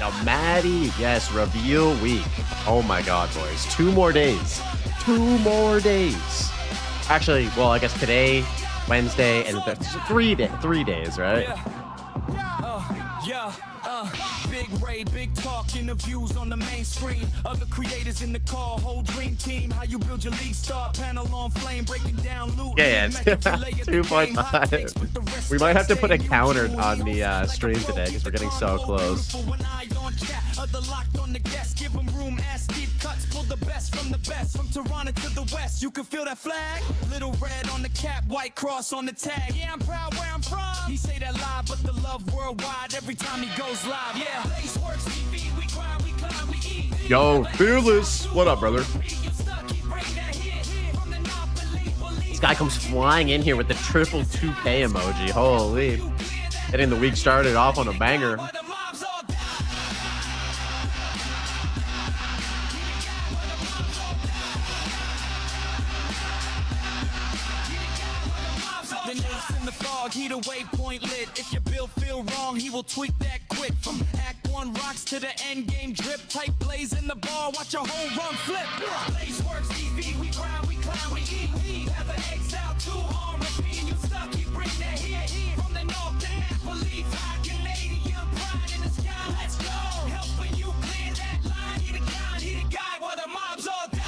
Now, Maddie, yes, reveal week. Oh my God, boys. 2 more days. 2 more days. Actually, well, I guess today, Wednesday, and 3 days, right? Big Ray, big talk, interviews on the main screen. Other creators in the call, whole dream team. How you build your league star, panel on flame, breaking down loot. Yeah, it's 2.5. We might have to put a counter on the stream today because we're getting so close. Other locked on the guest, give them room, ass deep cuts, pull the best from Toronto to the west. You can feel that flag, little red on the cap, white cross on the tag. Yeah, I'm proud where I'm from. He say that live, but the love worldwide every time he goes live. Yeah, Blaze Works TV, we grind, we climb, we eat. Yo, Fearless, what up, brother? This guy comes flying in here with the triple 2K emoji. Holy, getting the week started off on a banger. He the waypoint lit. If your bill feel wrong, he will tweak that quick. From Act 1 rocks to the end game drip. Type Blaze in the bar, watch your whole run flip. Blaze Works TV, we grind, we climb, we eat. Path of Exile 2 on repeat. You stuck, you bring that heat. From the north to Napoli, high Canadian pride in the sky. Let's go. Helping you clear that line. He the guy while the mobs all die.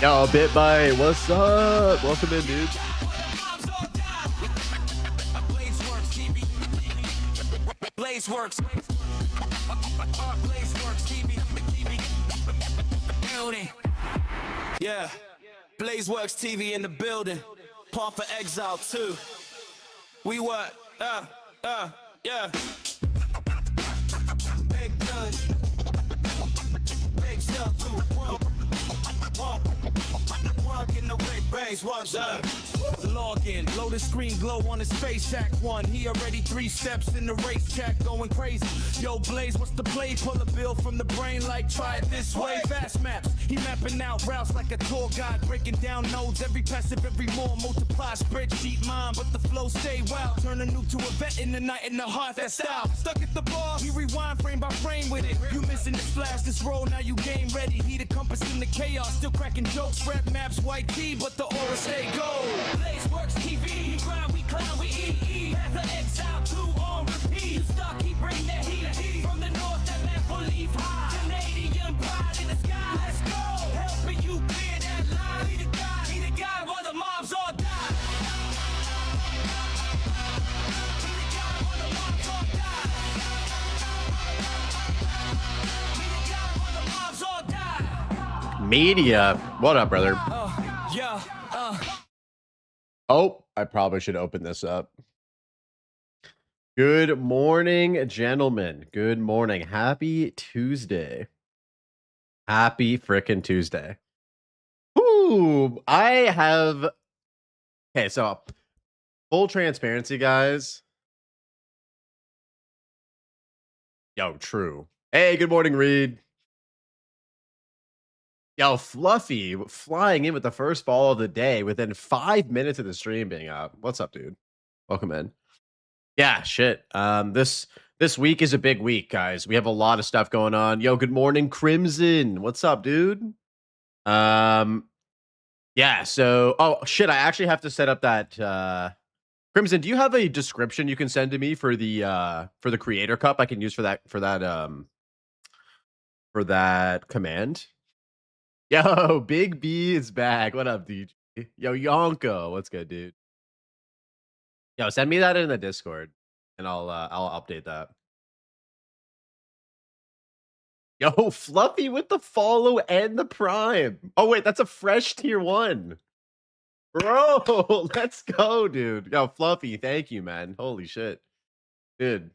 Yo, BitBite, what's up? Welcome in, dude. Blaze Works. Blaze Works TV. Yeah. Blaze Works TV in the building. Path of Exile 2. We what? Yeah. Big gun. Big stuff too. Log in, load the screen, glow on his face, Act 1. He already 3 steps in the race track, going crazy. Yo, Blaze, what's the play? Pull a bill from the brain like try it this way. Fast maps, he mapping out routes like a tour guide, breaking down nodes, every passive, every more. Multiply, spreadsheet mind, but the flow stay wild. Turn a noob to a vet in the night in the heart, that style. Stuck at the bar, he rewind frame by frame with it. You missing this flash, this roll, now you game ready. He the compass in the chaos, still cracking jokes, rap maps, white tee, but the aura stay gold. Blaze Works TV, we grind, we climb, we eat. Path of Exile 2 on repeat. You stuck, he bring that heat. From the north, that Maple Leaf high. Canadian pride in the sky. Let's go. Helping you clear that line. He the guy while the mobs all die. He the guy while the mobs all die. He the guy while the mobs all die. Media, what up, brother? Oh, I probably should open this up. Good morning, gentlemen. Good morning. Happy Tuesday. Happy frickin' Tuesday. Ooh, I have... Okay, so full transparency, guys. Yo, true. Hey, good morning, Reed. Yo, Fluffy flying in with the first ball of the day within 5 minutes of the stream being up. What's up, dude? Welcome in. Yeah, shit. This week is a big week, guys. We have a lot of stuff going on. Yo, good morning, Crimson. What's up, dude? Yeah, so oh shit, I actually have to set up that Crimson, do you have a description you can send to me for the creator cup I can use for that command? Yo, Big B is back. What up, DJ? Yo, Yonko, what's good, dude? Yo, send me that in the Discord, and I'll update that. Yo, Fluffy with the follow and the prime. Oh wait, that's a fresh tier 1, bro. Let's go, dude. Yo, Fluffy, thank you, man. Holy shit, dude.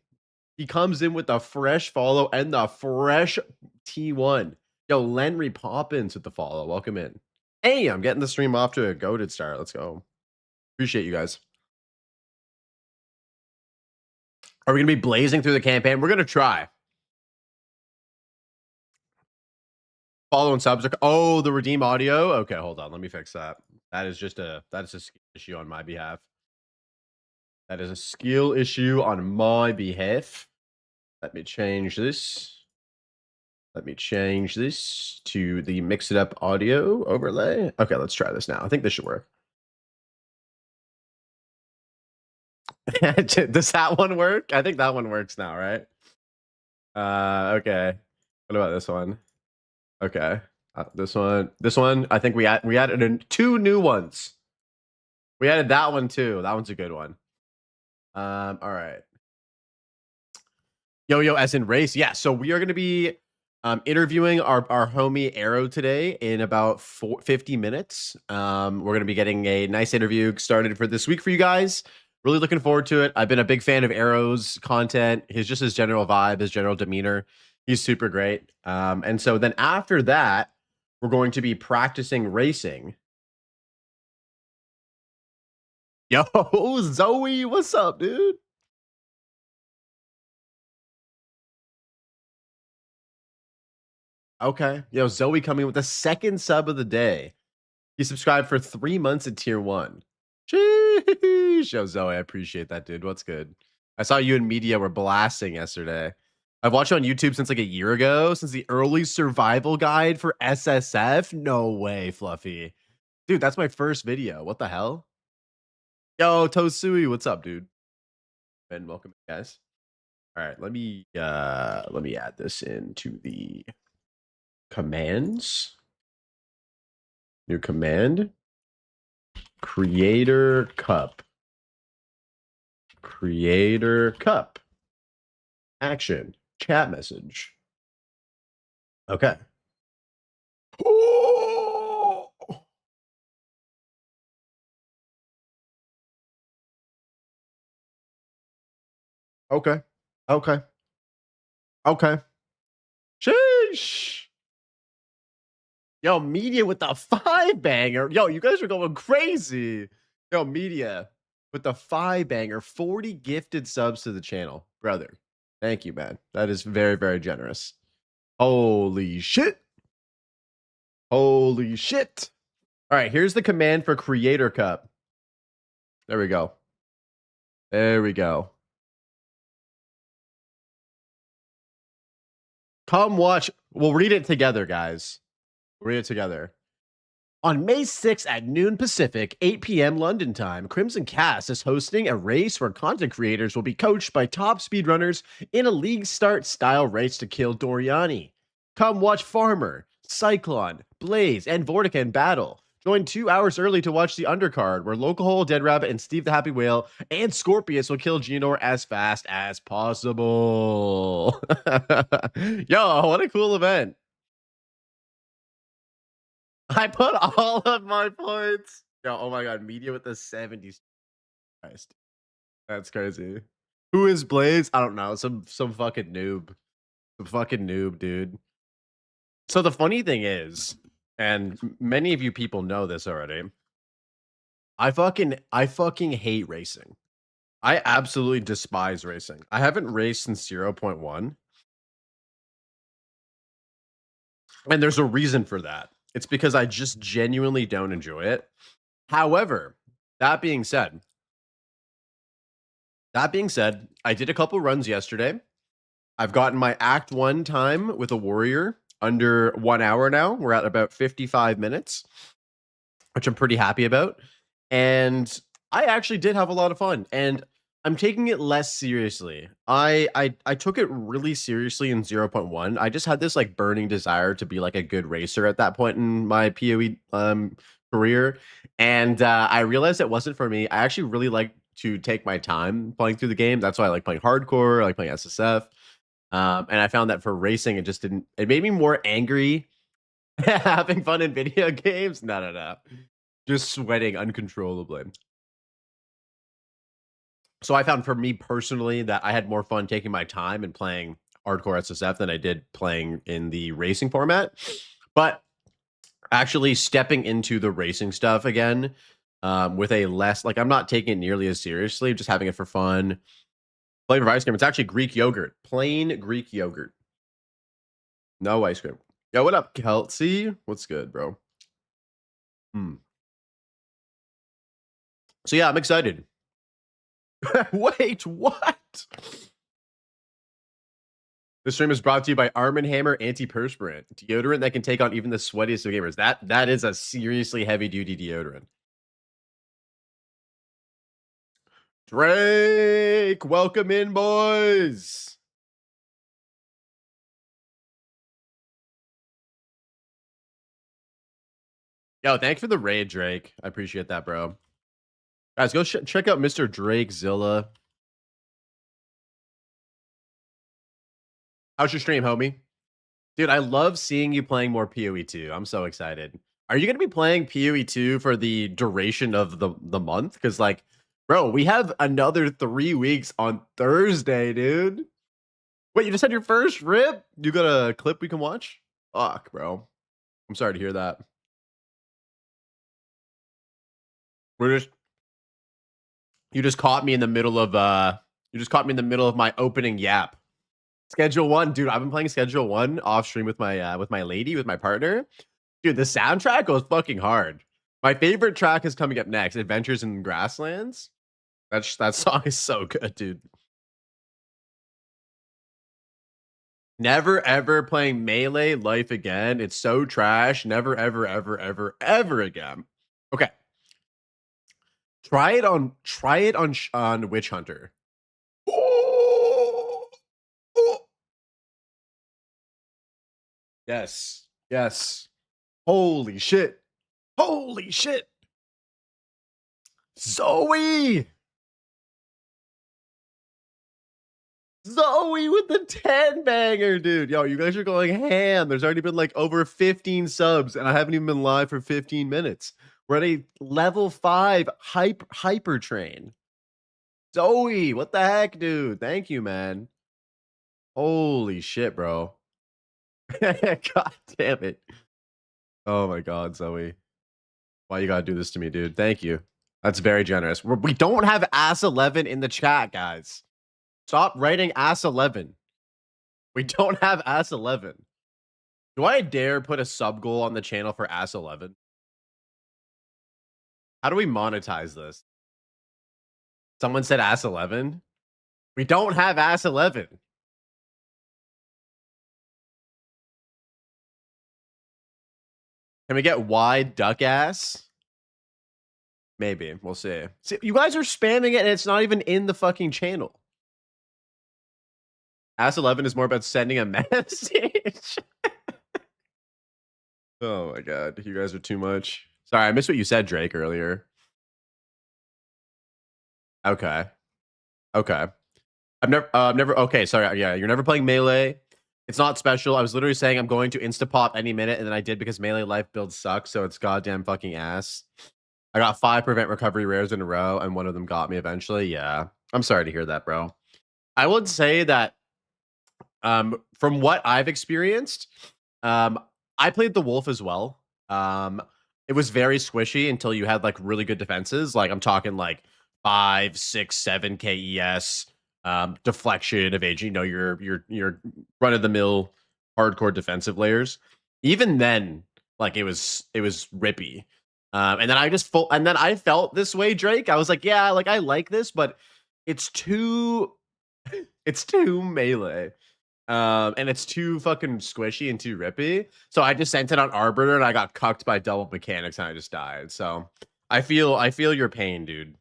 He comes in with the fresh follow and the fresh T1. Yo, Lenry Poppins with the follow. Welcome in. Hey, I'm getting the stream off to a goated start. Let's go. Appreciate you guys. Are we going to be blazing through the campaign? We're going to try. Follow and subs. Oh, the redeem audio. Okay, hold on. Let me fix that. That's an issue on my behalf. That is a skill issue on my behalf. Let me change this. Let me change this to the Mix It Up audio overlay. Okay, let's try this now. I think this should work. Does that one work? I think that one works now, right? Okay. What about this one? Okay. This one, I think we added in 2 new ones. We added that one too. That one's a good one. All right. Yo, as in race. Yeah. So we are going to be interviewing our homie Arrow today in about 50 minutes. We're going to be getting a nice interview started for this week for you guys. Really looking forward to it. I've been a big fan of Arrow's content. His general vibe, his general demeanor. He's super great. And so then after that, we're going to be practicing racing. Yo, Zoe, what's up, dude? Okay. Yo, Zoe coming with the second sub of the day. He subscribed for 3 months at tier 1. Sheesh. Yo, Zoe, I appreciate that, dude. What's good? I saw you and Media were blasting yesterday. I've watched you on YouTube since like a year ago, since the early survival guide for SSF. No way, Fluffy. Dude, that's my first video. What the hell? Yo, Tosui, what's up, dude? And welcome, guys. All right, let me add this into the commands. New command. Creator Cup. Creator Cup. Action. Chat message. Okay. Oh! Okay. Okay. Okay. Sheesh. Yo, Media with the 5 banger. Yo, you guys are going crazy. Yo, Media with the 5 banger. 40 gifted subs to the channel. Brother, thank you, man. That is very, very generous. Holy shit. Holy shit. All right, here's the command for Creator Cup. There we go. There we go. Come watch. We'll read it together, guys. Read it together. On May 6th at noon Pacific, 8 p.m. London time, Crimson Cast is hosting a race where content creators will be coached by top speedrunners in a league start style race to kill Doriani. Come watch Farmer, Cyclone, Blaze, and Vortican battle. Join 2 hours early to watch the undercard, where Local Hole, Dead Rabbit, and Steve the Happy Whale and Scorpius will kill Genor as fast as possible. Yo, what a cool event. I put all of my points. Yo, oh my god, Media with the 70s. Christ. That's crazy. Who is Blaze? I don't know. Some fucking noob. Some fucking noob, dude. So the funny thing is, and many of you people know this already, I fucking hate racing. I absolutely despise racing. I haven't raced since 0.1. And there's a reason for that. It's because I just genuinely don't enjoy it. However, that being said, I did a couple runs yesterday. I've gotten my Act 1 time with a warrior under 1 hour now. We're at about 55 minutes, which I'm pretty happy about. And I actually did have a lot of fun. And I'm taking it less seriously. I took it really seriously in 0.1. I just had this like burning desire to be like a good racer at that point in my PoE career. And I realized it wasn't for me. I actually really like to take my time playing through the game. That's why I like playing hardcore, I like playing SSF. And I found that for racing, it made me more angry having fun in video games. No. Just sweating uncontrollably. So I found for me personally that I had more fun taking my time and playing hardcore SSF than I did playing in the racing format. But actually stepping into the racing stuff again with a less, like I'm not taking it nearly as seriously, just having it for fun. Flavor of ice cream. It's actually Greek yogurt. Plain Greek yogurt. No ice cream. Yo, what up, Kelsey? What's good, bro? So yeah, I'm excited. Wait, what? This stream is brought to you by Arm & Hammer Antiperspirant, deodorant that can take on even the sweatiest of gamers. That is a seriously heavy-duty deodorant. Drake, welcome in, boys. Yo, thanks for the raid, Drake. I appreciate that, bro. Guys, go check out Mr. Drakezilla. How's your stream, homie? Dude, I love seeing you playing more PoE 2. I'm so excited. Are you going to be playing PoE 2 for the duration of the month? Because, like, bro, we have another 3 weeks on Thursday, dude. Wait, you just had your first rip? You got a clip we can watch? Fuck, bro. I'm sorry to hear that. You just caught me in the middle of my opening yap. Schedule 1, dude. I've been playing Schedule 1 off stream with my partner. Dude, the soundtrack goes fucking hard. My favorite track is coming up next, Adventures in Grasslands. That song is so good, dude. Never ever playing Melee Life again. It's so trash. Never ever ever ever ever again. Okay. Try it on Witch Hunter. Oh! Oh! Yes. Yes. Holy shit. Holy shit. Zoe with the 10 banger, dude. Yo, you guys are going ham. There's already been like over 15 subs, and I haven't even been live for 15 minutes. We're at a level 5 hyper train. Zoe, what the heck, dude? Thank you, man. Holy shit, bro. God damn it. Oh my god, Zoe. Why you gotta do this to me, dude? Thank you. That's very generous. We don't have ass 11 in the chat, guys. Stop writing ass 11. We don't have ass 11. Do I dare put a sub goal on the channel for ass 11? How do we monetize this? Someone said ass 11. We don't have ass 11. Can we get wide duck ass? Maybe. We'll see. See, you guys are spamming it and it's not even in the fucking channel. Ass 11 is more about sending a message. Oh my god. You guys are too much. Sorry, I missed what you said, Drake, earlier. Okay. Okay. I've never. Okay, sorry. Yeah, you're never playing Melee. It's not special. I was literally saying I'm going to insta-pop any minute, and then I did because Melee life builds suck, so it's goddamn fucking ass. I got 5 prevent recovery rares in a row, and one of them got me eventually. Yeah. I'm sorry to hear that, bro. I would say that from what I've experienced, I played the Wolf as well. It was very squishy until you had like really good defenses. Like I'm talking like 5, 6, 7 KES, deflection, evasion. You know, your run of the mill hardcore defensive layers. Even then, like it was rippy. And then I felt this way, Drake. I was like, yeah, like I like this, but it's too Melee. And it's too fucking squishy and too rippy. So I just sent it on Arbiter and I got cucked by double mechanics and I just died. So I feel your pain, dude.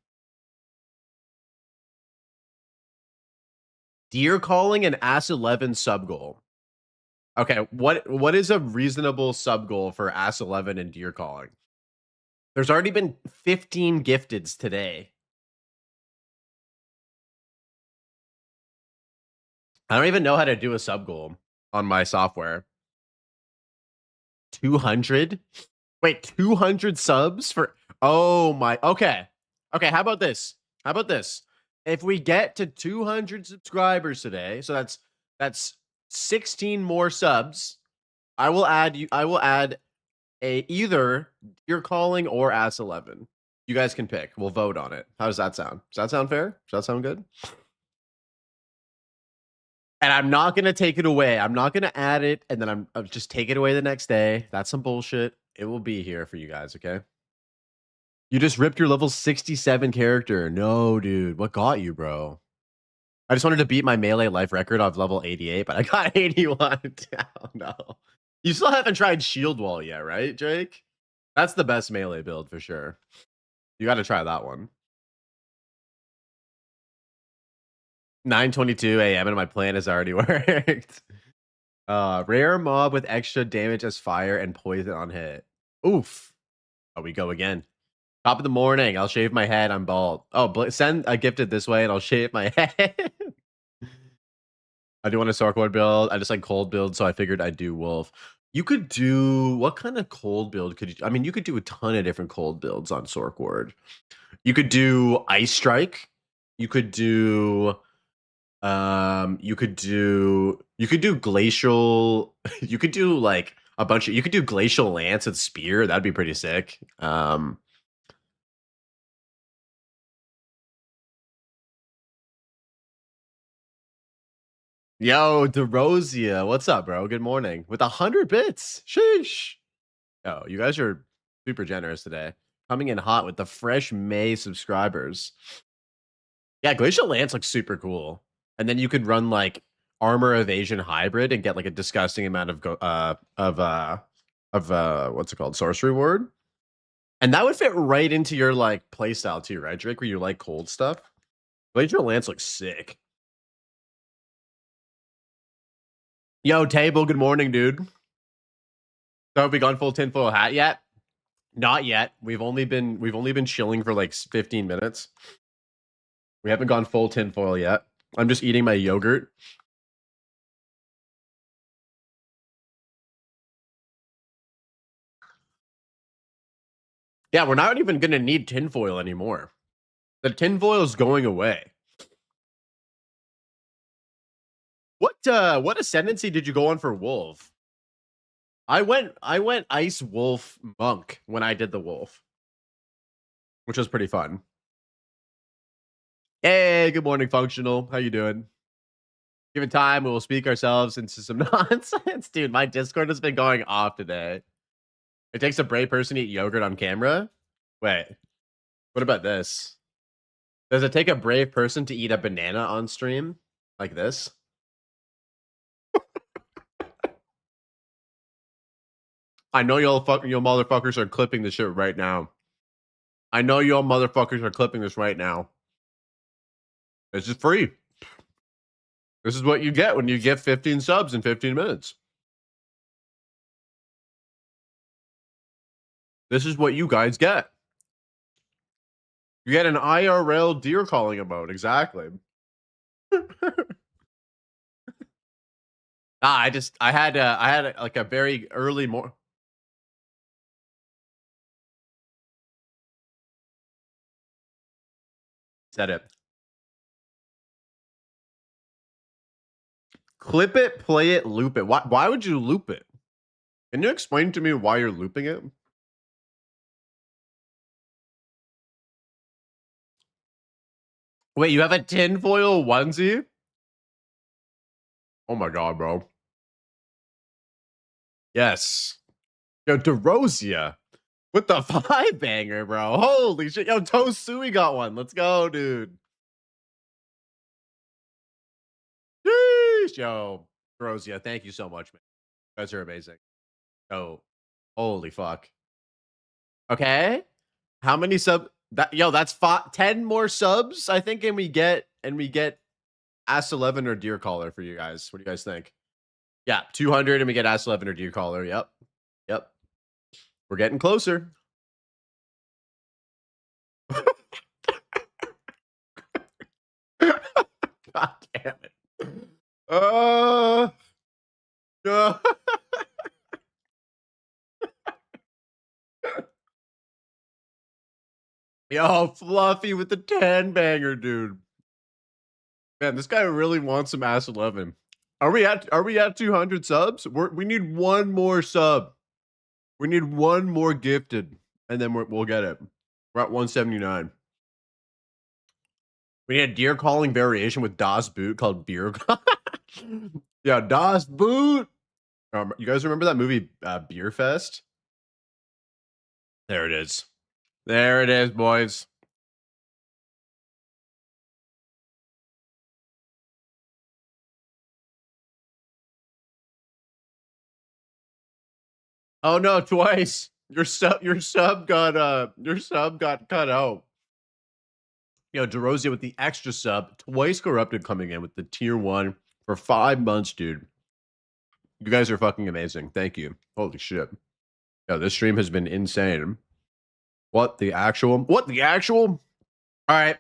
Deer calling and ass 11 sub goal. Okay, what is a reasonable sub goal for ass 11 and deer calling? There's already been 15 gifteds today. I don't even know how to do a sub goal on my software. 200? Wait, 200 subs for... Oh my... Okay. Okay, how about this? How about this? If we get to 200 subscribers today, so that's 16 more subs, I will add a either deer calling or ass 11. You guys can pick. We'll vote on it. How does that sound? Does that sound fair? Does that sound good? And I'm not going to take it away. I'm not going to add it and then I'll just take it away the next day. That's some bullshit. It will be here for you guys, okay? You just ripped your level 67 character. No, dude. What got you, bro? I just wanted to beat my melee life record of level 88, but I got 81 down. No. You still haven't tried Shield Wall yet, right, Drake? That's the best melee build for sure. You got to try that one. 9:22 a.m. and my plan has already worked. Rare mob with extra damage as fire and poison on hit. Oof. Oh, we go again. Top of the morning. I'll shave my head. I'm bald. Oh, send a gifted this way and I'll shave my head. I do want a Sorkwood build. I just like cold build, so I figured I'd do Wolf. You could do what kind of cold build could you? I mean, you could do a ton of different cold builds on Sorkward. You could do Ice Strike. You could do you could do Glacial. You could do like a bunch of. You could do Glacial Lance with Spear. That'd be pretty sick. Yo, DeRosia, what's up, bro? Good morning. With 100 bits. Sheesh. Oh, you guys are super generous today. Coming in hot with the fresh May subscribers. Yeah, Glacial Lance looks super cool. And then you could run like Armor Evasion Hybrid and get like a disgusting amount of what's it called? Sorcery Ward. And that would fit right into your like playstyle too, right, Drake? Where you like cold stuff. Glacial Lance looks sick. Yo, Table, good morning, dude. So have we gone full tinfoil hat yet? Not yet. We've only been chilling for like 15 minutes. We haven't gone full tinfoil yet. I'm just eating my yogurt. Yeah, we're not even gonna need tinfoil anymore. The tinfoil is going away. What ascendancy did you go on for Wolf? I went Ice Wolf Monk when I did the Wolf, which was pretty fun. Hey, good morning, Functional. How you doing? Given time, we will speak ourselves into some nonsense. Dude, my Discord has been going off today. It takes a brave person to eat yogurt on camera? Wait, what about this? Does it take a brave person to eat a banana on stream? Like this? I know y'all motherfuckers are clipping this shit right now. I know y'all motherfuckers are clipping this right now. This is free. This is what you get when you get 15 subs in 15 minutes. This is what you guys get. You get an IRL deer calling emote. Exactly. I had like a very early Said it. Clip it, play it, loop it. Why would you loop it? Can you explain to me why you're looping it? Wait, you have a tinfoil onesie? Oh my god, bro. Yes. Yo, DeRosia. With the 5-banger, bro. Holy shit. Yo, Tosui got one. Let's go, dude. Sheesh. Yo, DeRosia, thank you so much, man. You guys are amazing. Oh, holy fuck. Okay. How many yo, that's 10 more subs, I think, and we get Ass 11 or Deer Caller for you guys. What do you guys think? Yeah, 200 and we get Ass 11 or Deer Caller. Yep. Yep. We're getting closer. God damn it. No. Yo, Fluffy with the 10-banger, dude. Man, this guy really wants some Ass 11. Are we at 200 subs? We need one more sub. We need one more gifted, and then we'll get it. We're at 179. We need a deer calling variation with Das Boot called Beer. Yeah, Das Boot. You guys remember that movie Beer Fest? There it is. There it is, boys. Oh no, twice. Your sub got cut out. Yo, DeRozia with the extra sub, twice corrupted coming in with the tier 1 for 5 months, dude. You guys are fucking amazing. Thank you. Holy shit. Yo, this stream has been insane. What the actual? What the actual? All right.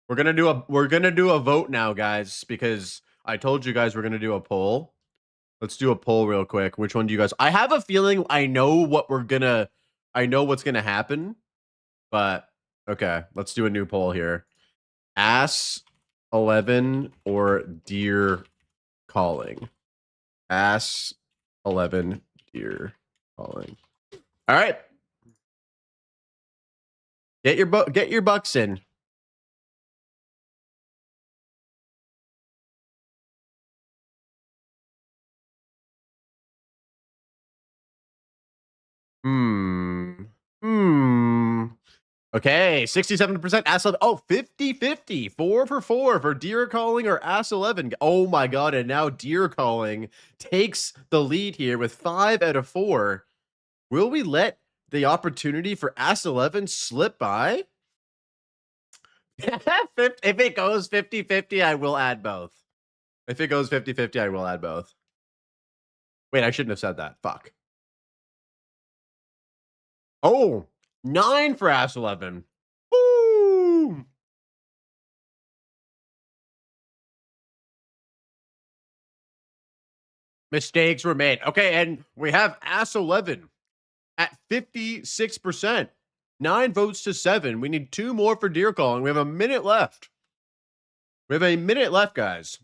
We're going to do a vote now, guys, because I told you guys we're going to do a poll. Let's do a poll real quick. Which one do you guys? I have a feeling I know what I know what's going to happen, but okay, let's do a new poll here. Ass 11 or deer calling? Ass 11 deer calling. All right. Get your bucks in. Okay, 67% ass 11. Oh, 50-50. 4 for 4 for deer calling or ass 11. Oh my god, and now deer calling takes the lead here with 5 out of 4. Will we let the opportunity for ass 11 slip by? If it goes 50-50, I will add both. If it goes 50-50, I will add both. Wait, I shouldn't have said that. Fuck. Oh, 9 for ass 11. Woo! Mistakes were made. Okay, and we have ass 11 at 56%. 9 votes to 7. We need 2 more for deer calling. We have a minute left. We have a minute left, guys.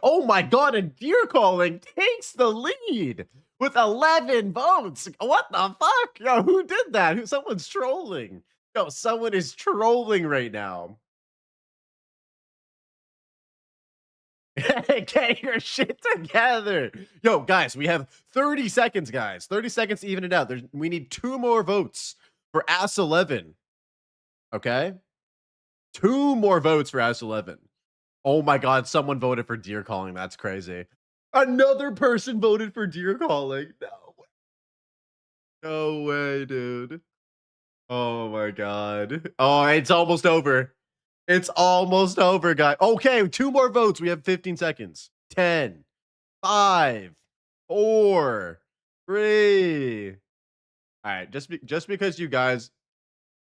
Oh my god, and deer calling takes the lead with 11 votes. What the fuck? Yo, who did that? Someone's trolling. Yo, someone is trolling right now. Get your shit together. Yo, guys, we have 30 seconds, guys. 30 seconds to even it out. We need 2 more votes for ass 11. Okay? 2 more votes for ass 11. Oh my god, someone voted for deer calling. That's crazy. Another person voted for deer calling. No way. No way, dude. Oh my god. Oh, it's almost over. It's almost over, guys. Okay, 2 more votes. We have 15 seconds. 10, 5, 4, 3. All right, just because you guys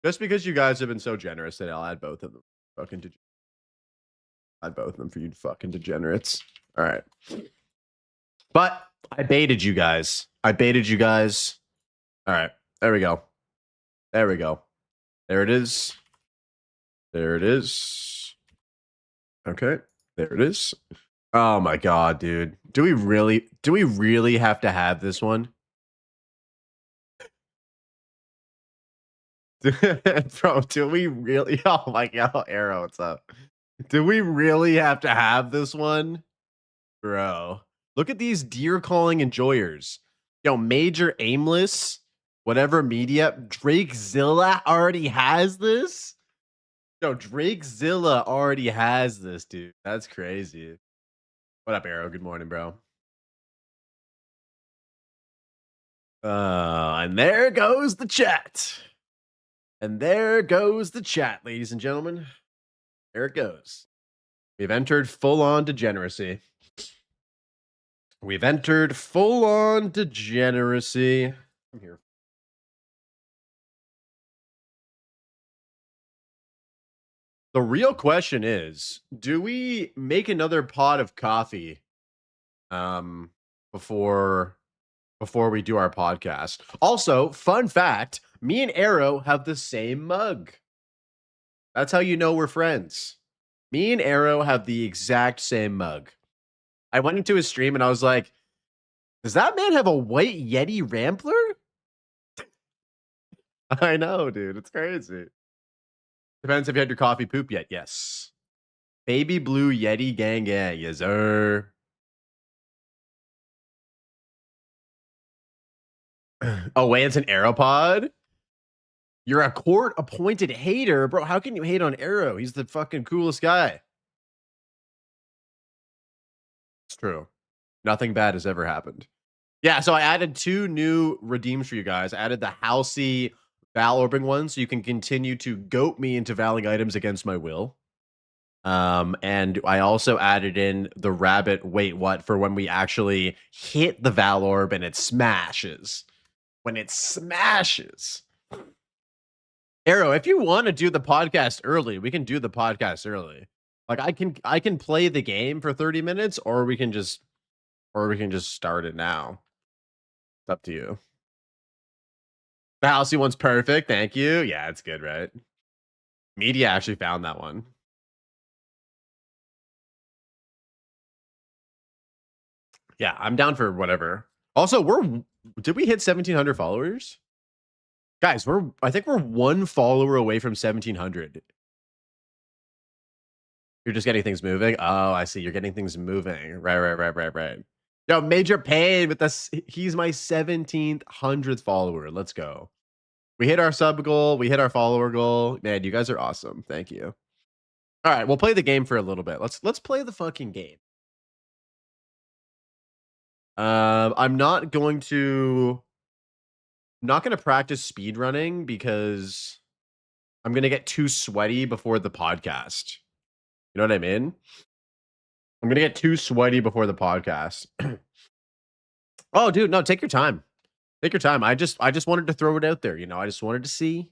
have been so generous that I'll add both of them. Add both of them for you fucking degenerates. All right. But I baited you guys. All right. There we go. There it is. Okay. There it is. Oh my god, dude. Do we really have to have this one? Bro, do we really? Oh my god, Arrow, what's up? Do we really have to have this one? Bro, look at these deer calling enjoyers. Yo, Major Aimless, whatever media. Drakezilla already has this? Yo, Drakezilla already has this, dude. That's crazy. What up, Arrow? Good morning, bro. And there goes the chat. Ladies and gentlemen. There it goes. We've entered full-on degeneracy. I'm here. The real question is, do we make another pot of coffee before we do our podcast? Also, fun fact, me and Arrow have the same mug. That's how you know we're friends. Me and Arrow have the exact same mug. I went into his stream and I was like, does that man have a white Yeti Rambler? I know, dude. It's crazy. Depends if you had your coffee poop yet. Yes. Baby blue Yeti gang. Yes, sir. Oh, wait, it's an Aeropod? You're a court-appointed hater? Bro, how can you hate on Arrow? He's the fucking coolest guy. It's true. Nothing bad has ever happened. Yeah, so I added 2 new redeems for you guys. I added the Halsey Val Orbing one, so you can continue to goat me into valing items against my will. And I also added in the rabbit wait what for when we actually hit the Val Orb and it smashes. When it smashes. Arrow, if you want to do the podcast early, we can do the podcast early. Like I can play the game for 30 minutes, or we can just start it now. It's up to you. The Halsey one's perfect. Thank you. Yeah, it's good, right? Media actually found that one. Yeah, I'm down for whatever. Also, did we hit 1,700 followers? Guys, I think we're 1 follower away from 1,700. You're just getting things moving? Oh, I see. You're getting things moving. Right. Yo, Major Pain with this. He's my 1,700th follower. Let's go. We hit our sub goal. We hit our follower goal. Man, you guys are awesome. Thank you. All right, we'll play the game for a little bit. Let's play the fucking game. I'm not going to practice speedrunning because I'm going to get too sweaty before the podcast. You know what I mean? I'm going to get too sweaty before the podcast. Oh, dude, no, take your time. Take your time. I just wanted to throw it out there, you know. I just wanted to see.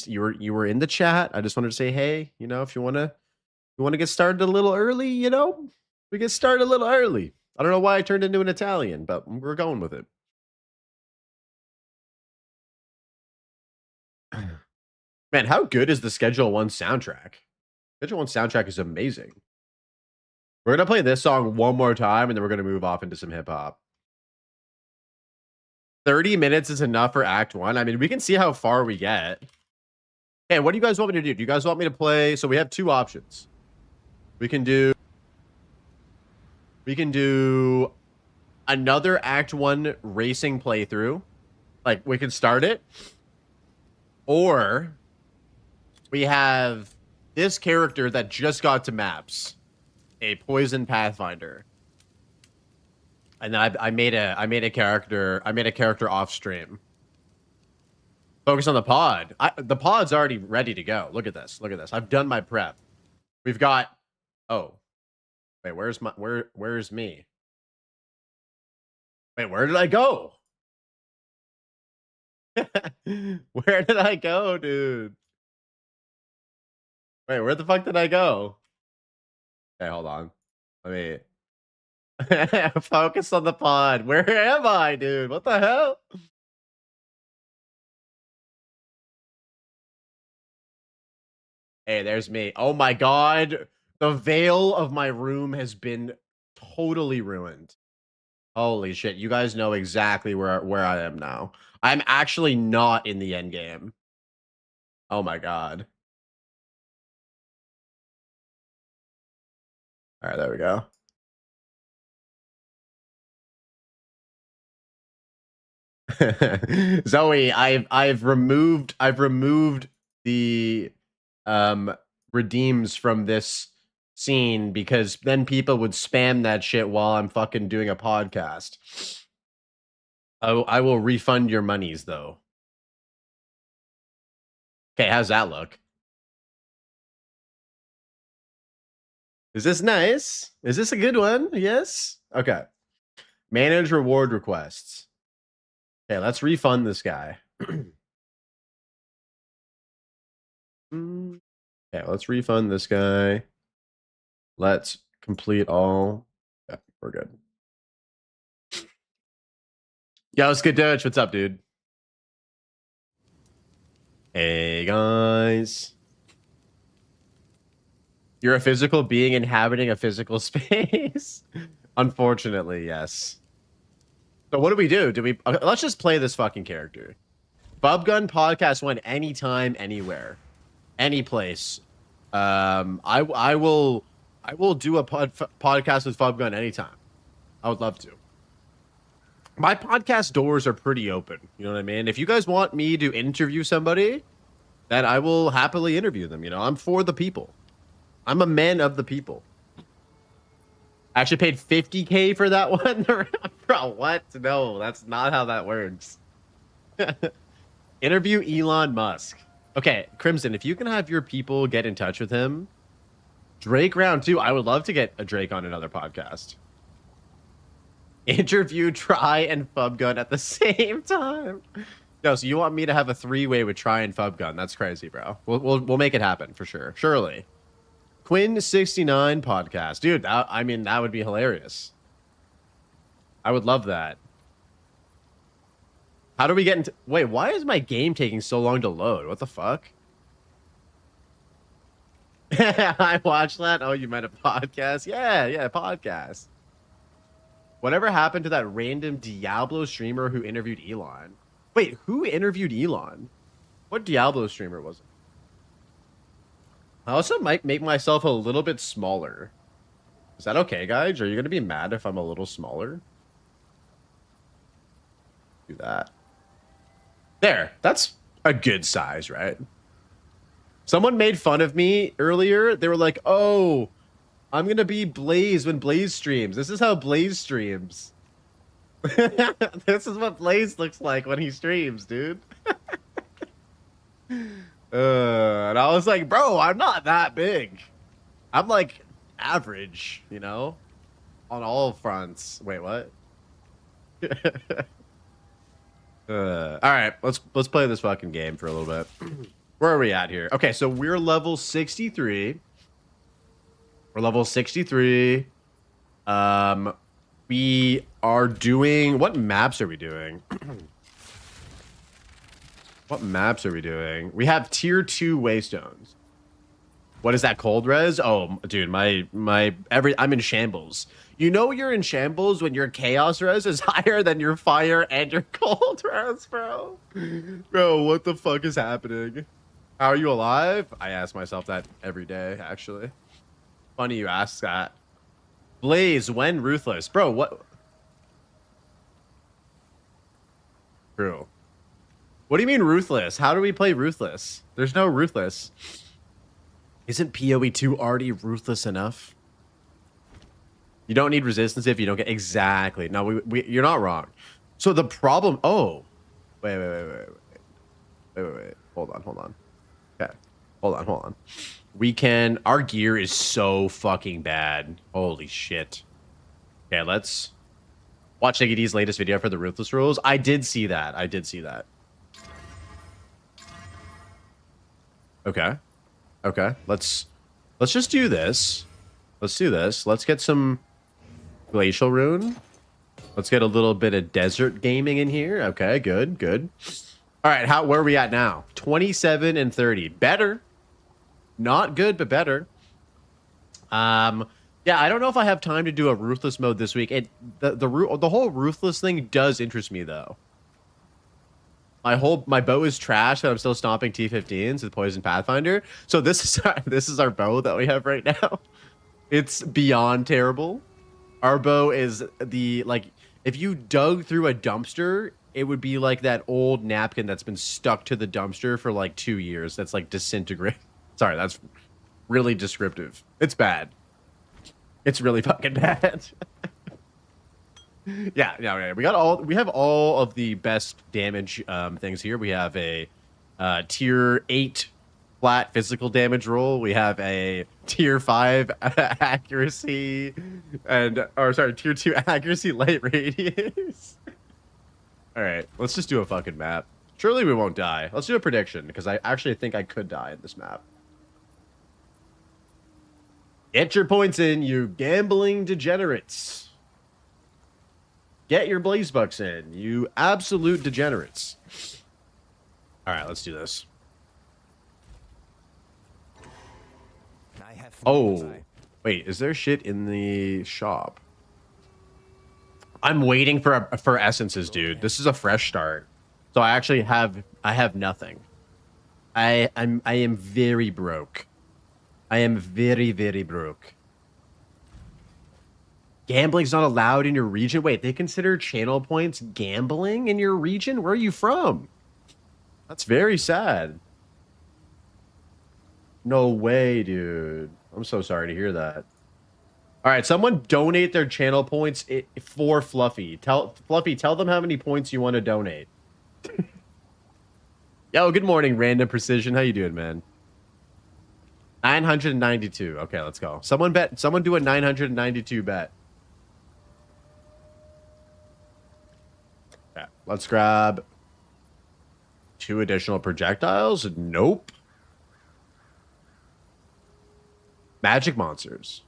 You were in the chat. I just wanted to say, hey, you know, if you want to get started a little early, you know, we get started a little early. I don't know why I turned into an Italian, but we're going with it. Man, how good is the Schedule 1 soundtrack? Schedule 1 soundtrack is amazing. We're going to play this song one more time, and then we're going to move off into some hip-hop. 30 minutes is enough for Act 1. I mean, we can see how far we get. Hey, what do you guys want me to do? Do you guys want me to play? So we have 2 options. We can do another Act 1 racing playthrough. Like, we can start it. Or we have this character that just got to maps, a poison pathfinder. And then I made a character off stream. Focus on the pod. The pod's already ready to go. Look at this. Look at this. I've done my prep. We've got. Oh, wait. Where's me? Wait, where did I go? Where did I go, dude? Wait, where the fuck did I go? Okay, hold on. Let me focus on the pod. Where am I, dude? What the hell? Hey, there's me. Oh my god. The veil of my room has been totally ruined. Holy shit. You guys know exactly where I am now. I'm actually not in the end game. Oh my god. All right, there we go. Zoe, I've removed the redeems from this scene because then people would spam that shit while I'm fucking doing a podcast. I will refund your monies though. Okay, how's that look? Is this nice? Is this a good one? Yes? Okay. Manage reward requests. Okay, let's refund this guy. Okay, let's refund this guy. Let's complete all. Yeah, we're good. Yo, it's good, Dutch. What's up, dude? Hey, guys. You're a physical being inhabiting a physical space? Unfortunately, yes. So what do we do? Let's just play this fucking character. Bubgun podcast went anytime, anywhere, any place. I will do a podcast with Bubgun anytime. I would love to. My podcast doors are pretty open. You know what I mean? If you guys want me to interview somebody, then I will happily interview them. You know, I'm for the people. I'm a man of the people. I actually paid 50K for that one. Bro, what? No, that's not how that works. Interview Elon Musk. Okay, Crimson, if you can have your people get in touch with him, Drake round 2. I would love to get a Drake on another podcast. Interview Try and Fubgun at the same time. No, so you want me to have a 3-way with Try and Fubgun? That's crazy, bro. We'll make it happen for sure. Surely. Quinn69 podcast. Dude, I mean, that would be hilarious. I would love that. How do we get into... Wait, why is my game taking so long to load? What the fuck? I watched that. Oh, you meant a podcast? Yeah, podcast. Whatever happened to that random Diablo streamer who interviewed Elon? Wait, who interviewed Elon? What Diablo streamer was it? I also might make myself a little bit smaller. Is that okay, guys? Are you going to be mad if I'm a little smaller? Do that. There. That's a good size, right? Someone made fun of me earlier. They were like, oh, I'm going to be Blaze when Blaze streams. This is how Blaze streams. This is what Blaze looks like when he streams, dude. And I was like, bro, I'm not that big. I'm like average, you know, on all fronts. Wait, what? All right, let's play this fucking game for a little bit. Where are we at here? Okay, so we're level 63. We're level 63. We are doing... What maps are we doing? What maps are we doing? We have tier 2 waystones. What is that, cold res? Oh, dude, I'm in shambles. You know you're in shambles when your chaos res is higher than your fire and your cold res, bro. Bro, what the fuck is happening? How are you alive? I ask myself that every day, actually. Funny you ask that. Blaze, when Ruthless? Bro, what? True. What do you mean Ruthless? How do we play Ruthless? There's no Ruthless. Isn't PoE 2 already ruthless enough? You don't need resistance if you don't get... Exactly. No, you're not wrong. So the problem... Oh. Wait. Hold on. Okay. Hold on. We can... Our gear is so fucking bad. Holy shit. Okay, let's watch Iggy D's latest video for the Ruthless rules. I did see that. Okay. Let's just do this. Let's do this. Let's get some Glacial Rune. Let's get a little bit of desert gaming in here. Okay, good. All right, where are we at now? 27 and 30. Better. Not good, but better. Yeah, I don't know if I have time to do a Ruthless mode this week. The whole Ruthless thing does interest me, though. My bow is trash, but I'm still stomping T15s with Poison Pathfinder. So this is our bow that we have right now. It's beyond terrible. Our bow is if you dug through a dumpster, it would be like that old napkin that's been stuck to the dumpster for like 2 years. That's like disintegrated. Sorry, that's really descriptive. It's bad. It's really fucking bad. Yeah. We have all of the best damage things here. We have a tier 8 flat physical damage roll. We have a tier 5 accuracy tier 2 accuracy light radius. All right, let's just do a fucking map. Surely we won't die. Let's do a prediction because I actually think I could die in this map. Get your points in, you gambling degenerates. Get your blaze bucks in, you absolute degenerates. All right, let's do this. Oh, wait, is there shit in the shop? I'm waiting for essences, dude. This is a fresh start. So I actually have nothing. I am very broke. I am very, very broke. Gambling's not allowed in your region. Wait, they consider channel points gambling in your region? Where are you from? That's very sad. No way, dude. I'm so sorry to hear that. All right, someone donate their channel points for Fluffy. Fluffy, tell them how many points you want to donate. Yo, good morning, Random Precision. How you doing, man? 992. Okay, let's go. Someone do a 992 bet. Okay, let's grab 2 additional projectiles. Nope. Magic monsters.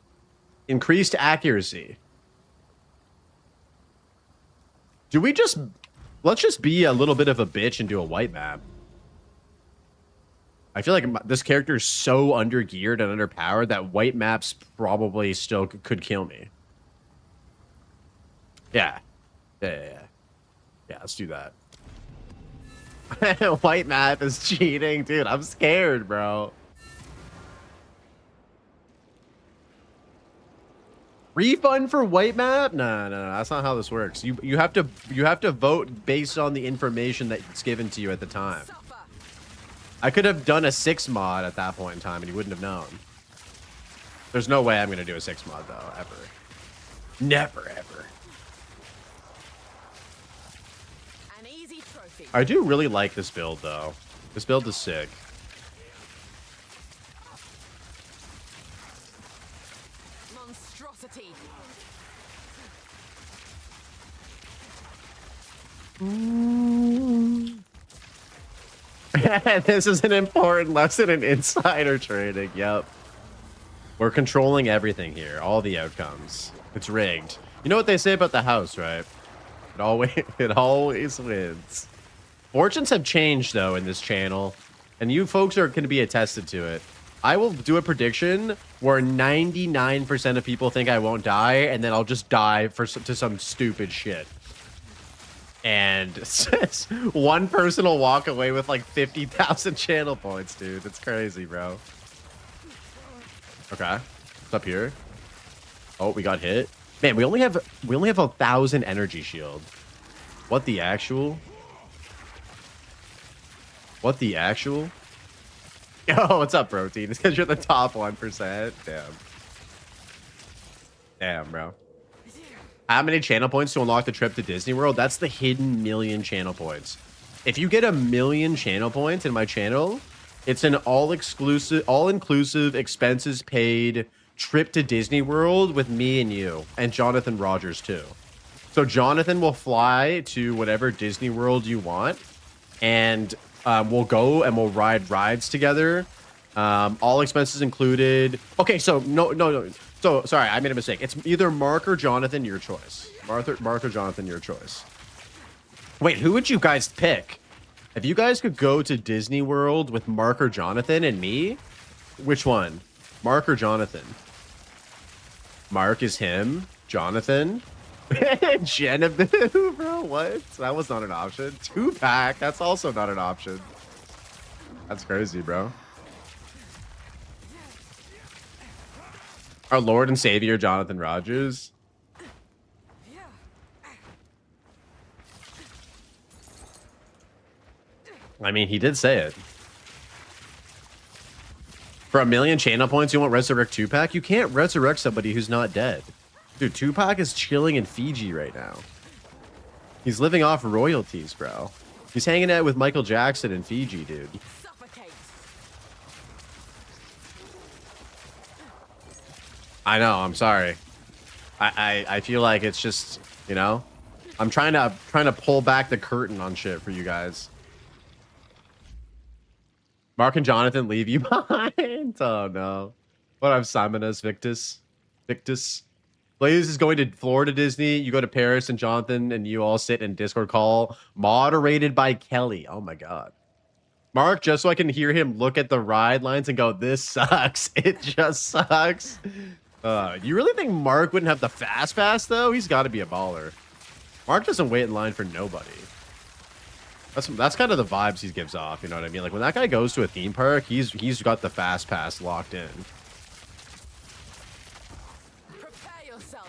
Increased accuracy. Let's just be a little bit of a bitch and do a white map. I feel like this character is so undergeared and underpowered that white maps probably still could kill me. Yeah, let's do that. White map is cheating, dude. I'm scared, bro. Refund for white map? No, that's not how this works. You have to vote based on the information that's given to you at the time. I could have done a 6 mod at that point in time and you wouldn't have known. There's no way I'm gonna do a 6 mod though, ever. Never, ever. An easy trophy. I do really like this build though. This build is sick. Monstrosity. This is an important lesson in insider trading. Yep. We're controlling everything here. All the outcomes. It's rigged. You know what they say about the house, right? It always wins. Fortunes have changed though in this channel, and you folks are going to be attested to it. I will do a prediction where 99% of people think I won't die, and then I'll just die to some stupid shit. And one person will walk away with like 50,000 channel points, dude. It's crazy, bro. Okay, what's up here? Oh, we got hit. Man, we only have 1,000 energy shield. What the actual? What the actual? Yo, what's up, Protein? It's because you're the top 1%. Damn, bro. How many channel points to unlock the trip to Disney World? That's the hidden million channel points. If you get 1,000,000 channel points in my channel, it's an all-inclusive, expenses paid trip to Disney World with me and you, and Jonathan Rogers too. So Jonathan will fly to whatever Disney World you want, and we'll go and we'll ride rides together. All expenses included. Okay, so no. So sorry, I made a mistake. It's either Mark or Jonathan, your choice. Mark or Jonathan, your choice. Wait, who would you guys pick? If you guys could go to Disney World with Mark or Jonathan and me, which one? Mark or Jonathan? Mark is him. Jonathan? Genevieve, bro, what? That was not an option. 2-pack, that's also not an option. That's crazy, bro. Our Lord and Savior, Jonathan Rogers. I mean, he did say it. For 1,000,000 channel points, you want Resurrect 2-pack? You can't resurrect somebody who's not dead. Dude, 2-pack is chilling in Fiji right now. He's living off royalties, bro. He's hanging out with Michael Jackson in Fiji, dude. Suffocate. I know, I'm sorry. I feel like it's just, you know, I'm trying to pull back the curtain on shit for you guys. Mark and Jonathan leave you behind. Oh no. What up, Simonus Victus? Blaze is going to Florida Disney. You go to Paris, and Jonathan and you all sit in Discord call, moderated by Kelly. Oh my god. Mark, just so I can hear him look at the ride lines and go, this sucks. It just sucks. You really think Mark wouldn't have the fast pass though? He's got to be a baller. Mark doesn't wait in line for nobody. That's kind of the vibes he gives off. You know what I mean? Like when that guy goes to a theme park, he's got the fast pass locked in. Prepare yourself.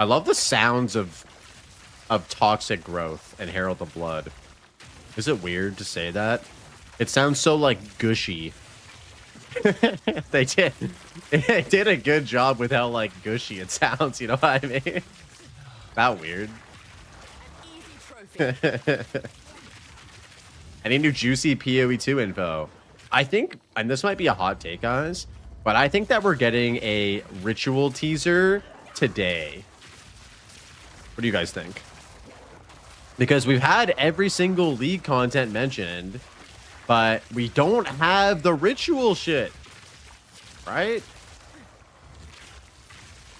I love the sounds of toxic growth and Herald the Blood. Is it weird to say that? It sounds so like gushy. they did a good job with how like gushy it sounds, you know what I mean? That weird. Easy trophy. Any new juicy PoE2 info? I think, and this might be a hot take, guys, but I think that we're getting a ritual teaser today. What do you guys think? Because we've had every single league content mentioned, but we don't have the ritual shit, right?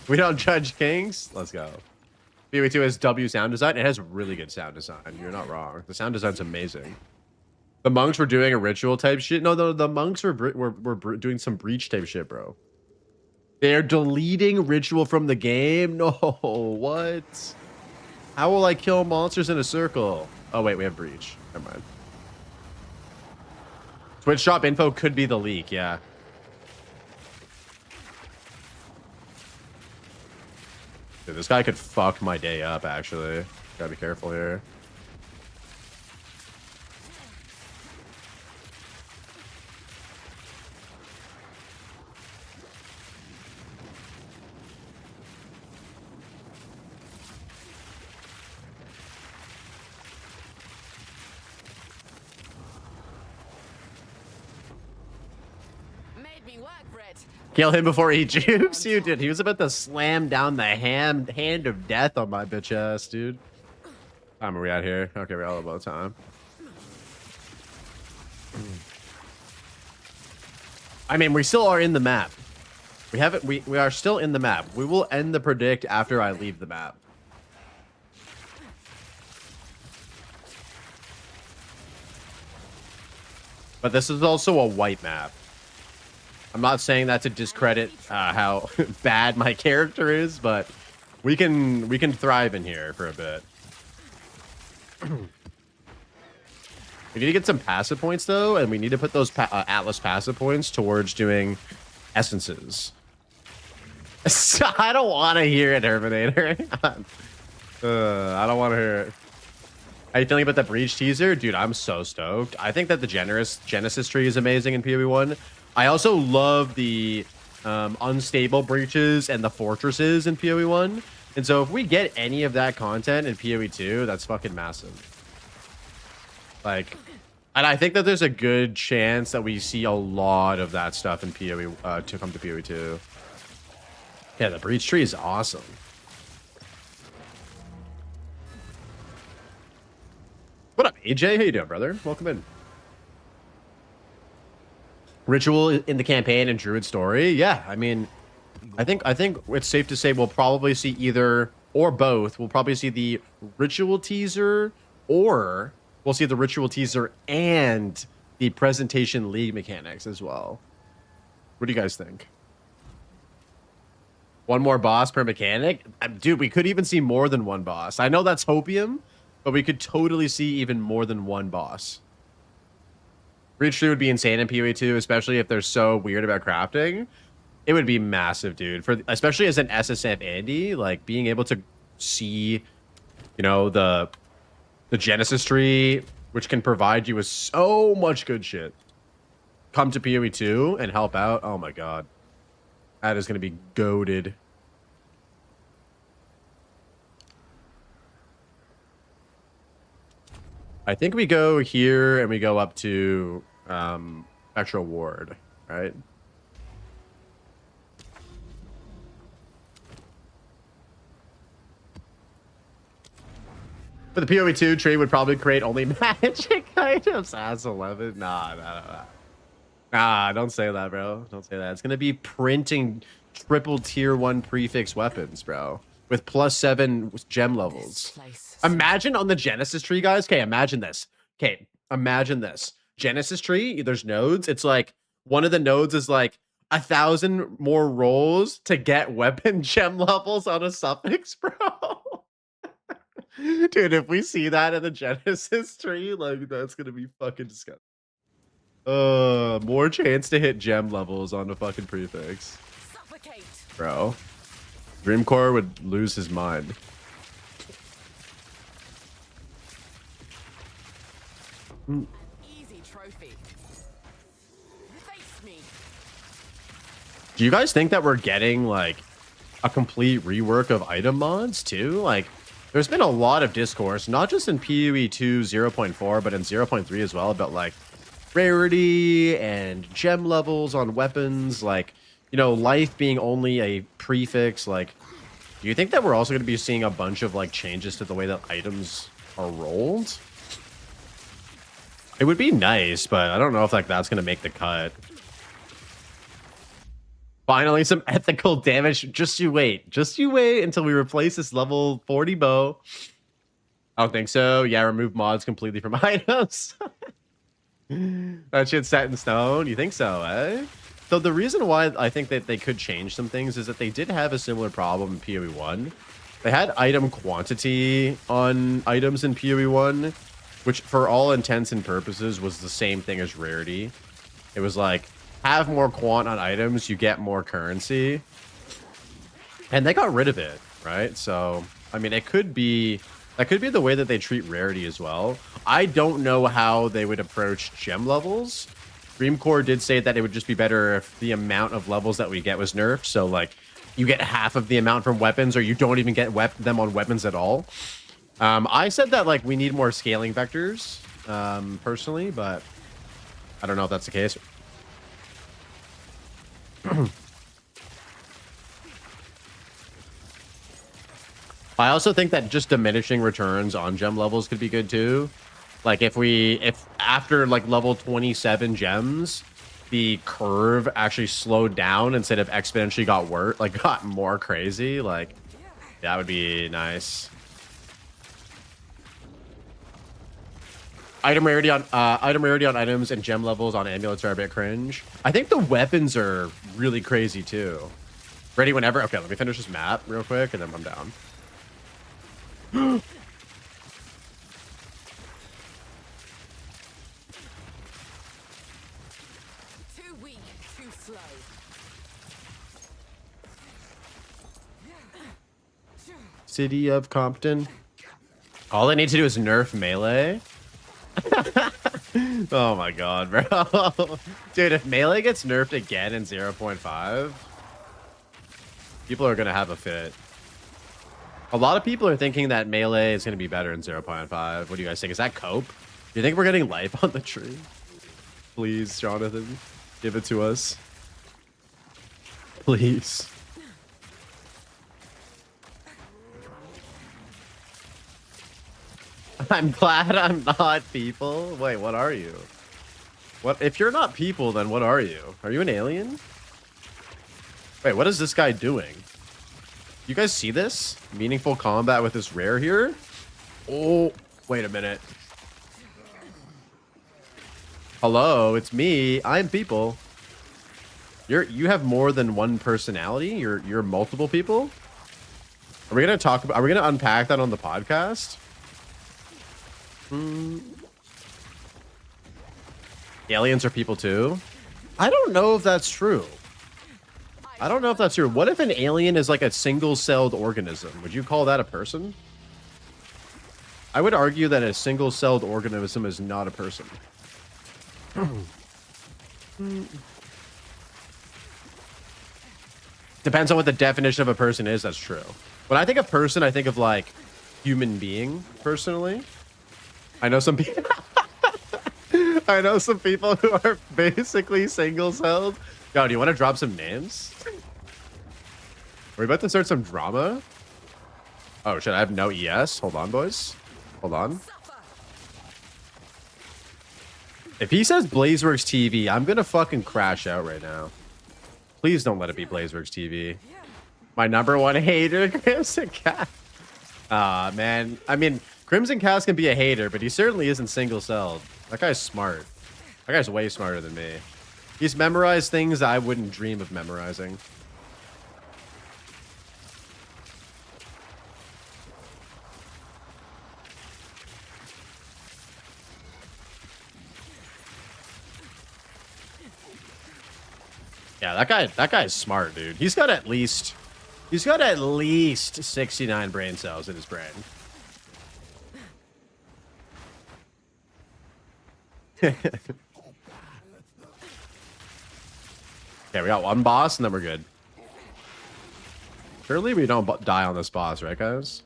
We don't judge kings. Let's go. PoE2 has W sound design. It has really good sound design. You're not wrong. The sound design's amazing. The monks were doing a ritual type shit. No, the monks were doing some breach type shit, bro. They're deleting ritual from the game. No, what? How will I kill monsters in a circle? Oh wait, we have breach. Never mind. Twitch shop info could be the leak. Yeah. Dude, this guy could fuck my day up. Actually, gotta be careful here. Made me work for it. Kill him before he jukes you, dude. He was about to slam down the hand of death on my bitch ass, dude. Time are we at here? Okay, we're all about time. I mean, we still are in the map. We haven't. We are still in the map. We will end the predict after I leave the map. But this is also a white map. I'm not saying that to discredit how bad my character is, but we can thrive in here for a bit. We need to get some passive points though, and we need to put those Atlas passive points towards doing essences. I don't want to hear it, Terminator. I don't want to hear it. How you feeling about the breach teaser? Dude, I'm so stoked. I think that the Genesis tree is amazing in PoE1. I also love the unstable breaches and the fortresses in PoE1. And so if we get any of that content in PoE2, that's fucking massive. Like, and I think that there's a good chance that we see a lot of that stuff in PoE to come to PoE2. Yeah, the breach tree is awesome. What up, AJ? How you doing, brother? Welcome in. Ritual in the campaign and Druid story. Yeah, I mean, I think it's safe to say we'll probably see either or both. We'll probably see the ritual teaser, or we'll see the ritual teaser and the presentation league mechanics as well. What do you guys think? One more boss per mechanic? Dude, we could even see more than one boss. I know that's hopium, but we could totally see even more than one boss. Breach 3 would be insane in PoE2, especially if they're so weird about crafting. It would be massive, dude. Especially as an SSF Andy, like being able to see, you know, the Genesis tree, which can provide you with so much good shit. Come to PoE2 and help out. Oh my god. That is going to be goated. I think we go here and we go up to Spectral Ward, right? But the PoE2 tree would probably create only magic items. That's 11. Nah, don't say that, bro. Don't say that. It's going to be printing triple tier 1 prefix weapons, bro. With +7 gem levels. Imagine on the Genesis tree, guys. Okay, imagine this. Okay, imagine this. Genesis tree, there's nodes. It's like one of the nodes is like 1,000 more rolls to get weapon gem levels on a suffix, bro. Dude, if we see that in the Genesis tree, like that's gonna be fucking disgusting. More chance to hit gem levels on the fucking prefix. Suffocate. Bro. Dreamcore would lose his mind. Easy trophy. Face me. Do you guys think that we're getting like a complete rework of item mods too? Like, there's been a lot of discourse, not just in PoE 2 0.4, but in 0.3 as well, about like rarity and gem levels on weapons, like, you know, life being only a prefix. Like, do you think that we're also going to be seeing a bunch of like changes to the way that items are rolled? It would be nice, but I don't know if like that's going to make the cut. Finally, some ethical damage. Just you wait. Just you wait until we replace this level 40 bow. I don't think so. Yeah, remove mods completely from items. That shit's set in stone. You think so, eh? So the reason why I think that they could change some things is that they did have a similar problem in PoE 1. They had item quantity on items in PoE 1, which for all intents and purposes was the same thing as rarity. It was like, have more quant on items, you get more currency. And they got rid of it, right? So, I mean, it could be... that could be the way that they treat rarity as well. I don't know how they would approach gem levels. Dreamcore did say that it would just be better if the amount of levels that we get was nerfed. So, like, you get half of the amount from weapons, or you don't even get them on weapons at all. I said that, like, we need more scaling vectors, personally, but I don't know if that's the case. I also think that just diminishing returns on gem levels could be good too. Like if after like level 27 gems, the curve actually slowed down instead of exponentially got more crazy, like that would be nice. Item rarity on items and gem levels on amulets are a bit cringe. I think the weapons are really crazy too. Ready whenever. Okay, let me finish this map real quick and then I'm down. Too weak, too slow. City of Compton. All I need to do is nerf melee. Oh my god, bro. Dude, if melee gets nerfed again in 0.5, people are gonna have a fit. A lot of people are thinking that melee is gonna be better in 0.5. What do you guys think? Is that cope? Do you think we're getting life on the tree? Please, Jonathan, give it to us. Please. I'm glad I'm not people. Wait, what are you? What if you're not people, then what are you? Are you an alien? Wait, what is this guy doing? You guys see this? Meaningful combat with this rare here? Oh, wait a minute. Hello, it's me. I'm people. You have more than one personality? You're multiple people? Are we gonna unpack that on the podcast? Aliens are people too? I don't know if that's true. I don't know if that's true. What if an alien is like a single-celled organism? Would you call that a person? I would argue that a single-celled organism is not a person. Depends on what the definition of a person is. That's true. When I think of person, I think of like human being, personally. I know some people. I know some people who are basically single-celled. Yo, do you want to drop some names? We're about to start some drama. Oh shit! I have no ES. Hold on, boys. Hold on. If he says Blazeworks TV, I'm gonna fucking crash out right now. Please don't let it be Blazeworks TV. My #1 hater, Crimson Cat. Ah, man. I mean, Crimson Cat can be a hater, but he certainly isn't single-celled. That guy's smart. That guy's way smarter than me. He's memorized things that I wouldn't dream of memorizing. Yeah, that guy's smart, dude. He's got at least He's got at least 69 brain cells in his brain. Okay, we got one boss and then we're good. Surely we don't die on this boss, right, guys?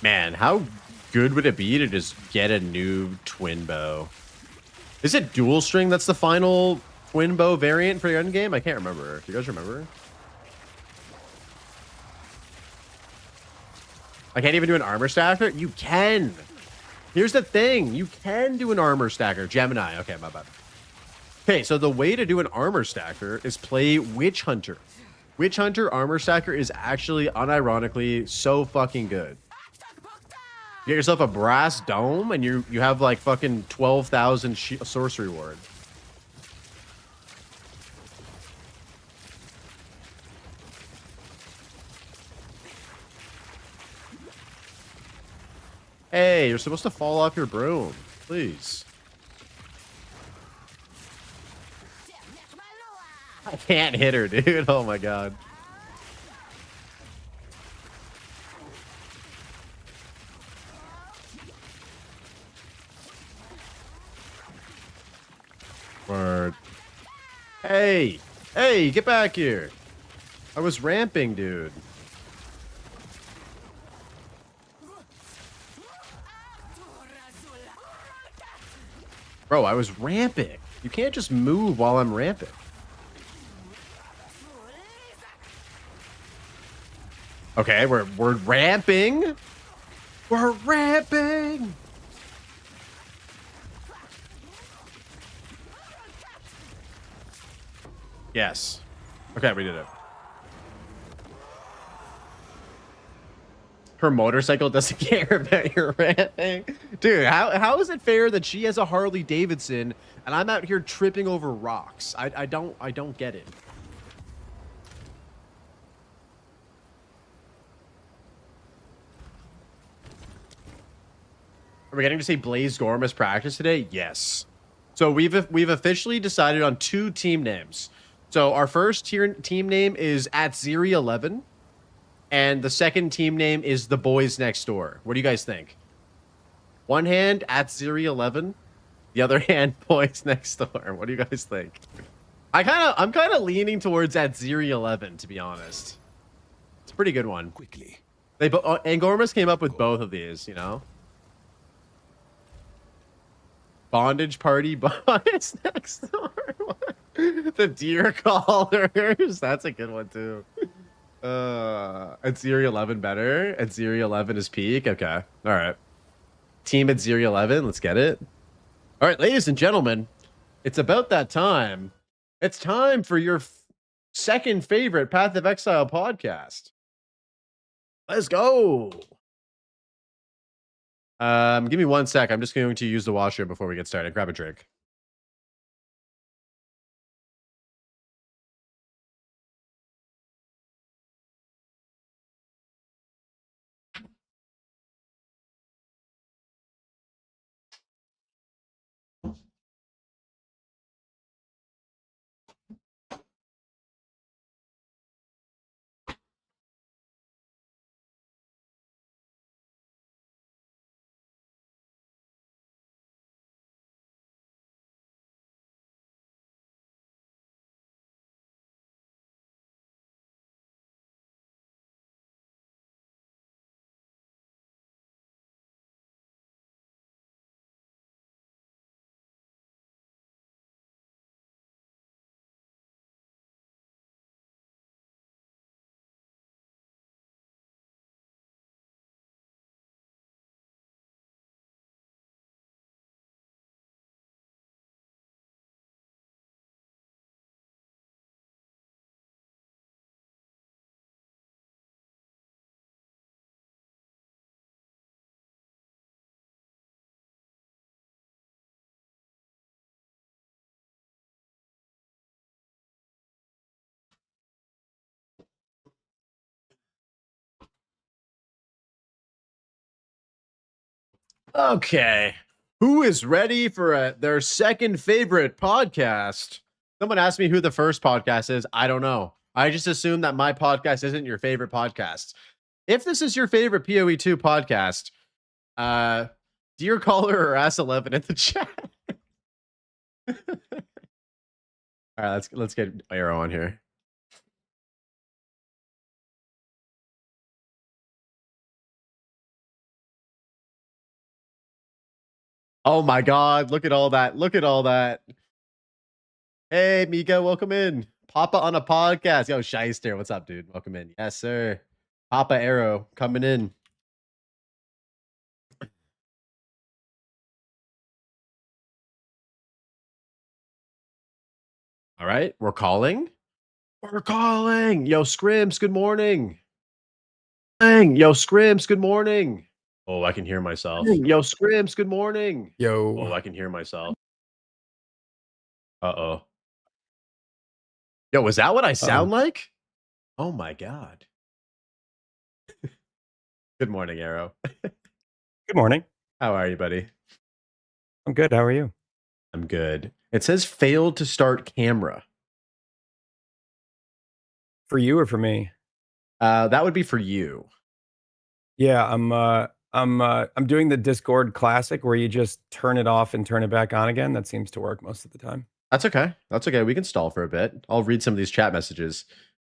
Man, how good would it be to just get a new twin bow? Is it dual string that's the final twin bow variant for your end game? I can't remember. Do you guys remember? I can't even do an armor stacker? You can. Here's the thing. You can do an armor stacker. Gemini. Okay, my bad. Okay, so the way to do an armor stacker is play Witch Hunter. Witch Hunter armor stacker is actually unironically so fucking good. You get yourself a brass dome and you have like fucking 12,000 sorcery ward. Hey, you're supposed to fall off your broom. Please. I can't hit her, dude. Oh my god. Word. Hey! Hey, get back here. I was ramping, dude. Bro, I was ramping. You can't just move while I'm ramping. Okay, we're ramping. We're ramping. Yes. Okay, we did it. Her motorcycle doesn't care about your ramping. Dude, how is it fair that she has a Harley Davidson and I'm out here tripping over rocks? I don't get it. Are we getting to see Blaze Gorm as practice today? Yes. So we've officially decided on 2 team names. So our first team name is at Zeri11. And the second team name is the Boys Next Door. What do you guys think? One hand at Zeri11, the other hand Boys Next Door. What do you guys think? I'm kind of leaning towards at Zeri11, to be honest. It's a pretty good one. Quickly. Angormas came up with both of these, you know. Bondage Party Boys Next Door. The Deer Callers. That's a good one too. At Zeri11 better. At Zeri11 is peak. Okay. All right. Team at Zeri11. Let's get it. All right, ladies and gentlemen, it's about that time. It's time for your second favorite Path of Exile podcast. Let's go. Give me 1 sec. I'm just going to use the washroom before we get started. Grab a drink. Okay. Who is ready for their second favorite podcast? Someone asked me who the first podcast is. I don't know. I just assume that my podcast isn't your favorite podcast. If this is your favorite PoE2 podcast, dear caller or S11 in the chat. All right, let's get Arrow on here. Oh my God, look at all that. Look at all that. Hey, Mika, welcome in. Papa on a podcast. Yo, Shyster, what's up, dude? Welcome in. Yes, sir. Papa Arrow coming in. All right, we're calling. We're calling. Yo, Scrimps, good morning. Yo, Scrimps, good morning. Oh, I can hear myself. Yo, Scrimps, good morning. Yo. Oh, I can hear myself. Uh-oh. Yo, was that what I sound like? Oh my God. Good morning, Arrow. Good morning. How are you, buddy? I'm good. How are you? I'm good. It says failed to start camera. For you or for me? That would be for you. Yeah, I'm doing the Discord classic where you just turn it off and turn it back on again. That seems to work most of the time. That's okay. That's okay. We can stall for a bit. I'll read some of these chat messages.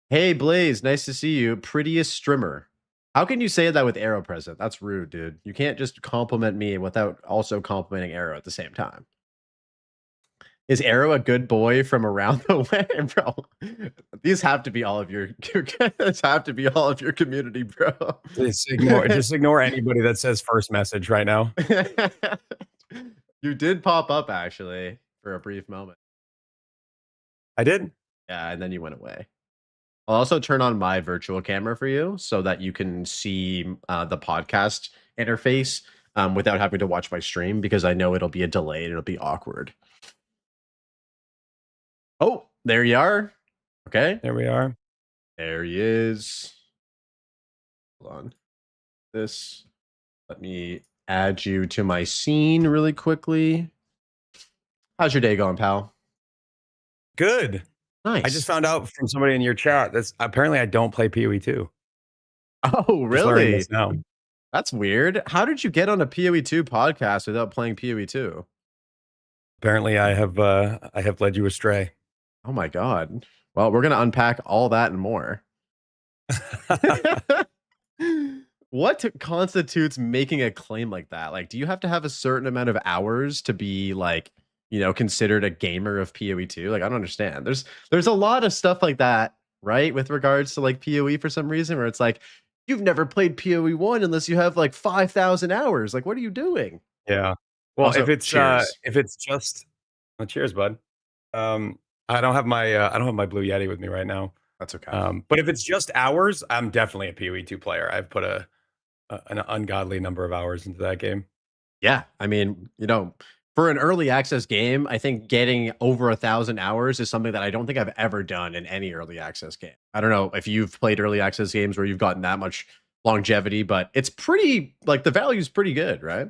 Hey, Blaze, nice to see you. Prettiest streamer. How can you say that with Arrow present? That's rude, dude. You can't just compliment me without also complimenting Arrow at the same time. Is Arrow a good boy from around the way, bro? These have to be all of your. These have to be all of your community, bro. Just ignore anybody that says first message right now. You did pop up actually for a brief moment. I did. Yeah, and then you went away. I'll also turn on my virtual camera for you so that you can see the podcast interface without having to watch my stream, because I know it'll be a delay and it'll be awkward. Oh, there you are. Okay. There we are. There he is. Hold on. This. Let me add you to my scene really quickly. How's your day going, pal? Good. Nice. I just found out from somebody in your chat that's apparently I don't play PoE2. Oh, Just learning really? this now. That's weird. How did you get on a PoE2 podcast without playing PoE2? Apparently I have led you astray. Oh my God. Well, we're going to unpack all that and more. What constitutes making a claim like that? Like, do you have to have a certain amount of hours to be like, you know, considered a gamer of PoE2? Like, I don't understand. There's a lot of stuff like that, right? With regards to like PoE for some reason, where it's like, you've never played PoE1 unless you have like 5,000 hours. Like, what are you doing? Yeah. Well, Also, if it's just cheers, bud. I don't have my Blue Yeti with me right now. That's okay. But if it's just hours, I'm definitely a PoE2 player. I've put an ungodly number of hours into that game. Yeah, I mean, you know, for an early access game, I think getting over 1,000 hours is something that I don't think I've ever done in any early access game. I don't know if you've played early access games where you've gotten that much longevity, but it's pretty, like, the value is pretty good, right?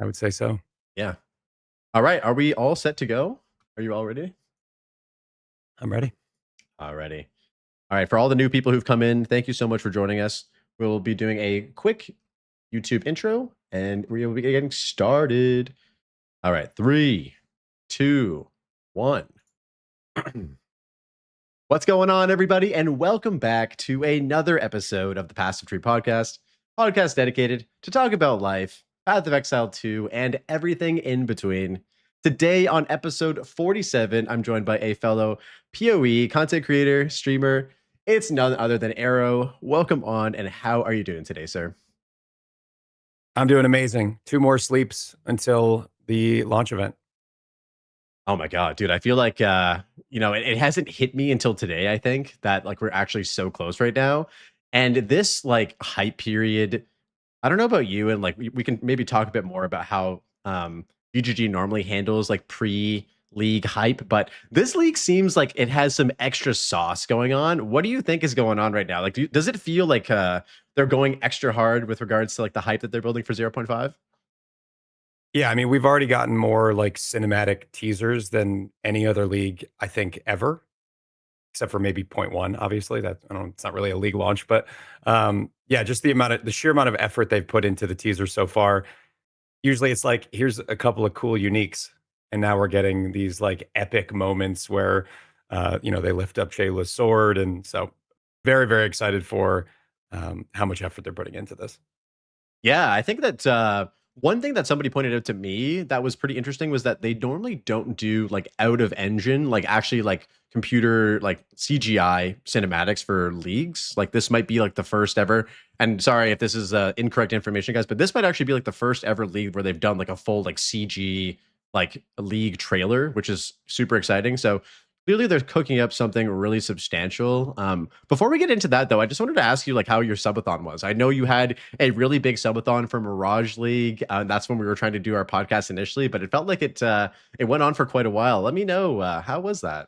I would say so. Yeah. All right, are we all set to go? Are you all ready? I'm ready. Alrighty. All right, for all the new people who've come in, thank you so much for joining us. We'll be doing a quick YouTube intro, and we will be getting started. All right, 3, 2, 1. What's going on, everybody? And welcome back to another episode of the Passive Tree Podcast dedicated to talk about life, Path of Exile 2, and everything in between. Today on episode 47, I'm joined by a fellow PoE content creator, streamer. It's none other than Arrow. Welcome on, and how are you doing today, sir? I'm doing amazing. 2 more sleeps until the launch event. Oh my God, dude. I feel like, you know, it hasn't hit me until today, I think, that like we're actually so close right now. And this like hype period, I don't know about you, and like we can maybe talk a bit more about how UGG normally handles like pre-league hype, but this league seems like it has some extra sauce going on. What do you think is going on right now? Like, does it feel like they're going extra hard with regards to like the hype that they're building for 0.5? Yeah, I mean, we've already gotten more like cinematic teasers than any other league, I think, ever, except for maybe point one. Obviously, that I don't. It's not really a league launch, but yeah, just the sheer amount of effort they've put into the teaser so far. Usually, it's like here's a couple of cool uniques, and now we're getting these like epic moments where, they lift up Shayla's sword, and so very very excited for how much effort they're putting into this. Yeah, I think that one thing that somebody pointed out to me that was pretty interesting was that they normally don't do like out of engine, like actually like computer like CGI cinematics for leagues. Like this might be like the first ever. And sorry if this is incorrect information, guys, but this might actually be like the first ever league where they've done like a full like CG like league trailer, which is super exciting. So clearly they're cooking up something really substantial. Before we get into that though, I just wanted to ask you like how your subathon was. I know you had a really big subathon for Mirage League. That's when we were trying to do our podcast initially, but it felt like it went on for quite a while. Let me know, how was that?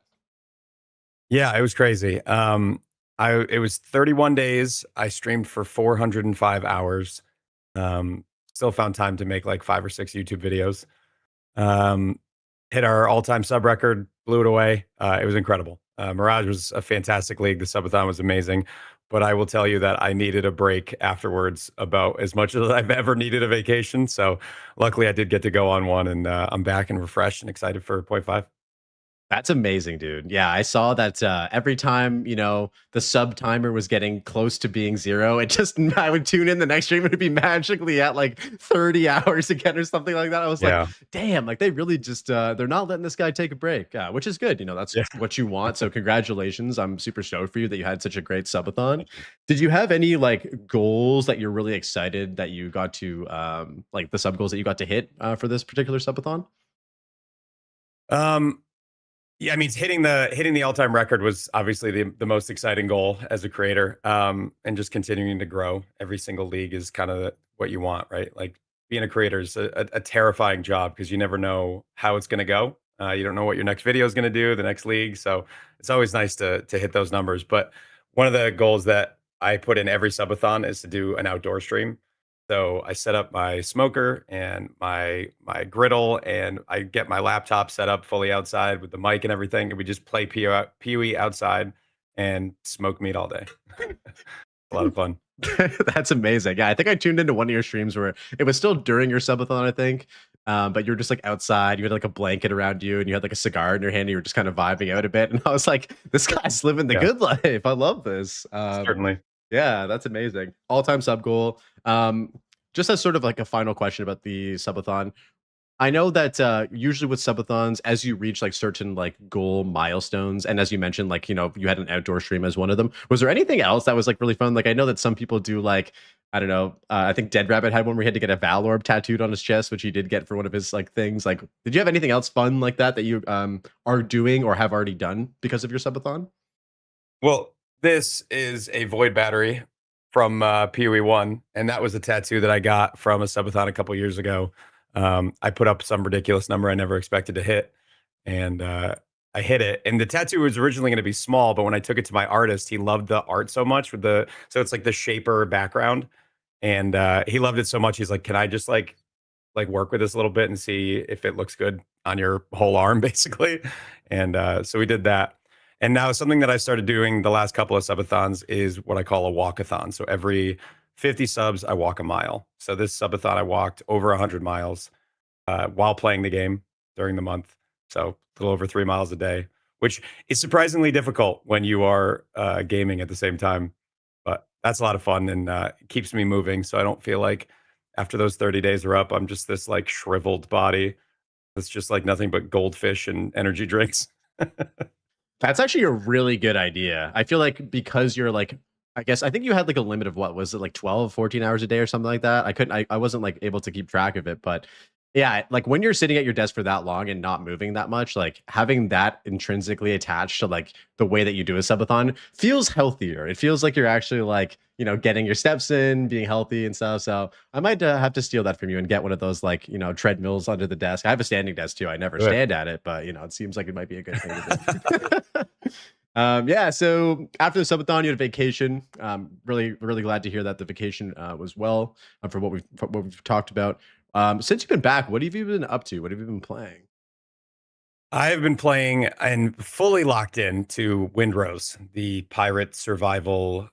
Yeah, it was crazy. It was 31 days. I streamed for 405 hours. Um, Still found time to make like 5 or 6 YouTube videos. Um, Hit our all-time sub record, blew it away. It was incredible. Mirage was a fantastic league. The subathon was amazing, but I will tell you that I needed a break afterwards about as much as I've ever needed a vacation. So luckily, I did get to go on one, and I'm back and refreshed and excited for point five. That's amazing, dude. Yeah, I saw that every time, the sub timer was getting close to being zero, it just, I would tune in the next stream and it'd be magically at like 30 hours again or something like that. I was like, Yeah, damn, like they really just, they're not letting this guy take a break, which is good. That's yeah. what you want. So congratulations. I'm super stoked for you that you had such a great subathon. Thank you. Did you have any like goals that you're really excited that you got to, like the sub goals that you got to hit for this particular subathon? Um, Yeah, I mean, hitting the all-time record was obviously the most exciting goal as a creator, and just continuing to grow. Every single league is kind of what you want, right? Like being a creator is a terrifying job because you never know how it's going to go. You don't know what your next video is going to do, the next league. So it's always nice to hit those numbers. But one of the goals that I put in every subathon is to do an outdoor stream. So I set up my smoker and my griddle, and I get my laptop set up fully outside with the mic and everything, and we just play Pee-wee outside and smoke meat all day. A lot of fun. That's amazing. Yeah, I think I tuned into one of your streams where it was still during your subathon, I think. But you were just like outside, you had like a blanket around you, and you had like a cigar in your hand, and you were just kind of vibing out a bit. And I was like, this guy's living the Yeah, good life. I love this. certainly. Yeah, that's amazing. All-time sub goal. Just as sort of like a final question about the subathon. I know that usually with subathons, as you reach like certain like goal milestones, and as you mentioned, like you had an outdoor stream as one of them. Was there anything else that was like really fun? Like I know that some people do like I don't know. I think Dead Rabbit had one where he had to get a Valorb tattooed on his chest, which he did get for one of his like things. Like, did you have anything else fun like that that you are doing or have already done because of your subathon? Well, this is a Void battery from PoE 1, and that was a tattoo that I got from a subathon a couple years ago. I put up some ridiculous number I never expected to hit, and I hit it. And the tattoo was originally going to be small, but when I took it to my artist, he loved the art so much so it's like the shaper background, and he loved it so much. He's like, "Can I just like work with this a little bit and see if it looks good on your whole arm, basically?" And so we did that. And now something that I started doing the last couple of subathons is what I call a walkathon. So every 50 subs, I walk a mile. So this subathon, I walked over 100 miles while playing the game during the month. So a little over 3 miles a day, which is surprisingly difficult when you are gaming at the same time. But that's a lot of fun, and keeps me moving. So I don't feel like after those 30 days are up, I'm just this like shriveled body. It's just like nothing but goldfish and energy drinks. That's actually a really good idea. I feel like because you're like, I guess I think you had like a limit of what was it like 12, 14 hours a day or something like that. I wasn't like able to keep track of it, but yeah, like when you're sitting at your desk for that long and not moving that much, like having that intrinsically attached to like the way that you do a subathon feels healthier. It feels like you're actually like, getting your steps in, being healthy and stuff. So I might have to steal that from you and get one of those like, treadmills under the desk. I have a standing desk too. I never Good. stand at it, but it seems like it might be a good thing to do. Yeah, so after the subathon, you had a vacation. Really, really glad to hear that the vacation was well for what we've talked about. Since you've been back, what have you been up to? What have you been playing? I have been playing and fully locked in to Windrose, the pirate survival,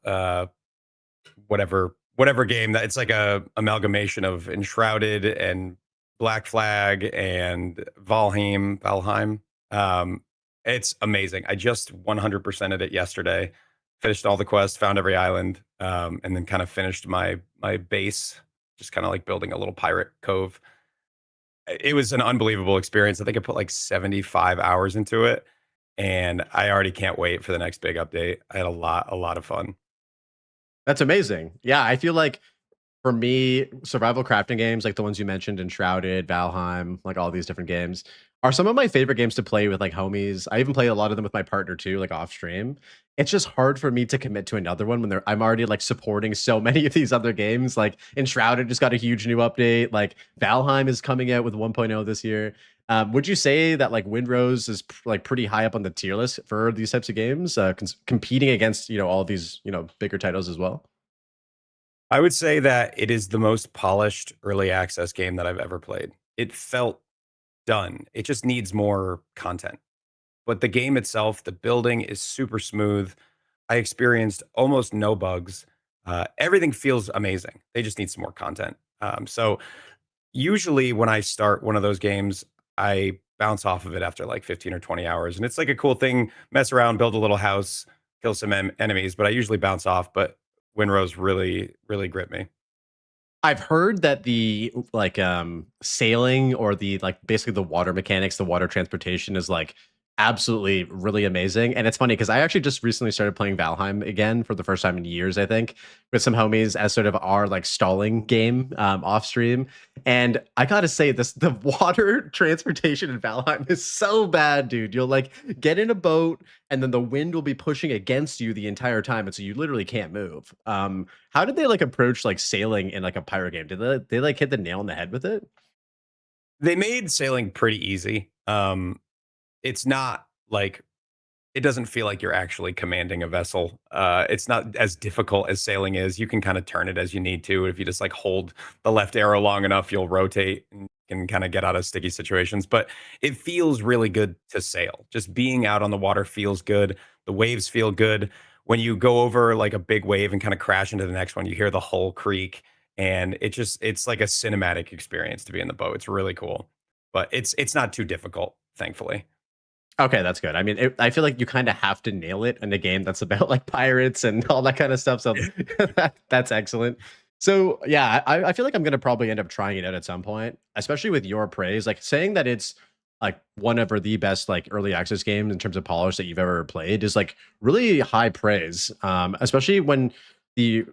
whatever game that it's like a amalgamation of Enshrouded and Black Flag and Valheim. Um, it's amazing. I just 100%ed it yesterday. Finished all the quests, found every island, and then kind of finished my base, just kind of like building a little pirate cove. It was an unbelievable experience. I think I put like 75 hours into it, and I already can't wait for the next big update. I had a lot of fun. That's amazing. Yeah, I feel like for me, survival crafting games like the ones you mentioned, Enshrouded, Valheim, like all these different games, are some of my favorite games to play with like homies. I even play a lot of them with my partner too, like off stream. It's just hard for me to commit to another one when I'm already like supporting so many of these other games. Like Enshrouded just got a huge new update. Like Valheim is coming out with 1.0 this year. Would you say that like Windrose is like pretty high up on the tier list for these types of games, competing against all these bigger titles as well? I would say that it is the most polished early access game that I've ever played. It felt done. It just needs more content. But the game itself, the building is super smooth. I experienced almost no bugs. Everything feels amazing. They just need some more content. So usually when I start one of those games, I bounce off of it after like 15 or 20 hours. And it's like a cool thing, mess around, build a little house, kill some enemies, but I usually bounce off. But Winrose really gripped me. I've heard that the like sailing or the like basically the water mechanics, the water transportation is like absolutely really amazing. And it's funny because I actually just recently started playing Valheim again for the first time in years, I think, with some homies as sort of our like stalling game off stream. And I gotta say this, the water transportation in Valheim is so bad, dude. You'll like get in a boat and then the wind will be pushing against you the entire time. And so you literally can't move. How did they like approach like sailing in like a pirate game? Did they like hit the nail on the head with it? They made sailing pretty easy. It's not like it doesn't feel like you're actually commanding a vessel. It's not as difficult as sailing is. You can kind of turn it as you need to. If you just like hold the left arrow long enough, you'll rotate and can kind of get out of sticky situations. But it feels really good to sail. Just being out on the water feels good. The waves feel good. When you go over like a big wave and kind of crash into the next one, you hear the hull creak, and it's like a cinematic experience to be in the boat. It's really cool, but it's not too difficult, thankfully. Okay, that's good. I mean, I feel like you kind of have to nail it in a game that's about like pirates and all that kind of stuff. So that's excellent. So yeah, I feel like I'm gonna probably end up trying it out at some point, especially with your praise, like saying that it's like one of or the best like early access games in terms of polish that you've ever played is like really high praise. Especially when the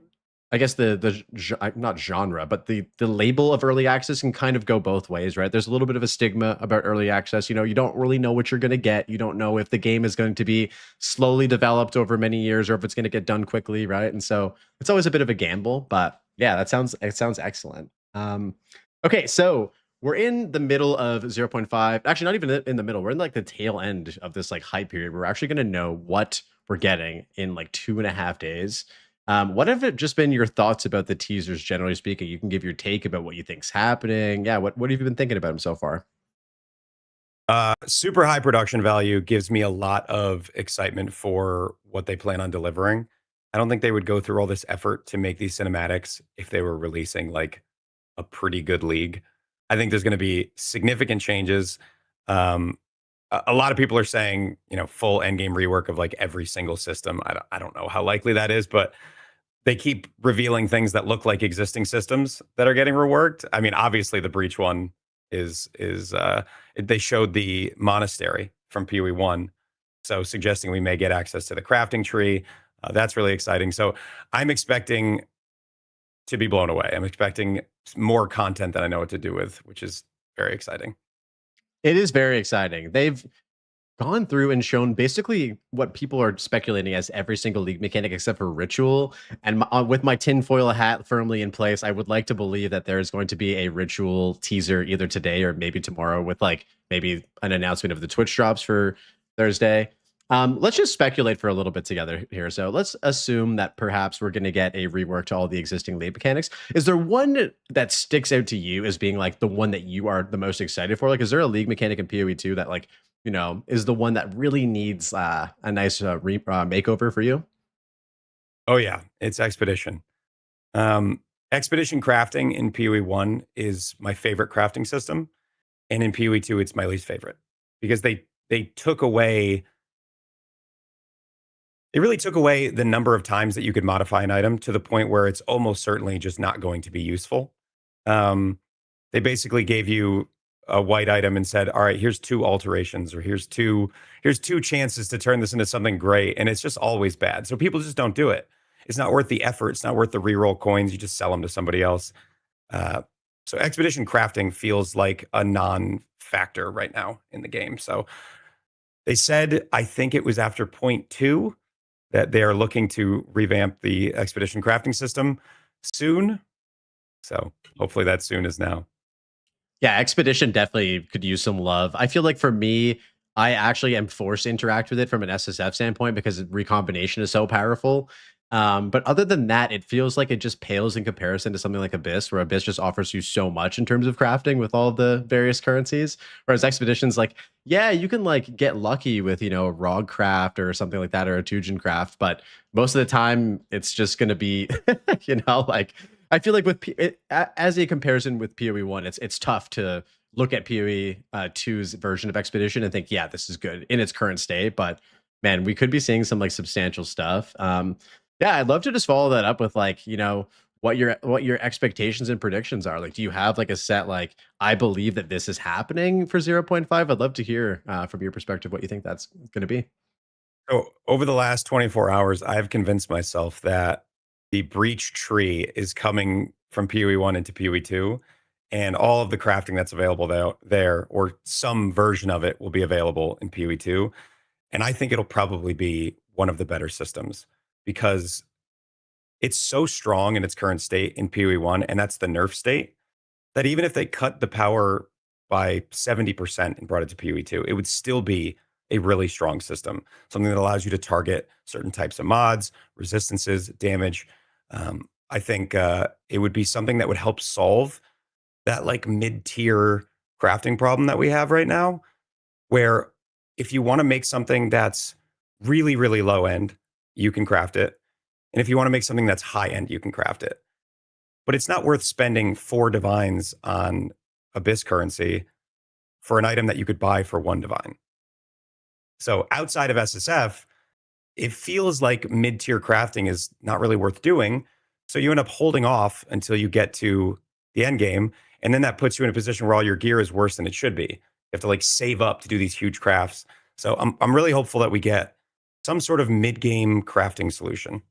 I guess not genre, but the label of early access can kind of go both ways, right? There's a little bit of a stigma about early access. You don't really know what you're going to get. You don't know if the game is going to be slowly developed over many years or if it's going to get done quickly, right? And so it's always a bit of a gamble, but yeah, it sounds excellent. Okay, so we're in the middle of zero point 0.5. Actually, not even in the middle. We're in like the tail end of this like hype period. We're actually going to know what we're getting in like 2.5 days. What have it just been your thoughts about the teasers, generally speaking? You can give your take about what you think's happening. Yeah, what have you been thinking about them so far? Super high production value gives me a lot of excitement for what they plan on delivering. I don't think they would go through all this effort to make these cinematics if they were releasing like a pretty good league. I think there's going to be significant changes. A lot of people are saying, full endgame rework of like every single system. I don't know how likely that is, but they keep revealing things that look like existing systems that are getting reworked. I mean, obviously the Breach one is they showed the monastery from PoE1, so suggesting we may get access to the crafting tree. That's really exciting. So I'm expecting to be blown away. I'm expecting more content that I know what to do with, which is very exciting. It is very exciting. They've gone through and shown basically what people are speculating as every single league mechanic except for ritual. And with my tinfoil hat firmly in place, I would like to believe that there is going to be a ritual teaser either today or maybe tomorrow with like maybe an announcement of the Twitch drops for Thursday. Let's just speculate for a little bit together here. So let's assume that perhaps we're going to get a rework to all the existing league mechanics. Is there one that sticks out to you as being like the one that you are the most excited for? Like, is there a league mechanic in PoE 2 that like, is the one that really needs a nice makeover for you? Oh yeah, it's Expedition. Expedition crafting in PoE 1 is my favorite crafting system, and in PoE 2 it's my least favorite because they took away they really took away the number of times that you could modify an item to the point where it's almost certainly just not going to be useful. They basically gave you a white item and said, "All right, here's 2 alterations, or here's two chances to turn this into something great," and it's just always bad. So people just don't do it. It's not worth the effort. It's not worth the reroll coins. You just sell them to somebody else. So expedition crafting feels like a non-factor right now in the game. So they said, I think it was after point 2, that they are looking to revamp the expedition crafting system soon. So hopefully that soon is now. Yeah, Expedition definitely could use some love. I feel like for me, I actually am forced to interact with it from an SSF standpoint because recombination is so powerful. But other than that, it feels like it just pales in comparison to something like Abyss, where Abyss just offers you so much in terms of crafting with all of the various currencies. Whereas Expedition's like, yeah, you can like get lucky with, a Rog craft or something like that, or a Tujin craft, but most of the time it's just going to be, like I feel like as a comparison with PoE 1, it's tough to look at PoE 2's version of Expedition and think, yeah, this is good in its current state. But man, we could be seeing some like substantial stuff. Yeah, I'd love to just follow that up with like, what your expectations and predictions are. Like, do you have like a set like, I believe that this is happening for 0.5? I'd love to hear from your perspective what you think that's going to be. So over the last 24 hours, I've convinced myself that the breach tree is coming from PoE 1 into PoE 2, and all of the crafting that's available there, or some version of it, will be available in PoE 2. And I think it'll probably be one of the better systems because it's so strong in its current state in PoE 1, and that's the nerf state, that even if they cut the power by 70% and brought it to PoE 2, it would still be a really strong system, something that allows you to target certain types of mods, resistances, damage. I think it would be something that would help solve that like mid-tier crafting problem that we have right now, where if you want to make something that's really, really low end, you can craft it. And if you want to make something that's high end, you can craft it. But it's not worth spending 4 divines on Abyss currency for an item that you could buy for 1 divine. So outside of SSF, it feels like mid-tier crafting is not really worth doing. So you end up holding off until you get to the end game. And then that puts you in a position where all your gear is worse than it should be. You have to like save up to do these huge crafts. So I'm really hopeful that we get some sort of mid-game crafting solution.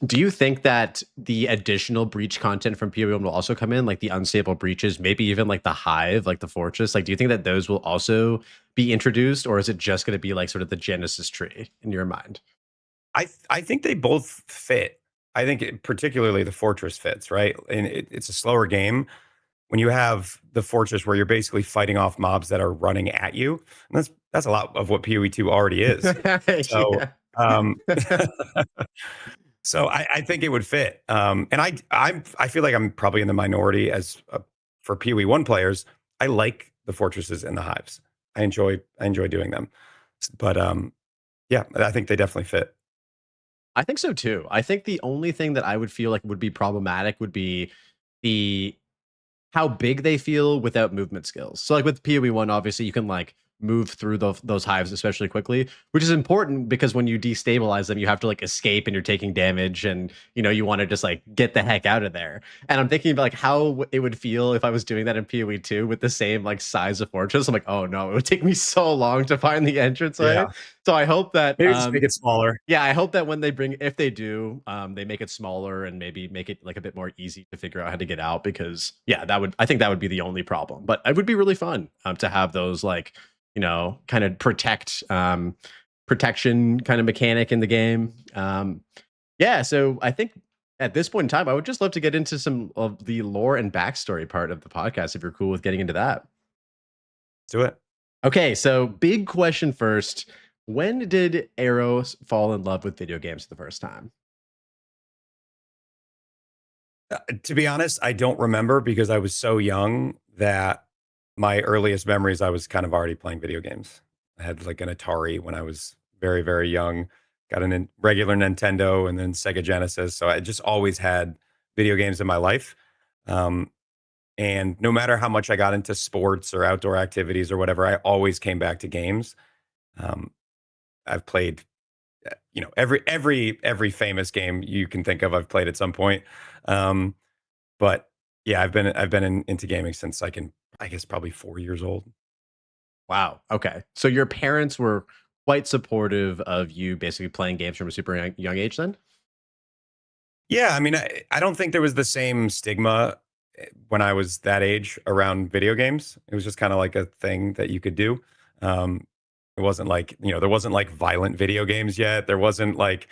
Do you think that the additional breach content from PoE 1 will also come in, like the unstable breaches, maybe even like the hive, like the fortress? Like, do you think that those will also be introduced, or is it just going to be like sort of the Genesis tree in your mind? I think they both fit. I think particularly the fortress fits, right? And it's a slower game. When you have the fortress where you're basically fighting off mobs that are running at you, and that's a lot of what PoE 2 already is. So, so I think it would fit. And I feel like I'm probably in the minority as for PoE 1 players. I like the fortresses and the hives. I enjoy doing them. But yeah, I think they definitely fit. I think so too. I think the only thing that I would feel like would be problematic would be the how big they feel without movement skills. So like with PoE 1, obviously you can like move through those hives especially quickly, which is important because when you destabilize them, you have to like escape and you're taking damage and you want to just like get the heck out of there. And I'm thinking about like how it would feel if I was doing that in PoE 2 with the same like size of fortress. I'm like, oh no, it would take me so long to find the entrance way. Yeah. So I hope that maybe just make it smaller. Yeah, I hope that when if they do, they make it smaller and maybe make it like a bit more easy to figure out how to get out, because yeah, I think that would be the only problem. But it would be really fun to have those like, kind of protection kind of mechanic in the game. Yeah, so I think at this point in time, I would just love to get into some of the lore and backstory part of the podcast, if you're cool with getting into that. Do it. Okay, so big question first. When did Arrow fall in love with video games for the first time? To be honest, I don't remember because I was so young that my earliest memories, I was kind of already playing video games. I had like an Atari when I was very, very young, got a regular Nintendo and then Sega Genesis. So I just always had video games in my life. Um, and no matter how much I got into sports or outdoor activities or whatever, I always came back to games. Um, I've played, every famous game you can think of, I've played at some point. Um, but yeah, I've been into gaming since I guess probably 4 years old. Wow. Okay. So your parents were quite supportive of you basically playing games from a super young age then? Yeah, I mean, I don't think there was the same stigma when I was that age around video games. It was just kind of like a thing that you could do. It wasn't like, there wasn't like violent video games yet. There wasn't like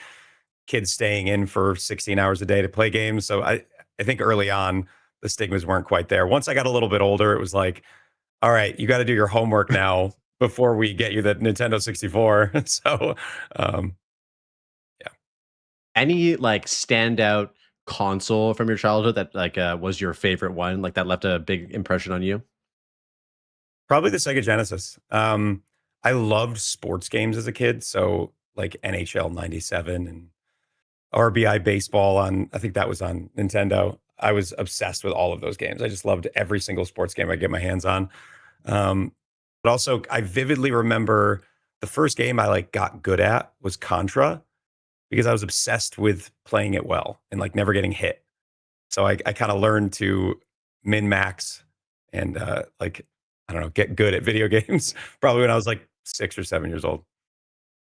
kids staying in for 16 hours a day to play games. So I think early on the stigmas weren't quite there. Once I got a little bit older, it was like, all right, you got to do your homework now before we get you the Nintendo 64. So, um, yeah. Any like standout console from your childhood that like was your favorite one, like that left a big impression on you? Probably the Sega Genesis. I loved sports games as a kid, so like NHL '97 and RBI baseball on. I think that was on Nintendo. I was obsessed with all of those games. I just loved every single sports game I get my hands on. But also, I vividly remember the first game I like got good at was Contra because I was obsessed with playing it well and like never getting hit. So I kind of learned to min max and like I don't know, get good at video games probably when I was like 6 or 7 years old.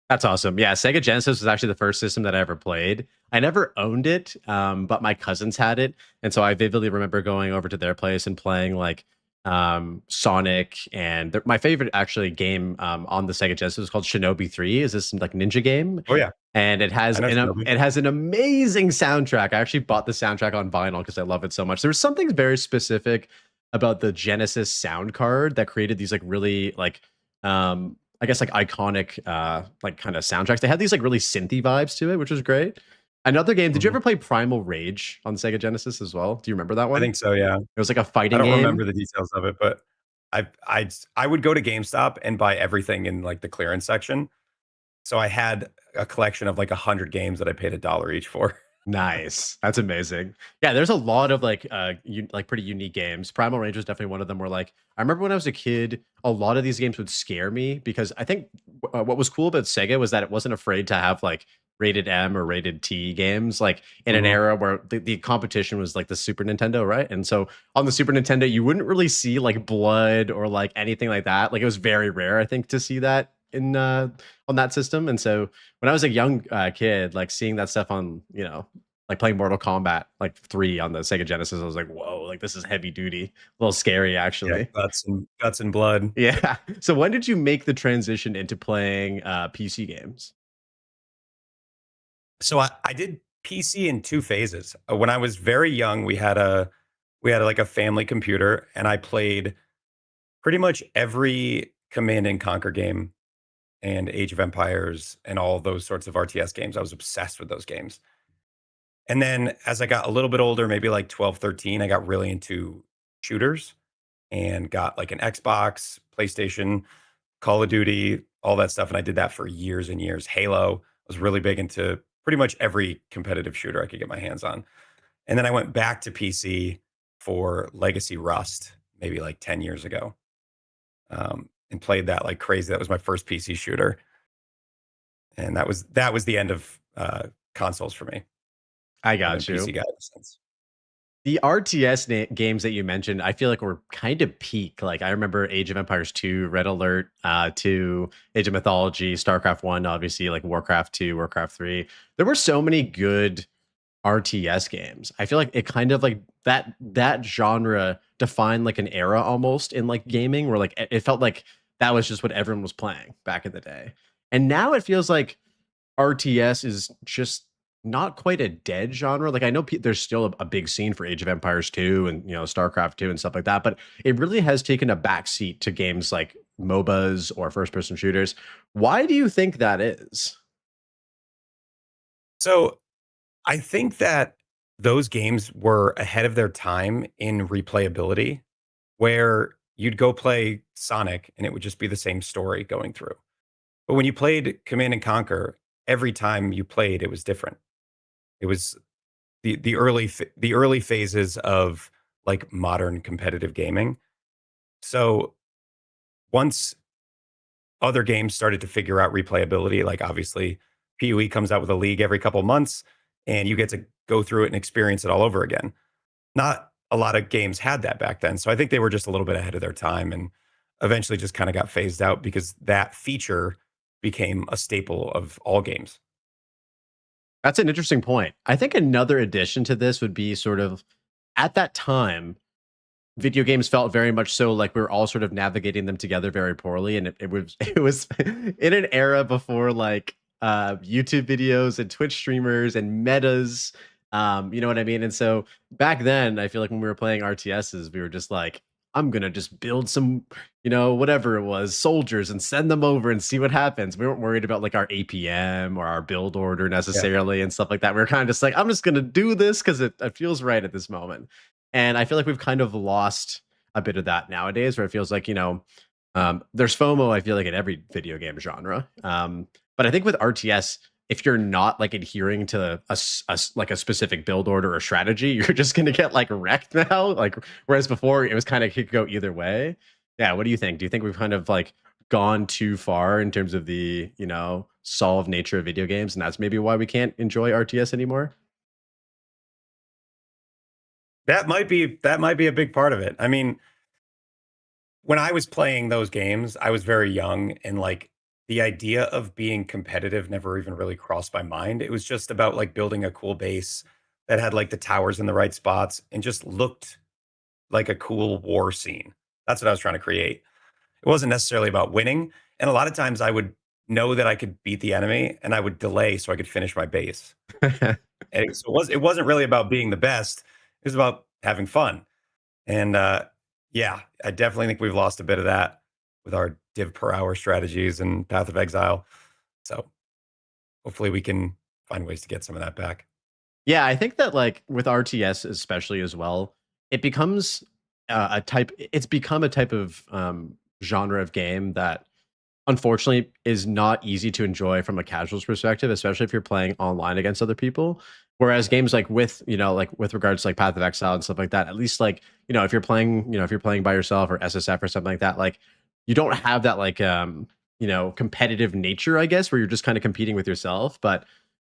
That's awesome. Yeah, Sega Genesis was actually the first system that I ever played. I never owned it, but my cousins had it, and so I vividly remember going over to their place and playing like Sonic. And my favorite actually game on the Sega Genesis was called Shinobi 3. Is this like ninja game? Oh yeah, And it I has know Shinobi. it has an amazing soundtrack. I actually bought the soundtrack on vinyl because I love it so much. There was something very specific about the Genesis sound card that created these like really like I guess like iconic like kind of soundtracks. They had these like really synthy vibes to it, which was great. Another game, did you Mhm. ever play Primal Rage on Sega Genesis as well? Do you remember that I one? think so. Yeah, It was like a I fighting don't game. remember the details of it, but I would go to GameStop and buy everything in like the clearance section. So I had a collection of like 100 games that I paid $1 each for. Nice. That's amazing. Yeah, there's a lot of like like pretty unique games. Primal Rangers definitely one of them where like I remember when I was a kid, a lot of these games would scare me because I think what was cool about Sega was that it wasn't afraid to have like rated M or rated T games like in an Mhm. era where the competition was like the Super Nintendo, right? And so on the Super Nintendo, you wouldn't really see like blood or like anything like that. Like it was very rare, I think, to see that in on that system. And so when I was a young kid, like seeing that stuff on, like playing Mortal Kombat like 3 on the Sega Genesis, I was like, whoa, like this is heavy duty, a little scary Yeah, actually. guts and blood. Yeah. So when did you make the transition into playing PC games? So I did PC in 2 phases. When I was very young, we had like a family computer, and I played pretty much every Command and Conquer game and Age of Empires and all those sorts of RTS games. I was obsessed with those games. And then as I got a little bit older, maybe like 12, 13, I got really into shooters and got like an Xbox, PlayStation, Call of Duty, all that stuff. And I did that for years and years. Halo, I was really big into pretty much every competitive shooter I could get my hands on. And then I went back to PC for Legacy Rust, maybe like 10 years ago, and played that like crazy. That was my first PC shooter. And that was the end of consoles for me. I I've been got PC you. guy ever since. The RTS games that you mentioned, I feel like were kind of peak. Like I remember Age of Empires 2, Red Alert 2, Age of Mythology, StarCraft 1, obviously like Warcraft 2, Warcraft 3. There were so many good RTS games. I feel like it kind of like that genre defined like an era almost in like gaming where like it felt like that was just what everyone was playing back in the day. And now it feels like RTS is just not quite a dead genre. Like I know there's still a big scene for Age of Empires 2 and StarCraft 2 and stuff like that, but it really has taken a back seat to games like MOBAs or first person shooters. Why do you think that is? So I think that those games were ahead of their time in replayability, where you'd go play Sonic and it would just be the same story going through. But when you played Command and Conquer, every time you played, it was different. It was the early phases of like modern competitive gaming. So once other games started to figure out replayability, like obviously PoE comes out with a league every couple months, and you get to go through it and experience it all over again. Not a lot of games had that back then. So I think they were just a little bit ahead of their time and eventually just kind of got phased out because that feature became a staple of all games. That's an interesting point. I think another addition to this would be sort of at that time, video games felt very much so like we were all sort of navigating them together very poorly, and it was it was in an era before like YouTube videos and Twitch streamers and metas. You know what I mean? And so back then, I feel like when we were playing RTSs, we were just like, I'm gonna just build some, whatever it was, soldiers and send them over and see what happens. We weren't worried about like our APM or our build order Yeah. necessarily and stuff like that. We were kind of just like, I'm just gonna do this because it feels right at this moment. And I feel like we've kind of lost a bit of that nowadays, where it feels like, there's FOMO, I feel like, in every video game genre. But I think with RTS, if you're not like adhering to like a specific build order or strategy, you're just gonna get like wrecked now. Like whereas before it was kind of could go either way. Yeah, what do you think? Do you think we've kind of like gone too far in terms of the solved nature of video games, and that's maybe why we can't enjoy RTS anymore? That might be a big part of it. I mean, when I was playing those games, I was very young and like the idea of being competitive never even really crossed my mind. It was just about like building a cool base that had like the towers in the right spots and just looked like a cool war scene. That's what I was trying to create. It wasn't necessarily about winning. And a lot of times I would know that I could beat the enemy and I would delay so I could finish my base. And so it wasn't really about being the best. It was about having fun. And yeah, I definitely think we've lost a bit of that with our div per hour strategies and Path of Exile. So hopefully we can find ways to get some of that back. Yeah, I think that like with RTS especially as well, it becomes a type. It's become a type of genre of game that unfortunately is not easy to enjoy from a casual's perspective, especially if you're playing online against other people. Whereas games like with like with regards to like Path of Exile and stuff like that, at least like if you're playing if you're playing by yourself or SSF or something like that, like you don't have that like competitive nature, I guess, where you're just kind of competing with yourself. But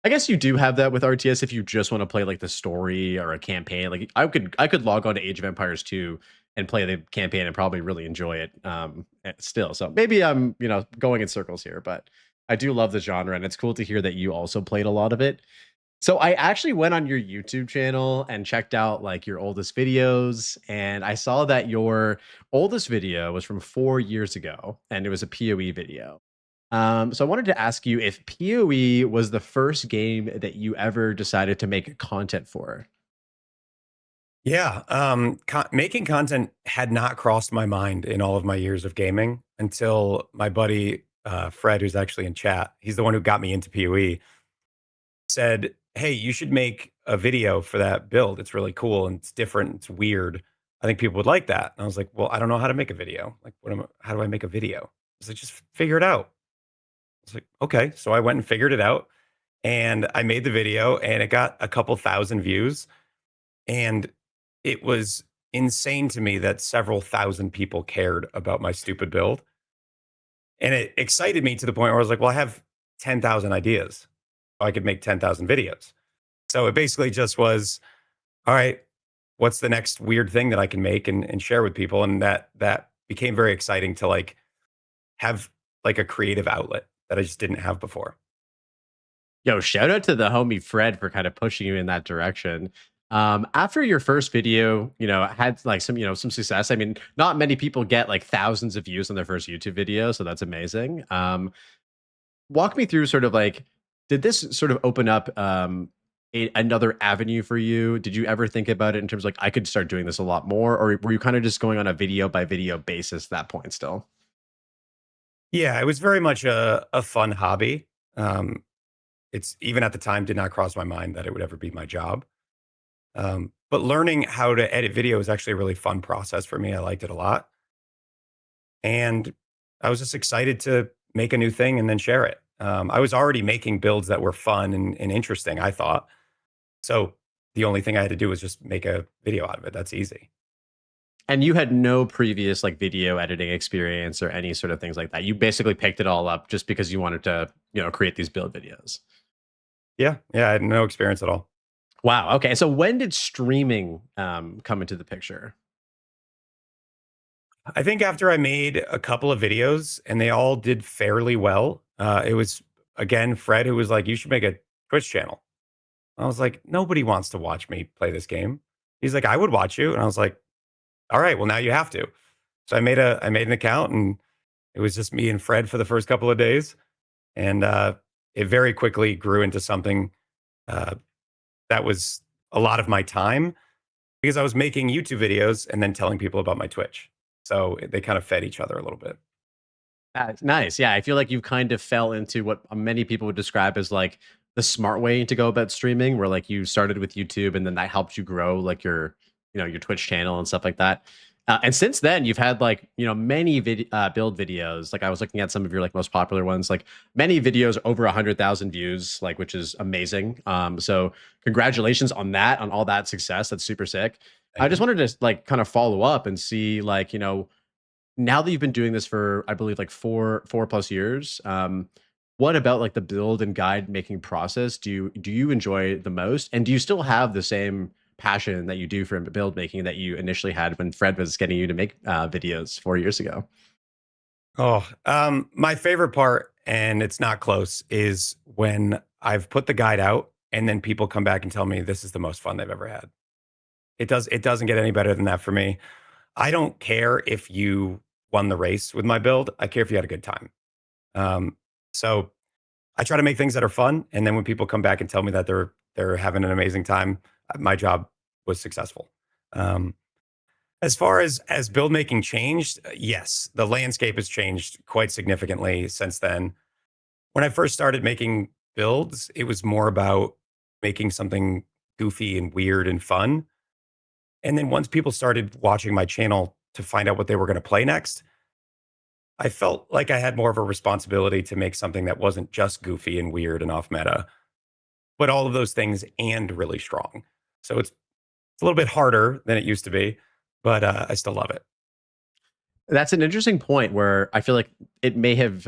I guess you do have that with RTS if you just want to play like the story or a campaign. Like I could log on to Age of Empires 2 and play the campaign and probably really enjoy it still. So maybe I'm going in circles here, but I do love the genre, and it's cool to hear that you also played a lot of it. So I actually went on your YouTube channel and checked out like your oldest videos, and I saw that your oldest video was from 4 years ago, and it was a PoE video. So I wanted to ask you if PoE was the first game that you ever decided to make content for. Yeah, making content had not crossed my mind in all of my years of gaming until my buddy Fred, who's actually in chat, he's the one who got me into PoE, said, "Hey, you should make a video for that build. It's really cool and it's different. It's weird. I think people would like that." And I was like, "Well, I don't know how to make a video. Like, how do I make a video?" He's like, "Just figure it out." I was like, "Okay." So I went and figured it out, and I made the video, and it got a couple thousand views, and it was insane to me that several thousand people cared about my stupid build. And it excited me to the point where I was like, well, I have 10,000 ideas. I could make 10,000 videos. So it basically just was, all right, what's the next weird thing that I can make and share with people? And that became very exciting to like have like a creative outlet that I just didn't have before. Yo, shout out to the homie Fred for kind of pushing you in that direction. After your first video, had like some success. I mean, not many people get like thousands of views on their first YouTube video, so that's amazing. Walk me through sort of like, did this sort of open up another avenue for you? Did you ever think about it in terms of like I could start doing this a lot more, or were you kind of just going on a video by video basis at that point still? Yeah, it was very much a fun hobby. It's even at the time did not cross my mind that it would ever be my job. But learning how to edit video was actually a really fun process for me. I liked it a lot. And I was just excited to make a new thing and then share it. I was already making builds that were fun and interesting, I thought. So the only thing I had to do was just make a video out of it. That's easy. And you had no previous like video editing experience or any sort of things like that. You basically picked it all up just because you wanted to, create these build videos. Yeah. Yeah. I had no experience at all. Wow. Okay. So when did streaming come into the picture? I think after I made a couple of videos and they all did fairly well, it was again Fred who was like, "You should make a Twitch channel." I was like, "Nobody wants to watch me play this game." He's like, "I would watch you," and I was like, "All right, well now you have to." So I made an account and it was just me and Fred for the first couple of days, and it very quickly grew into something uh, that was a lot of my time because I was making YouTube videos and then telling people about my Twitch. So they kind of fed each other a little bit. That's nice. Yeah, I feel like you kind of fell into what many people would describe as like the smart way to go about streaming, where like you started with YouTube and then that helped you grow like your Twitch channel and stuff like that. And since then, you've had like many build videos. Like I was looking at some of your like most popular ones, like many videos over 100,000 views, like which is amazing. So congratulations on that, on all that success. That's super sick. I Thank just you. wanted to like kind of follow up and see like now that you've been doing this for I believe like four plus years, what about like the build and guide making process do you enjoy the most, and do you still have the same passion that you do for build making that you initially had when Fred was getting you to make videos 4 years ago? Oh, my favorite part, and it's not close, is when I've put the guide out and then people come back and tell me this is the most fun they've ever had. It doesn't get any better than that for me. I don't care if you won the race with my build. I care if you had a good time. Um, so I try to make things that are fun, and then when people come back and tell me that they're having an amazing time, my job was successful. Um, as far as build making changed, yes, the landscape has changed quite significantly since then. When I first started making builds, it was more about making something goofy and weird and fun. And then once people started watching my channel to find out what they were going to play next, I felt like I had more of a responsibility to make something that wasn't just goofy and weird and off meta, but all of those things and really strong. So it's a little bit harder than it used to be, but I still love it. That's an interesting point where I feel like it may have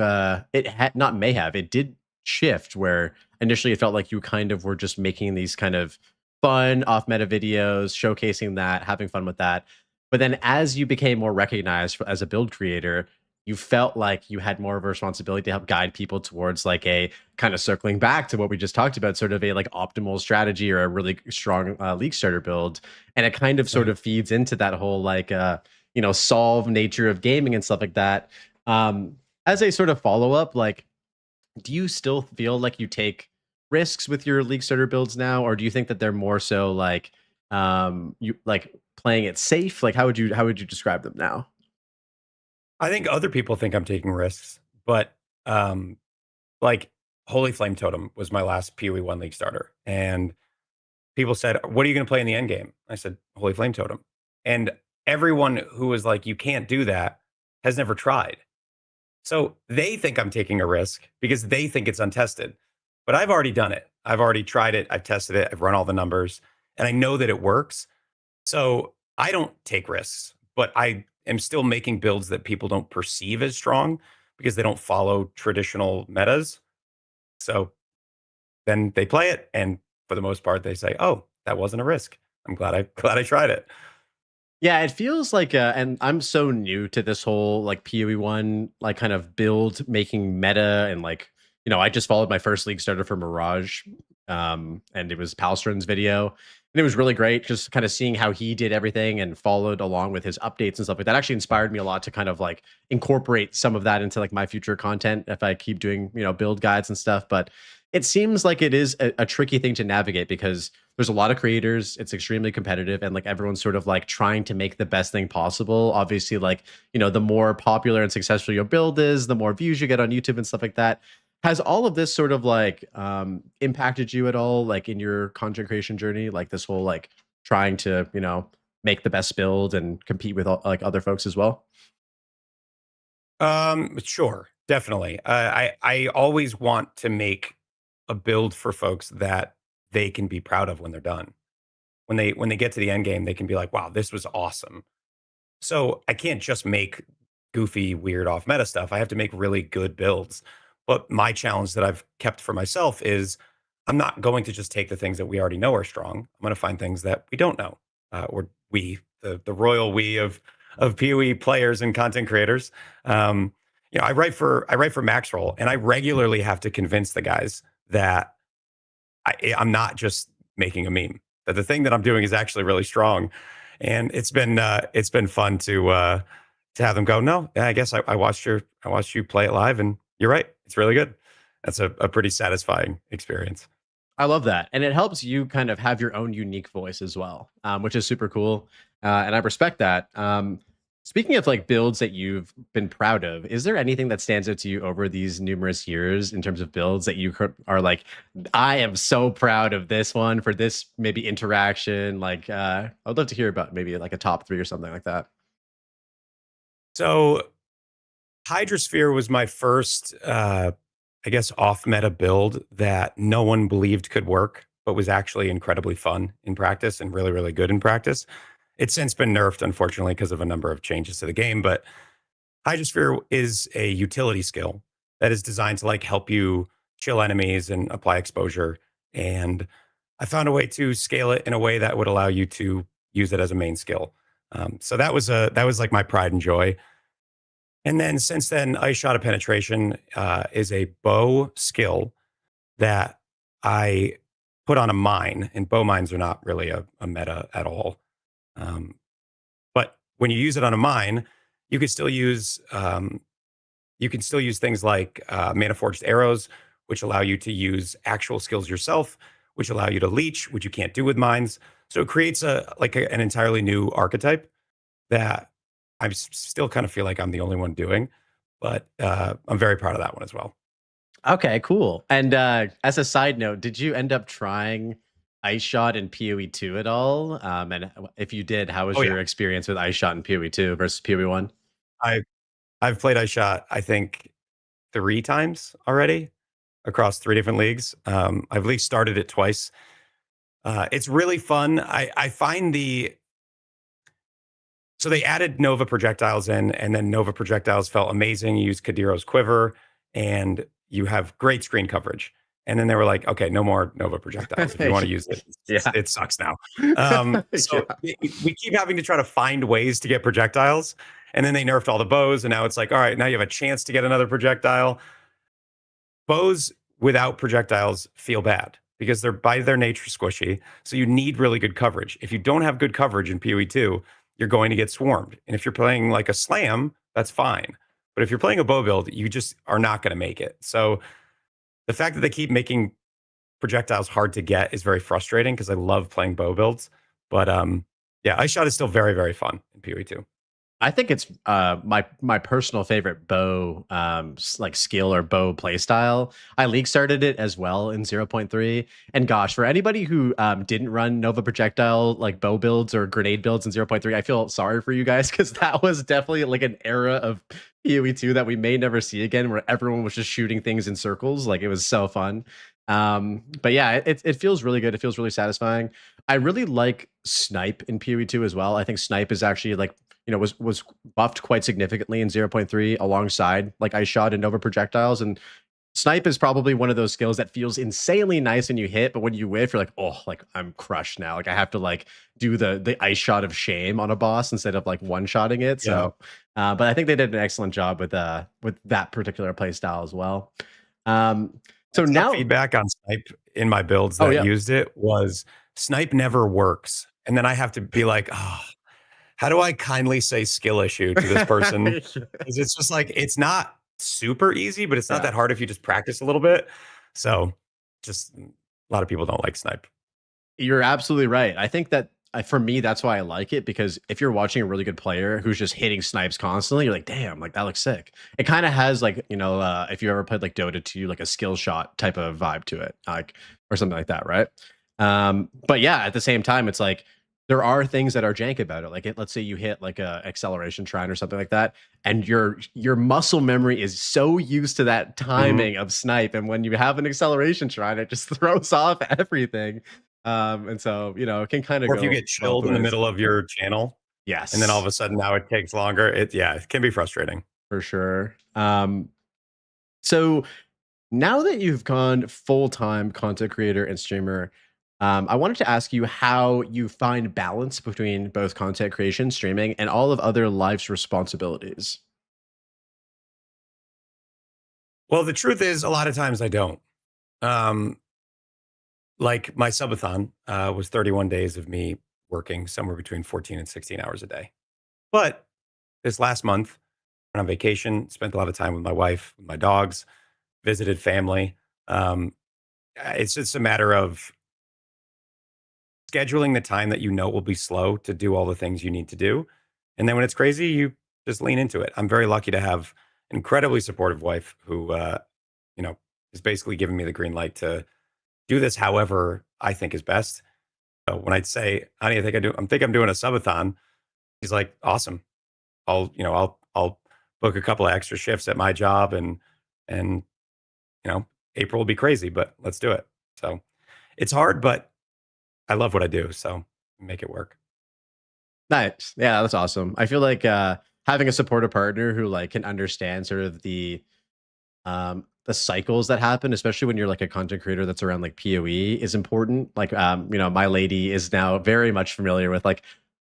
it had not may have it did shift where initially it felt like you kind of were just making these kind of fun off meta videos, showcasing that, having fun with that. But then as you became more recognized as a build creator, you felt like you had more of a responsibility to help guide people towards like a kind of circling back to what we just talked about, sort of a like optimal strategy or a really strong league starter build. And it kind of sort Right. of feeds into that whole like solve nature of gaming and stuff like that. As a sort of follow up, like, do you still feel like you take risks with your league starter builds now, or do you think that they're more so like you like playing it safe? Like, how would you describe them now? I think other people think I'm taking risks, but um, like Holy Flame Totem was my last PoE1 League starter. And people said, "What are you going to play in the end game?" I said, "Holy Flame Totem." And everyone who was like, "You can't do that," has never tried. So they think I'm taking a risk because they think it's untested. But I've already done it. I've already tried it. I've tested it. I've run all the numbers and I know that it works. So I don't take risks, but I am still making builds that people don't perceive as strong because they don't follow traditional metas. So then they play it. And for the most part, they say, "Oh, that wasn't a risk. I'm glad glad I tried it." Yeah, it feels like, and I'm so new to this whole like PoE1 like kind of build making meta, and like I just followed my first league starter for Mirage, and it was Palstron's video, and it was really great, just kind of seeing how he did everything and followed along with his updates and stuff like that. Actually inspired me a lot to kind of like incorporate some of that into like my future content if I keep doing build guides and stuff. But it seems like it is a tricky thing to navigate because there's a lot of creators. It's extremely competitive, and like everyone's sort of like trying to make the best thing possible. Obviously, like the more popular and successful your build is, the more views you get on YouTube and stuff like that. Has all of this sort of like impacted you at all, like in your content creation journey? Like this whole like trying to make the best build and compete with like other folks as well. Sure, definitely. I always want to make a build for folks that they can be proud of when they're done. When they get to the end game, they can be like, "Wow, this was awesome." So I can't just make goofy, weird, off meta stuff. I have to make really good builds. But my challenge that I've kept for myself is I'm not going to just take the things that we already know are strong. I'm going to find things that we don't know, or we, the royal we of PoE players and content creators. I write for Maxroll, and I regularly have to convince the guys that I'm not just making a meme. That the thing that I'm doing is actually really strong, and it's been fun to have them go. No, yeah, I guess I watched you play it live, and you're right. It's really good. That's a pretty satisfying experience. I love that, and it helps you kind of have your own unique voice as well, which is super cool, and I respect that. Speaking of like builds that you've been proud of, is there anything that stands out to you over these numerous years in terms of builds that you are like, I am so proud of this one for this maybe interaction? Like, I'd love to hear about maybe like a top three or something like that. So Hydrosphere was my first, I guess, off meta build that no one believed could work, but was actually incredibly fun in practice and really, really good in practice. It's since been nerfed, unfortunately, because of a number of changes to the game. But Hydrosphere is a utility skill that is designed to like help you chill enemies and apply exposure. And I found a way to scale it in a way that would allow you to use it as a main skill. So that was like my pride and joy. And then since then, Ice Shot of Penetration is a bow skill that I put on a mine, and bow mines are not really a meta at all. Um, but when you use it on a mine, you can still use things like mana forged arrows, which allow you to use actual skills yourself, which allow you to leech, which you can't do with mines. So it creates an entirely new archetype that I still kind of feel like I'm the only one doing, but I'm very proud of that one as well. Okay, cool. And as a side note, did you end up trying Ice Shot in PoE 2 at all? And if you did, how was Oh your yeah, experience with Ice Shot in PoE 2 versus PoE 1? I I've played Ice Shot I think 3 times already across 3 different leagues. I've at least started it twice. It's really fun. I find so they added Nova projectiles in, and then Nova projectiles felt amazing. You use Kadiro's quiver, and you have great screen coverage. And then they were like, okay, no more Nova projectiles. If you want to use it, Yeah. it sucks now. Yeah. So we keep having to try to find ways to get projectiles. And then they nerfed all the bows, and now it's like, all right, now you have a chance to get another projectile. Bows without projectiles feel bad because they're by their nature squishy. So you need really good coverage. If you don't have good coverage in PoE2, you're going to get swarmed. And if you're playing like a slam, that's fine. But if you're playing a bow build, you just are not going to make it. So the fact that they keep making projectiles hard to get is very frustrating because I love playing bow builds. But yeah, Ice Shot is still very, very fun in PoE2. I think it's my personal favorite bow like skill or bow playstyle. I league started it as well in 0.3. And gosh, for anybody who didn't run Nova projectile like bow builds or grenade builds in 0.3, I feel sorry for you guys because that was definitely like an era of PoE2 that we may never see again, where everyone was just shooting things in circles. Like it was so fun. But yeah, it feels really good. It feels really satisfying. I really like snipe in PoE2 as well. I think snipe is actually like was buffed quite significantly in 0.3 alongside like Ice Shot and Nova projectiles. And snipe is probably one of those skills that feels insanely nice when you hit, but when you whiff, you're like, oh, like I'm crushed now. Like I have to like do the Ice Shot of shame on a boss instead of like one-shotting it. Yeah. So but I think they did an excellent job with that particular play style as well. So Some now feedback on snipe in my builds oh that yeah. used it was snipe never works. And then I have to be like, oh, how do I kindly say skill issue to this person? Because it's just like, it's not super easy, but it's not Yeah. that hard if you just practice a little bit. So just a lot of people don't like snipe. You're absolutely right. I think that for me, that's why I like it, because if you're watching a really good player who's just hitting snipes constantly, you're like, damn, like that looks sick. It kind of has like, if you ever played like Dota 2, like a skill shot type of vibe to it, like, or something like that, right? But yeah, at the same time, it's like there are things that are jank about it. Like, let's say you hit like a acceleration shrine or something like that, and your muscle memory is so used to that timing of snipe, and when you have an acceleration shrine, it just throws off everything. And so, it can kind of Or go if you get both chilled in the ways. middle of your channel, and then all of Yes, a sudden now it takes longer. It can be frustrating. for sure. So now that you've gone full-time content creator and streamer, I wanted to ask you how you find balance between both content creation, streaming, and all of other life's responsibilities. Well, the truth is, a lot of times I don't. Um, like my subathon was 31 days of me working somewhere between 14 and 16 hours a day. But this last month, went on vacation, spent a lot of time with my wife, with my dogs, visited family. Um, it's just a matter of scheduling the time that you know will be slow to do all the things you need to do. And then when it's crazy, you just lean into it. I'm very lucky to have an incredibly supportive wife who, you know, is basically giving me the green light to do this however I think is best. So when I'd say, honey, I think I'm doing a subathon, he's like, awesome. I'll book a couple of extra shifts at my job and April will be crazy, but let's do it. So it's hard, but I love what I do. So make it work. Nice. Yeah, that's awesome. I feel like having a supportive partner who like can understand sort of the cycles that happen, especially when you're like a content creator that's around like PoE, is important. Like, my lady is now very much familiar with like,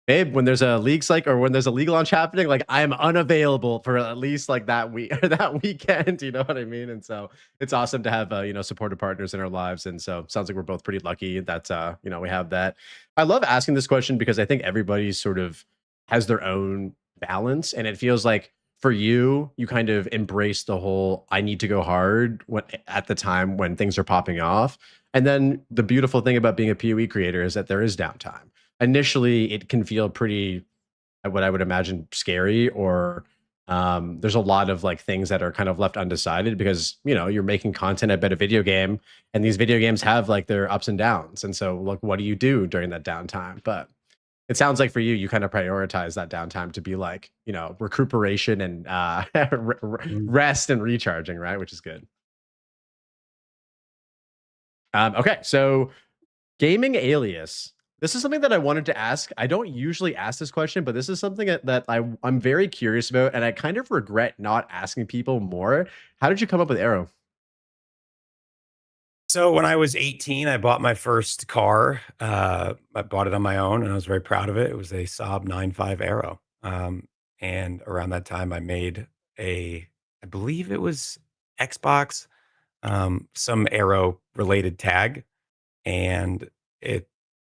babe, when there's a league cycle or when there's a league launch happening, like I am unavailable for at least like that week or that weekend. You know what I mean? And so it's awesome to have supportive partners in our lives. And so sounds like we're both pretty lucky that we have that. I love asking this question because I think everybody sort of has their own balance, and it feels like for you, you kind of embrace the whole I need to go hard at the time when things are popping off. And then the beautiful thing about being a PoE creator is that there is downtime. Initially, it can feel pretty, what I would imagine, scary, or there's a lot of like things that are kind of left undecided because you're making content about a video game, and these video games have like their ups and downs. And so, like, what do you do during that downtime? But it sounds like for you, you kind of prioritize that downtime to be like, recuperation and Mm. rest and recharging, right? Which is good. Okay, so gaming alias. This is something that I wanted to ask. I don't usually ask this question, but this is something that I'm very curious about, and I kind of regret not asking people more. How did you come up with Arrow? So when I was 18, I bought my first car. I bought it on my own, and I was very proud of it. It was a Saab 9.5 Arrow. And around that time, I made I believe it was Xbox, some Arrow related tag, and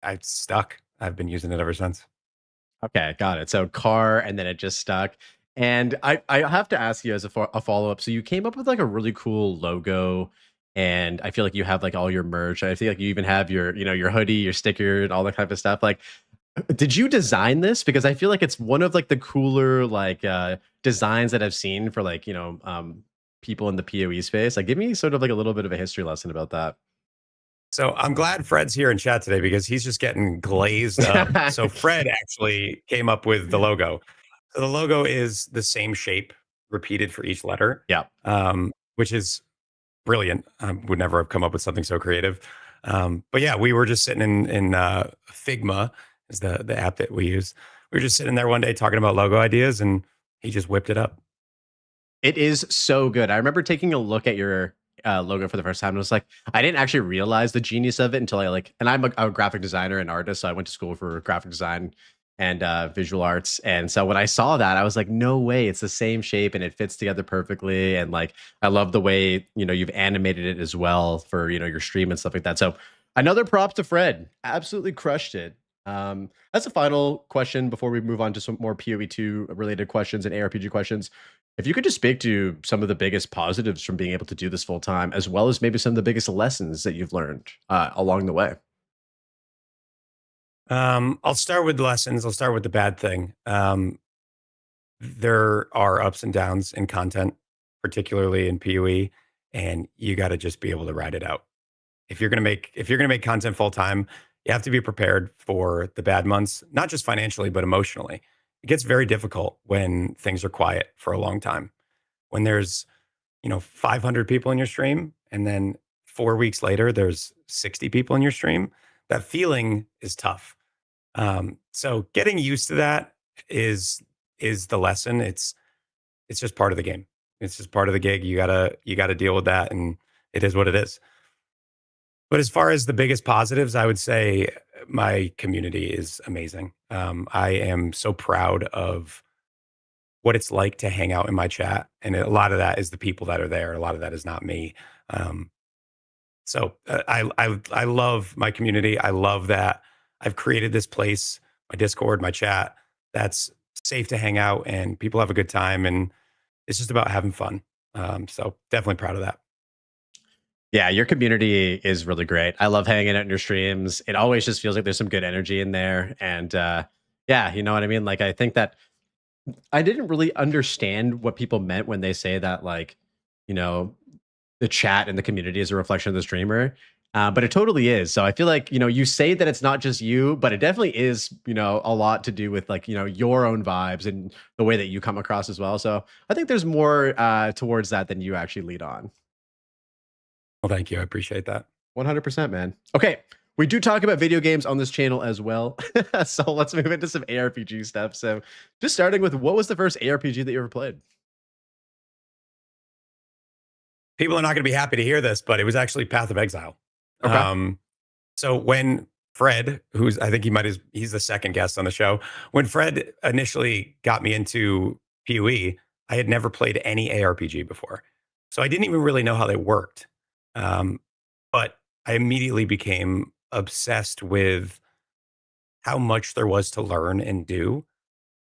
I stuck. I've been using it ever since. Okay, got it. So car, and then it just stuck. And I have to ask you as a follow up. So you came up with like a really cool logo, and I feel like you have like all your merch. I feel like you even have your hoodie, your sticker, and all that type of stuff. Like, did you design this? Because I feel like it's one of like the cooler like designs that I've seen for like people in the PoE space. Like, give me sort of like a little bit of a history lesson about that. So I'm glad Fred's here in chat today because he's just getting glazed up. So Fred actually came up with the logo. So the logo is the same shape repeated for each letter, Yeah. which is brilliant. I would never have come up with something so creative. But yeah, we were just sitting in Figma, is the app that we use. We were just sitting there one day talking about logo ideas, and he just whipped it up. It is so good. I remember taking a look at your logo for the first time, and it was like, I didn't actually realize the genius of it until and I'm a graphic designer and artist, so I went to school for graphic design and visual arts. And so when I saw that, I was like, no way, it's the same shape and it fits together perfectly. And like, I love the way, you've animated it as well for, your stream and stuff like that. So another prop to Fred, absolutely crushed it. As a final question before we move on to some more PoE2 related questions and ARPG questions, if you could just speak to some of the biggest positives from being able to do this full time, as well as maybe some of the biggest lessons that you've learned along the way. I'll start with lessons. I'll start with the bad thing. There are ups and downs in content, particularly in PoE, and you got to just be able to ride it out. If you're gonna make content full time, you have to be prepared for the bad months, not just financially but emotionally. It gets very difficult when things are quiet for a long time. When there's 500 people in your stream, and then 4 weeks later there's 60 people in your stream. That feeling is tough. So getting used to that is the lesson. It's just part of the game. It's just part of the gig. You gotta deal with that, and it is what it is. But as far as the biggest positives, I would say my community is amazing. I am so proud of what it's like to hang out in my chat, and a lot of that is the people that are there. A lot of that is not me. Um, so I love my community. I love that I've created this place, my Discord, my chat, that's safe to hang out and people have a good time, and it's just about having fun. So definitely proud of that. Yeah, your community is really great. I love hanging out in your streams. It always just feels like there's some good energy in there. And yeah, you know what I mean? Like, I think that I didn't really understand what people meant when they say that, like, you know, the chat and the community is a reflection of the streamer. But it totally is. So I feel like, you say that it's not just you, but it definitely is, a lot to do with, like, your own vibes and the way that you come across as well. So I think there's more towards that than you actually lead on. Well, thank you. I appreciate that. 100%, man. Okay. We do talk about video games on this channel as well. So let's move into some ARPG stuff. So just starting with, what was the first ARPG that you ever played? People are not going to be happy to hear this, but it was actually Path of Exile. Okay. So when Fred, who's I think he's the second guest on the show, when Fred initially got me into PoE, I had never played any ARPG before, so I didn't even really know how they worked. Um, but I immediately became obsessed with how much there was to learn and do,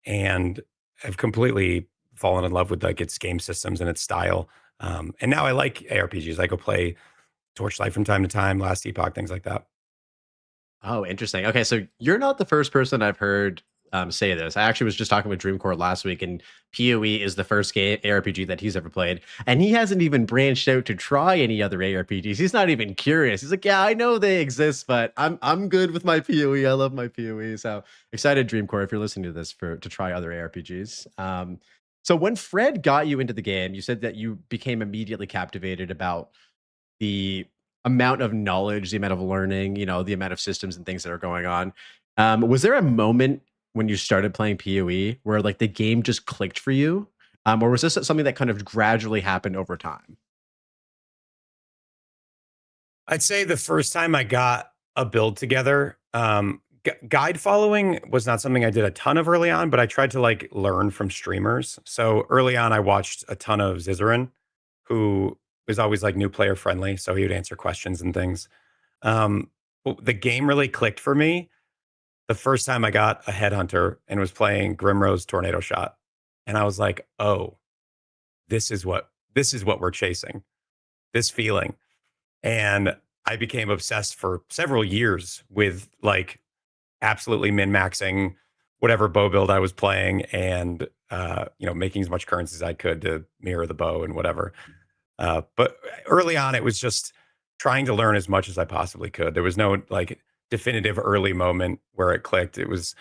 and I've completely fallen in love with like its game systems and its style. And now I like ARPGs. I go play Torchlight from time to time, Last Epoch, things like that. Oh, interesting. Okay, so you're not the first person I've heard say this. I actually was just talking with Dreamcore last week, and PoE is the first game ARPG that he's ever played, and he hasn't even branched out to try any other ARPGs. He's not even curious. He's like, "Yeah, I know they exist, but I'm good with my PoE. I love my PoE." So excited, Dreamcore, if you're listening to this, to try other ARPGs. So when Fred got you into the game, you said that you became immediately captivated about the amount of knowledge, the amount of learning, the amount of systems and things that are going on. Was there a moment when you started playing PoE where like the game just clicked for you? Or was this something that kind of gradually happened over time? I'd say the first time I got a build together, guide following was not something I did a ton of early on, but I tried to like learn from streamers. So early on, I watched a ton of Zizarin, who was always like new player friendly. So he would answer questions and things. The game really clicked for me the first time I got a headhunter and was playing Grimrose Tornado Shot. And I was like, oh, this is what we're chasing, this feeling. And I became obsessed for several years with like absolutely min-maxing whatever bow build I was playing, and making as much currency as I could to mirror the bow and whatever. But early on, it was just trying to learn as much as I possibly could. There was no like definitive early moment where it clicked. It was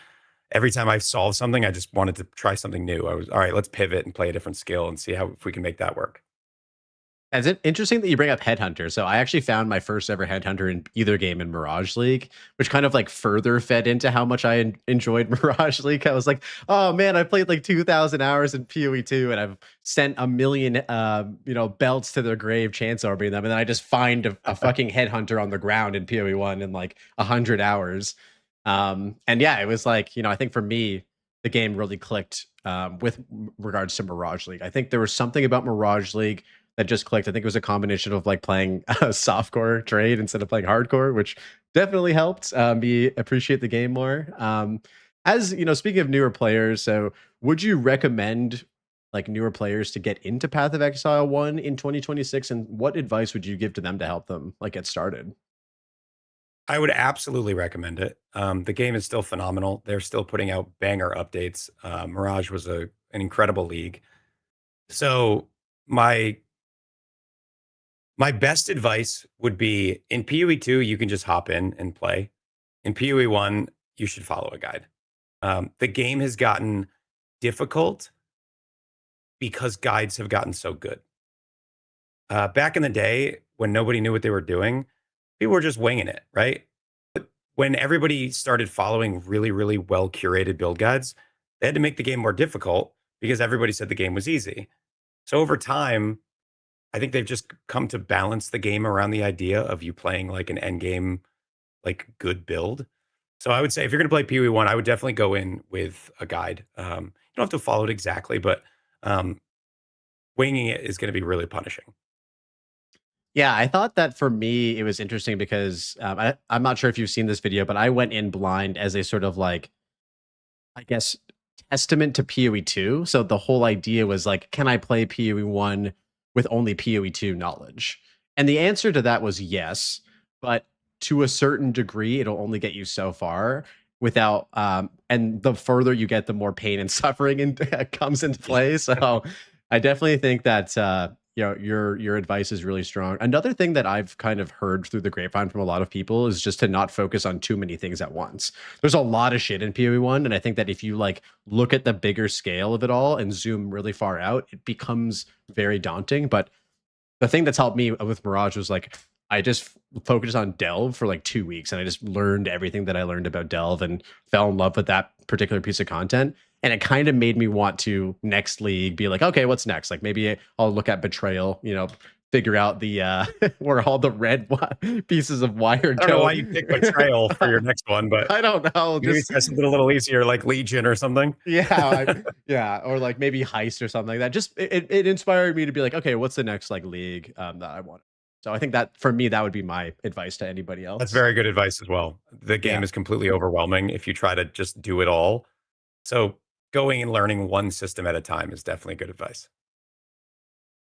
every time I solved something, I just wanted to try something new. I was all right, let's pivot and play a different skill and see how if we can make that work. And it's interesting that you bring up Headhunter. So I actually found my first ever Headhunter in either game in Mirage League, which kind of like further fed into how much I enjoyed Mirage League. I was like, oh man, I played like 2,000 hours in PoE 2 and I've sent a million, belts to their grave, chance orbing them. And then I just find a fucking Headhunter on the ground in PoE 1 in like 100 hours. And yeah, it was like, I think for me, the game really clicked with regards to Mirage League. I think there was something about Mirage League that just clicked. I think it was a combination of like playing softcore trade instead of playing hardcore, which definitely helped me appreciate the game more. As you know, speaking of newer players, so would you recommend like newer players to get into Path of Exile 1 in 2026, and what advice would you give to them to help them like get started? I would absolutely recommend it. The game is still phenomenal. They're still putting out banger updates. Mirage was an incredible league. So my my best advice would be in PoE 2, you can just hop in and play. In PoE 1, you should follow a guide. The game has gotten difficult because guides have gotten so good. Back in the day, when nobody knew what they were doing, people were just winging it, right? But when everybody started following really, really well curated build guides, they had to make the game more difficult because everybody said the game was easy. So over time, I think they've just come to balance the game around the idea of you playing like an end game, like good build. So I would say if you're going to play PoE 1, I would definitely go in with a guide. You don't have to follow it exactly, but um, winging it is going to be really punishing. Yeah, I thought that for me, it was interesting because I'm not sure if you've seen this video, but I went in blind as a sort of like, I guess, testament to PoE 2. So the whole idea was like, can I play PoE 1 with only PoE 2 knowledge? And the answer to that was yes, but to a certain degree, it'll only get you so far without and the further you get, the more pain and suffering comes into play. So I definitely think that you know, your advice is really strong. Another thing that I've kind of heard through the grapevine from a lot of people is just to not focus on too many things at once. There's a lot of shit in PoE 1, and I think that if you like look at the bigger scale of it all and zoom really far out, it becomes very daunting. But the thing that's helped me with Mirage was like I just focused on Delve for like 2 weeks, and I just learned everything that I learned about Delve and fell in love with that particular piece of content. And it kind of made me want to next league be like, okay, what's next? Like maybe I'll look at Betrayal, you know, figure out the where all the red pieces of wire go. I don't know why you pick Betrayal for your next one, but I don't know. maybe try something a little easier like Legion or something. Yeah, yeah, or like maybe Heist or something like that. Just it inspired me to be like, okay, what's the next like league that I want? So I think that for me, that would be my advice to anybody else. That's very good advice as well. The game Yeah. is completely overwhelming if you try to just do it all. So going and learning one system at a time is definitely good advice.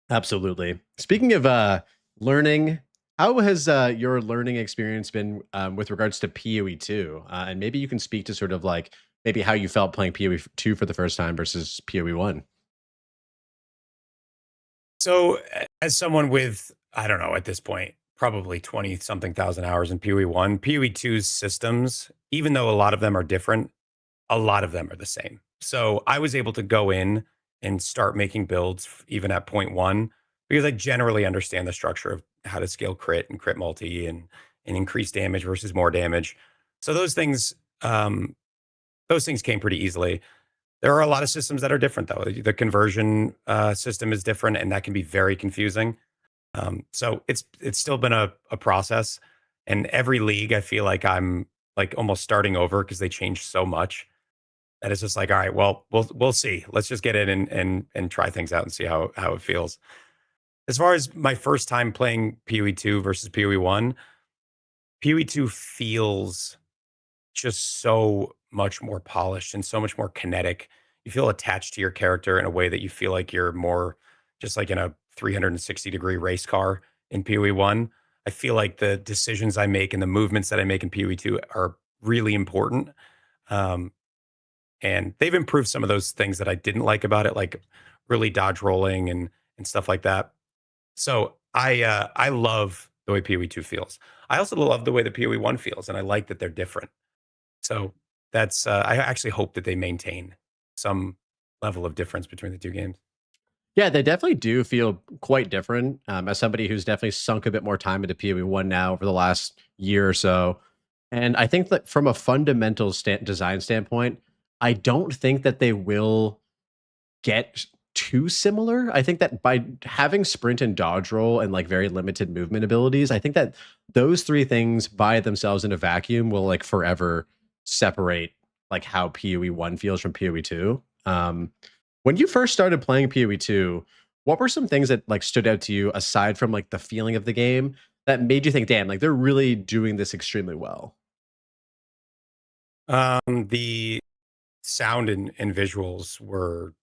Absolutely. Speaking of learning, how has your learning experience been with regards to PoE 2? And maybe you can speak to sort of like maybe how you felt playing PoE 2 for the first time versus PoE 1. So as someone with, I don't know, at this point, probably 20 something thousand hours in PoE 1, PoE 2's systems, even though a lot of them are different, a lot of them are the same. So I was able to go in and start making builds even at point one because I generally understand the structure of how to scale crit and crit multi and increase damage versus more damage. So those things came pretty easily. There are a lot of systems that are different though. The conversion system is different, and that can be very confusing. So it's still been a process, and every league I feel like I'm like almost starting over because they changed so much that it's just like, all right, well, we'll see. Let's just get in and try things out and see how it feels. As far as my first time playing PoE 2 versus PoE 1, PoE 2 feels just so much more polished and so much more kinetic. You feel attached to your character in a way that you feel like you're more just like in a 360-degree race car in PoE 1. I feel like the decisions I make and the movements that I make in PoE 2 are really important. And they've improved some of those things that I didn't like about it, like really dodge rolling and stuff like that. So I love the way PoE 2 feels. I also love the way the PoE 1 feels, and I like that they're different. So that's I actually hope that they maintain some level of difference between the two games. Yeah, they definitely do feel quite different. As somebody who's definitely sunk a bit more time into PoE 1 now over the last year or so. And I think that from a fundamental design standpoint, I don't think that they will get too similar. I think that by having sprint and dodge roll and like very limited movement abilities, I think that those three things by themselves in a vacuum will like forever separate like how PoE 1 feels from PoE 2. When you first started playing PoE 2, What were some things that like stood out to you aside from like the feeling of the game that made you think, damn, like they're really doing this extremely well? The sound and visuals were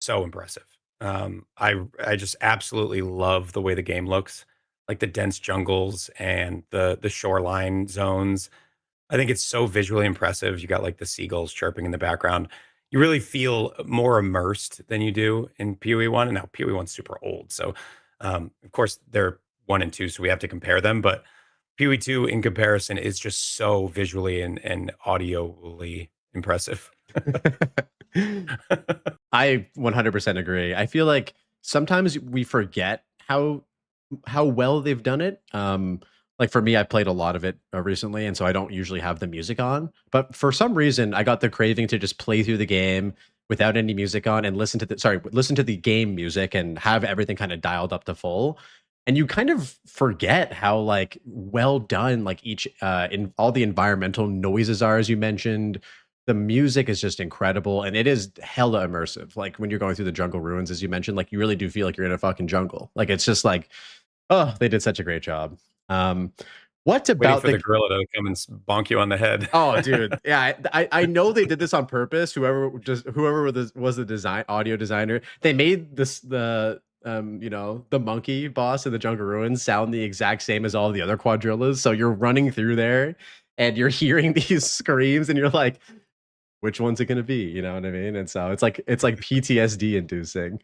so impressive. I just absolutely love the way the game looks, like the dense jungles and the shoreline zones. I think it's so visually impressive. You got like the seagulls chirping in the background. You really feel more immersed than you do in PoE one. And now PoE one's super old, so of course they're one and two, so we have to compare them. But PoE two in comparison is just so visually and audioly impressive. I 100% agree. I feel like sometimes we forget how well they've done it. Like for me, I played a lot of it recently, and so I don't usually have the music on. But for some reason, I got the craving to just play through the game without any music on and listen to the game music and have everything kind of dialed up to full. And you kind of forget how like well done like each in all the environmental noises are, as you mentioned. The music is just incredible, and it is hella immersive. Like when you're going through the jungle ruins, as you mentioned, like you really do feel like you're in a fucking jungle. Like it's just like, oh, they did such a great job. Um, what Waiting about for the the gorilla to come and bonk you on the head. Oh, dude. Yeah, I know they did this on purpose. Whoever was the design audio designer, they made this the monkey boss in the Jungle Ruins sound the exact same as all the other quadrillas. So you're running through there and you're hearing these screams and you're like, which one's it gonna be? You know what I mean? And so it's like PTSD inducing.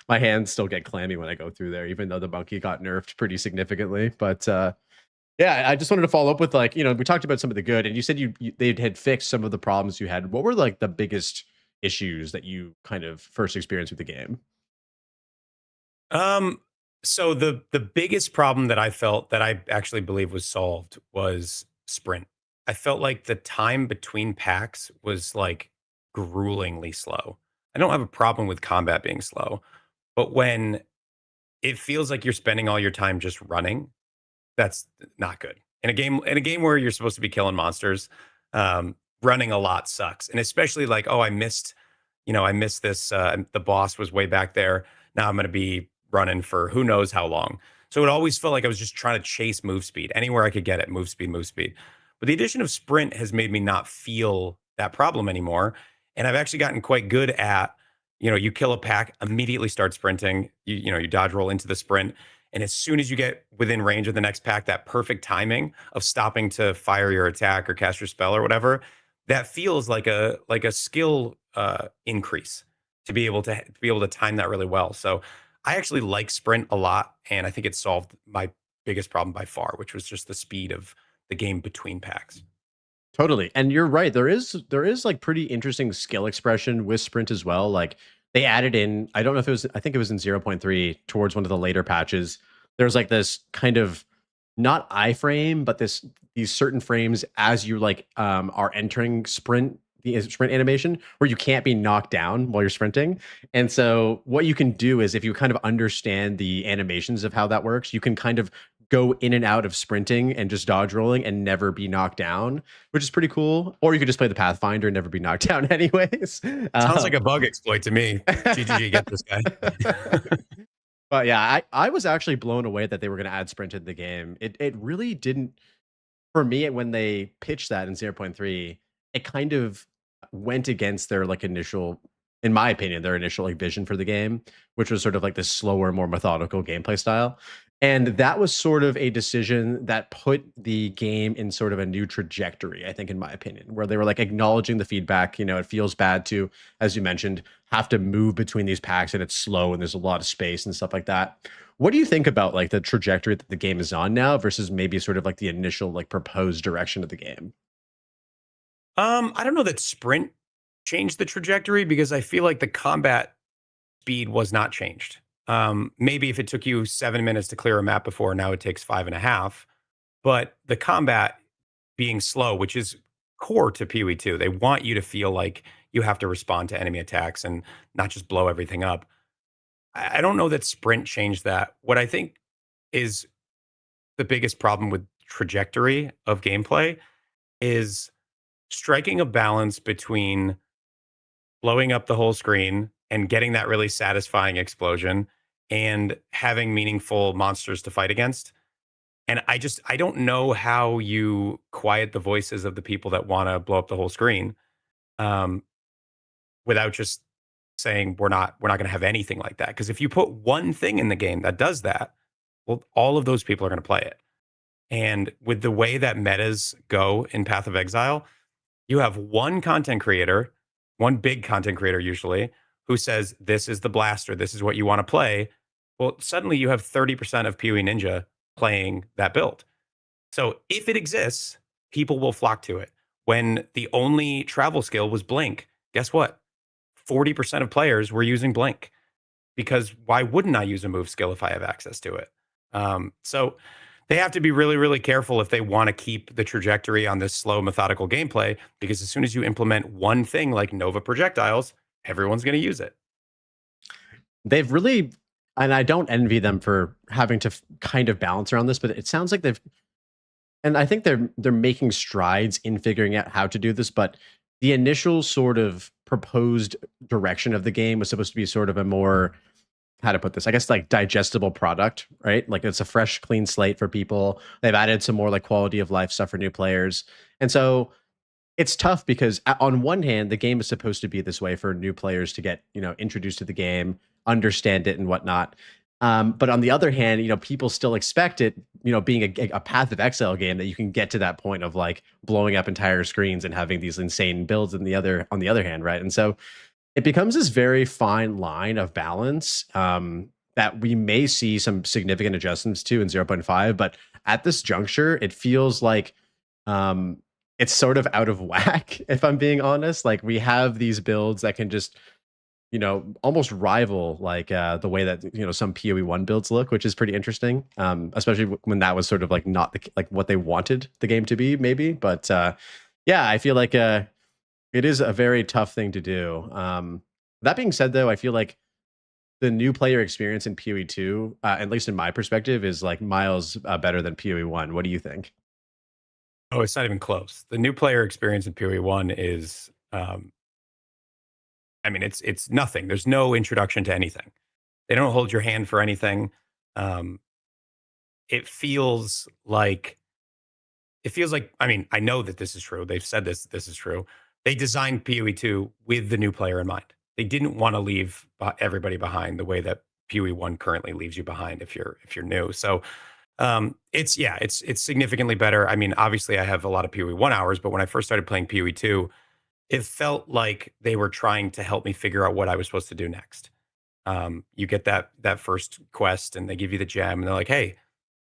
My hands still get clammy when I go through there, even though the monkey got nerfed pretty significantly. But yeah, I just wanted to follow up with like, we talked about some of the good, and you said they had fixed some of the problems you had. What were like the biggest issues that you kind of first experienced with the game? Um, so the biggest problem that I felt that I actually believe was solved was sprint. I felt like the time between packs was like gruelingly slow. I don't have a problem with combat being slow, but when it feels like you're spending all your time just running, that's not good. In a game where you're supposed to be killing monsters, running a lot sucks. And especially like, oh, I missed this. The boss was way back there. Now I'm going to be running for who knows how long. So it always felt like I was just trying to chase move speed anywhere I could get it. Move speed, move speed. But the addition of sprint has made me not feel that problem anymore. And I've actually gotten quite good at, you kill a pack, immediately start sprinting. You dodge roll into the sprint. And as soon as you get within range of the next pack, that perfect timing of stopping to fire your attack or cast your spell or whatever, that feels like a skill increase to be able to time that really well. So I actually like sprint a lot, and I think it solved my biggest problem by far, which was just the speed of the game between packs. Totally. And you're right. There is like pretty interesting skill expression with sprint as well. Like they added in, I don't know if it was, I think it was in 0.3 towards one of the later patches. There's like this kind of not iframe, but these certain frames as you like are entering the sprint animation where you can't be knocked down while you're sprinting. And so what you can do is if you kind of understand the animations of how that works, you can kind of go in and out of sprinting and just dodge rolling and never be knocked down, which is pretty cool. Or you could just play the Pathfinder and never be knocked down anyways. Sounds like a bug exploit to me. GGG, get this guy. But yeah, I was actually blown away that they were going to add sprint in the game. It really didn't for me when they pitched that in 0.3. It kind of went against their like initial, in my opinion, their initial like vision for the game, which was sort of like this slower, more methodical gameplay style. And that was sort of a decision that put the game in sort of a new trajectory, I think, in my opinion, where they were like acknowledging the feedback. It feels bad to, as you mentioned, have to move between these packs and it's slow and there's a lot of space and stuff like that. What do you think about like the trajectory that the game is on now versus maybe sort of like the initial like proposed direction of the game? I don't know that sprint changed the trajectory because I feel like the combat speed was not changed. Maybe if it took you 7 minutes to clear a map before, now it takes 5.5. But the combat being slow, which is core to PoE 2, they want you to feel like you have to respond to enemy attacks and not just blow everything up. I don't know that sprint changed that. What I think is the biggest problem with trajectory of gameplay is striking a balance between blowing up the whole screen and getting that really satisfying explosion and having meaningful monsters to fight against. And I don't know how you quiet the voices of the people that want to blow up the whole screen, um, without just saying we're not going to have anything like that. Because if you put one thing in the game that does that, well, all of those people are going to play it. And with the way that metas go in Path of Exile, you have one content creator, one big content creator usually, who says, this is the blaster, this is what you want to play. Well, suddenly you have 30% of PoE Ninja playing that build. So if it exists, people will flock to it. When the only travel skill was Blink, guess what? 40% of players were using Blink, because why wouldn't I use a move skill if I have access to it? So they have to be really, really careful if they want to keep the trajectory on this slow, methodical gameplay, because as soon as you implement one thing like Nova projectiles, everyone's going to use it. They've really, and I don't envy them for having to kind of balance around this, but it sounds like they've, and I think they're making strides in figuring out how to do this, but the initial sort of proposed direction of the game was supposed to be sort of a more, how to put this, I guess, like digestible product, right? Like it's a fresh, clean slate for people. They've added some more like quality of life stuff for new players. And so it's tough because on one hand, the game is supposed to be this way for new players to get, introduced to the game, understand it and whatnot. But on the other hand, people still expect it, being a Path of Exile game, that you can get to that point of like blowing up entire screens and having these insane builds on the other hand, right? And so it becomes this very fine line of balance, that we may see some significant adjustments to in 0.5, but at this juncture, it feels like it's sort of out of whack, if I'm being honest. Like we have these builds that can just, almost rival like the way that some PoE1 builds look, which is pretty interesting, especially when that was sort of like not like what they wanted the game to be, maybe. But yeah, I feel like it is a very tough thing to do. That being said, though, I feel like the new player experience in PoE2, at least in my perspective, is like miles better than PoE1. What do you think? Oh, it's not even close. The new player experience in PoE1 is, it's nothing. There's no introduction to anything. They don't hold your hand for anything. Um, it feels like, I know that this is true. They've said this is true. They designed PoE2 with the new player in mind. They didn't want to leave everybody behind the way that PoE1 currently leaves you behind if you're new. So it's significantly better. I mean, obviously I have a lot of PoE1 hours, but when I first started playing PoE2, it felt like they were trying to help me figure out what I was supposed to do next. You get that first quest and they give you the gem and they're like, hey,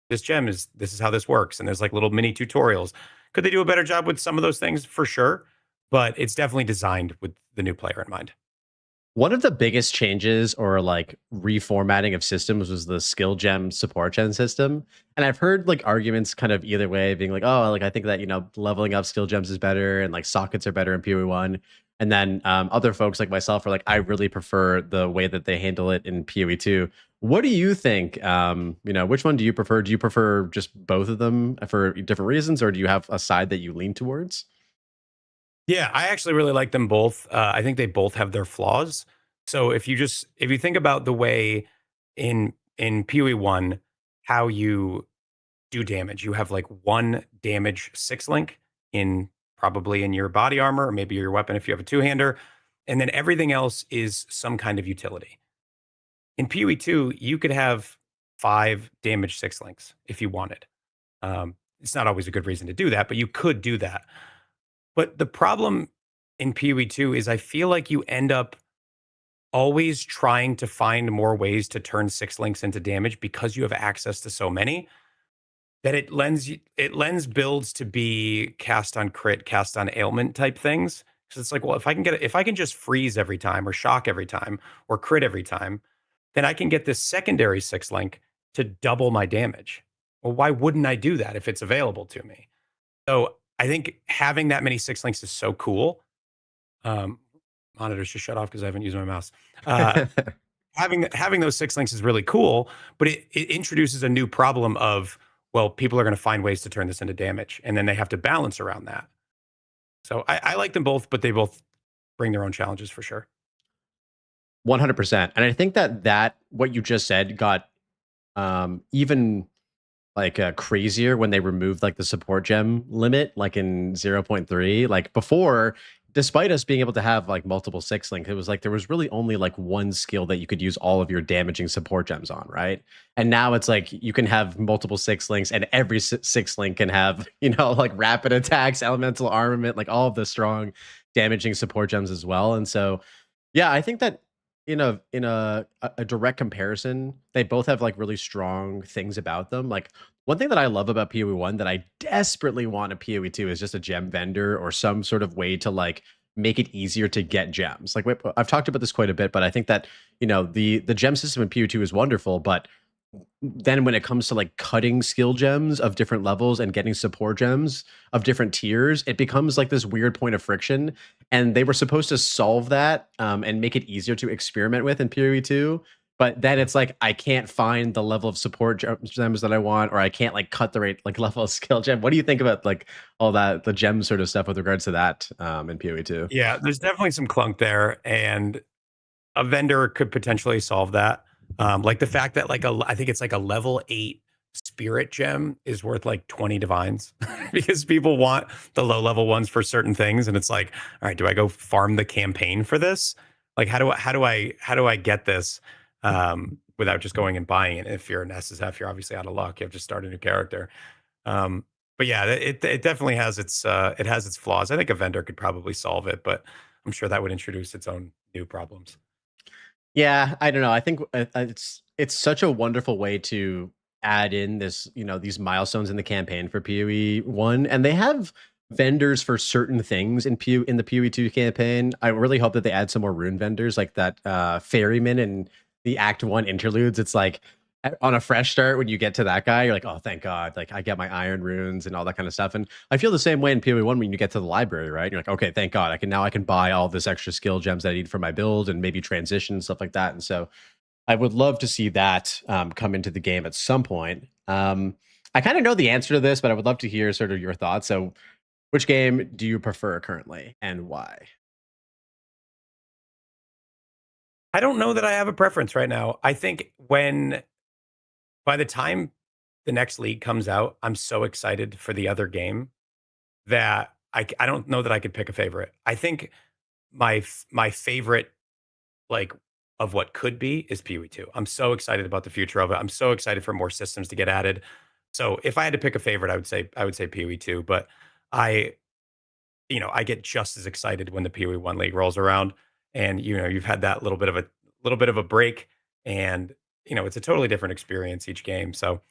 this is how this works. And there's like little mini tutorials. Could they do a better job with some of those things? For sure. But it's definitely designed with the new player in mind. One of the biggest changes or like reformatting of systems was the skill gem support gen system. And I've heard like arguments kind of either way, being like, oh, like I think that, leveling up skill gems is better and like sockets are better in PoE1. And then other folks like myself are like, I really prefer the way that they handle it in PoE2. What do you think? Which one do you prefer? Do you prefer just both of them for different reasons, or do you have a side that you lean towards? Yeah, I actually really like them both. I think they both have their flaws. So if you think about the way in PoE1 how you do damage, you have like one damage 6 link in probably in your body armor or maybe your weapon if you have a two-hander, and then everything else is some kind of utility. In PoE2, you could have 5 damage 6 links if you wanted. It's not always a good reason to do that, but you could do that. But the problem in PoE2 is I feel like you end up always trying to find more ways to turn 6 links into damage because you have access to so many, that it lends builds to be cast on crit, cast on ailment type things. So it's like, well, if I can just freeze every time or shock every time or crit every time, then I can get this secondary 6 link to double my damage. Well, why wouldn't I do that if it's available to me? So I think having that many 6 links is so cool. Monitors just shut off because I haven't used my mouse. Having those 6 links is really cool, but it introduces a new problem of, well, people are going to find ways to turn this into damage, and then they have to balance around that. So I like them both, but they both bring their own challenges for sure. 100%. And I think that what you just said got even like crazier when they removed like the support gem limit, like in 0.3. Like before, despite us being able to have like multiple six link, it was like there was really only like one skill that you could use all of your damaging support gems on, right? And now it's like you can have multiple six links, and every six link can have, you know, like rapid attacks, elemental armament, like all of the strong damaging support gems as well. And so yeah, I think that in a direct comparison, they both have like really strong things about them. Like one thing that I love about PoE 1 that I desperately want a PoE 2 is just a gem vendor or some sort of way to like make it easier to get gems. Like I've talked about this quite a bit, but I think that, you know, the gem system in PoE 2 is wonderful, but then when it comes to like cutting skill gems of different levels and getting support gems of different tiers, it becomes like this weird point of friction. And they were supposed to solve that and make it easier to experiment with in PoE 2. But then it's like I can't find the level of support gems that I want, or I can't like cut the rate like level of skill gem. What do you think about like all that the gem sort of stuff with regards to that in PoE 2? Yeah, there's definitely some clunk there, and a vendor could potentially solve that. Like the fact that like I think it's like a level 8 spirit gem is worth like 20 divines because people want the low level ones for certain things, and it's like, all right, do I go farm the campaign for this? Like how do I get this without just going and buying it? If you're an SSF, you're obviously out of luck. You have to start a new character. But yeah, it definitely has its flaws. I think a vendor could probably solve it, but I'm sure that would introduce its own new problems. Yeah, I don't know. I think it's such a wonderful way to add in this, you know, these milestones in the campaign for PoE 1, and they have vendors for certain things in in the PoE 2 campaign. I really hope that they add some more rune vendors like that ferryman and the Act 1 interludes. It's like on a fresh start when you get to that guy, you're like, oh, thank God, like I get my iron runes and all that kind of stuff. And I feel the same way in PoE 1 when you get to the library, right? You're like, okay, thank God, I can buy all this extra skill gems that I need for my build and maybe transition and stuff like that. And so I would love to see that come into the game at some point. I kind of know the answer to this, but I would love to hear sort of your thoughts. So which game do you prefer currently and why? I don't know that I have a preference right now. I think by the time the next league comes out, I'm so excited for the other game that I don't know that I could pick a favorite. I think my favorite, like, of what could be is PoE 2. I'm so excited about the future of it. I'm so excited for more systems to get added. So if I had to pick a favorite, I would say PoE 2, but I I get just as excited when the PoE 1 league rolls around, and you've had that little bit of a break, and it's a totally different experience each game. So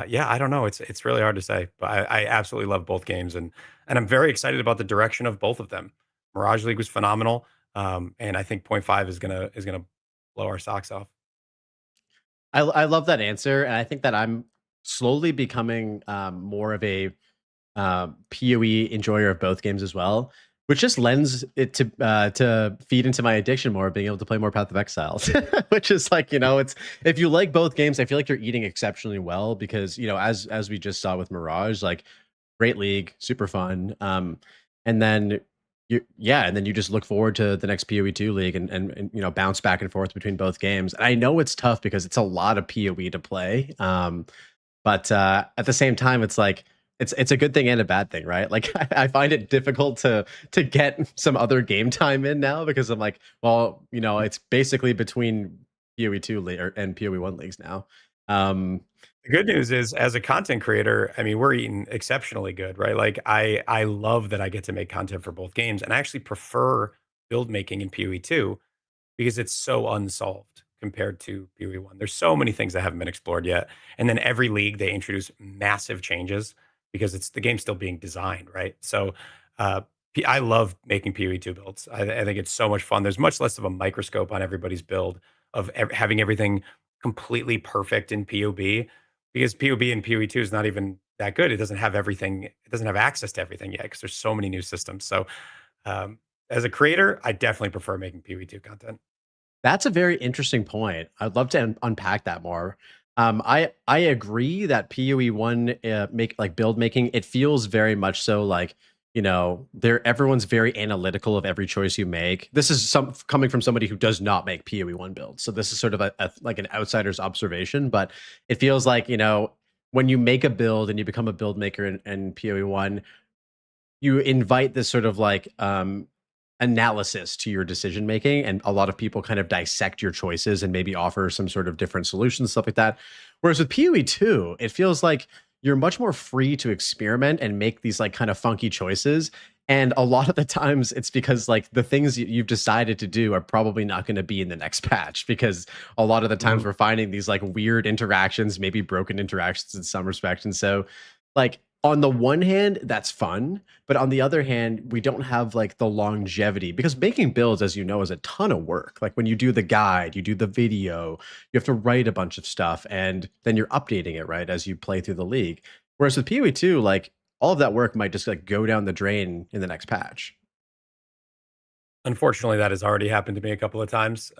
yeah, I don't know. It's really hard to say, but I absolutely love both games, and I'm very excited about the direction of both of them. Mirage League was phenomenal, and I think point 0.5 is gonna blow our socks off. I love that answer, and I think that I'm slowly becoming more of a PoE enjoyer of both games as well, which just lends it to feed into my addiction more, being able to play more Path of Exile, which is like, it's if you like both games, I feel like you're eating exceptionally well because as we just saw with Mirage, like great league, super fun, and then and then you just look forward to the next PoE 2 league and bounce back and forth between both games. And I know it's tough because it's a lot of PoE to play, but at the same time, it's like it's a good thing and a bad thing, right? Like I find it difficult to get some other game time in now because I'm like, well, it's basically between PoE 2 and PoE 1 leagues now. The good news is, as a content creator, I mean, we're eating exceptionally good, right? Like, I love that I get to make content for both games, and I actually prefer build making in PoE 2 because it's so unsolved compared to PoE 1. There's so many things that haven't been explored yet, and then every league they introduce massive changes because it's the game's still being designed, right? So, uh, I love making PoE 2 builds. I think it's so much fun. There's much less of a microscope on everybody's build of having everything completely perfect in PoB because PoB and PoE 2 is not even that good. It doesn't have everything. It doesn't have access to everything yet because there's so many new systems. So, as a creator, I definitely prefer making PoE 2 content. That's a very interesting point. I'd love to unpack that more. I agree that PoE 1 make like build making, it feels very much so like everyone's very analytical of every choice you make. This is coming from somebody who does not make PoE1 builds, so this is sort of like an outsider's observation. But it feels like when you make a build and you become a build maker in PoE1, you invite this sort of like analysis to your decision making, and a lot of people kind of dissect your choices and maybe offer some sort of different solutions, stuff like that. Whereas with PoE2, it feels like you're much more free to experiment and make these like kind of funky choices. And a lot of the times it's because like the things you've decided to do are probably not going to be in the next patch, because a lot of the times we're finding these like weird interactions, maybe broken interactions in some respect. And so like on the one hand, that's fun, but on the other hand, we don't have like the longevity, because making builds, as you know, is a ton of work. Like when you do the guide, you do the video, you have to write a bunch of stuff, and then you're updating it, right, as you play through the league. Whereas with PoE2, like all of that work might just like go down the drain in the next patch. Unfortunately, that has already happened to me a couple of times.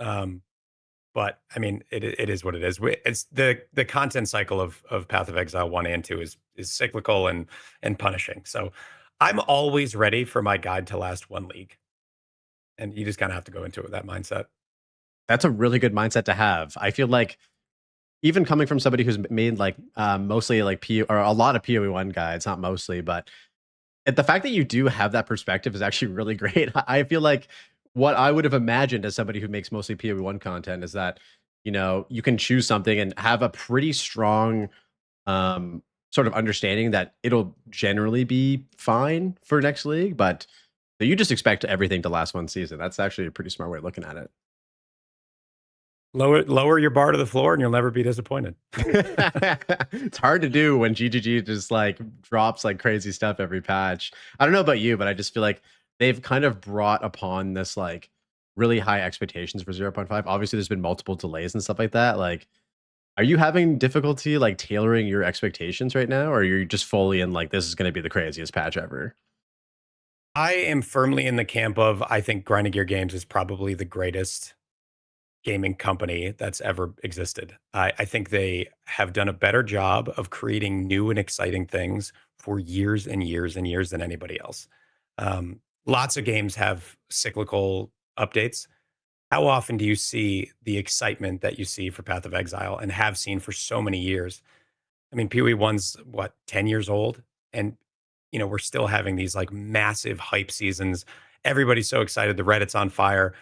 But I mean, it is what it is. It's the content cycle of Path of Exile 1 and 2 is cyclical and punishing. So I'm always ready for my guide to last one league. And you just kind of have to go into it with that mindset. That's a really good mindset to have. I feel like even coming from somebody who's made like mostly like or a lot of PoE1 guides, not mostly, but the fact that you do have that perspective is actually really great. I feel like what I would have imagined as somebody who makes mostly PoE1 content is that, you can choose something and have a pretty strong sort of understanding that it'll generally be fine for next league, but you just expect everything to last one season. That's actually a pretty smart way of looking at it. Lower your bar to the floor and you'll never be disappointed. It's hard to do when GGG just like drops like crazy stuff every patch. I don't know about you, but I just feel like they've kind of brought upon this like really high expectations for 0.5. Obviously, there's been multiple delays and stuff like that. Like, are you having difficulty like tailoring your expectations right now, or are you just fully in like this is going to be the craziest patch ever? I am firmly in the camp of I think Grinding Gear Games is probably the greatest gaming company that's ever existed. I think they have done a better job of creating new and exciting things for years and years and years than anybody else. Lots of games have cyclical updates. How often do you see the excitement that you see for Path of Exile and have seen for so many years? I mean, PoE1's what, 10 years old? And, we're still having these like massive hype seasons. Everybody's so excited. The Reddit's on fire.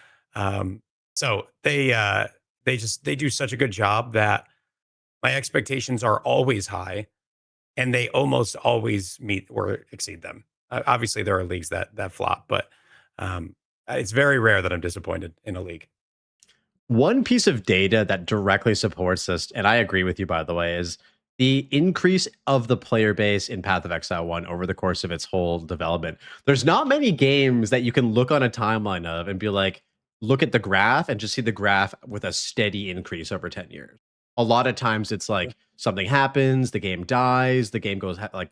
So they do such a good job that my expectations are always high, and they almost always meet or exceed them. Obviously, there are leagues that flop, but it's very rare that I'm disappointed in a league. One piece of data that directly supports this, and I agree with you, by the way, is the increase of the player base in Path of Exile 1 over the course of its whole development. There's not many games that you can look on a timeline of and be like, look at the graph and just see the graph with a steady increase over 10 years. A lot of times it's like something happens, the game dies, the game goes like,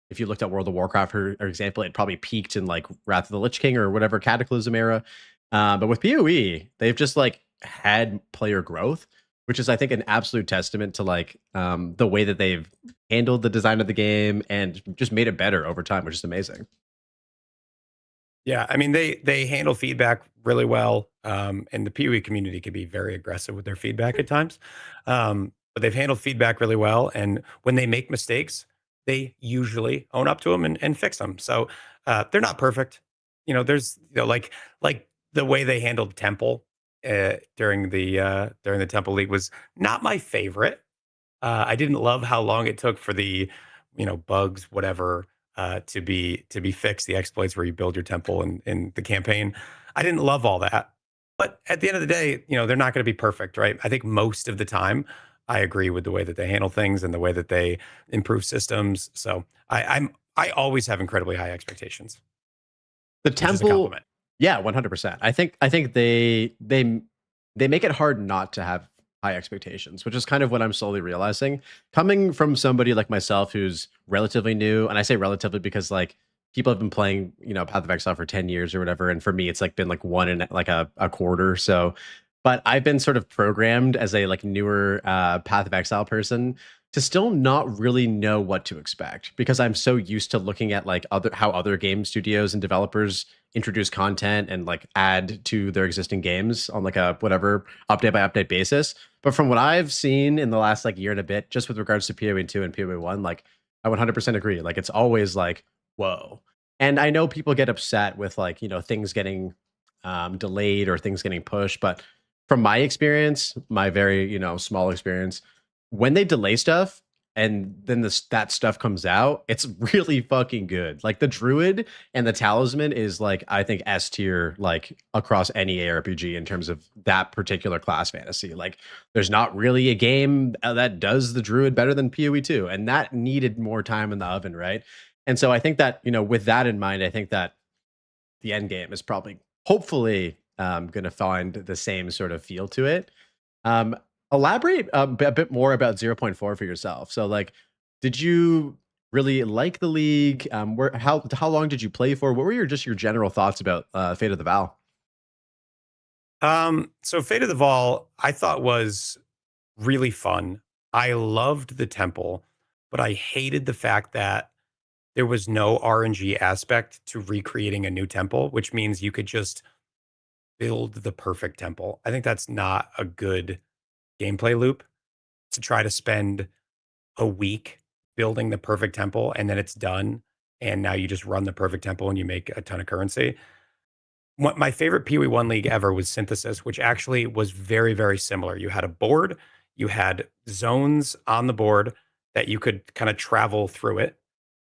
if you looked at World of Warcraft, for example, it probably peaked in like Wrath of the Lich King or whatever Cataclysm era. But with PoE, they've just like had player growth, which is, I think, an absolute testament to like the way that they've handled the design of the game and just made it better over time, which is amazing. Yeah, I mean they handle feedback really well, and the PoE community can be very aggressive with their feedback at times. But they've handled feedback really well, and when they make mistakes, they usually own up to them and fix them. So they're not perfect. There's like the way they handled Temple during the Temple League was not my favorite. I didn't love how long it took for the bugs, whatever, to be fixed, the exploits where you build your temple in the campaign. I didn't love all that. But at the end of the day, they're not going to be perfect, right? I think most of the time I agree with the way that they handle things and the way that they improve systems. So I always have incredibly high expectations. The temple, yeah, 100%. I think they make it hard not to have high expectations, which is kind of what I'm slowly realizing. Coming from somebody like myself who's relatively new, and I say relatively because like people have been playing, Path of Exile for 10 years or whatever, and for me it's like been like one and like a quarter. So, but I've been sort of programmed as a like newer Path of Exile person to still not really know what to expect because I'm so used to looking at like other game studios and developers introduce content and like add to their existing games on like a whatever update by update basis. But from what I've seen in the last like year and a bit, just with regards to PoE 2 and PoE 1, like I 100% agree. Like it's always like, whoa. And I know people get upset with like, things getting delayed or things getting pushed, but from my experience, my very, small experience, when they delay stuff and then that stuff comes out, it's really fucking good. Like the druid and the talisman is like I think S tier like across any ARPG in terms of that particular class fantasy. Like there's not really a game that does the druid better than PoE 2, and that needed more time in the oven, right? And so I think that, with that in mind, I think that the end game is probably hopefully going to find the same sort of feel to it. Um, Elaborate a bit more about zero point 0.4 for yourself. So, like, did you really like the league? Where how long did you play for? What were your general thoughts about Fate of the Vow? So Fate of the Vol, I thought was really fun. I loved the temple, but I hated the fact that there was no RNG aspect to recreating a new temple, which means you could just build the perfect temple. I think that's not a good gameplay loop to try to spend a week building the perfect temple and then it's done. And now you just run the perfect temple and you make a ton of currency. What my favorite PoE 1 league ever was Synthesis, which actually was very, very similar. You had a board, you had zones on the board that you could kind of travel through it,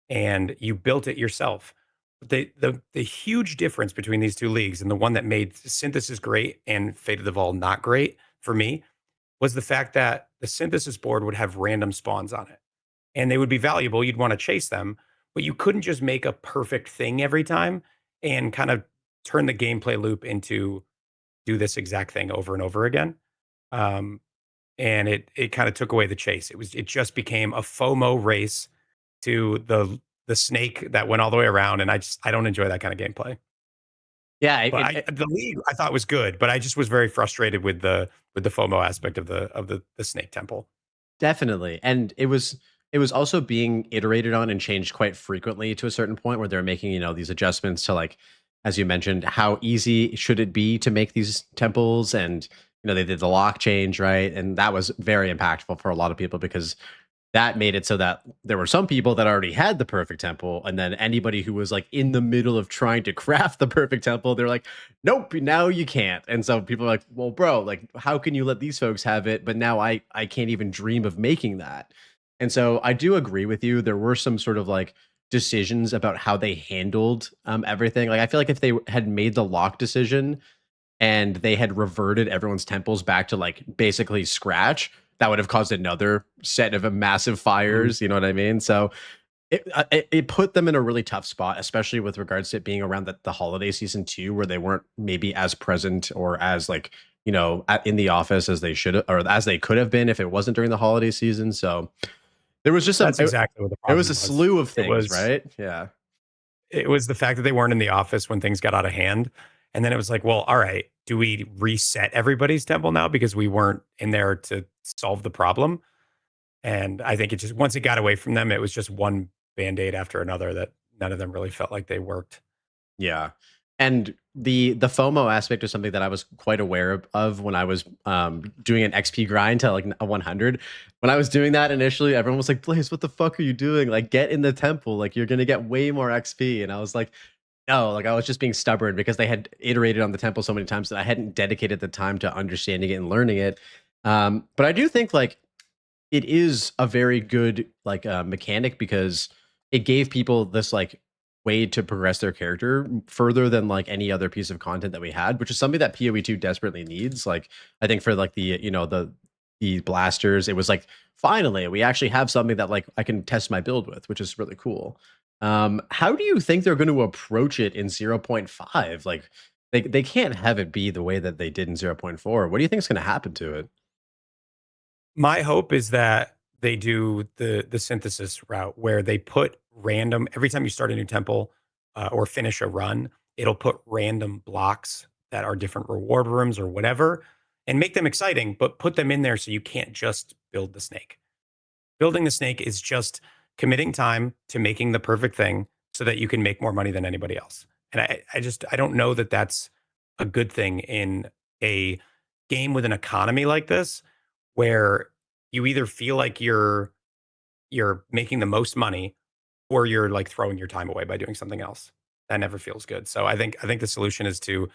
and you built it yourself. The huge difference between these two leagues and the one that made Synthesis great and Fate of the Vol not great for me was the fact that the Synthesis board would have random spawns on it, and they would be valuable. You'd want to chase them, but you couldn't just make a perfect thing every time and kind of turn the gameplay loop into do this exact thing over and over again. Um, and it kind of took away the chase. It just became a FOMO race to the snake that went all the way around, and I don't enjoy that kind of gameplay. Yeah, But the league I thought was good, but I just was very frustrated with the FOMO aspect of the snake temple. definitely. And it was also being iterated on and changed quite frequently to a certain point where they're making, these adjustments to like, as you mentioned, how easy should it be to make these temples? And, they did the lock change, right? And that was very impactful for a lot of people because that made it so that there were some people that already had the perfect temple, and then anybody who was like in the middle of trying to craft the perfect temple, they're like, nope, now you can't. And so people are like, well, bro, like how can you let these folks have it, but now I can't even dream of making that. And so I do agree with you. There were some sort of like decisions about how they handled everything. Like I feel like if they had made the lock decision and they had reverted everyone's temples back to like basically scratch, that would have caused another set of massive fires. You know what I mean? So it put them in a really tough spot, especially with regards to it being around the holiday season too, where they weren't maybe as present or as like, in the office as they should or as they could have been if it wasn't during the holiday season. So there was just That's exactly what the there problem was a slew of things, was. right? Yeah. It was the fact that they weren't in the office when things got out of hand. And then it was like, well, all right, do we reset everybody's temple now because we weren't in there to solve the problem? And I think it just, once it got away from them, it was just one band-aid after another that none of them really felt like they worked. Yeah. And the FOMO aspect is something that I was quite aware of when I was doing an XP grind to like a 100. When I was doing that initially, everyone was like, Blaze, what the fuck are you doing? Like, get in the temple. Like, you're going to get way more XP. And I was like, no, like I was just being stubborn because they had iterated on the temple so many times that I hadn't dedicated the time to understanding it and learning it. But I do think like it is a very good like mechanic because it gave people this like way to progress their character further than like any other piece of content that we had, which is something that PoE 2 desperately needs. Like I think for like the blasters, it was like finally we actually have something that like I can test my build with, which is really cool. How do you think they're going to approach it in 0.5? Like they can't have it be the way that they did in 0.4. What do you think is going to happen to it? My hope is that they do the synthesis route where they put random every time you start a new temple or finish a run, it'll put random blocks that are different reward rooms or whatever, and make them exciting, but put them in there so you can't just build the snake. Building the snake is just committing time to making the perfect thing so that you can make more money than anybody else. And I don't know that that's a good thing in a game with an economy like this, where you either feel like you're making the most money or you're like throwing your time away by doing something else. That never feels good. So I think the solution is to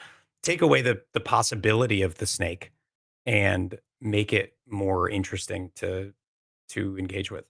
take away the possibility of the snake and make it more interesting to engage with.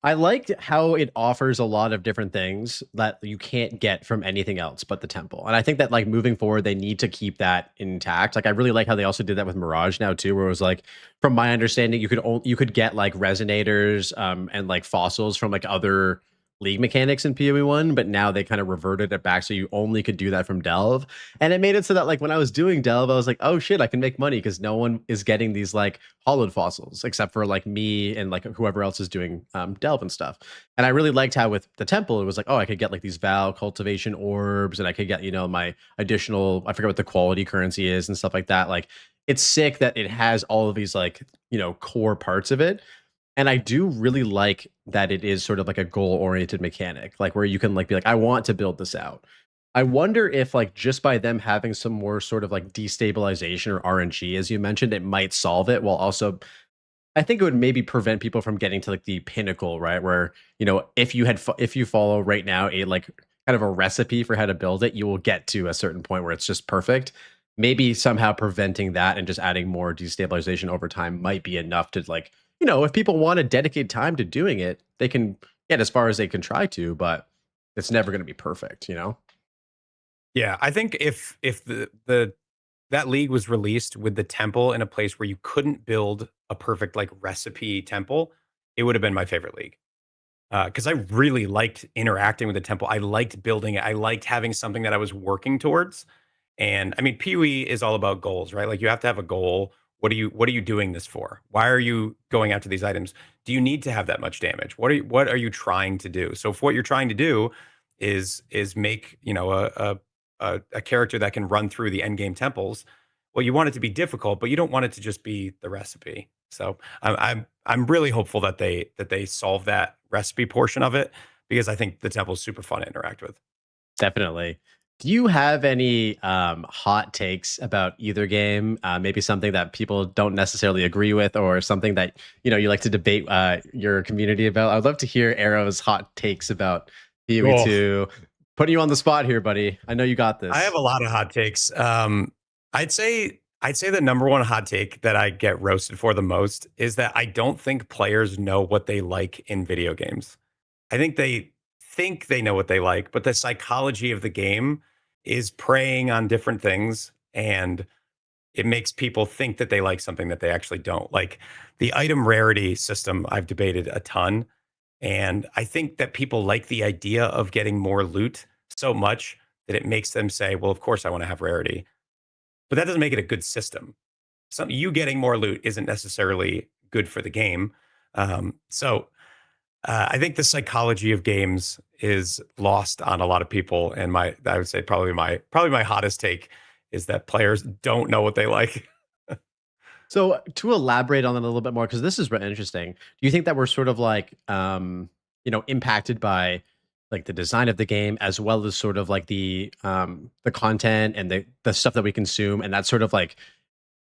I liked how it offers a lot of different things that you can't get from anything else but the temple. And I think that like moving forward, they need to keep that intact. Like I really like how they also did that with Mirage now too, where it was like, from my understanding, you could get like resonators and like fossils from like other league mechanics in PoE 1, but now they kind of reverted it back so you only could do that from Delve. And it made it so that like when I was doing Delve, I was like, oh shit, I can make money because no one is getting these like hollowed fossils except for like me and like whoever else is doing Delve and stuff. And I really liked how with the temple, it was like, oh, I could get like these Val cultivation orbs and I could get, you know, my additional, I forget what the quality currency is and stuff like that. Like it's sick that it has all of these like, you know, core parts of it. And I do really like that it is sort of like a goal-oriented mechanic, like where you can like be like, I want to build this out. I wonder if like just by them having some more sort of like destabilization or RNG, as you mentioned, it might solve it while also I think it would maybe prevent people from getting to like the pinnacle, right? Where, you know, if you follow right now a like kind of a recipe for how to build it, you will get to a certain point where it's just perfect. Maybe somehow preventing that and just adding more destabilization over time might be enough to like, you know, if people want to dedicate time to doing it, they can get as far as they can try to, but it's never going to be perfect, you know? Yeah, I think if the that league was released with the temple in a place where you couldn't build a perfect like recipe temple, it would have been my favorite league. Because I really liked interacting with the temple. I liked building it. I liked having something that I was working towards. And I mean, PoE is all about goals, right? Like you have to have a goal. What are you doing this for? Why are you going after these items? Do you need to have that much damage? What are you trying to do? So if what you're trying to do is make, you know, a character that can run through the end game temples, well, you want it to be difficult, but you don't want it to just be the recipe. So I'm really hopeful that they solve that recipe portion of it, because I think the temple is super fun to interact with. Definitely. Do you have any hot takes about either game? Maybe something that people don't necessarily agree with, or something that you know you like to debate your community about? I'd love to hear Arrow's hot takes about PoE Cool. 2. Putting you on the spot here, buddy. I know you got I have this. a lot of hot takes. I'd say the number one hot take that I get roasted for the most is that I don't think players know what they like in video games. I think they know what they like, but the psychology of the game is preying on different things, and it makes people think that they like something that they actually don't. Like the item rarity system, I've debated a ton, and I think that people like the idea of getting more loot so much that it makes them say, "Well, of course I want to have rarity." But that doesn't make it a good system. You getting more loot isn't necessarily good for the game. I think the psychology of games is lost on a lot of people, and I would say probably my hottest take is that players don't know what they like. So to elaborate on it a little bit more, because this is really interesting. Do you think that we're sort of like, you know, impacted by like the design of the game as well as sort of like the content and the stuff that we consume, and that sort of like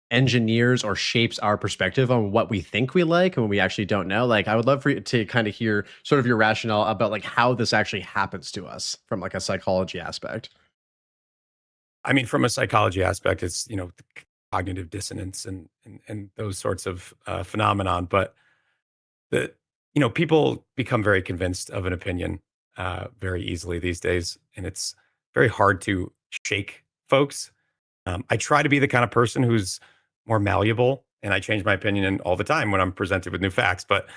engineers or shapes our perspective on what we think we like when we actually don't know? Like, I would love for you to kind of hear sort of your rationale about like how this actually happens to us from like a psychology aspect. I mean, from a psychology aspect, it's, you know, cognitive dissonance and those sorts of phenomenon. But the you know, people become very convinced of an opinion very easily these days, and it's very hard to shake folks. I try to be the kind of person who's more malleable, and I change my opinion all the time when I'm presented with new facts. But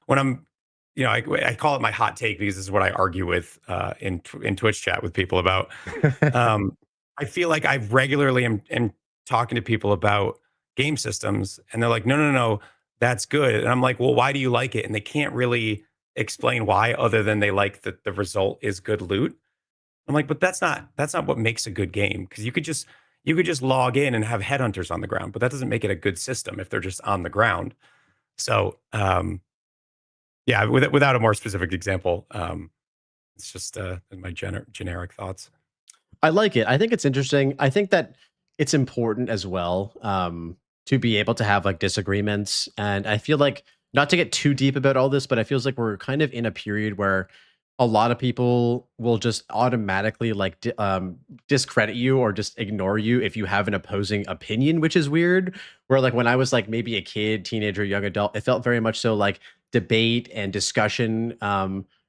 when I'm, you know, I call it my hot take because this is what I argue with in Twitch chat with people about. Um, I feel like I regularly am talking to people about game systems, and they're like, "No, no, no, that's good." And I'm like, "Well, why do you like it?" And they can't really explain why, other than they like that the result is good loot. I'm like, but that's not what makes a good game, because you could just log in and have headhunters on the ground, but that doesn't make it a good system if they're just on the ground. So Yeah, without a more specific example, it's just my generic thoughts. I like it. I think it's interesting. I think that it's important as well, to be able to have like disagreements. And I feel like, not to get too deep about all this, but I feels like we're kind of in a period where a lot of people will just automatically like discredit you or just ignore you if you have an opposing opinion, which is weird. Where like when I was like maybe a kid, teenager, young adult, it felt very much so like debate and discussion.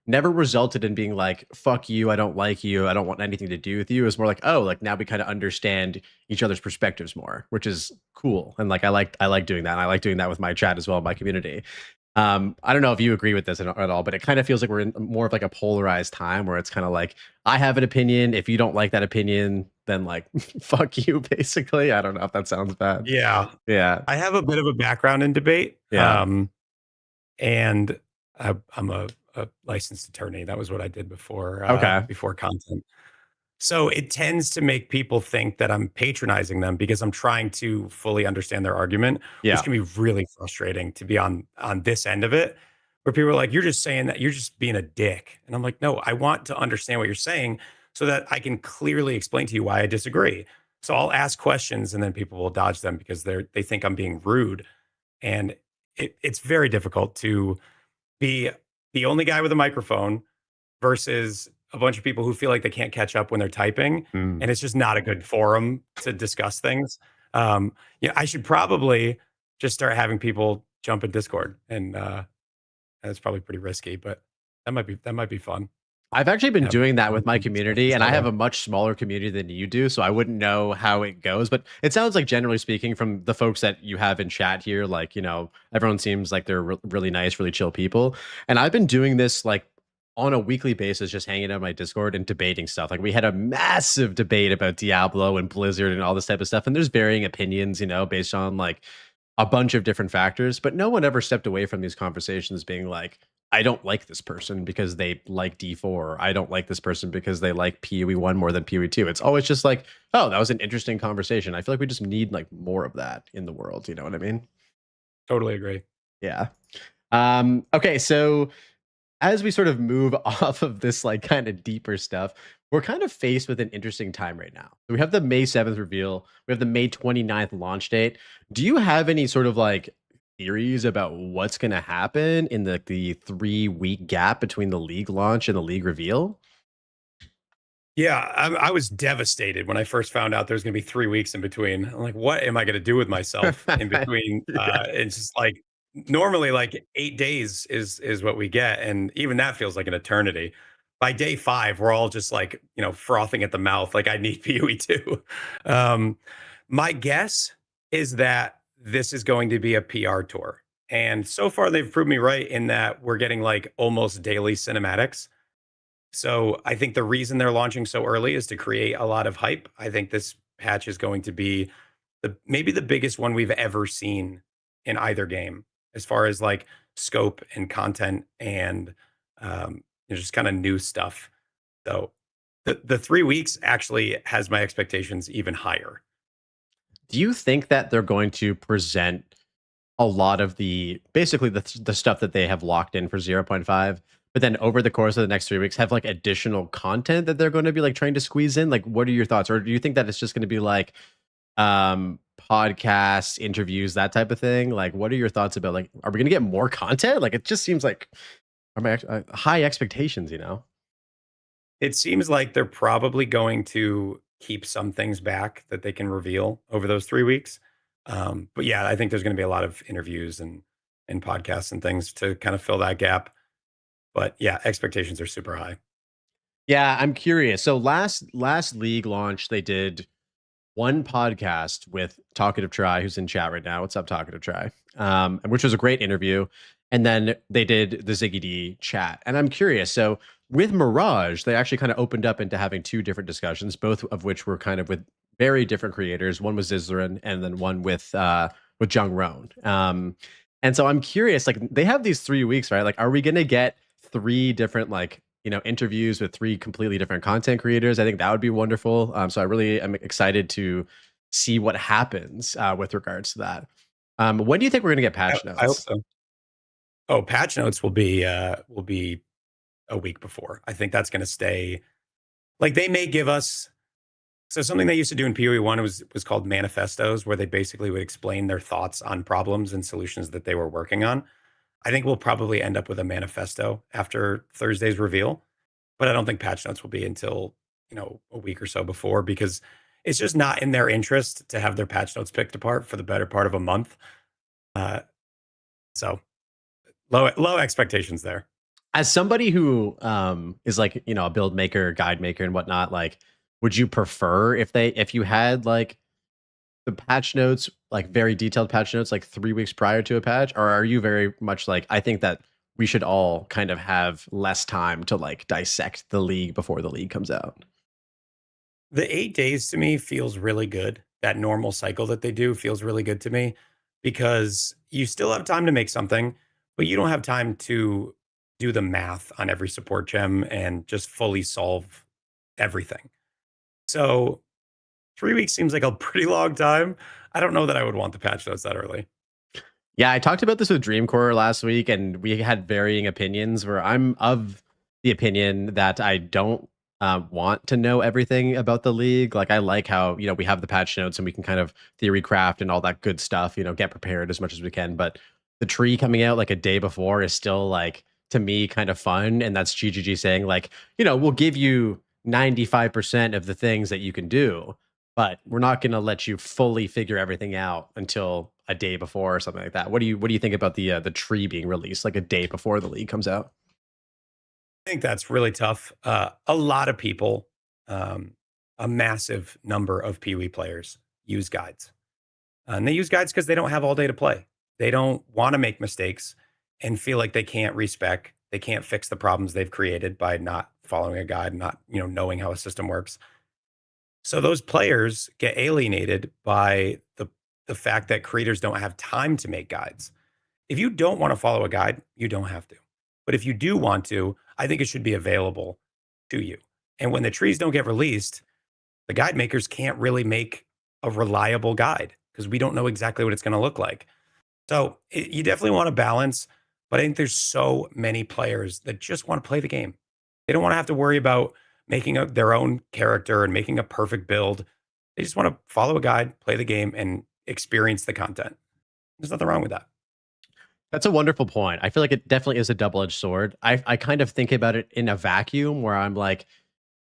Never resulted in being like, fuck you, I don't like you, I don't want anything to do with you. It's more like, oh, like now we kind of understand each other's perspectives more, which is cool. And like I like doing that. And I like doing that with my chat as well, my community. I don't know if you agree with this at all, but it kind of feels like we're in more of like a polarized time where it's kind of like, I have an opinion. If you don't like that opinion, then like fuck you, basically. I don't know if that sounds bad. Yeah, Yeah. I have a bit of a background in debate, Yeah. and I'm a licensed attorney. That was what I did Okay. before content. So it tends to make people think that I'm patronizing them because I'm trying to fully understand their argument, which Yeah. can be really frustrating to be on this end of it, where people are like, "You're just saying that. You're just being a dick," and I'm like, "No, I want to understand what you're saying so that I can clearly explain to you why I disagree." So I'll ask questions, and then people will dodge them because they think I'm being rude, and it's very difficult to be the only guy with a microphone versus a bunch of people who feel like they can't catch up when they're typing, Mm. and it's just not a good forum to discuss things. Yeah, I should probably just start having people jump in Discord, and that's probably pretty risky, but that might be fun. I've actually been Have doing that fun with my and discuss community, this and that I have way. a much smaller community than you do, so I wouldn't know how it goes. But it sounds like, generally speaking, from the folks that you have in chat here, like, everyone seems like they're really nice, really chill people. And I've been doing this like on a weekly basis, just hanging out on my Discord and debating stuff. Like we had a massive debate about Diablo and Blizzard and all this type of stuff. And there's varying opinions, based on like a bunch of different factors, but no one ever stepped away from these conversations being like, I don't like this person because they like D4. Or I don't like this person because they like PoE 1 more than PoE 2. It's always just like, oh, that was an interesting conversation. I feel like we just need like more of that in the world. You know what I mean? Totally agree. Yeah. Okay, so as we sort of move off of this like kind of deeper stuff, we're kind of faced with an interesting time right now. We have the May 7th reveal, we have the May 29th launch date. Do you have any sort of like theories about what's going to happen in the 3 week gap between the league launch and the league reveal? Yeah, I was devastated when I first found out there's going to be 3 weeks in between. I'm like, what am I going to do with myself in between? Yeah. It's just like normally like 8 days is what we get, and even that feels like an eternity. By day five, we're all just like frothing at the mouth, like I need PoE two. Um, my guess is that this is going to be a PR tour, and so far they've proved me right in that we're getting like almost daily cinematics. So I think the reason they're launching so early is to create a lot of hype. I think this patch is going to be maybe the biggest one we've ever seen in either game, as far as like scope and content and just kind of new stuff. So the 3 weeks actually has my expectations even higher. Do you think that they're going to present a lot of basically the stuff that they have locked in for 0.5, but then over the course of the next 3 weeks have like additional content that they're going to be like trying to squeeze in? Like, what are your thoughts? Or do you think that it's just going to be like podcasts, interviews, that type of thing? Like, what are your thoughts about, like, are we going to get more content? Like, it just seems like high expectations, It seems like they're probably going to keep some things back that they can reveal over those 3 weeks. But yeah, I think there's going to be a lot of interviews and podcasts and things to kind of fill that gap. But yeah, expectations are super high. Yeah, I'm curious. So last league launch, they did one podcast with Talkative Try, who's in chat right now. What's up, Talkative Try? Which was a great interview. And then they did the Ziggy D chat. And I'm curious. So with Mirage, they actually kind of opened up into having two different discussions, both of which were kind of with very different creators. One was Zizzarin, and then one with Jung Roan. And so I'm curious, like, they have these 3 weeks, right? Like, are we gonna get three different like interviews with three completely different content creators? I think that would be wonderful. So I really am excited to see what happens with regards to that. When do you think we're going to get I, patch I hope notes? so. Oh, patch notes will be a week before. I think that's going to stay. Like they may give us so something they used to do in PoE one was called manifestos, where they basically would explain their thoughts on problems and solutions that they were working on. I think we'll probably end up with a manifesto after Thursday's reveal, but I don't think patch notes will be until a week or so before because it's just not in their interest to have their patch notes picked apart for the better part of a month. Uh, so low expectations there. As somebody who is like, a build maker, guide maker and whatnot, like would you prefer if you had like the patch notes, like very detailed patch notes, like 3 weeks prior to a patch? Or are you very much like, I think that we should all kind of have less time to like dissect the league before the league comes out? The 8 days to me feels really good. That normal cycle that they do feels really good to me because you still have time to make something, but you don't have time to do the math on every support gem and just fully solve everything. So 3 weeks seems like a pretty long time. I don't know that I would want the patch notes that early. Yeah, I talked about this with Dreamcore last week, and we had varying opinions. Where I'm of the opinion that I don't want to know everything about the league. Like, I like how we have the patch notes and we can kind of theory craft and all that good stuff. Get prepared as much as we can. But the tree coming out like a day before is still like to me kind of fun, and that's GGG saying like, we'll give you 95% of the things that you can do, but we're not going to let you fully figure everything out until a day before or something like that. What do you think about the tree being released like a day before the league comes out? I think that's really tough. A lot of people, a massive number of PoE players use guides. And they use guides because they don't have all day to play. They don't want to make mistakes and feel like they can't respec. They can't fix the problems they've created by not following a guide, not knowing how a system works. So those players get alienated by the fact that creators don't have time to make guides. If you don't want to follow a guide, you don't have to. But if you do want to, I think it should be available to you. And when the trees don't get released, the guide makers can't really make a reliable guide because we don't know exactly what it's going to look like. So you definitely want to balance, but I think there's so many players that just want to play the game. They don't want to have to worry about making their own character and making a perfect build. They just want to follow a guide, play the game, and experience the content. There's nothing wrong with that. That's a wonderful point. I feel like it definitely is a double-edged sword. I kind of think about it in a vacuum where I'm like,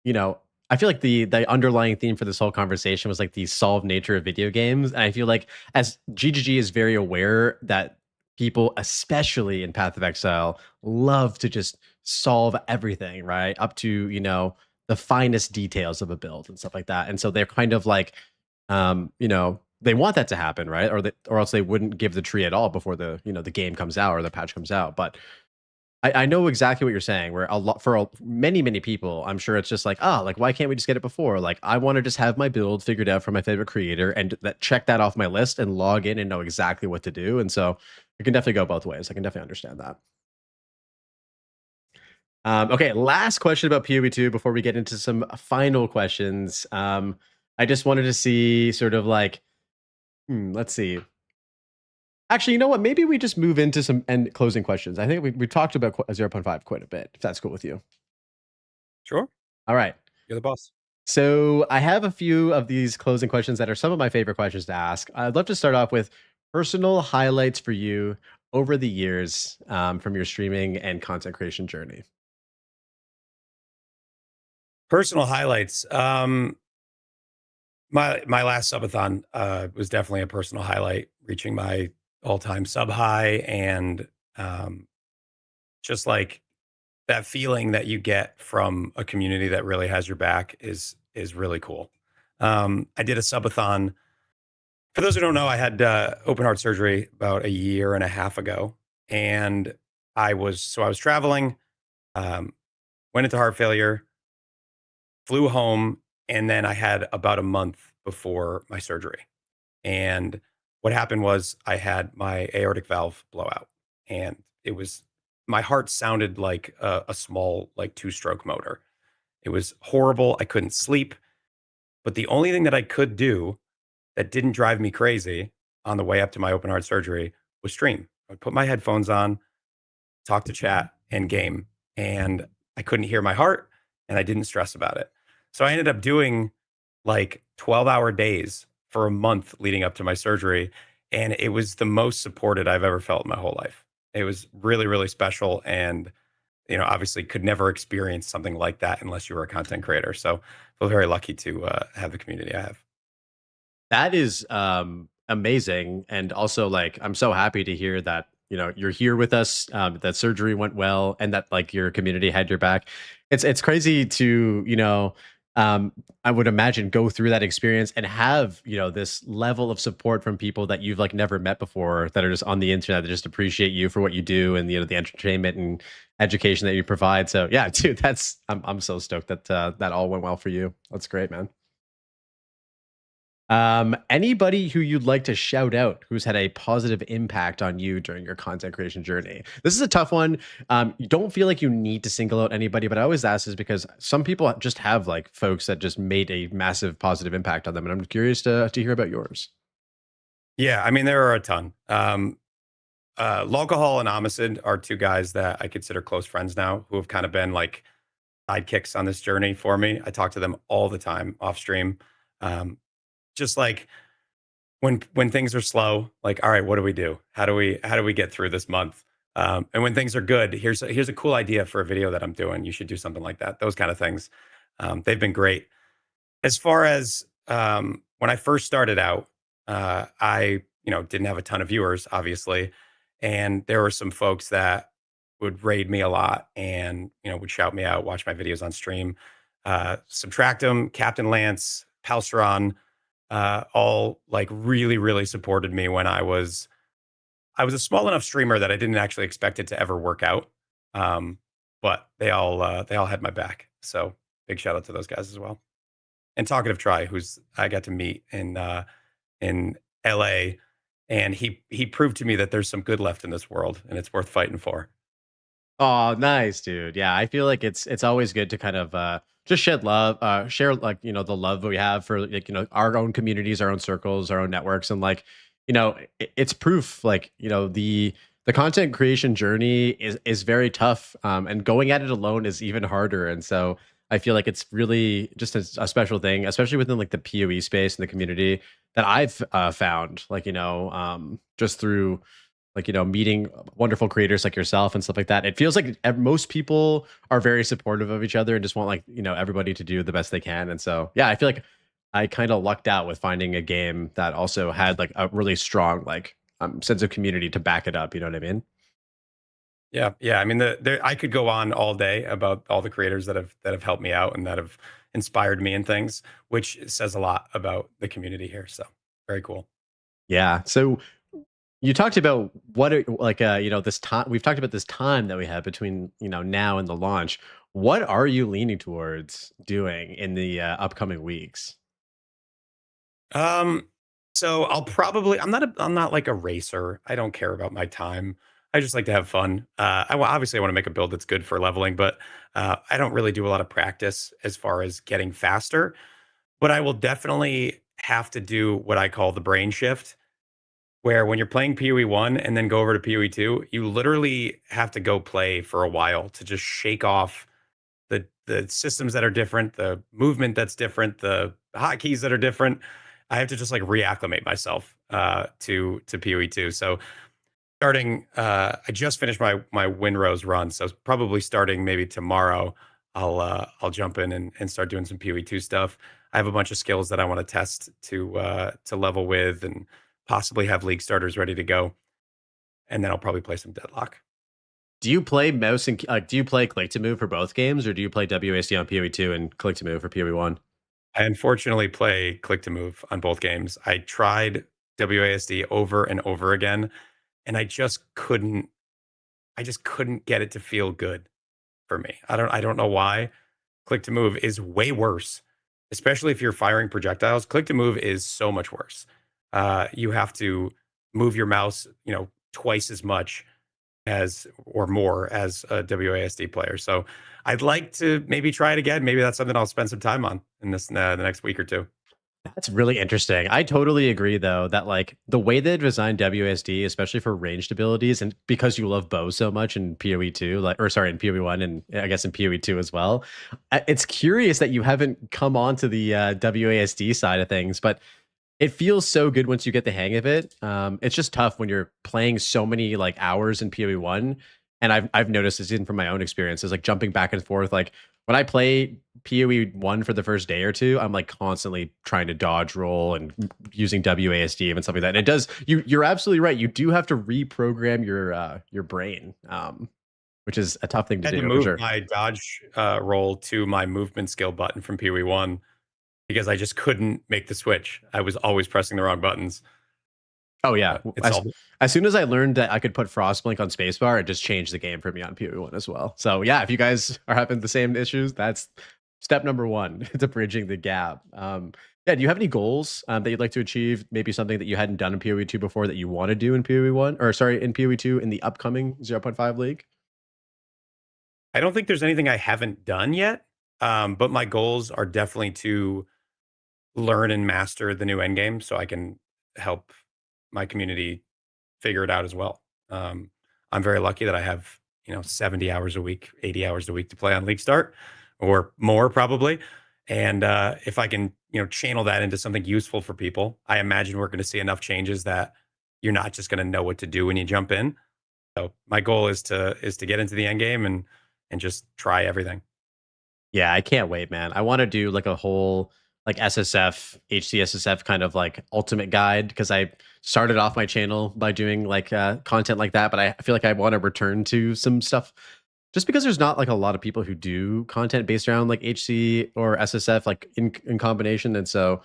you know, I feel like the underlying theme for this whole conversation was like the solved nature of video games. And I feel like as GGG is very aware that people, especially in Path of Exile, love to just solve everything, right? Up to, the finest details of a build and stuff like that. And so they're kind of like, they want that to happen, right? Or else they wouldn't give the tree at all before the game comes out or the patch comes out. But I know exactly what you're saying. Where many people, I'm sure it's just like, like why can't we just get it before? Like I want to just have my build figured out for my favorite creator and check that off my list and log in and know exactly what to do. And so it can definitely go both ways. I can definitely understand that. Okay, last question about PoE2 before we get into some final questions. I just wanted to see sort of like, let's see. Actually, you know what? Maybe we just move into some end closing questions. I think we talked about 0.5 quite a bit, if that's cool with you. Sure. All right. You're the boss. So I have a few of these closing questions that are some of my favorite questions to ask. I'd love to start off with personal highlights for you over the years from your streaming and content creation journey. Personal highlights. My last subathon was definitely a personal highlight, reaching my all-time sub high, and just like that feeling that you get from a community that really has your back is really cool. I did a subathon. For those who don't know, I had open heart surgery about a year and a half ago, and I was traveling, went into heart failure, flew home, and then I had about a month before my surgery. And what happened was I had my aortic valve blow out, and it was my heart sounded like a small like two-stroke motor. It was horrible. I couldn't sleep, but the only thing that I could do that didn't drive me crazy on the way up to my open heart surgery was stream. I'd put my headphones on, talk to chat, and game. And I couldn't hear my heart and I didn't stress about it. So I ended up doing like 12-hour days for a month leading up to my surgery. And it was the most supported I've ever felt in my whole life. It was really, really special. And, obviously could never experience something like that unless you were a content creator. So I feel very lucky to have the community I have. That is amazing. And also, like, I'm so happy to hear that, you're here with us, that surgery went well, and that like your community had your back. It's crazy to, I would imagine go through that experience and have, this level of support from people that you've like never met before, that are just on the internet, that just appreciate you for what you do, and the entertainment and education that you provide. So yeah, dude, I'm so stoked that that all went well for you. That's great, man. Anybody who you'd like to shout out who's had a positive impact on you during your content creation journey? This is a tough one. You don't feel like you need to single out anybody, but I always ask this because some people just have like folks that just made a massive positive impact on them, and I'm curious to hear about yours. Yeah, I mean, there are a ton. Logahol and Amistad are two guys that I consider close friends now, who have kind of been like sidekicks on this journey for me. I talk to them all the time off stream. Just like when things are slow, like, all right, what do we do? How do we get through this month? And when things are good, here's a cool idea for a video that I'm doing. You should do something like that. Those kind of things. They've been great. As far as when I first started out, I didn't have a ton of viewers, obviously, and there were some folks that would raid me a lot and would shout me out, watch my videos on stream. Subtractum, Captain Lance, Palstron, all like really, really supported me when I was a small enough streamer that I didn't actually expect it to ever work out. But they all had my back. So big shout out to those guys as well. And Talkative Try, who's I got to meet in LA, and he proved to me that there's some good left in this world and it's worth fighting for. Oh, nice, dude. Yeah, I feel like it's always good to kind of just shed love, share like the love that we have for like our own communities, our own circles, our own networks, and like it's proof like the content creation journey is very tough, and going at it alone is even harder. And so I feel like it's really just a special thing, especially within like the PoE space and the community that I've found, like just through like meeting wonderful creators like yourself and stuff like that. It feels like most people are very supportive of each other and just want like everybody to do the best they can. And so yeah, I feel like I kind of lucked out with finding a game that also had like a really strong like sense of community to back it up, you know what I mean? Yeah, yeah. I mean, I could go on all day about all the creators that have helped me out and that have inspired me and things, which says a lot about the community here. So very cool. Yeah. So you talked about like this time, we've talked about this time that we have between now and the launch. What are you leaning towards doing in the upcoming weeks? Um, so I'm not like a racer. I don't care about my time. I just like to have fun. Obviously I want to make a build that's good for leveling, but I don't really do a lot of practice as far as getting faster. But I will definitely have to do what I call the brain shift, where when you're playing PoE 1 and then go over to PoE 2, you literally have to go play for a while to just shake off the systems that are different, the movement that's different, the hotkeys that are different. I have to just like reacclimate myself to PoE 2. So starting I just finished my Windrose run, so probably starting maybe tomorrow I'll jump in and start doing some PoE 2 stuff. I have a bunch of skills that I want to test to level with and possibly have league starters ready to go. And then I'll probably play some Deadlock. Do you play mouse and do you play click to move for both games, or do you play WASD on PoE 2 and click to move for PoE 1? I unfortunately play click to move on both games. I tried WASD over and over again, and I just couldn't get it to feel good for me. I don't know why. Click to move is way worse, especially if you're firing projectiles. Click to move is so much worse. You have to move your mouse, twice as much as or more as a WASD player. So I'd like to maybe try it again. Maybe that's something I'll spend some time on in the next week or two. That's really interesting. I totally agree, though, that like the way they designed WASD, especially for ranged abilities, and because you love bow so much in PoE two, like, or sorry, in PoE one, and I guess in PoE two as well. It's curious that you haven't come on to the WASD side of things, but it feels so good once you get the hang of it. It's just tough when you're playing so many like hours in PoE one, and I've noticed this even from my own experiences, like jumping back and forth. Like when I play PoE one for the first day or two, I'm like constantly trying to dodge roll and using WASD and stuff like that. And it does. You're absolutely right. You do have to reprogram your brain, which is a tough thing I to had to do for move sure. my dodge roll to my movement skill button from PoE one because I just couldn't make the switch. I was always pressing the wrong buttons. Oh yeah. It's all As soon as I learned that I could put Frostblink on spacebar, it just changed the game for me on PoE1 as well. So yeah, if you guys are having the same issues, that's step number one to bridging the gap. Yeah, do you have any goals that you'd like to achieve? Maybe something that you hadn't done in PoE2 before that you want to do in PoE1, or sorry, in PoE2 in the upcoming 0.5 league? I don't think there's anything I haven't done yet, but my goals are definitely to learn and master the new endgame so I can help my community figure it out as well. I'm very lucky that I have 70 hours a week, 80 hours a week to play on League Start, or more probably. And if I can channel that into something useful for people, I imagine we're going to see enough changes that you're not just going to know what to do when you jump in. So my goal is to get into the end game and just try everything. Yeah, I can't wait, man. I want to do like a whole like SSF, HCSSF kind of like ultimate guide because I started off my channel by doing like content like that, but I feel like I want to return to some stuff just because there's not like a lot of people who do content based around like HC or SSF like in combination, and so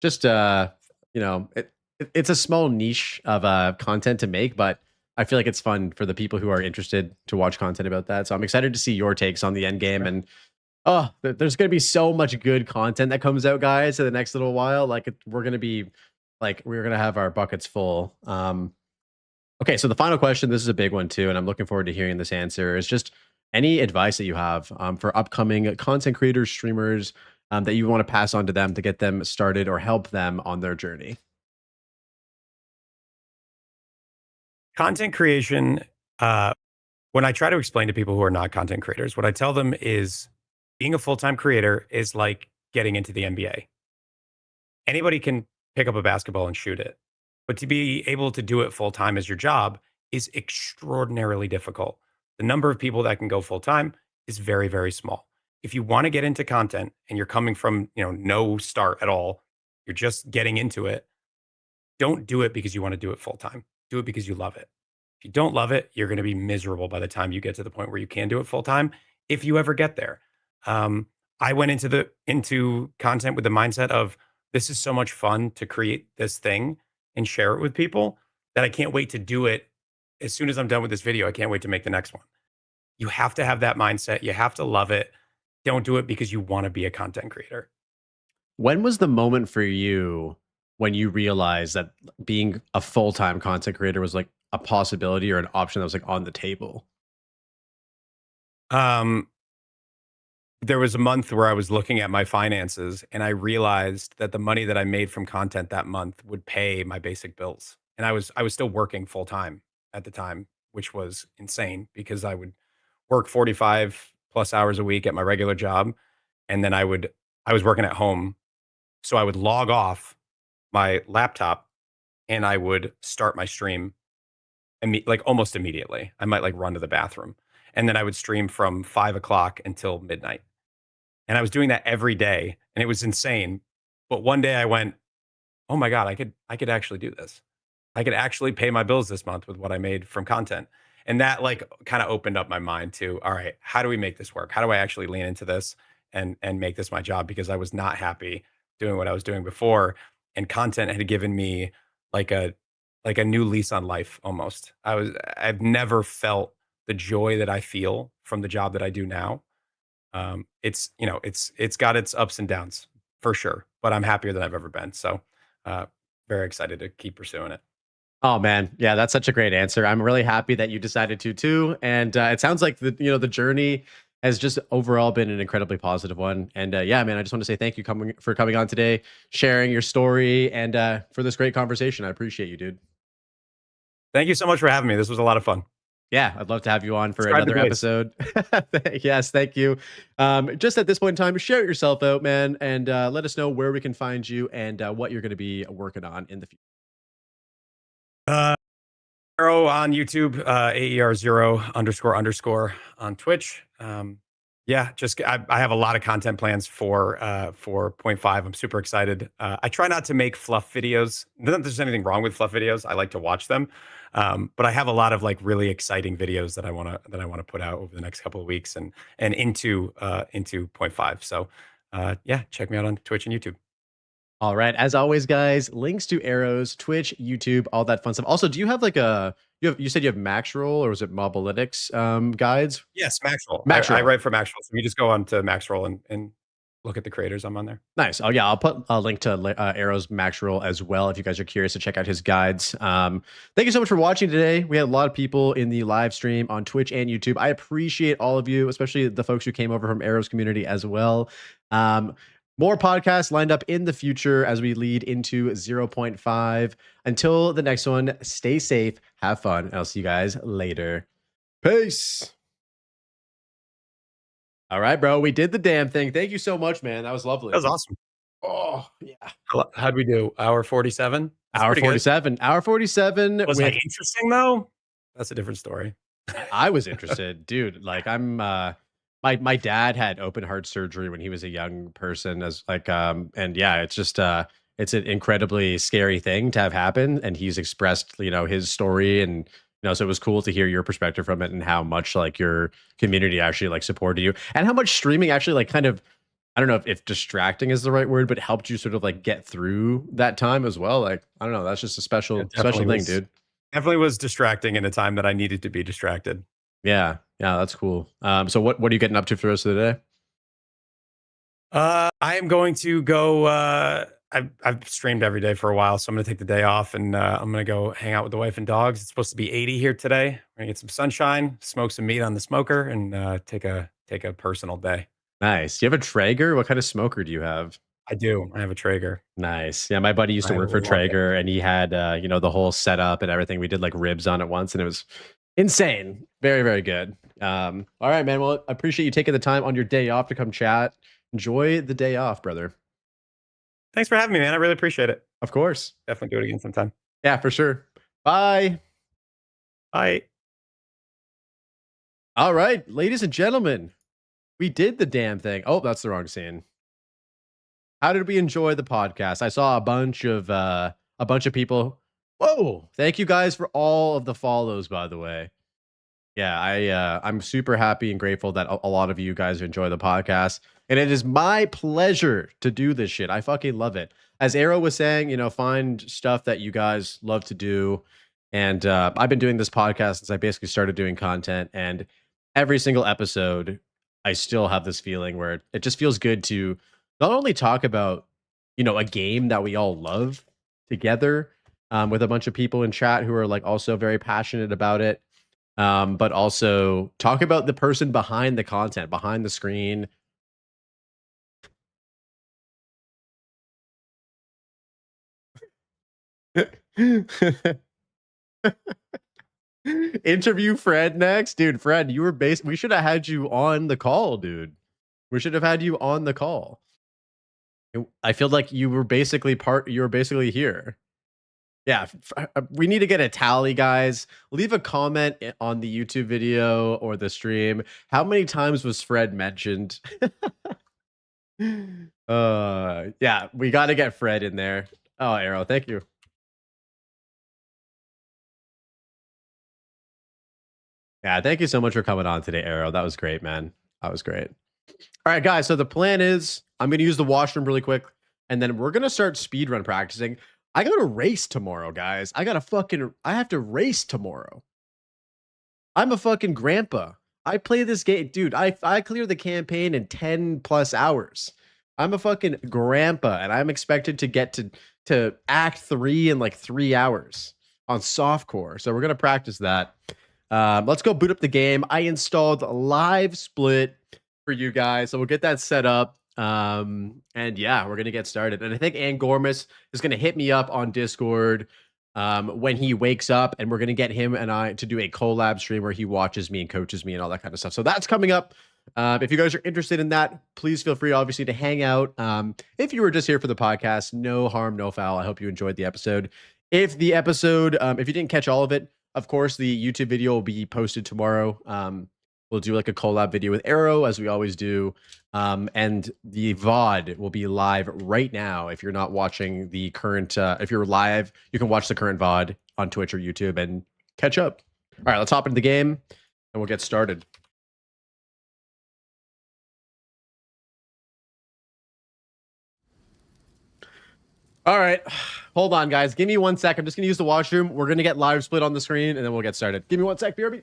just it's a small niche of content to make, but I feel like it's fun for the people who are interested to watch content about that. So I'm excited to see your takes on the end game. And oh, there's going to be so much good content that comes out, guys, in the next little while. Like we're going to be we're going to have our buckets full. Okay, so the final question, this is a big one too, and I'm looking forward to hearing this answer, is just any advice that you have for upcoming content creators, streamers, that you want to pass on to them to get them started or help them on their journey. Content creation, when I try to explain to people who are not content creators, what I tell them is being a full-time creator is like getting into the NBA. Anybody can pick up a basketball and shoot it, but to be able to do it full-time as your job is extraordinarily difficult. The number of people that can go full-time is very, very small. If you want to get into content and you're coming from, no start at all, you're just getting into it, don't do it because you want to do it full-time. Do it because you love it. If you don't love it, you're going to be miserable by the time you get to the point where you can do it full-time, if you ever get there. I went into content with the mindset of this is so much fun to create this thing and share it with people that I can't wait to do it. As soon as I'm done with this video, I can't wait to make the next one. You have to have that mindset. You have to love it. Don't do it because you want to be a content creator. When was the moment for you when you realized that being a full-time content creator was like a possibility or an option that was like on the table? Um, there was a month where I was looking at my finances and I realized that the money that I made from content that month would pay my basic bills. And I was still working full time at the time, which was insane because I would work 45 plus hours a week at my regular job and then I was working at home, so I would log off my laptop and I would start my stream like almost immediately. I might like run to the bathroom and then I would stream from 5 o'clock until midnight. And I was doing that every day and it was insane. But one day I went, "Oh my god, I could actually do this. I could actually pay my bills this month with what I made from content." And that like kind of opened up my mind to, all right, how do we make this work? How do I actually lean into this and make this my job, because I was not happy doing what I was doing before, and content had given me like a new lease on life almost. I've never felt the joy that I feel from the job that I do now. It's got its ups and downs for sure, but I'm happier than I've ever been. So, uh, very excited to keep pursuing it. Oh man, yeah, that's such a great answer. I'm really happy that you decided to too, and it sounds like the journey has just overall been an incredibly positive one. And yeah, man, I just want to say thank you for coming on today, sharing your story, and for this great conversation. I appreciate you, dude. Thank you so much for having me. This was a lot of fun. Yeah, I'd love to have you on for Subscribe to another Blaze. episode. Yes, thank you. Just at this point in time, share yourself out, man, and let us know where we can find you and what you're going to be working on in the future. Arrow on YouTube, AER0__ on Twitch. Yeah, just I have a lot of content plans for point five. I'm super excited. I try not to make fluff videos. Not that there's anything wrong with fluff videos. I like to watch them, but I have a lot of like really exciting videos that I want to put out over the next couple of weeks and into point five. So yeah, check me out on Twitch and YouTube. All right. As always, guys, links to Arrows, Twitch, YouTube, all that fun stuff. Also, do you have like you said you have Maxroll or was it Mobalytics guides? Yes, Maxroll. Maxroll. I write for Maxroll. So you just go on to Maxroll and look at the creators. I'm on there. Nice. Oh yeah, I'll put a link to Arrow's Maxroll as well if you guys are curious to check out his guides. Thank you so much for watching today. We had a lot of people in the live stream on Twitch and YouTube. I appreciate all of you, especially the folks who came over from Arrow's community as well. More podcasts lined up in the future as we lead into 0.5. Until the next one, stay safe, have fun, and I'll see you guys later. Peace. All right, bro. We did the damn thing. Thank you so much, man. That was lovely. That was awesome. Oh, yeah. How'd we do? Hour 47? Hour 47. Hour 47. Was it interesting though? That's a different story. I was interested, dude. Like I'm my dad had open heart surgery when he was a young person as like and yeah, it's just it's an incredibly scary thing to have happen, and he's expressed, his story, and so it was cool to hear your perspective from it and how much like your community actually like supported you and how much streaming actually like kind of, I don't know if distracting is the right word, but helped you sort of like get through that time as well. Like, I don't know, that's just a special thing, dude. Definitely was distracting in a time that I needed to be distracted. Yeah, that's cool. So what are you getting up to for the rest of the day? I am going to go. I've streamed every day for a while, so I'm going to take the day off and I'm going to go hang out with the wife and dogs. It's supposed to be 80 here today. We're going to get some sunshine, smoke some meat on the smoker, and take a personal day. Nice. Do you have a Traeger? What kind of smoker do you have? I do. I have a Traeger. Nice. Yeah, my buddy used to work for Traeger, and he had the whole setup and everything. We did like ribs on it once, and it was insane. Very, very good. All right, man. Well, I appreciate you taking the time on your day off to come chat. Enjoy the day off, brother. Thanks for having me, man. I really appreciate it. Of course. Definitely do it again sometime. Yeah, for sure. Bye. Bye. All right, ladies and gentlemen, we did the damn thing. Oh, that's the wrong scene. How did we enjoy the podcast? I saw a bunch of people. Whoa! Thank you guys for all of the follows, by the way. Yeah, I'm super happy and grateful that a lot of you guys enjoy the podcast, and it is my pleasure to do this shit. I fucking love it. As Arrow was saying, find stuff that you guys love to do, and I've been doing this podcast since I basically started doing content, and every single episode, I still have this feeling where it just feels good to not only talk about, a game that we all love together, with a bunch of people in chat who are like also very passionate about it. But also talk about the person behind the content, behind the screen. Interview Fred next, dude. Fred, you were we should have had you on the call, dude. We should have had you on the call. I feel like you were basically here. Yeah, we need to get a tally, guys. Leave a comment on the YouTube video or the stream. How many times was Fred mentioned? Yeah, we got to get Fred in there. Oh, Arrow, thank you. Yeah, thank you so much for coming on today, Arrow. That was great, man. That was great. All right, guys. So the plan is I'm going to use the washroom really quick, and then we're going to start speedrun practicing. I got to race tomorrow, guys. I have to race tomorrow. I'm a fucking grandpa. I play this game, dude. I clear the campaign in 10 plus hours. I'm a fucking grandpa, and I'm expected to get to Act 3 in like 3 hours on softcore. So we're gonna practice that. Let's go boot up the game. I installed Live Split for you guys, so we'll get that set up. And yeah, we're gonna get started. And I think Angormus is gonna hit me up on Discord when he wakes up, and we're gonna get him and I to do a collab stream where he watches me and coaches me and all that kind of stuff. So that's coming up. If you guys are interested in that, please feel free, obviously, to hang out. If you were just here for the podcast, no harm, no foul. I hope you enjoyed the episode. If the episode, if you didn't catch all of it, of course, the YouTube video will be posted tomorrow. We'll do like a collab video with Arrow, as we always do. And the VOD will be live right now. If you're not watching the current, if you're live, you can watch the current VOD on Twitch or YouTube and catch up. All right, let's hop into the game and we'll get started. All right, hold on, guys. Give me 1 sec. I'm just gonna use the washroom. We're gonna get Live Split on the screen, and then we'll get started. Give me 1 sec, BRB.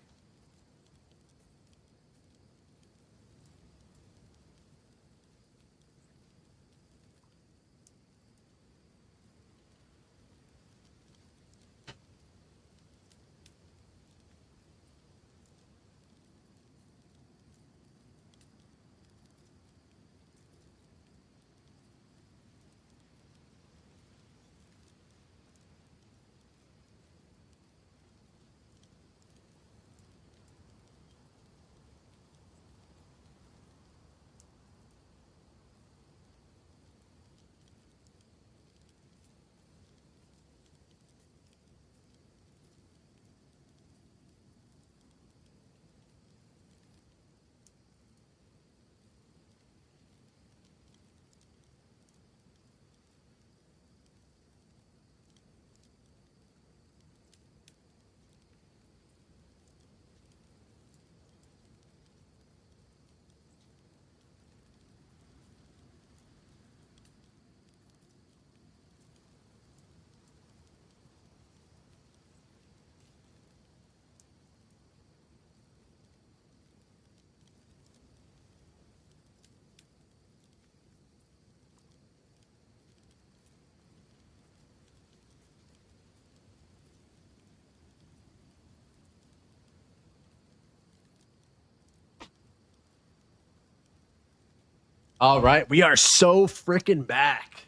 All right, we are so freaking back.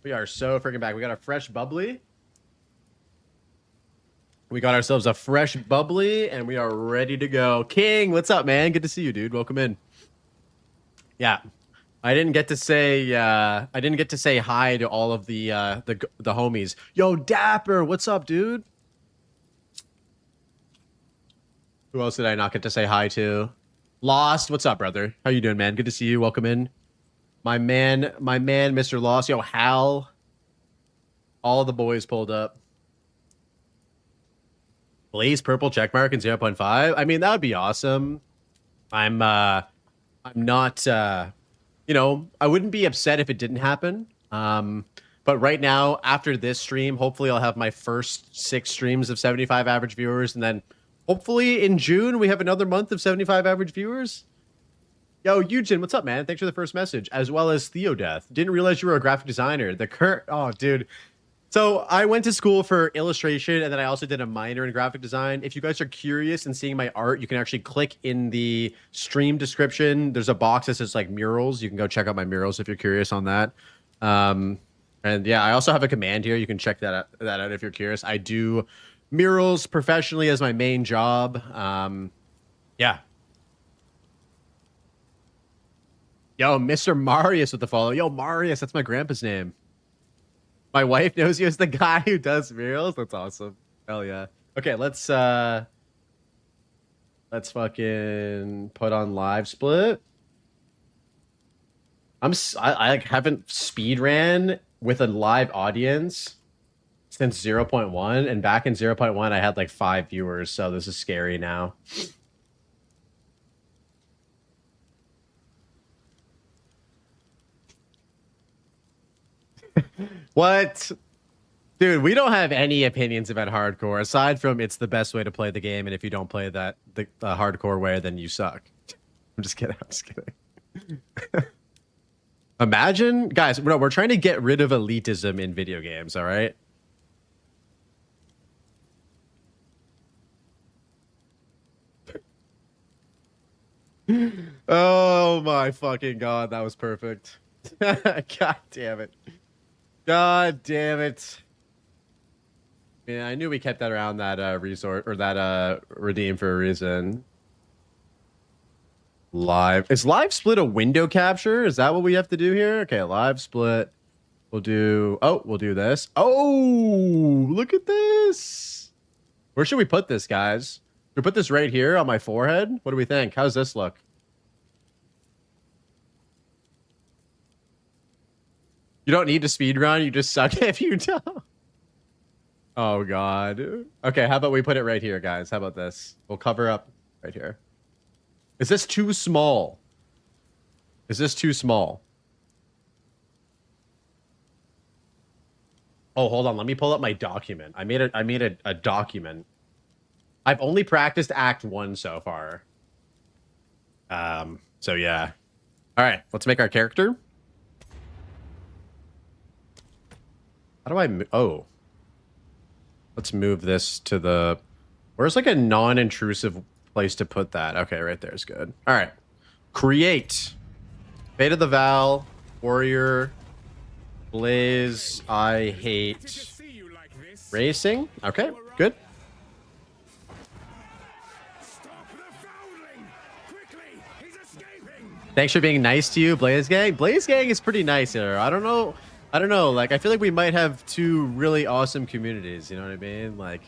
We are so freaking back. We got a fresh bubbly. We got ourselves a fresh bubbly, and we are ready to go. King, what's up, man? Good to see you, dude. Welcome in. Yeah, I didn't get to say hi to all of the homies. Yo, Dapper, what's up, dude? Who else did I not get to say hi to? Lost, what's up, brother? How you doing, man? Good to see you. Welcome in. My man, Mr. Lost. Yo, Hal. All the boys pulled up. Blaze purple checkmark and 0.5. I mean, that would be awesome. I'm not, you know, I wouldn't be upset if it didn't happen. But right now, after this stream, hopefully I'll have my first 6 streams of 75 average viewers, and then hopefully in June, we have another month of 75 average viewers. Yo, Eugen, what's up, man? Thanks for the first message, as well as Theodeath. Didn't realize you were a graphic designer. Oh, dude. So I went to school for illustration, and then I also did a minor in graphic design. If you guys are curious in seeing my art, you can actually click in the stream description. There's a box that says like murals. You can go check out my murals if you're curious on that. And yeah, I also have a command here. You can check that out if you're curious. I do murals professionally as my main job. Yeah. Yo, Mr. Marius with the follow. Yo, Marius, that's my grandpa's name. My wife knows you as the guy who does murals. That's awesome. Hell yeah. Okay, let's fucking put on Live Split. I haven't speedran with a live audience since 0.1, and back in 0.1 I had like 5 viewers, so this is scary now. What? Dude, we don't have any opinions about hardcore aside from it's the best way to play the game, and if you don't play that the hardcore way, then you suck. I'm just kidding. I'm just kidding. Imagine, guys, no, we're trying to get rid of elitism in video games, all right? Oh my fucking god, that was perfect. God damn it. God damn it. Yeah, I knew we kept that around that resort or that redeem for a reason. Live. Is live split a window capture? Is that what we have to do here? Okay, live split. We'll do this. Oh, look at this. Where should we put this, guys? Should we put this right here on my forehead? What do we think? How's this look? You don't need to speed run. You just suck if you don't. Oh god. Okay, how about we put it right here, guys? How about this? We'll cover up right here. Is this too small? Is this too small? Oh, hold on. Let me pull up my document. I made a document. I've only practiced Act 1 so far. So yeah. All right, let's make our character. How do I oh. Let's move this to the... Where's like a non-intrusive place to put that? Okay, right there is good. All right. Create. Fate of the Val. Warrior. Blaze. I hate racing. Okay, good. Thanks for being nice to you, Blaze Gang. Blaze Gang is pretty nice here. I don't know. Like, I feel like we might have two really awesome communities. You know what I mean? Like,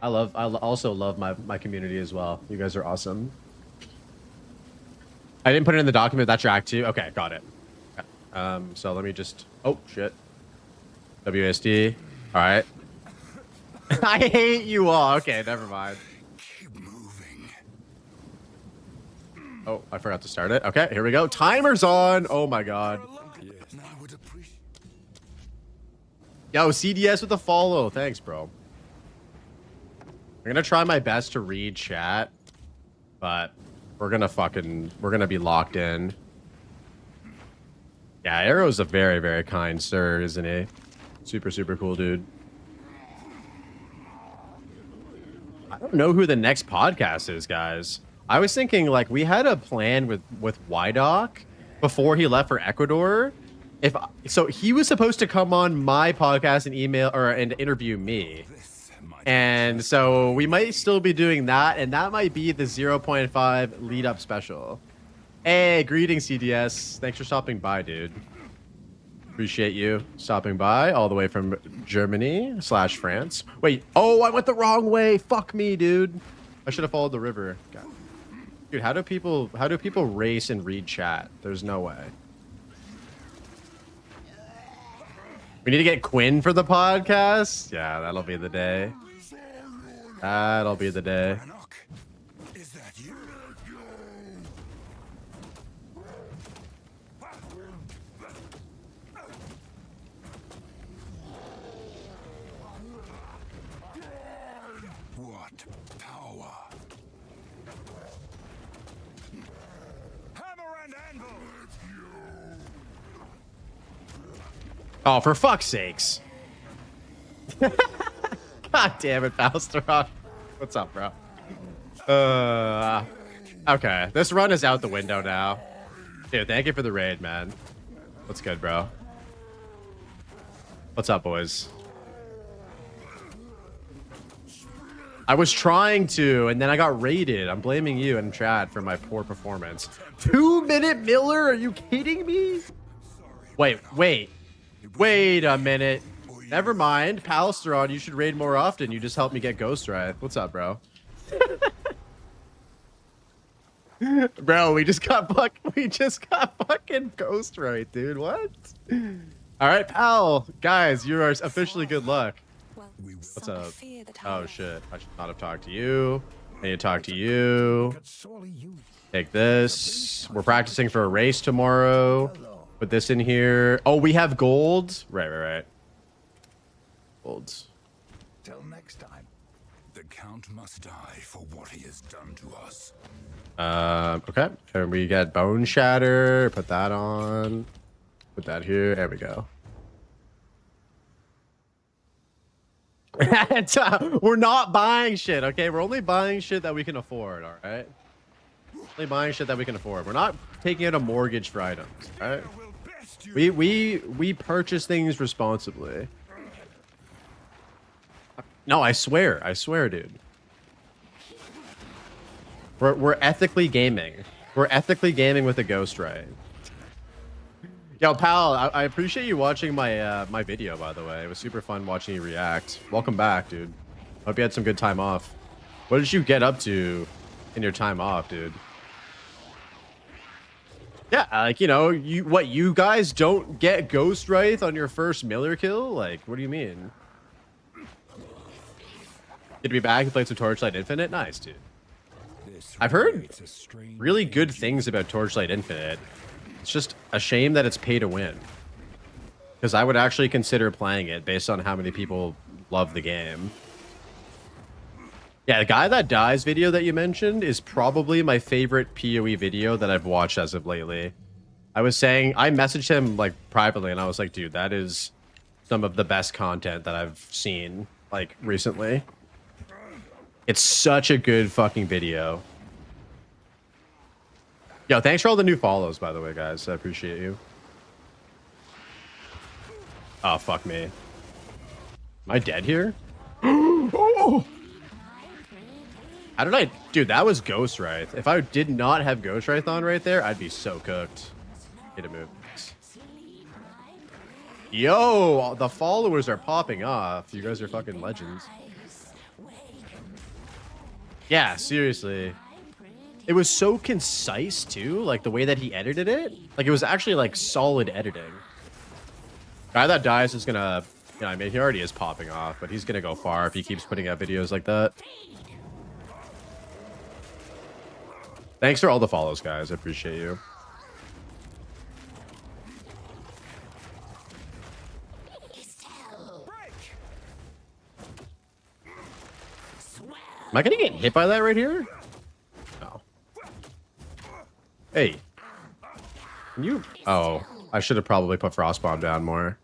I also love my community as well. You guys are awesome. I didn't put it in the document. That's your act 2. Okay, got it. Okay. So let me just... Oh, shit. WSD. All right. I hate you all. Okay, never mind. Keep moving. Oh, I forgot to start it. Okay, here we go. Timer's on. Oh, my God. Yo, CDS with a follow. Thanks, bro. I'm gonna try my best to read chat, but we're gonna be locked in. Yeah, Arrow's a very, very kind sir, isn't he? Super, super cool dude. I don't know who the next podcast is, guys. I was thinking, like, we had a plan with Wydock before he left for Ecuador. So he was supposed to come on my podcast and interview me. And so we might still be doing that, and that might be the 0.5 lead up special. Hey, greetings, CDS. Thanks for stopping by, dude. Appreciate you stopping by all the way from Germany/France. Wait, oh, I went the wrong way. Fuck me, dude. I should have followed the river. God. Dude, how do people race and read chat? There's no way. We need to get Quinn for the podcast. Yeah, that'll be the day. That'll be the day. Is that you? What power? Hammer and anvil. Oh, for fuck's sakes. God damn it, Falsteron. What's up, bro? Okay. This run is out the window now. Dude, thank you for the raid, man. What's good, bro? What's up, boys? I was trying to, and then I got raided. I'm blaming you and Chad for my poor performance. 2-minute Miller? Are you kidding me? Wait a minute. Never mind. Palesteron, you should raid more often. You just helped me get Ghost Ride. What's up, bro? Bro, we just got fucking Ghost Ride, dude. What? All right, pal. Guys, you are officially good luck. What's up? Oh, shit. I should not have talked to you. I need to talk to you. Take this. We're practicing for a race tomorrow. Put this in here. Oh, we have gold. Right. Golds. Till next time. The Count must die for what he has done to us. Okay. And we got Bone Shatter. Put that on. Put that here. There we go. We're not buying shit, okay? We're only buying shit that we can afford, all right? Only buying shit that we can afford. We're not taking out a mortgage for items. All right. We purchase things responsibly. No, I swear, dude. We're ethically gaming. We're ethically gaming with a ghost, right? Yo, pal, I appreciate you watching my my video, by the way. It was super fun watching you react. Welcome back, dude. Hope you had some good time off. What did you get up to in your time off, dude? Yeah, like, you know, you guys don't get Ghost Wraith on your first Miller kill? Like, what do you mean? Good to be back. You played some Torchlight Infinite? Nice, dude. I've heard really good things about Torchlight Infinite. It's just a shame that it's pay to win. Because I would actually consider playing it based on how many people love the game. Yeah, the Guy That Dies video that you mentioned is probably my favorite PoE video that I've watched as of lately. I was saying, I messaged him like privately and I was like, dude, that is some of the best content that I've seen like recently. It's such a good fucking video. Yo, thanks for all the new follows, by the way, guys. I appreciate you. Oh, fuck me. Am I dead here? Oh! How did I... Dude, that was Ghost Wraith. If I did not have Ghost Wraith on right there, I'd be so cooked. Get a move. Yo, the followers are popping off. You guys are fucking legends. Yeah, seriously. It was so concise, too. Like, the way that he edited it. Like, it was actually, like, solid editing. Guy That Dies is gonna... You know, I mean, he already is popping off, but he's gonna go far if he keeps putting out videos like that. Thanks for all the follows, guys. I appreciate you. Am I gonna get hit by that right here? No. Hey. Can you... Oh. I should have probably put Frostbomb down more.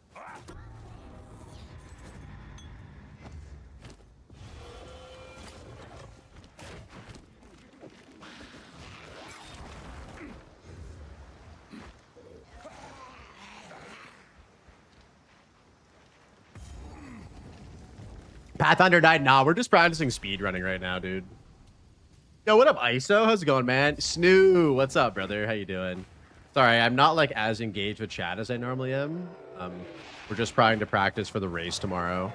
Path Under died. Nah, we're just practicing speedrunning right now, dude. Yo, what up, ISO? How's it going, man? Snoo, what's up, brother? How you doing? Sorry, I'm not like as engaged with chat as I normally am. We're just trying to practice for the race tomorrow.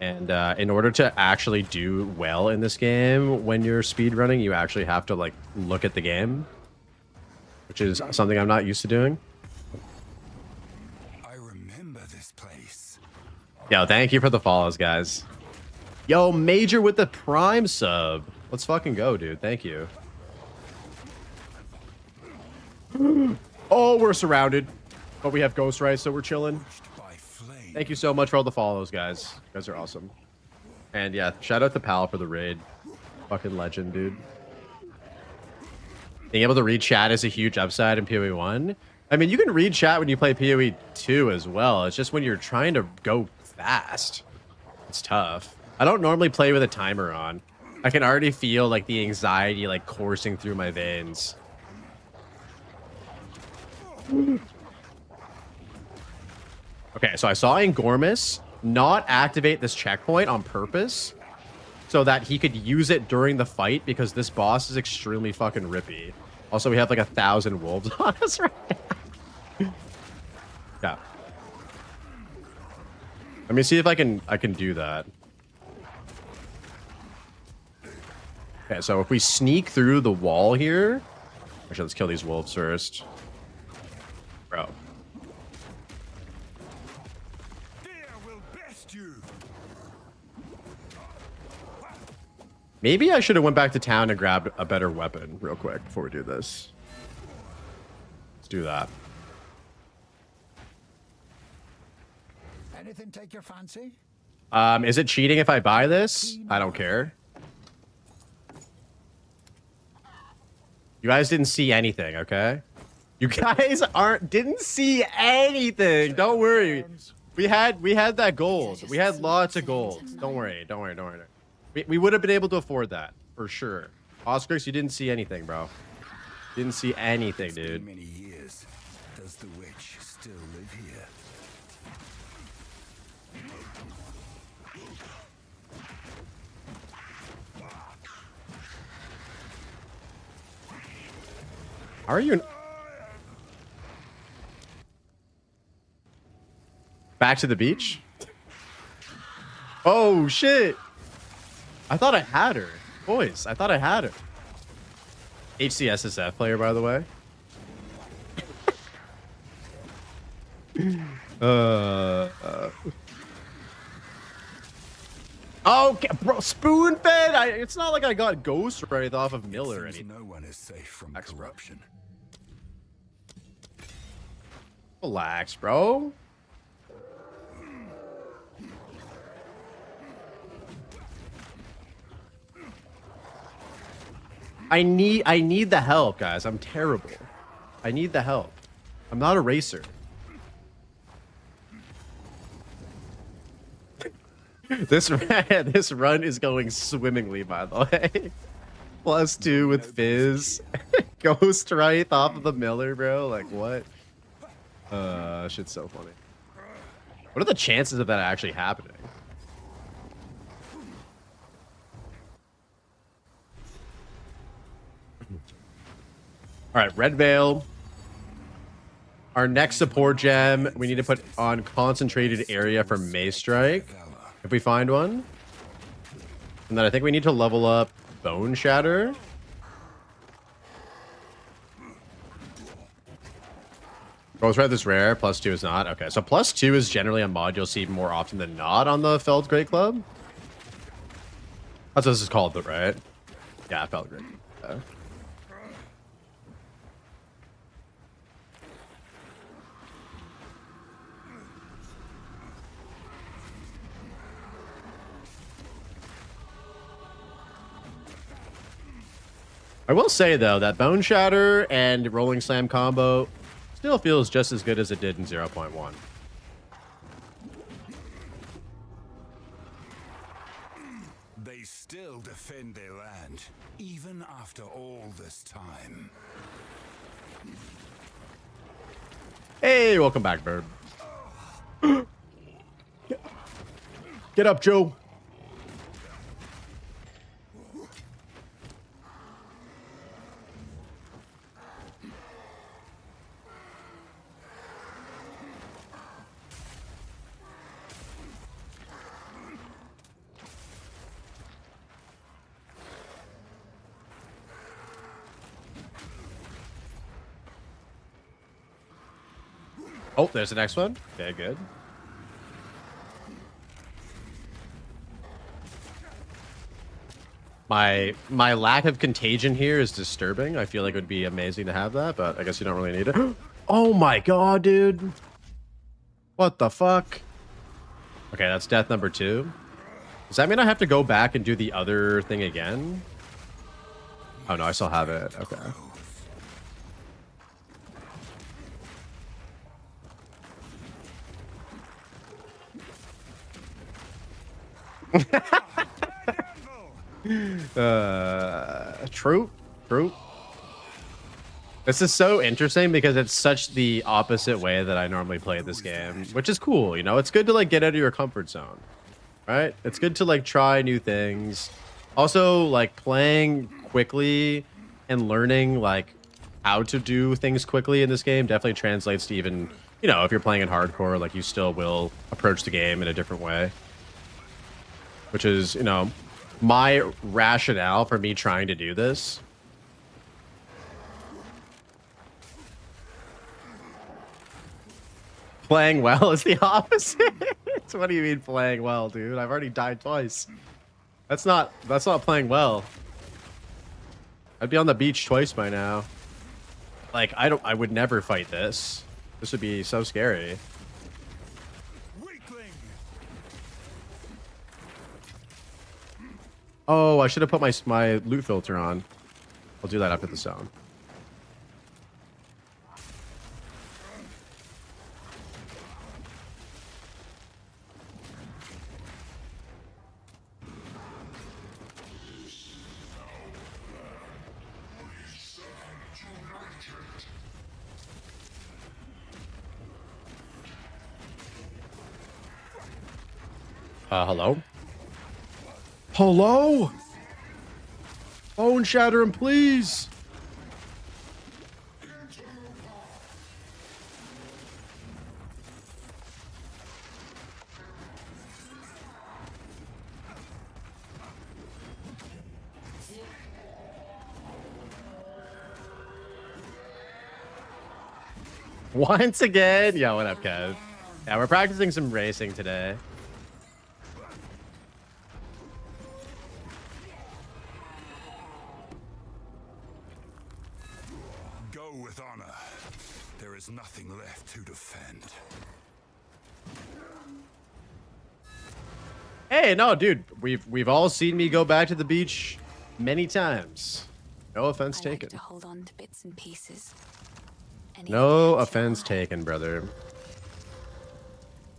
And in order to actually do well in this game, when you're speedrunning, you actually have to like look at the game, which is something I'm not used to doing. Yo, thank you for the follows, guys. Yo, Major with the Prime sub. Let's fucking go, dude. Thank you. Oh, we're surrounded. But we have Ghost Wraith, so we're chilling. Thank you so much for all the follows, guys. You guys are awesome. And yeah, shout out to Pal for the raid. Fucking legend, dude. Being able to read chat is a huge upside in PoE 1. I mean, you can read chat when you play PoE 2 as well. It's just when you're trying to go fast, it's tough. I don't normally play with a timer on. I can already feel like the anxiety like coursing through my veins. Okay, so I saw Ingormus not activate this checkpoint on purpose so that he could use it during the fight because this boss is extremely fucking rippy. Also, we have like 1,000 wolves on us right now. Yeah. Let me see if I can do that. Okay, so if we sneak through the wall here, actually, let's kill these wolves first, bro. Maybe I should have went back to town and grabbed a better weapon real quick before we do this. Let's do that. Anything take your fancy? Is it cheating if I buy this? I don't care. You guys didn't see anything, okay? You guys didn't see anything. Don't worry. We had that gold. We had lots of gold. Don't worry. We would have been able to afford that for sure. Oscars, you didn't see anything, bro. Didn't see anything, dude. Many years. Does the witch still live here? How are you? Back to the beach? Oh, shit. I thought I had her. Boys, I thought I had her. HCSSF player, by the way. Okay, bro, spoon fed. It's not like I got ghost right off of Miller or anything. No one is safe from corruption. Relax, bro. I need the help, guys. I'm terrible. I need the help. I'm not a racer. This run is going swimmingly, by the way. +2 with Fizz. Ghost right off of the Miller, bro. Like, what? Shit's so funny. What are the chances of that actually happening? All right, Red Veil. Our next support gem, we need to put on concentrated area for Maze Strike, if we find one. And then I think we need to level up Bone Shatter. Ghost Red is rare, +2 is not. Okay, so +2 is generally a mod you'll see more often than not on the Feld Great Club. That's what this is called, though, right? Yeah, Feld Great. Yeah. I will say, though, that Bone Shatter and Rolling Slam combo still feels just as good as it did in 0.1. They still defend their land, even after all this time. Hey, welcome back, Bird. Get up, Joe. Oh, there's the next one. Okay, good. My lack of contagion here is disturbing. I feel like it would be amazing to have that, but I guess you don't really need it. Oh my god, dude. What the fuck? Okay, that's death number 2. Does that mean I have to go back and do the other thing again? Oh no, I still have it. Okay. True. This is so interesting because it's such the opposite way that I normally play this game, which is cool. You know, it's good to like get out of your comfort zone, right? It's good to like try new things. Also, like playing quickly and learning like how to do things quickly in this game definitely translates to even, you know, if you're playing in hardcore, like you still will approach the game in a different way. Which is, you know, my rationale for me trying to do this. Playing well is the opposite. What do you mean playing well, dude? I've already died twice. That's not playing well. I'd be on the beach twice by now. Like, I would never fight this. This would be so scary. Oh, I should have put my loot filter on. I'll do that after the zone. Hello? Hello? Bone shatter him, please. Once again. Yeah, what up, Kev? Yeah, we're practicing some racing today. Go with honor. There is nothing left to defend. Hey, no, dude. We've all seen me go back to the beach many times. No offense I like taken. to hold on to bits and pieces. No offense taken, brother.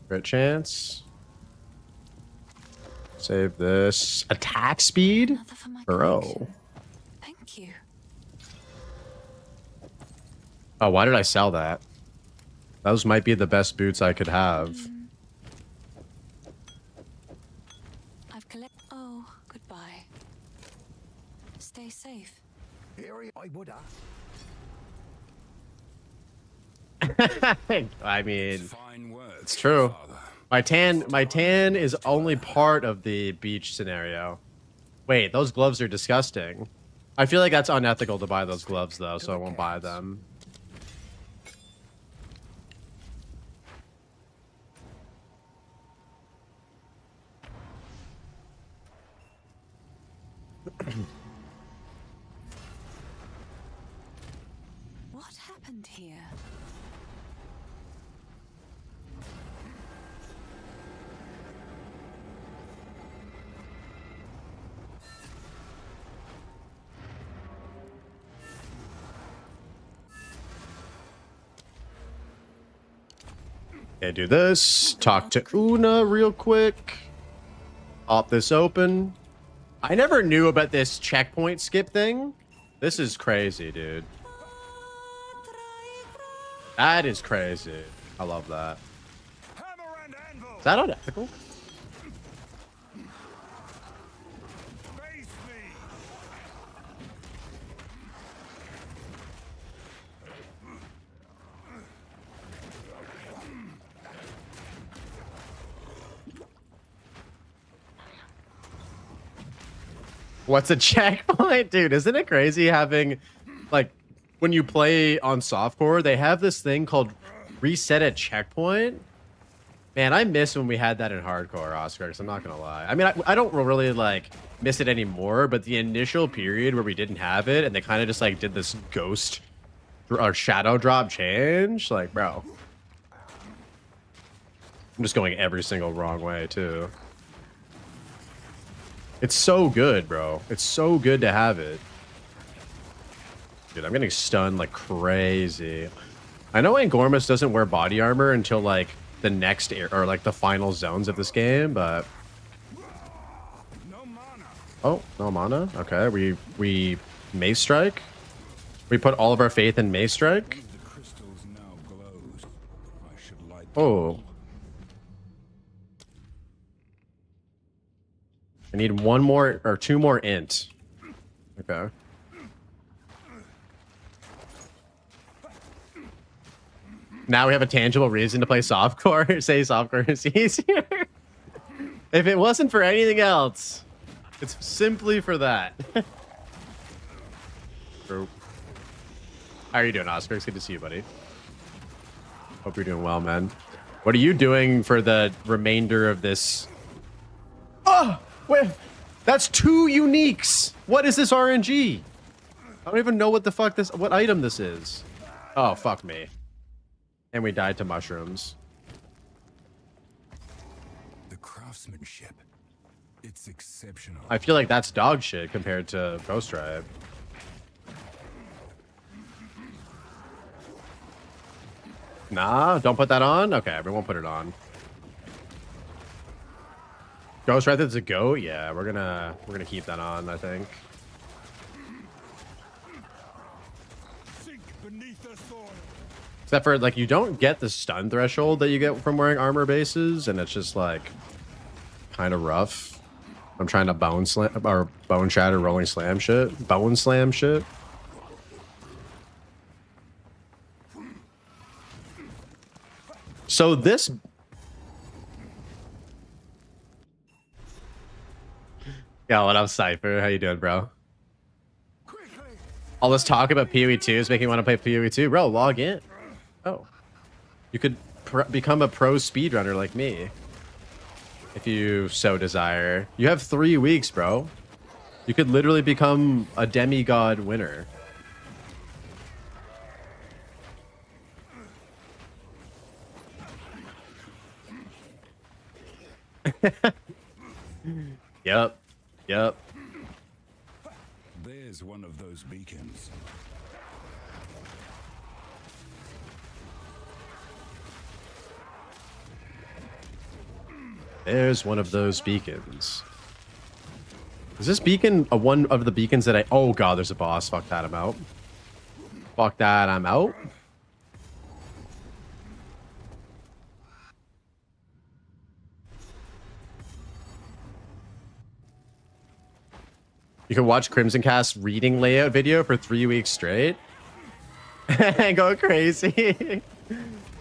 Crit chance. Save this. Attack speed? Another for my Bro. collection. Thank you. Oh, why did I sell that? Those might be the best boots I could have. I've collected. Oh, goodbye. Stay safe. I would I mean, Fine words, it's true. Father. My tan is only part of the beach scenario. Wait, those gloves are disgusting. I feel like that's unethical to buy those gloves though, so I won't buy them. What happened here? Okay, do this. Talk to Una real quick. Pop this open. I never knew about this checkpoint skip thing. This is crazy, dude. That is crazy. I love that. Hammer and anvil. Is that unethical? Face me. What's a checkpoint? Dude, isn't it crazy having, like, when you play on softcore, they have this thing called reset at checkpoint. Man, I miss when we had that in hardcore, Oscar, because I'm not going to lie. I mean, I don't really, like, miss it anymore, but the initial period where we didn't have it, and they kind of just, like, did this ghost or shadow drop change, like, bro. I'm just going every single wrong way, too. It's so good, bro. It's so good to have it. Dude, I'm getting stunned like crazy. I know Angormus doesn't wear body armor until like the next or like the final zones of this game, but No mana. oh, no mana. Okay, we Mace Strike. We put all of our faith in Mace Strike. The crystals now glows. I should light Oh. I need one more or two more int. Okay. Now we have a tangible reason to play softcore. Say softcore is easier. If it wasn't for anything else, it's simply for that. True. How are you doing, Oscar? It's good to see you, buddy. Hope you're doing well, man. What are you doing for the remainder of this? Oh! Wait, that's 2 uniques. What is this RNG? I don't even know what the fuck what item this is. Oh, fuck me. And we died to mushrooms. the craftsmanship. It's exceptional. I feel like that's dog shit compared to Ghost Tribe. Nah, don't put that on? Okay, we won't put it on. Ghost Rider is a goat? Yeah, we're gonna keep that on, I think. Sink beneath the soil. Except for like you don't get the stun threshold that you get from wearing armor bases, and it's just like kind of rough. I'm trying to bone slam or bone shatter rolling slam shit. Bone slam shit. So this... Yo, what up, Cypher? How you doing, bro? All this talk about PoE 2 is making me want to play PoE 2. Bro, log in. Oh. You could become a pro speedrunner like me. If you so desire. You have 3 weeks, bro. You could literally become a demigod winner. Yep. Yep. There's one of those beacons. There's one of those beacons. Is this beacon one of the beacons that I... Oh, God, there's a boss. Fuck that, I'm out. Fuck that, I'm out. You can watch Crimson Cast reading layout video for 3 weeks straight. And go crazy.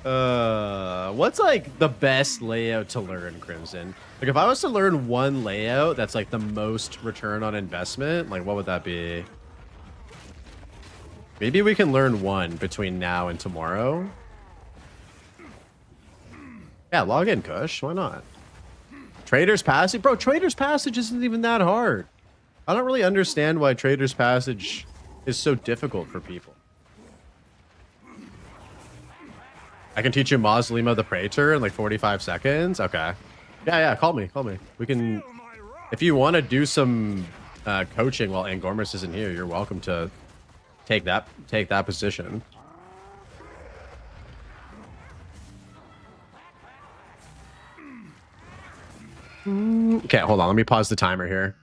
What's like the best layout to learn, Crimson? Like if I was to learn one layout that's like the most return on investment, like what would that be? Maybe we can learn one between now and tomorrow. Yeah, log in, Kush. Why not? Trader's Passage? Bro, Trader's Passage isn't even that hard. I don't really understand why Trader's Passage is so difficult for people. I can teach you Mausoleum of the Praetor in like 45 seconds. Okay. Yeah, call me. We can... If you want to do some coaching while Angormus isn't here, you're welcome to take that position. Okay, hold on. Let me pause the timer here.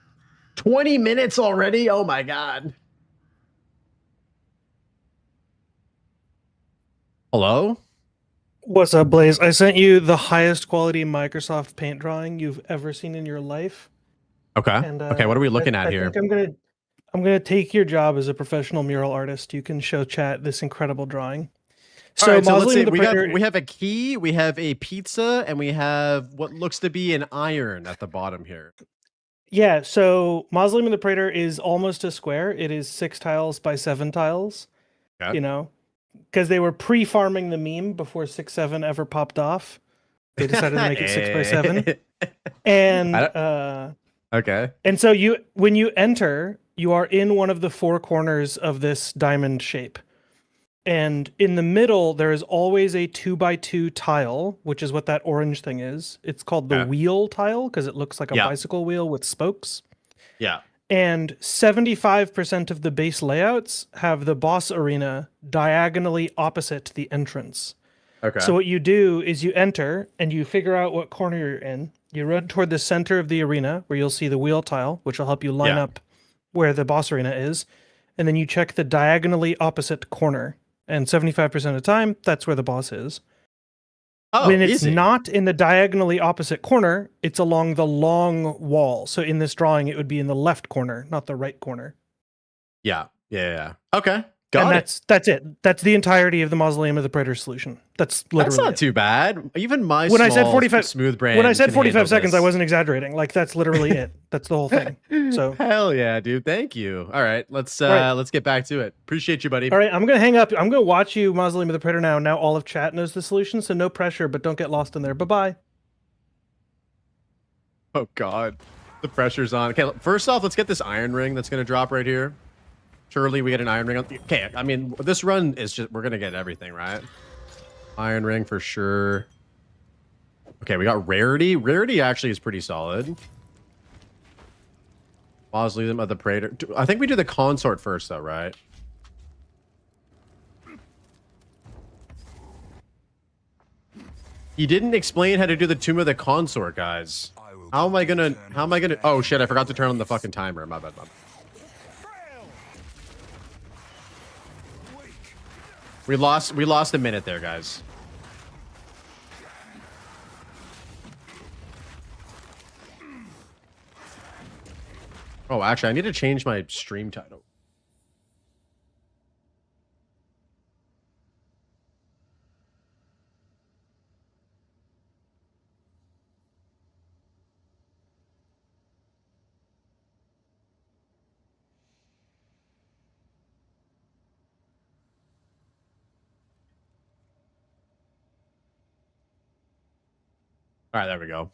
20 minutes already? Oh my God. Hello? What's up, Blaze? I sent you the highest quality Microsoft Paint drawing you've ever seen in your life. Okay. And, okay, what are we looking at here? I'm gonna take your job as a professional mural artist. You can show chat this incredible drawing. So, right, so let's see. We have a key, we have a pizza, and we have what looks to be an iron at the bottom here. Yeah, so Mausoleum of the Praetor is almost a square. It is 6 tiles by 7 tiles. Okay. You know, because they were pre-farming the meme before 6-7 ever popped off. They decided to make it 6 by 7. And okay. And so when you enter, you are in one of the 4 corners of this diamond shape. And in the middle, there is always a 2x2 tile, which is what that orange thing is. It's called the wheel tile because it looks like a bicycle wheel with spokes. Yeah. And 75% of the base layouts have the boss arena diagonally opposite the entrance. Okay. So what you do is you enter and you figure out what corner you're in. You run toward the center of the arena where you'll see the wheel tile, which will help you line up where the boss arena is. And then you check the diagonally opposite corner. And 75% of the time, that's where the boss is. Oh, when it's not in the diagonally opposite corner, it's along the long wall. So in this drawing, it would be in the left corner, not the right corner. Yeah. Okay. That's it. That's the entirety of the Mausoleum of the Praetor solution. That's literally not too bad. Even my when I said 45 smooth brain. When I said 45 seconds, I wasn't exaggerating. Like that's literally it. That's the whole thing. So hell yeah, dude. Thank you. All right, let's get back to it. Appreciate you, buddy. All right, I'm gonna hang up. I'm gonna watch you Mausoleum of the Praetor now. Now all of chat knows the solution, so no pressure, but don't get lost in there. Bye-bye. Oh God, the pressure's on. Okay, first off, let's get this iron ring that's gonna drop right here. Surely we get an iron ring. Okay, I mean, this run is just, we're going to get everything, right? Iron ring for sure. Okay, we got rarity. Rarity actually is pretty solid. Mausoleum of the Praetor. I think we do the consort first, though, right? You didn't explain how to do the Tomb of the Consort, guys. How am I gonna... Oh, shit, I forgot to turn on the fucking timer. My bad. We lost a minute there, guys. Oh, actually, I need to change my stream title. All right, there we go.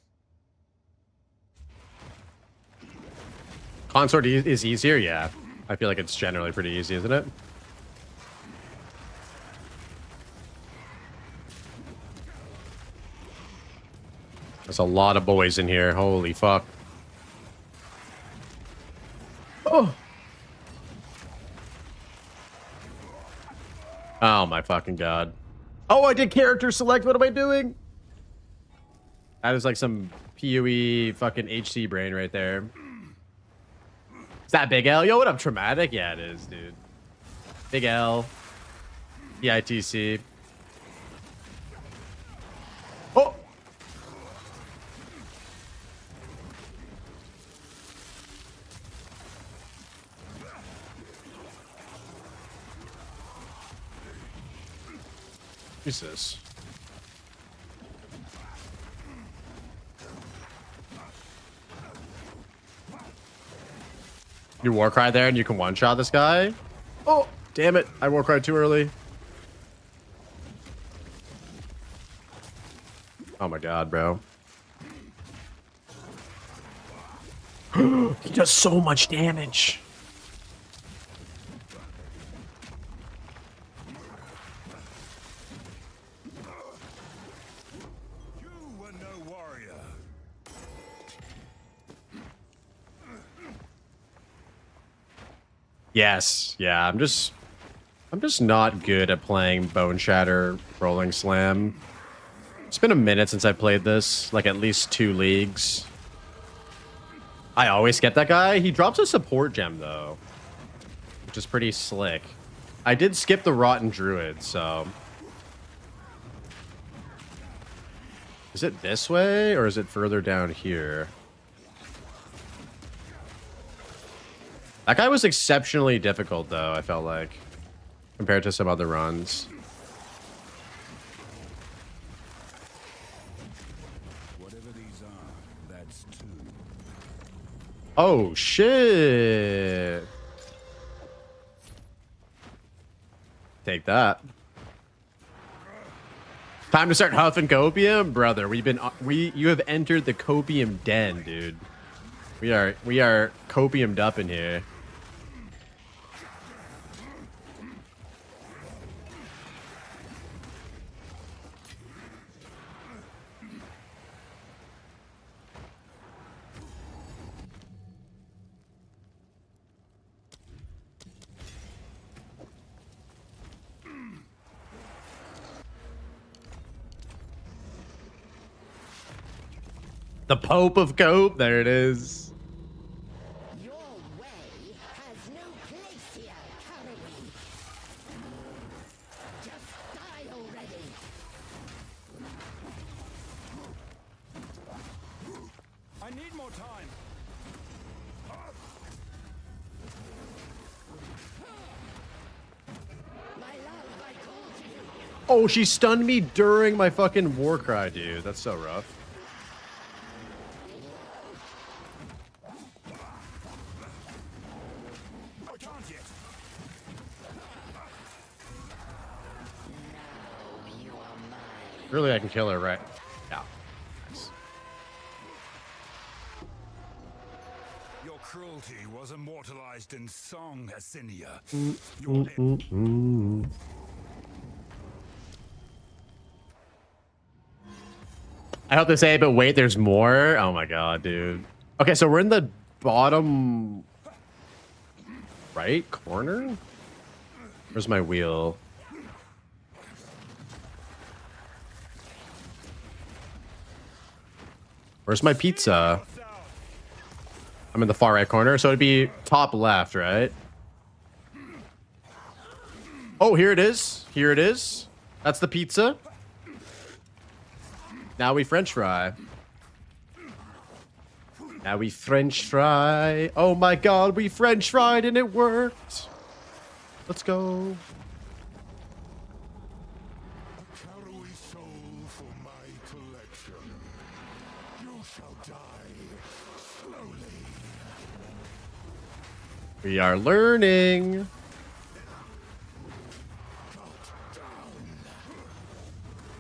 Consort is easier, yeah. I feel like it's generally pretty easy, isn't it? There's a lot of boys in here. Holy fuck. Oh. Oh my fucking god. Oh, I did character select. What am I doing? That is like some PoE fucking HC brain right there. Is that Big L? Yo, what up, Traumatic? Yeah, it is, dude. Big L. EITC. Oh! Who's this? You Warcry there and you can one-shot this guy? Oh, damn it. I Warcry too early. Oh my god, bro. He does so much damage. You were no warrior. Yes, yeah, I'm just not good at playing Bone Shatter Rolling Slam. It's been a minute since I played this, like at least 2 leagues. I always get that guy. He drops a support gem though, which is pretty slick. I did skip the Rotten Druid, so. Is it this way or is it further down here? That guy was exceptionally difficult though, I felt like, compared to some other runs. Whatever these are, that's 2. Oh shit. Take that. Time to start huffing copium, brother. You have entered the copium den, dude. We are copiumed up in here. The Pope of Cope. There it is. Your way has no place here, Caribou. Just die already. I need more time. My love, I called you. Oh, she stunned me during my fucking Warcry, dude. That's so rough. I can't yet. You are mine. Really, I can kill her, right? Yeah. Nice. Your cruelty was immortalized in song, Asinia. I hope they say, but wait, there's more. Oh my god, dude. Okay, so we're in the bottom right corner. Where's my wheel? Where's my pizza? I'm in the far right corner, so it'd be top left, right? Oh, here it is. Here it is. That's the pizza. Now we French fry. Now we French fry. Oh my god, we French fried and it worked. Let's go. Shadowy soul for my collection. You shall die slowly. We are learning.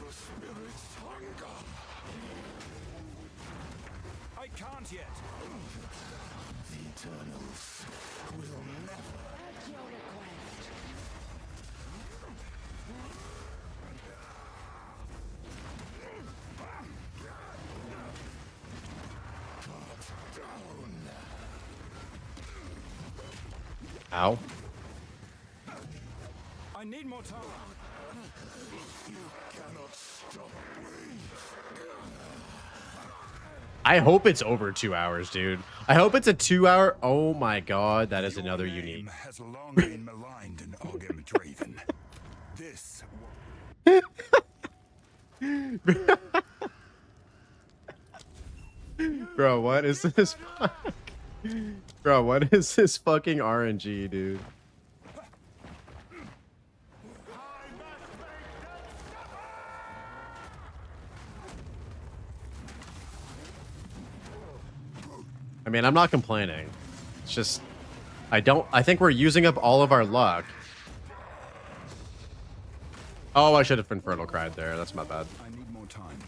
The spirit's hunger. I can't yet. The Eternals will never. At your request. Ow. I need more time. You cannot stop me. I hope it's over 2 hours, dude. I hope it's a 2 hour. Oh my god, that is another Your unique. name has long been maligned in Ogem Draven. This Bro, what is this? Bro, what is this fucking RNG, dude? I mean, I'm not complaining. It's just, I think we're using up all of our luck. Oh, I should have Infernal cried there. That's my bad. I need more time.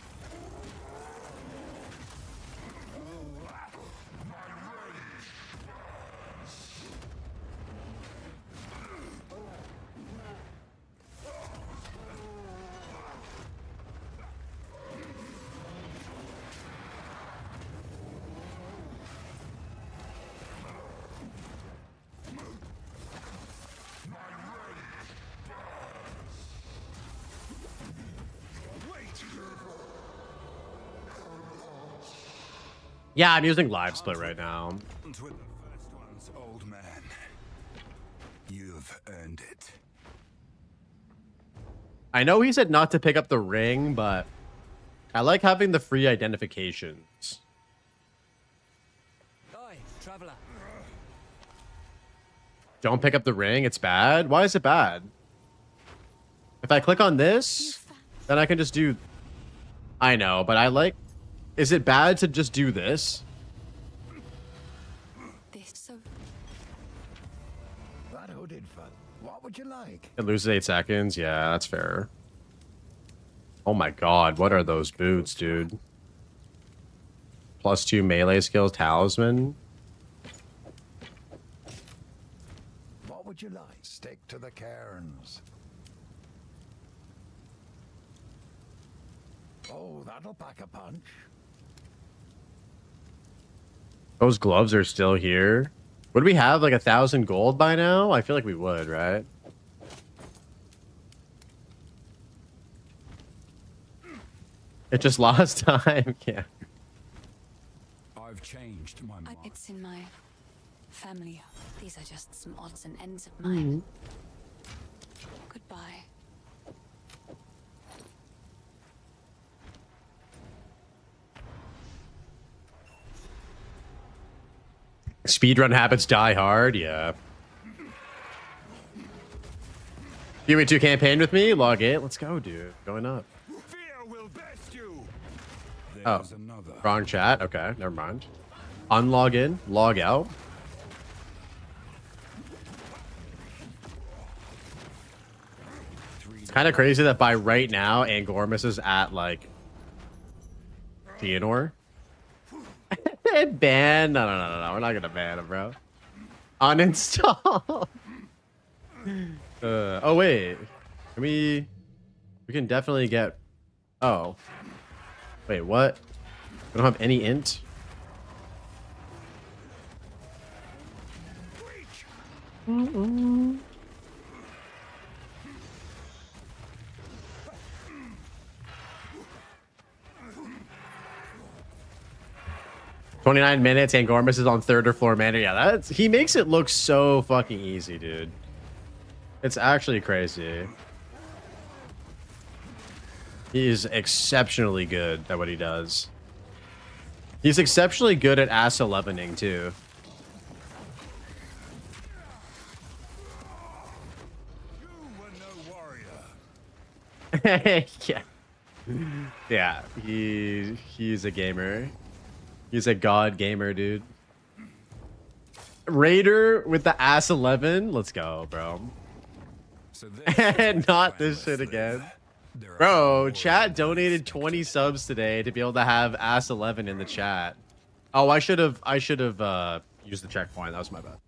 Yeah, I'm using live split right now. With the first ones, old man. You've earned it. I know he said not to pick up the ring, but I like having the free identifications. Oi, traveler. Don't pick up the ring, it's bad? Why is it bad? If I click on this, then I can just do... I know, but I like... Is it bad to just do this? This so That hooded fun. What would you like? It loses 8 seconds? Yeah, that's fair. Oh my god, what are those boots, dude? +2 melee skills, talisman. What would you like? Stick to the cairns. Oh, that'll pack a punch. Those gloves are still here. Would we have like 1,000 gold by now? I feel like we would, right? It just lost time. Yeah. I've changed my mind. it's in my family. These are just some odds and ends of mine. Goodbye. Speedrun habits die hard. Yeah. PoE2 campaign with me? Log 8. Let's go, dude. Going up. Fear will best you. Oh, There's another. wrong chat. Okay, never mind. Unlog in, log out. It's kind of crazy that by right now, Angormus is at like Theodore. Ban? No. We're not gonna ban him, bro. Uninstall. Oh wait, can we can definitely get. Oh, wait, what? We don't have any int. Mm-mm. 29 minutes, and Gormus is on 3rd or floor mana. Yeah, he makes it look so fucking easy, dude. It's actually crazy. He is exceptionally good at what he does. He's exceptionally good at ass 11ing too. Yeah. Yeah, he's a gamer. He's a god gamer, dude. Raider with the ass 11. Let's go, bro. And not this shit again. Bro, chat donated 20 subs today to be able to have ass 11 in the chat. Oh, I should have used the checkpoint. That was my bad.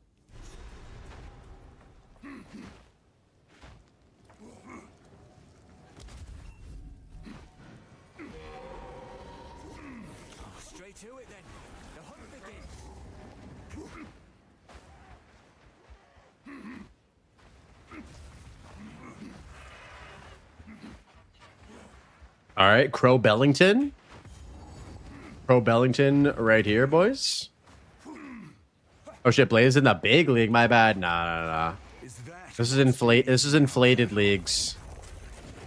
Straight to it then. The hunt begins. All right, Crow Bellington. Crow Bellington right here, boys. Oh shit, Blaze in the big league. My bad. Nah. This is inflated leagues.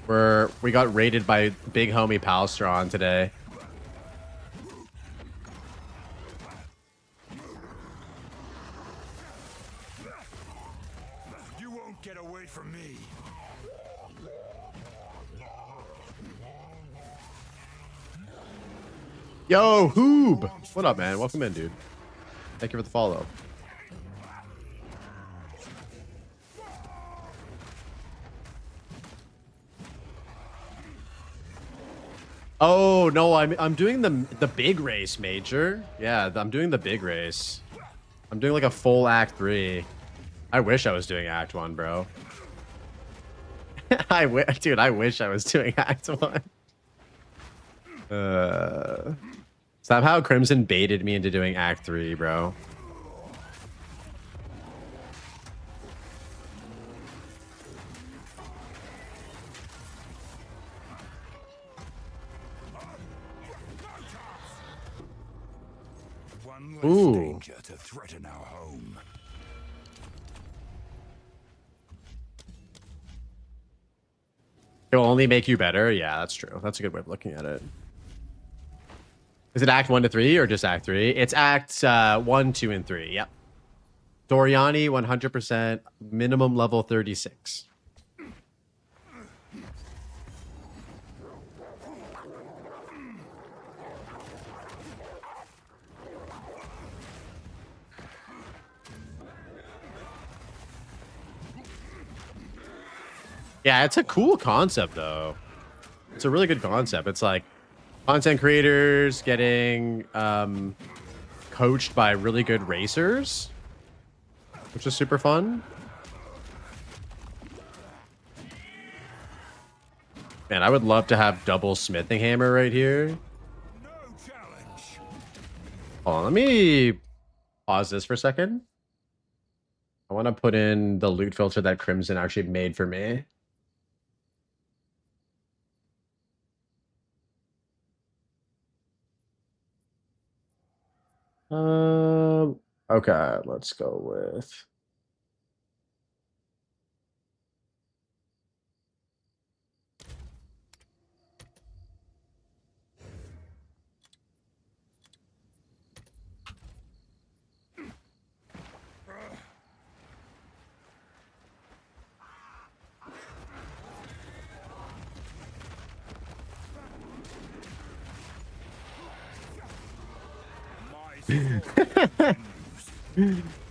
We got raided by big homie Palstron today. You won't get away from me. Yo, Hoob. What up, man? Welcome in, dude. Thank you for the follow. Oh no, I'm doing the big race, Major. Yeah, I'm doing the big race. I'm doing like a full Act 3. I wish I was doing Act 1, bro. Dude, I wish I was doing Act 1. Somehow Crimson baited me into doing Act 3, bro. One less Ooh. danger to threaten our home. It'll only make you better. Yeah, that's true. That's a good way of looking at it. Is it Act 1 to 3 or just Act 3? It's Act 1, 2, and 3. Yep. Doriani, 100%. Minimum level 36. Yeah, it's a cool concept, though. It's a really good concept. It's like content creators getting coached by really good racers, which is super fun. Man, I would love to have double smithing hammer right here. No challenge. Hold on, let me pause this for a second. I want to put in the loot filter that Crimson actually made for me. Okay, let's go with.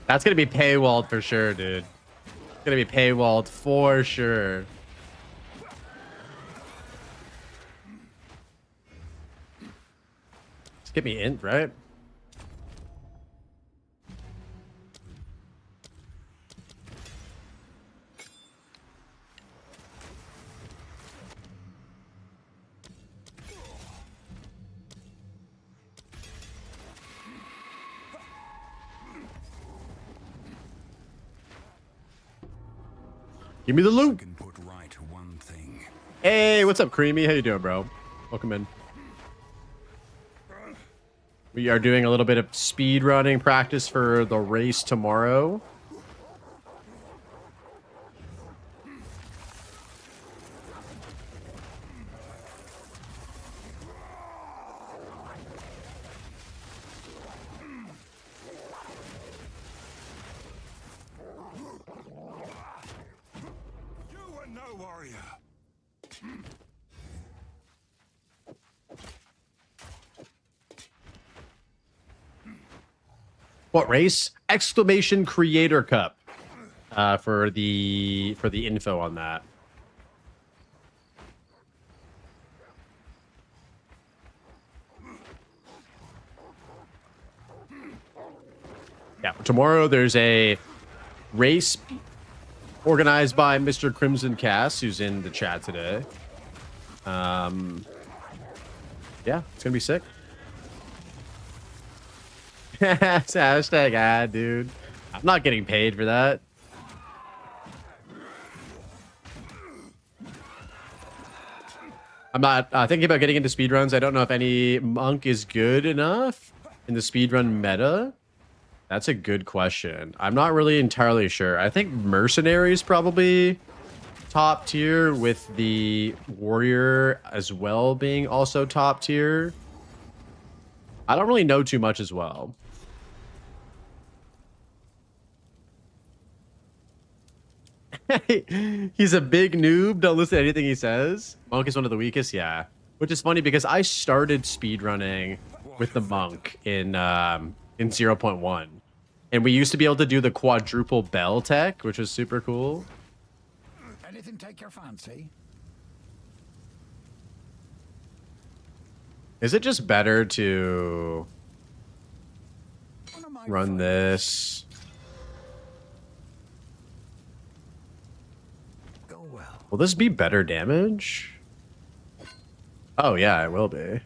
That's gonna be paywalled for sure, dude. It's gonna be paywalled for sure. Just get me in, right? Give me the loot. Can put right one thing. Hey, what's up, Creamy? How you doing, bro? Welcome in. We are doing a little bit of speed running practice for the race tomorrow. What race? Exclamation Creator Cup. For the info on that. Yeah, tomorrow there's a race organized by Mr. Crimson Cass, who's in the chat today. Yeah, it's gonna be sick. Hashtag dude. I'm not getting paid for that. I'm not thinking about getting into speedruns. I don't know if any monk is good enough in the speedrun meta. That's a good question. I'm not really entirely sure. I think mercenaries probably top tier, with the warrior as well being also top tier. I don't really know too much as well. He's a big noob. Don't listen to anything he says. Monk is one of the weakest. Yeah, which is funny because I started speedrunning with the monk in 0.1, and we used to be able to do the quadruple bell tech, which was super cool. Anything take your fancy? Is it just better to run this? Go well. Will this be better damage? Oh yeah, it will be.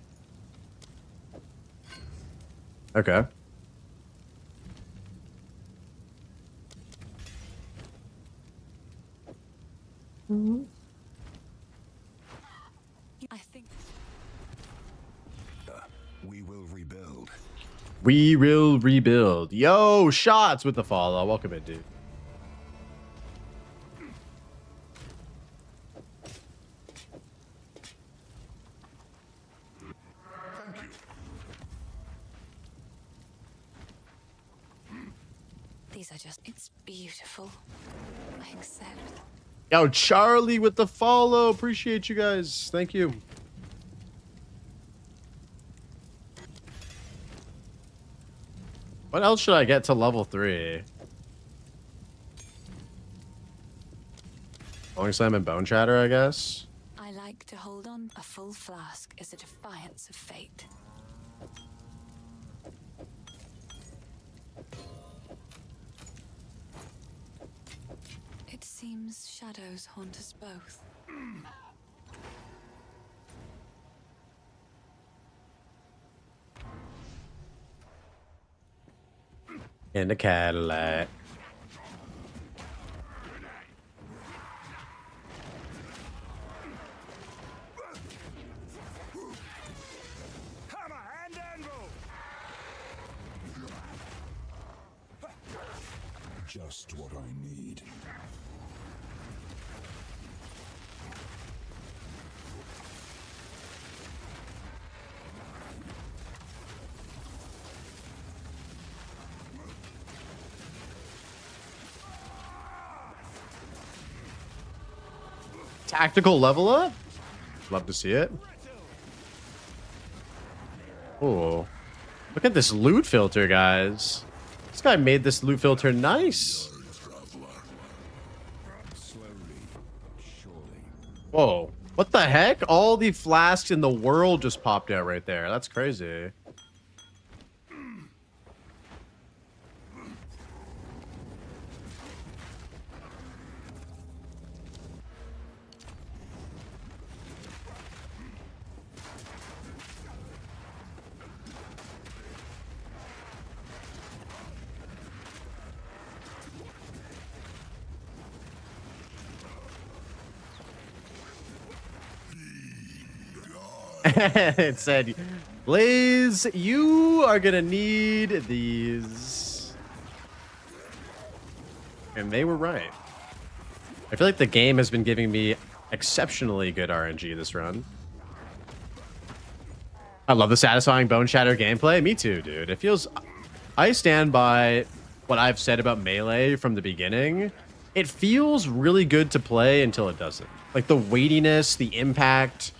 Okay. I think We will rebuild. We will rebuild. Yo, shots with the follow. Welcome in, dude. Thank you. these are just, it's beautiful. I accept. Yo, Charlie with the follow. Appreciate you guys. Thank you. What else should I get to level 3? Long Slam and Bone Chatter, I guess. I like to hold on. A full flask is a defiance of fate. It seems shadows haunt us both. In the Cadillac. Hammer and anvil. Just what I need. Tactical level up? Love to see it. Oh, look at this loot filter, guys. This guy made this loot filter nice. Slowly, surely. Whoa, what the heck? All the flasks in the world just popped out right there. That's crazy. It said, Blaze, you are gonna need these. And they were right. I feel like the game has been giving me exceptionally good RNG this run. I love the satisfying Bone Shatter gameplay. Me too, dude. It feels... I stand by what I've said about Melee from the beginning. It feels really good to play until it doesn't. Like the weightiness, the impact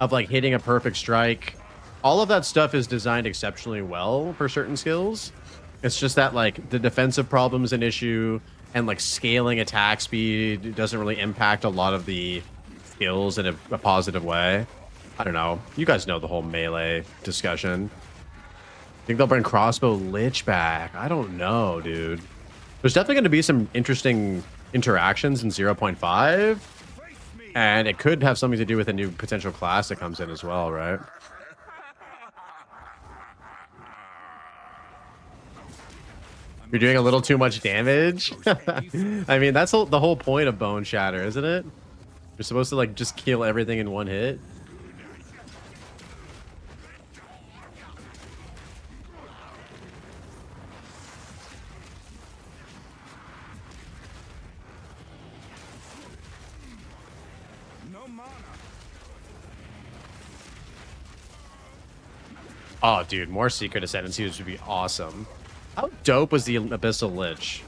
of like hitting a perfect strike, all of that stuff is designed exceptionally well for certain skills. It's just that like the defensive problem is an issue, and like scaling attack speed doesn't really impact a lot of the skills in a positive way. I don't know. You guys know the whole melee discussion. Think they'll bring crossbow lich back? I don't know, dude. There's definitely going to be some interesting interactions in 0.5, and it could have something to do with a new potential class that comes in as well, right? You're doing a little too much damage. I mean, that's the whole point of Bone Shatter, isn't it? You're supposed to like just kill everything in one hit. Oh, dude, more Secret Ascendancies would be awesome. How dope was the Abyssal Lich?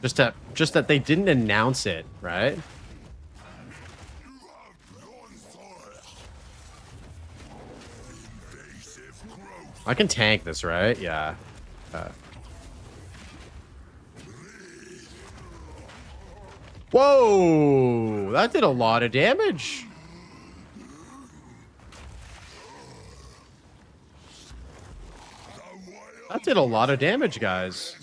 Just that they didn't announce it, right? I can tank this, right? Yeah. Whoa! That did a lot of damage. That did a lot of damage, guys.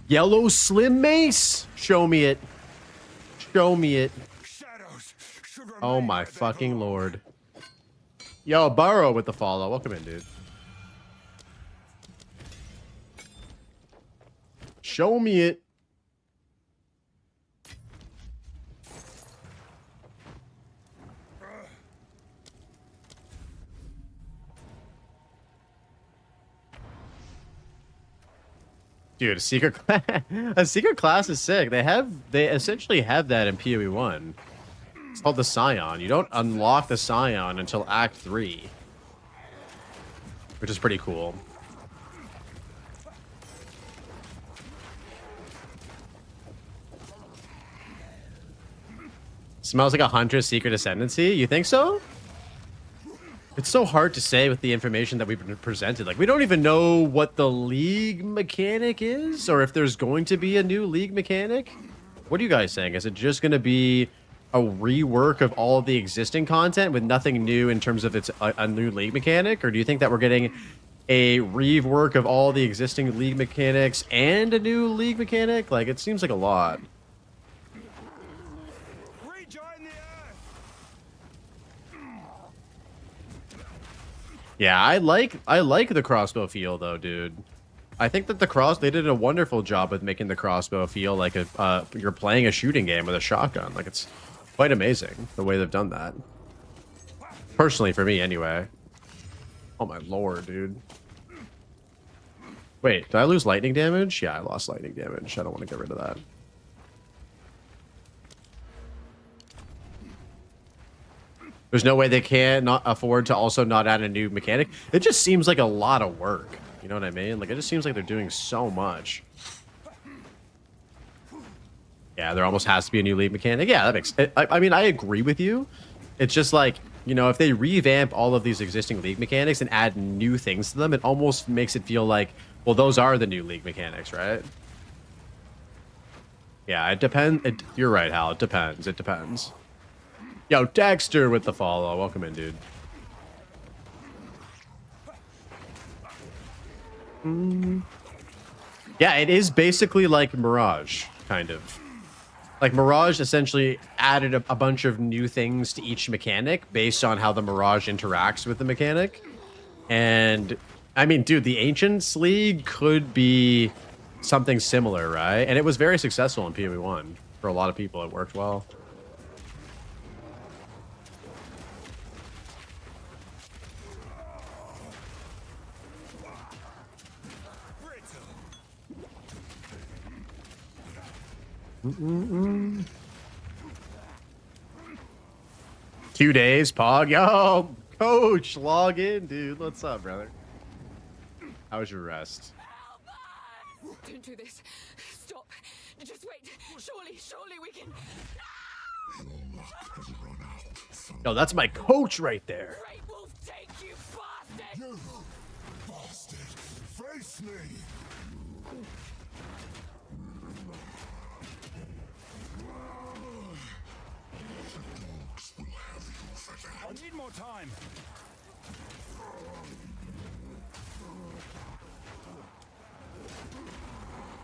Yellow Slim Mace? Show me it. Show me it. Oh my fucking lord. Yo, Burrow with the follow. Welcome in, dude. Show me it. Dude, a secret class is sick. They essentially have that in PoE 1. It's called the Scion. You don't unlock the Scion until Act 3, which is pretty cool. Smells like a Huntress Secret Ascendancy. You think so? It's so hard to say with the information that we've been presented. Like, we don't even know what the League mechanic is, or if there's going to be a new League mechanic. What are you guys saying? Is it just going to be a rework of all of the existing content with nothing new in terms of a new League mechanic? Or do you think that we're getting a rework of all the existing League mechanics and a new League mechanic? Like, it seems like a lot. Yeah, I like the crossbow feel though, dude. I think that they did a wonderful job with making the crossbow feel like you're playing a shooting game with a shotgun. Like, it's quite amazing the way they've done that. Personally, for me, anyway. Oh my lord, dude. Wait, did I lose lightning damage? Yeah, I lost lightning damage. I don't want to get rid of that. There's no way they can not afford to also not add a new mechanic. It just seems like a lot of work. You know what I mean? Like, it just seems like they're doing so much. Yeah, there almost has to be a new League mechanic. Yeah, that makes... I mean, I agree with you. It's just like, you know, if they revamp all of these existing League mechanics and add new things to them, it almost makes it feel like, well, those are the new League mechanics, right? Yeah, it depends. You're right, Hal. It depends. It depends. Yo, Dexter with the follow. Welcome in, dude. Yeah, it is basically like Mirage, kind of. Like, Mirage essentially added a bunch of new things to each mechanic based on how the Mirage interacts with the mechanic. And, I mean, dude, the Ancients League could be something similar, right? And it was very successful in PoE 1. For a lot of people, it worked well. 2 days, Pog. Yo, coach, log in, dude. What's up, brother? How was your rest? Don't do this. Stop. Just wait. Surely we can. Yo, that's my coach right there. Great Wolf, take you, bastard! You bastard! Face me! I need more time.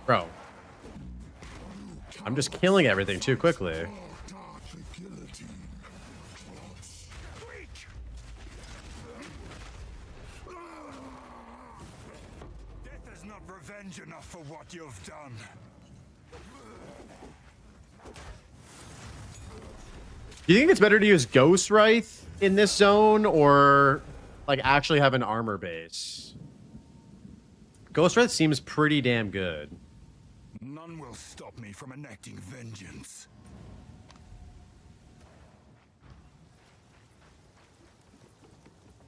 Bro. I'm just killing everything too quickly. Death is not revenge enough for what you've done. Do you think it's better to use Ghost Wraith in this zone or like actually have an armor base? Ghost Wraith seems pretty damn good. None will stop me from enacting vengeance.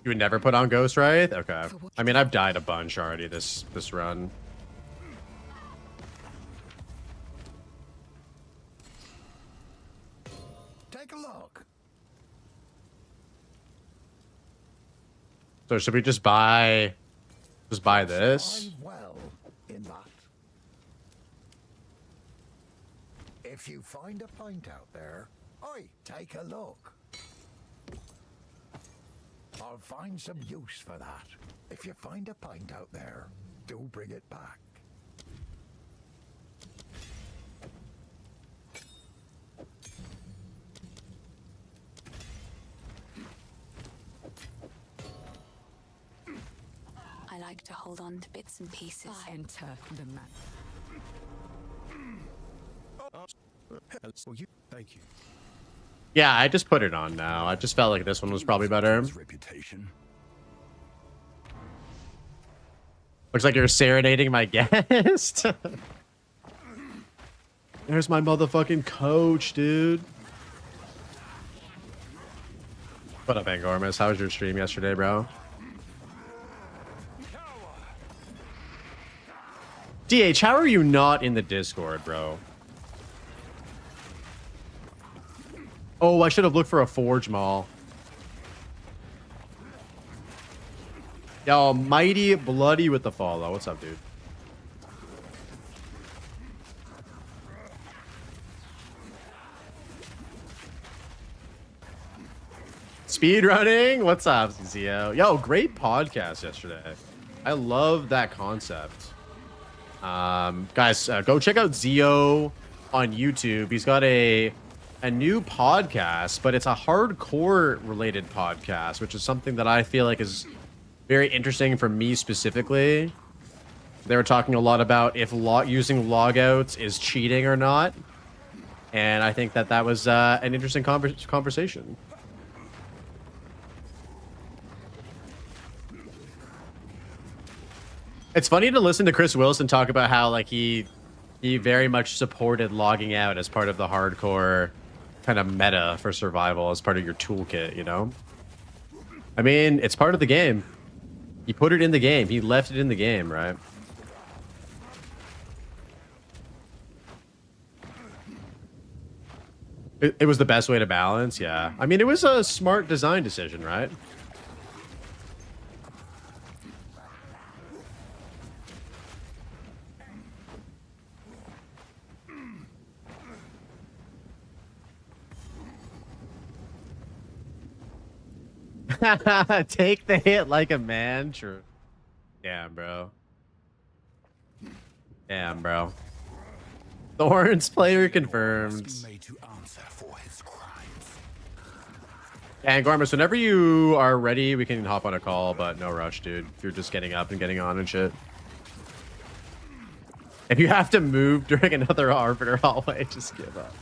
You would never put on Ghost Wraith? Okay. I mean, I've died a bunch already this run. Take a look. So should we just buy this? I'm well in that. If you find a pint out there, take a look. I'll find some use for that. If you find a pint out there, do bring it back. I like to hold on to bits and pieces. Enter the man. Thank you. Yeah, I just put it on now. I just felt like this one was probably better. Reputation. Looks like you're serenading my guest. There's my motherfucking coach, dude. What up, Angormus? How was your stream yesterday, bro? DH, how are you not in the Discord, bro? Oh, I should have looked for a Forge Mall. Yo, Mighty Bloody with the follow. What's up, dude? Speedrunning? What's up, Zio? Yo, great podcast yesterday. I love that concept. Guys, go check out Zio on YouTube. He's got a new podcast, but it's a hardcore related podcast, which is something that I feel like is very interesting for me specifically. They were talking a lot about if using logouts is cheating or not, and I think that was an interesting conversation. It's funny to listen to Chris Wilson talk about how like he very much supported logging out as part of the hardcore kind of meta for survival, as part of your toolkit, you know? I mean, it's part of the game. He put it in the game. He left it in the game, right? It was the best way to balance, yeah. I mean, it was a smart design decision, right? Take the hit like a man. True. Damn, bro. Damn, bro. Thorns player confirmed. Made to answer for his crimes. And Gormus, whenever you are ready, we can hop on a call, but no rush, dude. If you're just getting up and getting on and shit. If you have to move during another Arbiter hallway, just give up.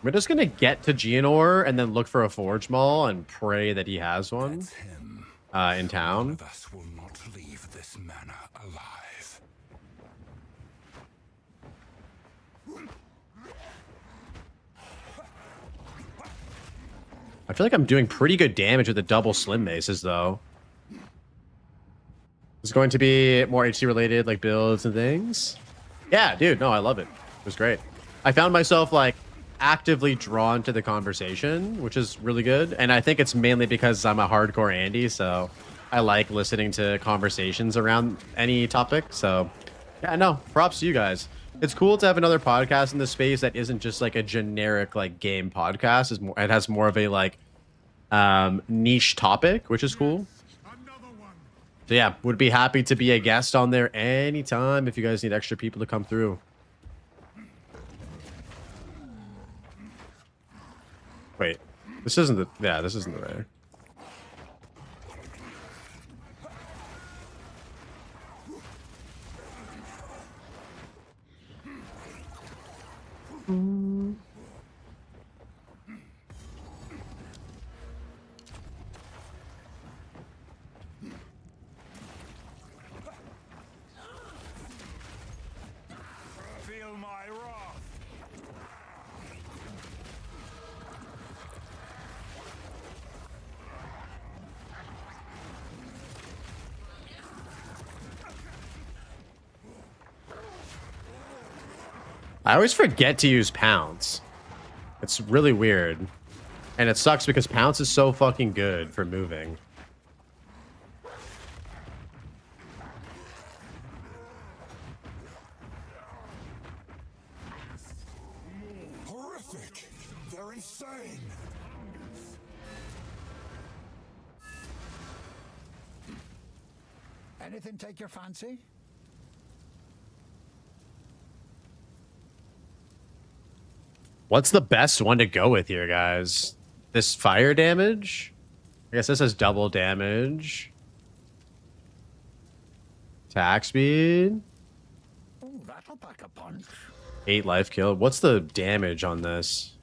We're just gonna get to Geonor and then look for a Forge Mall and pray that he has one. That's him. in town. One of us will not leave this manor alive. I feel like I'm doing pretty good damage with the double slim maces, though. It's going to be more HC related, like builds and things. Yeah, dude, no, I love it. It was great. I found myself like actively drawn to the conversation, which is really good. And I think it's mainly because I'm a hardcore Andy, so I like listening to conversations around any topic. So yeah, no, props to you guys. It's cool to have another podcast in the space that isn't just like a generic like game podcast. It has more of a like niche topic, which is cool. So yeah, would be happy to be a guest on there anytime if you guys need extra people to come through. Wait, this isn't the, yeah, this isn't the rare. Feel my wrath. I always forget to use pounce. It's really weird. And it sucks because pounce is so fucking good for moving. Horrific. They're insane. Anything take your fancy? What's the best one to go with here, guys? This fire damage? I guess this has double damage. Attack speed. Oh, that'll pack a punch. 8 life kill. What's the damage on this?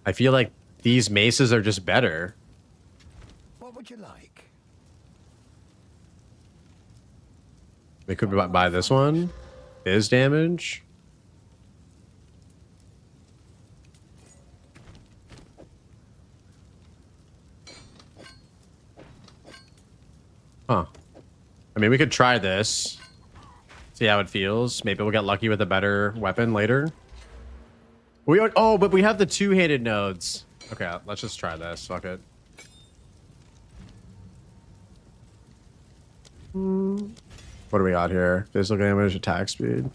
I feel like these maces are just better. What would you like? We could buy this one. Is damage. Huh. I mean, we could try this. See how it feels. Maybe we'll get lucky with a better weapon later. Oh, but we have the two-handed nodes. Okay, let's just try this. Fuck it. What do we got here? Physical damage, attack speed.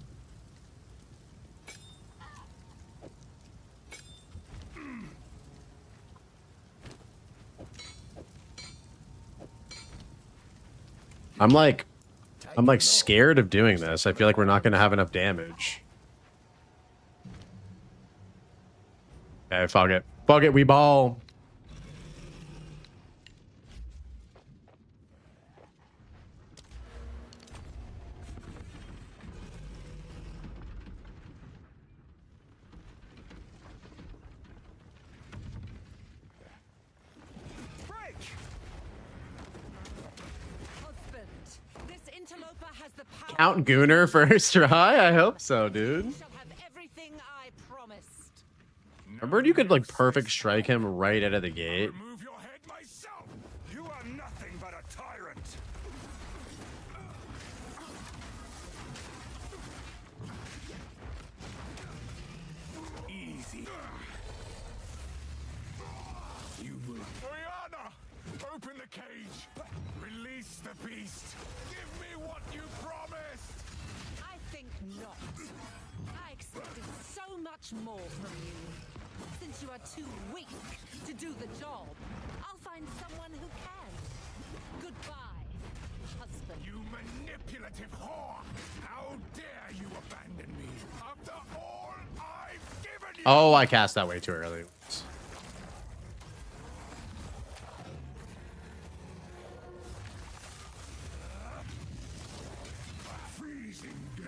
I'm like scared of doing this. I feel like we're not going to have enough damage. Okay, fuck it. Fuck it, we ball. Count Gooner first try? I hope so, dude. Remember you could like perfect strike him right out of the gate. Remove your head myself. You are nothing but a tyrant. Easy. You will. Oriana, open the cage. Release the beast. Give me what you promised. I think not. I expected so much more from you. Since you are too weak to do the job, I'll find someone who can. Goodbye, husband. You manipulative whore! How dare you abandon me after all I've given you? Oh, I cast that way too early. Freezing gale.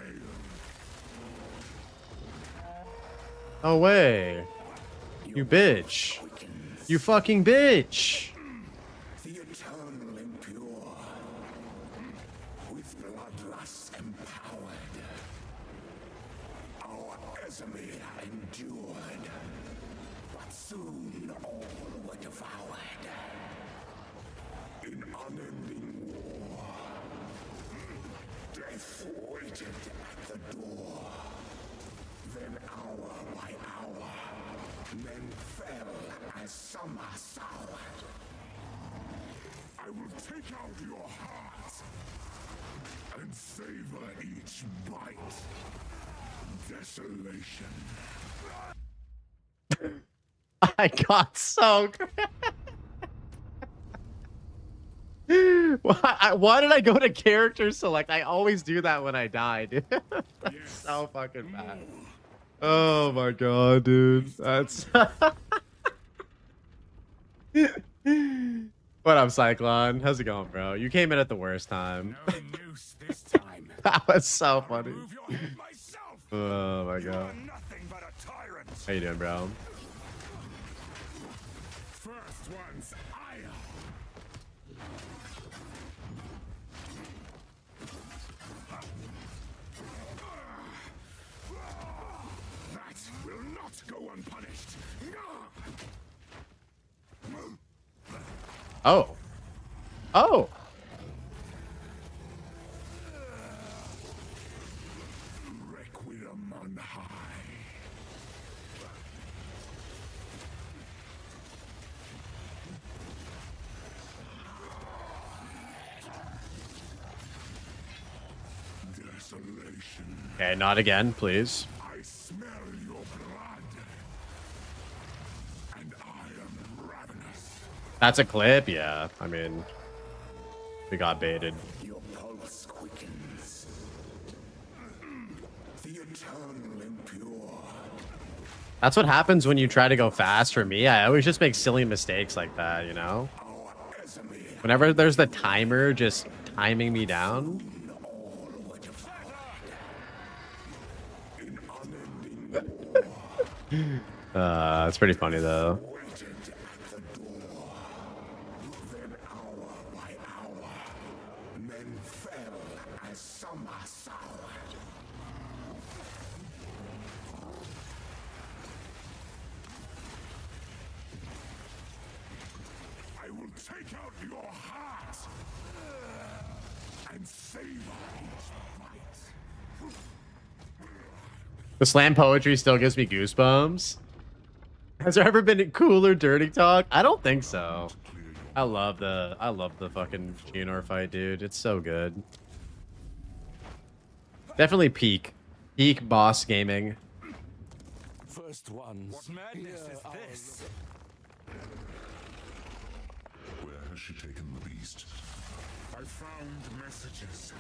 No way. You You bitch. You fucking bitch. The eternal impure, with bloodlust empowered, our Esamir endured, but soon all were devoured. In unending war, death waited at the door. Then hour by hour, men fell as summer soured. I will take out your heart and savor each bite. Desolation. I got so why did I go to character select? I always do that when I die, dude. That's so fucking bad. Oh my god, dude. That's What up, Cyclone? How's it going, bro? You came in at the worst time. No noose this time. That was so funny. Move your head myself. Oh my You are god. nothing but a tyrant. How you doing, bro? First one's ire. That will not go unpunished. Oh. Oh. Requiem on high. Desolation. Okay, not again, please. I smell your blood. And I am ravenous. That's a clip? Yeah. I mean, we got baited. Your pulse quickens. The eternal impure. That's what happens when you try to go fast for me. I always just make silly mistakes like that, you know? Our Esamir. Whenever there's the timer just timing me down. All were devoured. In unending war. It's pretty funny though. Waited at the door. Then hour by hour, men fell as summer soured. I will take out your heart and savor each bite. The slam poetry still gives me goosebumps. Has there ever been cooler dirty talk? I don't think so. I love the fucking Geonor fight, dude. It's so good. Definitely peak boss gaming. First ones. What madness is this? Where has she taken the beast? I found messages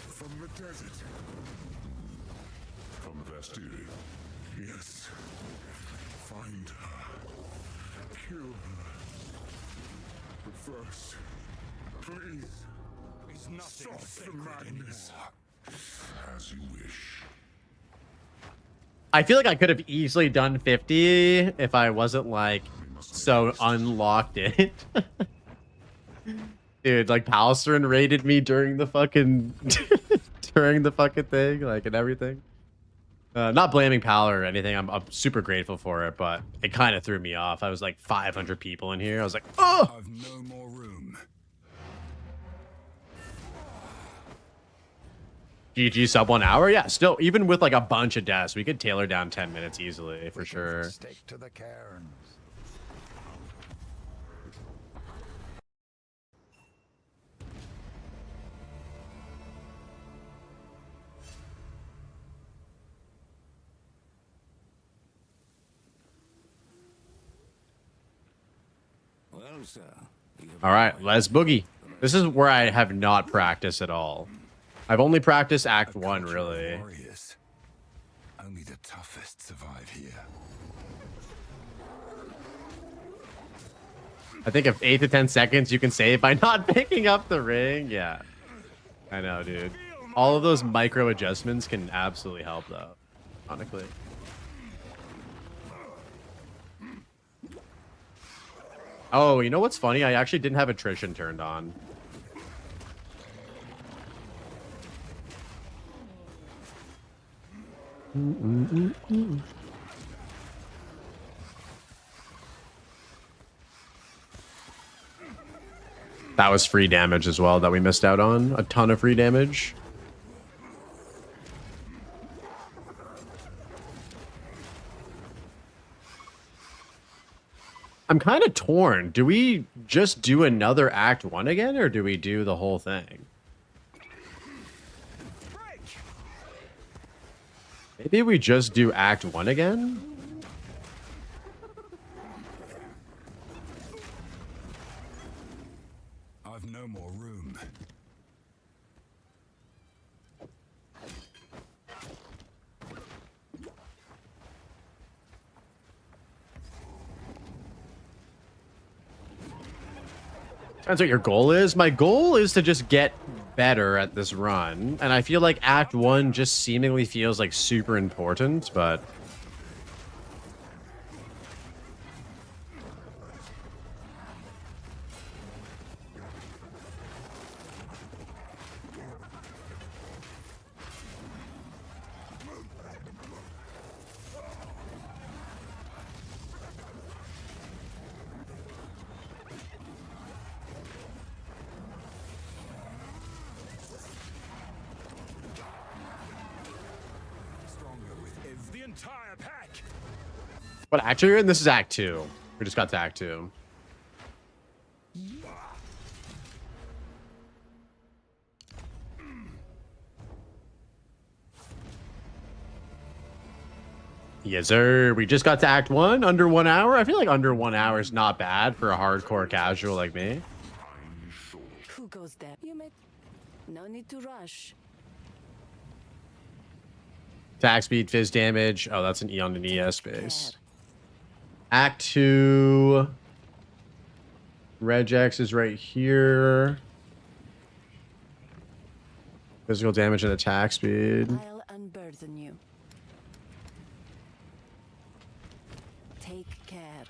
from the desert. From the Vastiri? Yes. Find her. Kill her. But first, please, It's nothing stop the sacred madness. As you wish. I feel like I could have easily done 50 if I wasn't like so unlocked it. Dude, like Palestrin raided me during the fucking thing, like, and everything. Not blaming Pal or anything. I'm super grateful for it, but it kind of threw me off. I was like 500 people in here. I was like, oh! I've no more room. GG sub 1 hour? Yeah, still, even with like a bunch of deaths, we could tailor down 10 minutes easily, for sure. Stick to the cairns. Well, sir. All right, let's boogie. This is where I have not practiced at all. I've only practiced Act 1, really. Warriors. Only the toughest survive here. I think if 8 to 10 seconds you can save by not picking up the ring. Yeah, I know, dude. All of those micro adjustments can absolutely help, though, honestly. Oh, you know what's funny? I actually didn't have attrition turned on. That was free damage as well that we missed out on. A ton of free damage. I'm kind of torn. Do we just do another Act 1 again, or do we do the whole thing? Maybe we just do Act 1 again? I've no more room. Depends what your goal is. My goal is to just get better at this run, and I feel like Act 1 just seemingly feels like super important, but The entire pack. what act are you in? This is Act 2. We just got to Act 2. Yes, sir. We just got to Act 1, under 1 hour. I feel like under 1 hour is not bad for a hardcore casual like me. Who goes there? You may. No need to rush. Attack speed, fizz damage. Oh, that's an E on an ES base. Act 2. Regex is right here. Physical damage and attack speed. I'll unburden you. Take care.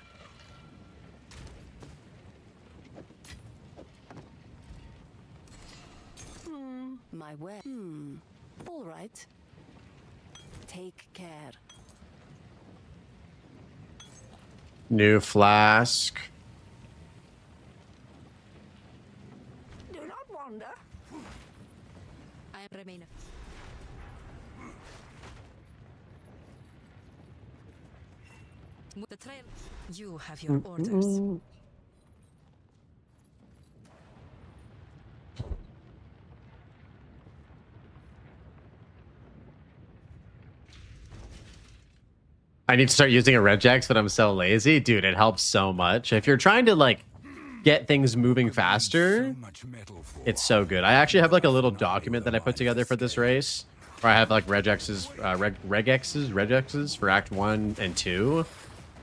My way. All right. Take care. New flask. Do not wander. I remain. The trail. You have your orders. I need to start using a regex, but I'm so lazy. Dude, it helps so much. If you're trying to like get things moving faster, it's so good. I actually have like a little document that I put together for this race where I have like regexes for Act 1 and 2.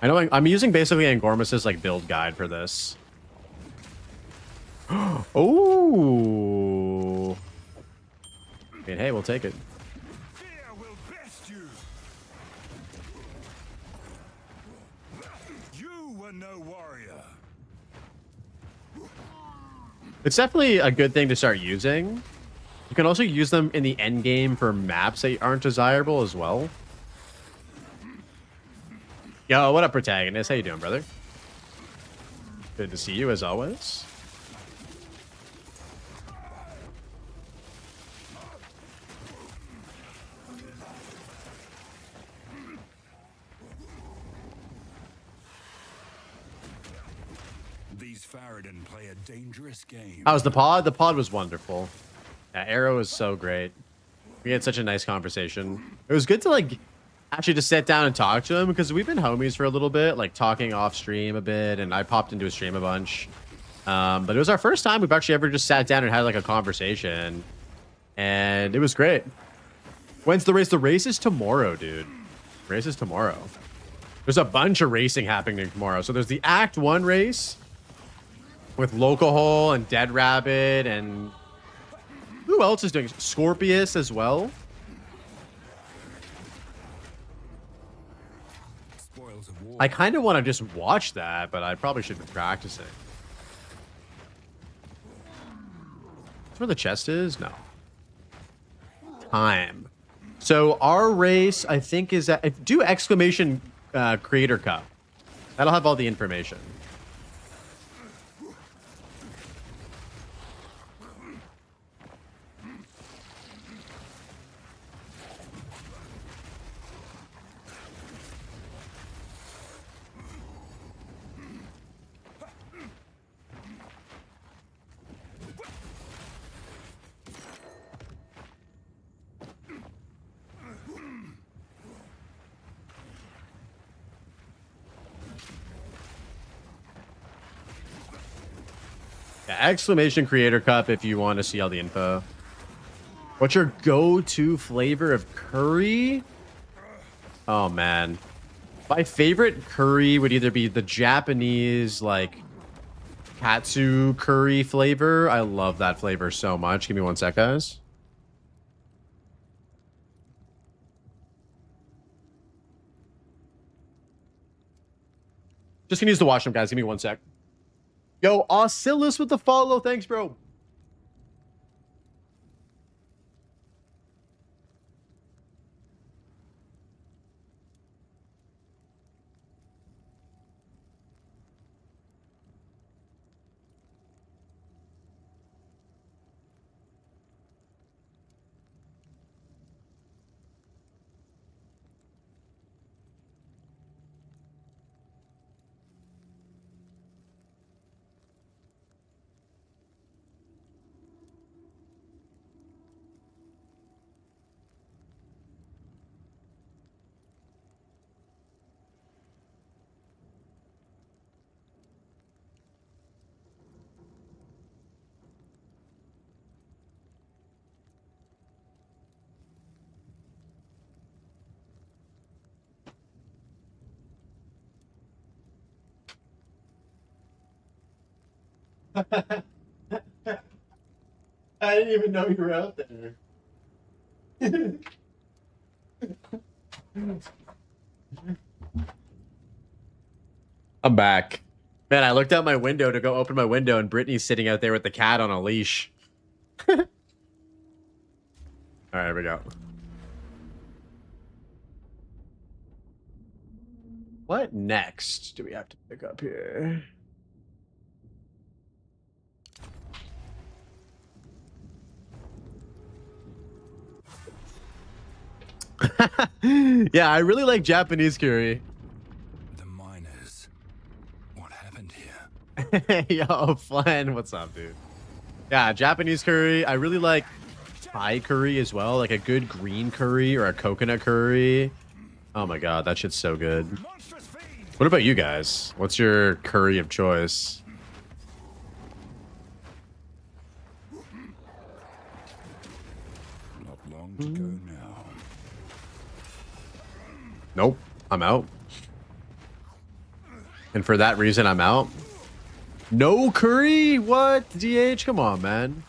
I know I'm using basically Angormus's like build guide for this. Oh. I mean, hey, we'll take it. Fear will best you. You were no warrior. It's definitely a good thing to start using. You can also use them in the end game for maps that aren't desirable as well. Yo, what up, protagonist? How you doing, brother? Good to see you as always. These Faradin play a dangerous game. How's the pod? The pod was wonderful. Yeah, Arrow was so great. We had such a nice conversation. It was good to like actually just sit down and talk to him because we've been homies for a little bit, like talking off stream a bit, and I popped into his stream a bunch. But it was our first time we've actually ever just sat down and had like a conversation, and it was great. When's the race? The race is tomorrow, dude. Race is tomorrow. There's a bunch of racing happening tomorrow. So there's the Act 1 race with Locahole and Dead Rabbit, and who else is doing Scorpius as well? Spoils of war. I kind of want to just watch that, but I probably should be practicing. That's where the chest is? No. Time. So our race, I think, is at... Do exclamation creator cup. That'll have all the information. Yeah, exclamation creator cup if you want to see all the info. What's your go-to flavor of curry? Oh man, my favorite curry would either be the Japanese like katsu curry flavor. I love that flavor so much. Give me 1 sec, guys. Just gonna use the washroom, guys. Give me 1 sec. Yo, Oscillus with the follow. Thanks, bro. I didn't even know you were out there. I'm back. Man, I looked out my window to go open my window and Brittany's sitting out there with the cat on a leash. All right, here we go. What next do we have to pick up here? Yeah, I really like Japanese curry. The miners. What happened here? Yo, Flan, what's up, dude? Yeah, Japanese curry. I really like Thai curry as well, like a good green curry or a coconut curry. Oh my god, that shit's so good. What about you guys? What's your curry of choice? Not long to go now. Nope, I'm out. And for that reason, I'm out. No curry? What? DH? Come on, man.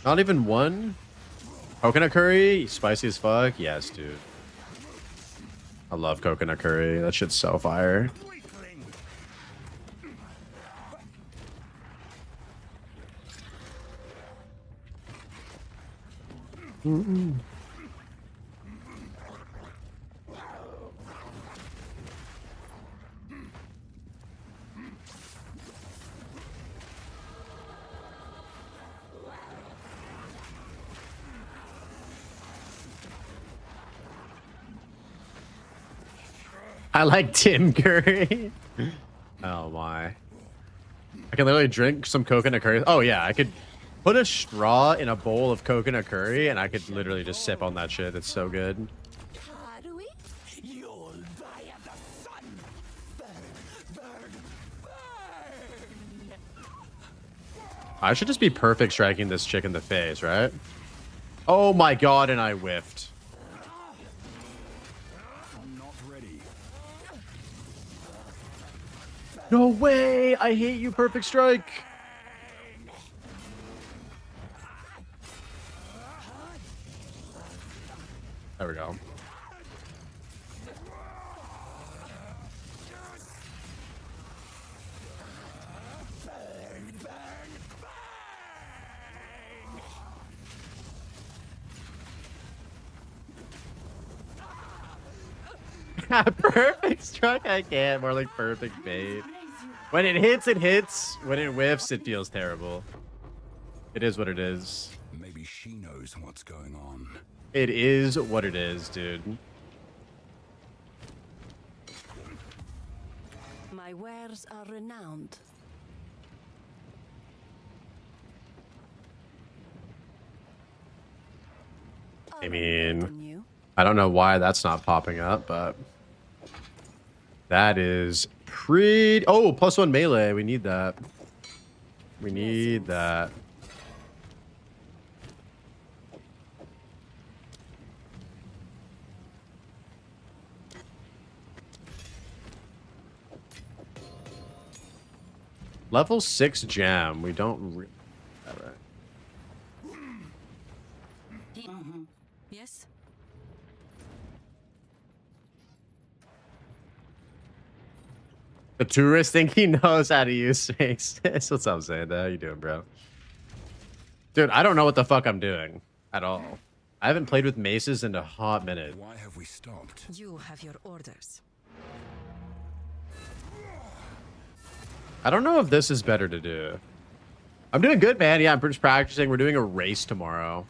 Not even one? Coconut curry? Spicy as fuck? Yes, dude. I love coconut curry. That shit's so fire. I like Tim Curry. Oh my. I can literally drink some coconut curry. Oh yeah, I could put a straw in a bowl of coconut curry and I could literally just sip on that shit. It's so good. You'll die at the sun. Burn. I should just be perfect striking this chick in the face, right? Oh my god, and I whiffed. No way! I hate you, perfect strike! There we go. Perfect struck. I can't. More like perfect bait. When it hits, it hits. When it whiffs, it feels terrible. It is what it is. Maybe she knows what's going on. It is what it is, dude. My wares are renowned. I mean, I don't know why that's not popping up, but that is pretty. Oh, +1 melee. We need that. We need that. Level 6 jam. We don't really. All right. Yes. The tourist think he knows how to use Sphinx. That's what I'm saying. How you doing, bro? Dude, I don't know what the fuck I'm doing at all. I haven't played with maces in a hot minute. Why have we stopped? You have your orders. I don't know if this is better to do. I'm doing good, man. Yeah, I'm just practicing. We're doing a race tomorrow.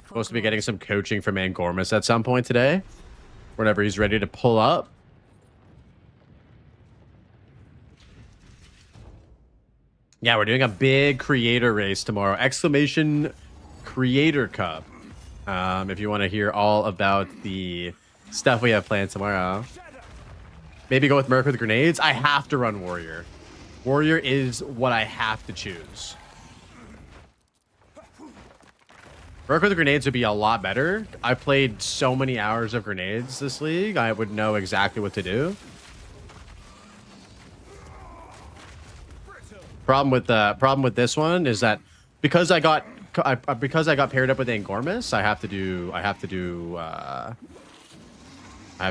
Supposed to be getting some coaching from Angormus at some point today. Whenever he's ready to pull up. Yeah, we're doing a big creator race tomorrow. Exclamation Creator Cup. If you want to hear all about the stuff we have planned tomorrow. Maybe go with Merc with grenades. I have to run Warrior. Warrior is what I have to choose. Merc with grenades would be a lot better. I played so many hours of grenades this league. I would know exactly what to do. Problem with this one is that because I got paired up with Angormus, I have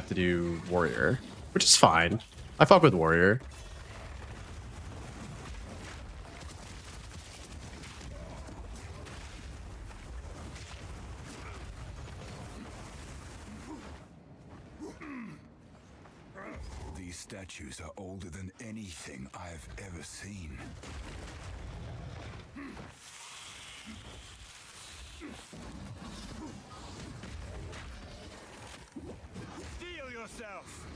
to do Warrior. Which is fine. I fuck with Warrior. These statues are older than anything I've ever seen. Steel yourself!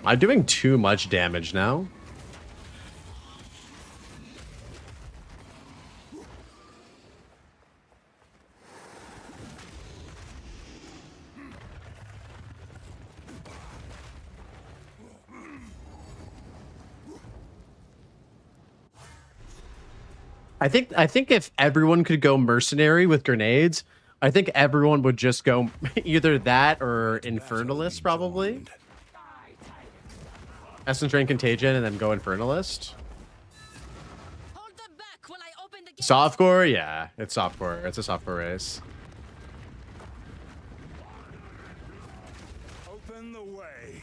I'm doing too much damage now. I think if everyone could go mercenary with grenades, I think everyone would just go either that or Infernalist probably. Essence Drain Contagion and then go Infernalist. Hold them back while I open the gate. Softcore? Yeah, it's softcore. It's a softcore race. Open the way.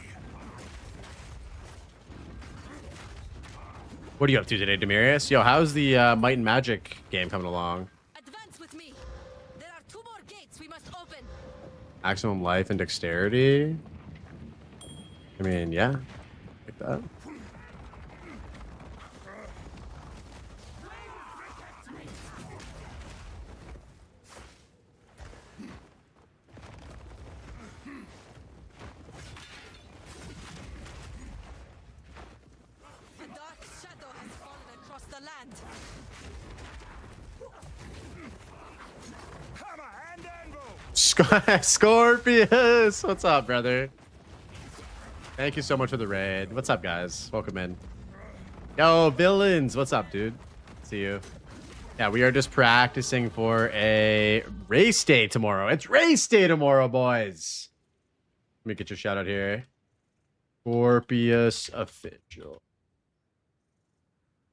What are you up to today, Demirius? Yo, how's the Might and Magic game coming along? Advance with me. There are 2 more gates we must open. Maximum life and dexterity? I mean, yeah. Like that. The dark shadow has fallen across the land. Hammer and anvil! Scorpius! What's up, brother? Thank you so much for the raid. What's up, guys? Welcome in. Yo, villains! What's up, dude? See you. Yeah, we are just practicing for a race day tomorrow. It's race day tomorrow, boys. Let me get your shout out here. Scorpius official.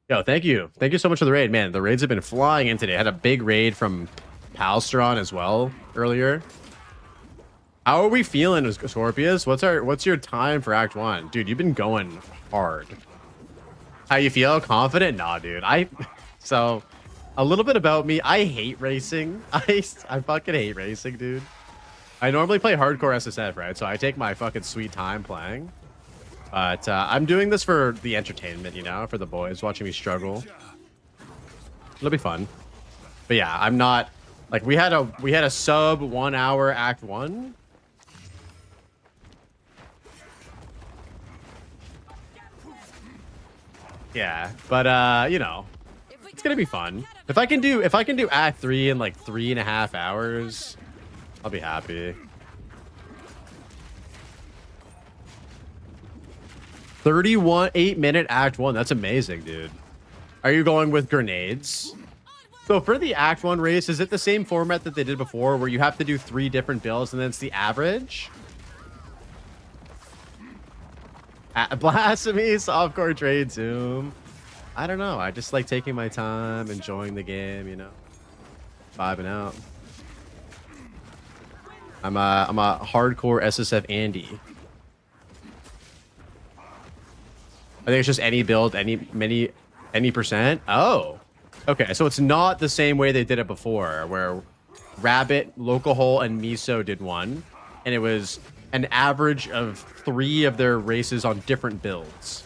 Yo, thank you. Thank you so much for the raid, man. The raids have been flying in today. I had a big raid from Palstron as well earlier. How are we feeling, Scorpius? What's your time for Act 1? Dude, you've been going hard. How you feel? Confident? Nah, dude. So A little bit about me. I hate racing. I fucking hate racing, dude. I normally play hardcore SSF, right? So I take my fucking sweet time playing. But I'm doing this for the entertainment, you know, for the boys watching me struggle. It'll be fun. But yeah, I'm not like we had a sub 1 hour act 1. Yeah, but you know, it's gonna be fun. If I can do act 3 in like 3.5 hours, I'll be happy. 8-minute act 1. That's amazing, dude. Are you going with grenades? So for the act 1 race, is it the same format that they did before where you have to do 3 different builds and then it's the average? Blasphemy, softcore trade zoom. I don't know. I just like taking my time, enjoying the game, you know, vibing out. I'm a hardcore SSF Andy. I think it's just any build, any percent. Oh, okay. So it's not the same way they did it before, where Rabbit, Local Hole, and Miso did one, and it was an average of 3 of their races on different builds.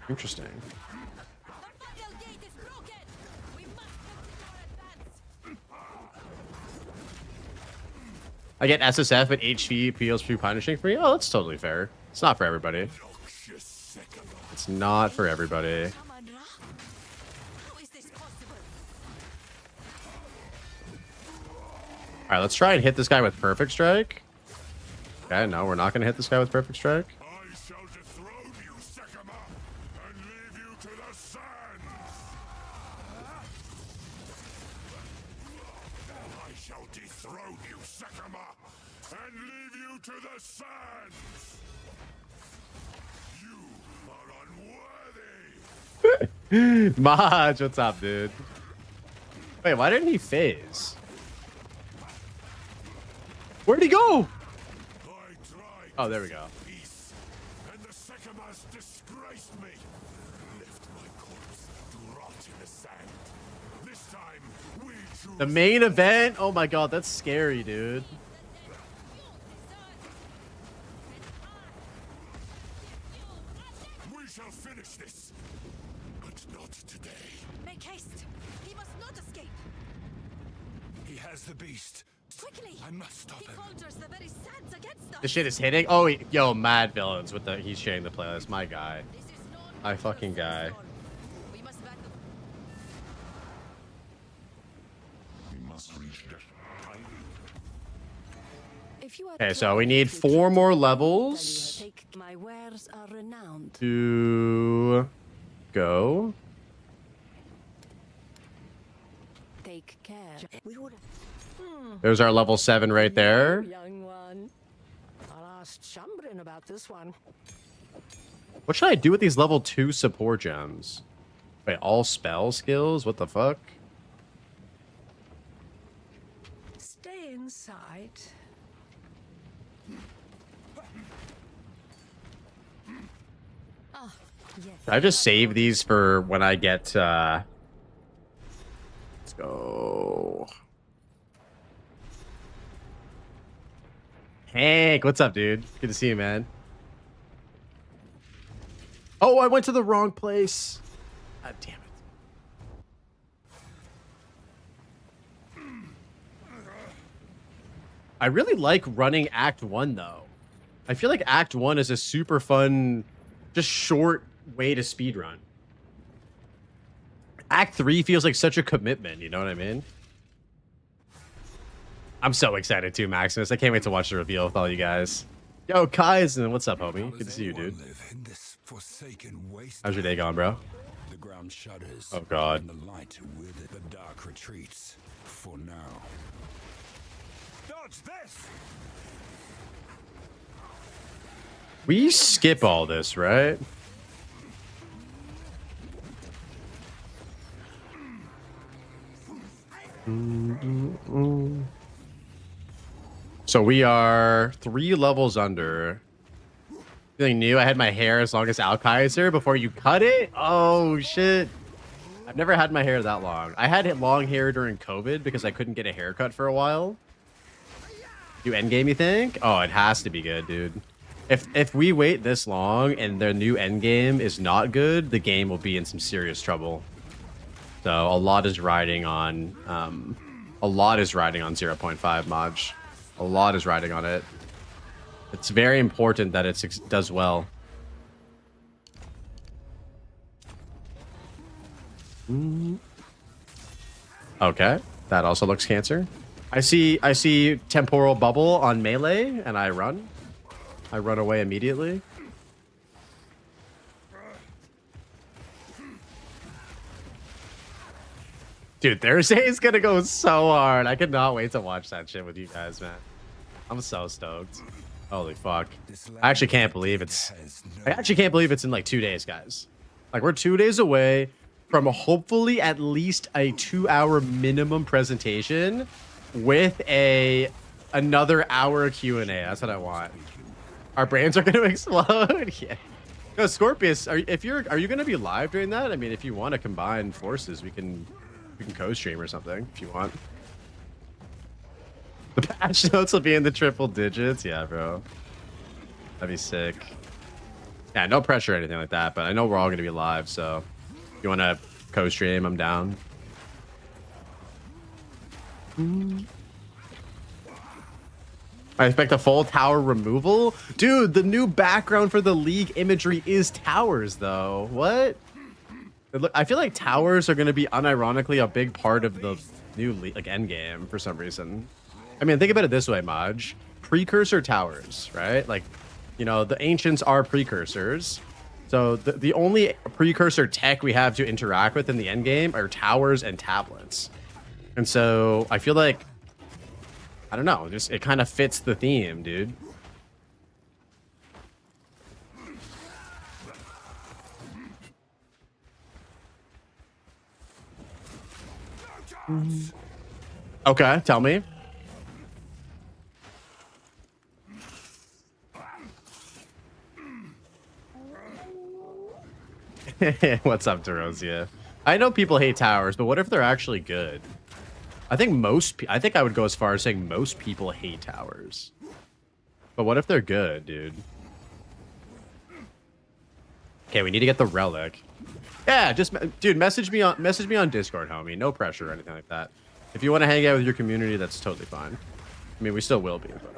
Interesting. I get SSF, but HP feels too punishing for me. Oh, that's totally fair. It's not for everybody. It's not for everybody. All right, let's try and hit this guy with Perfect Strike. Okay, no, we're not going to hit this guy with Perfect Strike. I shall dethrone you, Sekima, and leave you to the sands. I shall dethrone you, Sekima, and leave you to the sands. You are unworthy. Maj, what's up, dude? Wait, why didn't he phase? Where'd he go? Oh, there we go. And the Sekimas disgraced me. Left my corpse to rot in the sand. This time we choose. The main event? Oh my god, that's scary, dude. We shall finish this, but not today. Make haste. He must not escape. He has the beast. Quickly. I must stop He him. conjures the very sands against us. This shit is hitting. Oh, yo, mad villains with the he's sharing the playlist. My guy. This is not My fucking guy. We must back them. We must reach that time. If you are Okay, so we need 4 more levels My wares are renowned. to go. Take care. We would There's our level 7 right there. young one. I'll ask Chambrin about this one. What should I do with these level 2 support gems? Wait, all spell skills? What the fuck? Stay inside. Ah, yes. Should I just save these for when I get let's go. Hank, what's up, dude? Good to see you, man. Oh, I went to the wrong place. God damn it. I really like running Act 1, though. I feel like Act 1 is a super fun, just short way to speedrun. Act 3 feels like such a commitment, you know what I mean? I'm so excited too, Maximus. I can't wait to watch the reveal with all you guys. Yo, Kaizen, what's up, homie? Good to see you, dude. How's your day going, bro? The ground shudders. Oh, God. And the light with it. The dark retreats. For now. Dodge this! We skip all this, right? So we are 3 levels under. Feeling new. I had my hair as long as Alkaiser before you cut it. Oh shit! I've never had my hair that long. I had long hair during COVID because I couldn't get a haircut for a while. Do endgame, you think? Oh, it has to be good, dude. If we wait this long and their new endgame is not good, the game will be in some serious trouble. So a lot is riding on 0.5 Maj. A lot is riding on it. It's very important that it does well. Okay, that also looks cancer. I see temporal bubble on melee, and I run. I run away immediately. Dude, Thursday is gonna go so hard. I cannot wait to watch that shit with you guys, man. I'm so stoked. Holy fuck. I actually can't believe it's in like 2 days, guys. Like, we're 2 days away from hopefully at least a 2-hour minimum presentation with another hour Q&A. That's what I want. Our brains are gonna explode. Yeah. No, Scorpius, are you gonna be live during that? I mean, if you want to combine forces, we can co-stream or something if you want. The patch notes will be in the triple digits. Yeah, bro. That'd be sick. Yeah, no pressure or anything like that, but I know we're all gonna be live, so if you want to co-stream, I'm down. I expect a full tower removal. Dude, the new background for the League imagery is towers, though. What? I feel like towers are going to be unironically a big part of the new like endgame for some reason. I mean, think about it this way, Maj. Precursor towers, right? Like, you know, the ancients are precursors. So the only precursor tech we have to interact with in the endgame are towers and tablets. And so I feel like, I don't know, just it kind of fits the theme, dude. Okay, tell me. What's up, Derosia? I know people hate towers, but what if they're actually good? I think I would go as far as saying most people hate towers. But what if they're good, dude? Okay, we need to get the relic. Yeah, just dude, message me on Discord, homie. No pressure or anything like that. If you want to hang out with your community, that's totally fine. I mean, we still will be, but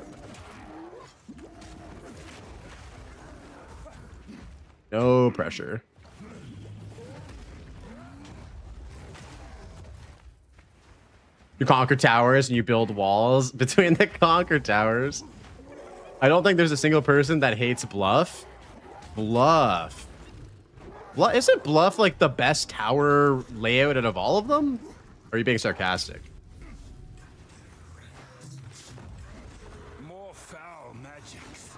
no pressure. You conquer towers and you build walls between the conquer towers. I don't think there's a single person that hates Bluff. Bluff. Isn't Bluff like the best tower layout out of all of them? Or are you being sarcastic? More foul magics.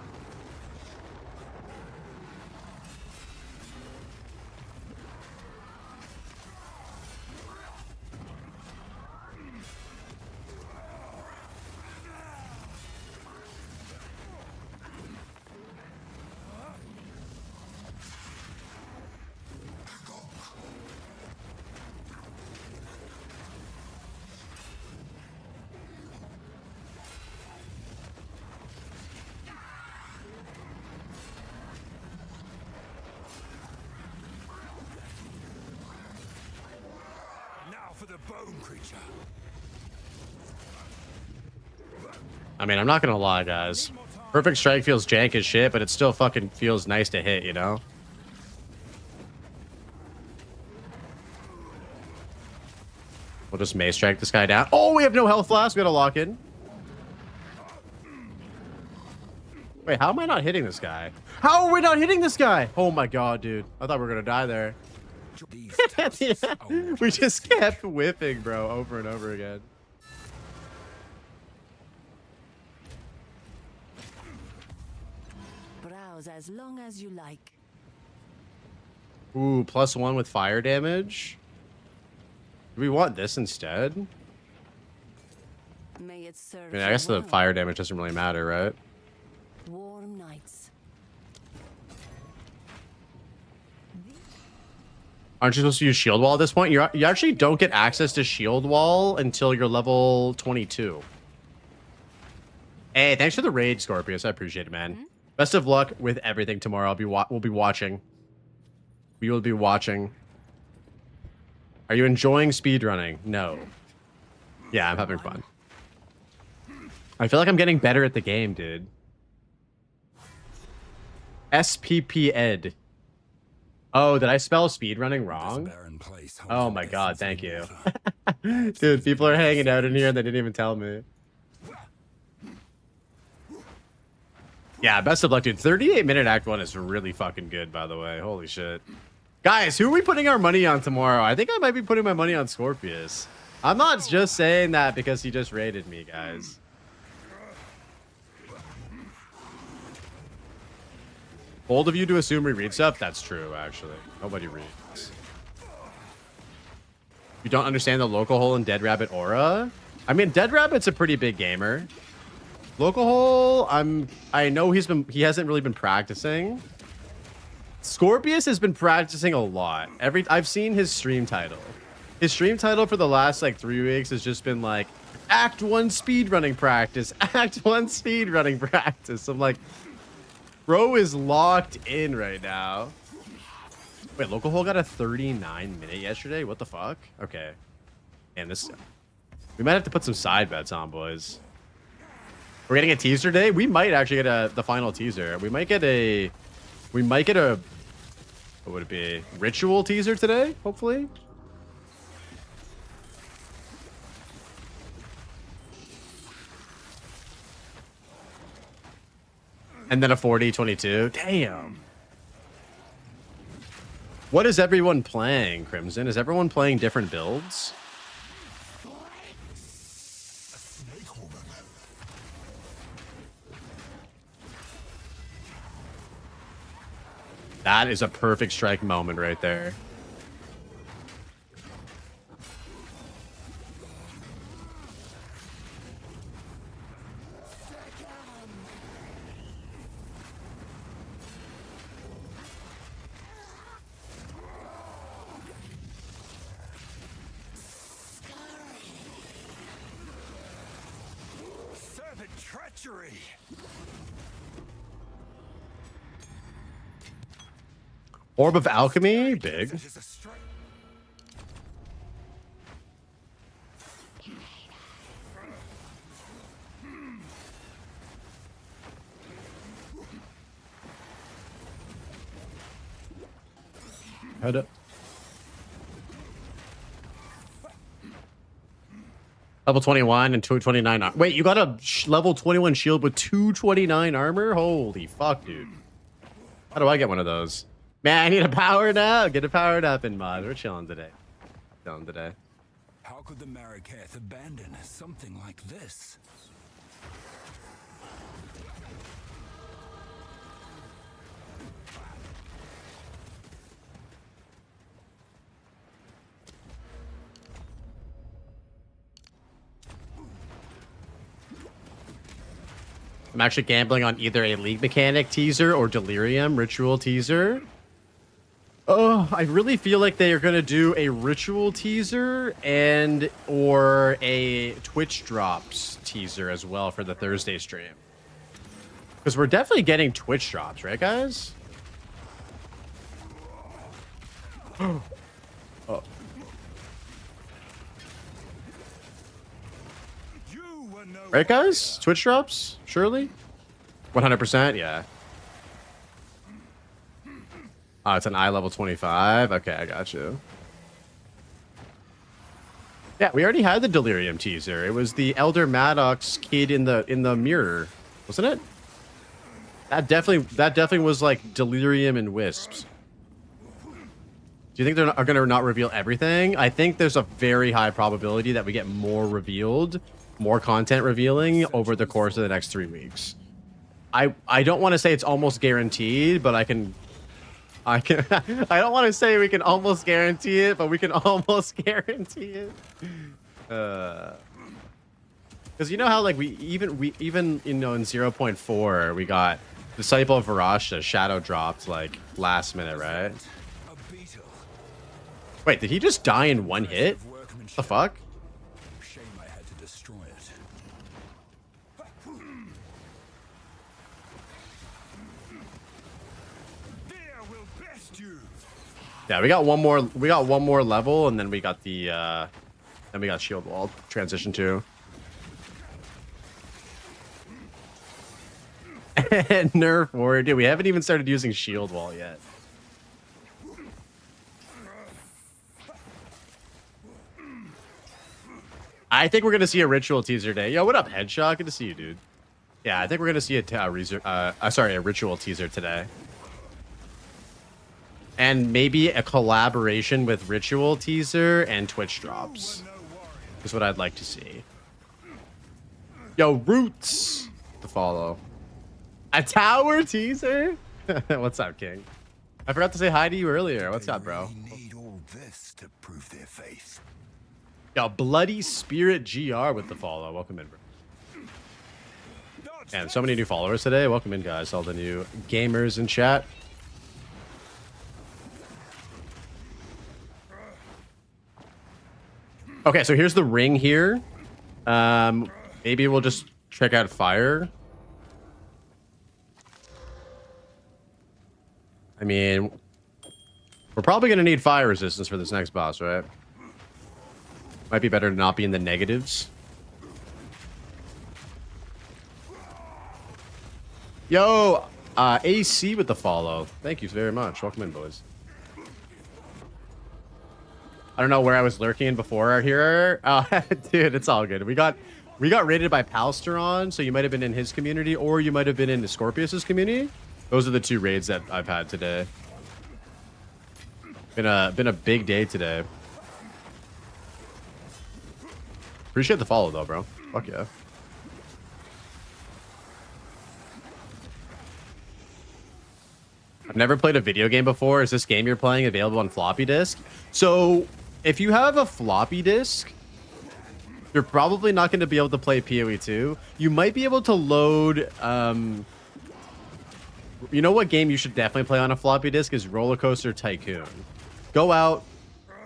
For the bone creature. I mean, I'm not gonna lie, guys. Perfect Strike feels jank as shit, but it still fucking feels nice to hit, you know? We'll just Mace Strike this guy down. Oh, we have no health flask. We gotta lock in. Wait, how am I not hitting this guy? How are we not hitting this guy? Oh my god, dude. I thought we were gonna die there. Yeah. We just kept whiffing, bro, over and over again. Browse as long as you like. Ooh, +1 with fire damage. Do we want this instead? May it serve I mean, I guess the well. fire damage doesn't really matter, right? Warm nights. Aren't you supposed to use shield wall at this point? You actually don't get access to shield wall until you're level 22. Hey, thanks for the raid, Scorpius. I appreciate it, man. Best of luck with everything tomorrow. We'll be watching. We will be watching. Are you enjoying speedrunning? No. Yeah, I'm having fun. I feel like I'm getting better at the game, dude. SPP Ed. Oh, did I spell speedrunning wrong? Oh my god, thank you. Dude, people are hanging out in here and they didn't even tell me. Yeah, best of luck, dude. 38-minute Act 1 is really fucking good, by the way. Holy shit. Guys, who are we putting our money on tomorrow? I think I might be putting my money on Scorpius. I'm not just saying that because he just raided me, guys. Bold of you to assume we read stuff? That's true, actually. Nobody reads. You don't understand the local hole in Dead Rabbit aura? I mean, Dead Rabbit's a pretty big gamer. Local hole, I know he hasn't really been practicing. Scorpius has been practicing a lot. I've seen his stream title. His stream title for the last like 3 weeks has just been like Act 1 speedrunning practice. Act 1 speedrunning practice. I'm like, bro is locked in right now. Wait, local hole got a 39-minute yesterday? What the fuck? Okay. Man, we might have to put some side bets on, boys. We're getting a teaser day. We might actually get the final teaser. We might get a what would it be? Ritual teaser today, hopefully. And then a 40-22. Damn. What is everyone playing, Crimson? Is everyone playing different builds? That is a perfect strike moment right there. Serpent treachery. Orb of Alchemy, big. Head up. Level 21 and 229. Wait, you got a level 21 shield with 229 armor? Holy fuck, dude. How do I get one of those? Man, I need a powered up. Get it powered up in mod. We're chilling today. How could the Mariketh abandon something like this? I'm actually gambling on either a League Mechanic teaser or Delirium Ritual teaser. Oh, I really feel like they are going to do a Ritual teaser or a Twitch drops teaser as well for the Thursday stream. Because we're definitely getting Twitch drops, right, guys? Oh. Right, guys? Twitch drops? Surely? 100%? Yeah. Oh, it's an eye level 25. Okay, I got you. Yeah, we already had the Delirium teaser. It was the Elder Maddox kid in the mirror, wasn't it? That definitely was like Delirium and Wisps. Do you think they're going to not reveal everything? I think there's a very high probability that we get more revealed, more content revealing over the course of the next 3 weeks. I don't want to say it's almost guaranteed, but I don't want to say we can almost guarantee it, but we can almost guarantee it. Because you know how like we even you know in 0.4 we got Disciple of Varasha shadow dropped like last minute, right? Wait, did he just die in one hit? The fuck? Shame I had to destroy it. There will best you. Yeah, we got one more. We got one more level, and then we got the. Then we got shield wall transition to. Nerf warrior, dude. We haven't even started using shield wall yet. I think we're gonna see a ritual teaser day. Yo, what up, Headshot? Good to see you, dude. Yeah, I think we're gonna see a ritual teaser today, and maybe a collaboration with ritual teaser and Twitch drops. Is what I'd like to see. Yo, Roots to follow. A tower teaser? What's up, King? I forgot to say hi to you earlier. What's up, bro? Need all this to prove their faith. Yo, Bloody Spirit GR with the follow. Welcome in, bro. And so many new followers today. Welcome in, guys. All the new gamers in chat. Okay, so here's the ring here. Maybe we'll just check out fire. I mean, we're probably going to need fire resistance for this next boss, right? Might be better to not be in the negatives. Yo, AC with the follow. Thank you very much. Welcome in, boys. I don't know where I was lurking before here. Dude, it's all good. We got raided by Palsteron, so you might have been in his community, or you might have been in Scorpius's community. Those are the two raids that I've had today. Been a big day today. Appreciate the follow though, bro. Fuck yeah. I've never played a video game before. Is this game you're playing available on floppy disk? So if you have a floppy disk, you're probably not going to be able to play PoE 2. You might be able to load. You know what game you should definitely play on a floppy disk is Roller Coaster Tycoon. Go out,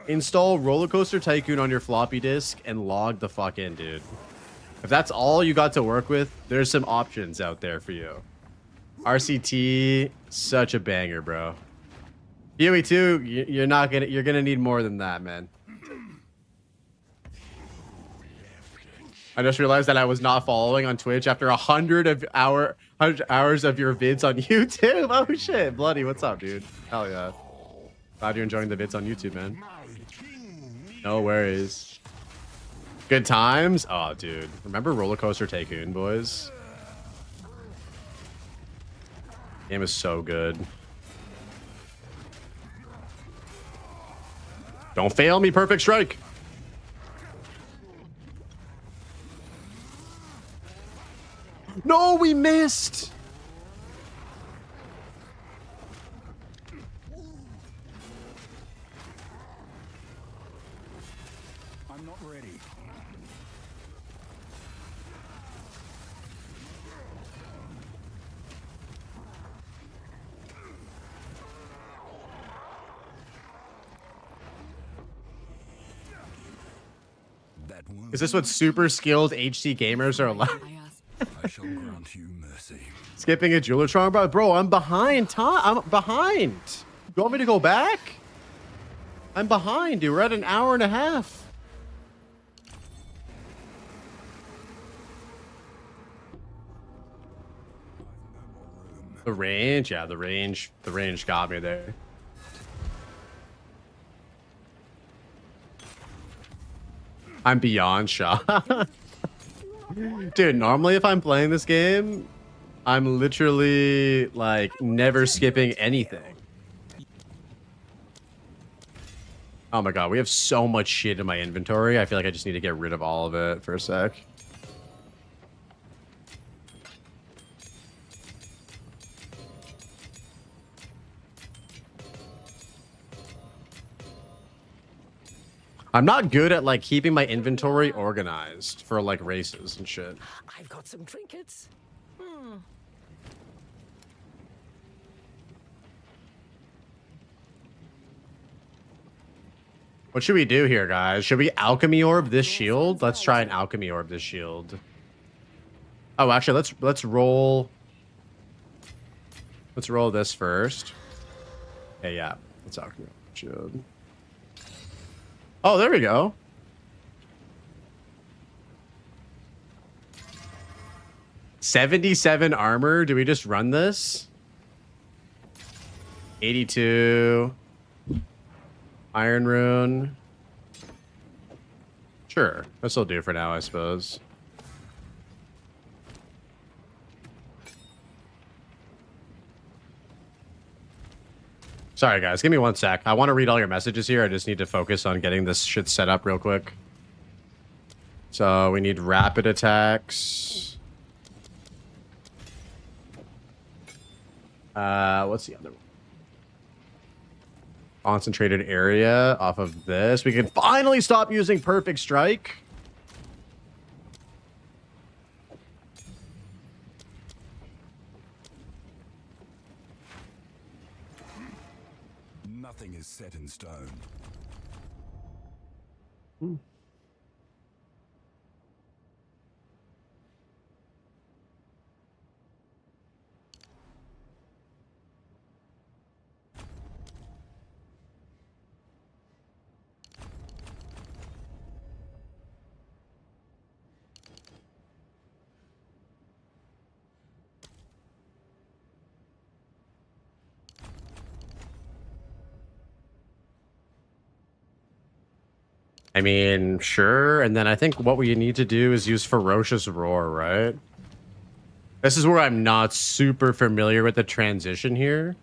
install Roller Coaster Tycoon on your floppy disk, and log the fuck in, dude. If that's all you got to work with, there's some options out there for you. RCT, such a banger, bro. PoE 2, you're gonna need more than that, man. I just realized that I was not following on Twitch after 100 hours of your vids on YouTube. Oh shit, Bloody, what's up, dude? Hell yeah. Glad you're enjoying the vids on YouTube, man. No worries. Good times? Oh, dude. Remember Roller Coaster Tycoon, boys? Game is so good. Don't fail me, Perfect Strike. No, we missed. I'm not ready. Is this what super skilled HC gamers are like? I shall grant you mercy. Skipping a Jewelertron, bro. I'm behind. I'm behind. You want me to go back? I'm behind, dude. We're at an hour and a half. The range, yeah, the range got me there. I'm beyond shocked. Dude, normally if I'm playing this game, I'm literally like never skipping anything. Oh my god, we have so much shit in my inventory. I feel like I just need to get rid of all of it for a sec. I'm not good at like keeping my inventory organized for like races and shit. I've got some trinkets. What should we do here, guys? Should we alchemy orb this shield? Let's try an alchemy orb this shield. Oh, actually, let's roll. Let's roll this first. Okay, yeah. Let's alchemy orb shield. Oh, there we go. $77 armor. Do we just run this? 82. Iron rune. Sure. This will do for now, I suppose. Sorry, guys. Give me 1 sec. I want to read all your messages here. I just need to focus on getting this shit set up real quick. So we need rapid attacks. What's the other one? Concentrated area off of this. We can finally stop using perfect strike. Nothing is set in stone. I mean, sure. And then I think what we need to do is use Ferocious Roar, right? This is where I'm not super familiar with the transition here.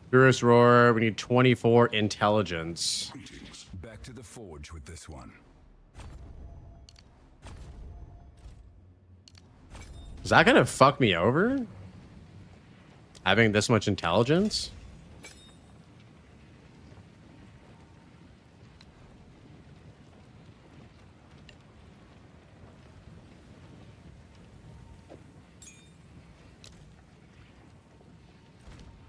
Ferocious Roar, we need 24 intelligence. Back to the forge with this one. Is that gonna fuck me over? Having this much intelligence?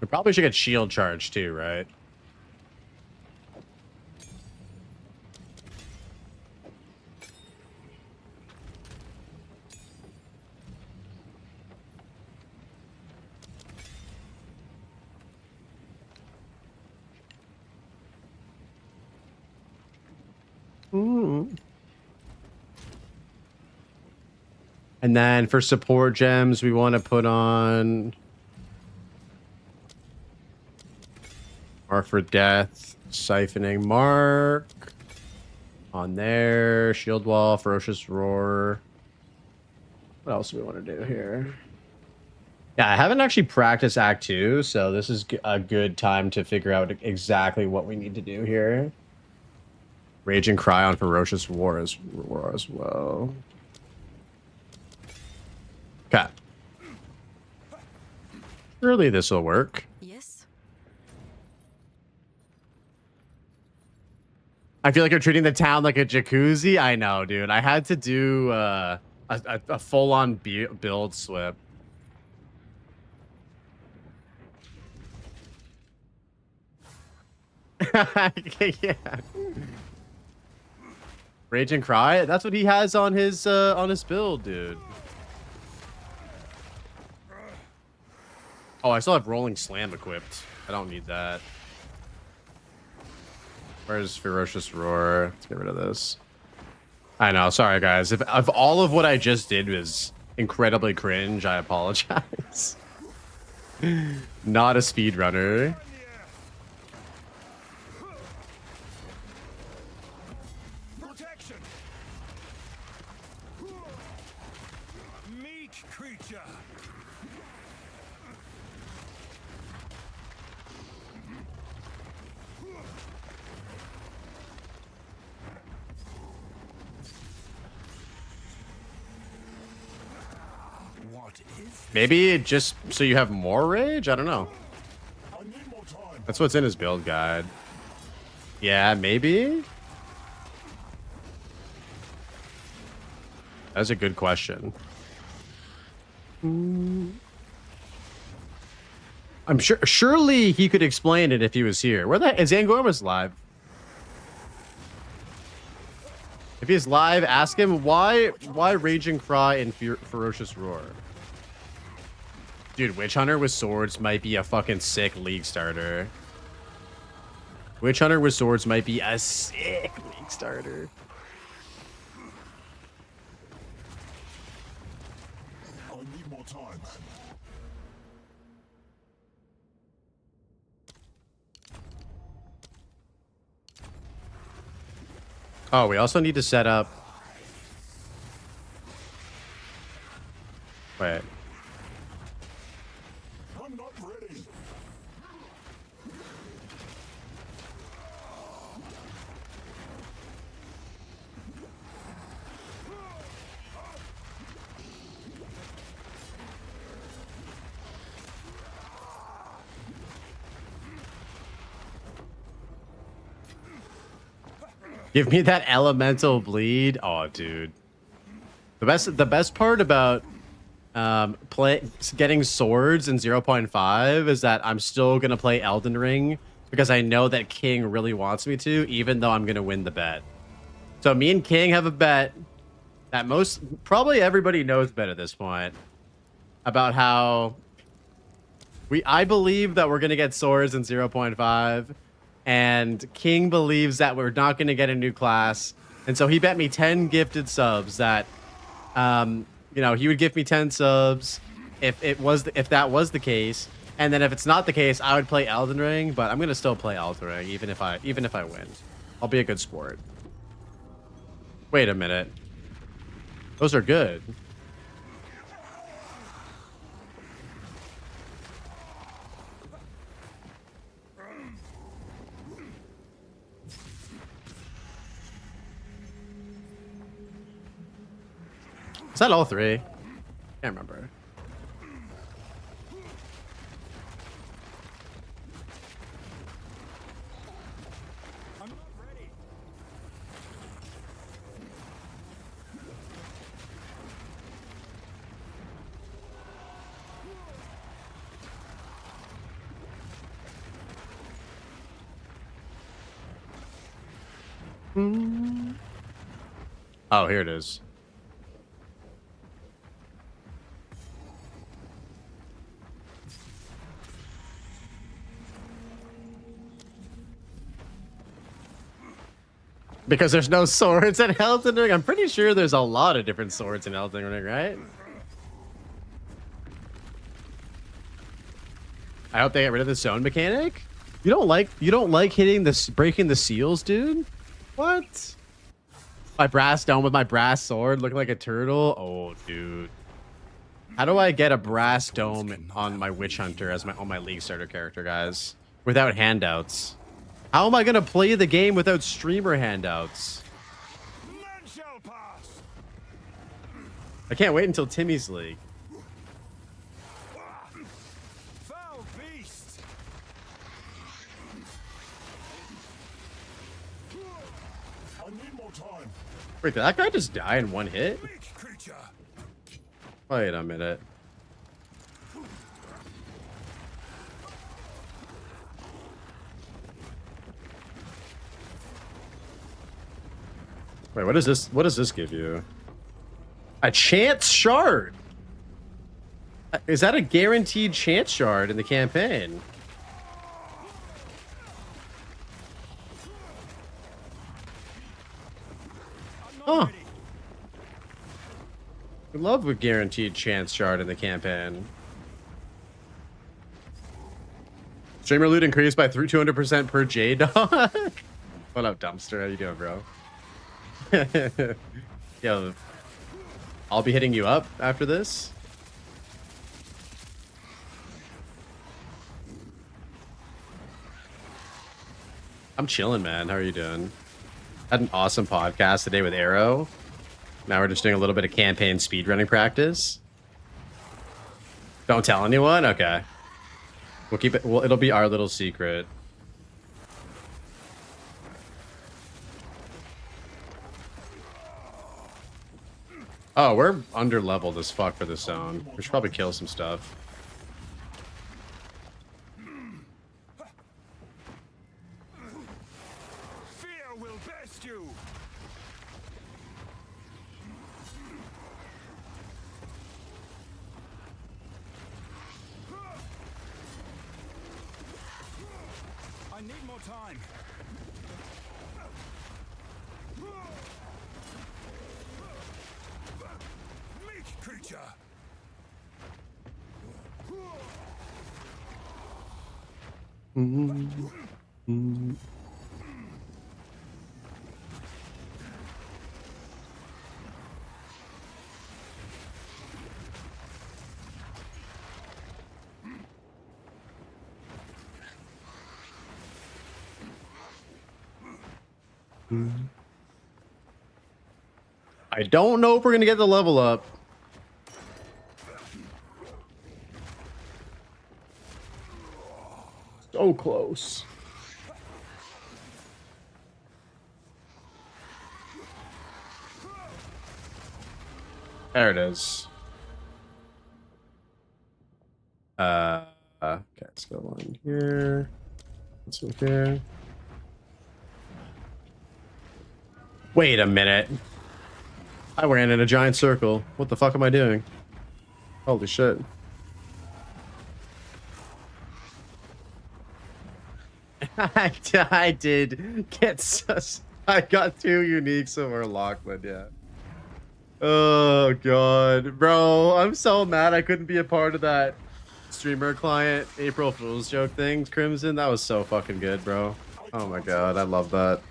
We probably should get shield charge too, right? And then for support gems, we want to put on Mark for Death, Siphoning Mark on there, Shield Wall, Ferocious Roar. What else do we want to do here? Yeah, I haven't actually practiced Act 2, so this is a good time to figure out exactly what we need to do here. Rage and Cry on Ferocious Roar as well. Okay. Surely this will work. Yes. I feel like you're treating the town like a jacuzzi. I know, dude. I had to do a full-on build swip. Yeah. Rage and Cry. That's what he has on his build, dude. Oh, I still have Rolling Slam equipped. I don't need that. Where's Ferocious Roar? Let's get rid of this. I know. Sorry, guys. If all of what I just did was incredibly cringe, I apologize. Not a speedrunner. Protection. Meek creature. What is this? Maybe just so you have more rage? I don't know. I need more time. That's what's in his build guide. Yeah, maybe? That's a good question. I'm sure, surely he could explain it if he was here. Where the is Angorma's live? If he's live, ask him why Raging Cry and Ferocious Roar. Dude, Witch Hunter with swords might be a fucking sick league starter. Witch Hunter with swords might be a sick league starter. I need more time. Oh, we also need to set up. Wait. I'm not ready. Give me that elemental bleed. Oh, dude. The best part about getting swords in 0.5 is that I'm still gonna play Elden Ring because I know that King really wants me to, even though I'm gonna win the bet. So me and King have a bet that probably everybody knows bet at this point about how I believe that we're gonna get swords in 0.5. And King believes that we're not going to get a new class. And so he bet me 10 gifted subs that, you know, he would give me 10 subs if that was the case. And then if it's not the case, I would play Elden Ring, but I'm going to still play Elden Ring even if I win. I'll be a good sport. Wait a minute. Those are good. Is that all three? Can't remember. I'm not ready. Oh, here it is. Because there's no swords in Elden Ring. I'm pretty sure there's a lot of different swords in Elden Ring, right? I hope they get rid of the zone mechanic. You don't like hitting this, breaking the seals, dude? What? My brass dome with my brass sword looking like a turtle? Oh, dude. How do I get a brass dome on my Witch Hunter as on my League starter character, guys? Without handouts. How am I gonna play the game without streamer handouts? None shall pass. I can't wait until Timmy's League. Foul beast. I need more time. Wait, did that guy just die in one hit? Weak creature. Wait a minute. Wait, what is this? What does this give you? A chance shard. Is that a guaranteed chance shard in the campaign? Huh. We love a guaranteed chance shard in the campaign. Streamer loot increased by 200% per J-Dog. What up, Dumpster? How you doing, bro? Yo, I'll be hitting you up after this. I'm chilling, man. How are you doing? Had an awesome podcast today with Arrow. Now we're just doing a little bit of campaign speedrunning practice. Don't tell anyone? Okay. We'll keep it. Well, it'll be our little secret. Oh, we're under leveled as fuck for this zone. We should probably kill some stuff. Fear will best you. need more time. Meek creature. I don't know if we're gonna get the level up. So close. There it is. Okay, let's go on here. Let's look here. Wait a minute. I ran in a giant circle. What the fuck am I doing? Holy shit. I did get sus. I got 2 uniques over Lachlan, yeah. Oh god. Bro, I'm so mad I couldn't be a part of that streamer client April Fool's joke thing, Crimson. That was so fucking good, bro. Oh my god, I love that.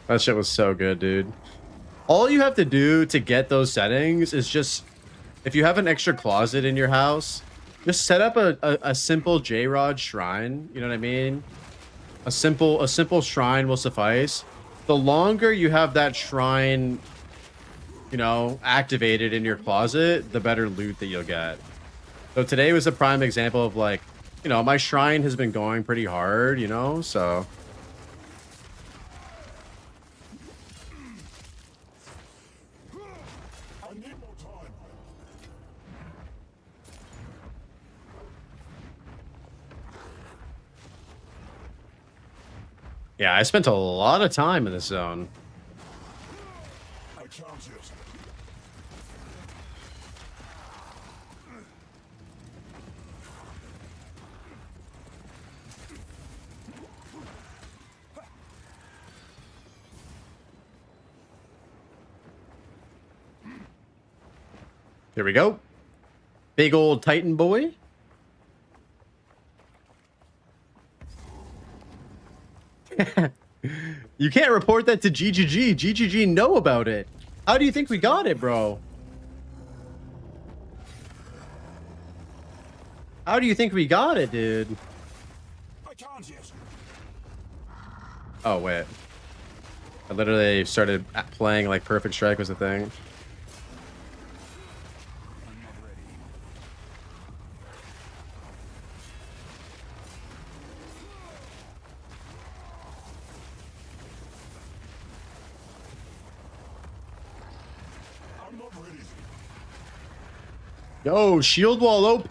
That shit was so good, dude. All you have to do to get those settings is just, if you have an extra closet in your house, just set up a simple J-Rod shrine. You know what I mean? A simple shrine will suffice. The longer you have that shrine, you know, activated in your closet, the better loot that you'll get. So today was a prime example of, like, you know, my shrine has been going pretty hard, you know, so. Yeah, I spent a lot of time in this zone. I charge it. Here we go. Big old Titan boy. You can't report that to GGG. GGG know about it. How do you think we got it, bro? How do you think we got it, dude? I can't yet. Oh, wait. I literally started playing like Perfect Strike was a thing. Yo, shield wall OP.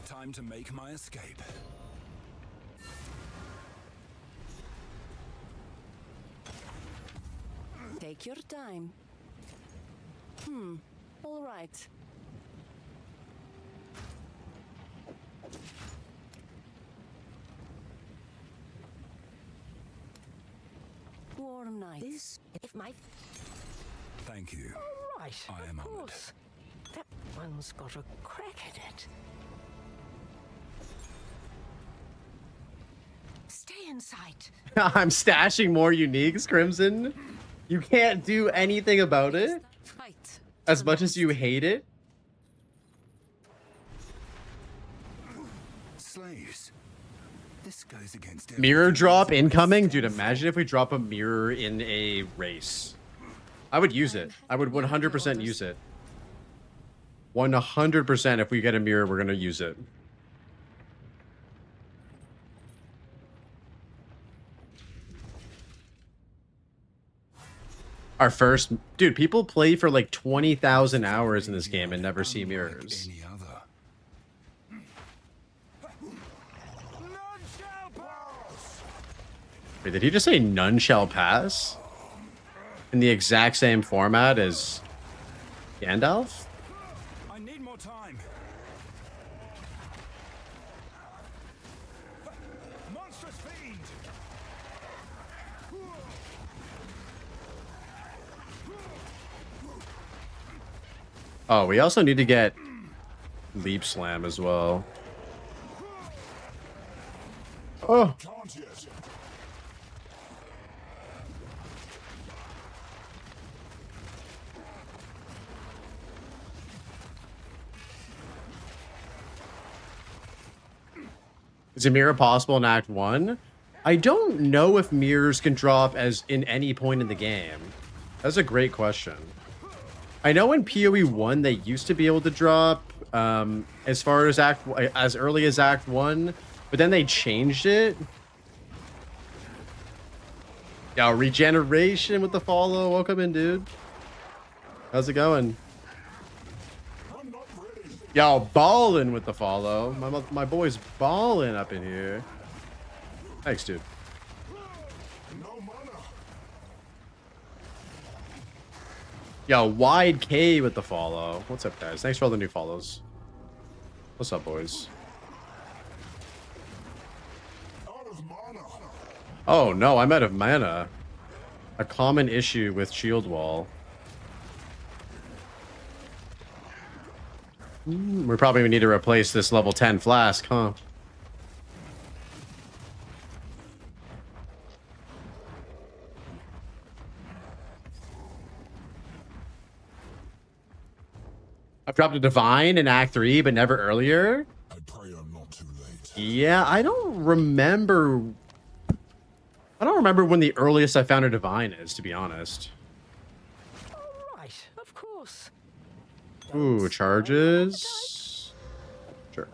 Time to make my escape. Take your time. All right. Warm night. This, if my... Thank you. Right, I am of honored. course. That one's got a crack in it. Stay in sight. I'm stashing more uniques, Crimson. You can't do anything about it. Fight. As much as you hate it. Slaves. This goes against Mirror everything drop I've incoming? always Dude, stand imagine if we drop a mirror in a race. I would use it. I would 100% use it. 100% if we get a mirror, we're going to use it. Our first... Dude, people play for like 20,000 hours in this game and never see mirrors. Any other. Wait, did he just say none shall pass? In the exact same format as Gandalf? I need more time. monstrous fiend! Oh, we also need to get Leap Slam as well. Oh. Can't yet. Is a mirror possible in Act 1? I don't know if mirrors can drop as in any point in the game. That's a great question. I know in PoE 1 they used to be able to drop as far as as early as Act 1, but then they changed it. Yo, regeneration with the follow. Welcome in, dude. How's it going? I'm not ready. Yo, ballin' with the follow. My boy's ballin' up in here. Thanks, dude. No mana. Yo, Wide K with the follow. What's up, guys? Thanks for all the new follows. What's up, boys? Out of mana. Oh, no, I'm out of mana. A common issue with Shield Wall. We probably need to replace this level 10 flask, huh? I've dropped a Divine in Act 3, but never earlier. I pray I'm not too late. Yeah, I don't remember when the earliest I found a Divine is, to be honest. All right, of course. Ooh, charges. Sure.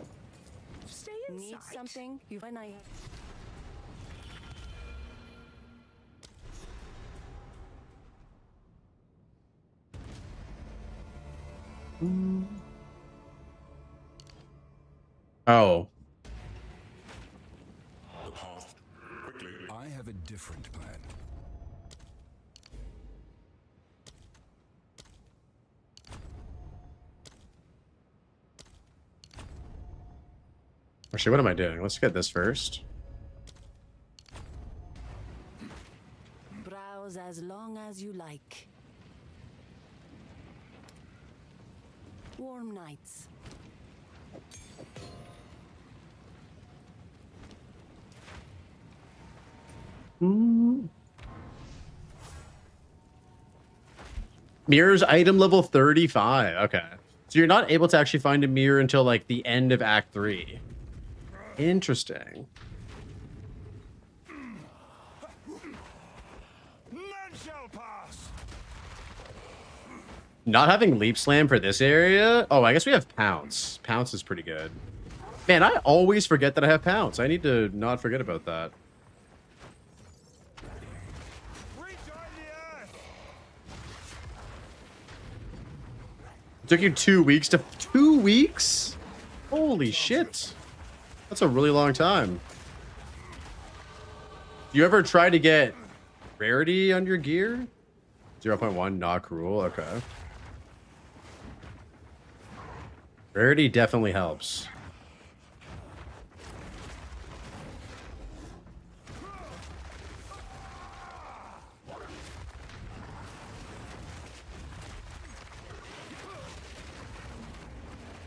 Stay inside. Need something? You and I. Oh. The path. Quickly. I have a different plan. Actually, what am I doing? Let's get this first. Browse as long as you like. Warm nights. Mirror's item level 35. Okay. So you're not able to actually find a mirror until like the end of Act 3. Interesting. None shall pass. Not having Leap Slam for this area? Oh, I guess we have Pounce. Pounce is pretty good. Man, I always forget that I have Pounce. I need to not forget about that. Rejoin the earth. It took you 2 weeks to... 2 weeks? Holy shit. That's a really long time. You ever try to get rarity on your gear? 0.1, not cruel. Okay. Rarity definitely helps.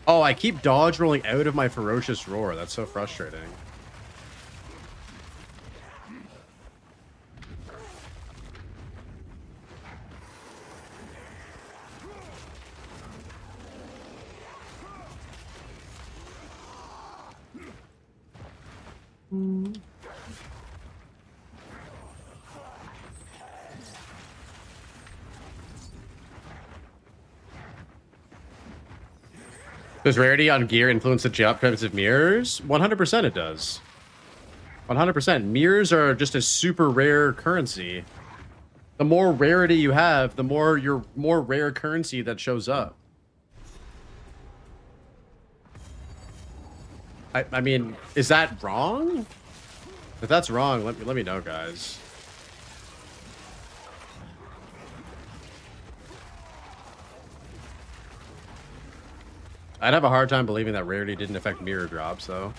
Oh, I keep dodge rolling out of my ferocious roar. That's so frustrating. Does rarity on gear influence the jump times of mirrors? 100% it does. 100%. Mirrors are just a super rare currency. The more rarity you have, the more your more rare currency that shows up. I mean, is that wrong? If that's wrong, let me know, guys. I'd have a hard time believing that rarity didn't affect mirror drops, though.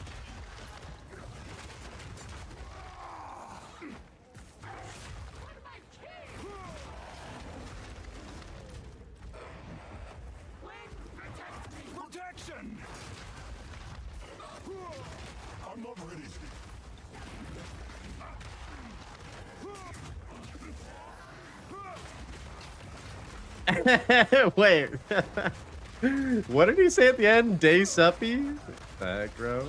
Run! I'm not ready. Wait. What did he say at the end? Day suppy? Bro.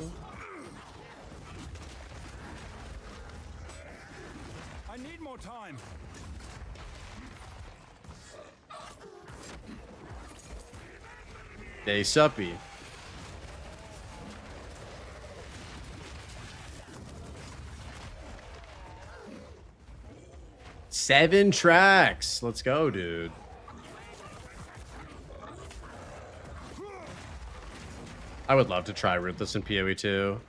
I need more time. Day suppy. Seven tracks. Let's go, dude. I would love to try Ruthless in PoE 2.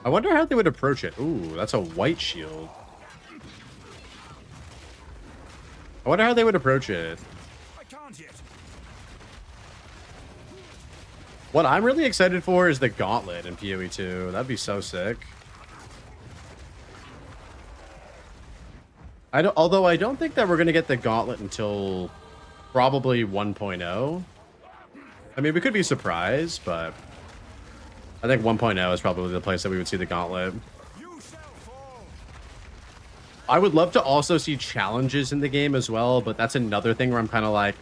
I wonder how they would approach it. Ooh, that's a white shield. I wonder how they would approach it. I can't yet. What I'm really excited for is the gauntlet in PoE 2. That'd be so sick. Although I don't think that we're gonna get the gauntlet until probably 1.0. I mean, we could be surprised, but I think 1.0 is probably the place that we would see the gauntlet. You shall fall. I would love to also see challenges in the game as well, but that's another thing where I'm kind of like,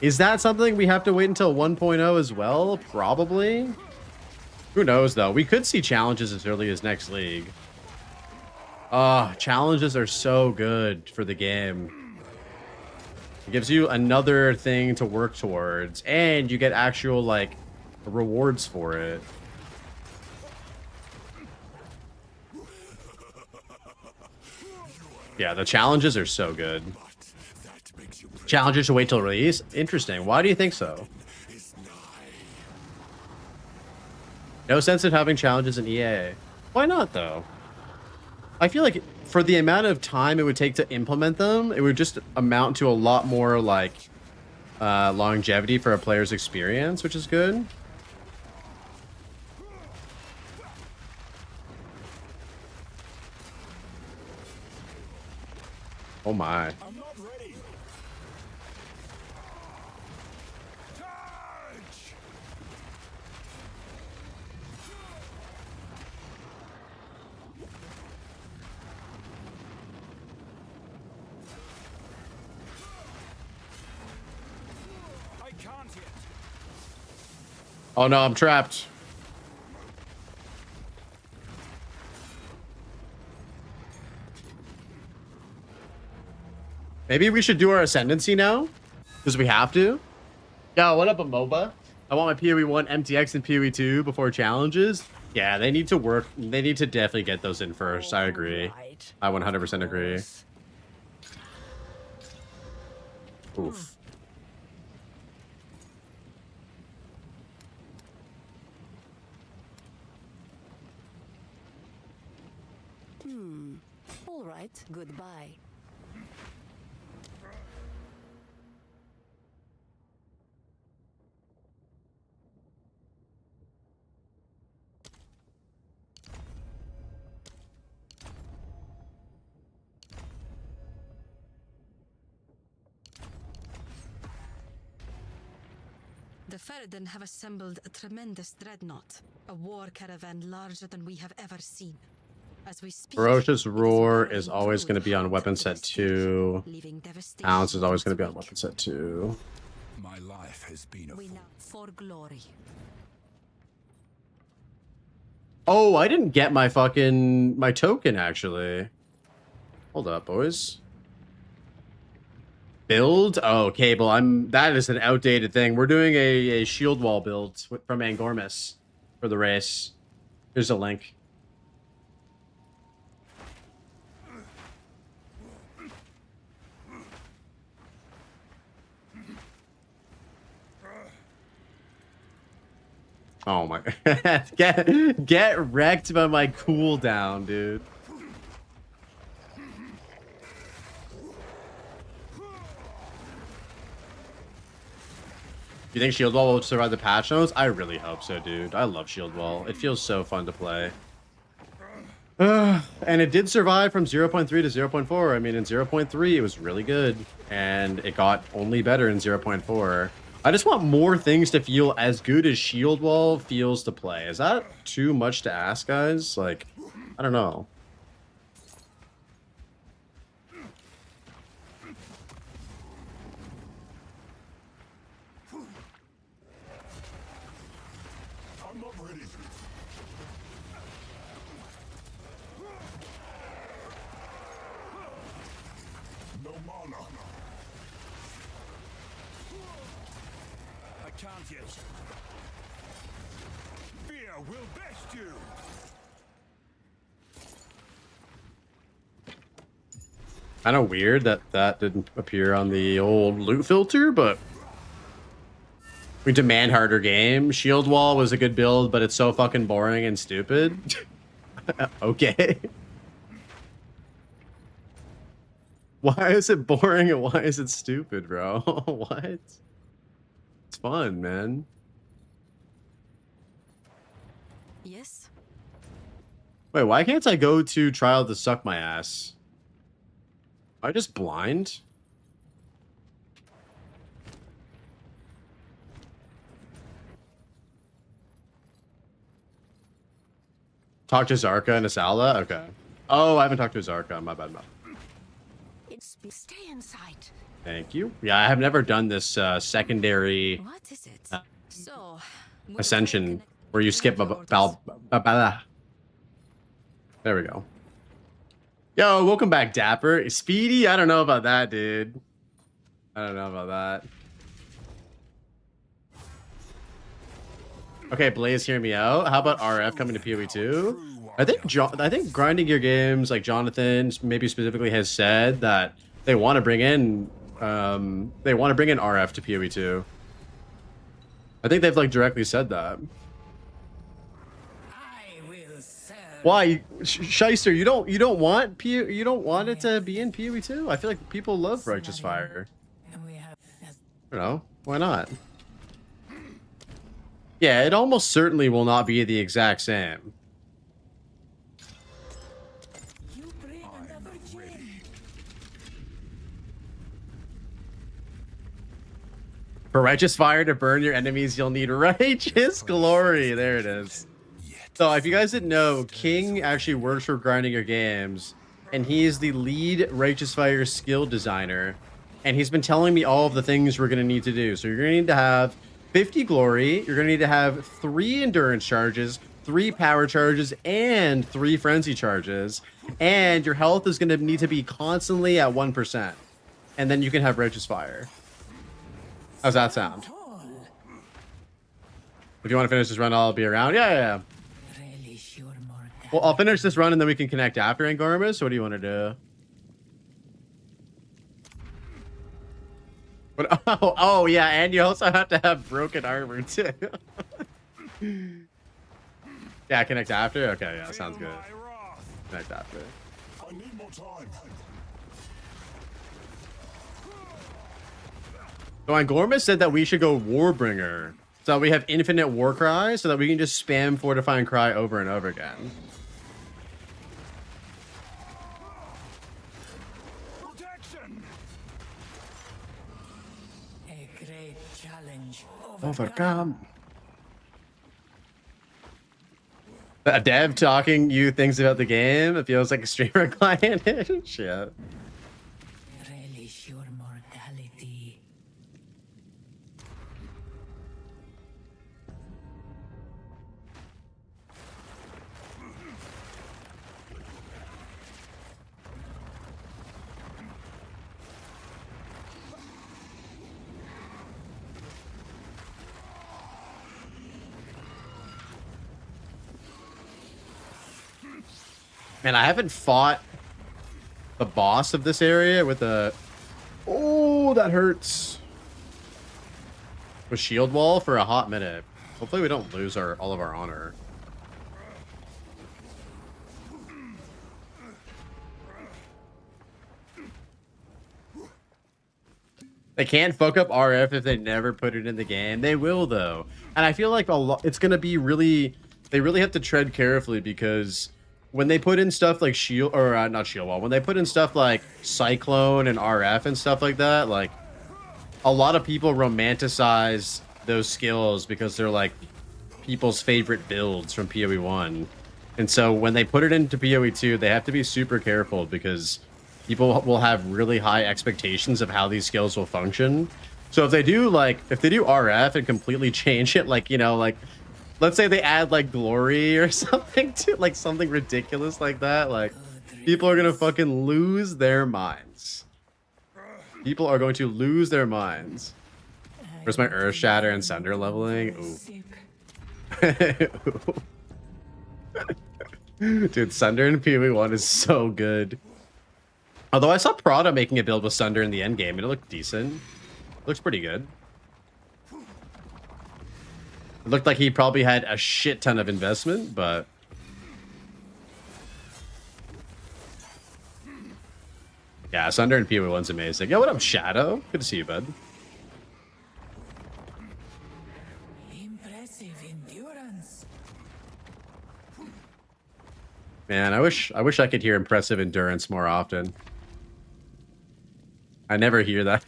is that something we have to wait until 1.0 as well? Probably. Who knows, though? We could see challenges as early as next league. Challenges are so good for the game. It gives you another thing to work towards, and you get actual, like, rewards for it. Yeah, the challenges are so good. Challenges to wait till release? Interesting. Why do you think so? No sense in having challenges in EA. Why not, though? I feel like for the amount of time it would take to implement them, it would just amount to a lot more, like, longevity for a player's experience, which is good. Oh my. I'm not ready. Charge! I can't yet. Oh no, I'm trapped. Maybe we should do our ascendancy now? Because we have to? Yo, what up, Amoba? I want my PoE 1, MTX, and PoE 2 before challenges. Yeah, they need to work. They need to definitely get those in first. I agree. I 100% agree. Oof. All right, goodbye. The Ferryden have assembled a tremendous dreadnought, a war caravan larger than we have ever seen. As we speak, Ferocious it is Roar roaring is always through going to be on the weapon heart set of the 2. leaving devastation Balance is always going to be on its weapon wake. set 2. My life has been a We now for glory. Oh, I didn't get my fucking token actually. Hold up, boys. Build? Oh, Cable. That is an outdated thing. We're doing a shield wall build from Angormus for the race. Here's a link. Oh my get wrecked by my cooldown, dude. You think Shield Wall will survive the patch notes? I really hope so, dude. I love Shield Wall. It feels so fun to play. And it did survive from 0.3 to 0.4. I mean, in 0.3, it was really good. And it got only better in 0.4. I just want more things to feel as good as Shield Wall feels to play. Is that too much to ask, guys? Like, I don't know. I'm not ready. No mana. I can't yet. Fear will best you. Kind of weird that that didn't appear on the old loot filter, but we demand harder game. Shield Wall was a good build, but it's so fucking boring and stupid. Okay. Why is it boring and why is it stupid, bro? What? It's fun, man. Yes? Wait, why can't I go to Trial to Suck My Ass? Am I just blind? Talk to Zarka and Asala? Okay. Oh, I haven't talked to Zarka. My bad. Stay inside. Thank you. Yeah, I have never done this secondary What is it? So, ascension where you skip there we go. Yo, welcome back, Dapper. Speedy? I don't know about that, dude. I don't know about that. Okay, Blaze, hear me out. How about RF coming to PoE 2? I think Grinding Gear Games, like Jonathan, maybe specifically, has said that they want to bring in RF to PoE 2. I think they've like directly said that. Why, Shyster? You don't want you don't want it to be in PoE 2? I feel like people love Righteous Fire. I don't know. Why not? Yeah, it almost certainly will not be the exact same. For Righteous Fire to burn your enemies, you'll need Righteous Glory. There it is. So if you guys didn't know, King actually works for Grinding Your Games, and he is the lead Righteous Fire skill designer. And he's been telling me all of the things we're going to need to do. So you're going to need to have 50 Glory. You're going to need to have 3 Endurance charges, 3 Power charges, and 3 Frenzy charges. And your health is going to need to be constantly at 1%. And then you can have Righteous Fire. How's that sound? If you want to finish this run, I'll be around. Yeah. Well, I'll finish this run and then we can connect after Angormus. So what do you want to do? But, oh yeah, and you also have to have broken armor too. Yeah, connect after? Okay, yeah, sounds good. Connect after. I need more time. So Angormus said that we should go Warbringer. So we have infinite war cry so that we can just spam Fortifying Cry over and over again. Protection. A great challenge. Overcome. A dev talking you things about the game. It feels like a streamer client. Shit. Relish your mortality. Man, I haven't fought the boss of this area with a... Oh, that hurts. With Shield Wall for a hot minute. Hopefully we don't lose all of our honor. They can't fuck up RF if they never put it in the game. They will, though. And I feel like it's going to be really... They really have to tread carefully because... when they put in stuff like Shield, or not Shield Wall, when they put in stuff like Cyclone and RF and stuff like that, like, a lot of people romanticize those skills because they're like people's favorite builds from PoE 1. And so when they put it into PoE 2, they have to be super careful because people will have really high expectations of how these skills will function. So if they do RF and completely change it, like, you know, like let's say they add like glory or something to like something ridiculous like that, like people are going to fucking lose their minds. People are going to lose their minds. Where's my Earth Shatter and Sunder leveling? Ooh. Dude, Sunder in PoE 1 is so good. Although I saw Prada making a build with Sunder in the end game, and it looked decent. It looks pretty good. It looked like he probably had a shit ton of investment, but yeah, Sunder in PoE 1's amazing. Yo, what up, Shadow? Good to see you, bud. Impressive endurance. Man, I wish I could hear impressive endurance more often. I never hear that.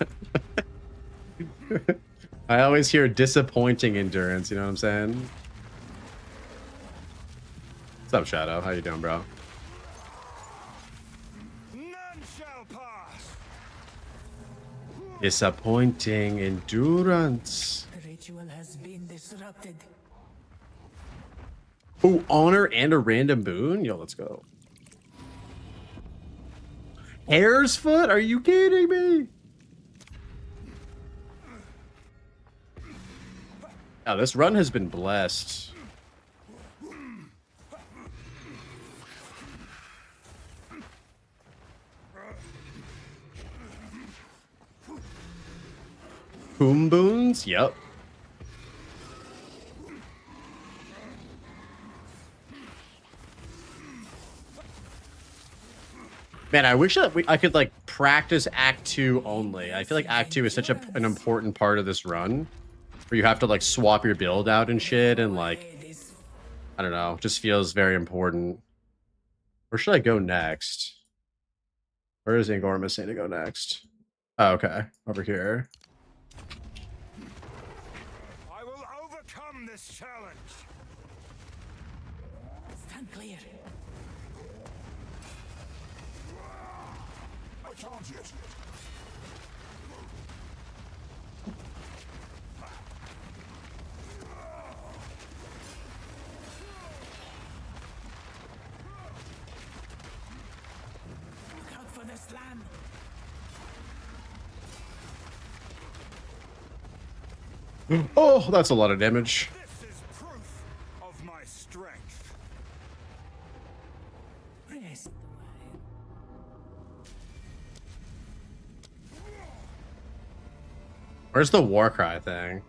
I always hear disappointing endurance, you know what I'm saying? What's up, Shadow? How you doing, bro? None shall pass. Disappointing endurance. The ritual has been disrupted. Oh, honor and a random boon? Yo, let's go. Hare's foot? Are you kidding me? Oh, this run has been blessed. Boom boons? Yep. Man, I wish that I could like practice Act 2 only. I feel like Act 2 is such an important part of this run, where you have to like swap your build out and shit, and like, I don't know, just feels very important. Where should I go next? Where is Angorma saying to go next? Oh, okay, over here. I will overcome this challenge. Stand clear. I can't yet. Look out for the slam. Oh, that's a lot of damage. This is proof of my strength. Rest the way. Where's the war cry thing?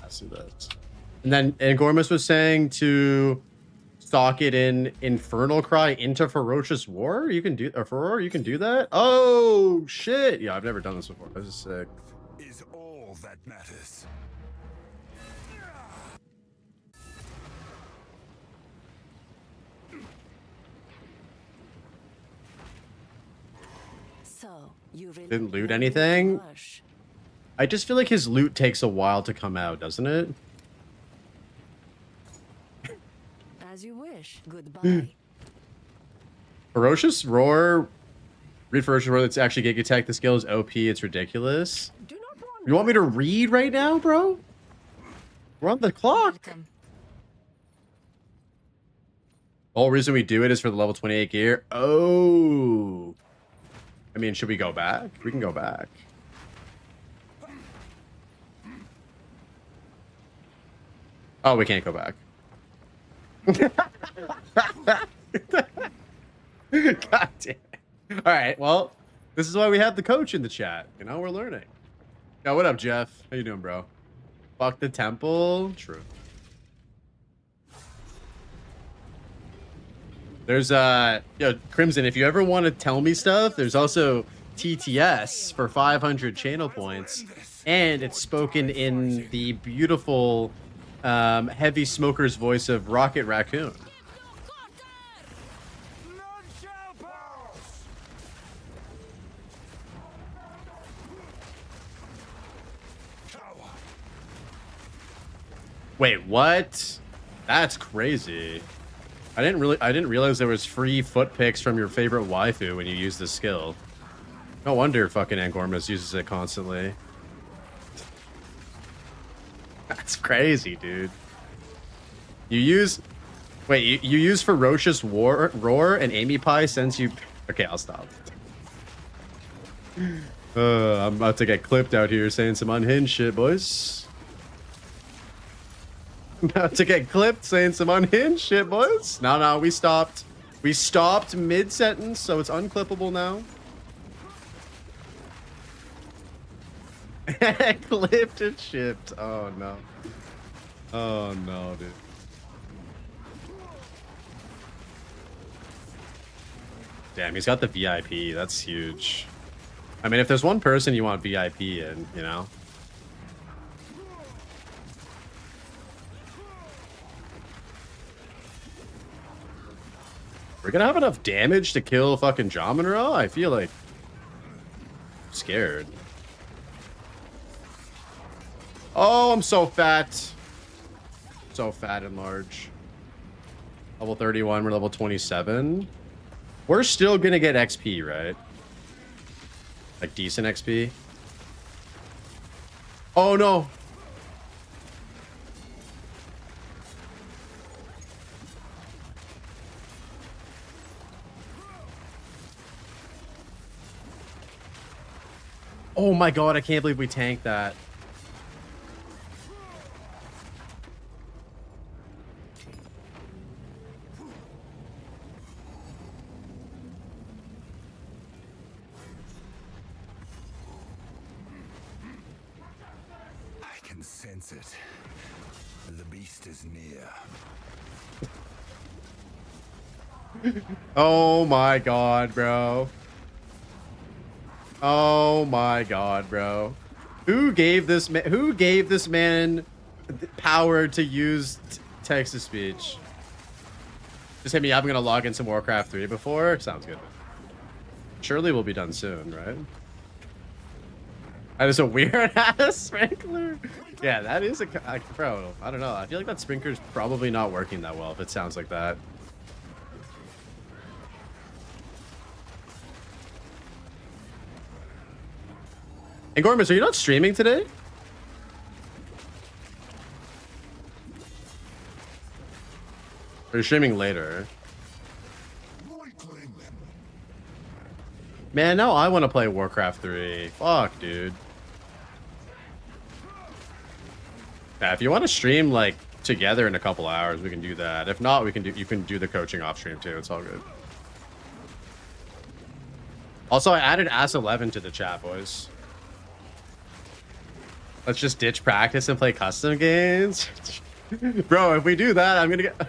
I see this. And then Angormus was saying to stock it in Infernal Cry into Ferocious War. You can do, or Furor, you can do that? Oh shit. Yeah, I've never done this before. This is sick. Is all that matters. So, you really Didn't loot wanted anything? to rush. I just feel like his loot takes a while to come out, doesn't it? As you wish. Goodbye. Ferocious Roar. Read Ferocious Roar. That's actually Giga Tech. The skill is OP. It's ridiculous. Do not want You want me to read right now, bro? We're on the clock. welcome. The whole reason we do it is for the level 28 gear. Oh. I mean, should we go back? We can go back. Oh, we can't go back. God damn. All right, well, this is why we have the coach in the chat. You know, we're learning. Yo, what up, Jeff? How you doing, bro? Fuck the temple. True. There's Crimson, if you ever want to tell me stuff, there's also TTS for 500 channel points, and it's spoken in the beautiful heavy smoker's voice of Rocket Raccoon. None shall pass. Wait, what? That's crazy. I didn't realize there was free foot picks from your favorite waifu when you use this skill. No wonder fucking Angormas uses it constantly. That's crazy, dude. You use... Wait, you use Ferocious Roar and Amy Pie since you... Okay, I'll stop. I'm about to get clipped out here saying some unhinged shit, boys. I'm about to get clipped saying some unhinged shit, boys. No, we stopped. We stopped mid-sentence, so it's unclippable now. Clipped and shipped. Oh, no. Oh, no, dude. Damn, he's got the VIP. That's huge. I mean, if there's one person you want VIP in, you know? We're gonna have enough damage to kill fucking Jommonra? I feel like... I'm scared. Oh, I'm so fat. So fat and large. Level 31, we're level 27. We're still gonna get XP, right? Like decent XP. Oh no. Oh my god, I can't believe we tanked that. I can sense it. The beast is near. Oh my god, bro. Oh my god, bro. Who gave this man power to use text-to-speech? Just hit me up. I'm gonna log in some Warcraft 3 before. Sounds good. Surely we'll be done soon, right? That is a weird ass sprinkler. Yeah, that is a bro. I don't know. I feel like that sprinkler's probably not working that well if it sounds like that. And Gormus, are you not streaming today? Or you're streaming later? Man, now I want to play Warcraft 3. Fuck, dude. Yeah, if you want to stream like together in a couple hours, we can do that. If not, you can do the coaching off stream too. It's all good. Also, I added Ass 11 to the chat, boys. Let's just ditch practice and play custom games. Bro, if we do that, I'm gonna get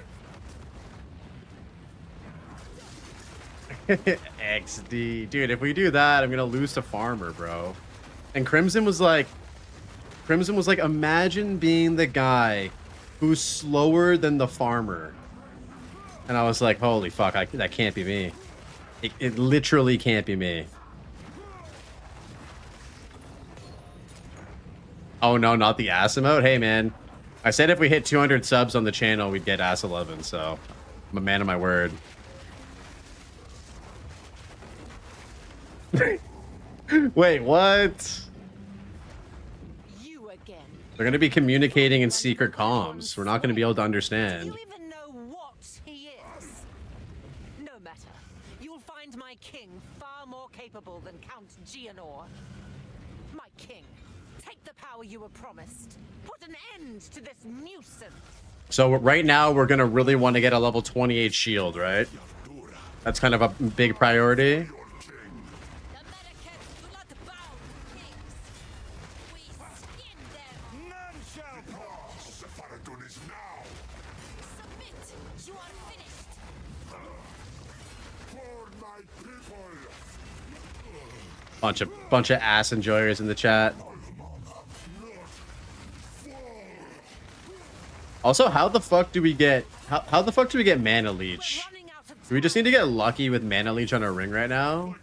XD. Dude, if we do that, I'm gonna lose to Farmer, bro. And Crimson was like, imagine being the guy who's slower than the Farmer. And I was like, holy fuck, that can't be me. It literally can't be me. Oh no, not the ass emote? Hey man, I said if we hit 200 subs on the channel, we'd get ass 11, so I'm a man of my word. Wait, what? You again. They're gonna be communicating in secret comms. We're not gonna be able to understand. Do you even know what he is? No matter. You'll find my king far more capable than Count Gianor. My king, take the power you were promised. Put an end to this nuisance. So right now, we're gonna really want to get a level 28 shield, right? That's kind of a big priority. The Medicats do not bow to kings. We skin them. None shall pass. Faradun is now. Submit. You are finished. For my people. Bunch of ass enjoyers in the chat. Also, how the fuck do we get mana leech? Do we just need to get lucky with mana leech on our ring right now?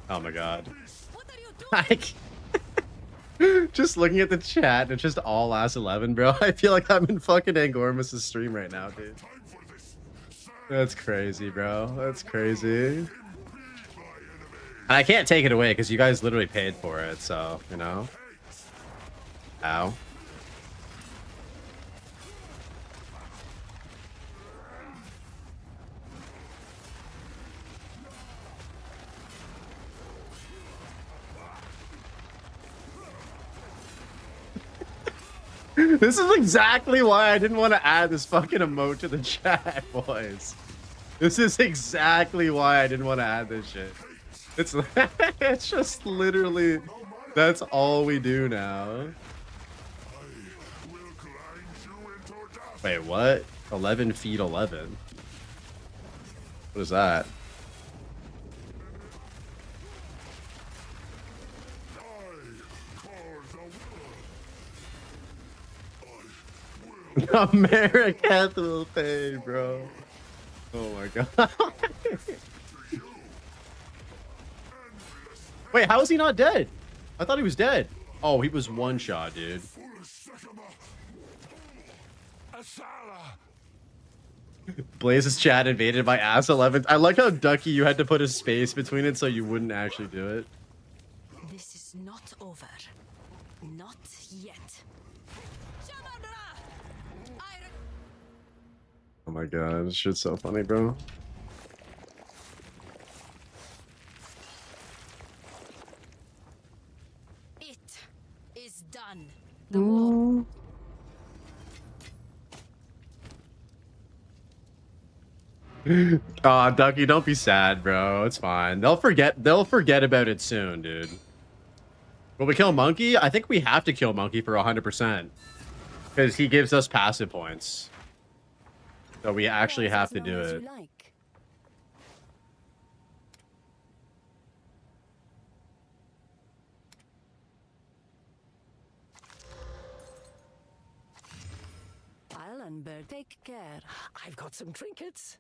Oh my god. What are you doing? Like, Just looking at the chat, and it's just all ass 11, bro. I feel like I'm in fucking Angormus' stream right now, dude. That's crazy, bro. That's crazy. And I can't take it away because you guys literally paid for it, so, you know. Ow. This is exactly why I didn't want to add this fucking emote to the chat, boys. This is exactly why I didn't want to add this shit. It's it's just literally that's all we do now. Wait, what? 11 feet 11. What is that? America will pay, bro. Oh my god. Wait, how is he not dead? I thought he was dead. Oh, he was one shot, dude. Blaze's chat invaded by ass 11. I like how Ducky you had to put a space between it so you wouldn't actually do it. This is not over. Not yet. Oh my god, this shit's so funny, bro. It is done. The war. Aw, Ducky, don't be sad, bro. It's fine. They'll forget about it soon, dude. Will we kill Monkey? I think we have to kill Monkey for 100%. Because he gives us passive points. So we actually have to do it. Islandberg, take care. I've got some trinkets.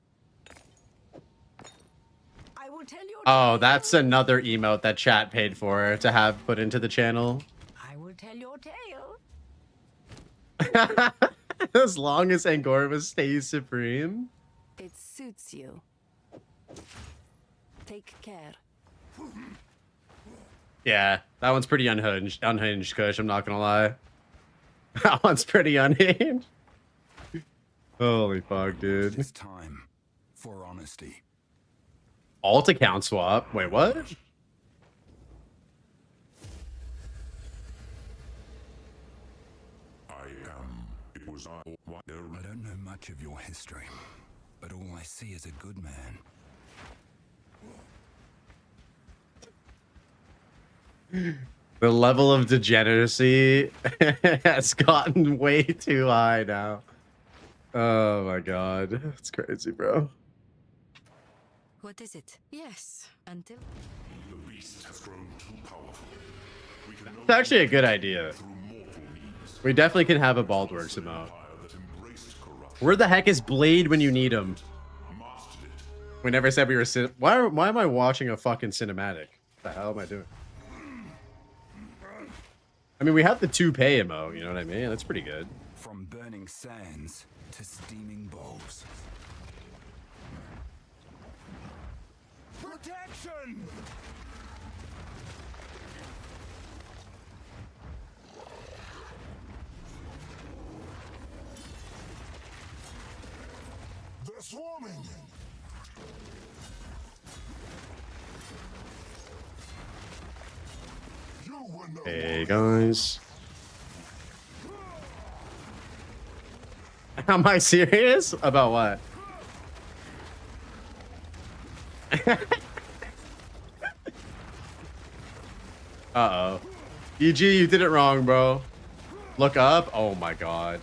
I will tell you. Oh, that's another emote that chat paid for to have put into the channel. I will tell your tale. As long as Angorva stays supreme. It suits you. Take care. Yeah, that one's pretty unhinged, Kush, I'm not gonna lie. That one's pretty unhinged. Holy fuck, dude. It's time for honesty. Alt account swap. Wait, what? I don't know much of your history, but all I see is a good man. The level of degeneracy has gotten way too high now. Oh my god. It's crazy, bro. What is it? Yes, until The beast has grown too powerful. We can It's actually a good idea. through mortal means. We definitely can have a Baldworks emote. Empire that embraced corruption, Where the heck is Blade when you need him? mastered it. We never said we were why am I watching a fucking cinematic? What the hell am I doing? I mean, we have the 2-pay emote, you know what I mean? That's pretty good. From burning sands to steaming bowls. Protection! They're swarming! You were no Hey guys. Am I serious? About what? Uh-oh. EG, you did it wrong, bro. Look up. Oh my god.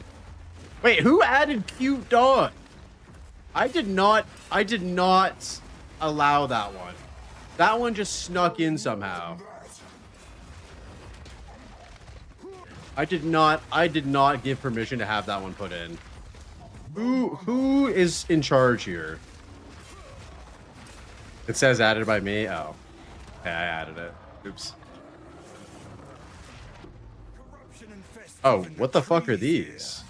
Wait, who added cute dog? I did not allow that one. That one just snuck in somehow. I did not give permission to have that one put in. Who is in charge here? It says added by me. Oh. Yeah, I added it. Oops. Oh, what the fuck are these?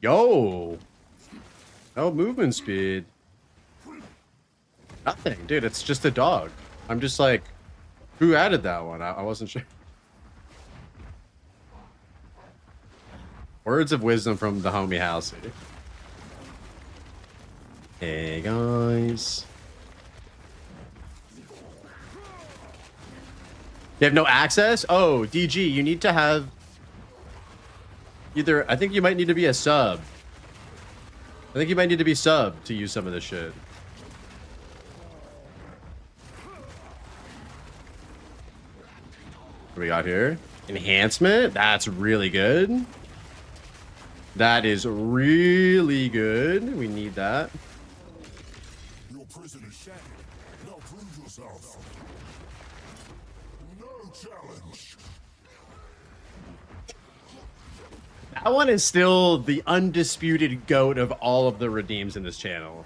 Yo. No movement speed. Nothing, dude. It's just a dog. I'm just like, who added that one? I wasn't sure. Words of wisdom from the homie Halsey. Hey guys. You have no access? Oh, DG, you need to have either, I think you might need to be a sub. I think you might need to be sub to use some of this shit. What do we got here? Enhancement? That's really good. That is really good. We need that. Your prison is shattered. Now prove yourself. No challenge. That one is still the undisputed GOAT of all of the redeems in this channel.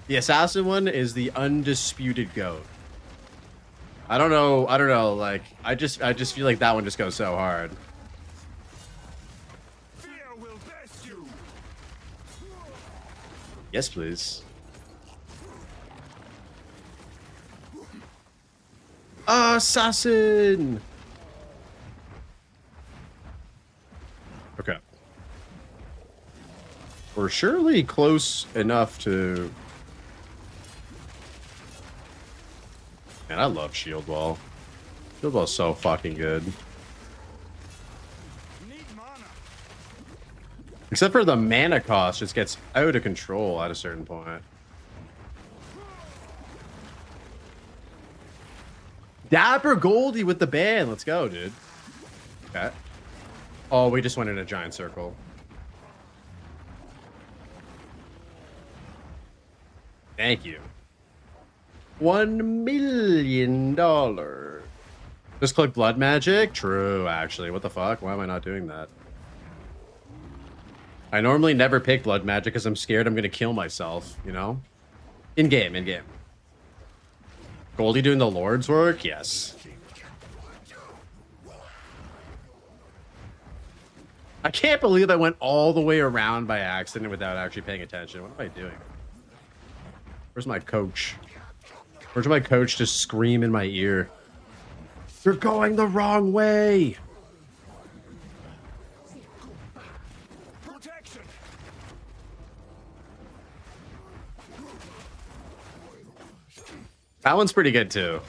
The assassin one is the undisputed GOAT. I don't know. Like, I just feel like that one just goes so hard. Fear will best you. Yes, please. Assassin. Okay. We're surely close enough to... Man, I love Shield Wall. Shield Wall's so fucking good. Need mana. Except for the mana cost just gets out of control at a certain point. Dapper Goldie with the ban. Let's go, dude. Okay. Oh, we just went in a giant circle. Thank you. $1 million. Just click blood magic? True, actually. What the fuck? Why am I not doing that? I normally never pick blood magic because I'm scared I'm gonna kill myself, you know? In game. Goldie doing the Lord's work? Yes. I can't believe I went all the way around by accident without actually paying attention. What am I doing? Where's my coach? Where's my coach to scream in my ear? You're going the wrong way! Protection. That one's pretty good too.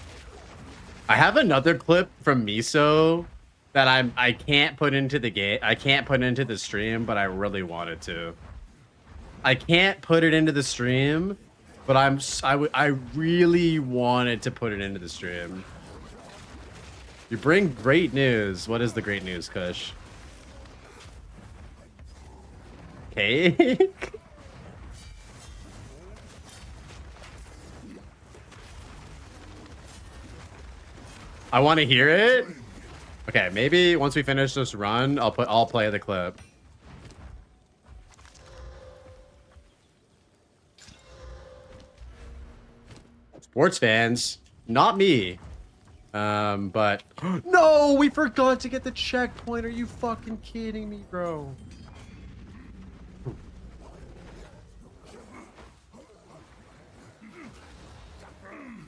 I have another clip from Miso that I can't put into the game. I can't put into the stream, but I really wanted to. I can't put it into the stream, but I really wanted to put it into the stream. You bring great news. What is the great news, Kush? Cake? I want to hear it. Okay, maybe once we finish this run, I'll play the clip. Sports fans, not me. But no, we forgot to get the checkpoint. Are you fucking kidding me, bro?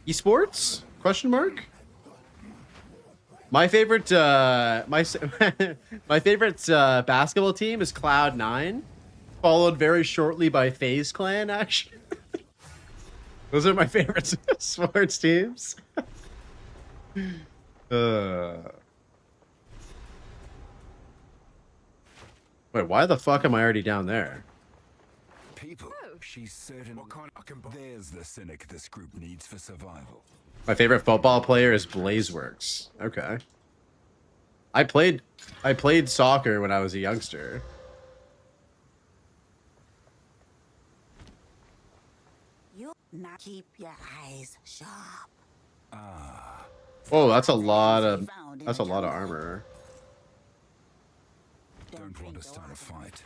Esports? Question mark? My favorite my favorite basketball team is Cloud9, followed very shortly by FaZe Clan, actually. Those are my favorite sports teams. Wait, why the fuck am I already down there? People, she's certain. There's the cynic this group needs for survival. My favorite football player is Blazeworks. Okay. I played soccer when I was a youngster. You'll not keep your eyes sharp. Oh, that's a lot of armor. Don't want to start a fight.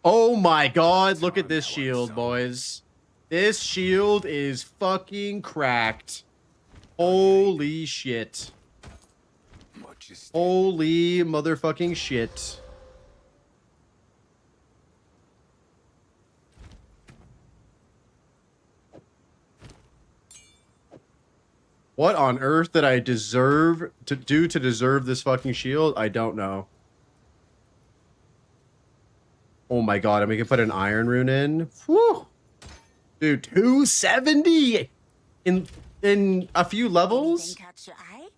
Oh my god, look at this shield, boys. This shield is fucking cracked. Holy shit. Holy motherfucking shit. What on earth did I deserve to do to deserve this fucking shield? I don't know. Oh my god, and we can put an iron rune in. Whew. Dude, 270 in a few levels? Catch your eye?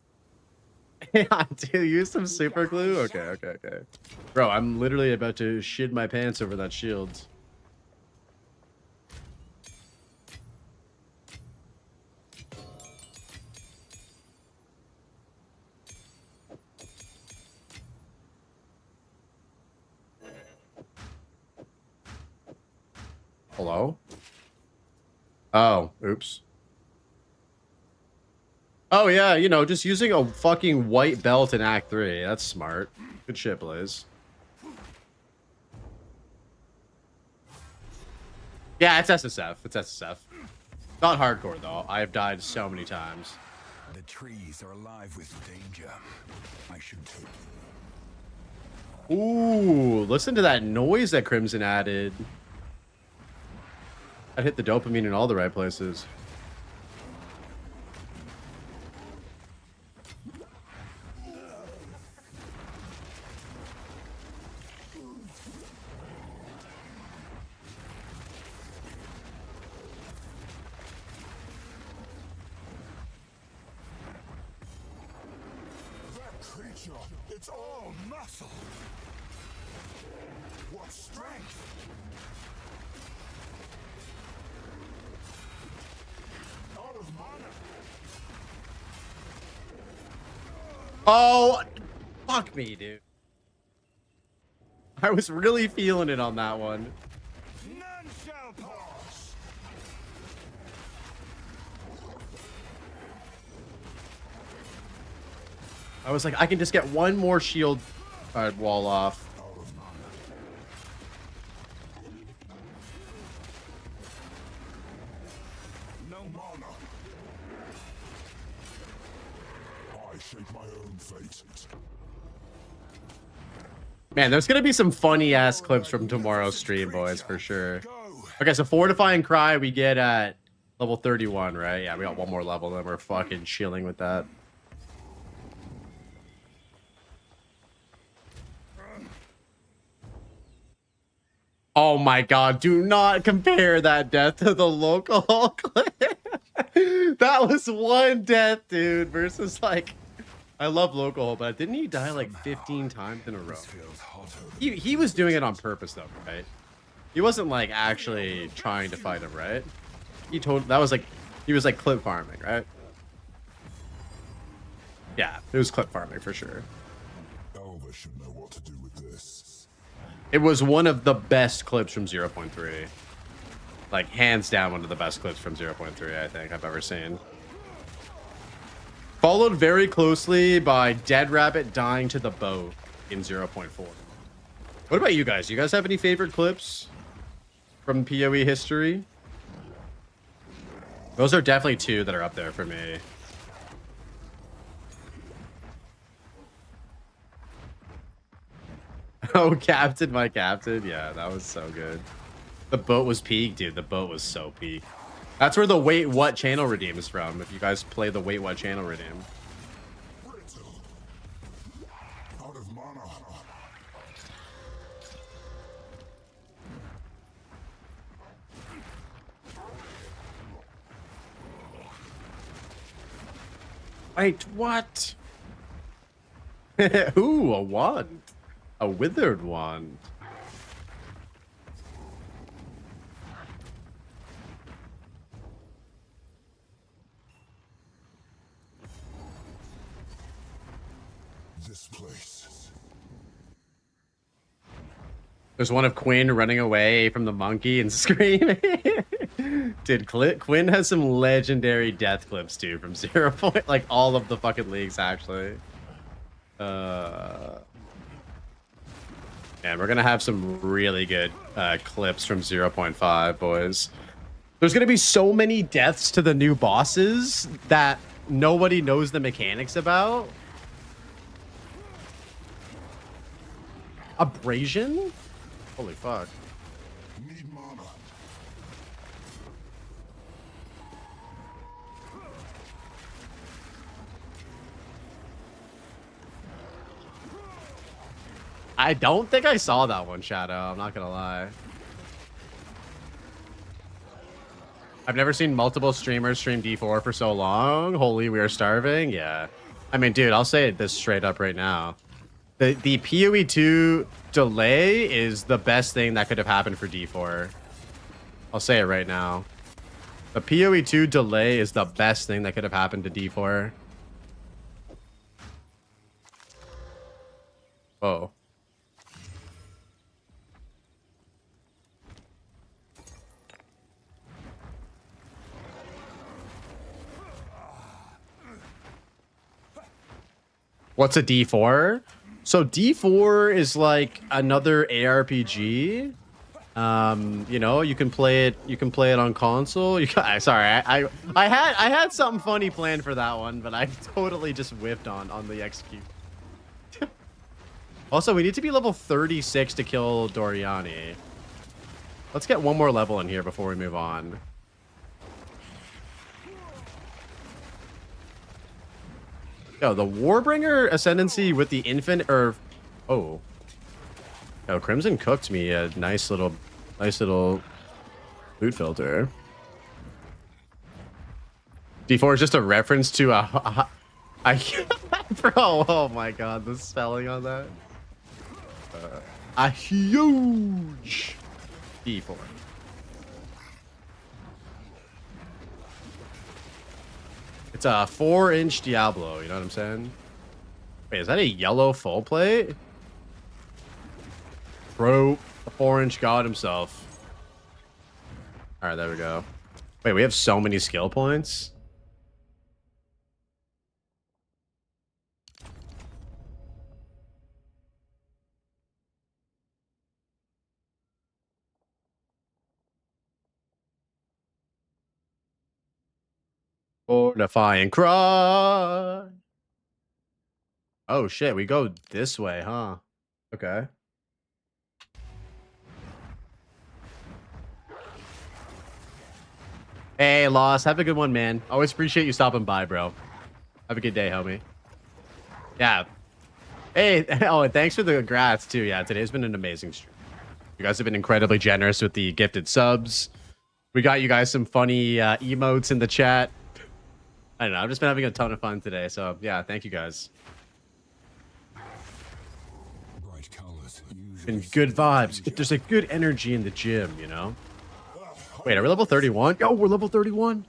Yeah, dude, use some super glue? Okay. Bro, I'm literally about to shit my pants over that shield. Hello? Oh, oops. Oh yeah, you know, just using a fucking white belt in Act 3. That's smart. Good shit, Blaze. Yeah, it's SSF. It's SSF. Not hardcore though. I've died so many times. The trees are alive with danger. I should take. Ooh, listen to that noise that Crimson added. I hit the dopamine in all the right places. That creature, it's all muscle. What strength! Out of mana. Oh, fuck me, dude. I was really feeling it on that one. None shall pass. I was like, I can just get one more shield wall off. No mana. I shape my own fate. Man, there's gonna be some funny ass clips from tomorrow's stream, boys, for sure. Okay, so Fortifying Cry we get at level 31, right? Yeah, we got one more level, then we're fucking chilling with that. Oh my god, do not compare that death to the local clip. That was one death, dude, versus like, I love local, but didn't he die like 15 times in a row? He was doing it on purpose though, right? He wasn't like actually trying to fight him, right? He told that was like he was like clip farming, right? Yeah, it was clip farming for sure. Elva should know what to do with this. It was one of the best clips from 0.3. Like hands down one of the best clips from 0.3 I think I've ever seen. Followed very closely by Dead Rabbit dying to the boat in 0.4. What about you guys? You guys have any favorite clips from PoE history? Those are definitely two that are up there for me. Oh, Captain, my Captain. Yeah, that was so good. The boat was peak, dude. The boat was so peak. That's where the Wait What channel redeem is from. If you guys play the Wait What channel redeem. Out of mana. Wait, what? Ooh, a wand. A withered wand. This place. There's one of Quinn running away from the monkey and screaming. Dude, Quinn has some legendary death clips too from 0. Like all of the fucking leagues actually. And we're gonna have some really good clips from 0.5, boys. There's gonna be so many deaths to the new bosses that nobody knows the mechanics about. Abrasion? Holy fuck. Need mana. I don't think I saw that one, Shadow. I'm not gonna lie. I've never seen multiple streamers stream D4 for so long. Holy, we are starving. Yeah. I mean, dude, I'll say this straight up right now. The PoE 2 delay is the best thing that could have happened for D4. I'll say it right now. The PoE 2 delay is the best thing that could have happened to D4. Whoa. What's a D4? So D4 is like another ARPG. You know, you can play it on console. Sorry, I had something funny planned for that one, but I totally just whiffed on the execute. Also, we need to be level 36 to kill Doriani. Let's get one more level in here before we move on. Yo, the Warbringer Ascendancy with the infant, or oh, yo, Crimson cooked me a nice little loot filter. D4 is just a reference to bro. Oh my god, the spelling on that. A huge D4. It's a 4-inch Diablo, you know what I'm saying? Wait, is that a yellow full plate? Bro, the 4-inch god himself. Alright, there we go. Wait, we have so many skill points? Fortifying cry. Oh shit, we go this way, huh? Okay. Hey, Loss, have a good one, man. Always appreciate you stopping by, bro. Have a good day, homie. Yeah. Hey, oh, and thanks for the grats too. Yeah, today's been an amazing stream. You guys have been incredibly generous with the gifted subs. We got you guys some funny emotes in the chat. I don't know. I've just been having a ton of fun today. So, yeah, thank you guys. Bright colors. And good vibes. If there's a good energy in the gym, you know? Wait, are we level 31? Yo, we're level 31.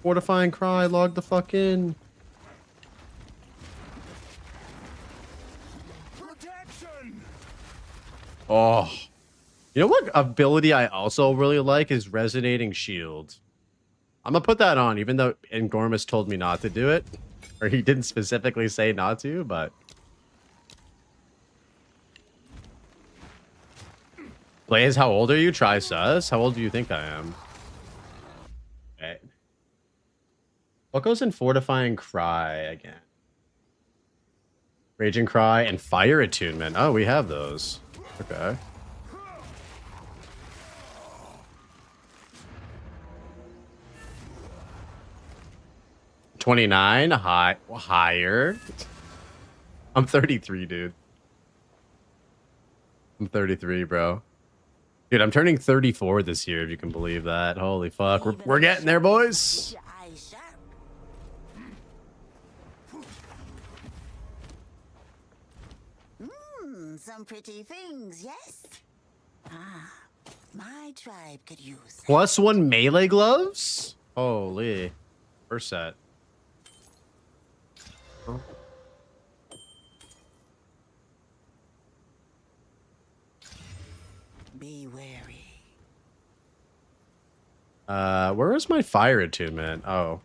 Fortifying cry, log the fuck in. Protection! Oh. You know what ability I also really like is Resonating Shield. I'm gonna put that on, even though Ingormus told me not to do it. Or he didn't specifically say not to, but... Blaze, how old are you? Try sus. How old do you think I am? Okay. What goes in Fortifying Cry again? Raging Cry and Fire Attunement. Oh, we have those. Okay. $29 higher. I'm 33, dude. I'm 33, bro. Dude, I'm turning 34 this year, if you can believe that. Holy fuck. We're getting there, boys. Some pretty things, yes? Ah, my tribe could use +1 melee gloves? Holy. First set. Oh. Be wary. Where is my fire attunement? Oh.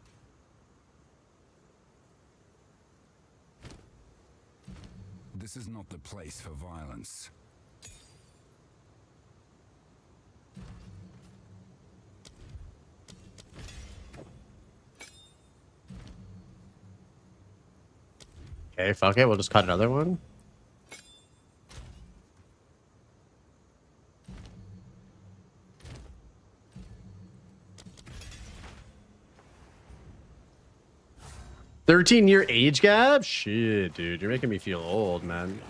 This is not the place for violence. Okay, fuck it. We'll just cut another one. $13-year age gap? Shit, dude. You're making me feel old, man.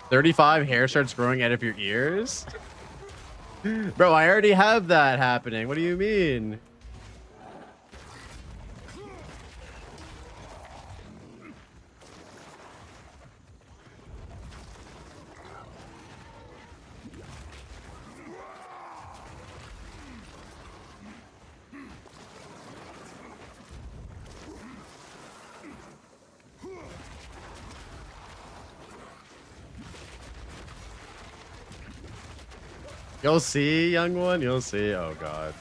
35 hair starts growing out of your ears? Bro, I already have that happening. What do you mean? You'll see, young one. You'll see. Oh, God.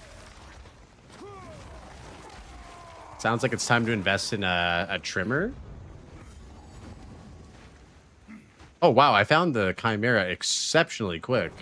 Sounds like it's time to invest in a trimmer. Oh, wow. I found the Chimera exceptionally quick.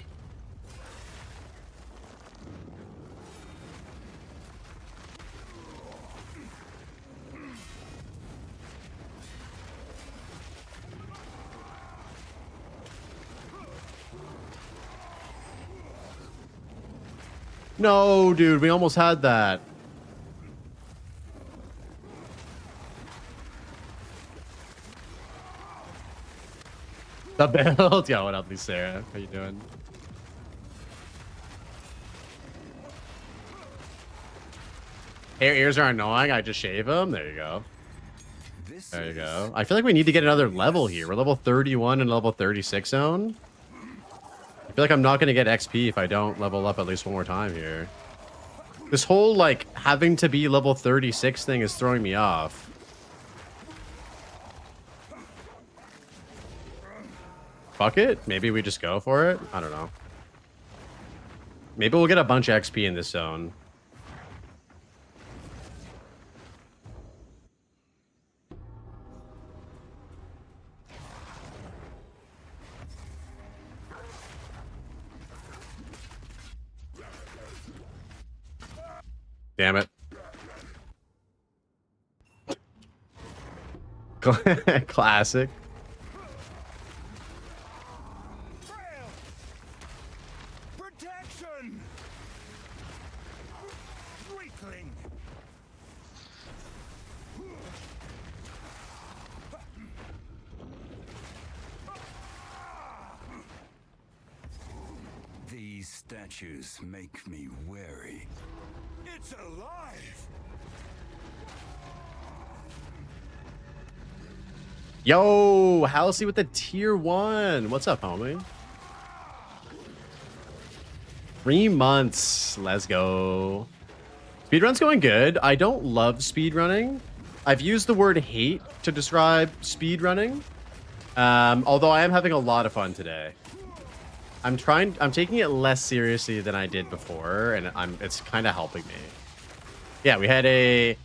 No, dude, we almost had that. The build? Yeah, what up, Sarah? How you doing? Hair ears are annoying. I just shave them. There you go. There you go. I feel like we need to get another level here. We're level 31 and level 36 zone. I feel like I'm not going to get XP if I don't level up at least one more time here. This whole, like, having to be level 36 thing is throwing me off. Fuck it. Maybe we just go for it. I don't know. Maybe we'll get a bunch of XP in this zone. Damn it. Classic. Protection! Weakling! These statues make me wary. It's alive! Yo, Halsey with the tier 1. What's up, homie? 3 months. Let's go. Speedrun's going good. I don't love speedrunning. I've used the word hate to describe speedrunning. Although I am having a lot of fun today. I'm taking it less seriously than I did before, and it's kind of helping me. Yeah, we had a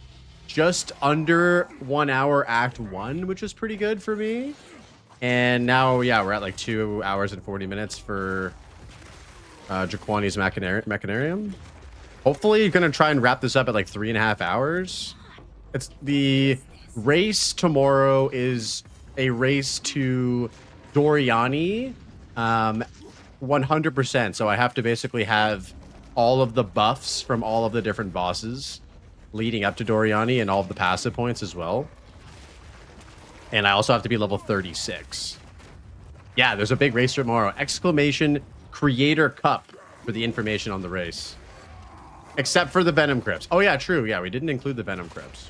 just under 1 hour act 1, which is pretty good for me. And now, yeah, we're at like 2 hours and 40 minutes for Jaquani's Machinarium. Hopefully, gonna try and wrap this up at like 3.5 hours. It's the race tomorrow is a race to Doriani. 100%. So I have to basically have all of the buffs from all of the different bosses leading up to Doriani and all of the passive points as well. And I also have to be level 36. Yeah, there's a big race tomorrow. Exclamation Creator Cup for the information on the race. Except for the Venom Crypts. Oh yeah, true. Yeah, we didn't include the Venom Crypts.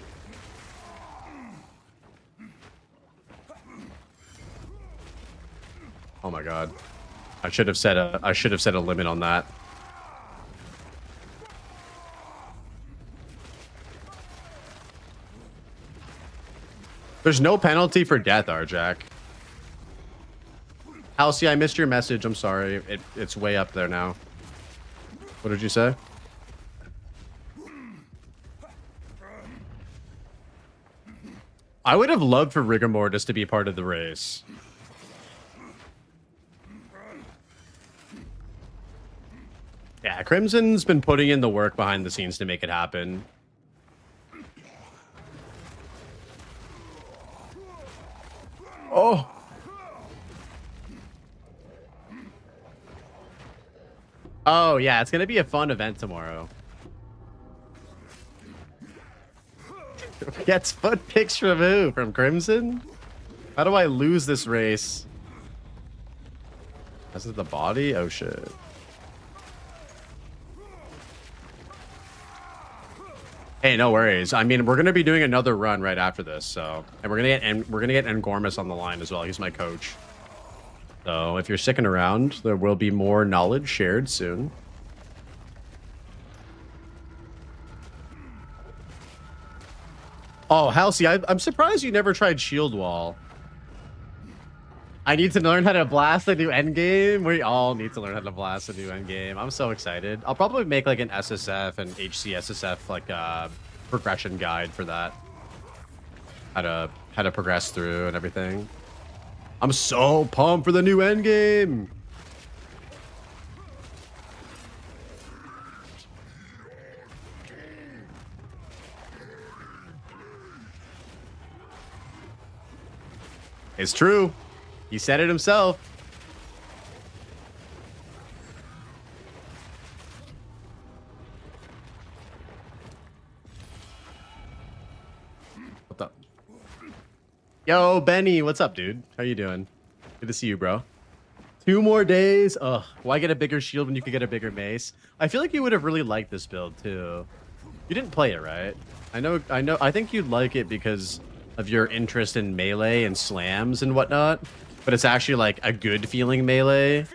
Oh my god. I should have set a limit on that. There's no penalty for death, Arjack. Halsey, I missed your message. I'm sorry. It's way up there now. What did you say? I would have loved for Rigor just to be part of the race. Yeah, Crimson's been putting in the work behind the scenes to make it happen. Oh. Oh, yeah, it's going to be a fun event tomorrow. Gets foot picks from who? From Crimson? How do I lose this race? Is it the body? Oh, shit. Hey, no worries. I mean, we're gonna be doing another run right after this, so and we're gonna get Ngormus on the line as well. He's my coach. So if you're sticking around, there will be more knowledge shared soon. Oh, Halsey, I'm surprised you never tried Shield Wall. I need to learn how to blast a new endgame. We all need to learn how to blast a new endgame. I'm so excited. I'll probably make like an SSF and HCSSF like progression guide for that. How to progress through and everything. I'm so pumped for the new endgame. It's true. He said it himself. What's up? Yo, Benny, what's up, dude? How you doing? Good to see you, bro. 2 more days. Ugh, why get a bigger shield when you could get a bigger mace? I feel like you would have really liked this build too. You didn't play it, right? I think you'd like it because of your interest in melee and slams and whatnot. But it's actually like a good feeling melee.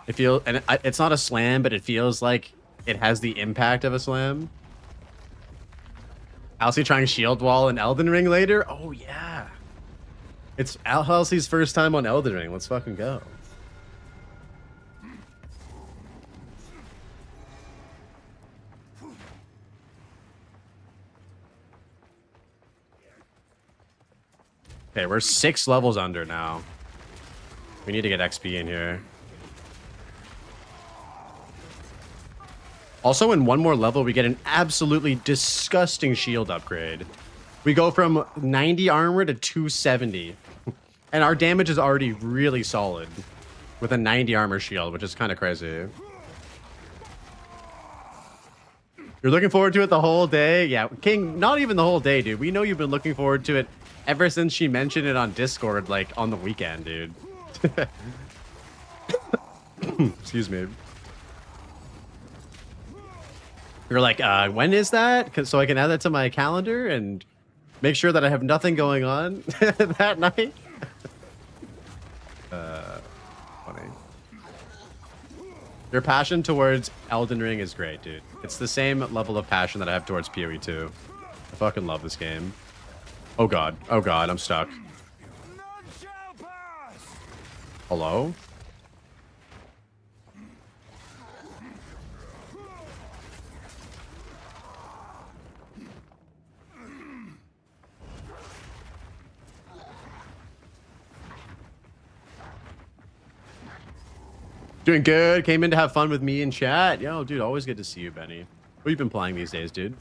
It's not a slam, but it feels like it has the impact of a slam. Halsey trying Shield Wall and Elden Ring later? Oh yeah. It's Halsey's first time on Elden Ring. Let's fucking go. Okay, we're 6 levels under now. We need to get XP in here. Also, in 1 more level, we get an absolutely disgusting shield upgrade. We go from 90 armor to 270. And our damage is already really solid with a 90 armor shield, which is kind of crazy. You're looking forward to it the whole day? Yeah, King, not even the whole day, dude. We know you've been looking forward to it ever since she mentioned it on Discord, like, on the weekend, dude. Excuse me. You're like, when is that? So I can add that to my calendar and make sure that I have nothing going on that night? Funny. Your passion towards Elden Ring is great, dude. It's the same level of passion that I have towards PoE 2. I fucking love this game. Oh god, I'm stuck. Hello? Doing good. Came in to have fun with me in chat. Yo, dude, always good to see you, Benny. What have you been playing these days, dude?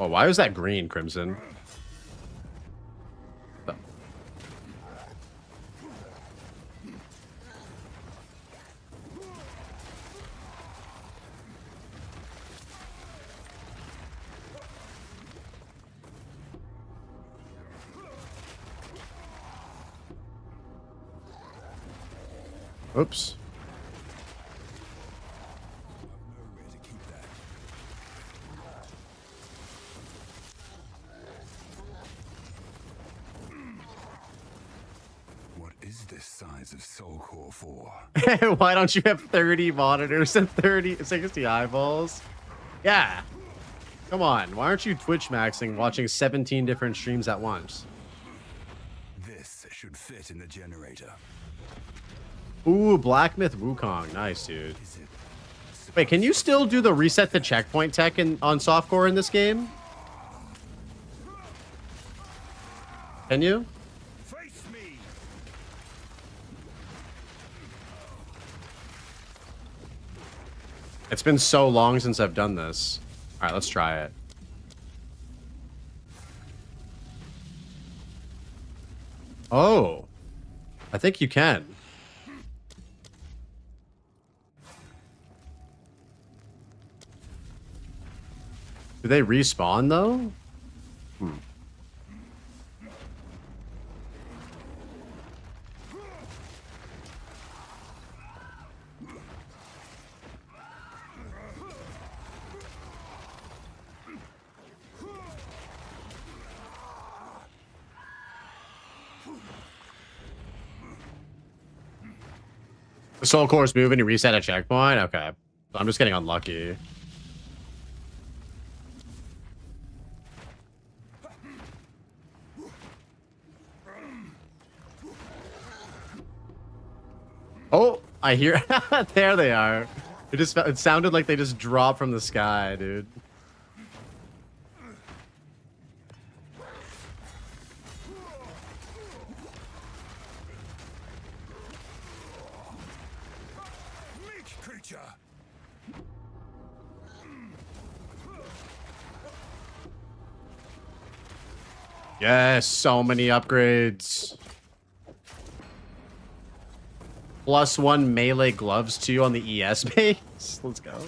Oh, why was that green, Crimson? Oh. Oops. What is this size of soul core for? Why don't you have 30 monitors and 60 eyeballs? Yeah. Come on. Why aren't you Twitch maxing watching 17 different streams at once? This should fit in the generator. Ooh, Black Myth Wukong. Nice, dude. Is it Wait, can you still do the reset the checkpoint tech on softcore in this game? Can you? Face me. It's been so long since I've done this. All right, let's try it. Oh, I think you can. Do they respawn though? The soul core's moving to reset a checkpoint? Okay. So I'm just getting unlucky. Oh, I hear. There they are. It sounded like they just dropped from the sky, dude. Meek creature. Yes, so many upgrades. +1 melee gloves too on the ES base. Let's go.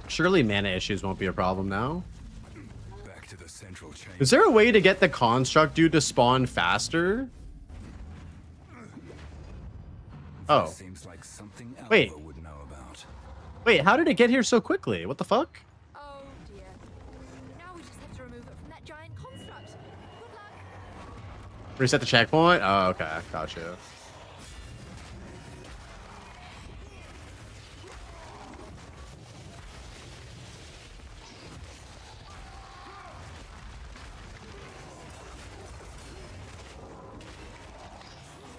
Surely mana issues won't be a problem now. Back to the central chamber. Is there a way to get the construct dude to spawn faster? Oh. Seems like something Wait. Alva would know about. Wait, how did it get here so quickly? What the fuck? Oh dear. Now we just have to remove it from that giant construct. Good luck. Reset the checkpoint? Oh, okay. Gotcha.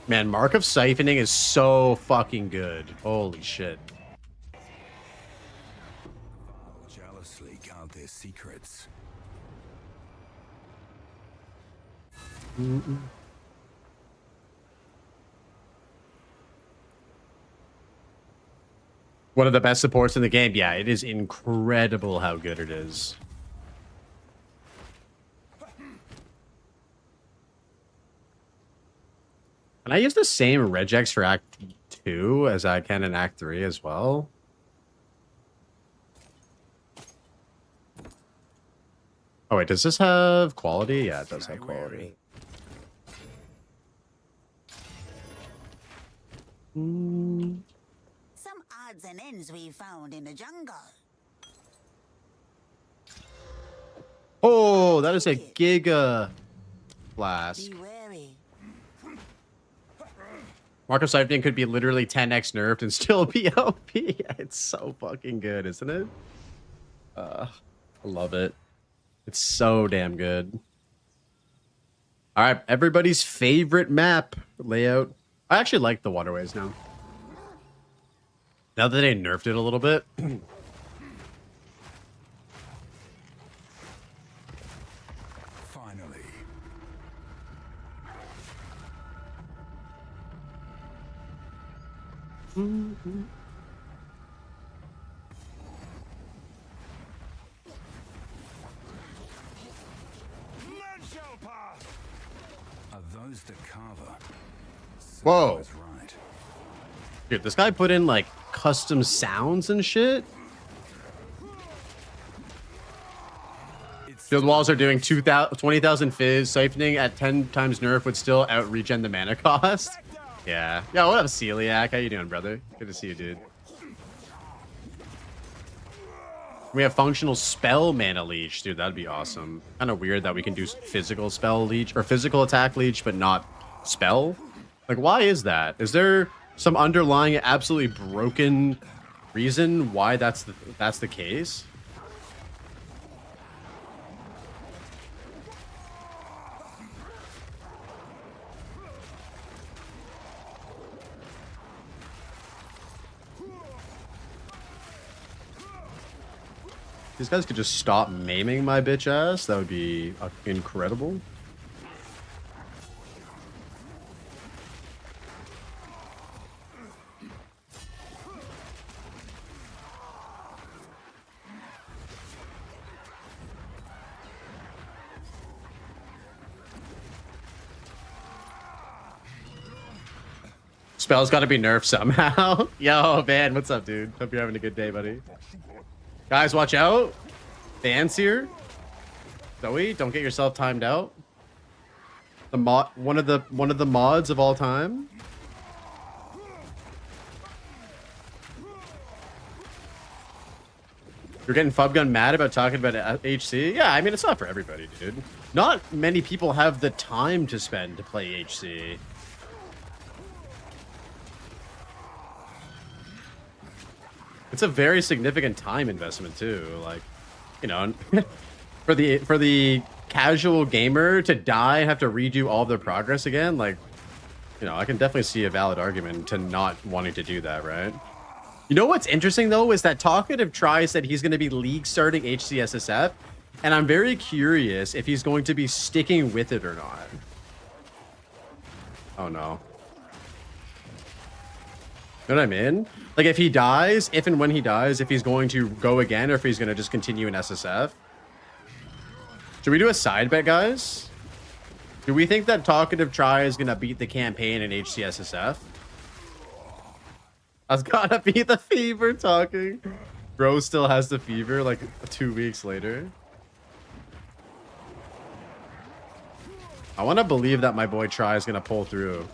Man, Mark of Siphoning is so fucking good. Holy shit. I'll jealously guard their secrets. One of the best supports in the game. Yeah, it is incredible how good it is. Can I use the same regex for Act 2 as I can in Act 3 as well? Oh wait, does this have quality? Yeah, it does have quality. Some odds and ends we found in the jungle. Oh, that is a Giga Flask. Be wary. Mark of Siphoning could be literally 10x nerfed and still be OP. It's so fucking good, isn't it? I love it. It's so damn good. All right, everybody's favorite map layout. I actually like the waterways now. Now that they nerfed it a little bit. Finally. None shall pass. Are those the carver? Whoa. Was right. Dude, this guy put in like custom sounds and shit. Field walls are doing 20,000 fizz. Siphoning at 10 times nerf would still out-regen the mana cost. Yeah. Yo, what up, Celiac? How you doing, brother? Good to see you, dude. We have functional spell mana leech. Dude, that'd be awesome. Kind of weird that we can do physical spell leech or physical attack leech, but not spell. Like, why is that? Is there some underlying absolutely broken reason why that's the case? these guys could just stop maiming my bitch ass, that would be incredible. Spell's got to be nerfed somehow. Yo, man, what's up, dude? Hope you're having a good day, buddy. Guys, watch out. Ban's here. Zoe, don't get yourself timed out. The mod, one of the mods of all time. You're getting Fubgun mad about talking about HC? Yeah, I mean, it's not for everybody, dude. Not many people have the time to spend to play HC. It's a very significant time investment too. Like, you know, for the casual gamer to die and have to redo all of their progress again, like, you know, I can definitely see a valid argument to not wanting to do that, right? You know what's interesting though is that Talkative Try said he's going to be league starting HCSSF, and I'm very curious if he's going to be sticking with it or not. Oh no. You know what I mean? Like, if he dies, if and when he dies, if he's going to go again or if he's going to just continue in SSF. Should we do a side bet, guys? Do we think that Talkative Try is going to beat the campaign in HCSSF? I've got to beat the fever talking. Bro still has the fever like 2 weeks later. I want to believe that my boy Try is going to pull through.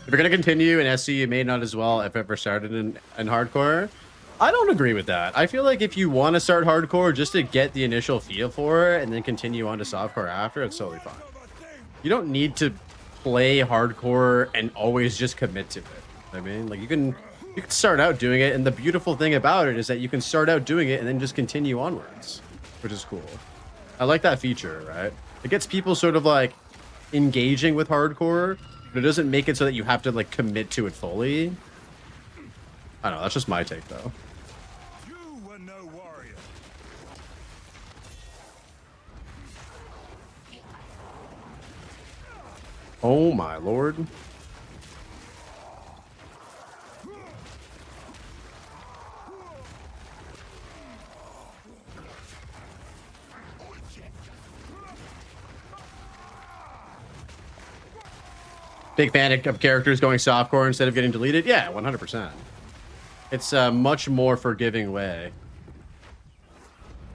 If you're going to continue in SC, you may not as well if ever started in hardcore. I don't agree with that. I feel like if you want to start hardcore just to get the initial feel for it and then continue on to softcore after, it's totally fine. You don't need to play hardcore and always just commit to it. I mean, like, you can start out doing it, and the beautiful thing about it is that you can start out doing it and then just continue onwards, which is cool. I like that feature, right? It gets people sort of like engaging with hardcore, but it doesn't make it so that you have to like commit to it fully. I don't know, that's just my take though. You were no warrior. Oh my lord. Big fan of characters going softcore instead of getting deleted? Yeah, 100%. It's a much more forgiving way.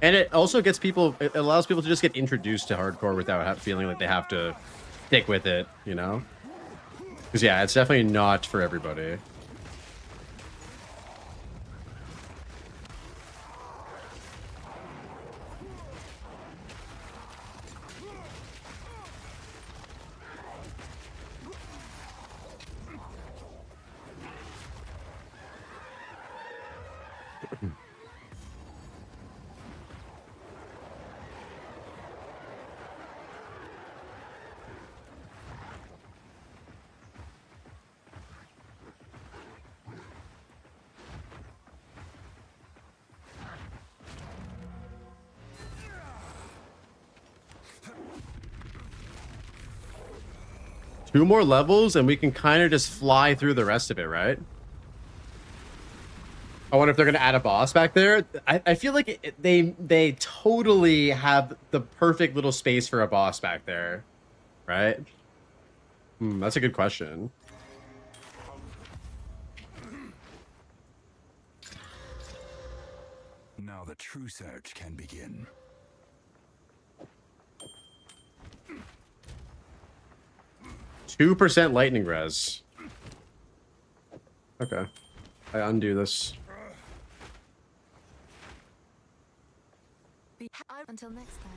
And it also gets people, it allows people to just get introduced to hardcore without feeling like they have to stick with it, you know? Because yeah, it's definitely not for everybody. Two more levels and we can kind of just fly through the rest of it, right? I wonder if they're going to add a boss back there. I feel like they totally have the perfect little space for a boss back there, right? That's a good question. Now the true search can begin. %2 lightning res. Okay. I undo this. Until next time.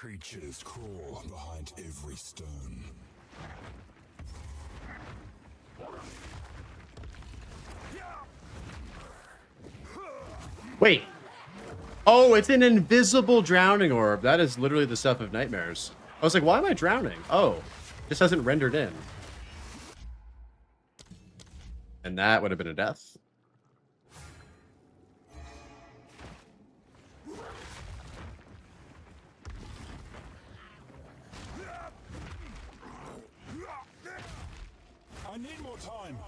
Creatures crawl behind every stone. Wait. Oh, it's an invisible drowning orb. That is literally the stuff of nightmares. I was like, why am I drowning? Oh, this hasn't rendered in. And that would have been a death. I need more time.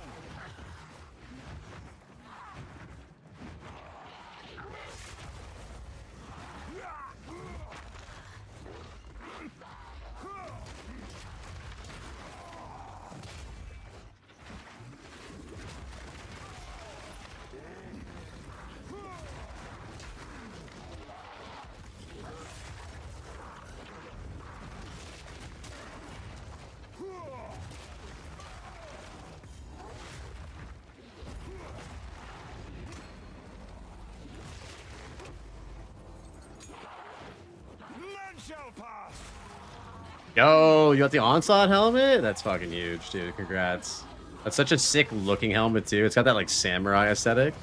Yo, you got the Onslaught helmet? That's fucking huge, dude. Congrats. That's such a sick looking helmet, too. It's got that like samurai aesthetic.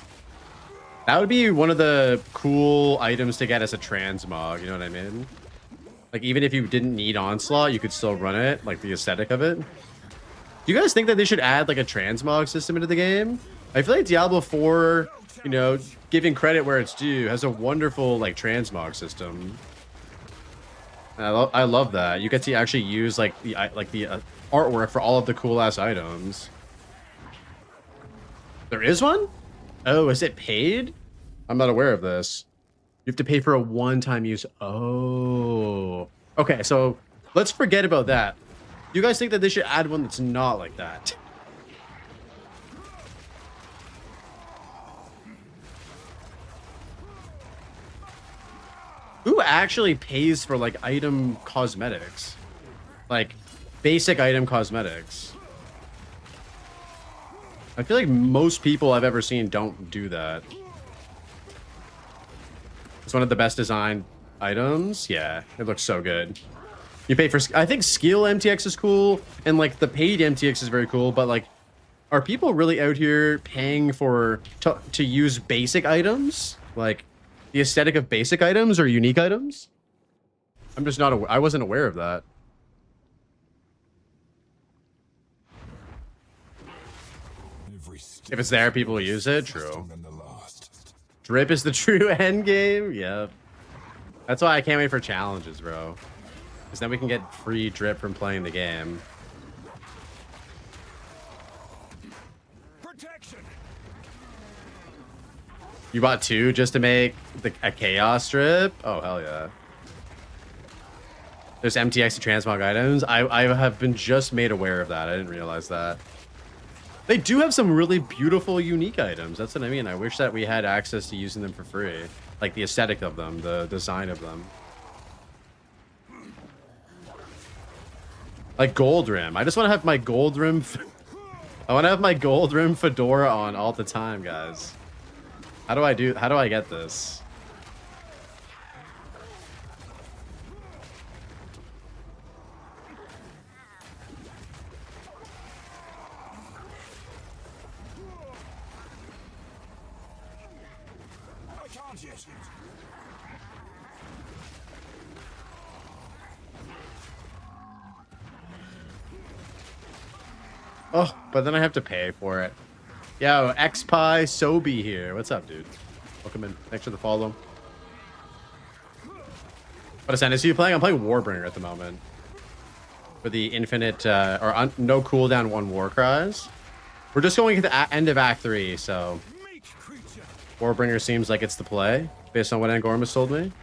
That would be one of the cool items to get as a transmog, you know what I mean? Like, even if you didn't need Onslaught, you could still run it, like the aesthetic of it. Do you guys think that they should add like a transmog system into the game? I feel like Diablo 4, you know, giving credit where it's due, has a wonderful like transmog system. I love that. You get to actually use like the artwork for all of the cool ass items. There is one? Oh, is it paid? I'm not aware of this. You have to pay for a one-time use. Oh. Okay, so let's forget about that. You guys think that they should add one that's not like that? Who actually pays for like item cosmetics? Like basic item cosmetics. I feel like most people I've ever seen don't do that. It's one of the best designed items. Yeah, it looks so good. You pay for, I think skill MTX is cool, and like the paid MTX is very cool, but like, are people really out here paying for to use basic items? Like the aesthetic of basic items or unique items? I'm just not I wasn't aware of that. If it's there, people will use it. True. Drip is the true end game. Yep. That's why I can't wait for challenges, bro. Because then we can get free drip from playing the game. Protection. You bought 2 just to make a chaos drip? Oh, hell yeah. There's MTX and transmog items. I have been just made aware of that. I didn't realize that. They do have some really beautiful, unique items. That's what I mean. I wish that we had access to using them for free. Like the aesthetic of them, the design of them. Like gold rim. I just want to have my gold rim. I want to have my gold rim fedora on all the time, guys. How do I get this? Oh, but then I have to pay for it. Yo, XPie Sobi here. What's up, dude? Welcome in. Thanks for the follow. What is you playing? I'm playing Warbringer at the moment. For the infinite, no cooldown 1 war cries. We're just going to the end of Act 3, so... Warbringer seems like it's the play, based on what Angormus told me.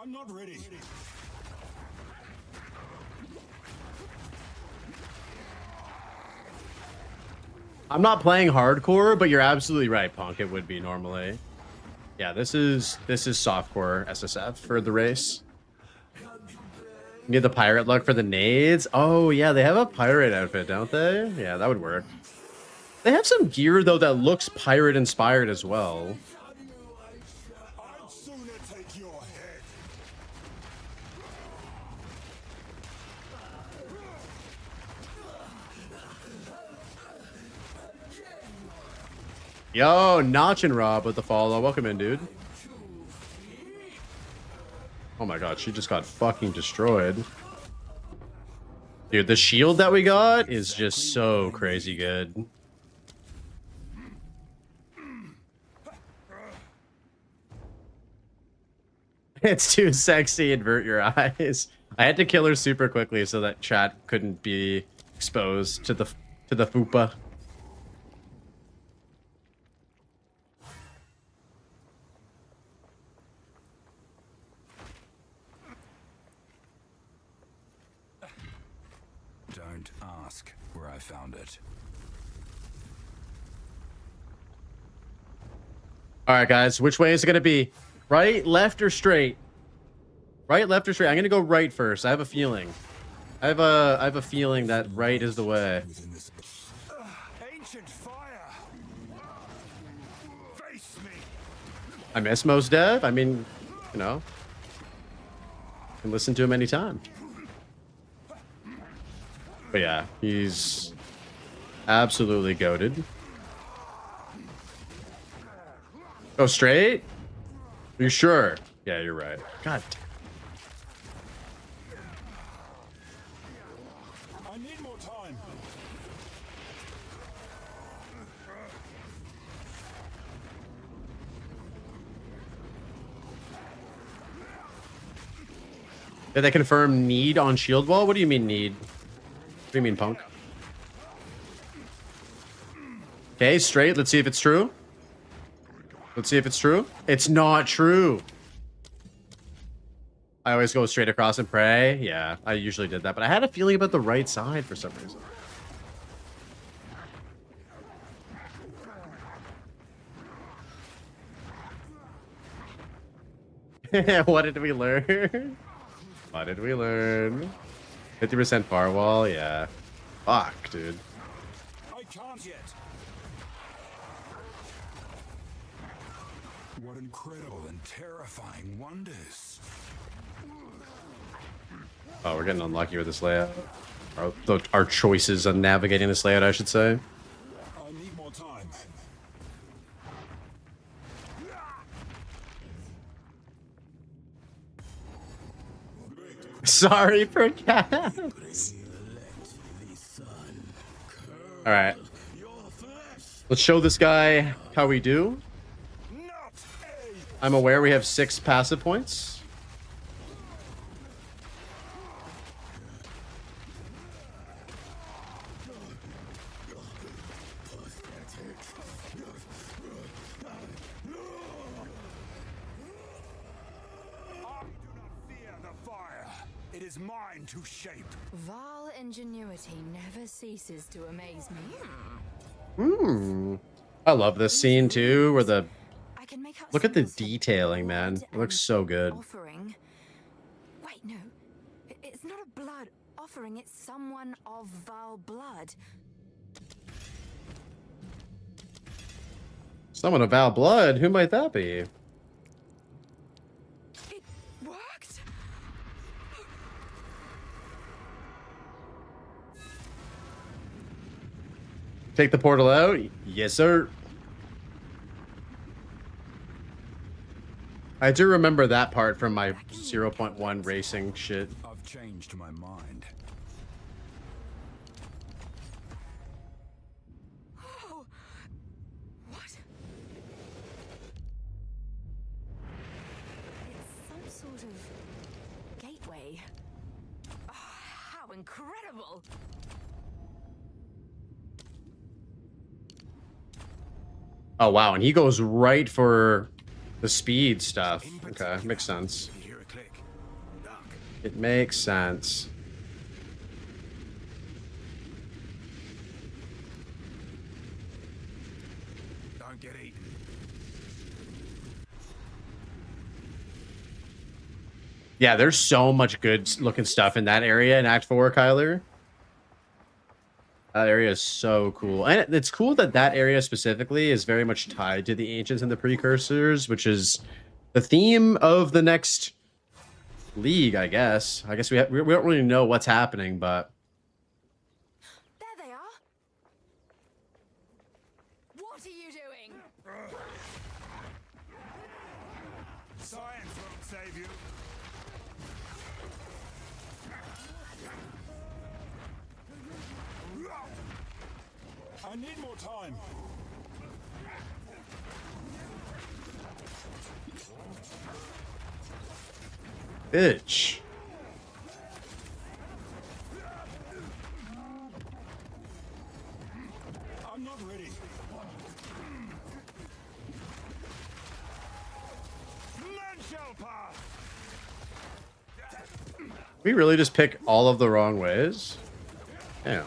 I'm not ready. I'm not playing hardcore, but you're absolutely right, Punk. It would be normally. Yeah, this is softcore SSF for the race. You need the pirate luck for the nades. Oh yeah, they have a pirate outfit, don't they? Yeah, that would work. They have some gear though that looks pirate inspired as well. I'd sooner take your head. Yo, Notch and Rob with the follow. Welcome in, dude. Oh my god, she just got fucking destroyed. Dude, the shield that we got is just so crazy good. It's too sexy, invert your eyes. I had to kill her super quickly so that chat couldn't be exposed to the fupa. Don't ask where I found it. All right, guys, which way is it gonna be? Right, left, or straight? Right, left, or straight? I'm gonna go right first. I have a feeling. I have a feeling that right is the way. Ancient fire. Face me. I miss Mos Dev. I mean, you know, I can listen to him anytime. But yeah, he's absolutely goated. Go straight? Are you sure? Yeah, you're right. God damn. I need more time. Did they confirm need on shield wall? What do you mean need? What do you mean, Punk? Okay, straight. Let's see if it's true. Let's see if it's true. It's not true. I always go straight across and pray. Yeah, I usually did that, but I had a feeling about the right side for some reason. What did we learn? What did we learn? 50% firewall? Yeah. Fuck, dude. I can't yet. What incredible and terrifying wonders. Oh, we're getting unlucky with this layout. Our choices on navigating this layout, I should say. I need more time. Sorry for cats. All right. Let's show this guy how we do. I'm aware we have 6 passive points. It is mine to shape. Vile ingenuity never ceases to amaze me. I love this scene too, where the I can make out look at the symbols of detailing, man. blood It looks and so good. Offering. Wait, no. It's not a blood offering, it's someone of vile blood. Someone of Val Blood. Who might that be? It worked. Take the portal out? Yes, sir. I do remember that part from my 0.1 racing shit. I've changed my mind. Oh. What? It's some sort of gateway. Oh, how incredible! Oh, wow. And he goes right for the speed stuff. Okay, makes sense. Hear a click. Duck. It makes sense. Yeah, there's so much good looking stuff in that area in Act 4, Kyler. That area is so cool. And it's cool that that area specifically is very much tied to the Ancients and the Precursors, which is the theme of the next league, I guess. I guess we don't really know what's happening, but... There they are. What are you doing? Science won't save you. I need more time. Bitch. I'm not ready. None shall pass. We really just pick all of the wrong ways? Damn.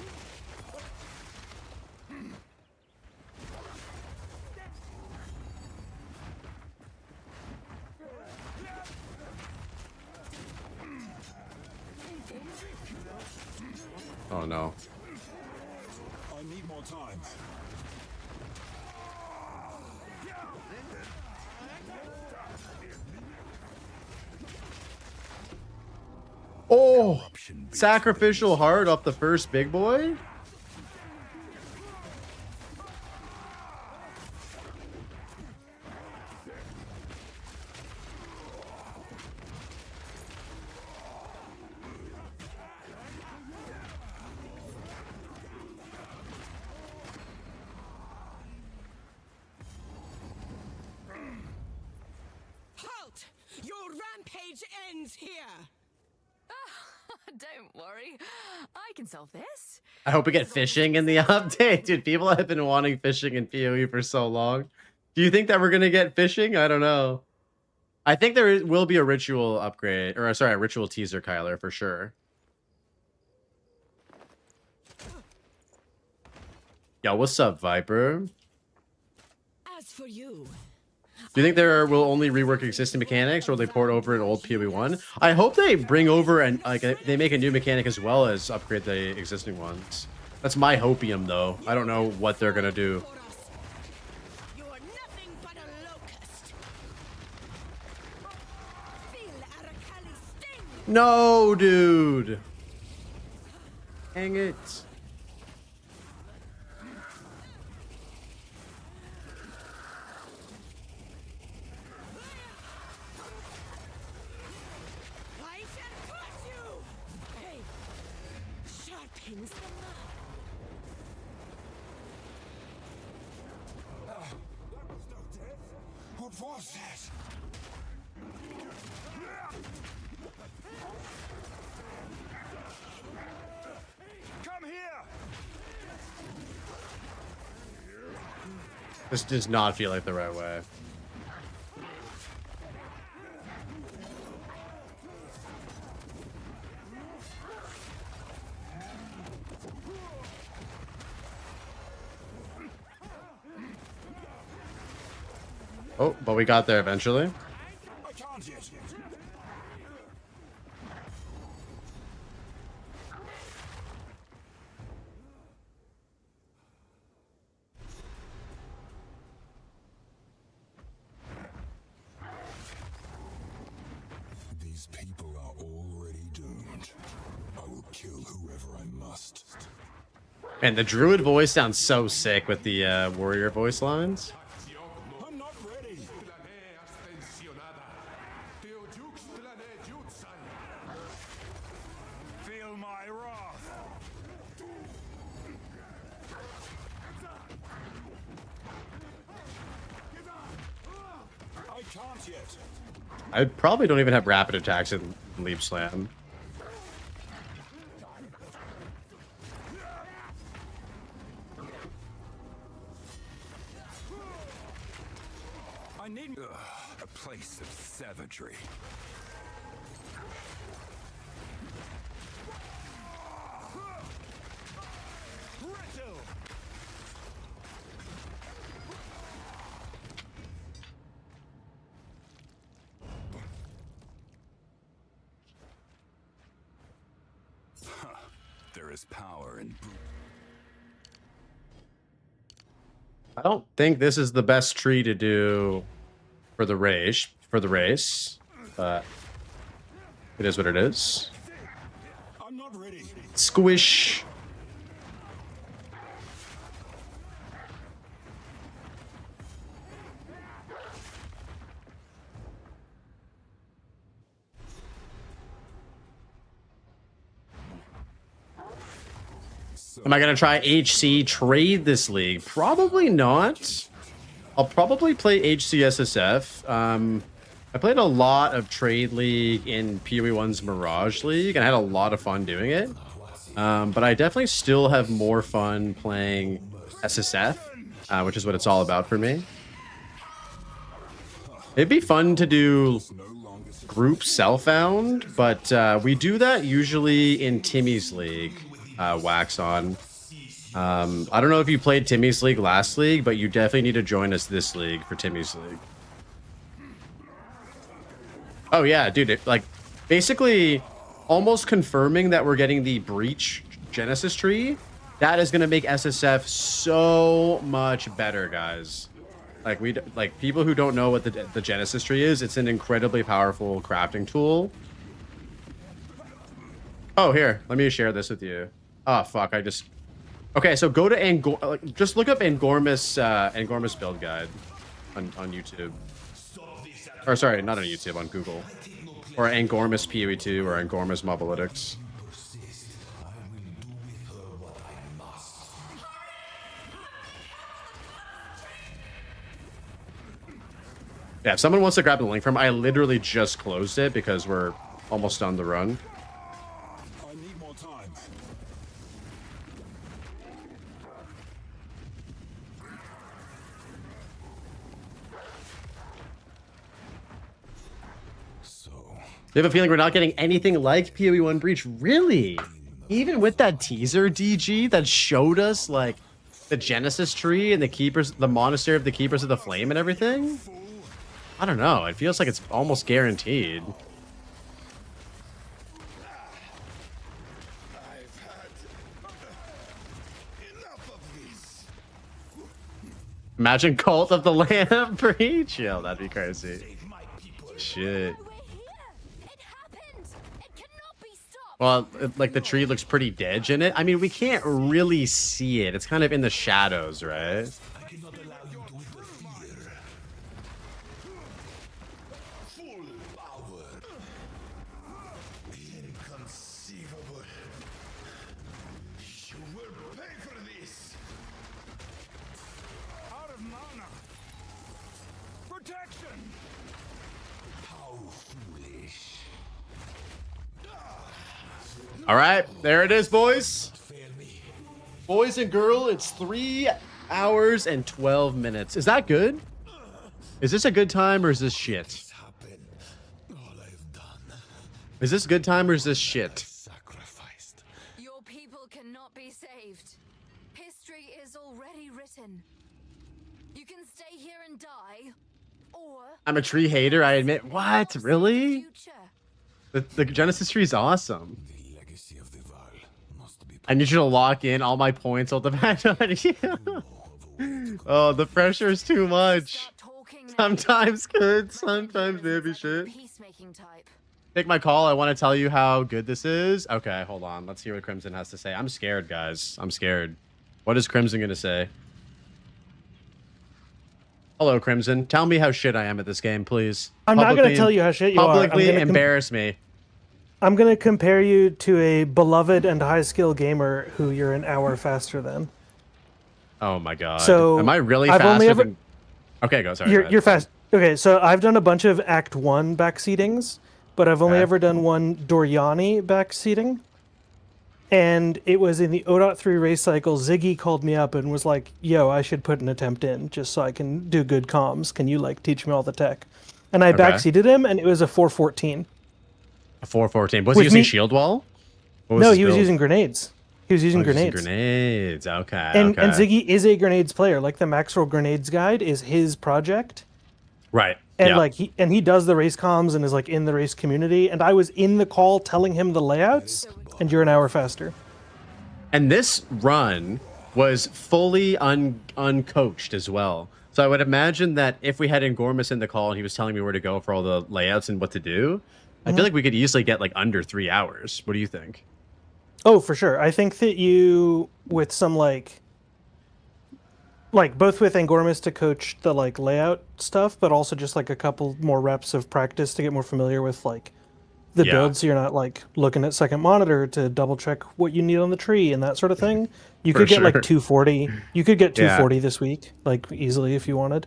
Oh no. I need more time. Oh! Sacrificial heart off the first big boy? Halt! Your rampage ends here. Don't worry, I can solve this. I hope we get fishing in the update. Dude, people have been wanting fishing in PoE for so long. Do you think that we're going to get fishing? I don't know. I think will be a ritual upgrade. Or, sorry, a ritual teaser, Kyler, for sure. Yo, what's up, Viper? As for you, Do you think there will only rework existing mechanics, or will they port over an old PoE 1? I hope they bring over and they make a new mechanic as well as upgrade the existing ones. That's my hopium, though. I don't know what they're gonna do. you are nothing but a locust. Feel Arakali's sting. No, dude. Dang it. I shall crush you. Hey, sharpens the knife. That was no death. What was that? Come here. This does not feel like the right way. Oh, but we got there eventually. I can't yet. These people are already doomed. I will kill whoever I must. And the druid voice sounds so sick with the warrior voice lines. I'm not ready. Feel my wrath. I can't yet. I probably don't even have rapid attacks in Leap Slam. I need A place of savagery. brittle. There is power in I don't think this is the best tree to do for the race, but it is what it is. I'm not ready. Squish. Am I going to try HC trade this league? Probably not. I'll probably play HCSSF. I played a lot of Trade League in PoE1's Mirage League, and I had a lot of fun doing it. But I definitely still have more fun playing SSF, which is what it's all about for me. It'd be fun to do group self-found, but we do that usually in Timmy's League. Wax on. I don't know if you played Timmy's League last league, but you definitely need to join us this league for Timmy's League. Oh yeah, dude, like basically almost confirming that we're getting the Breach Genesis tree. That is going to make SSF so much better, guys. Like people who don't know what the Genesis tree is, it's an incredibly powerful crafting tool. Oh, here, let me share this with you. Oh fuck, okay, so go to just look up Angormus build guide on YouTube. Or sorry, not on YouTube, on Google. Or Angormus PoE2 or Angormus Mobalytics. Yeah, if someone wants to grab the link from, I literally just closed it because we're almost on the run. I need more time. You have a feeling we're not getting anything like PoE1 Breach? Really? Even with that teaser DG that showed us like the Genesis tree and the Monastery of the Keepers of the Flame and everything? I don't know. It feels like it's almost guaranteed. I've had enough of this. Imagine Cult of the Lamb Breach. Yo, that'd be crazy. Shit. Well, like the tree looks pretty dead in it. I mean, we can't really see it. It's kind of in the shadows, right? I cannot allow you to interfere. Full power. Inconceivable. You will pay for this. Out of mana. Protection. How foolish. All right, there it is, boys. Boys and girl, it's 3 hours and 12 minutes. Is that good? Is this a good time or is this shit? Is this good time or is this shit? Your people cannot be saved. History is already written. You can stay here and die, or I'm a tree hater, I admit. What? Really? The Genesis tree is awesome. I need you to lock in. All my points will depend on you. Oh, the pressure is too much. Sometimes good, sometimes maybe shit. Take my call. I want to tell you how good this is. Okay, hold on. Let's hear what Crimson has to say. I'm scared, guys. I'm scared. What is Crimson going to say? Hello, Crimson. Tell me how shit I am at this game, please. I'm not going to tell you how shit you are. Publicly embarrass me. I'm going to compare you to a beloved and high-skill gamer who you're an hour faster than. Oh my god. So am I really I've faster only ever... than... Okay, go. Sorry. You're fast. Okay, so I've done a bunch of Act 1 backseatings, but I've only ever done one Doriani backseating. And it was in the 0.3 race cycle. Ziggy called me up and was like, yo, I should put an attempt in just so I can do good comms. Can you, like, teach me all the tech? And I backseated him, and it was a 414. A 414. Was he using shield wall? No, he was using grenades. He was using grenades. Grenades. Okay. And Ziggy is a grenades player. Like the Maxwell Grenades Guide is his project. Right. And like he does the race comms and is like in the race community. And I was in the call telling him the layouts, and you're an hour faster. And this run was fully uncoached as well. So I would imagine that if we had Ingormus in the call and he was telling me where to go for all the layouts and what to do, I feel like we could easily get like under 3 hours. What do you think? Oh, for sure. I think that you, with some like both with Angormus to coach the like layout stuff, but also just like a couple more reps of practice to get more familiar with like the build, so you're not like looking at second monitor to double check what you need on the tree and that sort of thing. You could get like 240. You could get 240 this week, like easily if you wanted.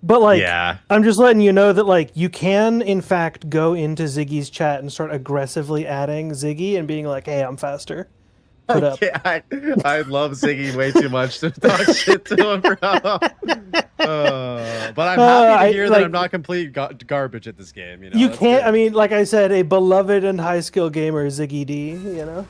But like, I'm just letting you know that like you can in fact go into Ziggy's chat and start aggressively adding Ziggy and being like, "Hey, I'm faster." Put up. I love Ziggy way too much to talk shit to him, bro. But I'm happy to hear that I'm not complete garbage at this game. You know, you can't. Good. I mean, like I said, a beloved and high skill gamer, Ziggy D. You know.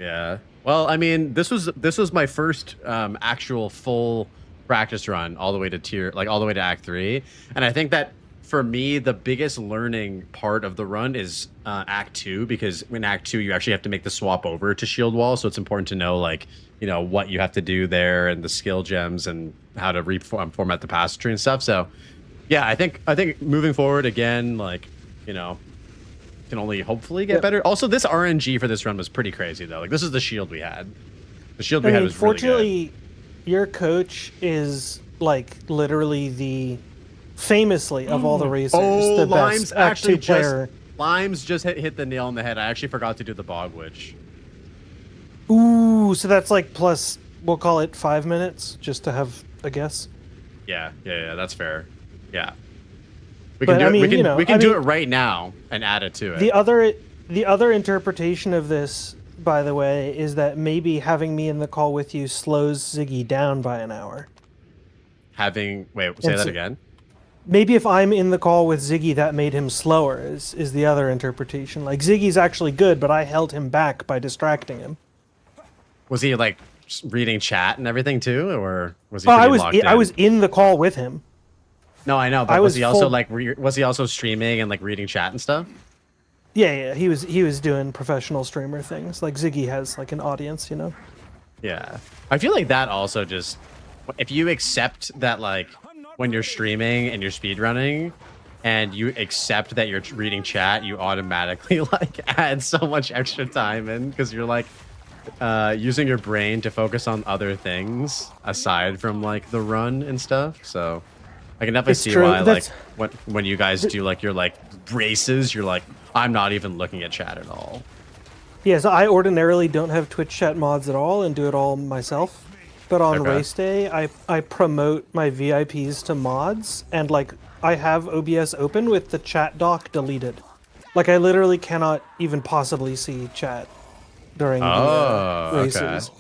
Yeah. Well, I mean, this was my first actual full practice run all the way to all the way to Act 3, and I think that for me the biggest learning part of the run is Act 2, because in Act 2 you actually have to make the swap over to Shield Wall, so it's important to know like, you know, what you have to do there and the skill gems and how to format the passage tree and stuff. So yeah, I think moving forward again, like, you know, can only hopefully get better. Also, this RNG for this run was pretty crazy though. Like, this is the shield we had. The shield we had was fortunately really good. Your coach is like literally the famously of all the racers, the Limes best Act 2 player. Limes just hit the nail on the head. I actually forgot to do the Bog Witch. Ooh, so that's like plus, we'll call it 5 minutes, just to have a guess. Yeah, that's fair. Yeah, we can do it right now and add it to it. The other interpretation of this, by the way, is that maybe having me in the call with you slows Ziggy down by an hour. Say that again. Maybe if I'm in the call with Ziggy, that made him slower, is the other interpretation. Like, Ziggy's actually good, but I held him back by distracting him. Was he, like, reading chat and everything, too? Or was he locked in? I was in the call with him. No, I know, but was he also, like, was he also streaming and, like, reading chat and stuff? Yeah, he was doing professional streamer things. Like, Ziggy has, like, an audience, you know? Yeah. I feel like that also just... If you accept that, like, when you're streaming and you're speedrunning and you accept that you're reading chat, you automatically like add so much extra time in, because you're like using your brain to focus on other things aside from like the run and stuff. So I can definitely see why like when you guys do like your like races, you're like, I'm not even looking at chat at all. Yeah, so I ordinarily don't have Twitch chat mods at all and do it all myself. But on race day, I promote my VIPs to mods, and like I have OBS open with the chat dock deleted. Like, I literally cannot even possibly see chat during the races.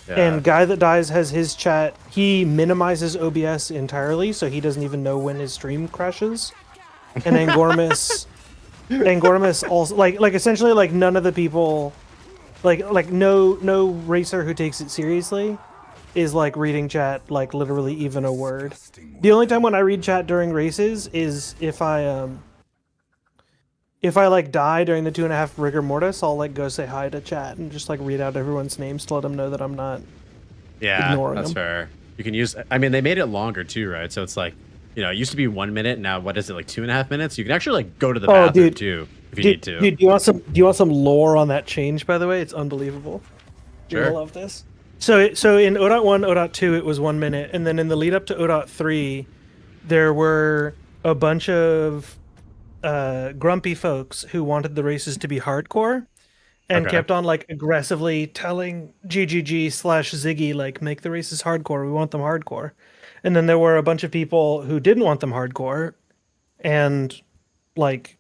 Yeah. And Guy That Dies has his chat. He minimizes OBS entirely, so he doesn't even know when his stream crashes. And Angormus also like essentially like none of the people, like no racer who takes it seriously is like reading chat, like literally even a word. The only time when I read chat during races is if I like die during the 2.5 rigor mortis, I'll like go say hi to chat and just like read out everyone's names to let them know that I'm not ignoring them. That's fair. You can use, I mean, they made it longer too, right? So it's like, you know, it used to be 1 minute. Now, what is it, like 2.5 minutes? You can actually like go to the bathroom too if you need to. Dude, do you want some lore on that change, by the way? It's unbelievable. Sure. You're gonna love this. So in 0.1, 0.2, it was 1 minute, and then in the lead up to 0.3, there were a bunch of grumpy folks who wanted the races to be hardcore, and kept on like aggressively telling GGG/Ziggy like, make the races hardcore. We want them hardcore. And then there were a bunch of people who didn't want them hardcore, and like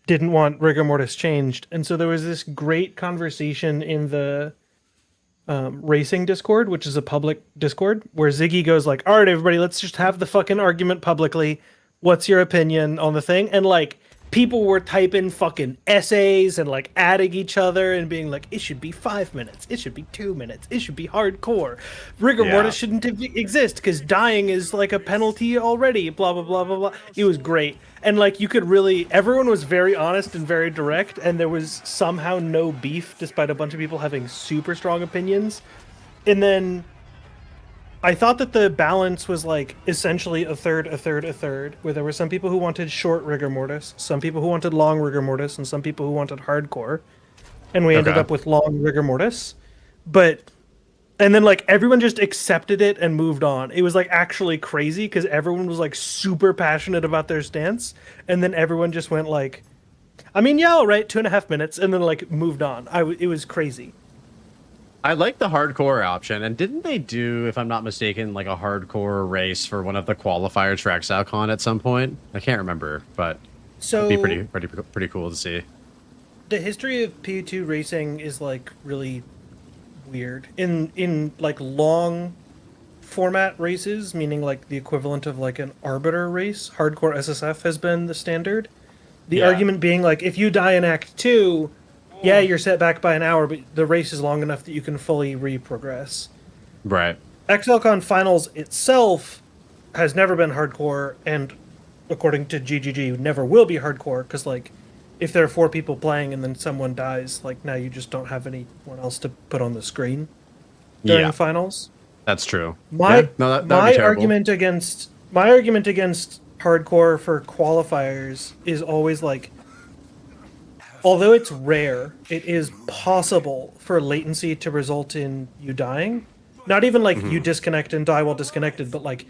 didn't want rigor mortis changed. And so there was this great conversation in the racing Discord, which is a public Discord, where Ziggy goes like, all right, everybody, let's just have the fucking argument publicly. What's your opinion on the thing? And like people were typing fucking essays and like adding each other and being like, it should be 5 minutes, it should be 2 minutes, it should be hardcore. Rigor mortis shouldn't exist because dying is like a penalty already. Blah blah blah blah blah. It was great, and like you could really, everyone was very honest and very direct, and there was somehow no beef despite a bunch of people having super strong opinions. And then I thought that the balance was like essentially a third, where there were some people who wanted short rigor mortis, some people who wanted long rigor mortis, and some people who wanted hardcore. And we ended up with long rigor mortis. And then like everyone just accepted it and moved on. It was like actually crazy because everyone was like super passionate about their stance. And then everyone just went like, I mean, yeah, all right, 2.5 minutes, and then like moved on. It was crazy. I like the hardcore option, and didn't they do, if I'm not mistaken, like a hardcore race for one of the qualifiers for ExileCon at some point? I can't remember, but it'd be pretty cool to see. The history of PU2 racing is like really weird. In like long format races, meaning like the equivalent of like an arbiter race, hardcore SSF has been the standard. The argument being like, if you die in Act 2, yeah, you're set back by an hour, but the race is long enough that you can fully re-progress. Right. ExileCon Finals itself has never been hardcore, and according to GGG, never will be hardcore, because, like, if there are 4 people playing and then someone dies, like, now you just don't have anyone else to put on the screen during Finals. That's true. My argument against hardcore for qualifiers is always, like, although it's rare, it is possible for latency to result in you dying. Not even like you disconnect and die while disconnected, but like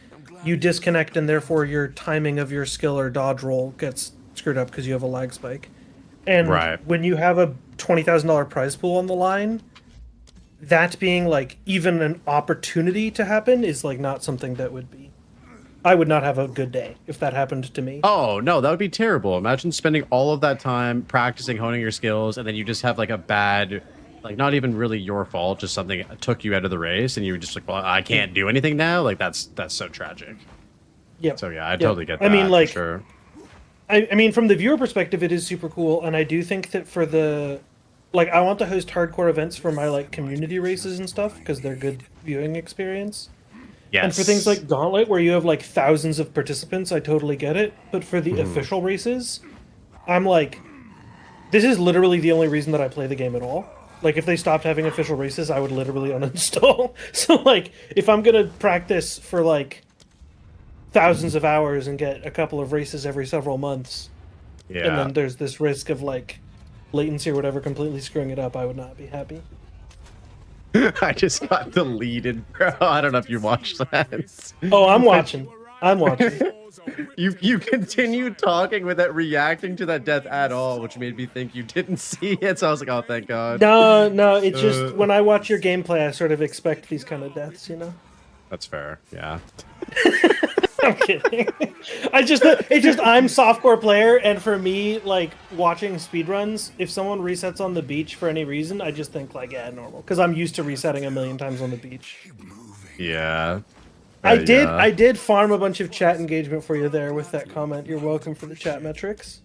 you disconnect and therefore your timing of your skill or dodge roll gets screwed up because you have a lag spike. And when you have a $20,000 prize pool on the line, that being like even an opportunity to happen is like not something that would be. I would not have a good day if that happened to me. Oh, no, that would be terrible. Imagine spending all of that time practicing, honing your skills, and then you just have like a bad, like not even really your fault, just something that took you out of the race, and you were just like, well, I can't do anything now. Like that's so tragic. Yeah. So yeah, I totally get that. I mean, like, for sure. I mean, from the viewer perspective, it is super cool, and I do think that for the, like, I want to host hardcore events for my like community races and stuff because they're good viewing experience. Yes. And for things like Gauntlet, where you have like thousands of participants, I totally get it. But for the official races, I'm like, this is literally the only reason that I play the game at all. Like, if they stopped having official races, I would literally uninstall. So, like, if I'm going to practice for like thousands of hours and get a couple of races every several months, and then there's this risk of like latency or whatever completely screwing it up, I would not be happy. I just got deleted, bro. I don't know if you watched that. Oh, I'm watching. You continued talking without reacting to that death at all, which made me think you didn't see it. So I was like, oh, thank God. No, it's just when I watch your gameplay, I sort of expect these kind of deaths, you know? That's fair, yeah. I'm kidding. I'm softcore player, and for me, like, watching speedruns, if someone resets on the beach for any reason, I just think, like, yeah, normal. Because I'm used to resetting a million times on the beach. Yeah. I did farm a bunch of chat engagement for you there with that comment. You're welcome for the chat metrics.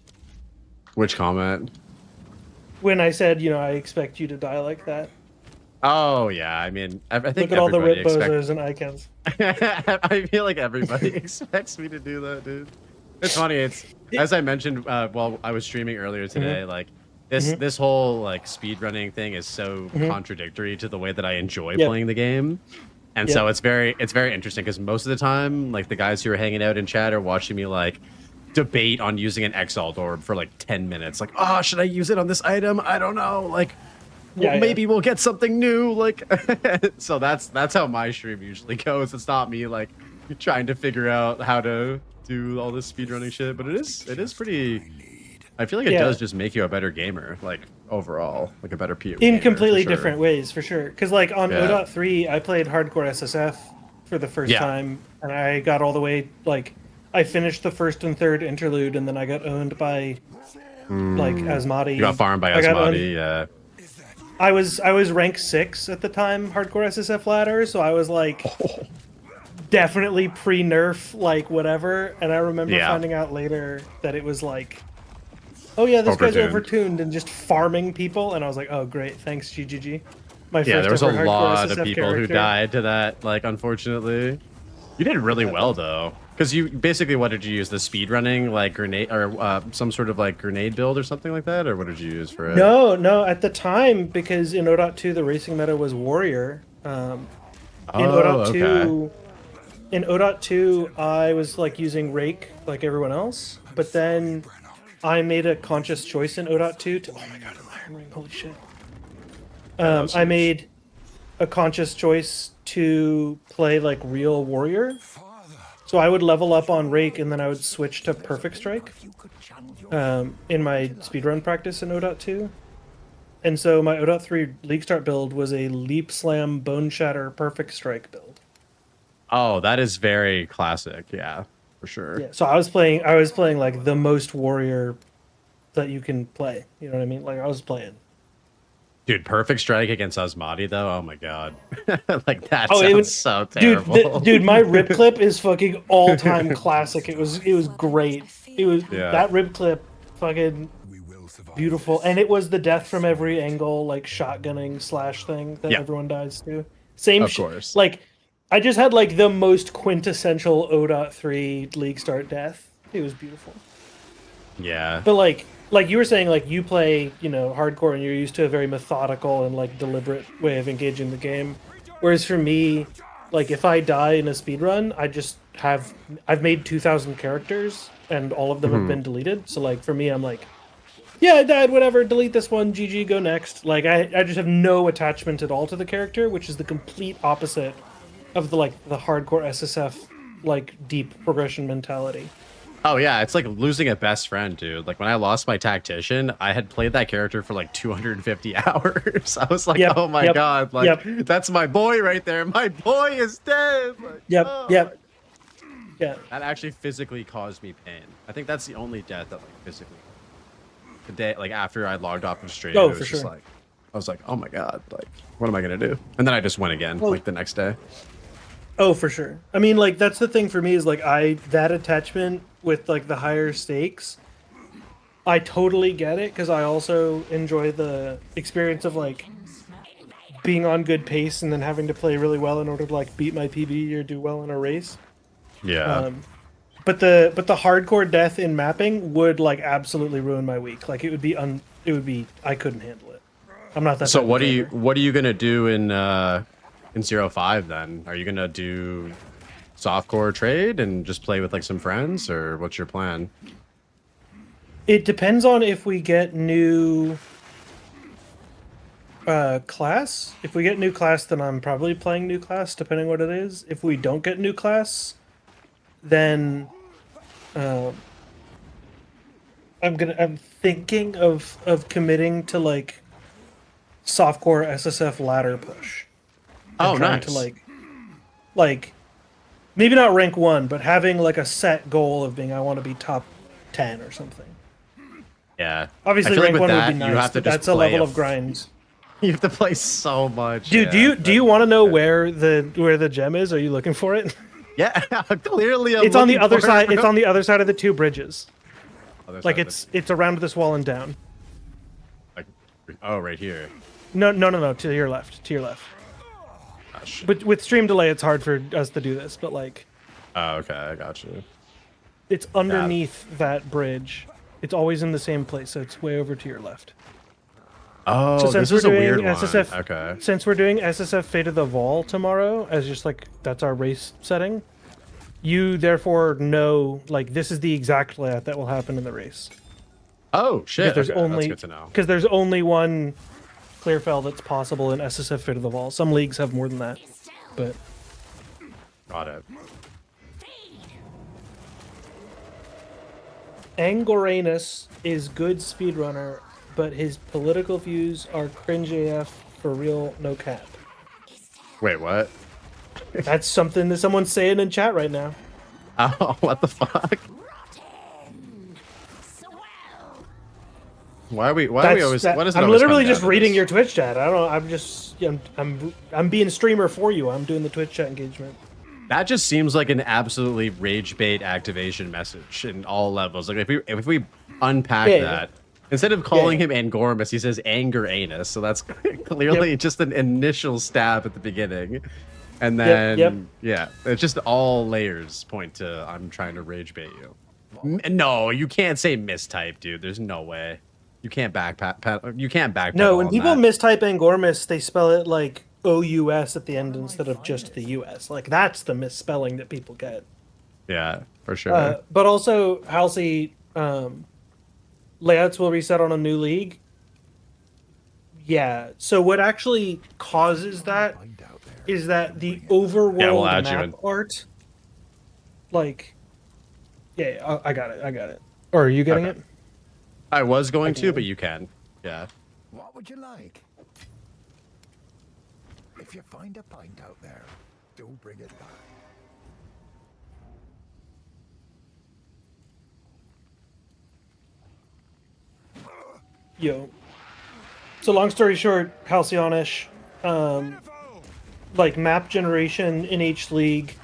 Which comment? When I said, you know, I expect you to die like that. Oh yeah, I mean, I think look at all the rip bozos and icons. I feel like everybody expects me to do that, dude. It's funny. It's as I mentioned while I was streaming earlier today. Like this whole like speedrunning thing is so contradictory to the way that I enjoy playing the game, and so it's very interesting because most of the time, like the guys who are hanging out in chat are watching me like debate on using an Exalt orb for like 10 minutes. Like, oh, should I use it on this item? I don't know. Like. Maybe we'll get something new, like. So that's how my stream usually goes. It's not me like trying to figure out how to do all this speedrunning shit, but it is pretty. I feel like it does just make you a better gamer, like overall, like a better PoE. In completely different ways, for sure. Because like on 0.3, I played hardcore SSF for the first time, and I got all the way like I finished the first and third interlude, and then I got owned by like Asmati. You got farmed by Asmati, yeah. I was rank 6 at the time, hardcore SSF ladder, so I was like definitely pre-nerf, like whatever. And I remember finding out later that it was like oh yeah, this guy's Overtuned. overtuned and just farming people, and I was like, oh great, thanks GGG. My Yeah, there was ever a hardcore lot of SSF people who character. died to that, like, unfortunately. You did really well, though. Because you basically, what did you use? The speedrunning, like, grenade, or some sort of, like, grenade build or something like that? Or what did you use for it? No, at the time, because in 0.2 the racing meta was warrior. In 0.2, okay. in 0.2 I was like using rake like everyone else, but then I made a conscious choice in 0.2 to, oh my god, an iron ring, holy shit. I made a conscious choice to play like real warrior. So I would level up on rake and then I would switch to perfect strike in my speedrun practice in 0.2. And so my 0.3 League Start build was a Leap Slam Bone Shatter Perfect Strike build. Oh, that is very classic. Yeah, for sure. Yeah, so I was playing like the most warrior that you can play. You know what I mean? Like I was playing. Dude, perfect strike against Asmati though. Oh my god, like that Oh, sounds so terrible. Dude, my rip clip is fucking all time classic. It was great. It was that rip clip, fucking beautiful, and it was the death from every angle, like shotgunning slash thing that everyone dies to. Same, of course. Like, I just had like the most quintessential 0.3 League Start death. It was beautiful. Yeah, but like you were saying, like you play, you know, hardcore and you're used to a very methodical and like deliberate way of engaging the game. Whereas for me, like if I die in a speedrun, I've made 2,000 characters and all of them have been deleted. So like for me, I'm like, yeah, I died, whatever, delete this one, GG, go next. Like I just have no attachment at all to the character, which is the complete opposite of the hardcore SSF like deep progression mentality. Oh yeah, it's like losing a best friend, dude. Like when I lost my tactician, I had played that character for like 250 hours. I was like, oh my god, like that's my boy right there. My boy is dead. Like, Yeah. That actually physically caused me pain. I think that's the only death that like physically. The day like after I logged off the stream, it was just like I was like, oh my god, like what am I gonna do? And then I just went again like the next day. Oh, for sure. I mean, like that's the thing for me is like that attachment with like the higher stakes. I totally get it because I also enjoy the experience of like being on good pace and then having to play really well in order to like beat my PB or do well in a race. Yeah. But the hardcore death in mapping would like absolutely ruin my week. Like it would be I couldn't handle it. I'm not that. So what are you gonna do in 0.5 then? Are you gonna do softcore trade and just play with like some friends, or what's your plan? It depends on if we get new class. If we get new class, then I'm probably playing new class, depending what it is. If we don't get new class, then I'm thinking of committing to like softcore SSF ladder push. Oh, nice. To like maybe not rank 1, but having like a set goal of being I want to be top 10 or something. Yeah. Obviously rank like 1 that, would be nice. You have to That's a level of grind. You have to play so much. Dude, do you want to know where the gem is? Are you looking for it? Yeah, clearly it's on the other side. It's on the other side of the 2 bridges. Like it's around this wall and down. Like, oh, right here. No, to your left. To your left. Oh, shit. But with stream delay, it's hard for us to do this. But like. Oh, okay, I got you. It's underneath that bridge. It's always in the same place, so it's way over to your left. Oh, so this is a weird one. Okay. Since we're doing SSF Fate of the Vol tomorrow, as just like that's our race setting, you therefore know like this is the exact layout that will happen in the race. Oh shit! There's that's good to know. Because there's only one clear fell that's possible in SSF Fate of the Vol. Some leagues have more than that, but got it. Angoranus is good speedrunner, but his political views are cringe AF for real, no cap. Wait, what? That's something that someone's saying in chat right now. Oh, what the fuck? Why are we always? What is it? I'm literally just reading your Twitch chat. I don't know. I'm just I'm being streamer for you. I'm doing the Twitch chat engagement. That just seems like an absolutely rage bait activation message in all levels. Like if we unpack that, Instead of calling him Angormus, he says Anger Anus. So that's clearly just an initial stab at the beginning. And then, yeah, it's just all layers point to I'm trying to rage bait you. No, you can't say mistype, dude. There's no way. You can't you can't backpedal. No, when people mistype Angormus, they spell it like OUS at the end instead of just the US. Like, that's the misspelling that people get. Yeah, for sure. But also, Halsey, layouts will reset on a new league. Yeah. So what actually causes that is that the overworld map art, like, I got it. Or are you getting it? I was going to, but you can. Yeah. What would you like? If you find a pint out there, do bring it back. Yo. So long story short, Halcyonish, like map generation in each league,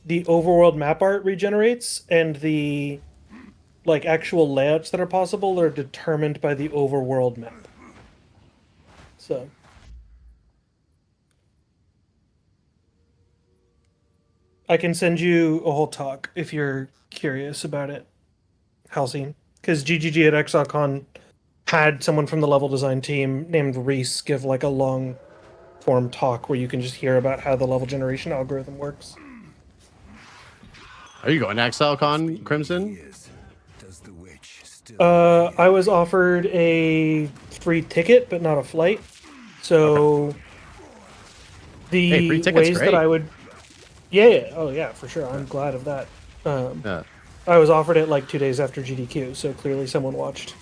the overworld map art regenerates, and the like actual layouts that are possible are determined by the overworld map. So I can send you a whole talk if you're curious about it, Halcyon, because GGG at ExileCon had someone from the level design team named Reese give like a long form talk where you can just hear about how the level generation algorithm works. Are you going to ExileCon, Crimson? I was offered a free ticket, but not a flight. So the ways that I would, oh yeah, for sure. I'm glad of that. I was offered it like 2 days after GDQ, so clearly someone watched.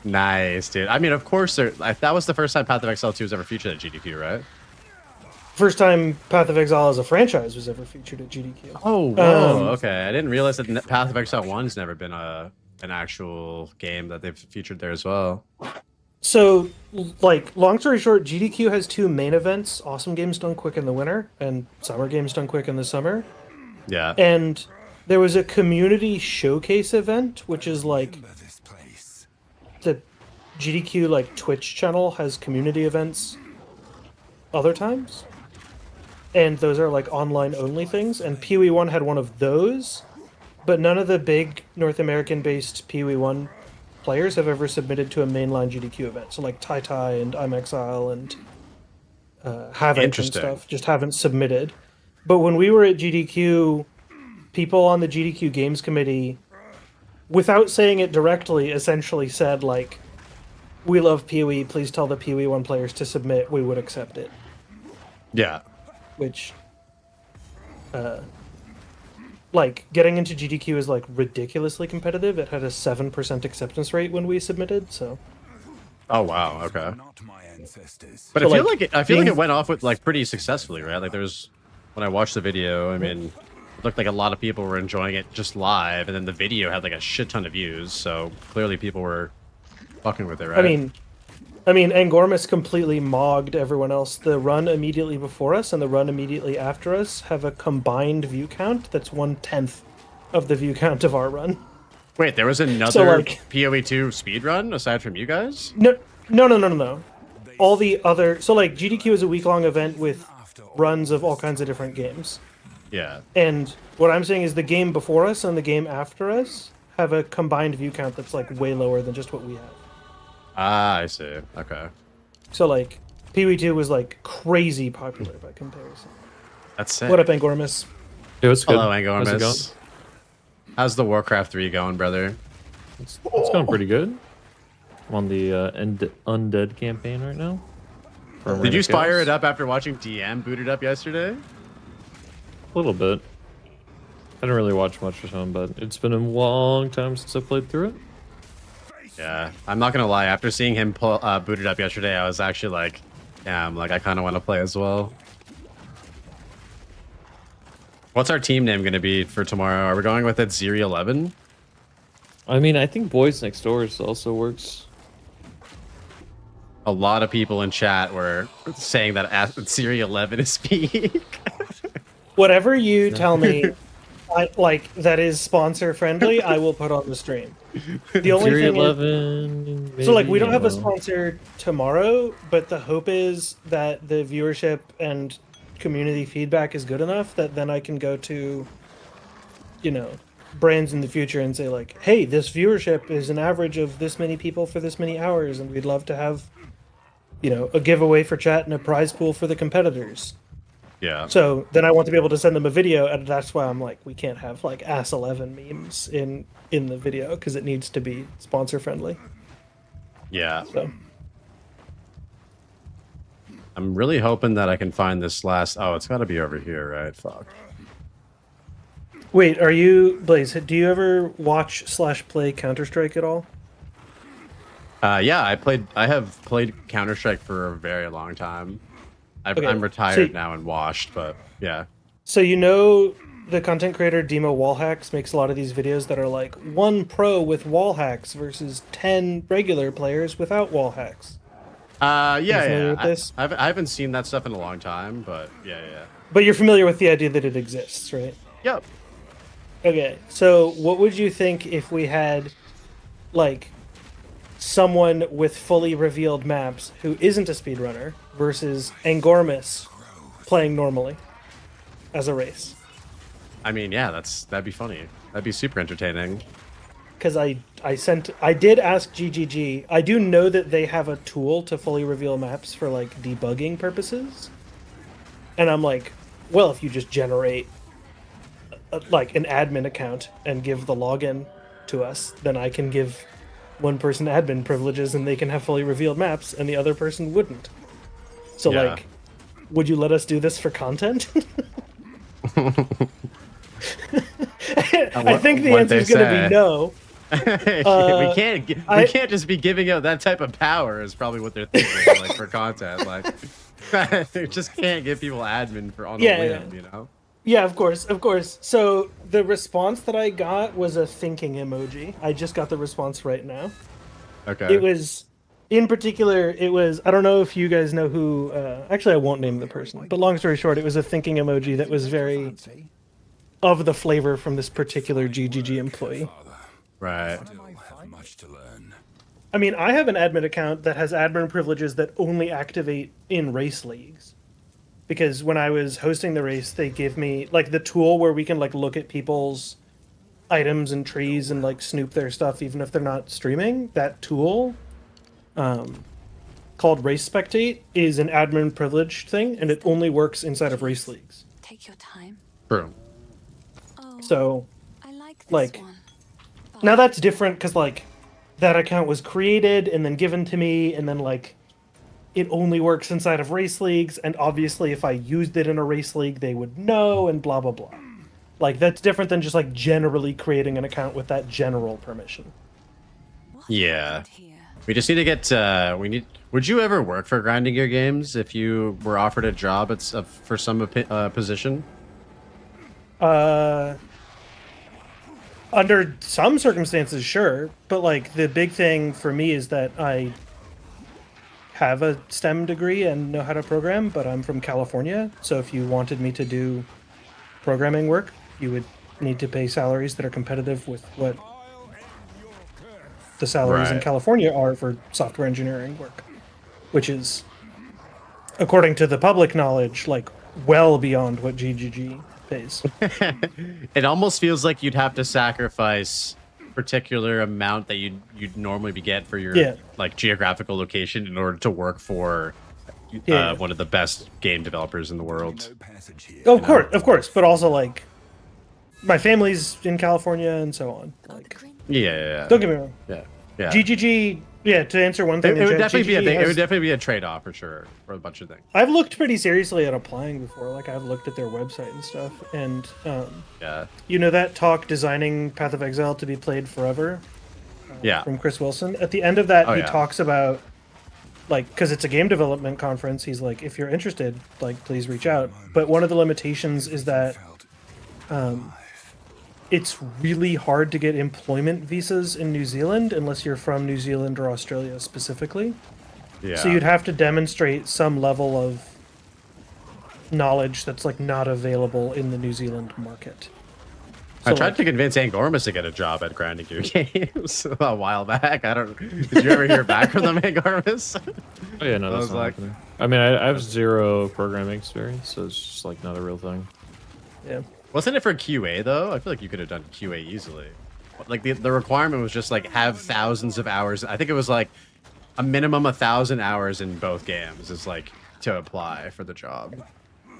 Nice, dude. I mean, of course, that was the first time Path of Exile 2 was ever featured at GDQ, right? First time Path of Exile as a franchise was ever featured at GDQ. Oh, whoa, okay. I didn't realize that Path of Exile 1's never been an actual game that they've featured there as well. So, like, long story short, GDQ has 2 main events: Awesome Games Done Quick in the winter and Summer Games Done Quick in the summer. Yeah. And there was a community showcase event, which is like the GDQ like Twitch channel has community events other times, and those are like online only things. And PoE 1 had one of those, but none of the big North American based PoE 1 players have ever submitted to a mainline GDQ event. So like Tai and I'm Exile and Havoc and stuff just haven't submitted. But when we were at GDQ, people on the GDQ Games Committee, without saying it directly, essentially said, like, we love PoE, please tell the PoE 1 players to submit, we would accept it. Yeah. Which, like, getting into GDQ is, like, ridiculously competitive. It had a 7% acceptance rate when we submitted, so... Oh, wow, okay. But So, I feel like it went off with, like, pretty successfully, right? Like, there's... When I watched the video, I mean... looked like a lot of people were enjoying it just live, and then the video had like a shit ton of views, so clearly people were fucking with it, right? I mean, Angormus completely mogged everyone else. The run immediately before us and the run immediately after us have a combined view count that's 1/10 of the view count of our run. Wait, there was another PoE 2 speedrun aside from you guys? No. All the other... So, like, GDQ is a week-long event with runs of all kinds of different games. Yeah. And what I'm saying is the game before us and the game after us have a combined view count that's like way lower than just what we have. Ah, I see. Okay. So like PoE 2 was like crazy popular by comparison. That's sick. What up, Angormus? It was good. Hello, Angormus. How's the Warcraft 3 going, brother? It's going pretty good. I'm on the Undead campaign right now. Did you fire it up after watching DM boot it up yesterday? A little bit. I didn't really watch much of him, but it's been a long time since I played through it. Yeah, I'm not gonna lie. After seeing him boot it up yesterday, I was actually like, damn, like I kind of want to play as well. What's our team name gonna be for tomorrow? Are we going with it Zeri 11? I mean, I think Boys Next Door also works. A lot of people in chat were saying that Zeri 11 is peak. Whatever you tell me, that is sponsor friendly. I will put on the stream. The only Fury thing 11. is, so like we maybe, don't have a you know. sponsor tomorrow, but the hope is that the viewership and community feedback is good enough that then I can go to, you know, brands in the future and say like, hey, this viewership is an average of this many people for this many hours, and we'd love to have, you know, a giveaway for chat and a prize pool for the competitors. Yeah. So then I want to be able to send them a video, and that's why I'm like, we can't have like ass 11 memes in the video because it needs to be sponsor friendly. Yeah. So I'm really hoping that I can find this last. Oh, it's got to be over here, right? Fuck. wait, are you Blaze? Do you ever watch / play Counter-Strike at all? Yeah, I have played Counter-Strike for a very long time. Okay, I'm retired so- now and washed, but yeah. So you know the content creator Demo Wallhacks makes a lot of these videos that are like 1 pro with wall hacks versus 10 regular players without wall hacks. familiar with this? I haven't seen that stuff in a long time, but yeah. But you're familiar with the idea that it exists, right? Yep. Okay, so what would you think if we had, like, someone with fully revealed maps who isn't a speedrunner versus Angormus playing normally as a race? I mean, yeah, that'd be funny. That'd be super entertaining. Because I did ask GGG. I do know that they have a tool to fully reveal maps for, like, debugging purposes. And I'm like, well, if you just generate like an admin account and give the login to us, then I can give one person admin privileges and they can have fully revealed maps and the other person wouldn't. So Yeah. like, would you let us do this for content? I think the What'd answer is they going to say? be no. we can't just be giving out that type of power is probably what they're thinking like for content. Like they just can't give people admin for on a whim, you know? Yeah, of course. So the response that I got was a thinking emoji. I just got the response right now. Okay. It was, in particular, I don't know if you guys know who, actually I won't name the person, but long story short, it was a thinking emoji that was very of the flavor from this particular GGG employee. Right. Much to learn. I mean, I have an admin account that has admin privileges that only activate in race leagues. Because when I was hosting the race, they gave me like the tool where we can like look at people's items and trees and like snoop their stuff even if they're not streaming. That tool, called Race Spectate, is an admin privileged thing, and it only works inside of race leagues. Take your time. True. Oh, So, I like this like, one. now that's different because like that account was created and then given to me, and then like it only works inside of race leagues, and obviously if I used it in a race league, they would know, and blah, blah, blah. Like, that's different than just, like, generally creating an account with that general permission. Yeah. We just need to get, would you ever work for Grinding Gear Games if you were offered a job for some position? Under some circumstances, sure. But, like, the big thing for me is that I have a STEM degree and know how to program, but I'm from California. So if you wanted me to do programming work, you would need to pay salaries that are competitive with what the salaries in Right. California are for software engineering work, which is, according to the public knowledge, like well beyond what GGG pays. It almost feels like you'd have to sacrifice particular amount that you'd normally be get for your like geographical location in order to work for one of the best game developers in the world. Oh, of course, but also like my family's in California and so on. Like, Yeah. don't get me wrong. Yeah. GGG. Yeah, to answer one thing, It would definitely be a GGG thing. It has- would definitely be a trade-off for sure for a bunch of things. I've looked pretty seriously at applying before. Like I've looked at their website and stuff, and Yeah. you know that talk designing Path of Exile to be played forever. Yeah. From Chris Wilson. At the end of that, Oh, he yeah. talks about, like, because it's a game development conference, he's like, if you're interested, like, please reach out. But one of the limitations is that it's really hard to get employment visas in New Zealand unless you're from New Zealand or Australia specifically. Yeah. So you'd have to demonstrate some level of knowledge that's, like, not available in the New Zealand market. So, I tried to convince Angormus to get a job at Grinding Gear Games a while back. I don't. Did you ever hear back from them, Angormus? Oh yeah, no, that's not happening. I mean, I have 0 programming experience, so it's just like not a real thing. Yeah. Wasn't it for QA though? I feel like you could have done QA easily. Like the requirement was just like have thousands of hours. I think it was like a minimum 1,000 hours in both games is like to apply for the job.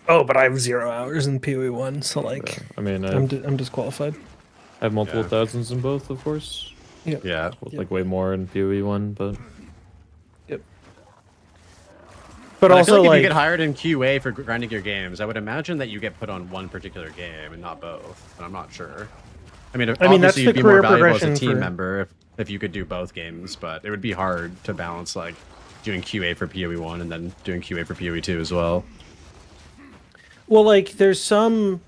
Oh, but I have 0 hours in PoE 1, so like, I mean, I'm disqualified. I have multiple thousands in both, of course. Yeah. Like way more in PoE 1, but. Yep. But I also, feel like, if like, you get hired in QA for Grinding Gear Games, I would imagine that you get put on one particular game and not both. But I'm not sure. I mean, that's obviously the you'd be more career valuable as a progression team for... member if you could do both games, but it would be hard to balance like doing QA for PoE 1 and then doing QA for PoE 2 as well. Well, like, there's some...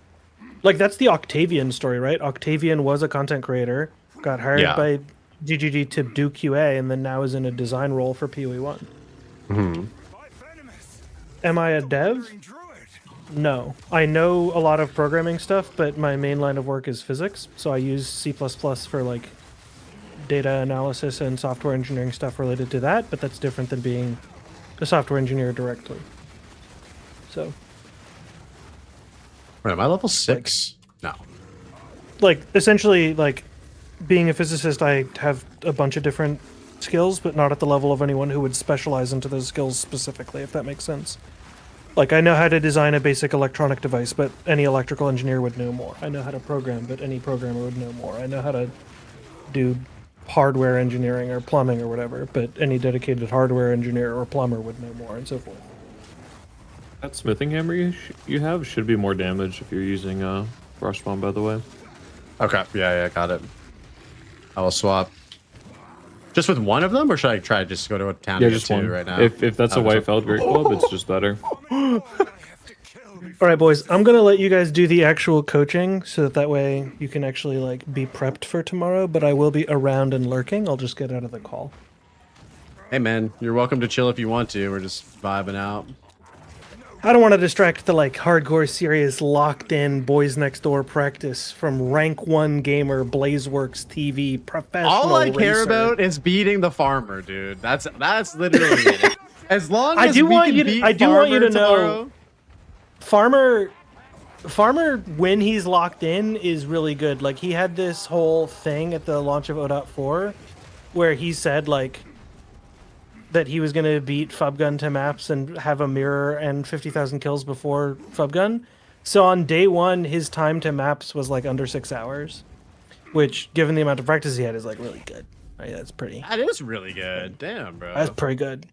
Like, that's the Octavian story, right? Octavian was a content creator, got hired by GGG to do QA, and then now is in a design role for PoE 1. Mm-hmm. Am I a dev? No. I know a lot of programming stuff, but my main line of work is physics, so I use C++ for, like, data analysis and software engineering stuff related to that, but that's different than being a software engineer directly. So... Wait, am I level 6? No. Like, essentially, like, being a physicist, I have a bunch of different skills, but not at the level of anyone who would specialize into those skills specifically, if that makes sense. Like, I know how to design a basic electronic device, but any electrical engineer would know more. I know how to program, but any programmer would know more. I know how to do hardware engineering or plumbing or whatever, but any dedicated hardware engineer or plumber would know more, and so forth. That smithing hammer you have should be more damage if you're using brush bomb, by the way. Okay, yeah, got it. I will swap. Just with one of them, or should I try to just go to a town to just get 2 one. right now? If that's a white felt great club, it's just better. All right, boys, I'm going to let you guys do the actual coaching so that way you can actually, like, be prepped for tomorrow, but I will be around and lurking. I'll just get out of the call. Hey, man, you're welcome to chill if you want to. We're just vibing out. I don't want to distract the, like, hardcore, serious, locked-in boys next door practice from rank 1 gamer, Blazeworks TV, professional All I care racer. about is beating the farmer, dude. That's literally it. As long as I do want you to tomorrow... know, Farmer, when he's locked in, is really good. Like, he had this whole thing at the launch of 0.4 where he said, like, that he was going to beat Fubgun to maps and have a mirror and 50,000 kills before Fubgun. So on day 1, his time to maps was like under 6 hours, which, given the amount of practice he had, is like really good. Right, that's pretty. That is really good. Damn, bro. That's pretty good.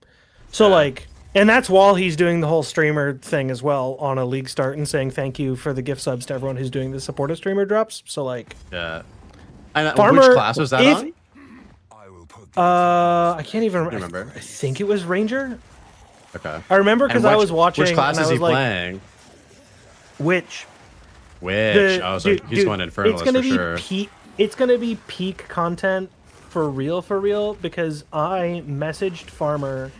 So like, and that's while he's doing the whole streamer thing as well on a league start and saying thank you for the gift subs to everyone who's doing the supportive streamer drops. So like, yeah. And Farmer, which class was that on? I can't even remember. I think it was Ranger. Okay. I remember because I was watching. Which class and is I he was like, playing? Which? So he's going Infernalist for sure. It's gonna be peak content for real because I messaged Farmer.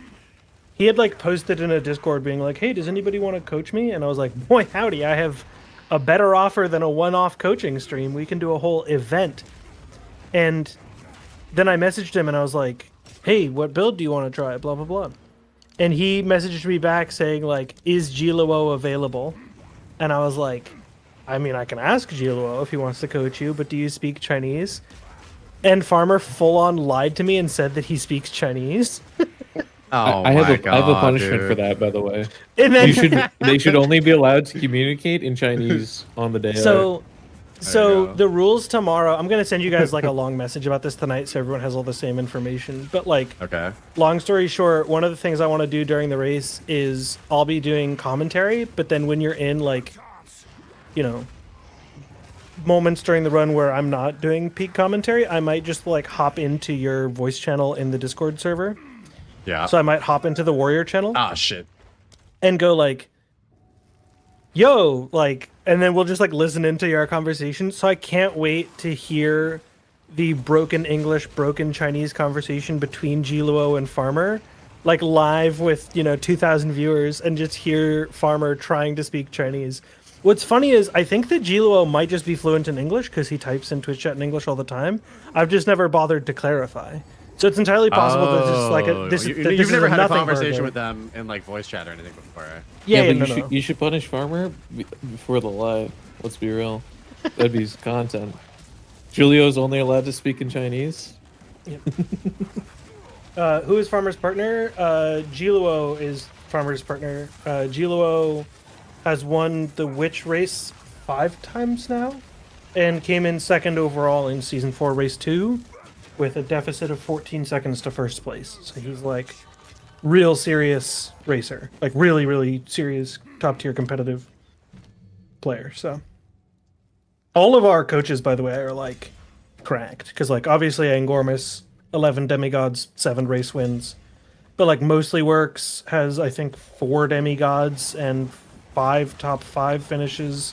He had like posted in a Discord being like, "Hey, does anybody want to coach me?" And I was like, "Boy, howdy! I have a better offer than a one-off coaching stream. We can do a whole event." And then I messaged him and I was like, "Hey, what build do you want to try?" Blah blah blah. And he messaged me back saying like, "Is Giluo available?" And I was like, "I mean, I can ask Giluo if he wants to coach you, but do you speak Chinese?" And Farmer full on lied to me and said that he speaks Chinese. I have a punishment for that, by the way. And then they should only be allowed to communicate in Chinese on the day. So the rules tomorrow, I'm going to send you guys like a long message about this tonight so everyone has all the same information. But like, okay. Long story short, one of the things I want to do during the race is I'll be doing commentary, but then when you're in like, you know, moments during the run where I'm not doing peak commentary, I might just like hop into your voice channel in the Discord server. Yeah. So I might hop into the Warrior channel. Ah, shit. And go like, yo, like, and then we'll just like listen into your conversation. So I can't wait to hear the broken English, broken Chinese conversation between Giluo and Farmer, like live with, 2,000 viewers, and just hear Farmer trying to speak Chinese. What's funny is I think that Giluo might just be fluent in English because he types in Twitch chat in English all the time. I've just never bothered to clarify. So it's entirely possible that this is like you've never had a nothing conversation burger. with them in like voice chat or anything before. Yeah, but you should punish Farmer before the live. Let's be real. That'd be content. Julio's only allowed to speak in Chinese. Yep. Who is Farmer's partner? Giluo is Farmer's partner. Giluo has won the Witch race 5 times now, and came in second overall in Season 4 Race 2, with a deficit of 14 seconds to first place. So he's like real serious racer, like really, really serious top tier competitive player. So all of our coaches, by the way, are like cracked because like obviously Angormus, 11 demigods, 7 race wins, but like Mostly Works has I think 4 demigods and 5 top 5 finishes.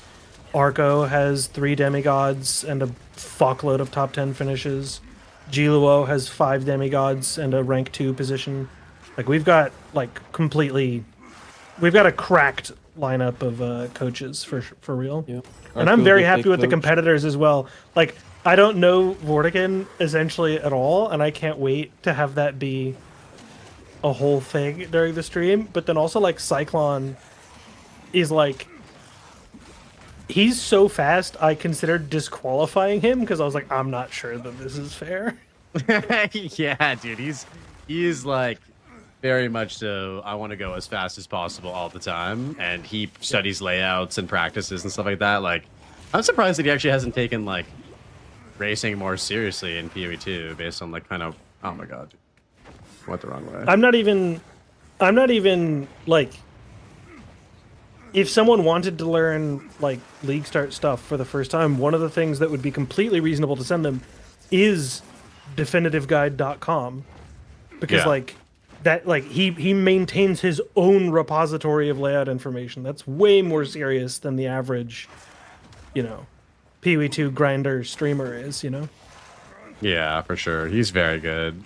Arco has 3 demigods and a fuckload of top 10 finishes. Giluo has 5 demigods and a rank 2 position. Like we've got a cracked lineup of coaches for real. Yeah. And I'm very happy with the competitors as well. Like I don't know Vortigern essentially at all, and I can't wait to have that be a whole thing during the stream. But then also like Cyclone is like, he's so fast I considered disqualifying him because I was like, I'm not sure that this is fair. Yeah, dude, he's like very much so. I want to go as fast as possible all the time, and he studies layouts and practices and stuff like that. Like, I'm surprised that he actually hasn't taken like racing more seriously in PoE 2 based on like kind of. Oh my god, dude. Went the wrong way. I'm not even like. If someone wanted to learn like League Start stuff for the first time, one of the things that would be completely reasonable to send them is definitiveguide.com, because like that, like he maintains his own repository of layout information. That's way more serious than the average, PoE 2 grinder streamer is, Yeah, for sure. He's very good.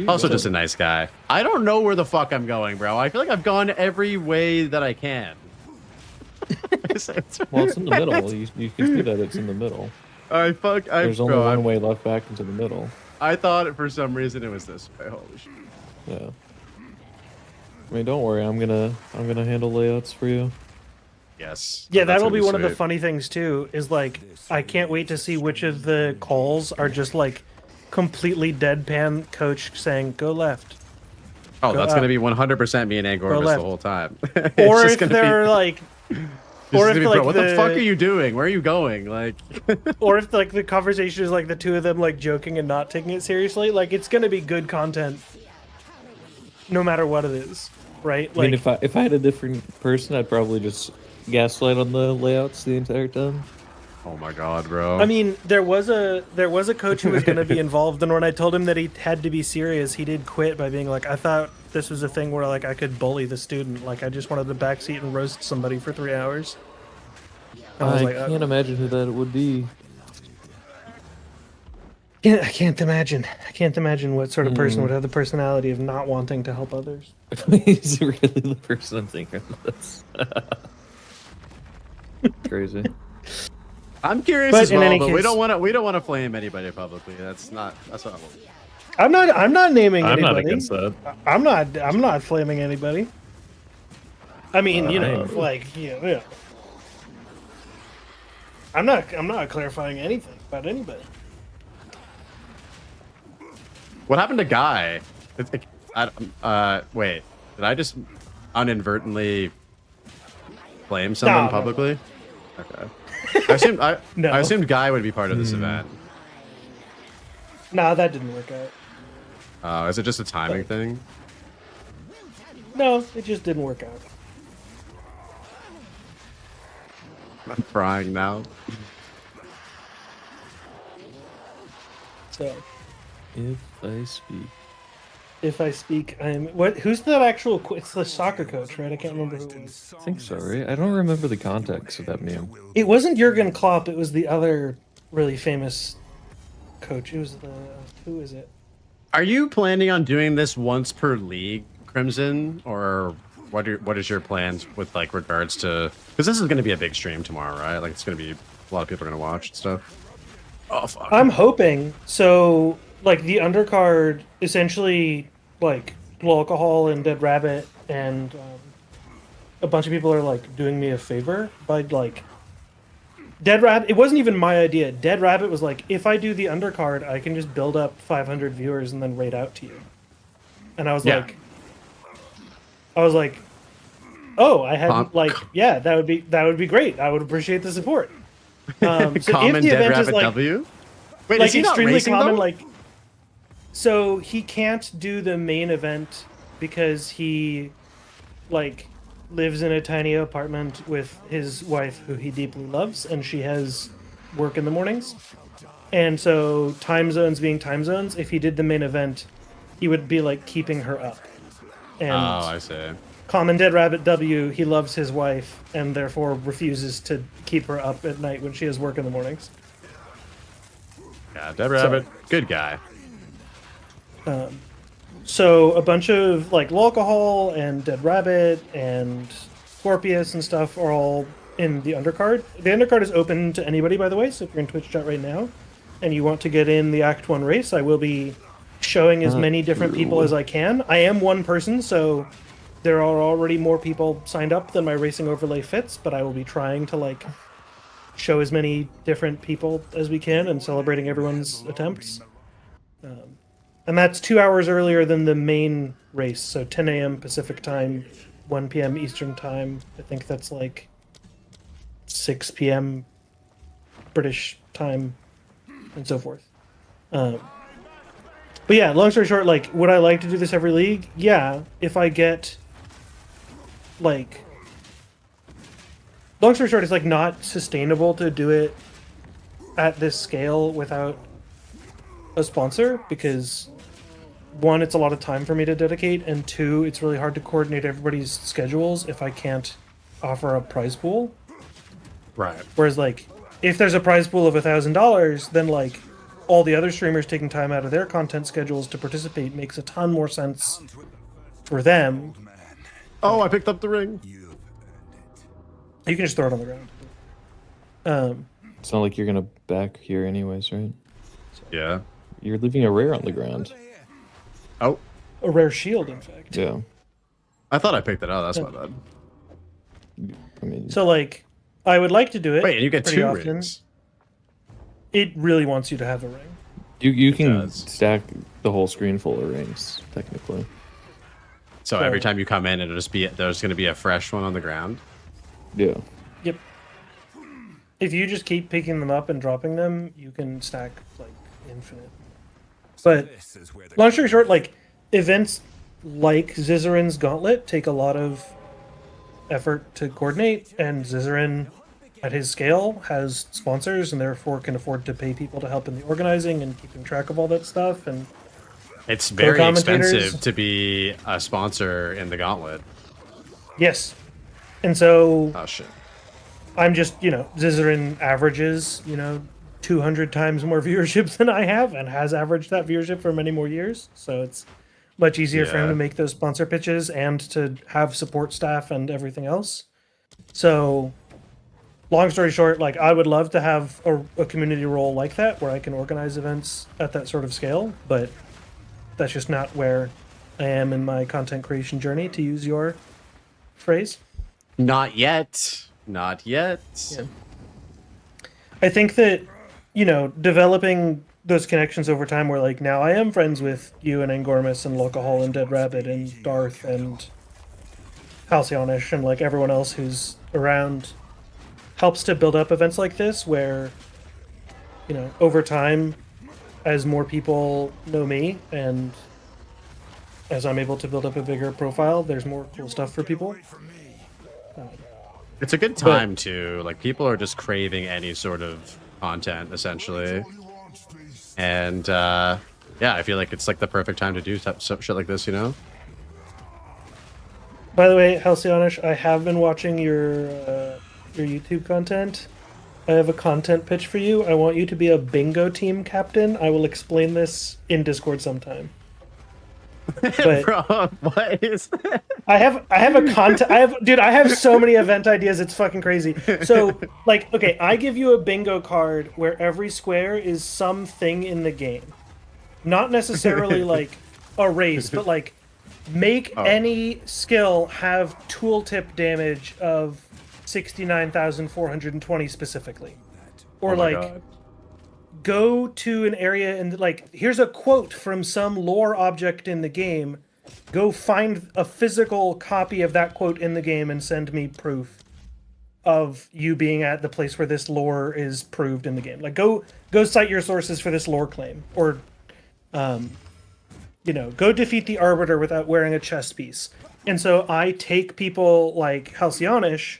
Also just a nice guy. I don't know where the fuck I'm going, bro. I feel like I've gone every way that I can. Well, it's in the middle. You can see that it's in the middle. There's only one way left back into the middle. I thought for some reason it was this way. Holy shit. Yeah. I mean, don't worry. I'm gonna handle layouts for you. Yes. Yeah, that'll be one of the funny things too. Is like I can't wait to see which of the calls are just like completely deadpan coach saying go left. Oh, that's going to be 100% me and Angormus the whole time. Or if they're like, or if like, what the fuck are you doing? Where are you going? Like, or if like the conversation is like the two of them like joking and not taking it seriously, like it's going to be good content, no matter what it is, right? Like, I mean, if I had a different person, I'd probably just gaslight on the layouts the entire time. Oh my god, bro. I mean, there was a coach who was going to be involved, and when I told him that he had to be serious, he did quit by being like, I thought this was a thing where like I could bully the student. Like I just wanted to backseat and roast somebody for 3 hours. I can't imagine who that would be. Yeah, I can't imagine. I can't imagine what sort of person would have the personality of not wanting to help others. He's really the person I'm thinking of. That's crazy. I'm curious as well, but we don't want to flame anybody publicly. That's not what I'm not naming anybody. I'm not against that. I'm not flaming anybody. I mean, like, yeah. I'm not clarifying anything about anybody. What happened to Guy? Wait, did I just inadvertently flame someone publicly? Okay. I assumed Guy would be part of this event. No, that didn't work out. Is it just a timing thing? No, it just didn't work out. I'm crying now. So, if I speak, I'm what? Who's that actual? It's the soccer coach, right? I can't remember who it was. I think so, right? I don't remember the context of that meme. It wasn't Jurgen Klopp. It was the other really famous coach. It was who is it? Are you planning on doing this once per league, Crimson, or what is your plans with like regards to, because this is going to be a big stream tomorrow, right? Like it's going to be a lot of people are going to watch and stuff. Oh fuck. I'm hoping so. Like the undercard, essentially, like Blue Alcohol and Dead Rabbit, and a bunch of people are like doing me a favor by like Dead Rabbit. It wasn't even my idea. Dead Rabbit was like, if I do the undercard, I can just build up 500 viewers and then raid out to you. And I was like, oh, I hadn't yeah, that would be great. I would appreciate the support. So Common if the Dead event Rabbit is like, W. Wait, like is he not extremely racing, common, though? like, so he can't do the main event because he like lives in a tiny apartment with his wife who he deeply loves, and she has work in the mornings. And so time zones being time zones, if he did the main event, he would be like keeping her up. And I see. Common Dead Rabbit W, he loves his wife and therefore refuses to keep her up at night when she has work in the mornings. Yeah, Dead Rabbit, good guy. So a bunch of like Alcohol and Dead Rabbit and Scorpius and stuff are all in the undercard. The undercard is open to anybody, by the way, so if you're in Twitch chat right now and you want to get in the Act 1 race, I will be showing as many different people as I can. I am one person, so there are already more people signed up than my racing overlay fits, but I will be trying to like show as many different people as we can and celebrating everyone's attempts. And that's 2 hours earlier than the main race, so 10 a.m. Pacific time, 1 p.m. Eastern time. I think that's like 6 p.m. British time, and so forth. But yeah, long story short, like, would I like to do this every league? Yeah, if I get, like... Long story short, it's like not sustainable to do it at this scale without a sponsor, because one, it's a lot of time for me to dedicate, and two, it's really hard to coordinate everybody's schedules if I can't offer a prize pool. Right. Whereas, like, if there's a prize pool of $1,000, then, like, all the other streamers taking time out of their content schedules to participate makes a ton more sense for them. Oh, I picked up the ring. You can just throw it on the ground. It's not like you're gonna back here anyways, right? Yeah. You're leaving a rare on the ground. Oh. A rare shield, in fact. Yeah. I thought I picked it up. That's my bad. I mean, So, like, I would like to do it. Wait, and you get pretty 2 often. rings. It really wants you to have a ring. you can does. stack the whole screen full of rings, technically. So every time you come in, there's going to be a fresh one on the ground. Yeah. Yep. If you just keep picking them up and dropping them, you can stack, like, infinite. But, long story short, like, events like Zizarin's Gauntlet take a lot of effort to coordinate, and Zizarin, at his scale, has sponsors and therefore can afford to pay people to help in the organizing and keeping track of all that stuff. And it's very co-commentators. expensive to be a sponsor in the Gauntlet. Yes. And so Oh shit. I'm just, Zizarin averages, 200 times more viewership than I have, and has averaged that viewership for many more years. So it's much easier for him Yeah. to make those sponsor pitches and to have support staff and everything else. So, long story short, like, I would love to have a community role like that where I can organize events at that sort of scale, but that's just not where I am in my content creation journey, to use your phrase. Not yet. Not yet. Yeah. I think that, developing those connections over time where, like, now I am friends with you and Angormus and Alcohol and Dead Rabbit and Darth and Halcyonish and, like, everyone else who's around helps to build up events like this where, over time, as more people know me and as I'm able to build up a bigger profile, there's more cool stuff for people. It's a good time too. Like, people are just craving any sort of content, essentially. And yeah, I feel like it's like the perfect time to do shit like this, By the way, Halcyonish, I have been watching your YouTube content. I have a content pitch for you. I want you to be a bingo team captain. I will explain this in Discord sometime. But Bro, what is that? I have a content. I have so many event ideas. It's fucking crazy. So like, okay, I give you a bingo card where every square is something in the game, not necessarily like a race, but like make any skill have tooltip damage of 69,420 specifically, or Oh my like. God. Go to an area and like here's a quote from some lore object in the game. Go find a physical copy of that quote in the game and send me proof of you being at the place where this lore is proved in the game. Like go cite your sources for this lore claim, or go defeat the arbiter without wearing a chest piece. And so I take people like Halcyonish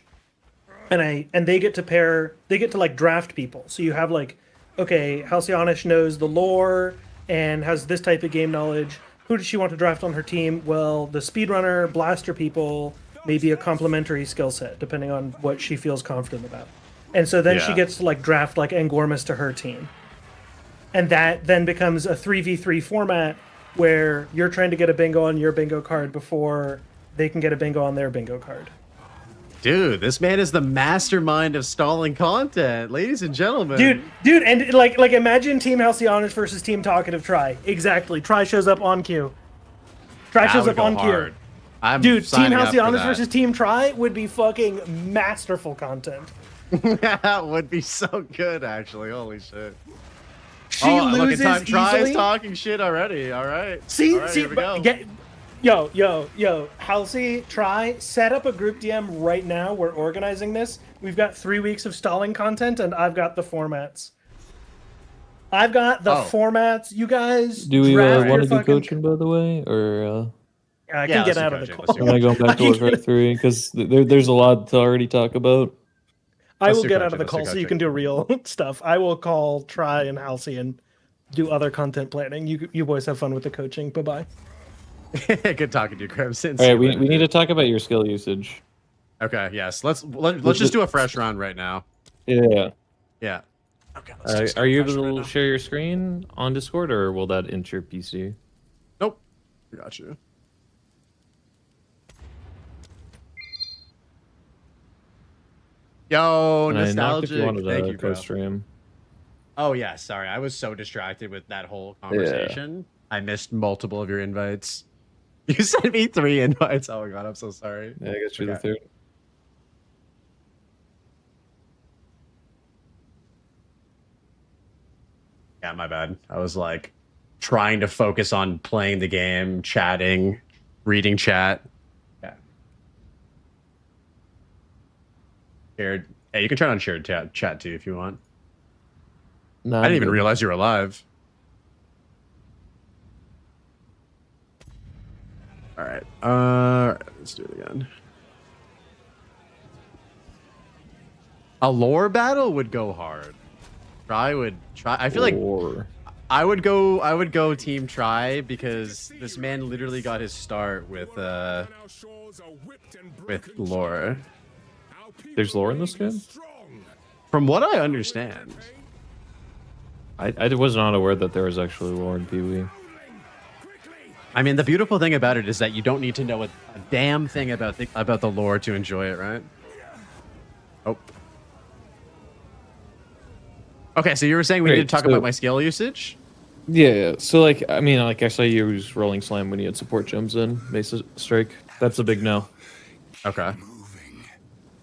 and they get to like draft people. So you have like, okay, Halcyonish knows the lore and has this type of game knowledge. Who does she want to draft on her team? Well, the speedrunner, blaster people, maybe a complementary skill set, depending on what she feels confident about. And so then she gets to like draft like Angormus to her team. And that then becomes a 3v3 format where you're trying to get a bingo on your bingo card before they can get a bingo on their bingo card. Dude, this man is the mastermind of stalling content, ladies and gentlemen. Dude, and like imagine Team Halcyonish versus Team Talkative Try. Exactly. Try shows up on cue. Try shows up on cue. Dude, Team Halcyonish versus Team Try would be fucking masterful content. That would be so good, actually. Holy shit. She loses easily. Try's talking shit already. All right. See, all right, here we go. Yo, Halsey, Try, set up a group DM right now. We're organizing this. We've got 3 weeks of stalling content, and I've got the formats. Formats. You guys do we want to do coaching, by the way, or? I can get out of the call. Am I going back to Warcraft 3? Because there's a lot to already talk about. I will get out of the call so you can do real stuff. I will call Try and Halsey and do other content planning. You boys have fun with the coaching. Bye-bye. Good talking to you, Crimson. All right, we need to talk about your skill usage. Okay, yes. Let's just do a fresh round right now. Yeah. Yeah. Okay. Are you able to share your screen on Discord, or will that enter your PC? Nope. Got you. Yo, nostalgic. Thank you, bro. Stream. Oh yeah, sorry. I was so distracted with that whole conversation. I missed multiple of your invites. You sent me 3 invites. Oh my god, I'm so sorry. Yeah, I guess you're the third. Yeah, my bad. I was like trying to focus on playing the game, chatting, reading chat. Yeah. Shared. Hey, you can turn on shared chat too if you want. No, I didn't even realize you were alive. All right. Let's do it again. A lore battle would go hard. I feel like I would go team Try because this man literally got his start with lore. There's lore in this game? From what I understand. I was not aware that there was actually lore in PoE. I mean, the beautiful thing about it is that you don't need to know a damn thing about the lore to enjoy it, right? Oh. Okay, so you were saying we need to talk about my skill usage? Yeah, so like, I mean, like I saw you use Rolling Slam when you had support gems in Mesa Strike. That's a big no. Okay.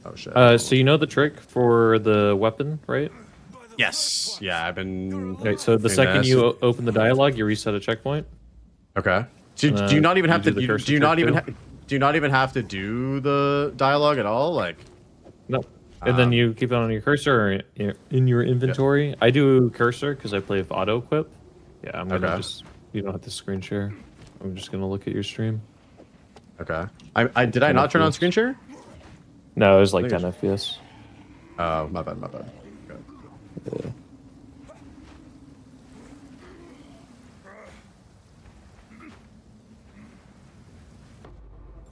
Oh shit. So you know the trick for the weapon, right? Yes. Yeah, I've been. Right. So the second you open the dialogue, you reset a checkpoint. Okay. Do you not even have to? Do you not even have to do the dialogue at all? Like. No. And then you keep it on your cursor or in your inventory. Yeah. I do cursor because I play with auto equip. Yeah, I'm gonna just. You don't have to screen share. I'm just gonna look at your stream. Okay. Did I not turn on screen share? No, it was like 10 FPS. Oh, my bad. Okay. Yeah.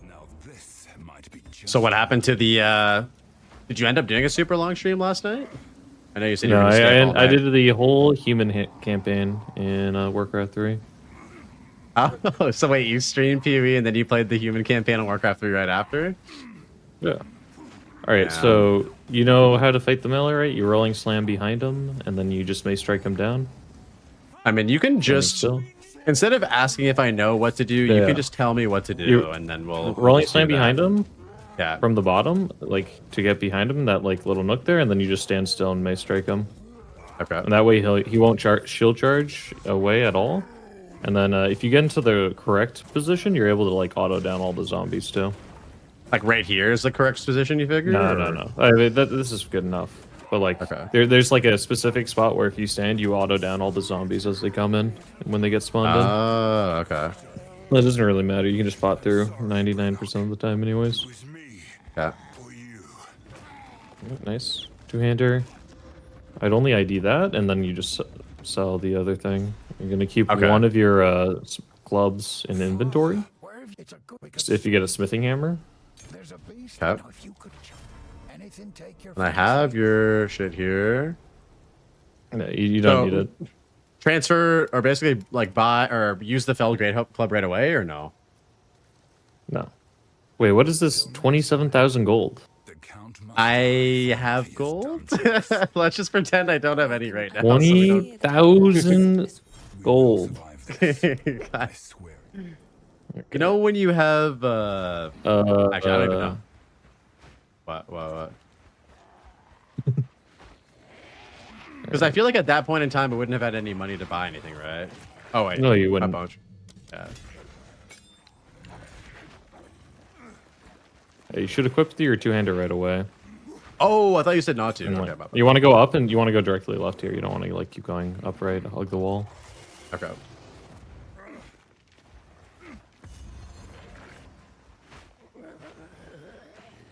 Now this might be just... So what happened to the? Did you end up doing a super long stream last night? I know you said you were No, gonna stay all I night. did the whole human hit campaign in Warcraft 3. Oh, so wait, you streamed PoE and then you played the human campaign on Warcraft 3 right after? Yeah. All right, so you know how to fight the melee, right? You rolling slam behind him, and then you just may strike him down. I mean, you can just instead of asking if I know what to do, you can just tell me what to do, and then we'll rolling slam behind him. Yeah. From the bottom, like to get behind him, that like little nook there, and then you just stand still and may strike him. Okay. And that way he won't shield charge away at all. And then if you get into the correct position, you're able to like auto down all the zombies too. Like right here is the correct position, you figure? No. I mean, this is good enough. But like, there's like a specific spot where if you stand, you auto down all the zombies as they come in when they get spawned in. Oh, okay. That doesn't really matter. You can just spot through 99% of the time, anyways. Yeah. Nice. Two-hander. I'd only ID that, and then you just sell the other thing. You're gonna keep one of your clubs in inventory. If you get a smithing hammer. Okay. And I have your shit here. No, you don't need it. Transfer or basically like buy or use the Fell Great Hope Club right away or no? No. Wait, what is this? 27,000 gold. I have gold. Let's just pretend I don't have any right now. 20,000 gold. You know when you have actually I don't even know. What? Because I feel like at that point in time, I wouldn't have had any money to buy anything, right? Oh wait, no, you wouldn't. Yeah. You should equip your two-hander right away. Oh, I thought you said not to. Okay, you want to go up and you want to go directly left here. You don't want to like keep going upright, hug the wall. Okay.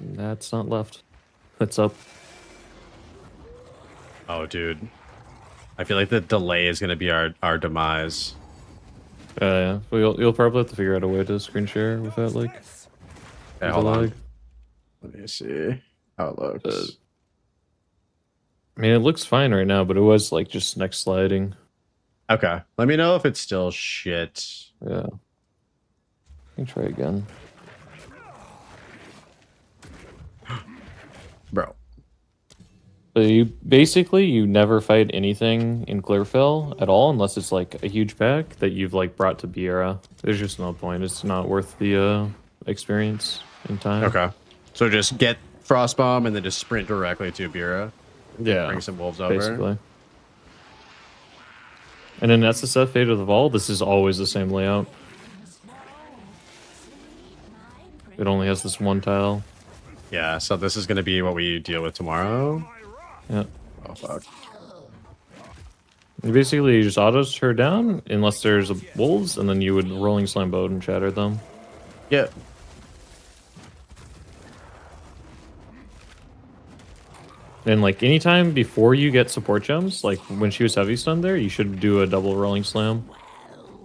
That's not left. That's up. Oh, dude. I feel like the delay is going to be our demise. Yeah. Well, you'll probably have to figure out a way to screen share without like. Okay, hold on. Let me see how it looks. I mean, it looks fine right now, but it was like just next sliding. Okay. Let me know if it's still shit. Yeah. Let me try again. Bro. So you never fight anything in Clearfell at all unless it's like a huge pack that you've like brought to Biera. There's just no point. It's not worth the experience in time. Okay. So just get Frostbomb and then just sprint directly to Biera. Yeah. Bring some wolves over. Basically. And in SSF Fate of the Vault, this is always the same layout. It only has this one tile. Yeah, so this is going to be what we deal with tomorrow. Yeah. Oh, fuck. Basically, you just autos her down unless there's wolves, and then you would rolling slam boat and shatter them. Yeah. And like anytime before you get support gems, like when she was heavy stunned there, you should do a double rolling slam.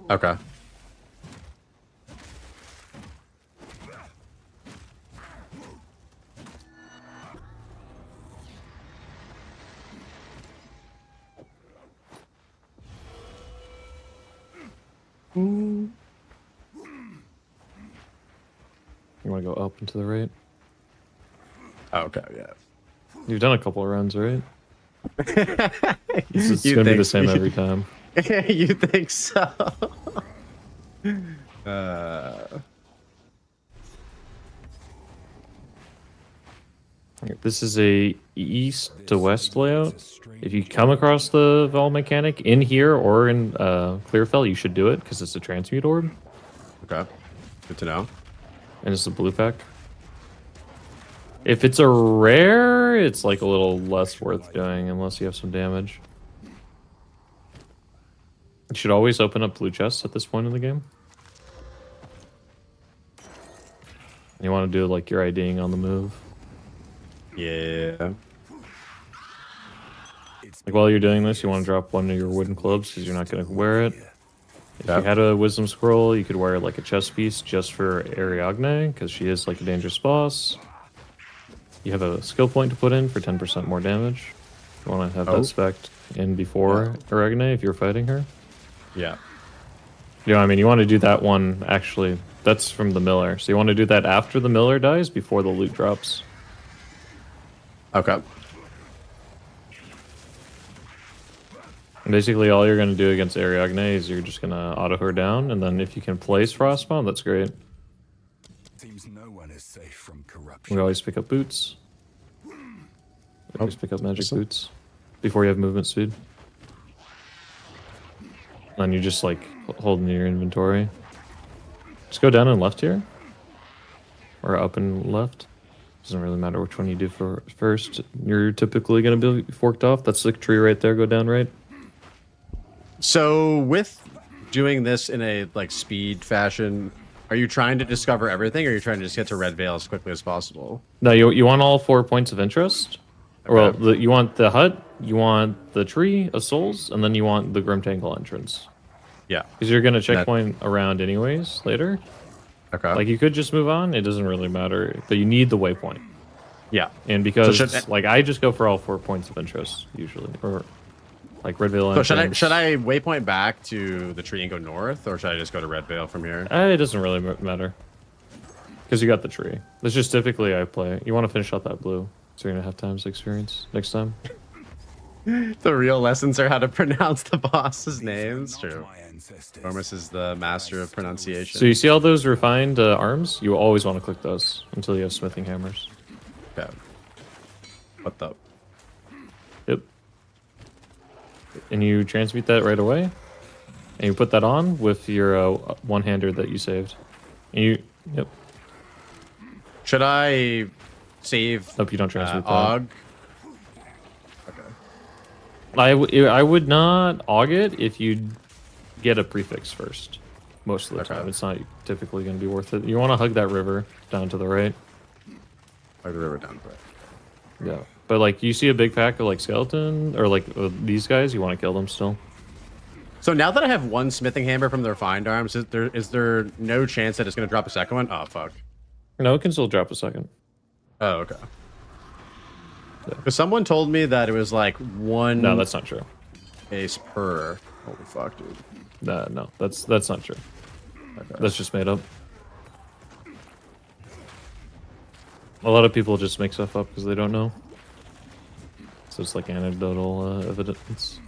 Okay. You want to go up and to the right? Okay, yeah. You've done a couple of runs, right? This is going to be the same every time. You think so? This is a east to west layout. If you come across the Val mechanic in here or in Clearfell, you should do it because it's a transmute orb. Okay, good to know. And it's a blue pack. If it's a rare, it's like a little less worth doing unless you have some damage. You should always open up blue chests at this point in the game. You want to do like your IDing on the move. Yeah. Like while you're doing this, you want to drop one of your wooden clubs because you're not going to wear it. If you had a wisdom scroll, you could wear like a chest piece just for Ariadne because she is like a dangerous boss. You have a skill point to put in for 10% more damage. You want to have that spec in before Ariadne if you're fighting her. Yeah. You know, I mean, you want to do that one, actually. That's from the miller. So you want to do that after the miller dies, before the loot drops. Okay. And basically, all you're going to do against Ariadne is you're just going to auto her down, and then if you can place Frostbound, that's great. Seems no one is safe from corruption. We always pick up boots. We always pick up magic boots before you have movement speed. And you just like hold in your inventory. Just go down and left here, or up and left. Doesn't really matter which one you do first. You're typically going to be forked off. That's the tree right there. Go down right. So with doing this in a like speed fashion, are you trying to discover everything, or are you trying to just get to Red Veil as quickly as possible? No, you want all 4 points of interest. Okay. Well, you want the hut, you want the tree of souls, and then you want the Grimtangle entrance. Yeah. Because you're going to checkpoint around anyways later. Okay. Like, you could just move on. It doesn't really matter. But you need the waypoint. Yeah. And because, So like, I just go for all 4 points of interest, usually. Or, like, Red Veil entrance. So should I waypoint back to the tree and go north, or should I just go to Red Veil from here? It doesn't really matter. Because you got the tree. That's just typically I play. You want to finish out that blue. 3.5 times experience next time. The real lessons are how to pronounce the boss's names. True. Ormus is the master of pronunciation. So you see all those refined arms? You always want to click those until you have smithing hammers. Okay. What the? Yep. And you transmute that right away. And you put that on with your one-hander that you saved. And you... Yep. Should I save Hope you don't transmute that. Og? I would not AUG it if you get a prefix first. Most of the time. It's not typically going to be worth it. You want to hug that river down to the right. Hug the river down to the right. Yeah. But like, you see a big pack of like skeleton, or like these guys, you want to kill them still. So now that I have one smithing hammer from the refined arms, is there no chance that it's going to drop a second one? Oh, fuck. No, it can still drop a second. Oh, okay. Because someone told me that it was like one... No, that's not true. Ace per. Holy fuck, dude. No, that's not true. Okay. That's just made up. A lot of people just make stuff up because they don't know. So it's like anecdotal evidence.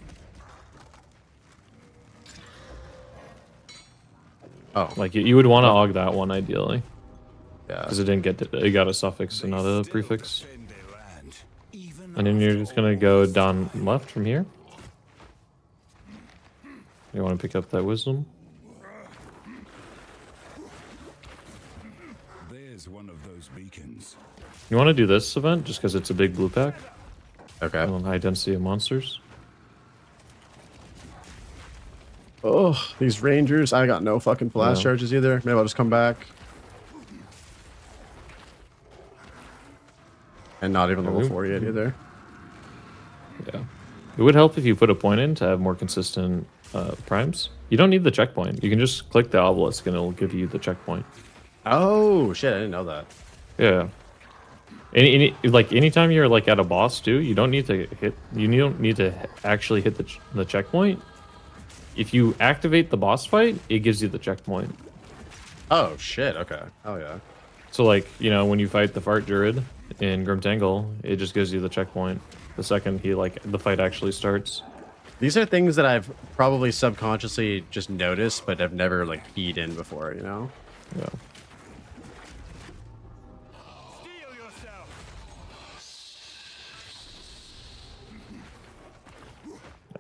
Oh. Like, you would want to AUG that one, ideally. Yeah. Because it got a suffix and not a prefix. And then you're just going to go down left from here. You want to pick up that wisdom. There's one of those beacons. You want to do this event just because it's a big blue pack. Okay. And high density of monsters. Oh, these rangers. I got no fucking blast charges either. Maybe I'll just come back. And not even level 48 either. Yeah. It would help if you put a point in to have more consistent primes. You don't need the checkpoint. You can just click the obelisk and it'll give you the checkpoint. Oh, shit. I didn't know that. Yeah. Anytime you're like at a boss too, you don't need to hit. You don't need to actually hit the checkpoint. If you activate the boss fight, it gives you the checkpoint. Oh shit. Okay. Oh yeah. So like, you know, when you fight the fart druid in Grimtangle, it just gives you the checkpoint the second the fight actually starts. These are things that I've probably subconsciously just noticed, but I've never like keyed in before. You know. Yeah.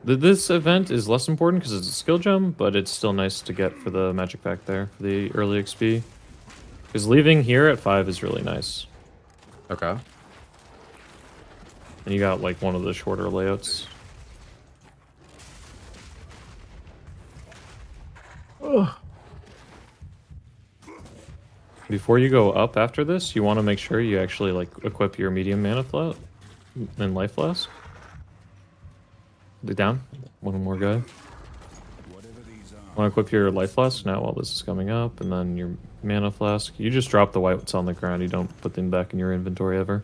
This event is less important because it's a skill gem, but it's still nice to get for the magic pack there, for the early XP. Because leaving here at 5 is really nice. Okay. And you got like one of the shorter layouts. Ugh. Before you go up after this, you want to make sure you actually like equip your medium mana flat and life flask. Down. One more guy. Want to equip your life flask now while this is coming up, and then your mana flask. You just drop the whites on the ground. You don't put them back in your inventory ever.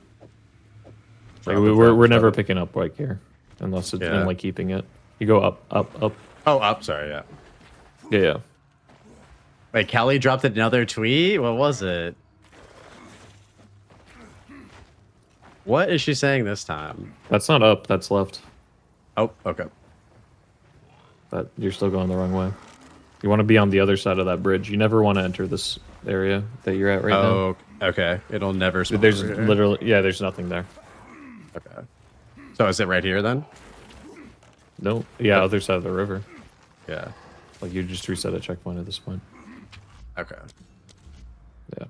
Like, we're never picking up white here unless it's in like keeping it. You go up, up, up. Oh, up. Sorry. Yeah. Yeah. Wait, Kelly dropped another tweet? What was it? What is she saying this time? That's not up, that's left. Oh, okay. But you're still going the wrong way. You want to be on the other side of that bridge. You never want to enter this area that you're at right now. Oh, okay. It'll never spawn. There's literally, yeah, there's nothing there. Okay. So is it right here then? No, yeah, other side of the river. Yeah. Like you just reset a checkpoint at this point. Okay. Yeah.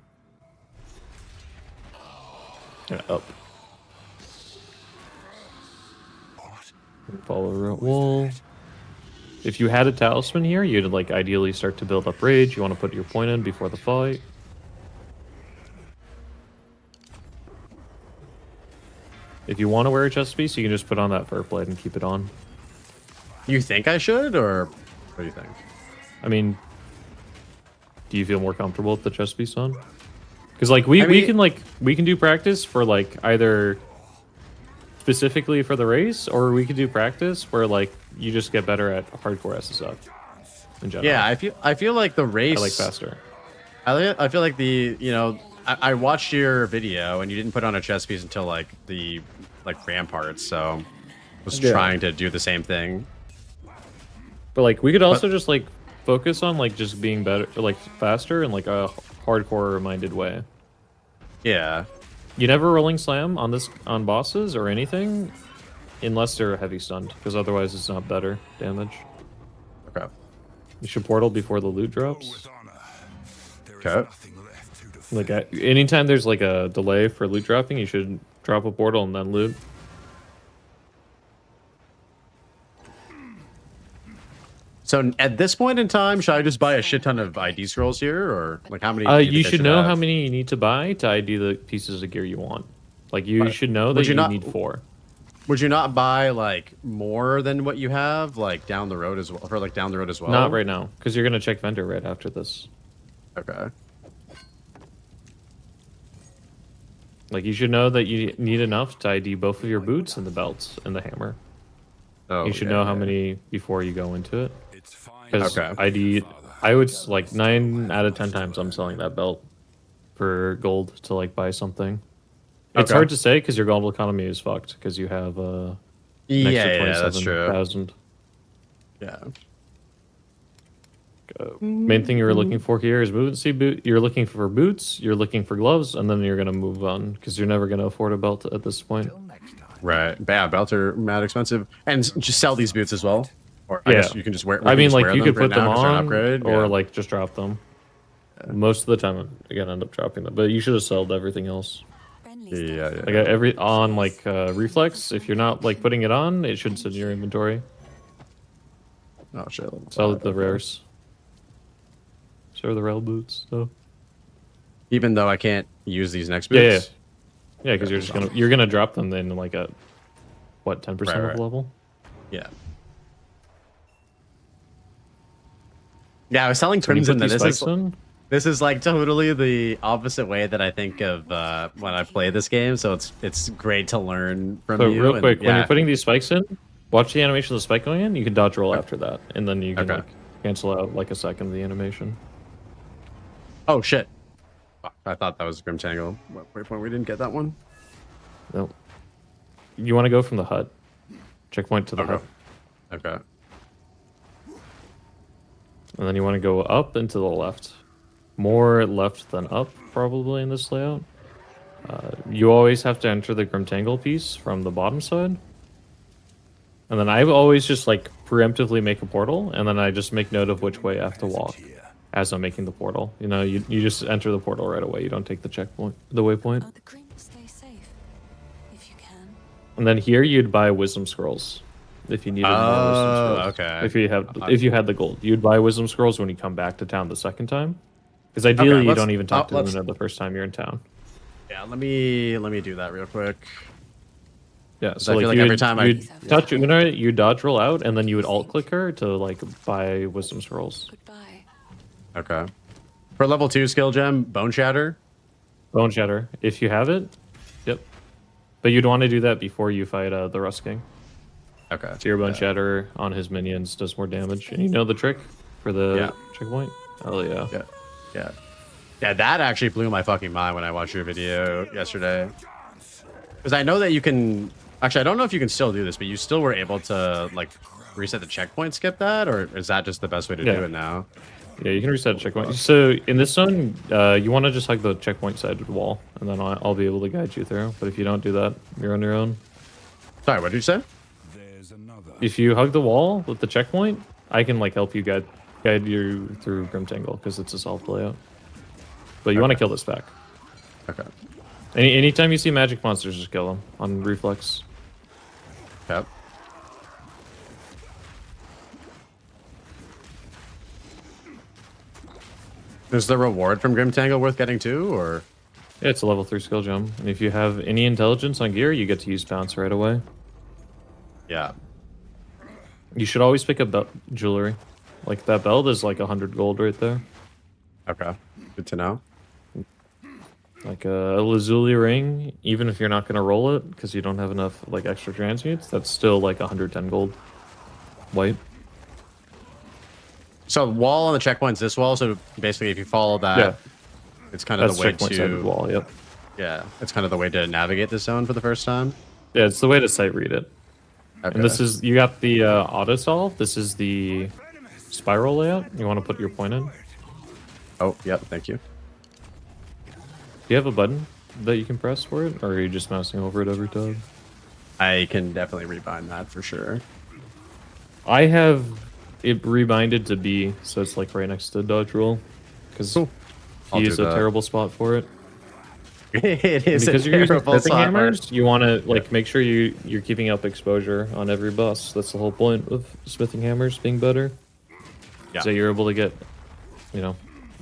Yeah, up. Follow a wall. If you had a talisman here, you'd like ideally start to build up rage. You want to put your point in before the fight. If you want to wear a chest piece, you can just put on that fur blade and keep it on. You think I should, or what do you think? I mean, do you feel more comfortable with the chest piece on? Because like we can do practice for like either specifically for the race, or we could do practice where like you just get better at hardcore SSF in general. Yeah, I feel like the race. I like faster. I feel like I watched your video and you didn't put on a chest piece until like the ramparts, so I was trying to do the same thing. But like we could also just like focus on like just being better, like faster in like a hardcore minded way. Yeah. You never rolling slam on bosses or anything unless they're heavy stunned, because otherwise it's not better damage. Okay. You should portal before the loot drops. Okay. Like anytime there's like a delay for loot dropping, you should drop a portal and then loot. So at this point in time, should I just buy a shit ton of ID scrolls here, or like how many? You should know how many you need to buy to ID the pieces of gear you want. Like you should know that you need 4. Would you not buy like more than what you have, like down the road as well, or like down the road as well? Not right now, because you're gonna check vendor right after this. Okay. Like you should know that you need enough to ID both of your boots and the belts and the hammer. Oh, you should know how many before you go into it. Because okay. I would like 9 out of 10 times I'm selling that belt for gold to like buy something. It's hard to say because your gold economy is fucked because you have an extra 27,000. Yeah. Main thing you're looking for here is movement speed boot. You're looking for boots, you're looking for gloves, and then you're gonna move on because you're never gonna afford a belt at this point. Right. Yeah, belts are mad expensive, and just sell these boots as well. Or I guess you can just wear. I mean, like you could put them on, upgraded, or like just drop them. Yeah. Most of the time, I'm gonna end up dropping them, but you should have sold everything else. Yeah. Like on reflex, if you're not like putting it on, it should sit in your inventory. Oh shit! Sell the rares. Sell the rail boots though. Even though I can't use these next boots. Yeah, because you're gonna drop them then like at what 10% of level. Yeah. Yeah, I was telling Crimson that this is like totally the opposite way that I think of when I play this game. So it's great to learn from you. Real quick, when you're putting these spikes in, watch the animation of the spike going in. You can dodge roll after that, and then you can like, cancel out like a second of the animation. Oh shit! I thought that was Grimtangle. Waypoint, we didn't get that one. No. You want to go from the hut. Checkpoint to the hut. Okay. And then you want to go up and to the left. More left than up, probably, in this layout. You always have to enter the Grimtangle piece from the bottom side. And then I always just, like, preemptively make a portal, and then I just make note of which way I have to walk as I'm making the portal. You know, you just enter the portal right away. You don't take the checkpoint, the waypoint. Oh, the green will stay safe, if you can. And then here you'd buy wisdom scrolls. If you needed more wisdom scrolls. Okay. If you had the gold, you'd buy wisdom scrolls when you come back to town the second time. Because ideally you don't even talk to Luna the first time you're in town. Yeah, let me do that real quick. Yeah, so like every time you touch Una, you dodge roll out, and then you would alt click her to like buy wisdom scrolls. Goodbye. Okay. For level 2 skill gem, Bone Shatter. Bone Shatter, if you have it. Yep. But you'd want to do that before you fight the Rust King. Okay. So your Bone Shatter on his minions does more damage, and you know the trick for the checkpoint. Hell yeah. Yeah, that actually blew my fucking mind when I watched your video yesterday. Because I know that you can... Actually, I don't know if you can still do this, but you still were able to, like, reset the checkpoint, skip that? Or is that just the best way to do it now? Yeah, you can reset a checkpoint. So in this zone, you want to just hug the checkpoint side of the wall, and then I'll be able to guide you through. But if you don't do that, you're on your own. Sorry, what did you say? If you hug the wall with the checkpoint, I can like help you guide you through Grim Tangle because it's a solved layout. But you want to kill this back. Okay. Anytime you see magic monsters, just kill them on reflex. Yep. Is the reward from Grim Tangle worth getting too, or? Yeah, it's a level 3 skill gem. And if you have any intelligence on gear, you get to use bounce right away. Yeah. You should always pick up jewelry. Like that belt is like 100 gold right there. Okay. Good to know. Like a lazuli ring, even if you're not going to roll it because you don't have enough like extra transmutes, that's still like 110 gold. White. So wall on the checkpoint's this wall. So basically, if you follow that, it's kind of that's the way checkpoint side of the wall. Yep. Yeah, it's kind of the way to navigate this zone for the first time. Yeah, it's the way to sight read it. Okay. And this is you got the auto solve. This is the spiral layout. You want to put your point in. Oh, yep. Thank you. Do you have a button that you can press for it, or are you just mousing over it every time? I can definitely rebind that for sure. I have it rebinded to B, so it's like right next to dodge roll, because he is a terrible spot for it. It is because a you're using terrible smithing spot. hammers. You want to like make sure you're keeping up exposure on every boss. That's the whole point of smithing hammers being better. Yeah. So you're able to get,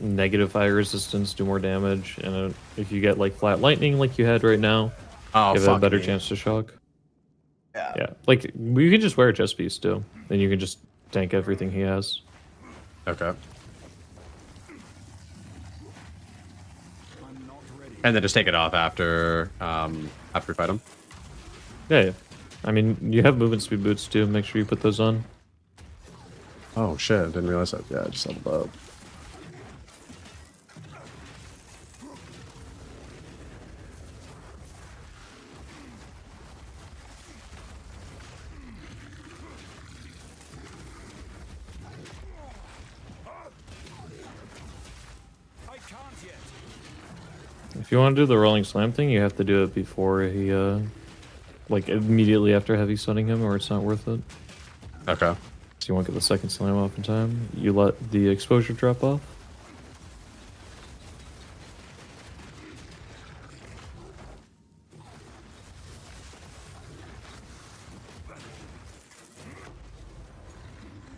negative fire resistance, do more damage, and if you get like flat lightning like you had right now, you have a better chance to shock. Yeah, like you can just wear a chest piece too, then you can just tank everything he has. Okay. And then just take it off after we fight him. Yeah. I mean, you have movement speed boots too. Make sure you put those on. Oh shit! I didn't realize that. Yeah, I just leveled up. If you want to do the rolling slam thing, you have to do it before he, like immediately after heavy stunning him, or it's not worth it. Okay. So you won't get the second slam off in time. You let the exposure drop off.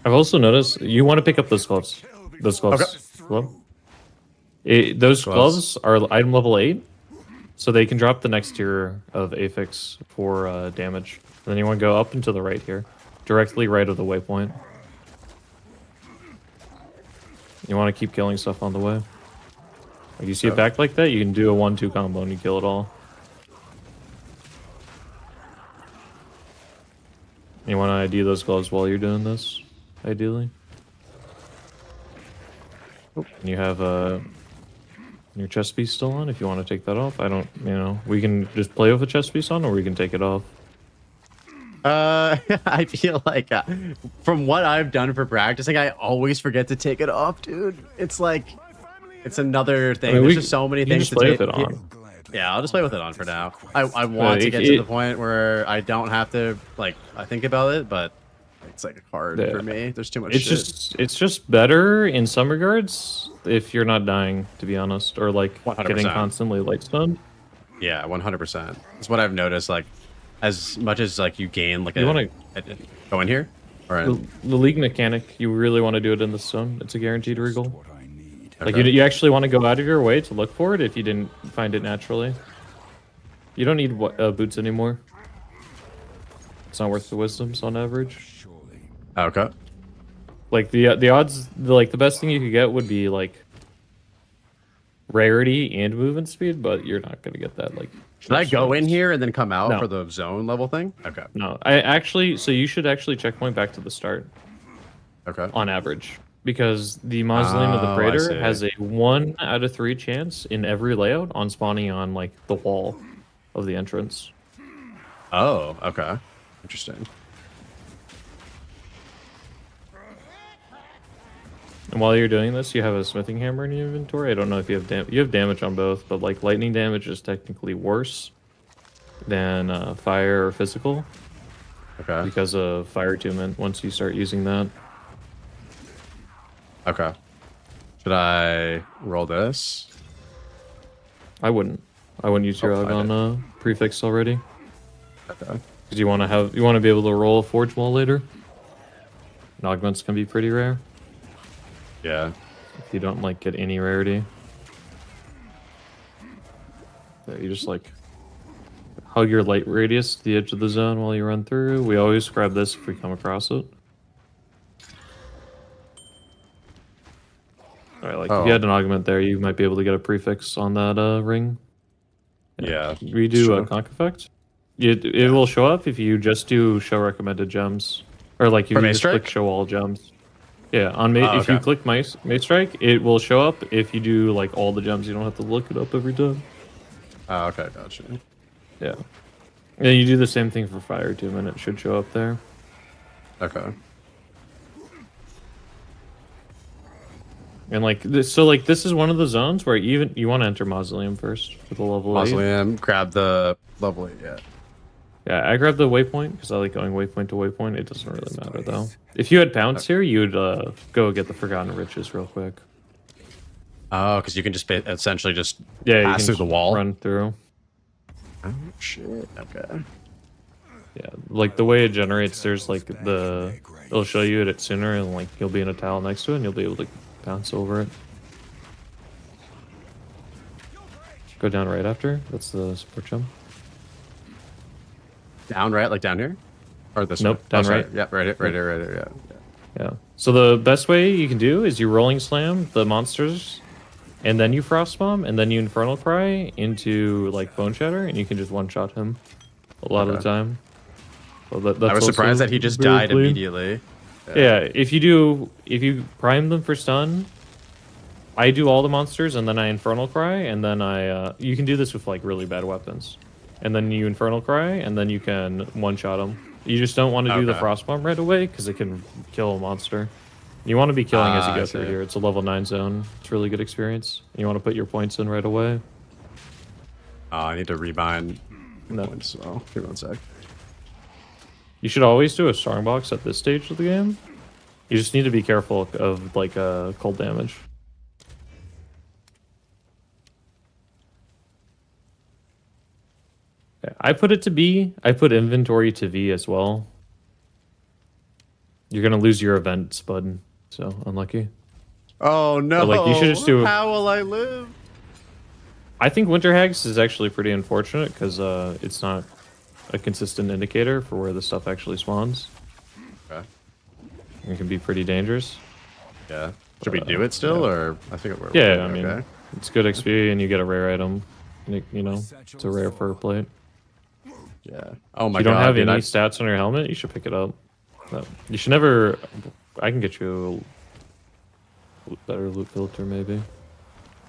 I've also noticed you want to pick up those gloves. Those gloves. Okay. Hello? Those gloves are item level 8, so they can drop the next tier of affix for damage. And then you want to go up and to the right here, directly right of the waypoint. You want to keep killing stuff on the way. Like you see it back like that, you can do a 1-2 combo and you kill it all. You want to ID those gloves while you're doing this, ideally. And you have your chest piece still on if you want to take that off. I don't, we can just play with a chest piece on, or we can take it off. I feel like from what I've done for practicing, I always forget to take it off, dude. It's like, it's another thing. There's just so many things to play take with it on. Yeah, I'll just play with it on for now. I want to get to the point where I don't have to, like, I think about it, but it's like hard for me. There's too much shit. It's just better in some regards if you're not dying, to be honest, or like 100%. getting constantly light stunned. Yeah, 100%. It's what I've noticed. Like, as much as like you gain, like, you want to go in here, or the league mechanic. You really want to do it in the zone. It's a guaranteed regal. Like Okay. you actually want to go out of your way to look for it if you didn't find it naturally. You don't need boots anymore. It's not worth the wisdoms on average. Okay. Like the odds, the best thing you could get would be like rarity and movement speed, but you're not gonna get that. Like, should I go in here and then come out No. for the zone level thing? Okay. No, so you should actually checkpoint back to the start. Okay. On average, because the Mausoleum of the Oh, I Praetor see. has a 1 out of 3 chance in every layout on spawning on like the wall of the entrance. Oh, okay. Interesting. And while you're doing this, you have a smithing hammer in your inventory. I don't know if you have damage on both, but like lightning damage is technically worse than fire or physical. Okay. Because of fire attunement once you start using that. Okay. Should I roll this? I wouldn't. I wouldn't use your on prefix already. Okay. Because you want to be able to roll a forge wall later. And augments can be pretty rare. Yeah. If you don't like get any rarity. Yeah, you just like hug your light radius to the edge of the zone while you run through. We always grab this if we come across it. Alright, like if you had an augment there, you might be able to get a prefix on that ring. Yeah. Redo a conk effect. It will show up if you just do show recommended gems. Or like if you just click show all gems. Yeah, on if you click Mace Strike, it will show up if you do like all the gems. You don't have to look it up every time. Oh, okay, gotcha. Yeah. And you do the same thing for fire too, and it should show up there. Okay. And like this, so like this is one of the zones where even you want to enter Mausoleum first with a level 8. Mausoleum, grab the level 8, yeah. Yeah, I grabbed the waypoint because I like going waypoint to waypoint. It doesn't really matter though. If you had Pounce here, you'd go get the Forgotten Riches real quick. Oh, because you can just essentially just pass through the wall. Run through. Oh shit. Okay. Yeah, like the way it generates, there's like it'll show you it sooner, and like you'll be in a tile next to it, and you'll be able to bounce over it. Go down right after. That's the support gem. Down right, like down here, or this? Nope, down right. Yeah, right here. Yeah. Yeah. So the best way you can do is you rolling slam the monsters, and then you frost bomb, and then you infernal cry into like bone shatter, and you can just one shot him a lot of the time. So that's I was surprised that he just died immediately. Yeah, if you prime them for stun, I do all the monsters, and then I infernal cry, and then you can do this with like really bad weapons. And then you infernal cry, and then you can one-shot them. You just don't want to do the frost bomb right away because it can kill a monster. You want to be killing as you go through here. It's a level 9 zone. It's really good experience. You want to put your points in right away. I need to rebind points. Oh, give me 1 sec. You should always do a strongbox at this stage of the game. You just need to be careful of like cold damage. I put it to B. I put inventory to V as well. You're gonna lose your events, bud. So unlucky. Oh no! But, like you should just do. How will I live? I think Winter Hags is actually pretty unfortunate because it's not a consistent indicator for where the stuff actually spawns. Okay. It can be pretty dangerous. Yeah. Should we do it still, or I think it works? Yeah, I mean, it's good XP and you get a rare item. You know, it's a rare fur plate. Yeah. Oh my god. If you don't have any stats on your helmet, you should pick it up. You should never. I can get you a better loot filter, maybe.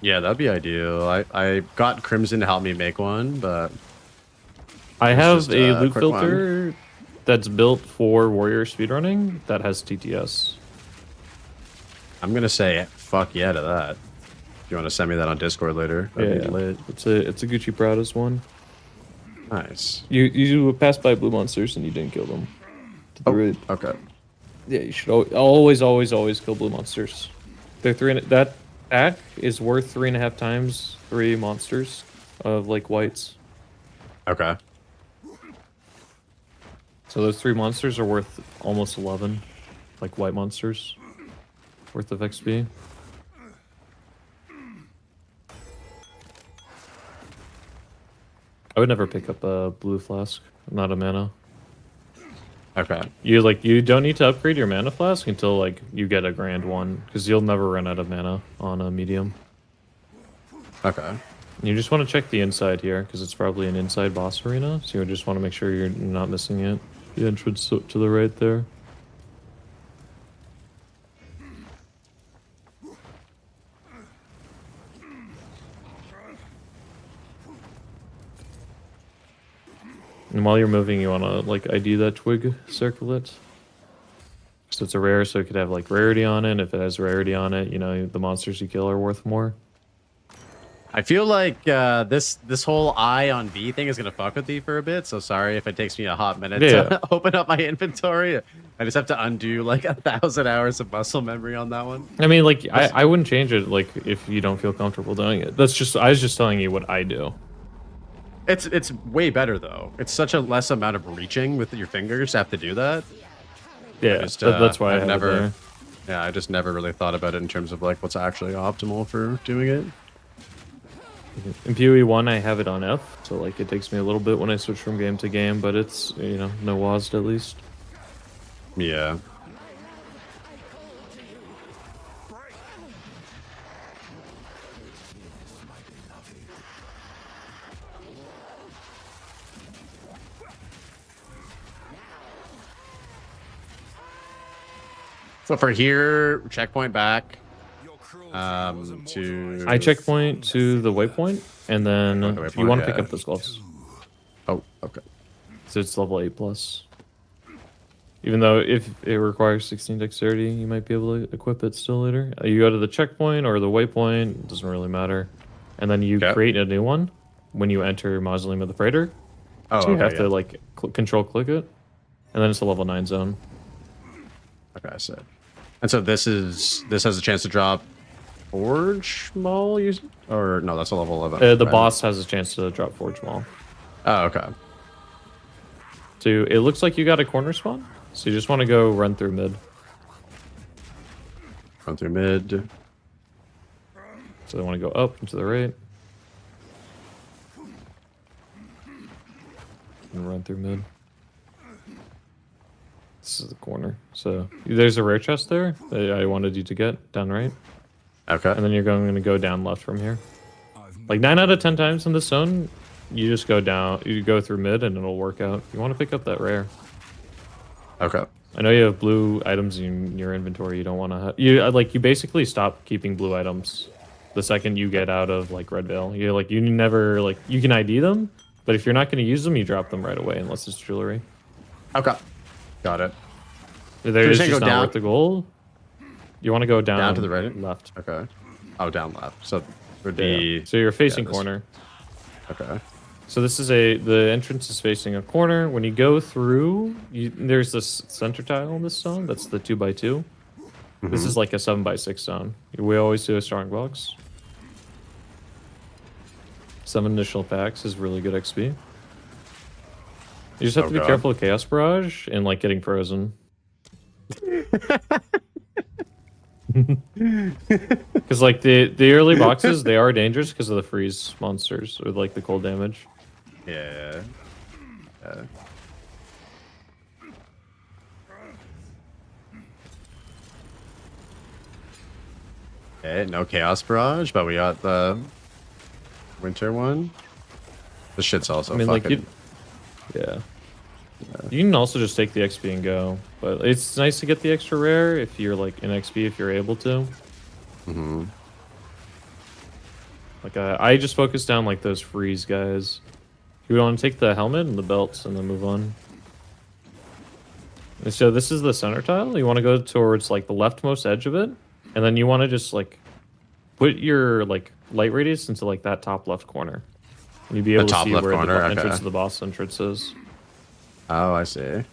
Yeah, that'd be ideal. I got Crimson to help me make one, but I have a loot filter that's built for warrior speedrunning that has TTS. I'm gonna say fuck yeah to that. If you want to send me that on Discord later, that'd be lit. It's a Gucci Pradas one. Nice. You passed by blue monsters and you didn't kill them. Okay. Yeah, you should always kill blue monsters. They're that pack is worth 3.5 times 3 monsters of like whites. Okay. So those 3 monsters are worth almost 11, like white monsters, worth of XP. I would never pick up a blue flask, not a mana. Okay. You don't need to upgrade your mana flask until like you get a grand one, because you'll never run out of mana on a medium. Okay. You just want to check the inside here, because it's probably an inside boss arena, so you just want to make sure you're not missing it. The entrance to the right there. And while you're moving, you want to like ID that twig, circle it. So it's a rare, so it could have like rarity on it. If it has rarity on it, you know the monsters you kill are worth more. I feel like this whole eye on B thing is gonna fuck with me for a bit. So sorry if it takes me a hot minute to open up my inventory. I just have to undo like 1,000 hours of muscle memory on that one. I mean, like I wouldn't change it like if you don't feel comfortable doing it. That's just I was just telling you what I do. It's way better though. It's such a less amount of reaching with your fingers to have to do that. Yeah, that's why I never. Yeah, I just never really thought about it in terms of like what's actually optimal for doing it. In PoE 1, I have it on F, so like it takes me a little bit when I switch from game to game, but it's, you know, no WASD at least. Yeah. So for here, checkpoint back. To I checkpoint to the waypoint, and then you want to pick up those gloves. Oh, okay. So it's level 8+. Even though if it requires 16 dexterity, you might be able to equip it still later. You go to the checkpoint or the waypoint, it doesn't really matter. And then you create a new one when you enter Mausoleum of the Praetor. Oh, so you have to like control click it, and then it's a level 9 zone. Okay, I said. And so this has a chance to drop Forge Maul, or no? That's a level 11. The boss has a chance to drop Forge Maul. Oh, okay. So it looks like you got a corner spawn. So you just want to go run through mid. Run through mid. So they want to go up and to the right. And run through mid. This is the corner. So there's a rare chest there that I wanted you to get down right. Okay. And then you're going to go down left from here. Like 9 out of 10 times in this zone, you just go down, you go through mid and it'll work out. You want to pick up that rare. Okay. I know you have blue items in your inventory. You don't want to have, you basically stop keeping blue items the second you get out of like Red Veil. You never like, you can ID them, but if you're not going to use them, you drop them right away unless it's jewelry. Okay. Got it. They're just not worth the gold. You want to go down to the right, left. Okay. Oh, down left. So for the so you're facing corner. Okay. So this is the entrance is facing a corner. When you go through, there's this center tile in this zone. That's the 2x2. This is like a 7x6 zone. We always do a strong box. 7 initial packs is really good XP. You just have to be careful of Chaos Barrage and like getting frozen. Because like the early boxes, they are dangerous because of the freeze monsters or like the cold damage. Yeah. Okay, no Chaos Barrage, but we got the winter one. This shit's also fucking... Yeah. You can also just take the XP and go, but it's nice to get the extra rare if you're like in XP if you're able to. Like I just focus down like those freeze guys. You want to take the helmet and the belts and then move on. And so this is the center tile. You want to go towards like the leftmost edge of it, and then you want to just like put your like light radius into like that top left corner. And you'll be able to see where the entrance of the boss entrance is. Oh, I see.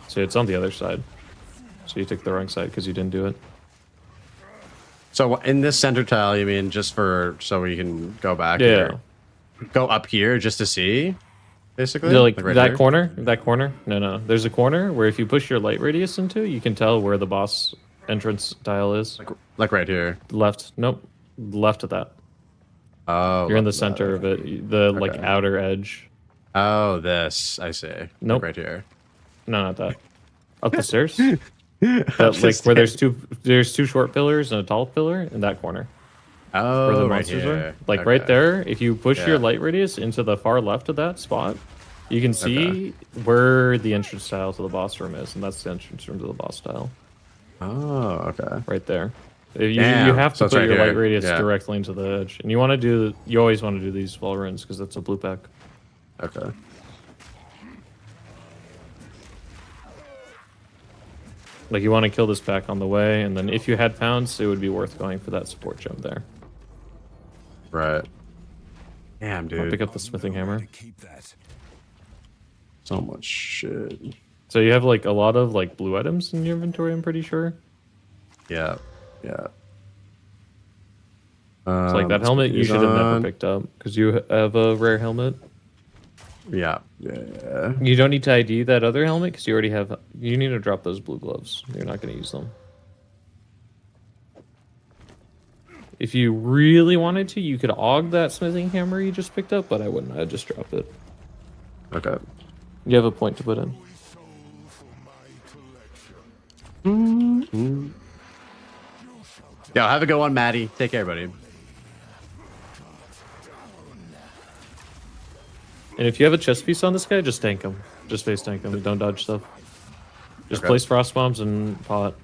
So it's on the other side. So you took the wrong side because you didn't do it. So in this center tile, you mean just so we can go back here? Go up here just to see, basically? Like right that corner? That corner? No. There's a corner where if you push your light radius into, you can tell where the boss entrance tile is. Like right here? Left. Nope. Left of that. Oh. You're in the center of it. The like outer edge. Oh, this. I see. Nope. Like right here. No, not that. Up the stairs? Like where there's two short pillars and a tall pillar in that corner. Oh, where the right monsters here. are. Like right there, if you push your light radius into the far left of that spot, you can see where the entrance tile to the boss room is, and that's the entrance room to the boss tile. Oh, okay. Right there. You have to put your light radius directly into the edge, and you always want to do these fall runs because that's a blue pack. Okay. Like you want to kill this pack on the way, and then if you had pounds, it would be worth going for that support jump there. Right. Damn, I'll dude. pick up the smithing hammer. So much shit. So you have like a lot of like blue items in your inventory, I'm pretty sure. Yeah. Yeah. It's like that helmet you should have never picked up because you have a rare helmet. Yeah. Yeah. You don't need to ID that other helmet because you already have. You need to drop those blue gloves. You're not going to use them. If you really wanted to, you could aug that smithing hammer you just picked up, but I wouldn't. I'd just drop it. Okay. You have a point to put in. Mm-hmm. Yeah, have a good one, Maddie. Take care, buddy. And if you have a chest piece on this guy, just tank him. Just face tank him. Don't dodge stuff. Just place frost bombs and pot.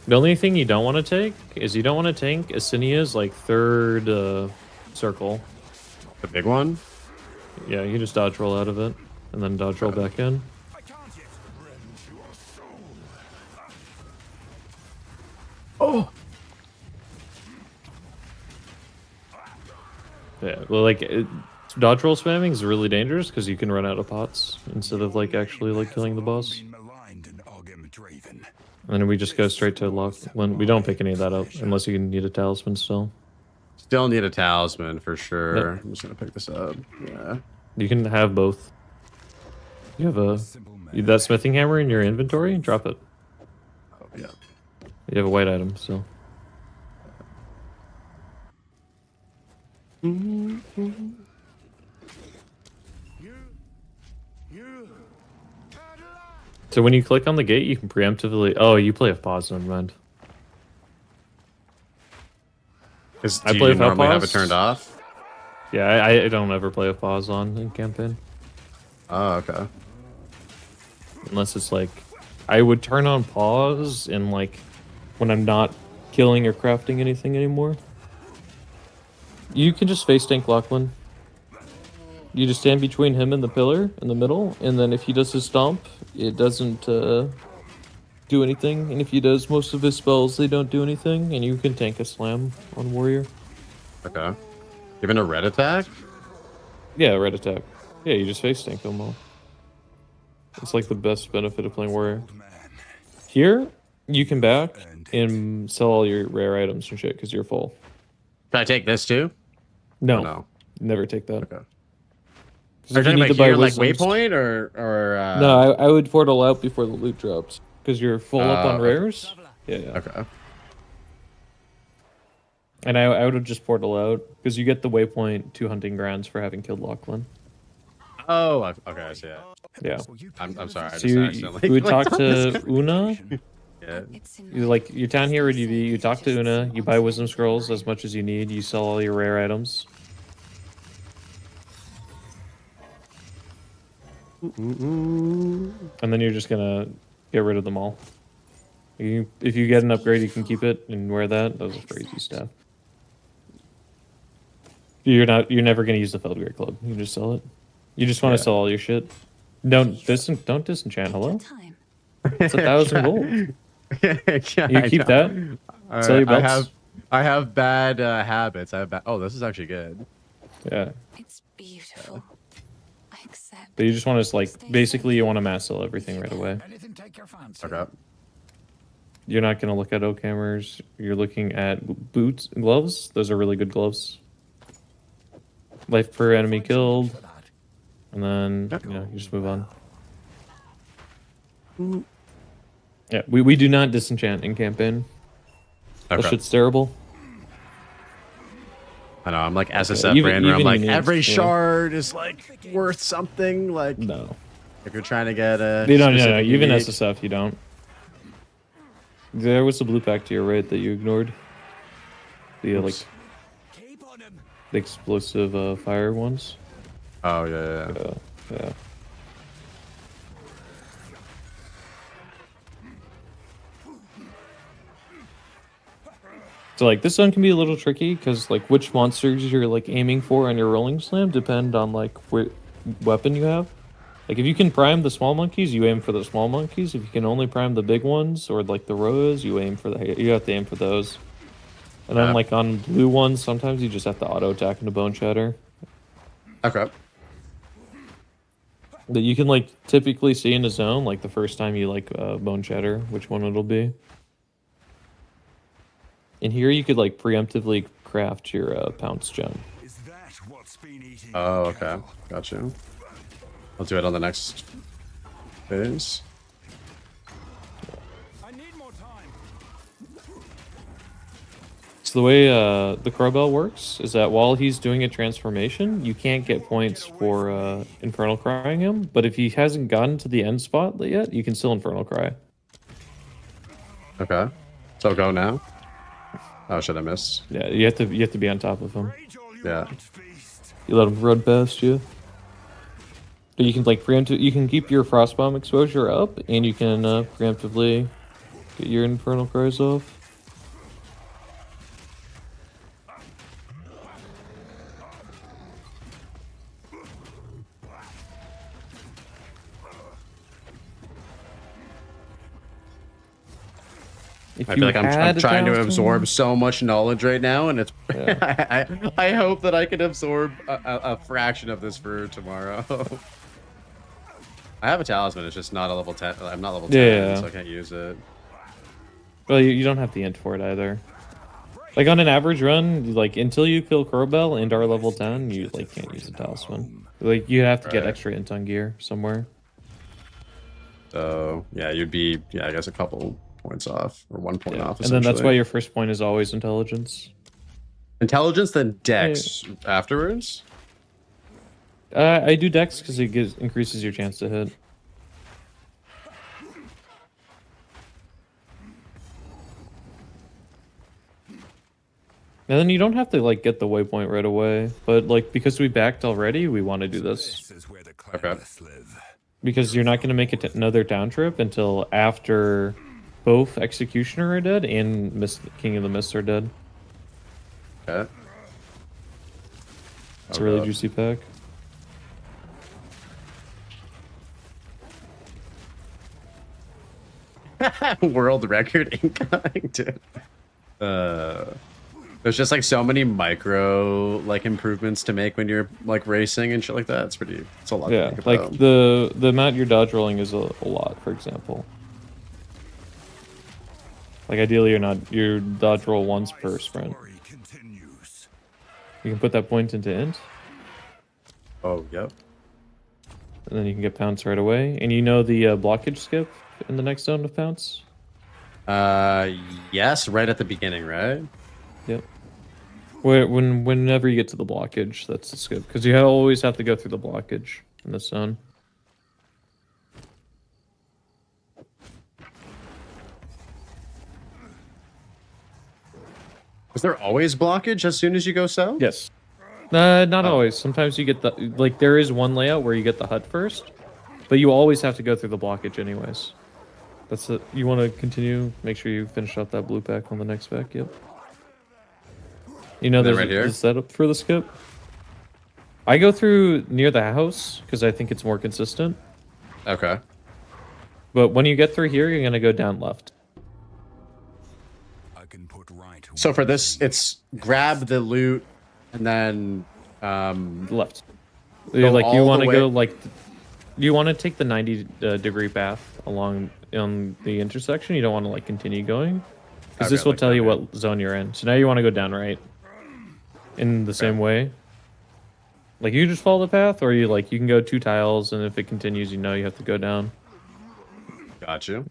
The only thing you don't want to take is you don't want to tank Asinia's like third circle. The big one? Yeah, you just dodge roll out of it and then dodge roll back in. Oh. Yeah, well, like dodge roll spamming is really dangerous because you can run out of pots instead of like actually like killing the boss. And then we just go straight to lock. When we don't pick any of that up unless you need a talisman still. Still need a talisman for sure. Yep. I'm just gonna pick this up. Yeah. You can have both. You have that smithing hammer in your inventory. Drop it. Oh yeah. You have a white item, so. So when you click on the gate, you can preemptively. Oh, you play with pause, never mind. I play with normally have it turned off. Yeah, I don't ever play with pause on in campaign. Oh, okay. Unless it's like, I would turn on pause in like when I'm not killing or crafting anything anymore. You can just face tank Lachlan. You just stand between him and the pillar in the middle, and then if he does his stomp, it doesn't do anything. And if he does most of his spells, they don't do anything, and you can tank a slam on warrior. Okay. Even a red attack? Yeah, red attack. Yeah, you just face tank them all. It's like the best benefit of playing warrior. Here, you can back and sell all your rare items and shit because you're full. Can I take this too? No, no, never take that. Okay. Are you talking about here, like waypoint or No, I would portal out before the loot drops because you're full up on rares. Yeah. Okay. And I would have just portal out because you get the waypoint 2 hunting grounds for having killed Lachlan. Oh, okay, I see it. Yeah. I'm sorry. I So just you accidentally would clicked talk on this. to Una. Yeah. You like your town hero DB. You talk to Una. You buy wisdom scrolls as much as you need. You sell all your rare items. And then you're just gonna get rid of them all. If you get an upgrade, you can keep it and wear that. Those are for easy stuff. You're never gonna use the Feldgrave Club. You just sell it. You just want to sell all your shit. Don't disenchant. Hello. It's 1,000 gold. You keep that. Sell your belts. I have bad habits. I have bad. Oh, this is actually good. Yeah. It's beautiful. I accept. But you just want to like basically you want to mass sell everything right away. Okay. You're not gonna look at oak hammers. You're looking at boots, gloves. Those are really good gloves. Life per enemy killed, and then you just move on. Yeah, we do not disenchant in campaign. That shit's terrible. I know. I'm like SSF brand where I'm like every shard is like worth something. Like no, if you're trying to get a no. Even SSF you don't. There was the blue pack to your right that you ignored. The like the explosive fire ones. Oh yeah. Yeah. So like this one can be a little tricky because like which monsters you're like aiming for on your rolling slam depend on like what weapon you have. Like if you can prime the small monkeys, you aim for the small monkeys. If you can only prime the big ones or like the rows, you have to aim for those. And then like on blue ones, sometimes you just have to auto attack into bone shatter. Okay. That you can like typically see in a zone like the first time you like bone shatter, which one it'll be. And here you could like preemptively craft your pounce gem. Is that what's been eating? Oh, okay. Got you. I'll do it on the next phase. I need more time. So the way the Crowbell works is that while he's doing a transformation, you can't get points for Infernal Crying him, but if he hasn't gotten to the end spot yet, you can still Infernal Cry. Okay. So go now. Oh shit, I missed. Yeah, you have to be on top of him. Yeah. You let him run past you. But you can like you can keep your Frostbomb exposure up, and you can preemptively get your Infernal Cries off. I feel like I'm trying to absorb so much knowledge right now, and it's. Yeah. I hope that I can absorb a fraction of this for tomorrow. I have a talisman. It's just not a level 10. I'm not level 10, so I can't use it. Well, you don't have the int for it either. Like on an average run, like until you kill Crowbell and are level 10, you like can't use the talisman. Like you have to get extra int on gear somewhere. So yeah, you'd be I guess a couple points off or 1 point off. And then that's why your first point is always intelligence. Intelligence, then dex afterwards. I do dex because it increases your chance to hit. And then you don't have to like get the waypoint right away, but like because we backed already, we want to do this. Okay. Because you're not going to make it another down trip until after both Executioner are dead and King of the Mists are dead. Okay. It's a really juicy pack. World record incoming, dude. There's just like so many micro like improvements to make when you're like racing and shit like that. It's a lot. Yeah, to think like about. the amount you're dodge rolling is a lot. For example, like ideally you're dodge roll once per sprint. You can put that point into int. Oh, yep. And then you can get pounce right away. And you know the blockage skip in the next zone of pounce? Yes, right at the beginning, right? Yep. Whenever you get to the blockage, that's the skip. Because you always have to go through the blockage in this zone. Is there always blockage as soon as you go south? Yes. Not always. Sometimes you get the like there is one layout where you get the hut first, but you always have to go through the blockage anyways. That's it. You want to continue? Make sure you finish out that blue pack on the next pack. Yep. You know, there's a setup for the skip. I go through near the house because I think it's more consistent. Okay. But when you get through here, you're gonna go down left. So for this, it's grab the loot and then left. Like you want to go like you want to take the 90-degree path along on the intersection. You don't want to like continue going because this will tell you what zone you're in. So now you want to go down right in the same way. Like you just follow the path, or you can go 2 tiles, and if it continues, you know you have to go down. Got you.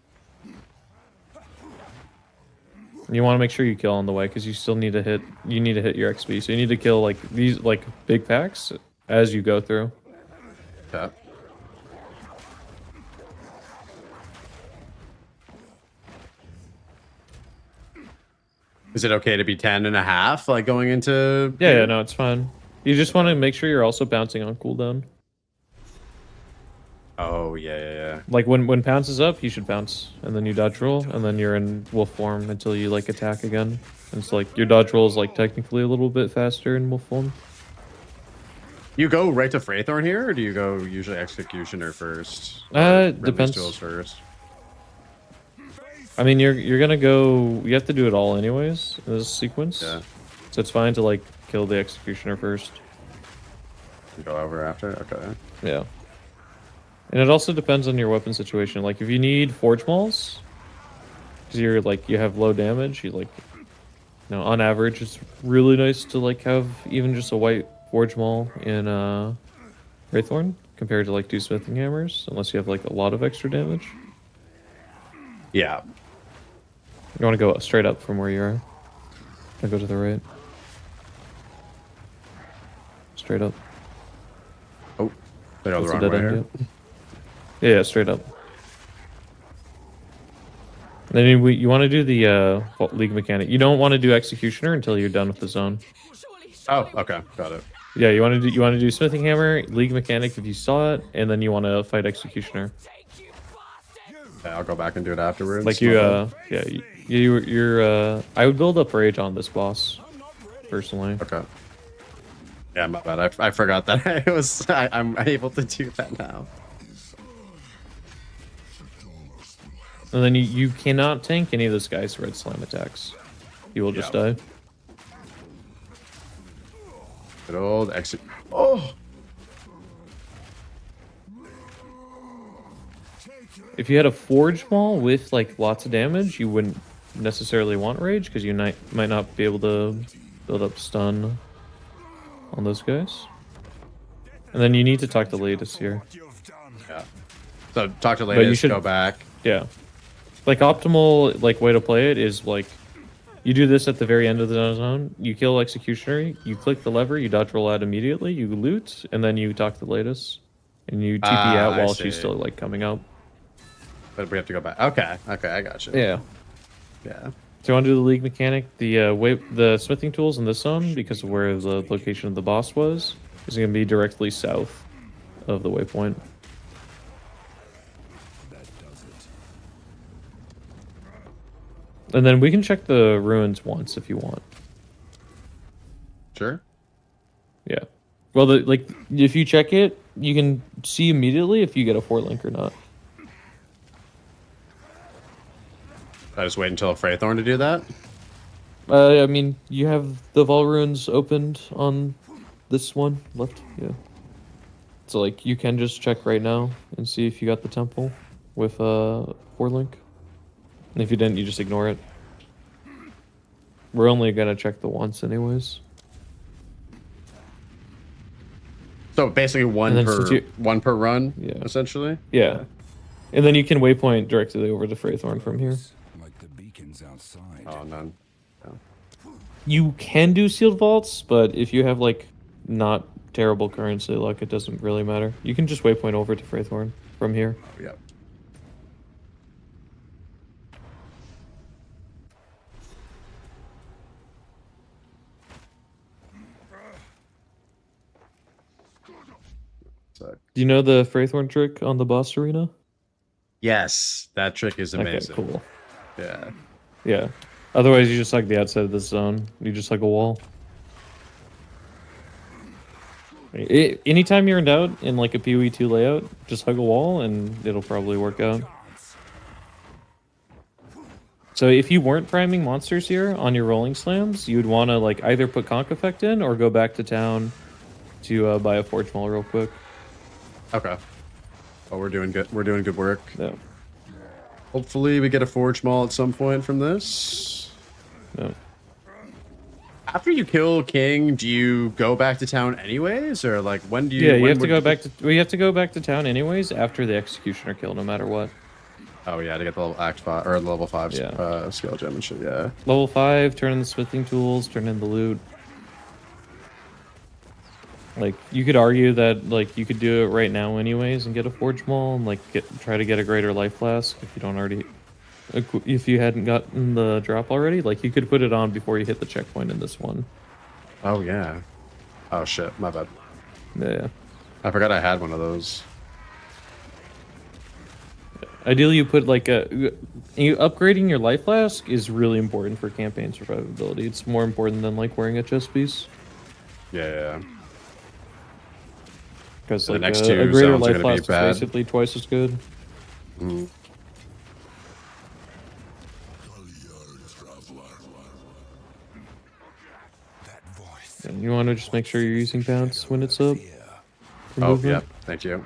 You want to make sure you kill on the way because you still need to hit. You need to hit your XP, so you need to kill like these like big packs as you go through. Okay. Is it okay to be 10.5 like going into? Yeah, no, it's fine. You just want to make sure you're also bouncing on cooldown. Oh yeah. Like when pounce is up, you should bounce, and then you dodge roll, and then you're in wolf form until you like attack again. And it's like your dodge roll is like technically a little bit faster in Wolf form. You go right to Fraythorn here, or do you go usually Executioner first? Or Depends. Tools first. I mean, you're gonna go. You have to do it all anyways in this sequence. Yeah. So it's fine to like kill the Executioner first. You go over after. Okay. Yeah. And it also depends on your weapon situation. Like if you need Forge Mauls, because you're like you have low damage, you like, you know, on average, it's really nice to like have even just a white Forge Maul in Wraithorn compared to like 2 smithing hammers, unless you have like a lot of extra damage. Yeah. You want to go straight up from where you are. Or go to the right. Straight up. Oh, they go the That's a wrong dead way end, here. yeah, straight up. Then you want to do the League mechanic. You don't want to do Executioner until you're done with the zone. Oh, okay, got it. Yeah, you want to do Smithing Hammer, League mechanic if you saw it, and then you want to fight Executioner. Yeah, I'll go back and do it afterwards. Like you, you're. I would build up Rage on this boss, personally. Okay. Yeah, my bad. I forgot that I'm able to do that now. And then you cannot tank any of this guy's red slime attacks. You will just die. Good old exit. Oh. If you had a Forge Maul with like lots of damage, you wouldn't necessarily want Rage because you might not be able to build up stun on those guys. And then you need to talk to Latest here. Yeah. So talk to But Latest, you should go back. Yeah. Like optimal like way to play it is like you do this at the very end of the zone. You kill Executioner, you click the lever, you dodge roll out immediately, you loot, and then you talk to Latest. And you TP out while she's still like coming up. But we have to go back. Okay, I got you. Yeah. Yeah. So you want to do the League mechanic? The smithing tools in this zone, because of where the location of the boss was, is going to be directly south of the waypoint. That does it. And then we can check the ruins once if you want. Sure. Yeah. Well, if you check it, you can see immediately if you get a 4-link or not. I just wait until Fraythorn to do that. I mean, you have the Vol ruins opened on this one left. Yeah. So like you can just check right now and see if you got the temple with 4-link. And if you didn't, you just ignore it. We're only gonna check the once anyways. So basically one per run, yeah. essentially. Yeah. And then you can waypoint directly over to Fraythorn from here. Like the beacons outside. Oh, none. No. You can do sealed vaults, but if you have like not terrible currency luck, it doesn't really matter. You can just waypoint over to Fraythorn from here. Oh, yeah. Do you know the Fraythorn trick on the boss arena? Yes, that trick is amazing. Okay, cool. Yeah. Yeah. Otherwise, you just hug the outside of this zone. You just hug a wall. Anytime you're in doubt in like a PoE 2 layout, just hug a wall and it'll probably work out. So if you weren't priming monsters here on your rolling slams, you would want to like either put Conk Effect in or go back to town to buy a Forge Maul real quick. Okay. Oh, we're doing good. We're doing good work. Yeah. Hopefully, we get a Forge Maul at some point from this. Yeah. After you kill King, do you go back to town anyways, or like when do you? Yeah, you have to go back to. We have to go back to town anyways after the Executioner kill, no matter what. Oh yeah, to get the level Act 5 or level 5 Yeah. skill gem and shit. Yeah. Level 5, turn in the smithing tools, turn in the loot. Like you could argue that like you could do it right now anyways and get a Forge Maul and like try to get a greater life flask if you don't already. If you hadn't gotten the drop already, like you could put it on before you hit the checkpoint in this one. Oh yeah. Oh shit, my bad. Yeah. I forgot I had one of those. Yeah. Ideally, you put like upgrading your life flask is really important for campaign survivability. It's more important than like wearing a chest piece. Yeah. Because So like the next a two greater zones are life gonna be flask is bad. basically twice as good. Mm. And you want to just make sure you're using bounce when it's up. For Oh, movement. yeah. Thank you.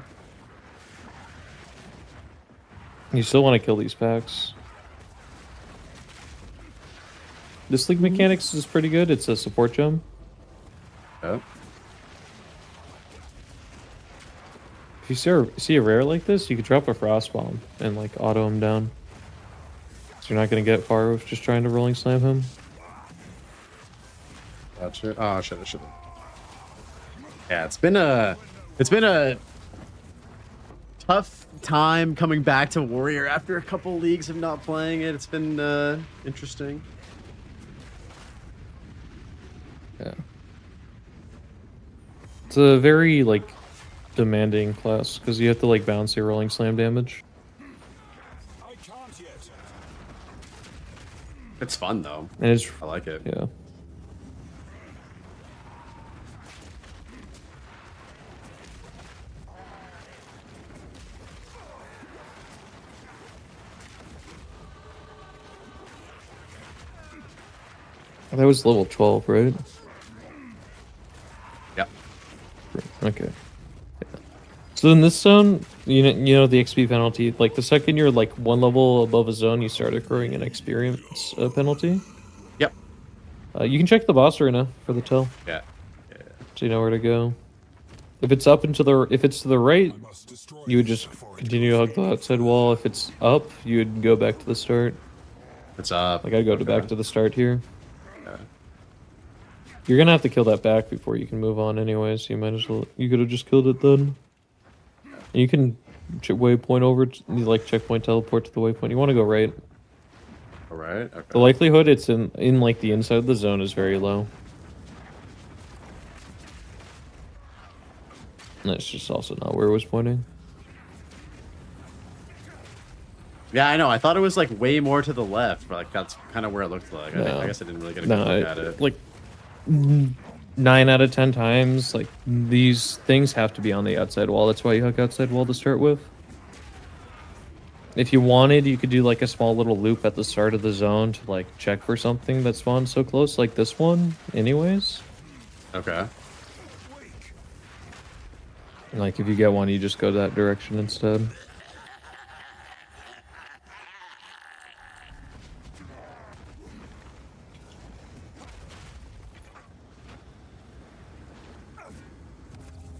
You still want to kill these packs. This league mechanics is pretty good. It's a support jump. Yeah. If you see a rare like this, you could drop a frost bomb and like auto him down. So you're not gonna get far with just trying to rolling slam him. Gotcha. Oh shit! I should. Yeah, it's been a tough time coming back to Warrior after a couple leagues of not playing it. It's been interesting. Yeah. It's a very like demanding class because you have to like bounce your rolling slam damage. I can't yet. It's fun though. And it's I like it. yeah. That was level 12, right? Yep. Okay. Yeah. So in this zone, you know the XP penalty. Like the second you're like one level above a zone, you start accruing an experience penalty. Yep. You can check the boss arena for the tell, Yeah. so you know where to go. If it's up and if it's to the right, you would just continue to hug the outside wall. If it's up, you would go back to the start. It's up. Like I go back to the start here. You're gonna have to kill that back before you can move on anyways, so you might as well... You could have just killed it then. And you can waypoint over, you like checkpoint teleport to the waypoint. You want to go right. All right. Okay. The likelihood it's in like the inside of the zone is very low. And that's just also not where it was pointing. Yeah, I know. I thought it was like way more to the left, but like that's kind of where it looked like. No. I guess I didn't really get a good look at it. Like 9 out of 10 times, like these things have to be on the outside wall. That's why you hook outside wall to start with. If you wanted, you could do like a small little loop at the start of the zone to like check for something that spawns so close, like this one, anyways. Okay. Like if you get one, you just go that direction instead.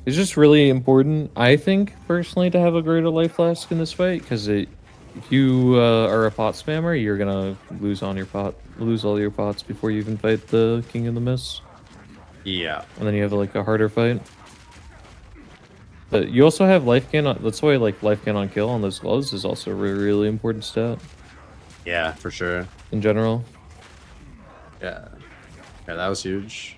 It's just really important, I think, personally, to have a greater life flask in this fight, because if you are a pot spammer, you're gonna lose all your pots before you even fight the King of the Mist. Yeah. And then you have like a harder fight. But you also have life gain that's why like life gain on kill on those gloves is also a really, really important stat. Yeah, for sure. In general. Yeah. Yeah, that was huge.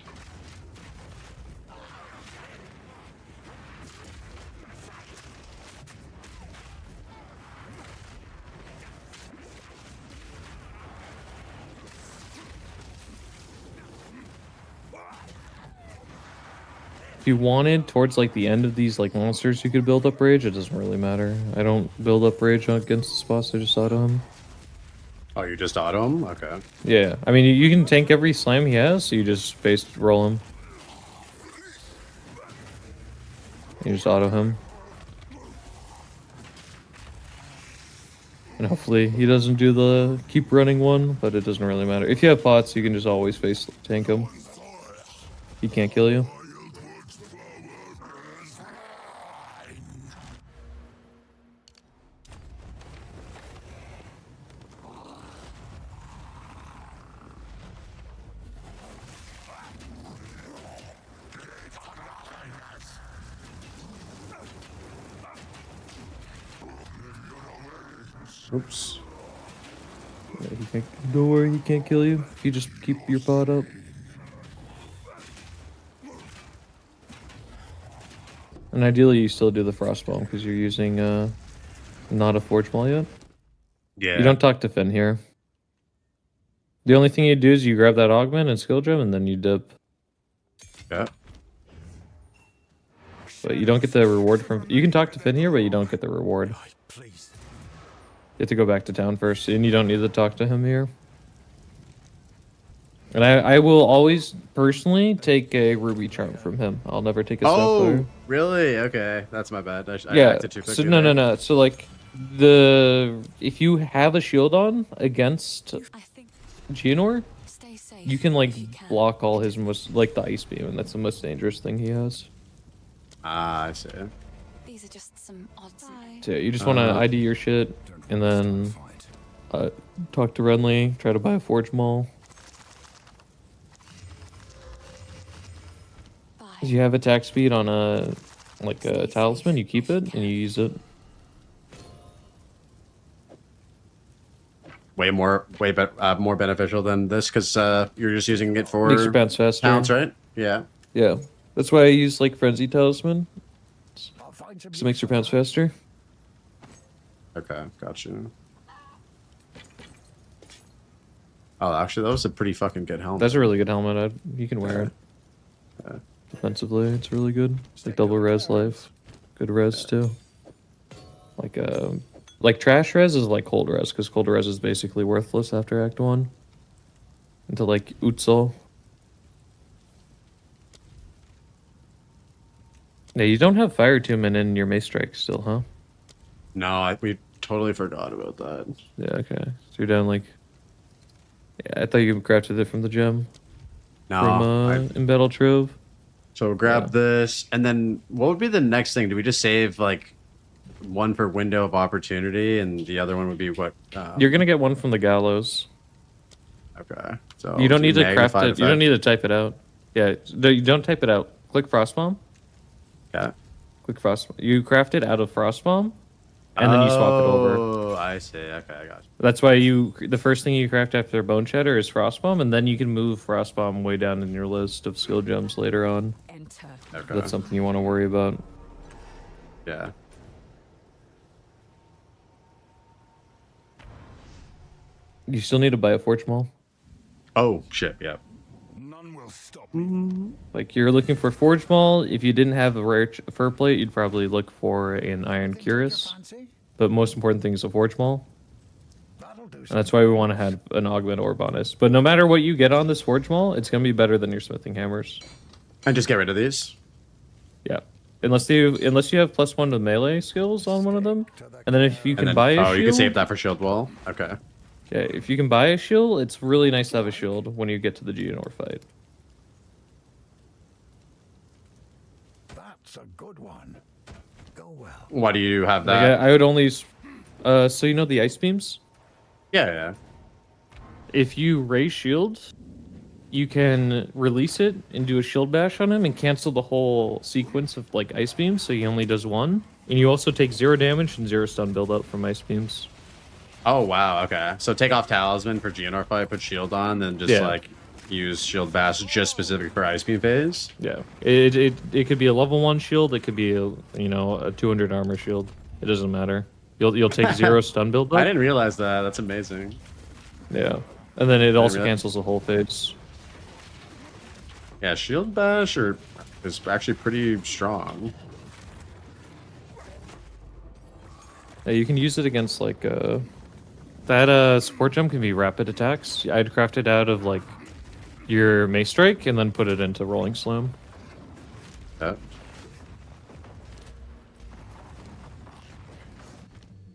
If you wanted towards like the end of these like monsters, you could build up rage. It doesn't really matter. I don't build up rage against this boss. I just auto him. Oh, you just auto him? Okay. Yeah, I mean you can tank every slam he has, so you just space roll him. You just auto him. And hopefully he doesn't do the keep running one, but it doesn't really matter. If you have pots, you can just always face tank him. He can't kill you. Oops. Yeah, don't worry, he can't kill you if you just keep your pot up. And ideally you still do the frost bomb because you're using not a Forge Maul yet. Yeah. You don't talk to Finn here. The only thing you do is you grab that augment and skill gem, and then you dip. Yeah. But you don't get the reward from. You can talk to Finn here, but you don't get the reward. You have to go back to town first, and you don't need to talk to him here. And I will always personally take a ruby charm from him. I'll never take a sapphire. Oh, really? Okay, that's my bad. I Yeah. acted too quickly So no. there. So like if you have a shield on against Geonor, you can like block all his like the ice beam, and that's the most dangerous thing he has. Ah, I see. These are just some odds. So yeah, you just want to ID your shit, and then talk to Renly, try to buy a Forge Maul. Because you have attack speed on a talisman, you keep it and you use it. More beneficial than this because you're just using it for Makes your bounce faster. pounds, right? Yeah. Yeah, that's why I use like Frenzy Talisman. Because it makes your pounds faster. Okay, got you. Oh, actually, that was a pretty fucking good helmet. That's a really good helmet. You can wear it. Defensively, it's really good. It's like double res life. Good res too. Like trash res is like cold res, because cold res is basically worthless after Act 1. Until like Utsul. Yeah, you don't have Fire Tumen in your Mace Strike still, huh? No, we totally forgot about that. Yeah, okay. So you're down like... Yeah, I thought you crafted it from the gem. No. From Embattled Trove. So grab this, and then what would be the next thing? Do we just save like one for window of opportunity, and the other one would be what? You're gonna get one from the gallows. Okay. So you don't need to craft it. You don't need to type it out. Yeah, you don't type it out. Click Frostbomb. Yeah. Click Frostbomb. You craft it out of Frostbomb, and then you swap it over. Oh, I see. Okay, I got you. That's why the first thing you craft after Bone Shatter is Frostbomb, and then you can move Frostbomb way down in your list of skill gems later on. Okay. That's something you want to worry about. Yeah. You still need to buy a Forge Maul. Oh shit! Yeah. None will stop me. Like you're looking for Forge Maul. If you didn't have a rare fur plate, you'd probably look for an Iron Cuirass. But most important thing is a Forge Maul. And that's why we want to have an Augment or Bonus. But no matter what you get on this Forge Maul, it's going to be better than your Smithing Hammers. And just get rid of these? Yeah. Unless you have +1 to melee skills on one of them. And then if you can buy a shield... Oh, you can save that for shield wall? Okay. Yeah, if you can buy a shield, it's really nice to have a shield when you get to the Geonor fight. That's a good one. Go well. Why do you have that? Like I would only... so you know the Ice Beams? Yeah. If you raise shield, you can release it and do a shield bash on him and cancel the whole sequence of like Ice Beams, so he only does 1. And you also take 0 damage and 0 stun build up from Ice Beams. Oh, wow, okay. So take off Talisman for Geonor fight, put shield on, then just like use shield bash just specific for Ice Beam phase? Yeah. It could be a level 1 shield, it could be a 200 armor shield. It doesn't matter. You'll take 0 stun build up. I didn't realize that. That's amazing. Yeah. And then it also cancels the whole phase. Yeah, shield bash is actually pretty strong. Yeah, you can use it against like that support gem can be rapid attacks. I'd craft it out of like your Mace Strike and then put it into Rolling Slam. Yeah.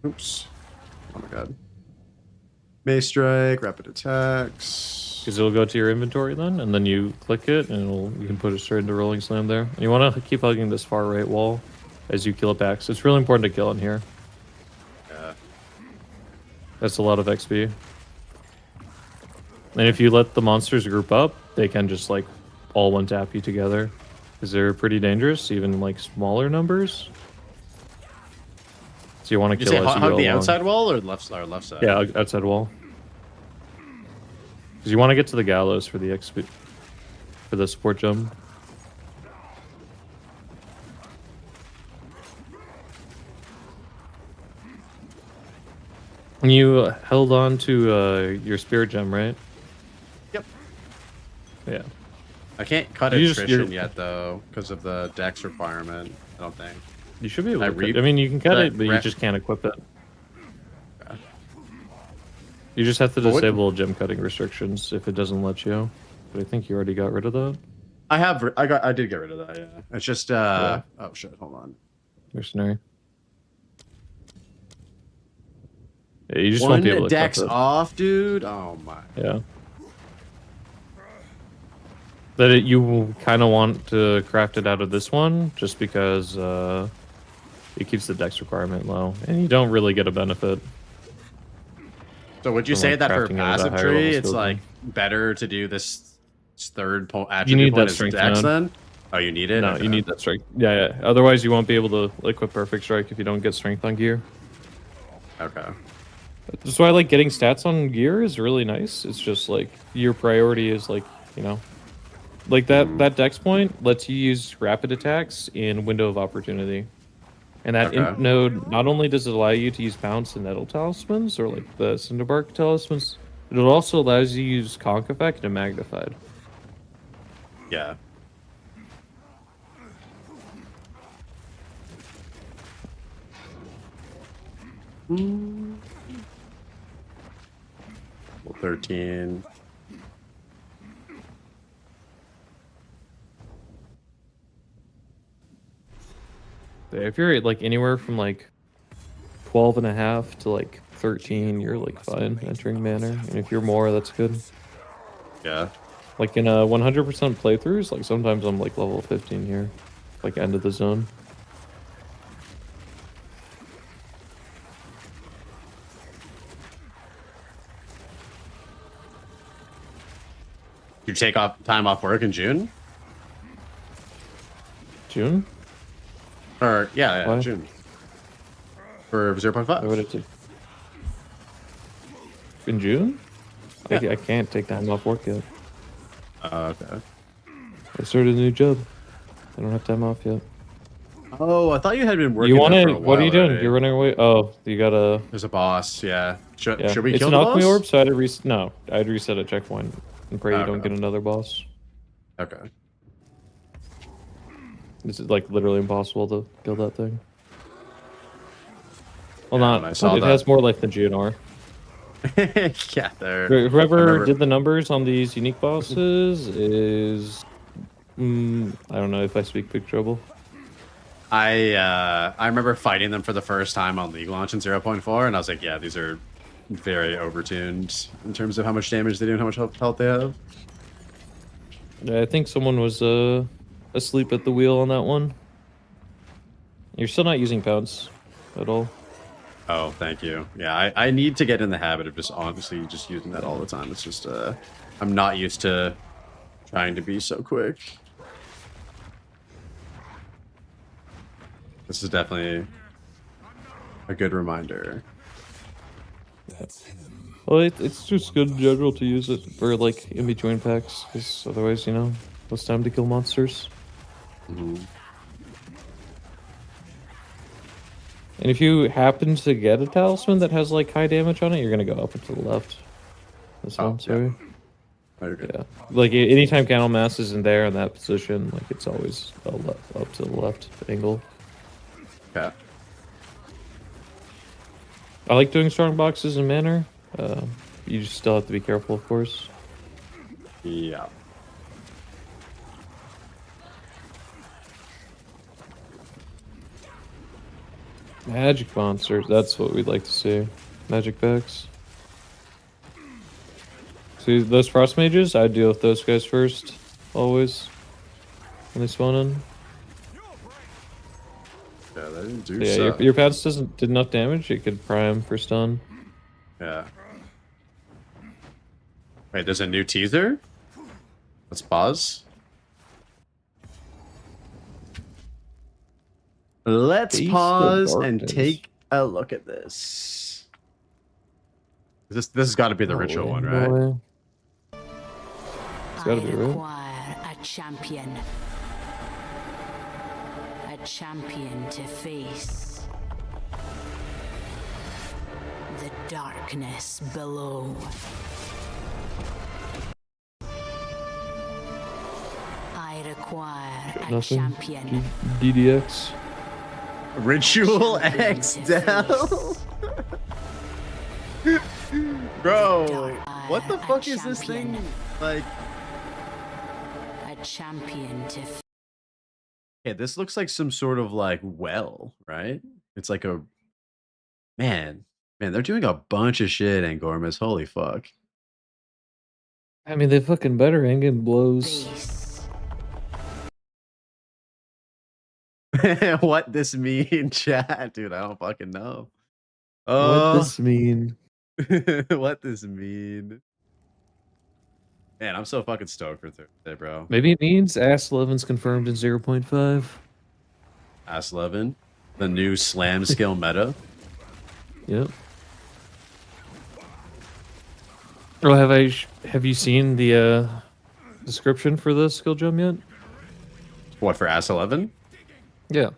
Oops. Oh my god. Mace Strike, rapid attacks. Because it'll go to your inventory then, and then you click it, and you can put it straight into Rolling Slam there. And you want to keep hugging this far right wall as you kill it back. So it's really important to kill in here. Yeah. That's a lot of XP. And if you let the monsters group up, they can just like all one tap you together. Because they're pretty dangerous, even like smaller numbers. So you want to kill as you go hug the along. outside wall or left side? Yeah, outside wall. Because you want to get to the gallows for the XP, for the support jump. You held on to your spirit gem, right? Yep. Yeah. I can't cut attrition yet though because of the dex requirement. I don't think. You should be able to. I mean, you can cut it, but you just can't equip it. Okay. You just have to disable gem cutting restrictions if it doesn't let you. But I think you already got rid of that. I did get rid of that. Yeah. It's just oh shit. Hold on. Mercenary. Yeah, you just won't be able to dex off, dude. Oh my. Yeah. That you kind of want to craft it out of this one just because it keeps the dex requirement low, and you don't really get a benefit. So would you say that for passive tree, it's like better to do this third attribute? You need point that as strength dex man. then? Oh, you need it? No, Okay. you need that strength. Yeah. Otherwise, you won't be able to equip perfect strike if you don't get strength on gear. Okay. That's why like getting stats on gear is really nice. It's just like your priority is like, you know, like that dex point lets you use rapid attacks in window of opportunity. And that imp node, not only does it allow you to use bounce and nettle talismans or like the cinderbark talismans, it also allows you to use conk effect and magnified. Yeah. Well, 13. Yeah, if you're like anywhere from like 12.5 to like 13, you're like fine entering manor. And if you're more, that's good. Yeah. Like in 100% playthroughs, like sometimes I'm like level 15 here, like end of the zone. You take time off work in June? June? Or yeah, Why? June. For 0.5. Why would it take? In June? Yeah. I can't take time off work yet. Okay. I started a new job. I don't have time off yet. Oh, I thought you had been working. You want there to? for a What are you while doing? already. You're running away. Oh, you gotta. There's a boss. Yeah. Should we It's kill an the alchemy boss? orb, so I had to reset. No, I'd reset a checkpoint and pray you don't Okay. get another boss. Okay. This is like literally impossible to kill that thing. Well, Yeah, when I not. saw But it that. has more life than GNR. Yeah, there. Whoever did the numbers on these unique bosses is, I don't know if I speak big trouble. I remember fighting them for the first time on League launch in 0.4, and I was like, yeah, these are very overtuned in terms of how much damage they do and how much health they have. Yeah, I think someone was asleep at the wheel on that one. You're still not using pounce at all. Oh, thank you. Yeah, I need to get in the habit of just honestly just using that all the time. It's just I'm not used to trying to be so quick. This is definitely a good reminder. That's him. Well, it's just good in general to use it for like in between packs, because otherwise, you know, it's time to kill monsters. Mm-hmm. And if you happen to get a talisman that has like high damage on it, you're gonna go up and to the left. This one, sorry. Oh, you're good. Yeah, like anytime Candlemass isn't there in that position, like it's always up to the left angle. Okay. I like doing strong boxes in manor. You just still have to be careful, of course. Yeah. Magic monsters, that's what we'd like to see. Magic packs. See, those frost mages, I'd deal with those guys first, always, when they spawn in. Yeah, they didn't do Yeah, so. your pads did enough damage, it could prime for stun. Yeah. Wait, there's a new teaser? Let's pause. Let's Face the pause and darkness. take a look at this. This has got to be the ritual one, right? No way. It's gotta be, right? Require a champion. A champion to face. The darkness below. I require a Nothing. champion. DDX. Ritual X down. Bro, what the fuck is this thing? Like, A champion to okay, this looks like some sort of like well, right? It's like a man. They're doing a bunch of shit in Gormus. Holy fuck. I mean, they fucking better ain't getting blows. What this mean, chat? Dude, I don't fucking know. What this mean? What this mean? Man, I'm so fucking stoked for Thursday, bro. Maybe it means Ass 11's confirmed in 0.5. Ass 11, the new slam skill meta. Yep. Oh, have you seen the description for the skill gem yet? What, for Ass 11? Yeah.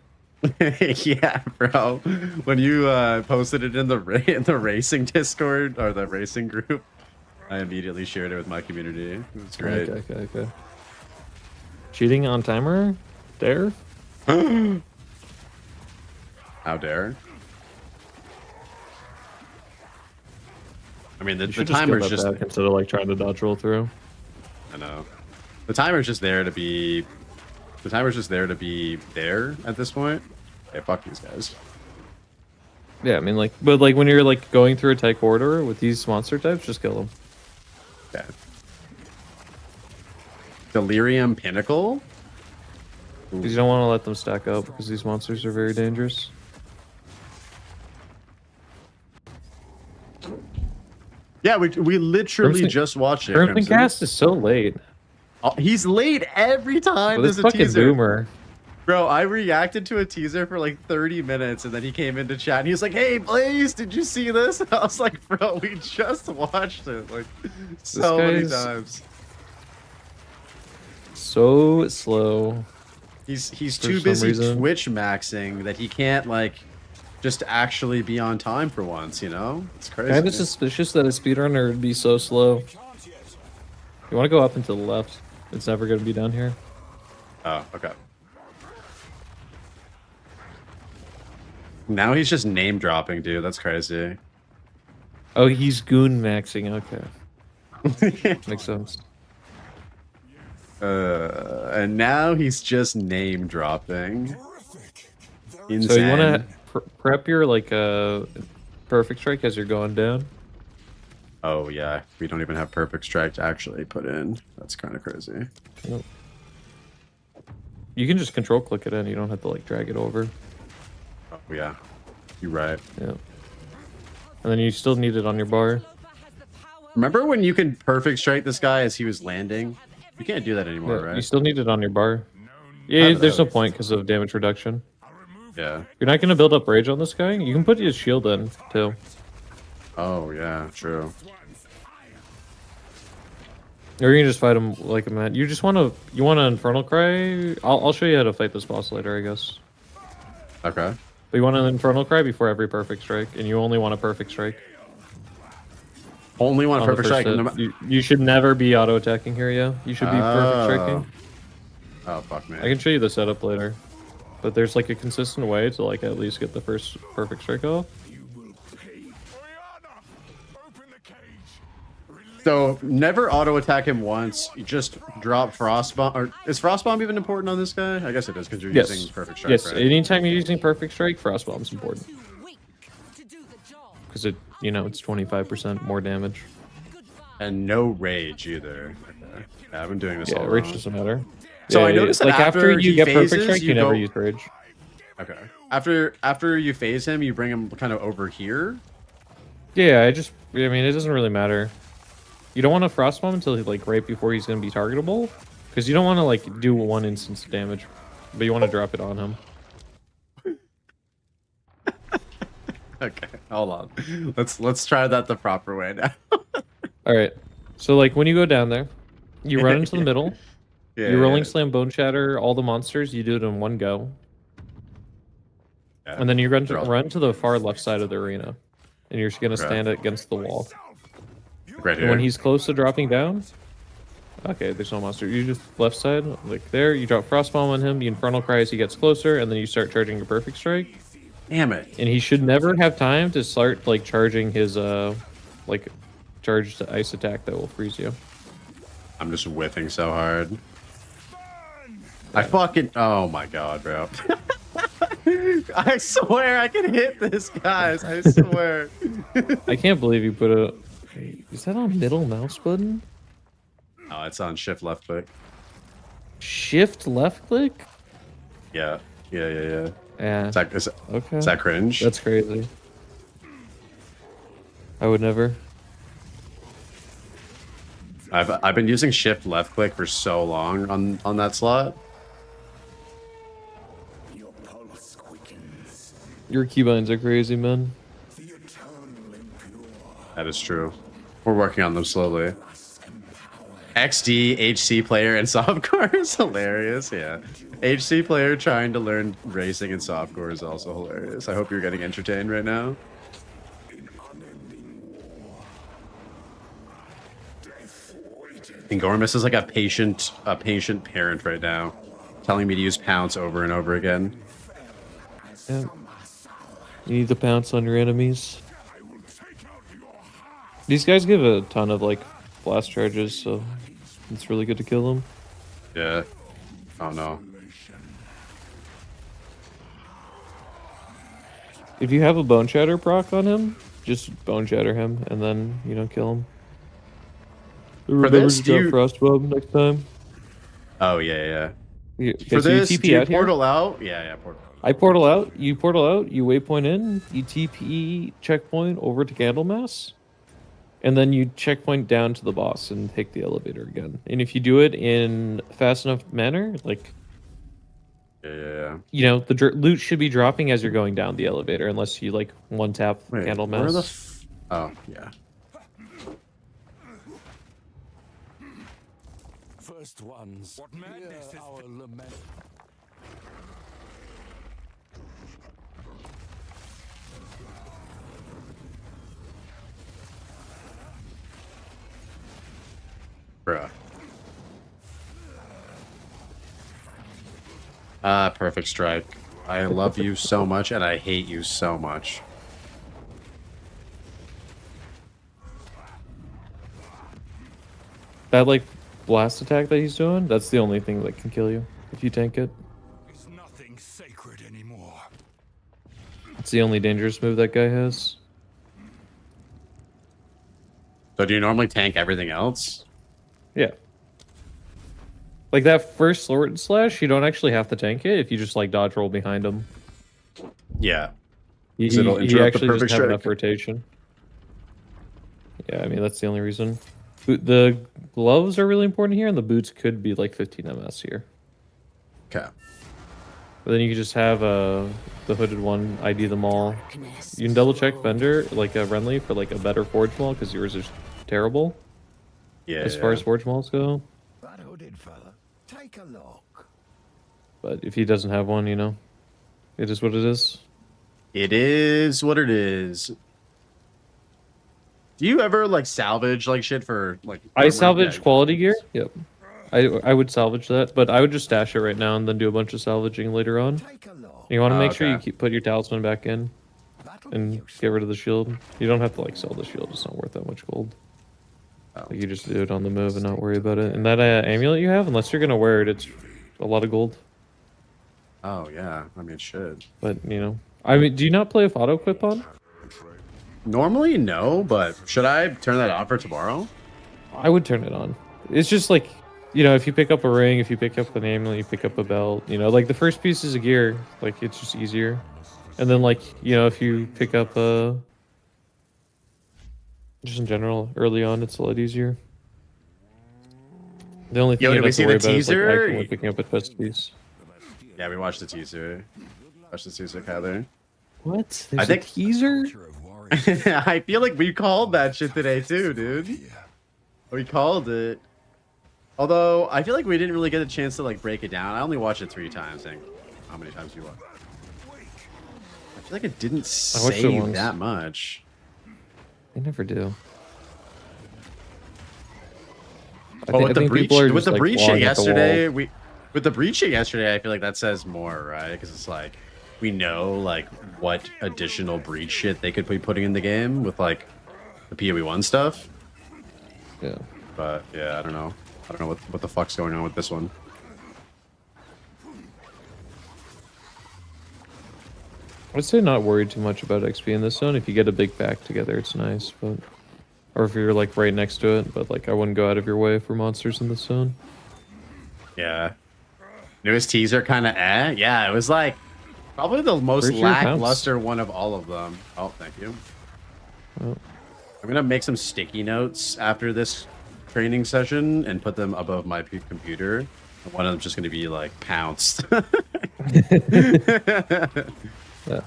Yeah, bro. When you posted it in the racing Discord or the racing group, I immediately shared it with my community. It was great. Okay. Cheating on timer? Dare? How dare? I mean, the timer's just back instead of like trying to dodge roll through. I know. The timer's just there to be. The timer's just there to be there at this point. Hey, fuck these guys. Yeah, I mean, like, but like when you're like going through a tight corridor with these monster types, just kill them. Yeah. Delirium Pinnacle? Because you don't want to let them stack up because these monsters are very dangerous. Yeah, we literally just watched it. Crimson Cast is so late. Oh, he's late every time This there's a fucking teaser. boomer. Bro, I reacted to a teaser for like 30 minutes and then he came into chat and he was like, "Hey, Blaze, did you see this?" And I was like, "Bro, we just watched it like so many times." So slow. He's for too some busy reason. Twitch maxing that he can't like just actually be on time for once, you know? It's crazy. Kind of suspicious that a speedrunner would be so slow. You want to go up and to the left. It's never going to be down here. Oh, okay. Now he's just name dropping, dude. That's crazy. Oh, he's goon maxing. Okay. Makes sense. And now he's just name dropping. Insane. So you want to prep your like perfect strike as you're going down. Oh yeah, we don't even have perfect strike to actually put in. That's kind of crazy. Nope. You can just control click it in. You don't have to like drag it over. Oh yeah, you're right. Yeah. And then you still need it on your bar. Remember when you can perfect strike this guy as he was landing? You can't do that anymore, Yeah, right? you still need it on your bar. Yeah, there's no point because of damage reduction. Yeah. You're not going to build up rage on this guy. You can put his shield in too. Oh yeah, true. Or you can just fight him like a man. You want to Infernal Cry? I'll show you how to fight this boss later, I guess. Okay. But you want an Infernal Cry before every perfect strike, and you only want a perfect strike. Only want a On the perfect first strike. hit. You should never be auto attacking here, yeah. You should be perfect striking. Oh fuck, man. I can show you the setup later. But there's like a consistent way to like at least get the first perfect strike off. So never auto attack him once. You just drop Frostbomb. Or is Frostbomb even important on this guy? I guess it is because you're using perfect strike. Yes, right? anytime you're using perfect strike, Frostbomb's important. Because it, it's 25% more damage. And no rage either. Okay. Yeah, I've been doing this all rage wrong. doesn't matter. So Yeah, I noticed that like after you he get phases, perfect strike, you never use rage. Okay. After you phase him, you bring him kind of over here. Yeah, I mean, it doesn't really matter. You don't want to Frostbomb until like right before he's going to be targetable, because you don't want to like do one instance damage, but you want to drop it on him. Okay, hold on. Let's try that the proper way now. All right. So like when you go down there, you run into the middle. Yeah, you rolling slam, bone shatter, all the monsters. You do it in one go, Yeah. and then you run to the far left side of the arena, and you're just gonna stand against the wall. Right And here. when he's close to dropping down, okay, there's no monster. You just left side, like there. You drop Frostbomb on him. The Infernal Cry as he gets closer, and then you start charging your Perfect Strike. Damn it. And he should never have time to start like charging his like charged ice attack that will freeze you. I'm just whiffing so hard. I fucking... Oh my god, bro. I swear I can hit this, guys. I swear. I can't believe you put a... Is that on middle mouse button? Oh, it's on shift left click. Shift left click? Yeah. Yeah. Yeah. Is that cringe? That's crazy. I would never. I've been using shift left click for so long on that slot. Your keybinds are crazy, man. That is true. We're working on them slowly. XD, HC player, and softcore is hilarious. Yeah. HC player trying to learn racing and softcore is also hilarious. I hope you're getting entertained right now. Ingormus is like a patient parent right now, telling me to use pounce over and over again. Yeah. You need to pounce on your enemies. These guys give a ton of like blast charges, so it's really good to kill them. Yeah. Oh no. If you have a Bone Shatter proc on him, just Bone Shatter him and then, you know, kill him. Remember to drop Frostbomb next time. Oh yeah. For this, TP do you out here? portal out? Yeah, portal. I portal out, you waypoint in, you TP checkpoint over to Candlemass, and then you checkpoint down to the boss and take the elevator again. And if you do it in fast enough manner, like, Yeah. you know, the loot should be dropping as you're going down the elevator, unless you like one tap Candlemass. Where the oh yeah. First ones. What madness is our lament? Bruh. Perfect strike. I love you so much and I hate you so much. That like blast attack that he's doing, that's the only thing that can kill you if you tank it. Is nothing sacred anymore. It's the only dangerous move that guy has. So do you normally tank everything else? Yeah. Like that first sword slash, you don't actually have to tank it if you just like dodge roll behind him. Yeah. He actually just have enough rotation. Yeah, I mean that's the only reason. The gloves are really important here, and the boots could be like 15 MS here. Okay. But then you can just have the hooded one ID them all. You can double check Bender, like Renly, for like a better forge maul because yours is terrible. Yeah. As far as forge mauls go. That hooded fella, take a look. But if he doesn't have one, you know, it is what it is. It is what it is. Do you ever like salvage like shit for like? I salvage quality gear. Yep. I would salvage that, but I would just stash it right now and then do a bunch of salvaging later on. You want to make sure you put your talisman back in and get rid of the shield. You don't have to like sell the shield; it's not worth that much gold. Like you just do it on the move and not worry about it. And that amulet you have, unless you're gonna wear it, it's a lot of gold. Oh yeah, I mean shit. But you know, I mean, do you not play with auto equip on? Normally no, but should I turn that on for tomorrow? I would turn it on. It's just like, you know, if you pick up a ring, if you pick up an amulet, you pick up a belt, you know, like the first pieces of gear, like it's just easier. And then like, you know, if you pick up just in general, early on, it's a lot easier. The only thing you have to worry about is like actually picking up a chest piece. Yeah, we watched the teaser. Watched the teaser, Kyler. What? There's a teaser? I feel like we called that shit today too, dude. We called it. Although I feel like we didn't really get a chance to like break it down. I only watched it 3 times. Dang. How many times you watched? I feel like it didn't say that much. They never do. Well, with the breach, with the like, breaching clawing at the yesterday, wall. with the breaching yesterday, I feel like that says more, right? Because it's like we know like what additional breach shit they could be putting in the game with like the PoE1 stuff. Yeah. But yeah, I don't know. I don't know what the fuck's going on with this one. I'd say not worried too much about XP in this zone. If you get a big pack together, it's nice, but or if you're like right next to it, but like I wouldn't go out of your way for monsters in this zone. Yeah. Newest teaser kind of Yeah, it was like probably the most lackluster one of all of them. Oh, thank you. Oh. I'm gonna make some sticky notes after this training session and put them above my computer. And one of them's just gonna be like pounced. Yeah.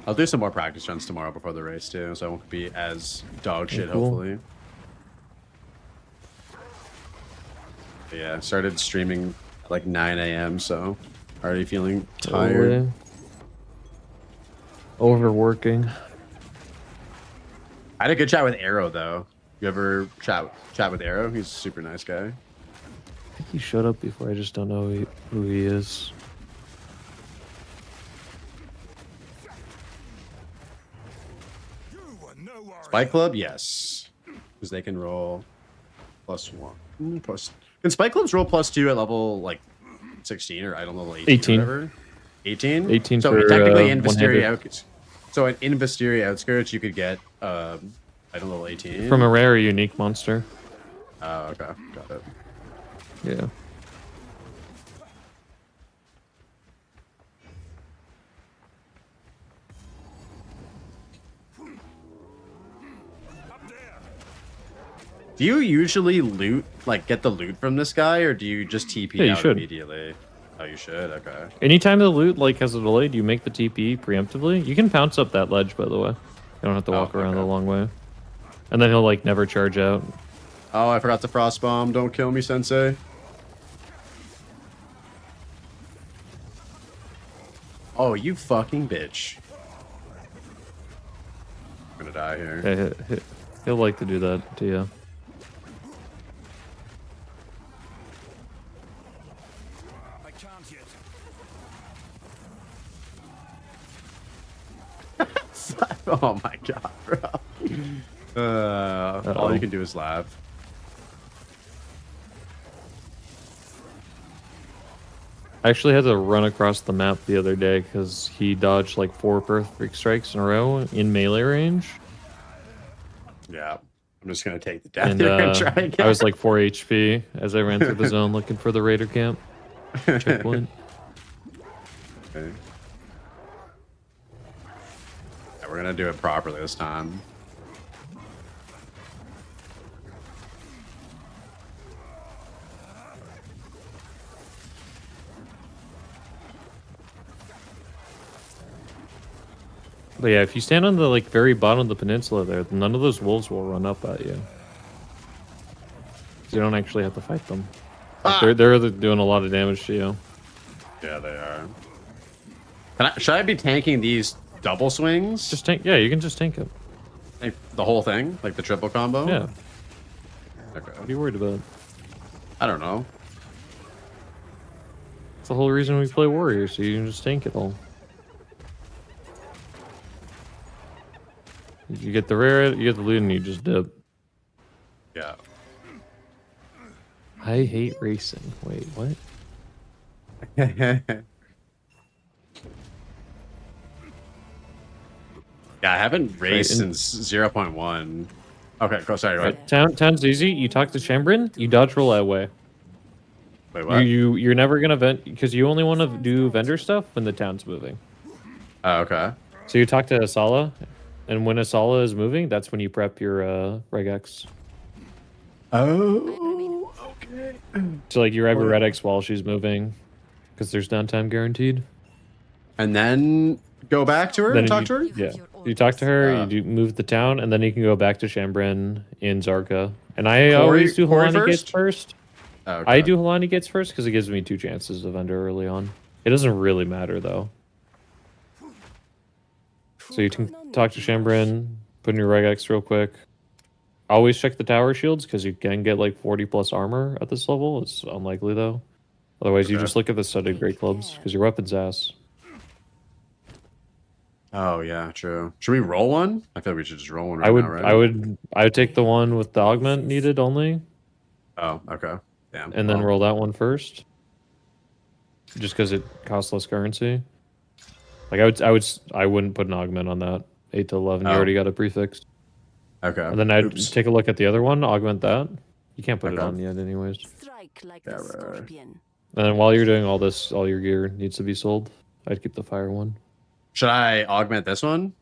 I'll do some more practice runs tomorrow before the race too, so I won't be as dog shit. Cool. Hopefully. But yeah, started streaming at like 9 a.m. so already feeling tired. Overworking. I had a good chat with Arrow though. You ever chat with Arrow? He's a super nice guy. I think he showed up before. I just don't know who he is. Spike Club, yes, because they can roll +1 plus. Can Spike Clubs roll +2 at level like 16 or I don't know, level 18? 18. 18 So for, technically in Visteria. So in Visteria Outskirts, you could get I don't know, level 18 from a rare or unique monster. Oh, okay, got it. Yeah. Do you usually loot, like get the loot from this guy, or do you just TP out immediately? Oh, you should. Okay. Anytime the loot like has a delay, do you make the TP preemptively? You can pounce up that ledge, by the way. You don't have to walk around the long way. And then he'll like never charge out. Oh, I forgot the frost bomb. Don't kill me, Sensei. Oh, you fucking bitch. I'm gonna die here. Yeah, he'll like to do that to you. Oh my god, bro. All you can do is laugh. I actually had to run across the map the other day because he dodged like 4 perfect strikes in a row in melee range. Yeah, I'm just gonna take the death And here and try again. I was like 4 HP as I ran through the zone looking for the raider camp checkpoint. Okay. Yeah, we're gonna do it properly this time. But yeah, if you stand on the like very bottom of the peninsula there, none of those wolves will run up at you. You don't actually have to fight them. Like, they're doing a lot of damage to you. Yeah, they are. Should I be tanking these double swings? Just tank. Yeah, you can just tank it. Like the whole thing, like the triple combo. Yeah. Okay. What are you worried about? I don't know. It's the whole reason we play warrior, so you can just tank it all. You get the rare, you get the loot, and you just dip. Yeah. I hate racing. Wait, what? Yeah, I haven't raced since 0.1. Okay, go. Sorry, right? Town's easy. You talk to Chambrin, you dodge roll that way. Wait, what? You're never gonna vent because you only want to do vendor stuff when the town's moving. Oh, okay. So you talk to Asala, and when Asala is moving, that's when you prep your regex. Oh, okay. So like you grab your regex while she's moving, because there's downtime guaranteed. And then go back to her and talk to her? Yeah. You talk to her, you move the town, and then you can go back to Chambrin in Zarka. And I always do Halani Gates first. Oh, okay. I do Halani Gates first because it gives me 2 chances of vendor early on. It doesn't really matter though. So you can talk to Shambrin, put in your regex real quick. Always check the tower shields because you can get like 40 plus armor at this level. It's unlikely though. Otherwise, you just look at the studded great clubs because your weapon's ass. Oh yeah, true. Should we roll one? I feel like we should just roll one right I would, now, right? I would take the one with the augment needed only, Oh, okay. Damn. and then roll that one first. Just because it costs less currency. Like I wouldn't put an augment on that 8 to 11. You already got a prefix. Okay. And then I'd take a look at the other one, augment that. You can't put it on yet, anyways. Strike like Yeah, the right. scorpion. And then while you're doing all this, all your gear needs to be sold. I'd keep the fire one. Should I augment this one?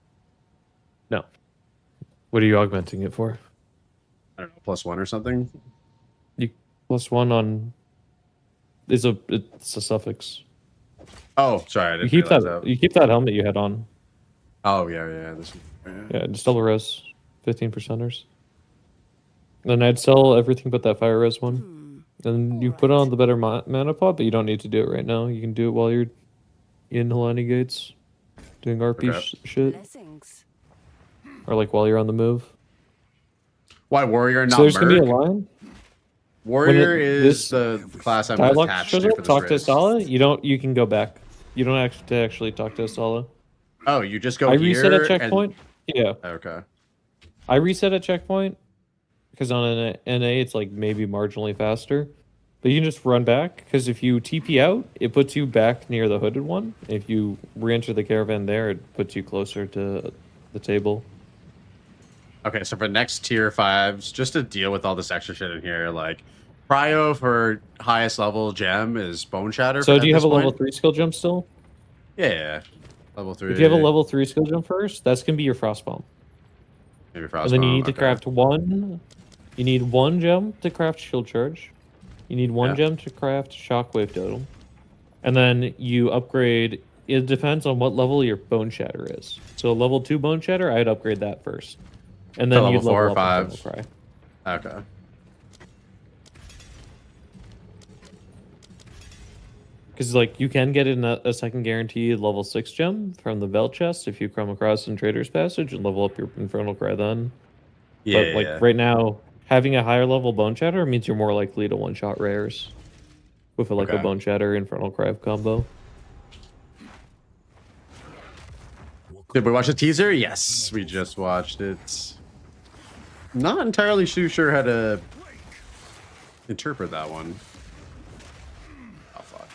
No. What are you augmenting it for? I don't know, +1 or something. You +1 on. It's a suffix. Oh, sorry, I didn't You keep realize that. You keep that helmet you had on. Oh yeah. This one. Yeah, just double res, 15%ers. Then I'd sell everything but that fire res one. And you put on the better mana pot, but you don't need to do it right now. You can do it while you're in Helani Gates, doing RP shit, Blessings. or like while you're on the move. Why warrior? Not So there's gonna be a merc? line. Warrior When is the class I'm Dialogue attached shows to up, for this talk to race. Estala. You can go back. You don't actually talk to Estala. Oh, you just go I here reset at checkpoint. Yeah. Okay. I reset at checkpoint because on an NA it's like maybe marginally faster, but you can just run back because if you TP out, it puts you back near the hooded one. If you re-enter the caravan there, it puts you closer to the table. Okay, so for next tier 5s, just to deal with all this extra shit in here, like prio for highest level gem is Bone Shatter. So at do you have this a level point? 3 skill jump still? Yeah, level 3. If you have a level 3 skill jump first, that's gonna be your frost bomb. Maybe Frost And then you Bomb, need to okay. craft one. You need one gem to craft shield charge. You need one gem to craft shockwave totem. And then you upgrade. It depends on what level your bone shatter is. So level 2 bone shatter, I'd upgrade that first. And then level you'd 4 or level up 5. Infernal Cry. Okay. Because like you can get in a second guaranteed level 6 gem from the belt chest if you come across in Trader's Passage and level up your Infernal Cry then. Yeah. But like right now, having a higher level Bone Shatter means you're more likely to one-shot rares with a Okay. Bone Shatter Infernal Cry combo. Did we watch the teaser? Yes, we just watched it. Not entirely too sure how to interpret that one. Oh fuck.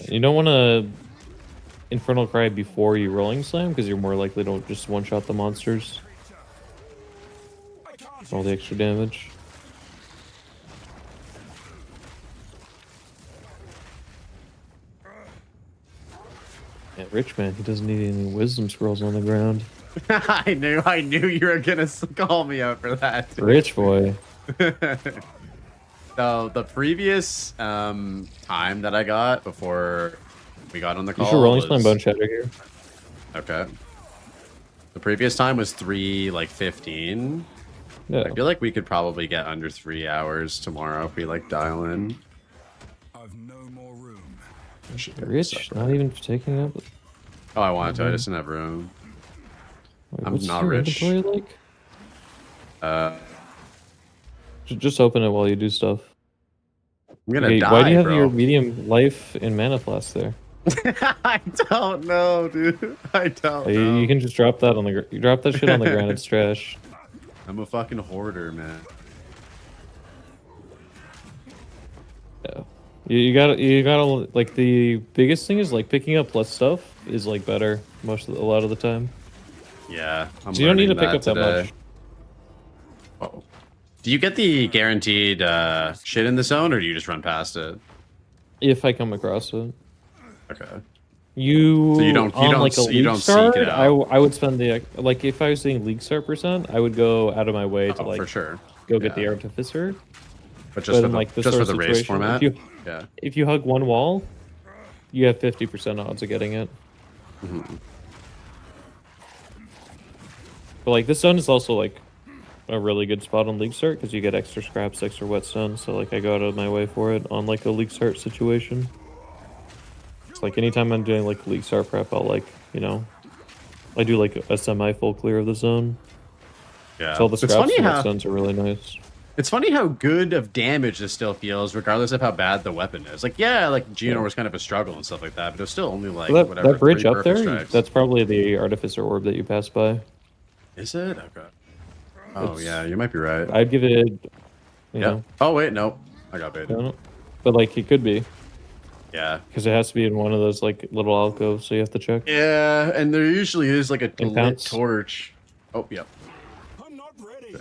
You don't want to Infernal Cry before you Rolling Slam because you're more likely to just one-shot the monsters. All the extra damage. Yeah, Rich Man, he doesn't need any wisdom scrolls on the ground. I knew you were gonna call me out for that. Rich boy. So the previous time that I got before we got on the call, You should Rolling Slam Bone Shatter here. Okay. The previous time was 3:15. Yeah. I feel like we could probably get under 3 hours tomorrow if we like dial in. I've no more room. Rich, not even taking up. Oh, I wanted to. I just didn't have room. Wait, I'm what's not your rich. inventory like? Just open it while you do stuff. I'm gonna Okay, die, why do you have bro. your medium life and mana flask there? I don't know, dude. I don't know. You can just drop that on the you drop that shit on the ground. It's trash. I'm a fucking hoarder, man. Yeah. You gotta like the biggest thing is like picking up less stuff is like better a lot of the time. Yeah. I'm So you don't need to learning pick up that today. much. Oh. Do you get the guaranteed shit in the zone, or do you just run past it? If I come across it. Okay. So you don't like a you league don't start, seek it out. I would spend the like if I was seeing league start %, I would go out of my way to like for sure. go get the artificer. But just for in, the, like, this just for sort the of race situation, format. Yeah. If you hug one wall, you have 50% odds of getting it. Mm-hmm. But like this zone is also like a really good spot on league start because you get extra scraps, extra whetstone. So like I go out of my way for it on like a league start situation. It's like anytime I'm doing like League Star prep, I'll like, you know, I do like a semi full clear of the zone. Yeah. So all the It's scraps funny in how the zones are really nice. it's funny how good of damage this still feels, regardless of how bad the weapon is. Like, yeah, like Geonor was kind of a struggle and stuff like that, but it's still only like Well, whatever. that bridge 3 up perfect there, strikes. that's probably the Artificer Orb that you passed by. Is it? Okay. Oh It's- yeah, you might be right. I'd give it, you Yeah. know, Oh wait, no, I got I baited. don't know. But like it could be Yeah. because it has to be in one of those like little alcoves, so you have to check. Yeah, and there usually is like a lit Impounce. torch. Oh, yep. I'm not ready.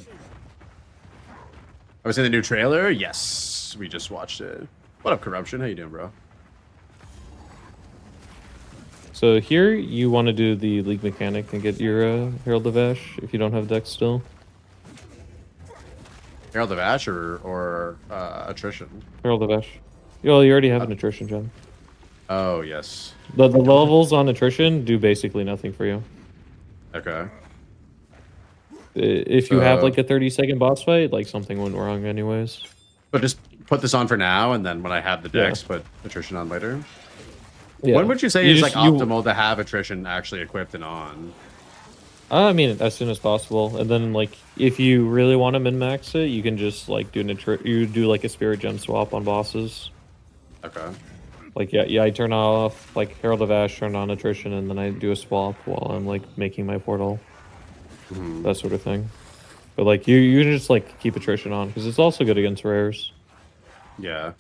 I was in the new trailer. Yes, we just watched it. What up, Corruption? How you doing, bro? So here you want to do the League mechanic and get your Herald of Ash if you don't have Dex still. Herald of Ash or attrition? Herald of Ash. Well, you already have an attrition gem. Oh yes. The levels on attrition do basically nothing for you. Okay. If you have like a 30-second boss fight, like something went wrong anyways. But just put this on for now, and then when I have the Dex, put attrition on later. Yeah. When would you say You is just- like you- optimal to have attrition actually equipped and on? I mean, as soon as possible, and then like if you really want to min max it, you can just like do you do like a spirit gem swap on bosses. Okay. Like yeah, I turn off like Herald of Ash, turn on attrition, and then I do a swap while I'm like making my portal, that sort of thing. But like you can just like keep attrition on because it's also good against rares. Yeah.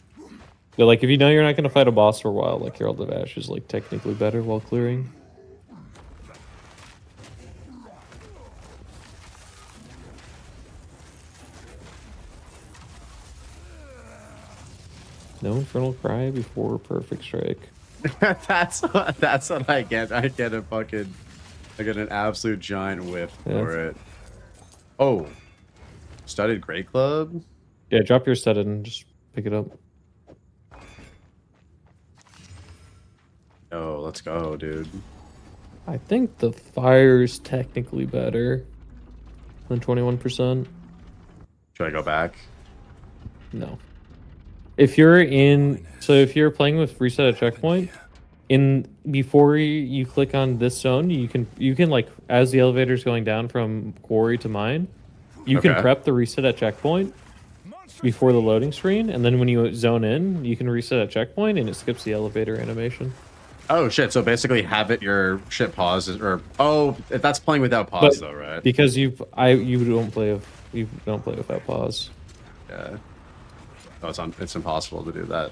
But like if you know you're not gonna fight a boss for a while, like Herald of Ash is like technically better while clearing. No Infernal Cry before Perfect Strike. that's what I get. I get an absolute giant whiff for it. Oh, studded Great Club. Yeah, drop your studded and just pick it up. Oh, let's go, dude. I think the fire's technically better than 21%. Should I go back? No. If you're if you're playing with reset at checkpoint, before you click on this zone, you can like as the elevator's going down from quarry to mine, you can prep the reset at checkpoint before the loading screen, and then when you zone in, you can reset at checkpoint and it skips the elevator animation. Oh shit! So basically, have it your shit pauses, or if that's playing without pause though, right? Because you don't play without pause. Yeah. Oh, it's impossible to do that.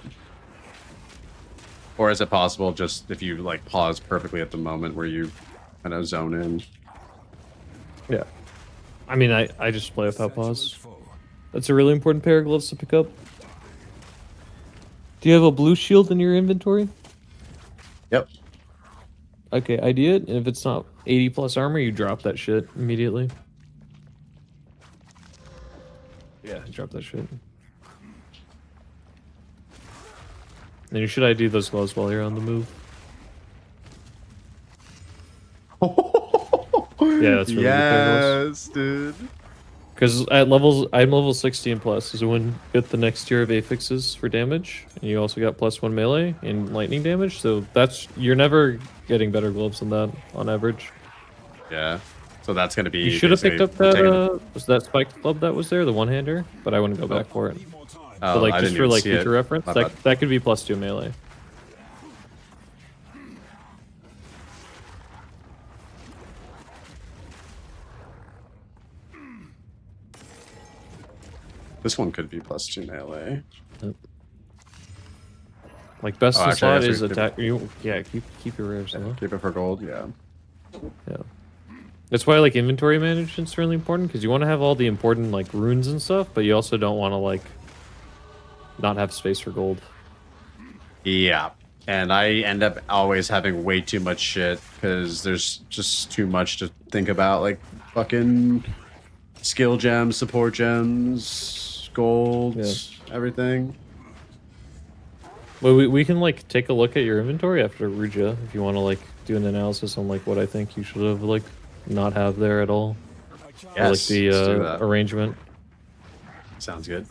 Or is it possible just if you like pause perfectly at the moment where you kind of zone in? Yeah. I mean, I just play without pause. That's a really important pair of gloves to pick up. Do you have a blue shield in your inventory? Yep. Okay, ID it, and if it's not 80 plus armor, you drop that shit immediately. Yeah, drop that shit. And you should ID those gloves while you're on the move. Yeah, that's really good pair of gloves. Yes, dude. Because I'm level 16 plus, is when you get the next tier of affixes for damage, and you also got +1 melee and lightning damage. So you're never getting better gloves than that on average. Yeah. So that's gonna be. You should have picked up that. Was that spiked club that was there, the one-hander? But I wouldn't go back for it. Oh, But like I just didn't for even like see future it. reference, My bad. that could be +2 melee. This one could be +2 melee. Like best Oh, in actually, slot I guess is we could- attack. Keep your rares though. Keep it for gold. Yeah. Yeah. That's why like inventory management's really important because you want to have all the important like runes and stuff, but you also don't want to like not have space for gold. Yeah. And I end up always having way too much shit because there's just too much to think about, like fucking skill gems, support gems, golds, everything. Well, we can like take a look at your inventory after Ruja if you want to like do an analysis on like what I think you should have like not have there at all. Yes, or, like let's do the that. arrangement. Sounds good.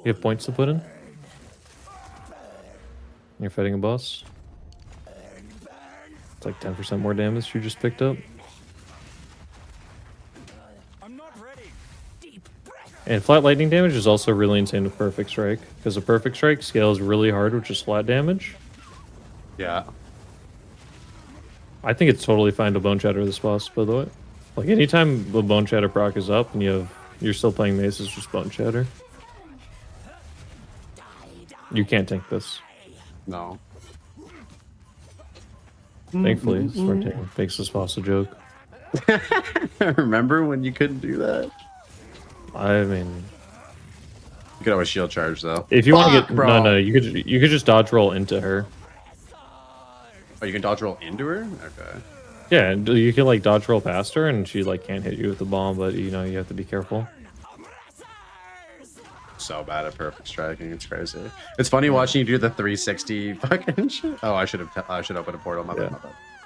You have points to put in? You're fighting a boss. It's like 10% more damage you just picked up. And flat lightning damage is also really insane with Perfect Strike, because a Perfect Strike scales really hard with just flat damage. Yeah. I think it's totally fine to Bone Shatter this boss, by the way. Like, anytime the Bone Shatter proc is up and you're still playing Mace, it's just Bone Shatter. You can't tank this. No. Thankfully, Spartan makes this boss a joke. Remember when you couldn't do that? I mean, You could always shield charge though. if you want to get bro. no, you could just dodge roll into her. Oh, you can dodge roll into her? Okay. Yeah, and you can like dodge roll past her, and she like can't hit you with the bomb, but you have to be careful. So bad at perfect striking, it's crazy. It's funny watching you do the 360 fucking shit. Oh, I should open a portal. My bad.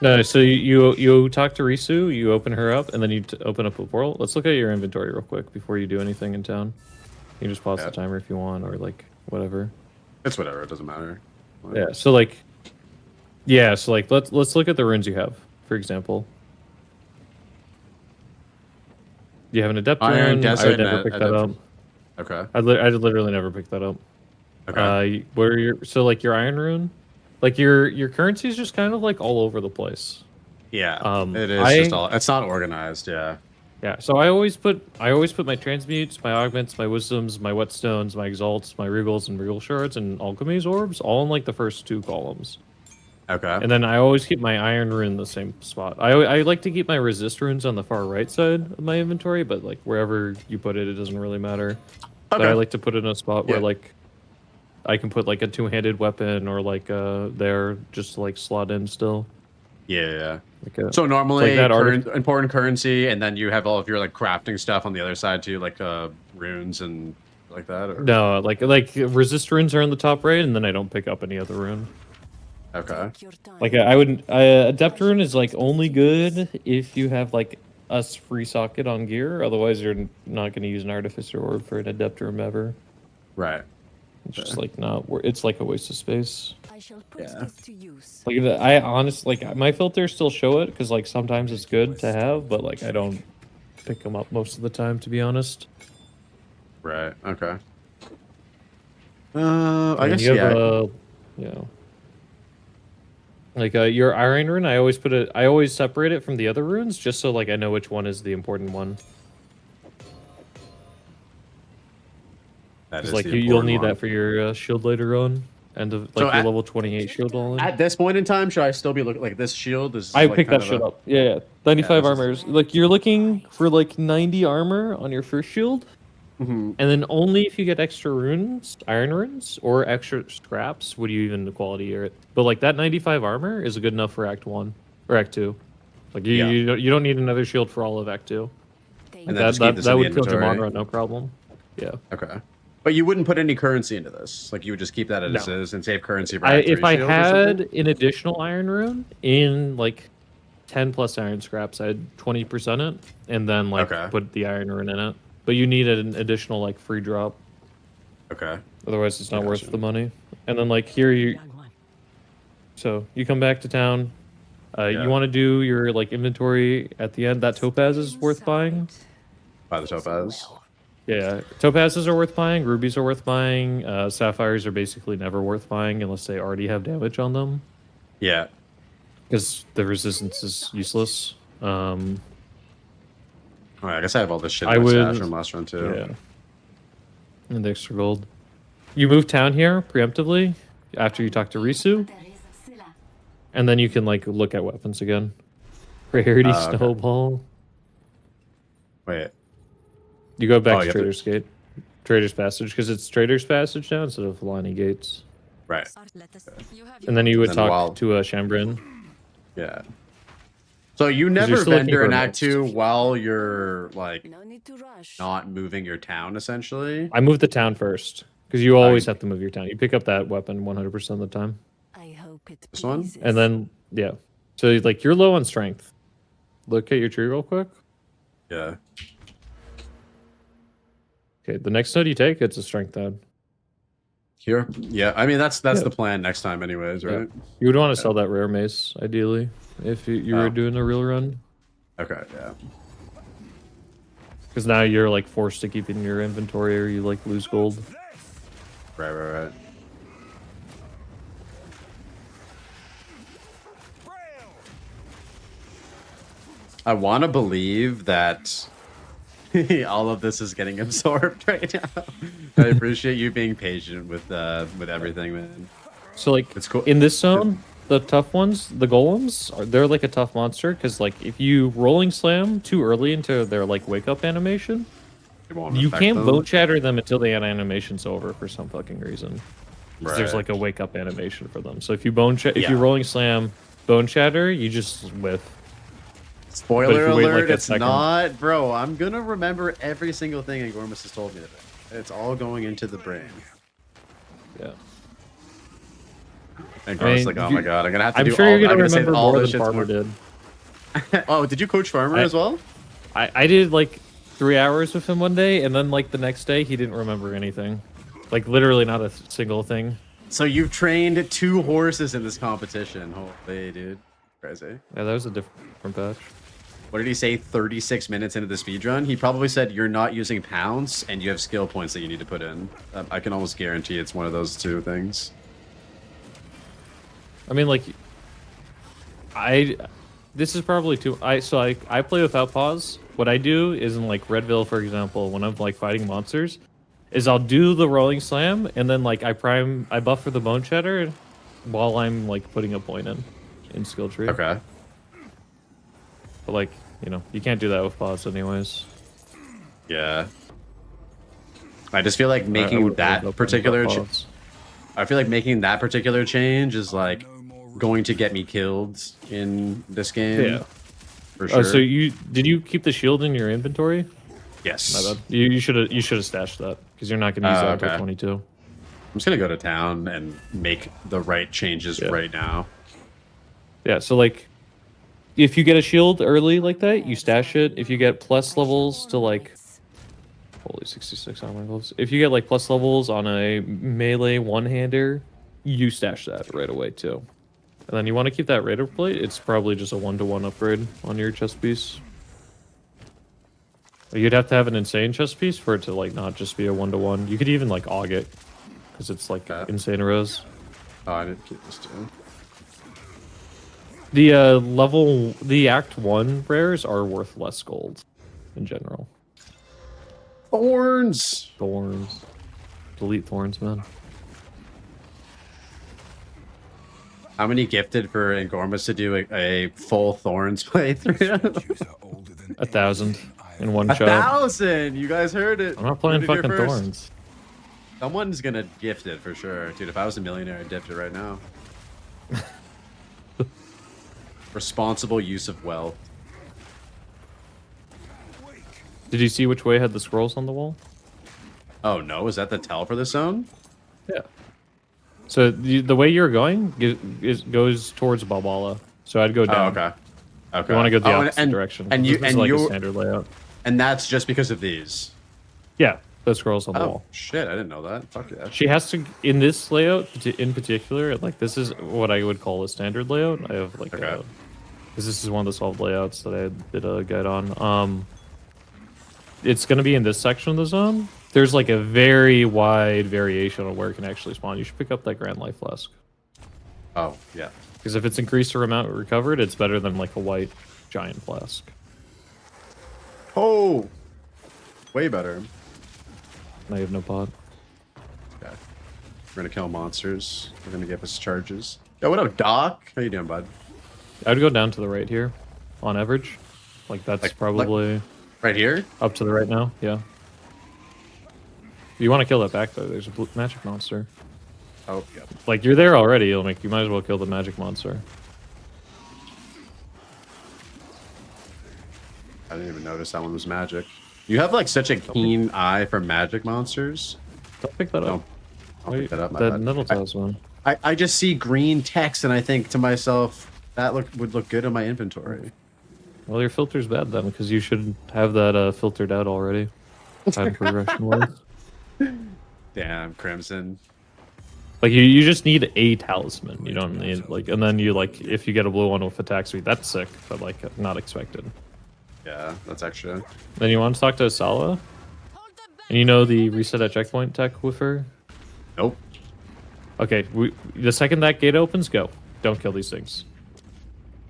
No, so you talk to Risu, you open her up, and then you open up a portal. Let's look at your inventory real quick before you do anything in town. You can just pause the timer if you want, or like whatever. It's whatever. It doesn't matter. Yeah. So like, let's look at the runes you have, for example. You have an adept Iron, rune. desert, I would never pick that up. Okay. I'd literally never pick that up. Okay. Where your iron rune, like your currency is just kind of like all over the place. Yeah. It is just all. It's not organized. Yeah. Yeah. So I always put my transmutes, my augments, my wisdoms, my whetstones, my exalts, my regals and regal shards, and alchemy's orbs all in like the first 2 columns. Okay. And then I always keep my iron rune in the same spot. I like to keep my resist runes on the far right side of my inventory, but like wherever you put it, it doesn't really matter. Okay. But I like to put it in a spot where like I can put like a 2-handed weapon or like there just to, like slot in still. Yeah. Like so normally like important currency, and then you have all of your like crafting stuff on the other side too, like runes and like that. Or? No, like resist runes are in the top right, and then I don't pick up any other rune. Okay. Like adept rune is like only good if you have like a free socket on gear. Otherwise, you're not going to use an artificer orb for an adept rune ever. Right. It's just like not. It's like a waste of space. I shall put this to use. Like I honestly like my filters still show it because like sometimes it's good to have, but like I don't pick them up most of the time, to be honest. Right. Okay. I guess Like your iron rune, I always separate it from the other runes just so like I know which one is the important one. That is like the you'll important need one. that for your shield later on, and your level 28 shield all in. At this point in time, should I still be looking like this shield? Is I like picked kind that of shit up. Yeah. 95 this armor. Like you're looking for like 90 armor on your first shield. And then only if you get extra runes, iron runes, or extra scraps would you even quality it. But like that 95 armor is good enough for Act 1 or Act 2. Like you don't need another shield for all of Act 2. And that would kill Jamandra, no problem. Yeah. Okay. But you wouldn't put any currency into this. Like you would just keep that as is and save currency. For If I had an additional iron rune in like 10 plus iron scraps, I'd 20% it and then like put the iron rune in it. But you need an additional like free drop. Okay. Otherwise, it's not worth the money. And then like here so you come back to town. You want to do your like inventory at the end. That topaz is worth buying. Buy the topaz. Yeah, topazes are worth buying. Rubies are worth buying. Sapphires are basically never worth buying unless they already have damage on them. Yeah. Because the resistance is useless. Alright, I guess I have all this shit in my stash from last run too. Yeah. And the extra gold. You move town here preemptively after you talk to Risu. And then you can like look at weapons again. Rarity snowball. Wait. You go back to Trader's Gate. Trader's Passage, because it's Trader's Passage now instead of Lani Gates. Right. And then you would talk to Shambrin. Yeah. So you never vendor in Act 2 while you're like not moving your town, essentially? I moved the town first, because you always have to move your town. You pick up that weapon 100% of the time. I hope it this one? And then, yeah. So like you're low on strength. Look at your tree real quick. Yeah. Okay, the next node you take, it's a strength node. Here, yeah. I mean, that's the plan next time, anyways, right? Yeah. You would want to sell that rare mace, ideally, if you were doing a real run. Okay, yeah. Because now you're like forced to keep in your inventory, or you like lose gold. Right. I want to believe that all of this is getting absorbed right now. I appreciate you being patient with everything, man. So like, it's cool. In this zone, the tough ones, the golems, they're like a tough monster because like if you rolling slam too early into their like wake up animation, you can't bone shatter them until the animation's over for some fucking reason. Right. There's like a wake up animation for them. So if you if you rolling slam bone shatter, you just whiff. Spoiler alert, it's not, bro. I'm gonna remember every single thing Angormus has told me today. It's all going into the brain. Yeah. And Gorm's like, oh my god, I'm gonna have to do all. I'm sure you're gonna say remember all more this than Farmer did. Oh, did you coach Farmer as well? I did like 3 hours with him one day, and then like the next day he didn't remember anything. Like literally not a single thing. So you've trained 2 horses in this competition. Holy dude. Crazy. Yeah, that was a different patch. What did he say 36 minutes into the speedrun? He probably said you're not using pounds and you have skill points that you need to put in. I can almost guarantee it's one of those 2 things. I mean, like, this is probably too. I play without pause. What I do is in like Redville, for example, when I'm like fighting monsters, is I'll do the rolling slam and then like I buff for the bone shatter while I'm like putting a point in skill tree. Okay. But like, you know, you can't do that with pause anyways. Yeah. I just feel like making that particular I feel like making that particular change is like going to get me killed in this game. Yeah. For sure. Oh, so did you keep the shield in your inventory? Yes. My bad. You should have stashed that because you're not going to use that until 22. I'm just gonna go to town and make the right changes right now. Yeah, so like if you get a shield early like that, you stash it. If you get plus levels to like holy 66 armor gloves. If you get like plus levels on a melee one-hander, you stash that right away too. And then you want to keep that Raider plate. It's probably just a 1-to-1 upgrade on your chest piece. You'd have to have an insane chest piece for it to like not just be a 1-to-1. You could even like AUG it because it's like insane res. Oh, I didn't keep this too. The Act 1 rares are worth less gold in general. Thorns! Delete thorns, man. How many gifted for Angormus to do a full Thorns playthrough? 1,000 in one shot. 1,000! You guys heard it. I'm not playing fucking Thorns. Someone's gonna gift it for sure. Dude, if I was a millionaire, I'd gift it right now. Responsible use of wealth. Did you see which way had the scrolls on the wall? Oh no, is that the tell for this zone? Yeah. So the way you're going goes towards Balbala. So I'd go down. Oh, okay. Okay. You want to go the opposite direction. And you this is like a standard layout. And that's just because of these. Yeah, the scrolls on the wall. Shit, I didn't know that. Fuck yeah. She has to in this layout in particular. Like this is what I would call a standard layout. I have like because this is one of the solved layouts that I did a guide on. It's going to be in this section of the zone. There's like a very wide variation on where it can actually spawn. You should pick up that Grand Life Flask. Oh, yeah. Because if it's increased or amount recovered, it's better than like a white giant flask. Oh! Way better. Now you have no pot. Okay. We're going to kill monsters. We're going to give us charges. Yo, what up, Doc? How you doing, bud? I would go down to the right here, on average. Like that's probably... Right here? Up to the right now, yeah. You want to kill that back though. There's a magic monster. Oh, yeah. Like you're there already. You might as well kill the magic monster. I didn't even notice that one was magic. You have like such a keen eye for magic monsters. Don't pick that up. I'll pick that up. That Nettle Tales one. I just see green text and I think to myself that would look good in my inventory. Well, your filter's bad then, because you should have that filtered out already. Time progression wise. Damn, Crimson. Like you just need a talisman. You don't need like, and then you like if you get a blue one with attack speed, that's sick, but like not expected. Yeah, that's extra. Then you want to talk to Asala, and you know the reset at checkpoint tech with her. Nope. Okay, the second that gate opens, go. Don't kill these things.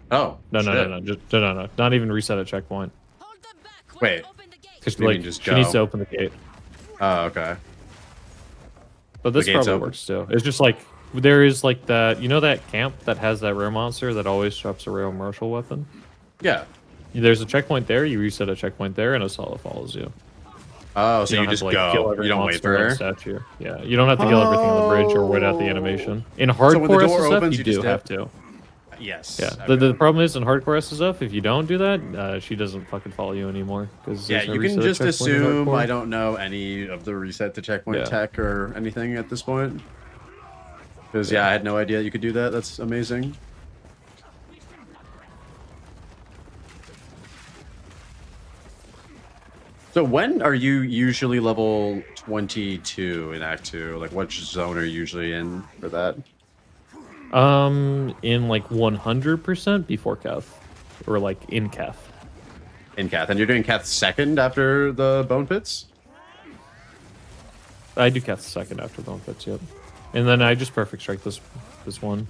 Oh no, not even reset at checkpoint. Wait, Because you like mean just she needs go? to open the gate. Oh, okay. But this The gate's probably open? works too. It's just like there is like that. You know that camp that has that rare monster that always drops a rare martial weapon. Yeah. There's a checkpoint there. You reset a checkpoint there, and Asala follows you. Oh, so don't you have just to, like, kill go. every You don't wait monster for on her. statue. Yeah, you don't have to kill everything on the bridge or wait out the animation. In So when the hardcore door SSF, opens, you you just do have to. Yes. Yeah. Okay. The problem is in hardcore SSF, if you don't do that, she doesn't fucking follow you anymore. Yeah, you can just assume I don't know any of the reset to checkpoint tech or anything at this point. Because yeah, I had no idea you could do that. That's amazing. So when are you usually level 22 in Act 2? Like which zone are you usually in for that? In like 100% before Keth. Or like in Keth. In Keth. And you're doing Keth second after the bone pits? I do Keth second after bone pits, yep. And then I just perfect strike this one.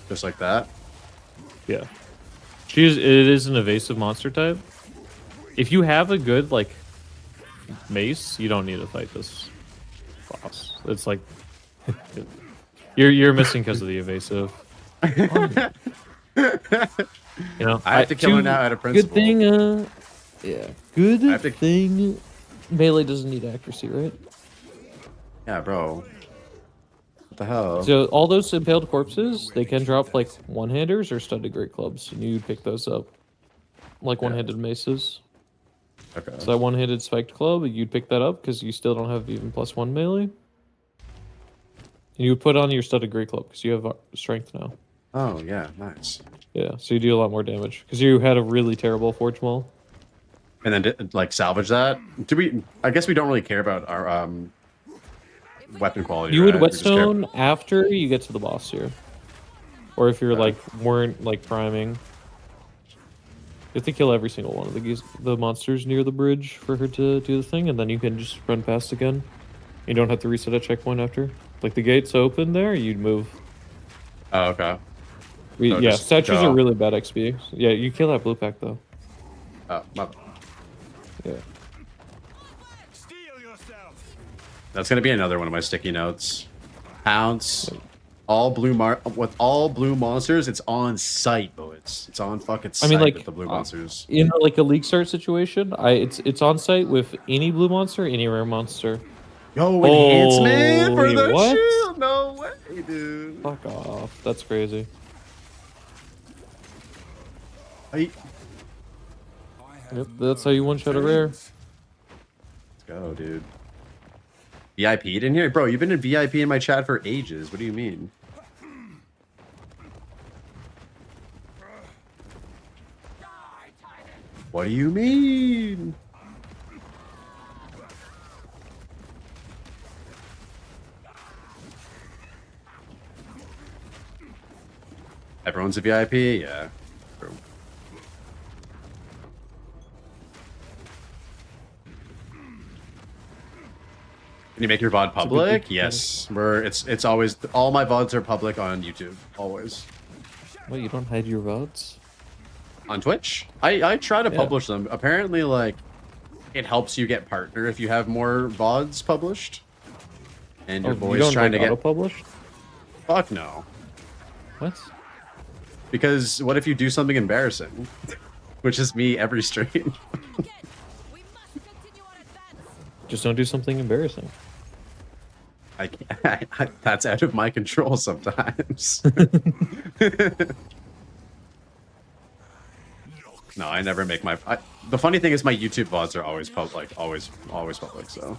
Just like that? Yeah. It is an evasive monster type. If you have a good like mace, you don't need to fight this boss. It's like you're missing because of the evasive. You know, I have to kill her now out of principle. Good thing, good thing melee doesn't need accuracy, right? Yeah, bro. What the hell? So all those impaled corpses, they can drop like one-handers or studded great clubs, and you pick those up. Like one-handed maces. Okay. So that one-handed spiked club, you'd pick that up because you still don't have even +1 melee. And you would put on your studded great club because you have strength now. Oh yeah, nice. Yeah, so you do a lot more damage because you had a really terrible forge maul. And then like salvage that. Do we? I guess we don't really care about our weapon quality. You would right? We just care- whetstone after you get to the boss here, or if you're like weren't like priming. You have to kill every single one of the monsters near the bridge for her to do the thing, and then you can just run past again. You don't have to reset a checkpoint after. Like the gate's open there, you'd move. Oh, okay. Yeah, just statues go. are really bad XP. Yeah, you kill that blue pack though. Oh, my... Yeah. That's gonna be another one of my sticky notes. Pounce. All blue with all blue monsters, it's on site, boys. It's on fucking site with the blue monsters. In like a league start situation, it's on site with any blue monster, any rare monster. Yo, enhancement for the what? shield? No way, dude. Fuck off. That's crazy. Let's Yep, that's how you one-shot a rare. go, dude. VIP'd in here? Bro, you've been in VIP in my chat for ages. What do you mean? What do you mean? Everyone's a VIP? Yeah. True. Can you make your VOD public? Yes. It's always all my VODs are public on YouTube. Always. Wait, you don't hide your VODs? On Twitch? I try to publish them. Apparently, like, it helps you get partner if you have more VODs published. And your boy's trying to get published. Fuck no. What? Because what if you do something embarrassing? Which is me every stream. Just don't do something embarrassing. I can't, that's out of my control sometimes. No, I never make my. The funny thing is, my YouTube VODs are always public, always public. So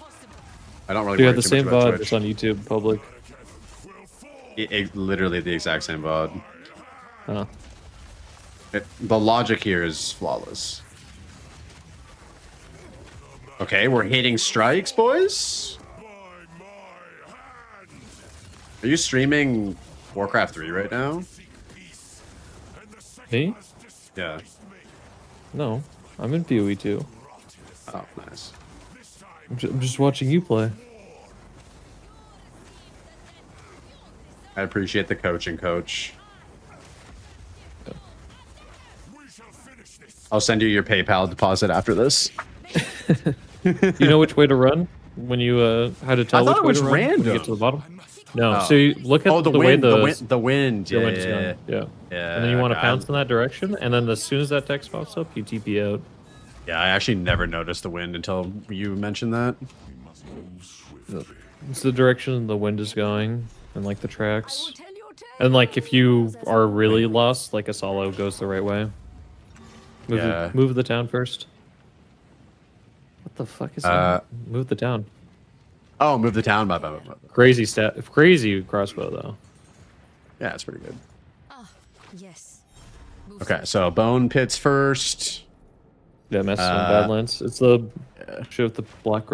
I don't really. You worry have the too same much about VOD Twitch. that's on YouTube public. Literally the exact same VOD. Huh. The logic here is flawless. Okay, we're hitting strikes, boys. Are you streaming Warcraft 3 right now? Me? Yeah. No, I'm in PoE 2. Oh, nice. I'm just watching you play. I appreciate the coaching, coach. I'll send you your PayPal deposit after this. You know which way to run when you how to tell I thought which it way was to run when random. you get to the bottom? No, Oh. so you look at the the way wind, the wind. the wind is going. Yeah. And then you want to okay. pounce in that direction, and then as soon as that text pops up, you TP out. Yeah, I actually never noticed the wind until you mentioned that. It's the direction the wind is going, and like the tracks. And like if you are really lost, like a solo goes the right way. Move the town first. What the fuck is that? Move the town. Oh, move the town. My. Crazy crossbow though. Yeah, it's pretty good. Yes. Okay, so bone pits first. Yeah, Mess on Badlands. It's the shit with the black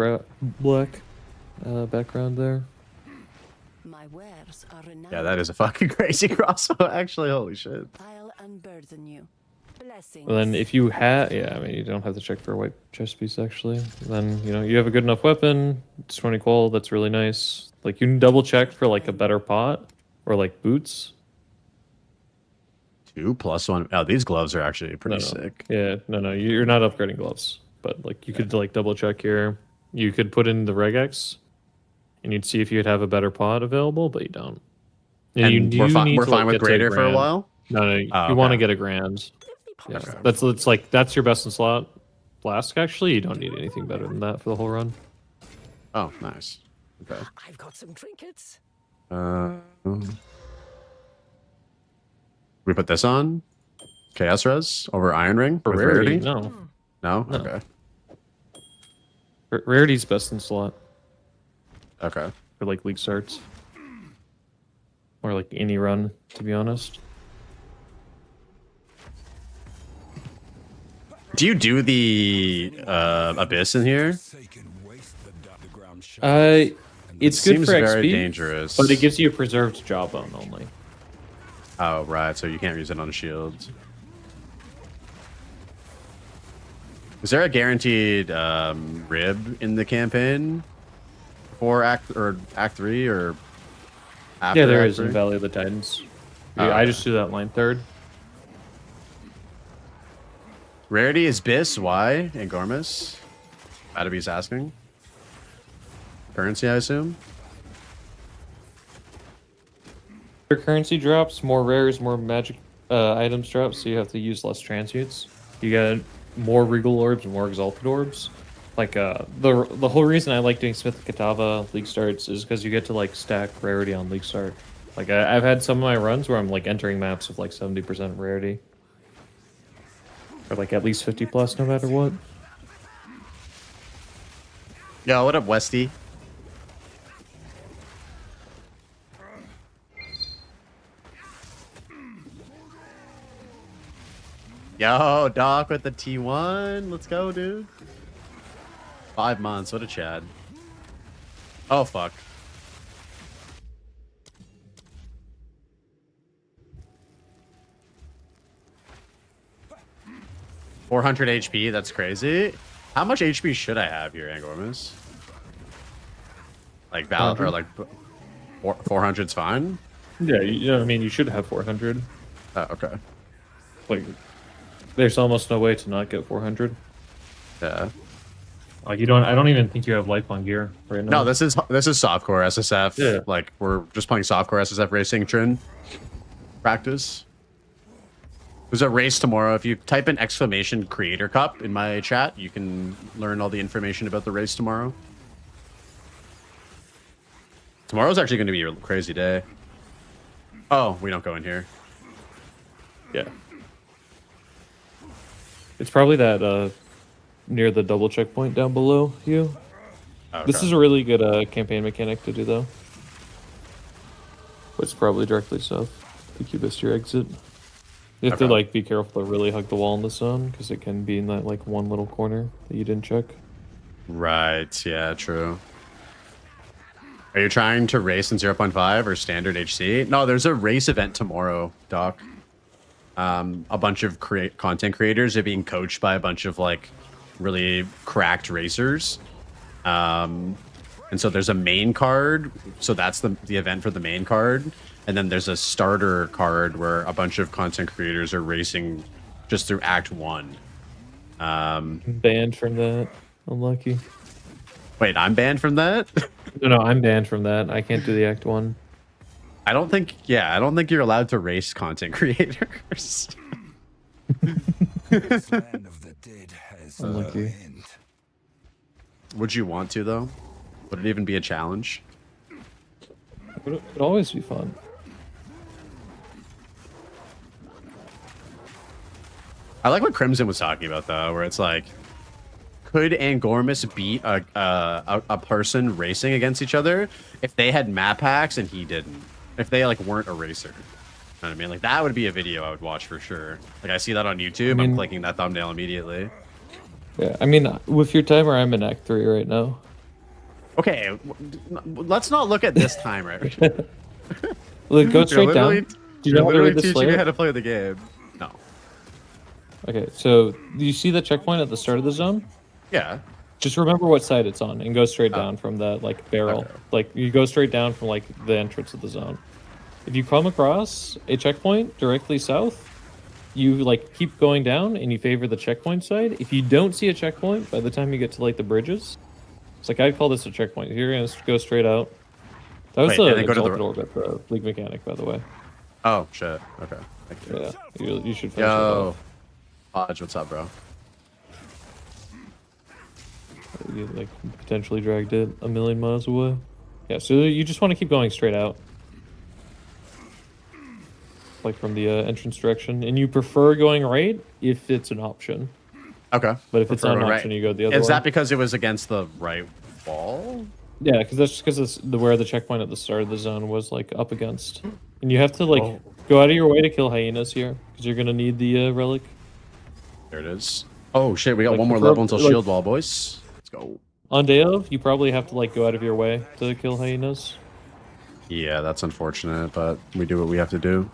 background there. My wares are renowned. Yeah, that is a fucking crazy crossbow. Actually, holy shit. I'll unburden you. Blessings. And then if you have, I mean, you don't have to check for a white chest piece actually. Then you have a good enough weapon. It's 20 qual. That's really nice. Like you can double check for like a better pot or like boots. 2+1. Oh, these gloves are actually pretty sick. Yeah, no, you're not upgrading gloves, but like you could like double check here. You could put in the regex, and you'd see if you'd have a better pot available, but you don't. And we're fine with greater for a while. No, you want to get a grand. Yeah, okay. That's your best in slot. Flask actually, you don't need anything better than that for the whole run. Oh, nice. Okay. I've got some trinkets. We put this on Chaos Res over Iron Ring for with rarity. No. Okay. Rarity's best in slot. Okay. For like league starts, or like any run, to be honest. Do you do the Abyss in here? It's good seems for XP, very dangerous, but it gives you a preserved jawbone only. Oh, right. So you can't use it on shields. Is there a guaranteed rib in the campaign for Act 3 or after? Yeah, there Act is 3? in Valley of the Titans. Oh, I just do that line third. Rarity is Biss. Why? And Gormus? Adaby's asking. Currency, I assume. Currency drops, more rares, more magic items drop, so you have to use less transmutes. You get more regal orbs and more exalted orbs. Like the whole reason I like doing Smith Katava league starts is because you get to like stack rarity on league start. Like I've had some of my runs where I'm like entering maps with like 70% rarity, or like at least 50 plus, no matter what. Yo, what up, Westy? Yo, Doc with the T1. Let's go, dude. 5 months. What a Chad. Oh, fuck. $400 HP. That's crazy. How much HP should I have here, Angormus? Like, or like 400's fine? Yeah, I mean, you should have 400. Oh, okay. Like, there's almost no way to not get 400. Yeah. Like I don't even think you have lifelong gear right now. No, this is softcore SSF. Yeah. Like we're just playing softcore SSF racing Trin practice. There's a race tomorrow. If you type in exclamation Creator Cup in my chat, you can learn all the information about the race tomorrow. Tomorrow's actually going to be a crazy day. Oh, we don't go in here. Yeah. It's probably that near the double checkpoint down below you. Okay. This is a really good campaign mechanic to do though. But it's probably directly south. I think you missed your exit. You have to like be careful to really hug the wall in the sun because it can be in that like one little corner that you didn't check. Right. Yeah. True. Are you trying to race in 0.5 or standard HC? No, there's a race event tomorrow, Doc. A bunch of content creators are being coached by a bunch of like really cracked racers. And so there's a main card. So that's the event for the main card. And then there's a starter card where a bunch of content creators are racing just through Act 1. Banned from that. Unlucky. Wait, I'm banned from that? No, I'm banned from that. I can't do the Act 1. I don't think you're allowed to race content creators. Land of the dead has Unlucky. end. Would you want to, though? Would it even be a challenge? It'd always be fun. I like what Crimson was talking about, though, where it's like, could Angormus beat a person racing against each other if they had map hacks and he didn't? If they like weren't a racer? You know what I mean? Like that would be a video I would watch for sure. Like I see that on YouTube, I'm clicking that thumbnail immediately. Yeah, I mean, with your timer, I'm in Act 3 right now. Okay, let's not look at this timer. Look, go straight down. Do you know how to read the teaching you Slayer? how to play the game. No. Okay, so do you see the checkpoint at the start of the zone? Yeah. Just remember what side it's on and go straight down from that like barrel. Okay. Like you go straight down from like the entrance of the zone. If you come across a checkpoint directly south, you like keep going down and you favor the checkpoint side. If you don't see a checkpoint by the time you get to like the bridges, it's like I'd call this a checkpoint. You're gonna go straight out. That was Wait, the and then go to the Exalted Orbit, the League mechanic, by the way. Oh shit. Okay. Thank you. Yeah, you should finish it Yo, off. Hodge, what's up, bro? You like potentially dragged it a million miles away. Yeah, so you just want to keep going straight out, like from the entrance direction, and you prefer going right if it's an option. Okay. But if it's not an Right. option, you go the other way. Is that because it was against the right wall? Yeah, because that's just because it's where the checkpoint at the start of the zone was like up against, and you have to like go out of your way to kill hyenas here because you're gonna need the relic. There it is. Oh shit, we got Like, one more prefer- level until like- shield wall, boys. Let's go. On day of, you probably have to like go out of your way to kill hyenas. Yeah, that's unfortunate, but we do what we have to do.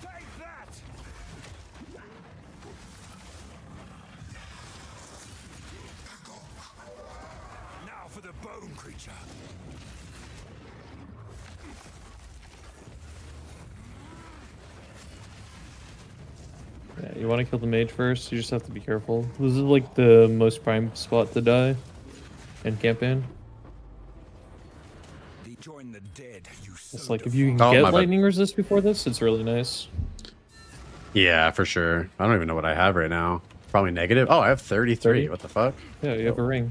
Take that! Now for the bone creature. Yeah, you want to kill the mage first. You just have to be careful. This is like the most prime spot to die in campaign. Join the dead, you It's like if you can Oh, my get bad. lightning resist before this, it's really nice. Yeah, for sure. I don't even know what I have right now. Probably negative. Oh, I have 33. 30? What the fuck? Yeah, you have a ring.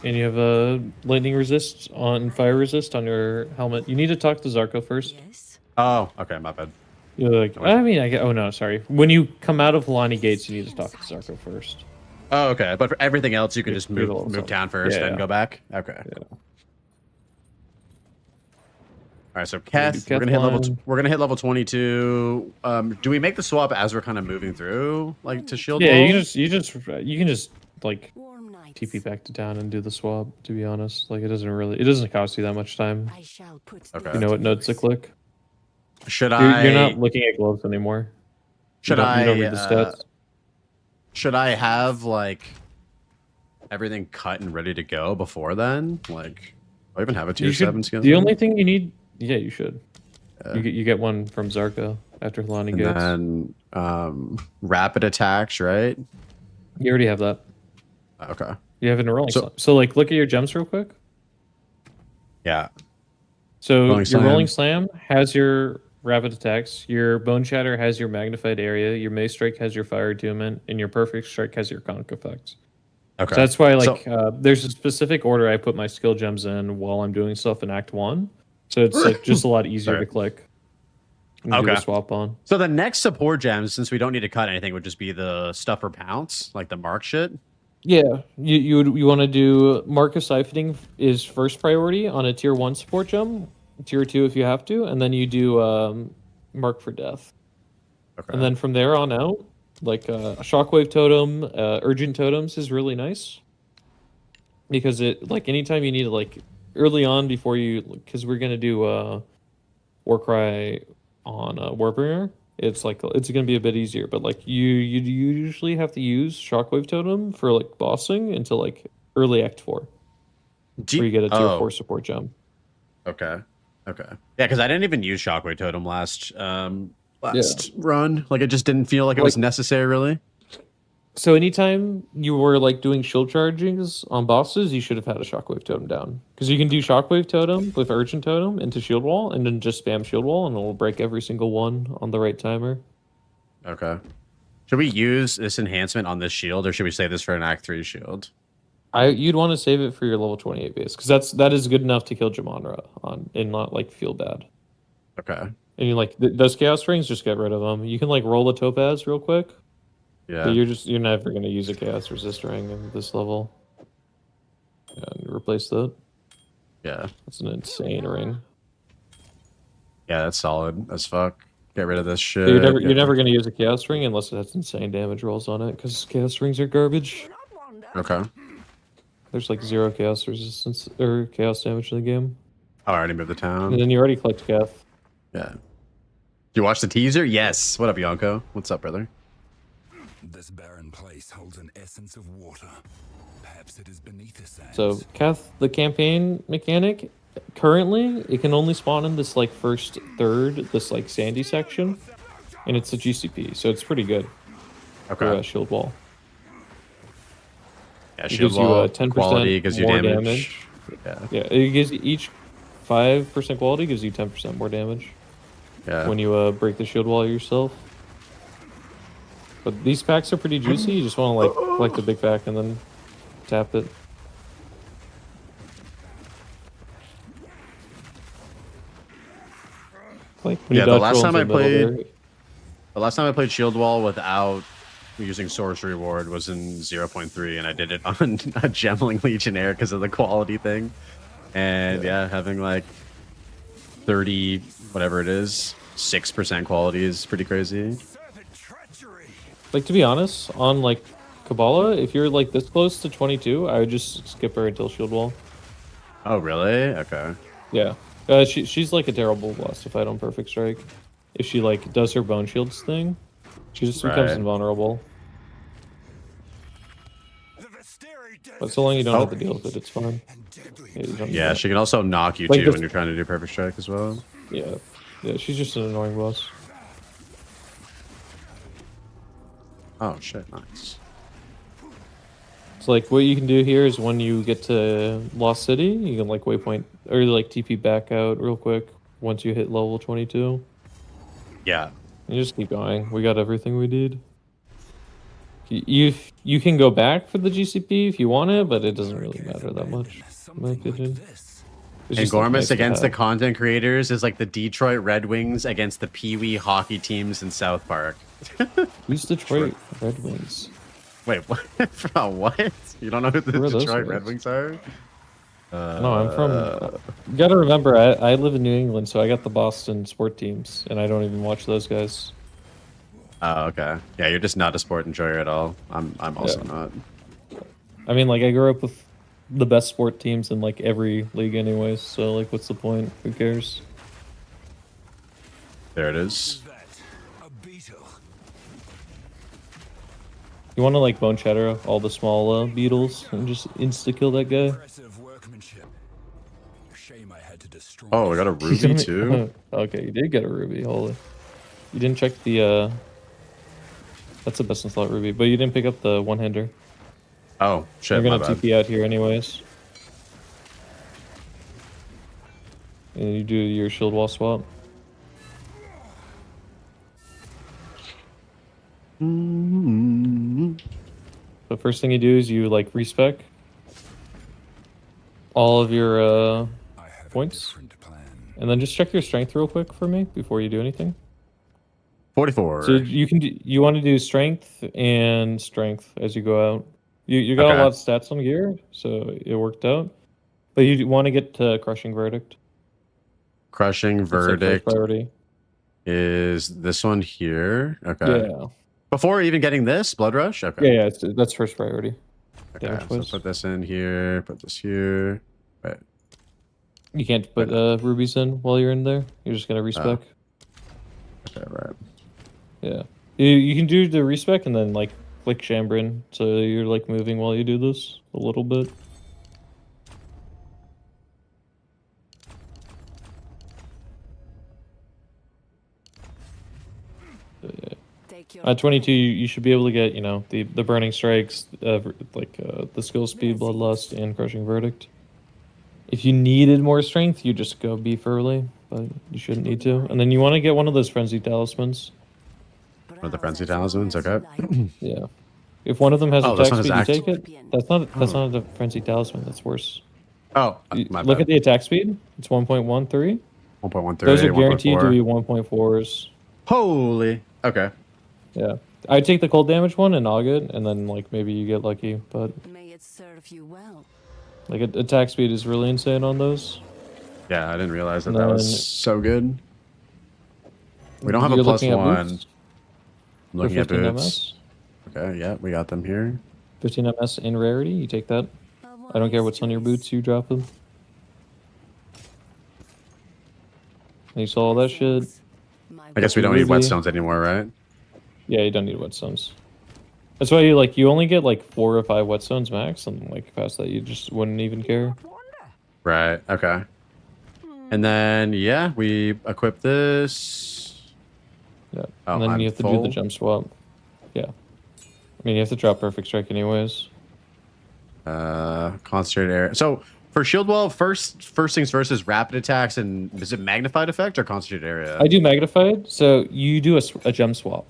And you have a lightning resist on fire resist on your helmet. You need to talk to Zarko first. Yes. Oh, okay, my bad. You're like, I mean, I get. Oh no, sorry. When you come out of Halani Gates, you need to talk to Zarko first. Oh, okay. But for everything else, you can just do the move little down first Yeah, and yeah. go back. Okay. Yeah. All right, so Keth, we're gonna hit level 22. Do we make the swap as we're kind of moving through, like to shield Yeah, wall? you can just like Warm nights. TP back to town and do the swap. To be honest, like it doesn't cost you that much time. I shall put Okay. You know what nodes to click. Should You're not looking at gloves anymore. Should you don't I? read the stats. Should I have like everything cut and ready to go before then? Like, do I even have a tier You should- 7 skill? The only thing you need, yeah, you should. Yeah. You get one from Zarko after Halani And Gates. then rapid attacks, right? You already have that. Okay. You have it in a rolling So- slam. So like, look at your gems real quick. Yeah. So Rolling your slam. rolling slam has your rapid attacks. Your bone shatter has your magnified area. Your mace strike has your fire attunement, and your perfect strike has your conk effects. Okay. So that's why, like, So- there's a specific order I put my skill gems in while I'm doing stuff in Act 1. So it's like just a lot easier Sorry. to click and do Okay. a swap on. So the next support gems, since we don't need to cut anything, would just be the stuff for pounce, like the mark shit. Yeah, you want to do Mark of Siphoning is first priority on a tier 1 support gem, tier 2 if you have to, and then you do Mark for Death. Okay. And then from there on out, like a Shockwave Totem, Urgent Totems is really nice. because it like anytime you need to like early on before you, because we're gonna do Warcry on Warbringer. It's like it's gonna be a bit easier, but like you usually have to use Shockwave Totem for like bossing until like early Act 4, where you get a tier 4 support gem. Okay. Okay. Yeah, because I didn't even use Shockwave Totem last run. Like, it just didn't feel like it was necessary, really. So anytime you were like doing shield chargings on bosses, you should have had a Shockwave Totem down, because you can do Shockwave Totem with Urgent Totem into Shield Wall, and then just spam Shield Wall, and it will break every single one on the right timer. Okay. Should we use this enhancement on this shield, or should we save this for an Act 3 shield? You'd want to save it for your level 28 base, because that is good enough to kill Jamonra on and not like feel bad. Okay. And you like those Chaos Rings, just get rid of them. You can like roll a Topaz real quick. Yeah. But you're never gonna use a Chaos Resist ring in this level. And replace that. Yeah. That's an insane ring. Yeah, that's solid as fuck. Get rid of this shit. But you're never gonna use a Chaos Ring unless it has insane damage rolls on it, because Chaos Rings are garbage. Okay. There's like 0 Chaos resistance or Chaos damage in the game. Oh, I already moved the town. And then you already collect Cath. Yeah. You watch the teaser? Yes. What up, Yonko? What's up, brother? This barren place holds an essence of water. Perhaps it is beneath the sands. So Cath, the campaign mechanic, currently it can only spawn in this like first third, this like sandy section, and it's a GCP, so it's pretty good. Okay. For Shield Wall. Yeah, it Shield gives Wall, you 10% quality gives you more damage. Yeah. Yeah, it gives you each 5% quality gives you 10% more damage. Yeah. When you break the Shield Wall yourself. But these packs are pretty juicy. You just want to like collect a big pack and then tap it. Like when you the dodge last roll time I into the middle played, the last time I played Shield Wall without using Sorcery Ward was in 0.3, and I did it on a Gemling Legionnaire because of the quality thing. And yeah, having like 30, whatever it is, 6% quality is pretty crazy. Like, to be honest, on like Kabbalah, if you're like this close to 22, I would just skip her until Shield Wall. Oh, really? Okay. Yeah. She's like a terrible boss to fight on Perfect Strike. If she like does her Bone Shields thing, she just becomes invulnerable. But so long you don't have to deal with it, it's fine. Yeah, she can also knock you like too when you're trying to do Perfect Strike as well. Yeah. Yeah, she's just an annoying boss. Oh shit, nice. So like what you can do here is when you get to Lost City, you can like waypoint or like TP back out real quick once you hit level 22. Yeah. And you just keep going. We got everything we need. You can go back for the GCP if you want it, but it doesn't really matter that much, in my opinion. And Gormus against the content creators is like the Detroit Red Wings against the Pee Wee hockey teams in South Park. Who's Detroit Red Wings? Wait, what? From what? You don't know who the Detroit Red Wings are? No, I'm from... You gotta remember, I live in New England, so I got the Boston sport teams, and I don't even watch those guys. Oh, okay. Yeah, you're just not a sport enjoyer at all. I'm also not. I mean, like, I grew up with the best sport teams in, like, every league anyways, so, like, what's the point? Who cares? There it is. You want to, like, bone shatter all the small beetles and just insta-kill that guy? Oh, I got a ruby too? Okay, you did get a ruby, holy. You didn't check the, That's a best in slot ruby, but you didn't pick up the one-hander. Oh, shit, You're gonna TP out here anyways. And you do your shield wall swap. The first thing you do is you like respec all of your points, and then just check your strength real quick for me before you do anything. 44. So you can you want to do strength and strength as you go out. You got a lot of stats on gear, so it worked out. But you want to get to crushing verdict. Crushing verdict priority is this one here. Okay. Yeah. Before even getting this blood rush. Okay. Yeah, that's first priority. damage so wise. put this in here. Put this here. Right. You can't put rubies in while you're in there. You're just gonna respec. Okay, right. Yeah. You can do the respec and then like click Chambrin, so you're like moving while you do this a little bit. At 22, you should be able to get, you know, the burning strikes, the skill speed, bloodlust, and crushing verdict. If you needed more strength, you just go beef early, but you shouldn't need to. And then you want to get one of those frenzy talismans. One of the frenzy talismans, okay. Yeah. If one of them has Oh, this attack one has speed, you act- take it. That's not a frenzy talisman. That's worse. Oh, my Look bad. at the attack speed. It's 1.13. 1.13. Those are guaranteed to 1.4. be 1.4s. Holy. Okay. Yeah. I'd take the cold damage one and Aug it, and then like maybe you get lucky, but May it serve you well. like attack speed is really insane on those. Yeah, I didn't realize that And that then- was so good. We don't have a You're plus looking at one. boots I'm for looking at 15 boots. MS. Okay, yeah, we got them here. 15 MS in rarity, you take that. I don't care what's on your boots, you drop them. And you saw all that shit. I guess we don't need Ruby. whetstones anymore, right? Yeah, you don't need whetstones. That's why you only get like 4 or 5 whetstones max, and like past that you just wouldn't even care. Right, okay. And then, yeah, we equip this. Yeah. Oh, And then I'm you have to do full? the jump swap. Yeah. I mean, you have to drop perfect strike anyways. Concentrated area. So, for shield wall, first things first is rapid attacks, and is it magnified effect or concentrated area? I do magnified, so you do a gem swap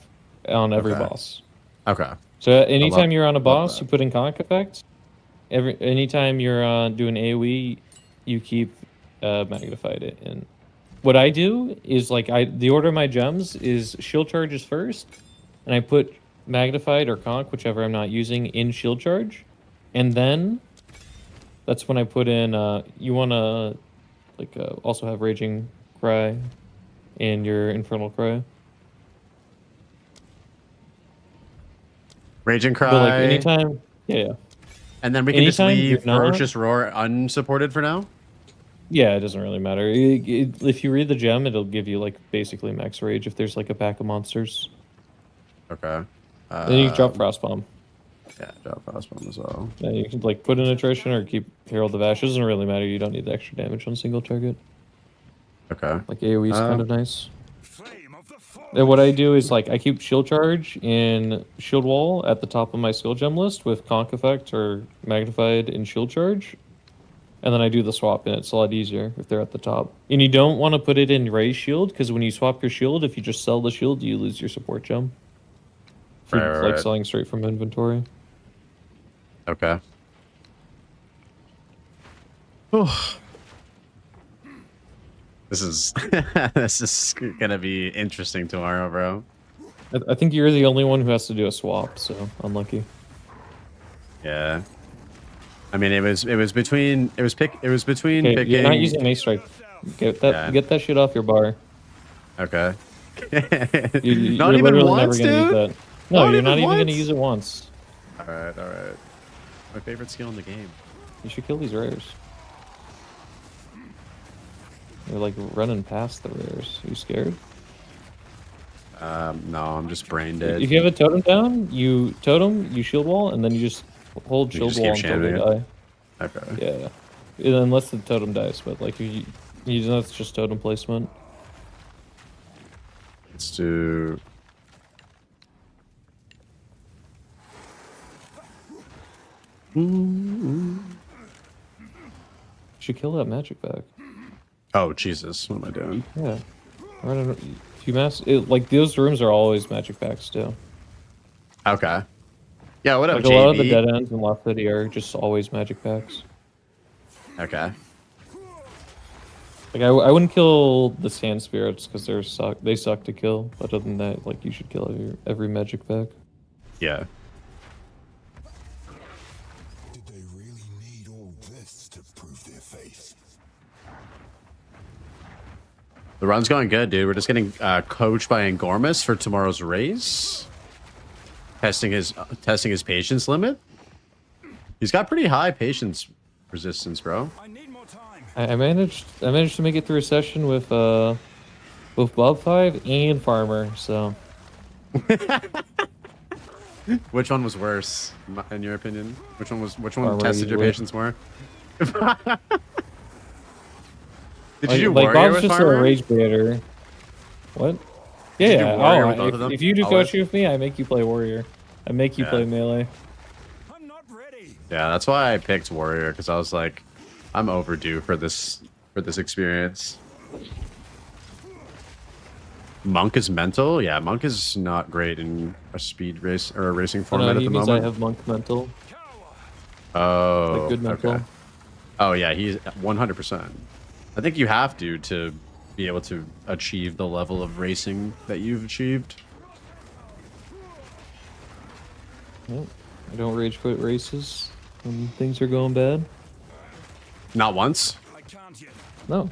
on every Okay. boss. Okay. So anytime you're on a boss, that. you put in conk effect. Anytime you're doing AoE, you keep magnified it. And what I do is like the order of my gems is shield charge is first, and I put magnified or conk, whichever I'm not using, in shield charge, and then that's when I put in. You want to also have raging cry in your infernal cry. Raging Cry. But like anytime, yeah. And then we can just anytime leave you're not- Ferocious Roar unsupported for now? Yeah, it doesn't really matter. If you read the gem, it'll give you like basically max rage if there's like a pack of monsters. Okay. Then you drop frost bomb. Yeah, drop frost bomb as well. Yeah, you can like put in attrition or keep Herald of Ash. It doesn't really matter. You don't need the extra damage on single target. Okay. Like AoE is kind of nice. And what I do is like I keep shield charge in shield wall at the top of my skill gem list with conk effect or magnified in shield charge. And then I do the swap, and it's a lot easier if they're at the top. And you don't want to put it in Ray's shield, because when you swap your shield, if you just sell the shield, you lose your support gem. If you're, like selling straight from inventory. Okay. This is this is gonna be interesting tomorrow, bro. I think you're the only one who has to do a swap, so unlucky. Yeah. I mean, it was between picking. You're not using Mace Strike. Get that shit off your bar. Okay. Not Not even once, dude. Use that. No, you're not even gonna use it once. All right, all right. My favorite skill in the game. You should kill these rares. You're like running past the rares. Are you scared? No, I'm just brain dead. If you have a totem down, you totem, you shield wall, and then you just hold You shield just wall keep until they shamming die. Okay. Yeah. Unless the totem dies, but like you know, it's just totem placement. Let's do. You should kill that magic back. Oh Jesus! What am I doing? Yeah. I don't know. Like those rooms are always magic packs too. Okay. Yeah. What up, Like a lot of the JB? dead ends in Lost City are just always magic packs. Okay. Like I wouldn't kill the sand spirits because they suck to kill. But other than that, like you should kill every magic pack. Yeah. Did they really need all this to prove their faith? The run's going good, dude. We're just getting coached by Angormus for tomorrow's race. Testing his patience limit. He's got pretty high patience resistance, bro. I need more time. I managed to make it through a session with Bob 5 and Farmer, so Which one was worse, in your opinion? Which one Farmer tested your easily. patience more? Did like, you do like warrior Bob's with just Farmer? a rage baiter. What? Did you do Yeah. warrior Oh, with both of them? if you do Always? Kochi with me, I make you play warrior. I make you Yeah. play melee. I'm not ready. Yeah, that's why I picked warrior, because I was like, I'm overdue for this experience. Monk is mental. Yeah, Monk is not great in a speed race or a racing Oh, format no, at he the means moment. I have monk mental. Oh, Like good mental. okay. Oh yeah, he's 100%. I think you have to be able to achieve the level of racing that you've achieved. Nope. I don't rage quit races when things are going bad. Not once. I can't yet. No.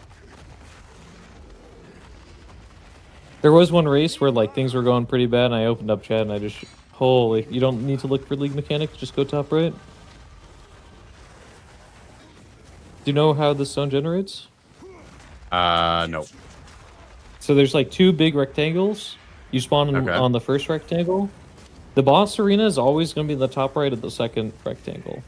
There was one race where like things were going pretty bad, and I opened up chat and I just holy, you don't need to look for league mechanics, just go top right. Do you know how the stone generates? No. So there's like two big rectangles. You spawn Okay. on the first rectangle. The boss arena is always going to be the top right of the second rectangle.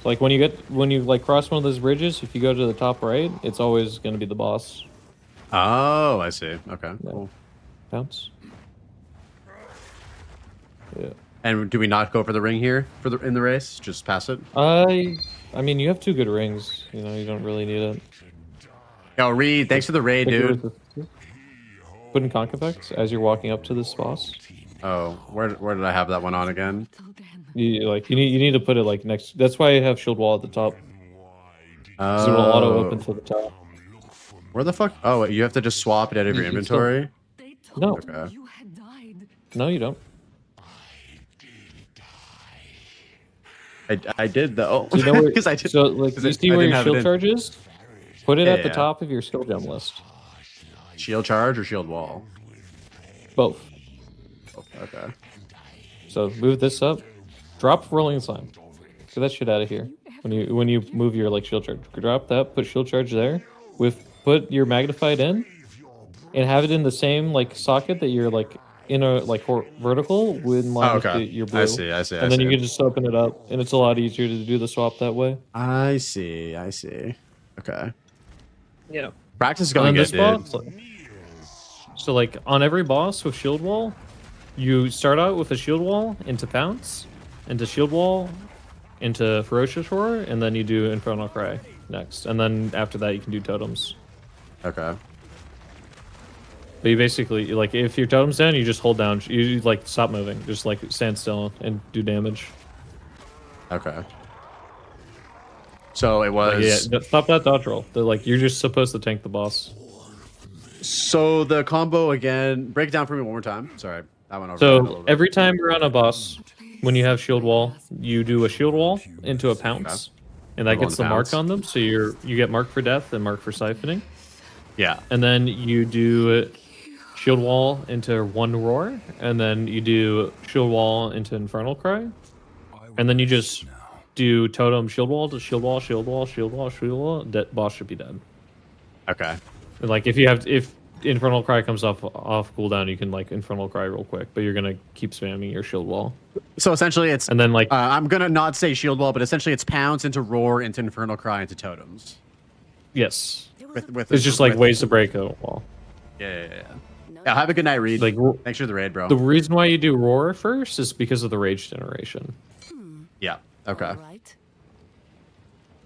So like when you like cross one of those bridges, if you go to the top right, it's always going to be the boss. Oh, I see. Okay, Yeah. cool. Bounce. Yeah. And do we not go for the ring here in the race? Just pass it. I mean, you have two good rings. You know, you don't really need it. Yo, Reed, thanks for the raid, dude. Put in conk effects as you're walking up to this boss. Oh, where did I have that one on again? You need to put it like next. That's why I have shield wall at the top. So it'll auto open to the top. Where the fuck? Oh, you have to just swap it out of your You can still- inventory? No, Okay. no, you don't. I did though. So you know where, Because I did. so like 'cause you I see where didn't your have it shield in. charge is? Put it Yeah, at the yeah. top of your skill gem list. Shield charge or shield wall? Both. Okay. So move this up. Drop rolling slime. Get that shit out of here. When you move your like shield charge, drop that. Put shield charge there. Put your magnified in, and have it in the same like socket that you're like in a like vertical with line with your blue. I see. And then you can just open it up, and it's a lot easier to do the swap that way. I see. Okay. Yeah. Practice is And going then good, this dude. boss, so like on every boss with shield wall, you start out with a shield wall into pounce, into shield wall, into ferocious roar, and then you do infernal cry next, and then after that you can do totems. Okay. But you basically like if your totem's down, you just hold down. You like stop moving, just like stand still and do damage. Okay. So it was. Like, yeah, stop that dodge roll. Like you're just supposed to tank the boss. So the combo again. Break it down for me one more time. Sorry, that went over. So every time you're on a boss, when you have shield wall, you do a shield wall into a pounce, and that Roll gets on the mark pounce. on them. So you get mark for death and mark for siphoning, Yeah. and then you do shield wall into one roar, and then you do shield wall into infernal cry, and then you just do totem shield wall to shield wall, shield wall, shield wall, shield wall. That boss should be dead. Okay. And like if infernal cry comes off cooldown, you can like infernal cry real quick, but you're gonna keep spamming your shield wall. So essentially, it's And then like I'm gonna not say shield wall, but essentially it's pounce into roar into infernal cry into totems. yes, With it's just like ways to break a wall. Yeah. Yeah, have a good night, Reed. Like Thanks for the raid, bro. the reason why you do roar first is because of the rage generation. Yeah. Okay.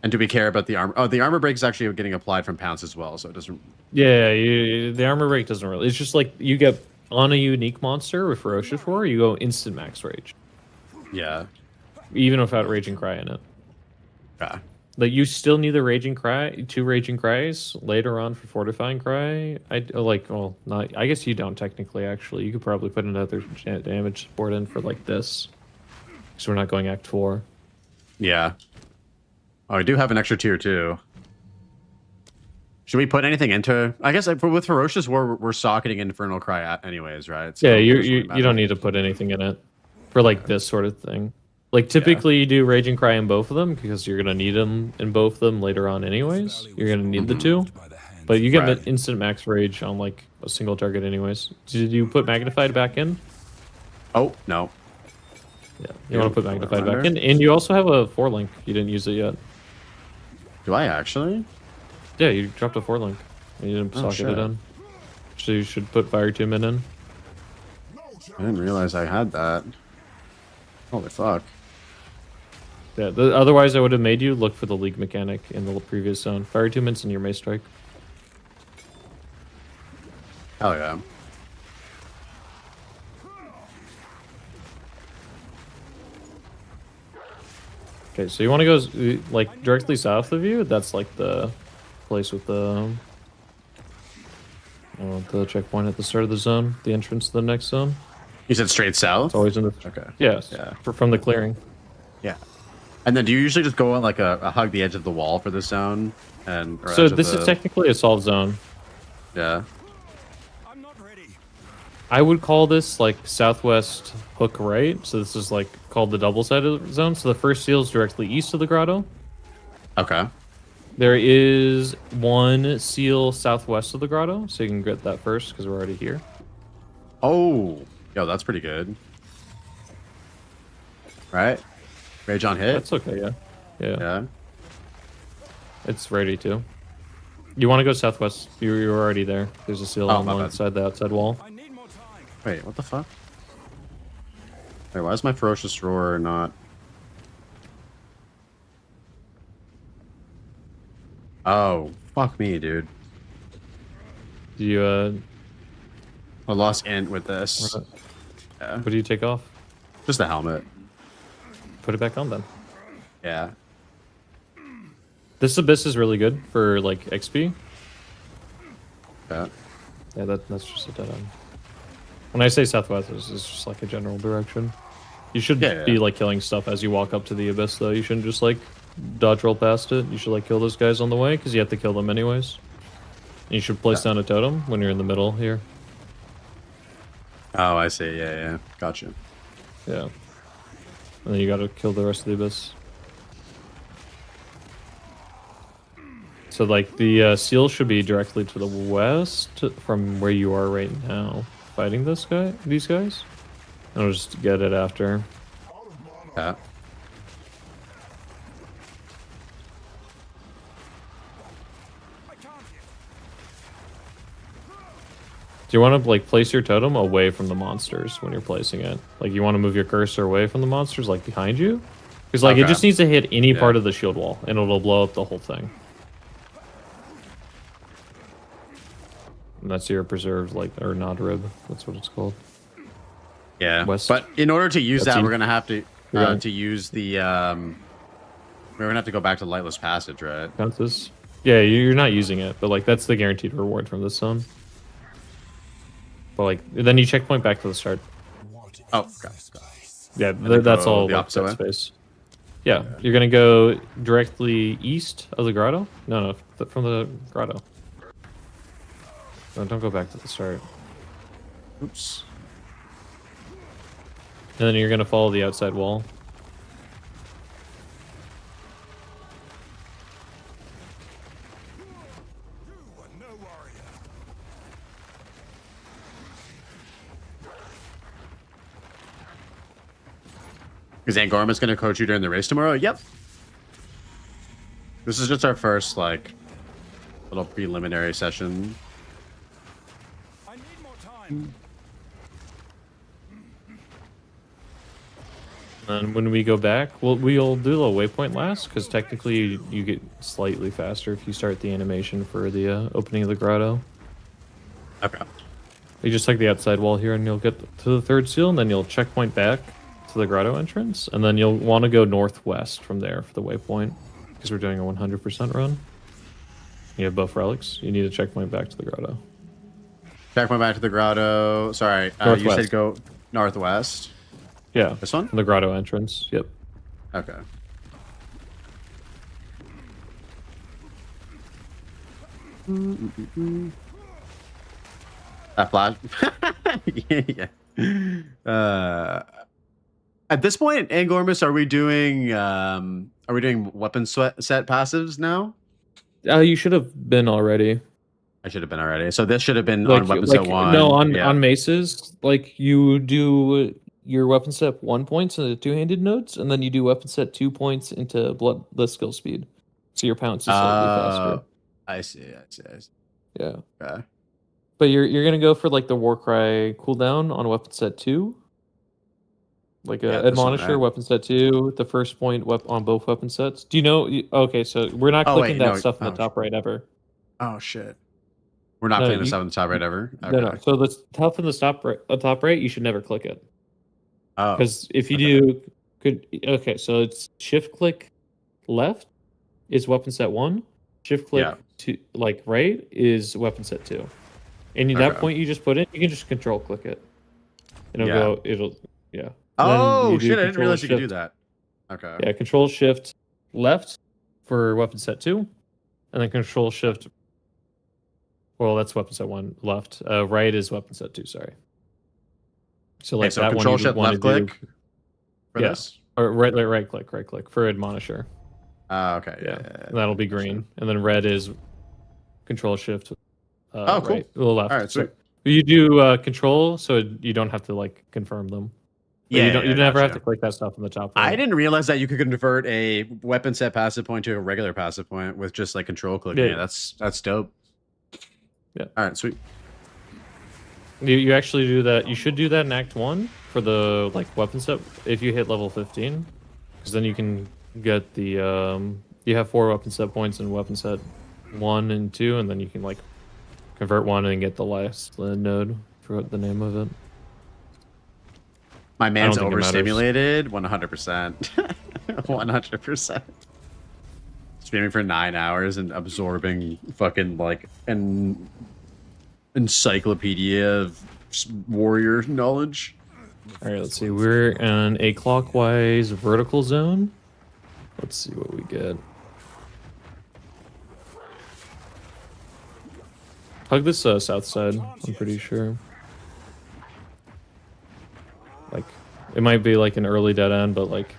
And do we care about the armor? Oh, the armor break is actually getting applied from pounce as well, so it doesn't. Yeah, the armor break doesn't really. It's just like you get on a unique monster with ferocious roar, you go instant max rage, Yeah. even without raging cry in it. Okay. Like you still need the raging cry, 2 raging cries later on for fortifying cry. Not. I guess you don't technically. Actually, you could probably put another damage support in for like this, because we're not going Act 4. Yeah. Oh, we do have an extra tier too. Should we put anything into? I guess with ferocious we're socketing infernal cry anyways, right? So Yeah, it doesn't really you matter. don't need to put anything in it for like this sort of thing. Like typically you do Raging Cry in both of them because you're gonna need them in both of them later on anyways. You're gonna need the two, but you get the instant max rage on like a single target anyways. Did you put Magnified back in? Oh no. Yeah, you want to put Magnified back in, and you also have a 4-link. You didn't use it yet. Do I actually? Yeah, you dropped a 4-link. And you didn't socket it in. So you should put Fire Tomb in. I didn't realize I had that. Holy fuck. Yeah, otherwise I would have made you look for the League mechanic in the previous zone. Fire Attunements in your Mace Strike. Hell yeah. Okay, so you want to go like directly south of you? That's like the place with the checkpoint at the start of the zone, the entrance to the next zone. You said straight south? It's always in the... Okay. Yes, yeah. From the clearing. Yeah. And then do you usually just go on like a hug the edge of the wall for this zone? So this is technically a solve zone. Yeah. I would call this like southwest hook right. So this is like called the double-sided zone. So the first seal is directly east of the grotto. Okay. There is one seal southwest of the grotto, so you can get that first because we're already here. Oh, yo, that's pretty good. Right? Rage on hit? That's okay, yeah. Yeah. It's ready to. You want to go southwest. You're already there. There's a seal on one side, the outside wall. Wait, what the fuck? Wait, why is my Ferocious Roar not... Oh, fuck me, dude. Do you, I lost int with this. Yeah. What do you take off? Just the helmet. Put it back on then. Yeah. This Abyss is really good for, like, XP. Yeah. Yeah, that's just a dead end. When I say southwest, it's just like a general direction. You should be, like, killing stuff as you walk up to the Abyss, though. You shouldn't just, like, dodge roll past it. You should, like, kill those guys on the way, because you have to kill them anyways. And you should place down a totem when you're in the middle here. Oh, I see. Yeah. Gotcha. Yeah. And then you gotta kill the rest of the Abyss. So, like, the seal should be directly to the west from where you are right now, fighting these guys. And I'll just get it after. Yeah. Do you want to, like, place your totem away from the monsters when you're placing it? Like, you want to move your cursor away from the monsters, like, behind you? Because, like, it just needs to hit any part of the shield wall, and it'll blow up the whole thing. And that's your preserved, like, or nod rib. That's what it's called. Yeah. West. But in order to use that, we're gonna have to use the we're gonna have to go back to Lightless Passage, right? Countess. Yeah, you're not using it, but, like, that's the guaranteed reward from this zone. But, like, then you checkpoint back to the start. Oh, okay. Yeah, that's all the opposite way? space. Yeah, you're gonna go directly east of the grotto. No, from the grotto. No, don't go back to the start. Oops. And then you're gonna follow the outside wall. Is Angorma's going to coach you during the race tomorrow? Yep. This is just our first, like, little preliminary session. I need more time. And when we go back, we'll do a waypoint last, because technically you get slightly faster if you start the animation for the opening of the grotto. Okay. You just take the outside wall here, and you'll get to the third seal, and then you'll checkpoint back to the grotto entrance, and then you'll want to go northwest from there for the waypoint, because we're doing a 100% run. You have both relics. You need a checkpoint back to the grotto. Checkpoint back to the grotto. Sorry, you said go northwest. Yeah. This one? The grotto entrance. Yep. Okay. That flash. Yeah. At this point, Angormus, are we doing weapon set passives now? You should have been already. I should have been already. So this should have been on weapon set 1. No, on maces, like you do your weapon set 1 points into two-handed nodes, and then you do weapon set 2 points into bloodless skill speed. So your pounce is slightly faster. I see. Yeah. Okay. But you're gonna go for like the Warcry cooldown on weapon set 2. Like Admonisher, weapon set 2, the first point on both weapon sets. Do you know? Okay, so we're not clicking that stuff in the top right ever. Oh shit. We're not putting this up in the top right ever. Okay. No. So the top in the top right, you should never click it. Oh. Because if you do, so it's shift click left is weapon set 1. Shift click to like right is weapon set 2. And at that point you just put it. You can just control click it. It'll go. Oh shit! I didn't realize you could do that. Okay. Yeah, control shift left for weapon set 2, and then control shift. Well, that's weapon set 1 left. Right is weapon set 2. Sorry. So like that control one shift left click. For this? Or right click for Admonisher. Okay. Yeah. That'll be green, and then red is control shift. Cool. Right, left. All right, sweet. So you do control, so you don't have to like confirm them. You never have to click that stuff in the top right. I didn't realize that you could convert a weapon set passive point to a regular passive point with just like control clicking. Yeah, that's dope. Yeah. All right, sweet. You actually do that. You should do that in Act 1 for the like weapon set if you hit level 15, because then you can get the you have 4 weapon set points in weapon set 1 and 2, and then you can like convert one and get the last node. Forgot the name of it. My man's overstimulated 100%. 100%. Streaming for 9 hours and absorbing fucking like an encyclopedia of warrior knowledge. All right, let's see. We're in a clockwise vertical zone. Let's see what we get. Hug this south side, I'm pretty sure. Like, it might be like an early dead end, but like,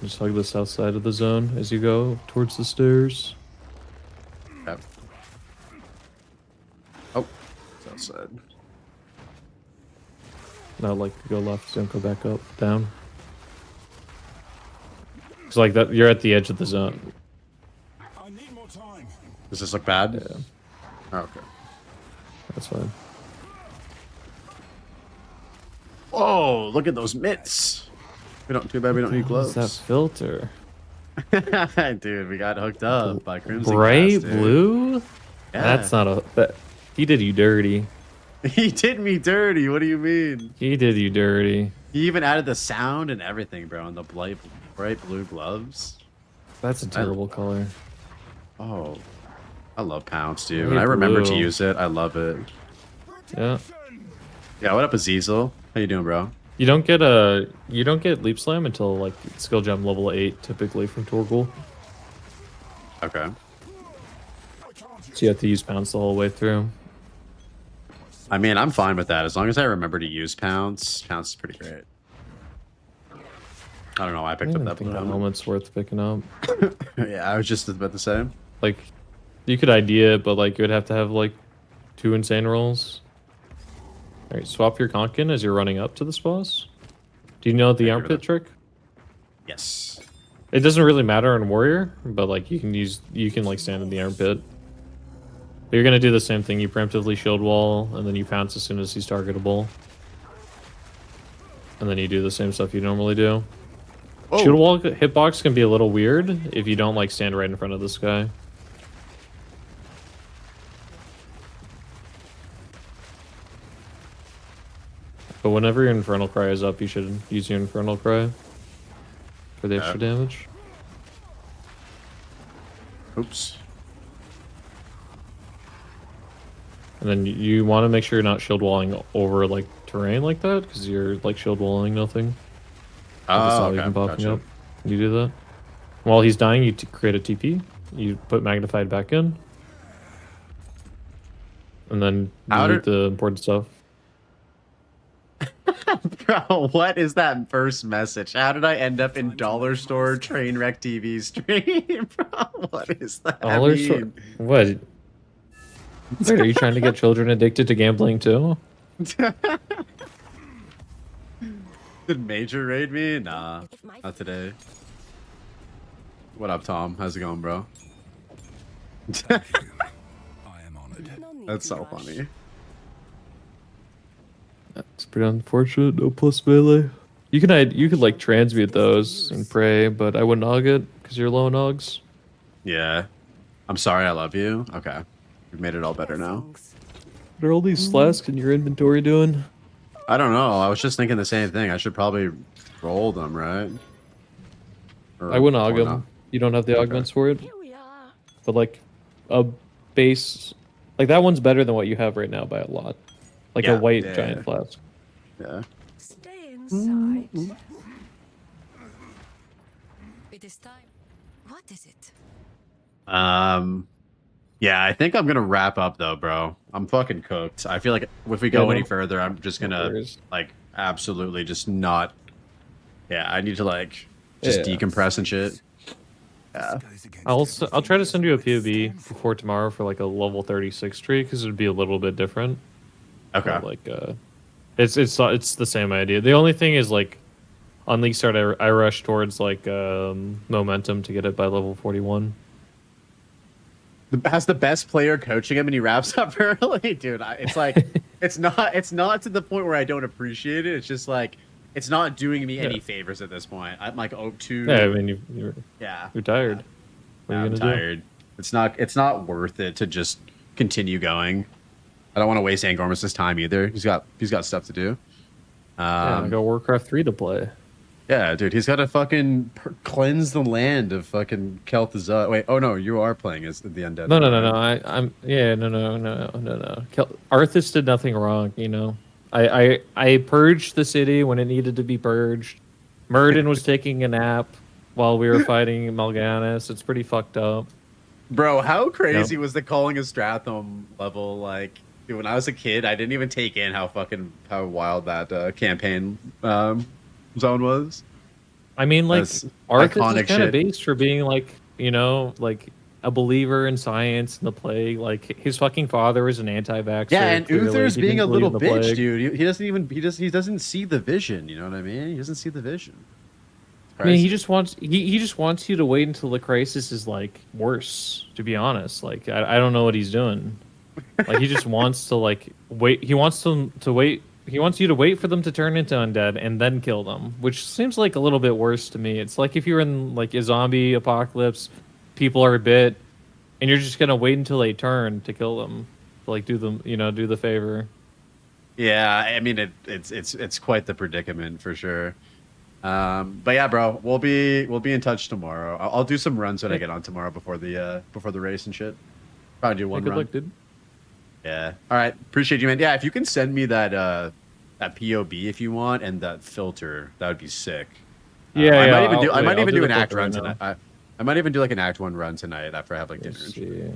just hug the south side of the zone as you go towards the stairs. Yep. Oh, south side. No, like, go left, don't go back up, down. It's like that, you're at the edge of the zone. I need more time. Does this look bad? Yeah. Oh, okay. That's fine. Oh, look at those mitts. Too bad we don't need gloves. What's that filter? Dude, we got hooked up by Crimson. Bright blue? Yeah. That's not a... he did you dirty. He did me dirty. What do you mean? He did you dirty. He even added the sound and everything, bro, and the bright blue gloves. That's a terrible color. Oh, I love Pounce, dude. When I remember to use it, I love it. Yeah. Yeah, what up, Azizel? How you doing, bro? You don't get leap slam until like skill gem level 8 typically from Torgal. Okay. So you have to use Pounce the whole way through. I mean, I'm fine with that as long as I remember to use Pounce. Pounce is pretty great. I don't know why I picked up that balloon. That helmet's worth picking up. Yeah, I was just about to say. Like, you could idea it, but like you would have to have like 2 insane rolls. All right, swap your Conkin as you're running up to this boss. Do you know the armpit trick? Yes. It doesn't really matter on warrior, but like you can like stand in the armpit. But you're gonna do the same thing. You preemptively shield wall, and then you pounce as soon as he's targetable. And then you do the same stuff you normally do. Oh. Shield wall hitbox can be a little weird if you don't like stand right in front of this guy. But whenever your Infernal Cry is up, you should use your Infernal Cry for the extra damage. Oops. And then you want to make sure you're not shield walling over like terrain like that, because you're like shield walling nothing. Oh, okay. Popping up. You do that. While he's dying, you create a TP. You put Magnified back in. And then delete the important stuff. Bro, what is that first message? How did I end up in Dollar Store Trainwreck TV stream? Bro, what is that mean? What? Wait, are you trying to get children addicted to gambling too? Did Major raid me? Nah, not today. What up, Tom? How's it going, bro? I am honored. That's so funny. It's pretty unfortunate. No plus melee. You could like transmute those and pray, but I wouldn't og it because you're low on ogs. Yeah. I'm sorry, I love you. Okay. We've made it all better now. What are all these flasks in your inventory doing? I don't know. I was just thinking the same thing. I should probably roll them, right? I wouldn't og them. You don't have the augments for it? But like a base, like that one's better than what you have right now by a lot. Like a white giant flask. Yeah. Stay inside. It is time. What is it? Yeah, I think I'm gonna wrap up though, bro. I'm fucking cooked. I feel like if we go any further, I'm just gonna like absolutely just not. Yeah, I need to like just decompress and shit. Yeah. I'll try to send you a POB before tomorrow for like a level 36 tree because it'd be a little bit different. Okay. But, like it's the same idea. The only thing is like on League Start I rush towards like momentum to get it by level 41. Has the best player coaching him and he wraps up early, dude. It's like it's not to the point where I don't appreciate it. It's just like it's not doing me any favors at this point. I'm like 0-2. Yeah, I mean you're tired. What are you I'm gonna tired. Do? It's not worth it to just continue going. I don't want to waste Angormus's time either. He's got stuff to do. I got Warcraft 3 to play. Yeah, dude, he's got to fucking cleanse the land of fucking Kel'Thuzad. Wait, oh no, you are playing as the undead. No. I'm no. Arthas did nothing wrong, you know. I purged the city when it needed to be purged. Murden was taking a nap while we were fighting Mal'Ganis. It's pretty fucked up. Bro, how crazy was the Calling of Stratham level? Like, dude, when I was a kid, I didn't even take in how wild that campaign zone was. I mean, like, Arthas is kind of based for being like, you know, like a believer in science and the plague. Like his fucking father was an anti-vaxxer. Yeah, and clearly. Uther's He being a didn't little believe in the bitch, plague. dude. He doesn't see the vision. You know what I mean? He doesn't see the vision. I mean, he just wants you to wait until the crisis is like worse. To be honest, like I don't know what he's doing. Like he just wants to like wait. He wants them to wait. He wants you to wait for them to turn into undead and then kill them, which seems like a little bit worse to me. It's like if you're in like a zombie apocalypse, people are bit, and you're just gonna wait until they turn to kill them, to like do the favor. Yeah, I mean it's quite the predicament for sure. But yeah, bro, we'll be in touch tomorrow. I'll do some runs when I get on tomorrow before the race and shit. Probably do one Good run. luck, dude. Yeah. All right. Appreciate you, man. Yeah, if you can send me that POB if you want and that filter, that would be sick. I might even do an act run tonight. I might even do like an act 1 run tonight after I have like dinner and shit.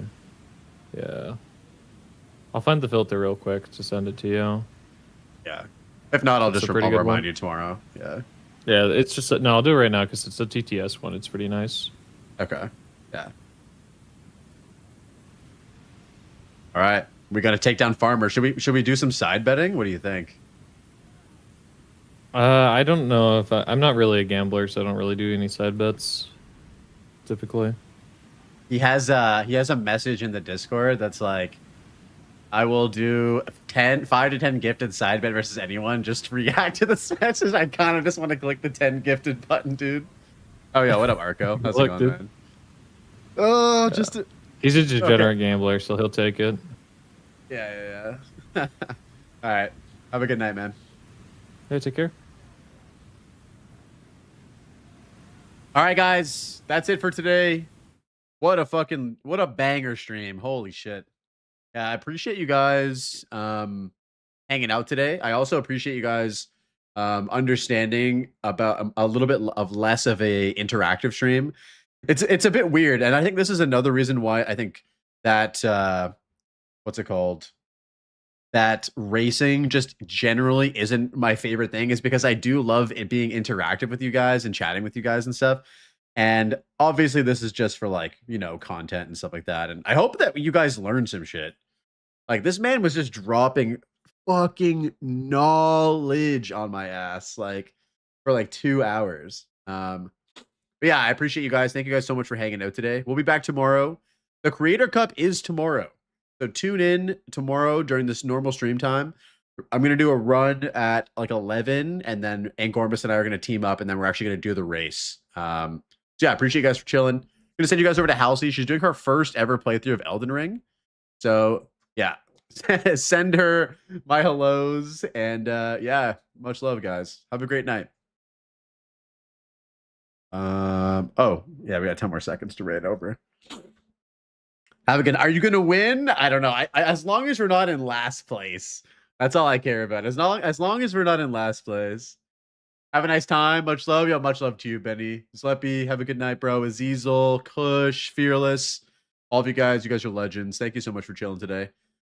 Yeah. I'll find the filter real quick to send it to you. Yeah. If not, I'll remind you tomorrow. Yeah. Yeah, it's just no. I'll do it right now because it's a TTS one. It's pretty nice. Okay. Yeah. All right. We got to take down Farmer. Should we do some side betting? What do you think? I don't know if I'm not really a gambler, so I don't really do any side bets. Typically, he has a message in the Discord that's like, I will do 5 to 10 gifted side bet versus anyone. Just to react to this message. I kind of just want to click the 10 gifted button, dude. Oh yeah, what up, Arco? How's it going, man? Oh, just he's a degenerate gambler, so he'll take it. Yeah. All right. Have a good night, man. Hey, take care. All right, guys. That's it for today. What a banger stream. Holy shit. Yeah, I appreciate you guys hanging out today. I also appreciate you guys understanding about a little bit of less of a interactive stream. It's a bit weird, and I think this is another reason why I think that what's it called? that racing just generally isn't my favorite thing is because I do love it being interactive with you guys and chatting with you guys and stuff. And obviously this is just for like, you know, content and stuff like that. And I hope that you guys learn some shit. Like this man was just dropping fucking knowledge on my ass like for like 2 hours. But yeah, I appreciate you guys. Thank you guys so much for hanging out today. We'll be back tomorrow. The Creator Cup is tomorrow. So tune in tomorrow during this normal stream time. I'm going to do a run at like 11 and then Angormus and I are going to team up and then we're actually going to do the race. So yeah, I appreciate you guys for chilling. I'm going to send you guys over to Halsey. She's doing her first ever playthrough of Elden Ring. So yeah, send her my hellos and yeah, much love guys. Have a great night. Oh yeah, we got 10 more seconds to raid over. Have a good. Are you gonna win? I don't know. I as long as we're not in last place, that's all I care about. As long as we're not in last place. Have a nice time. Much love. Yo, much love to you, Benny. Sleppy, have a good night, bro. Azizel, Kush, Fearless, all of you guys. You guys are legends. Thank you so much for chilling today.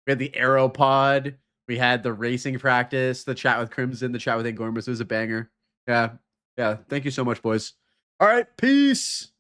We had the Arrow Pod. We had the racing practice. The chat with Crimson. The chat with Angormus. It was a banger. Yeah. Thank you so much, boys. All right. Peace.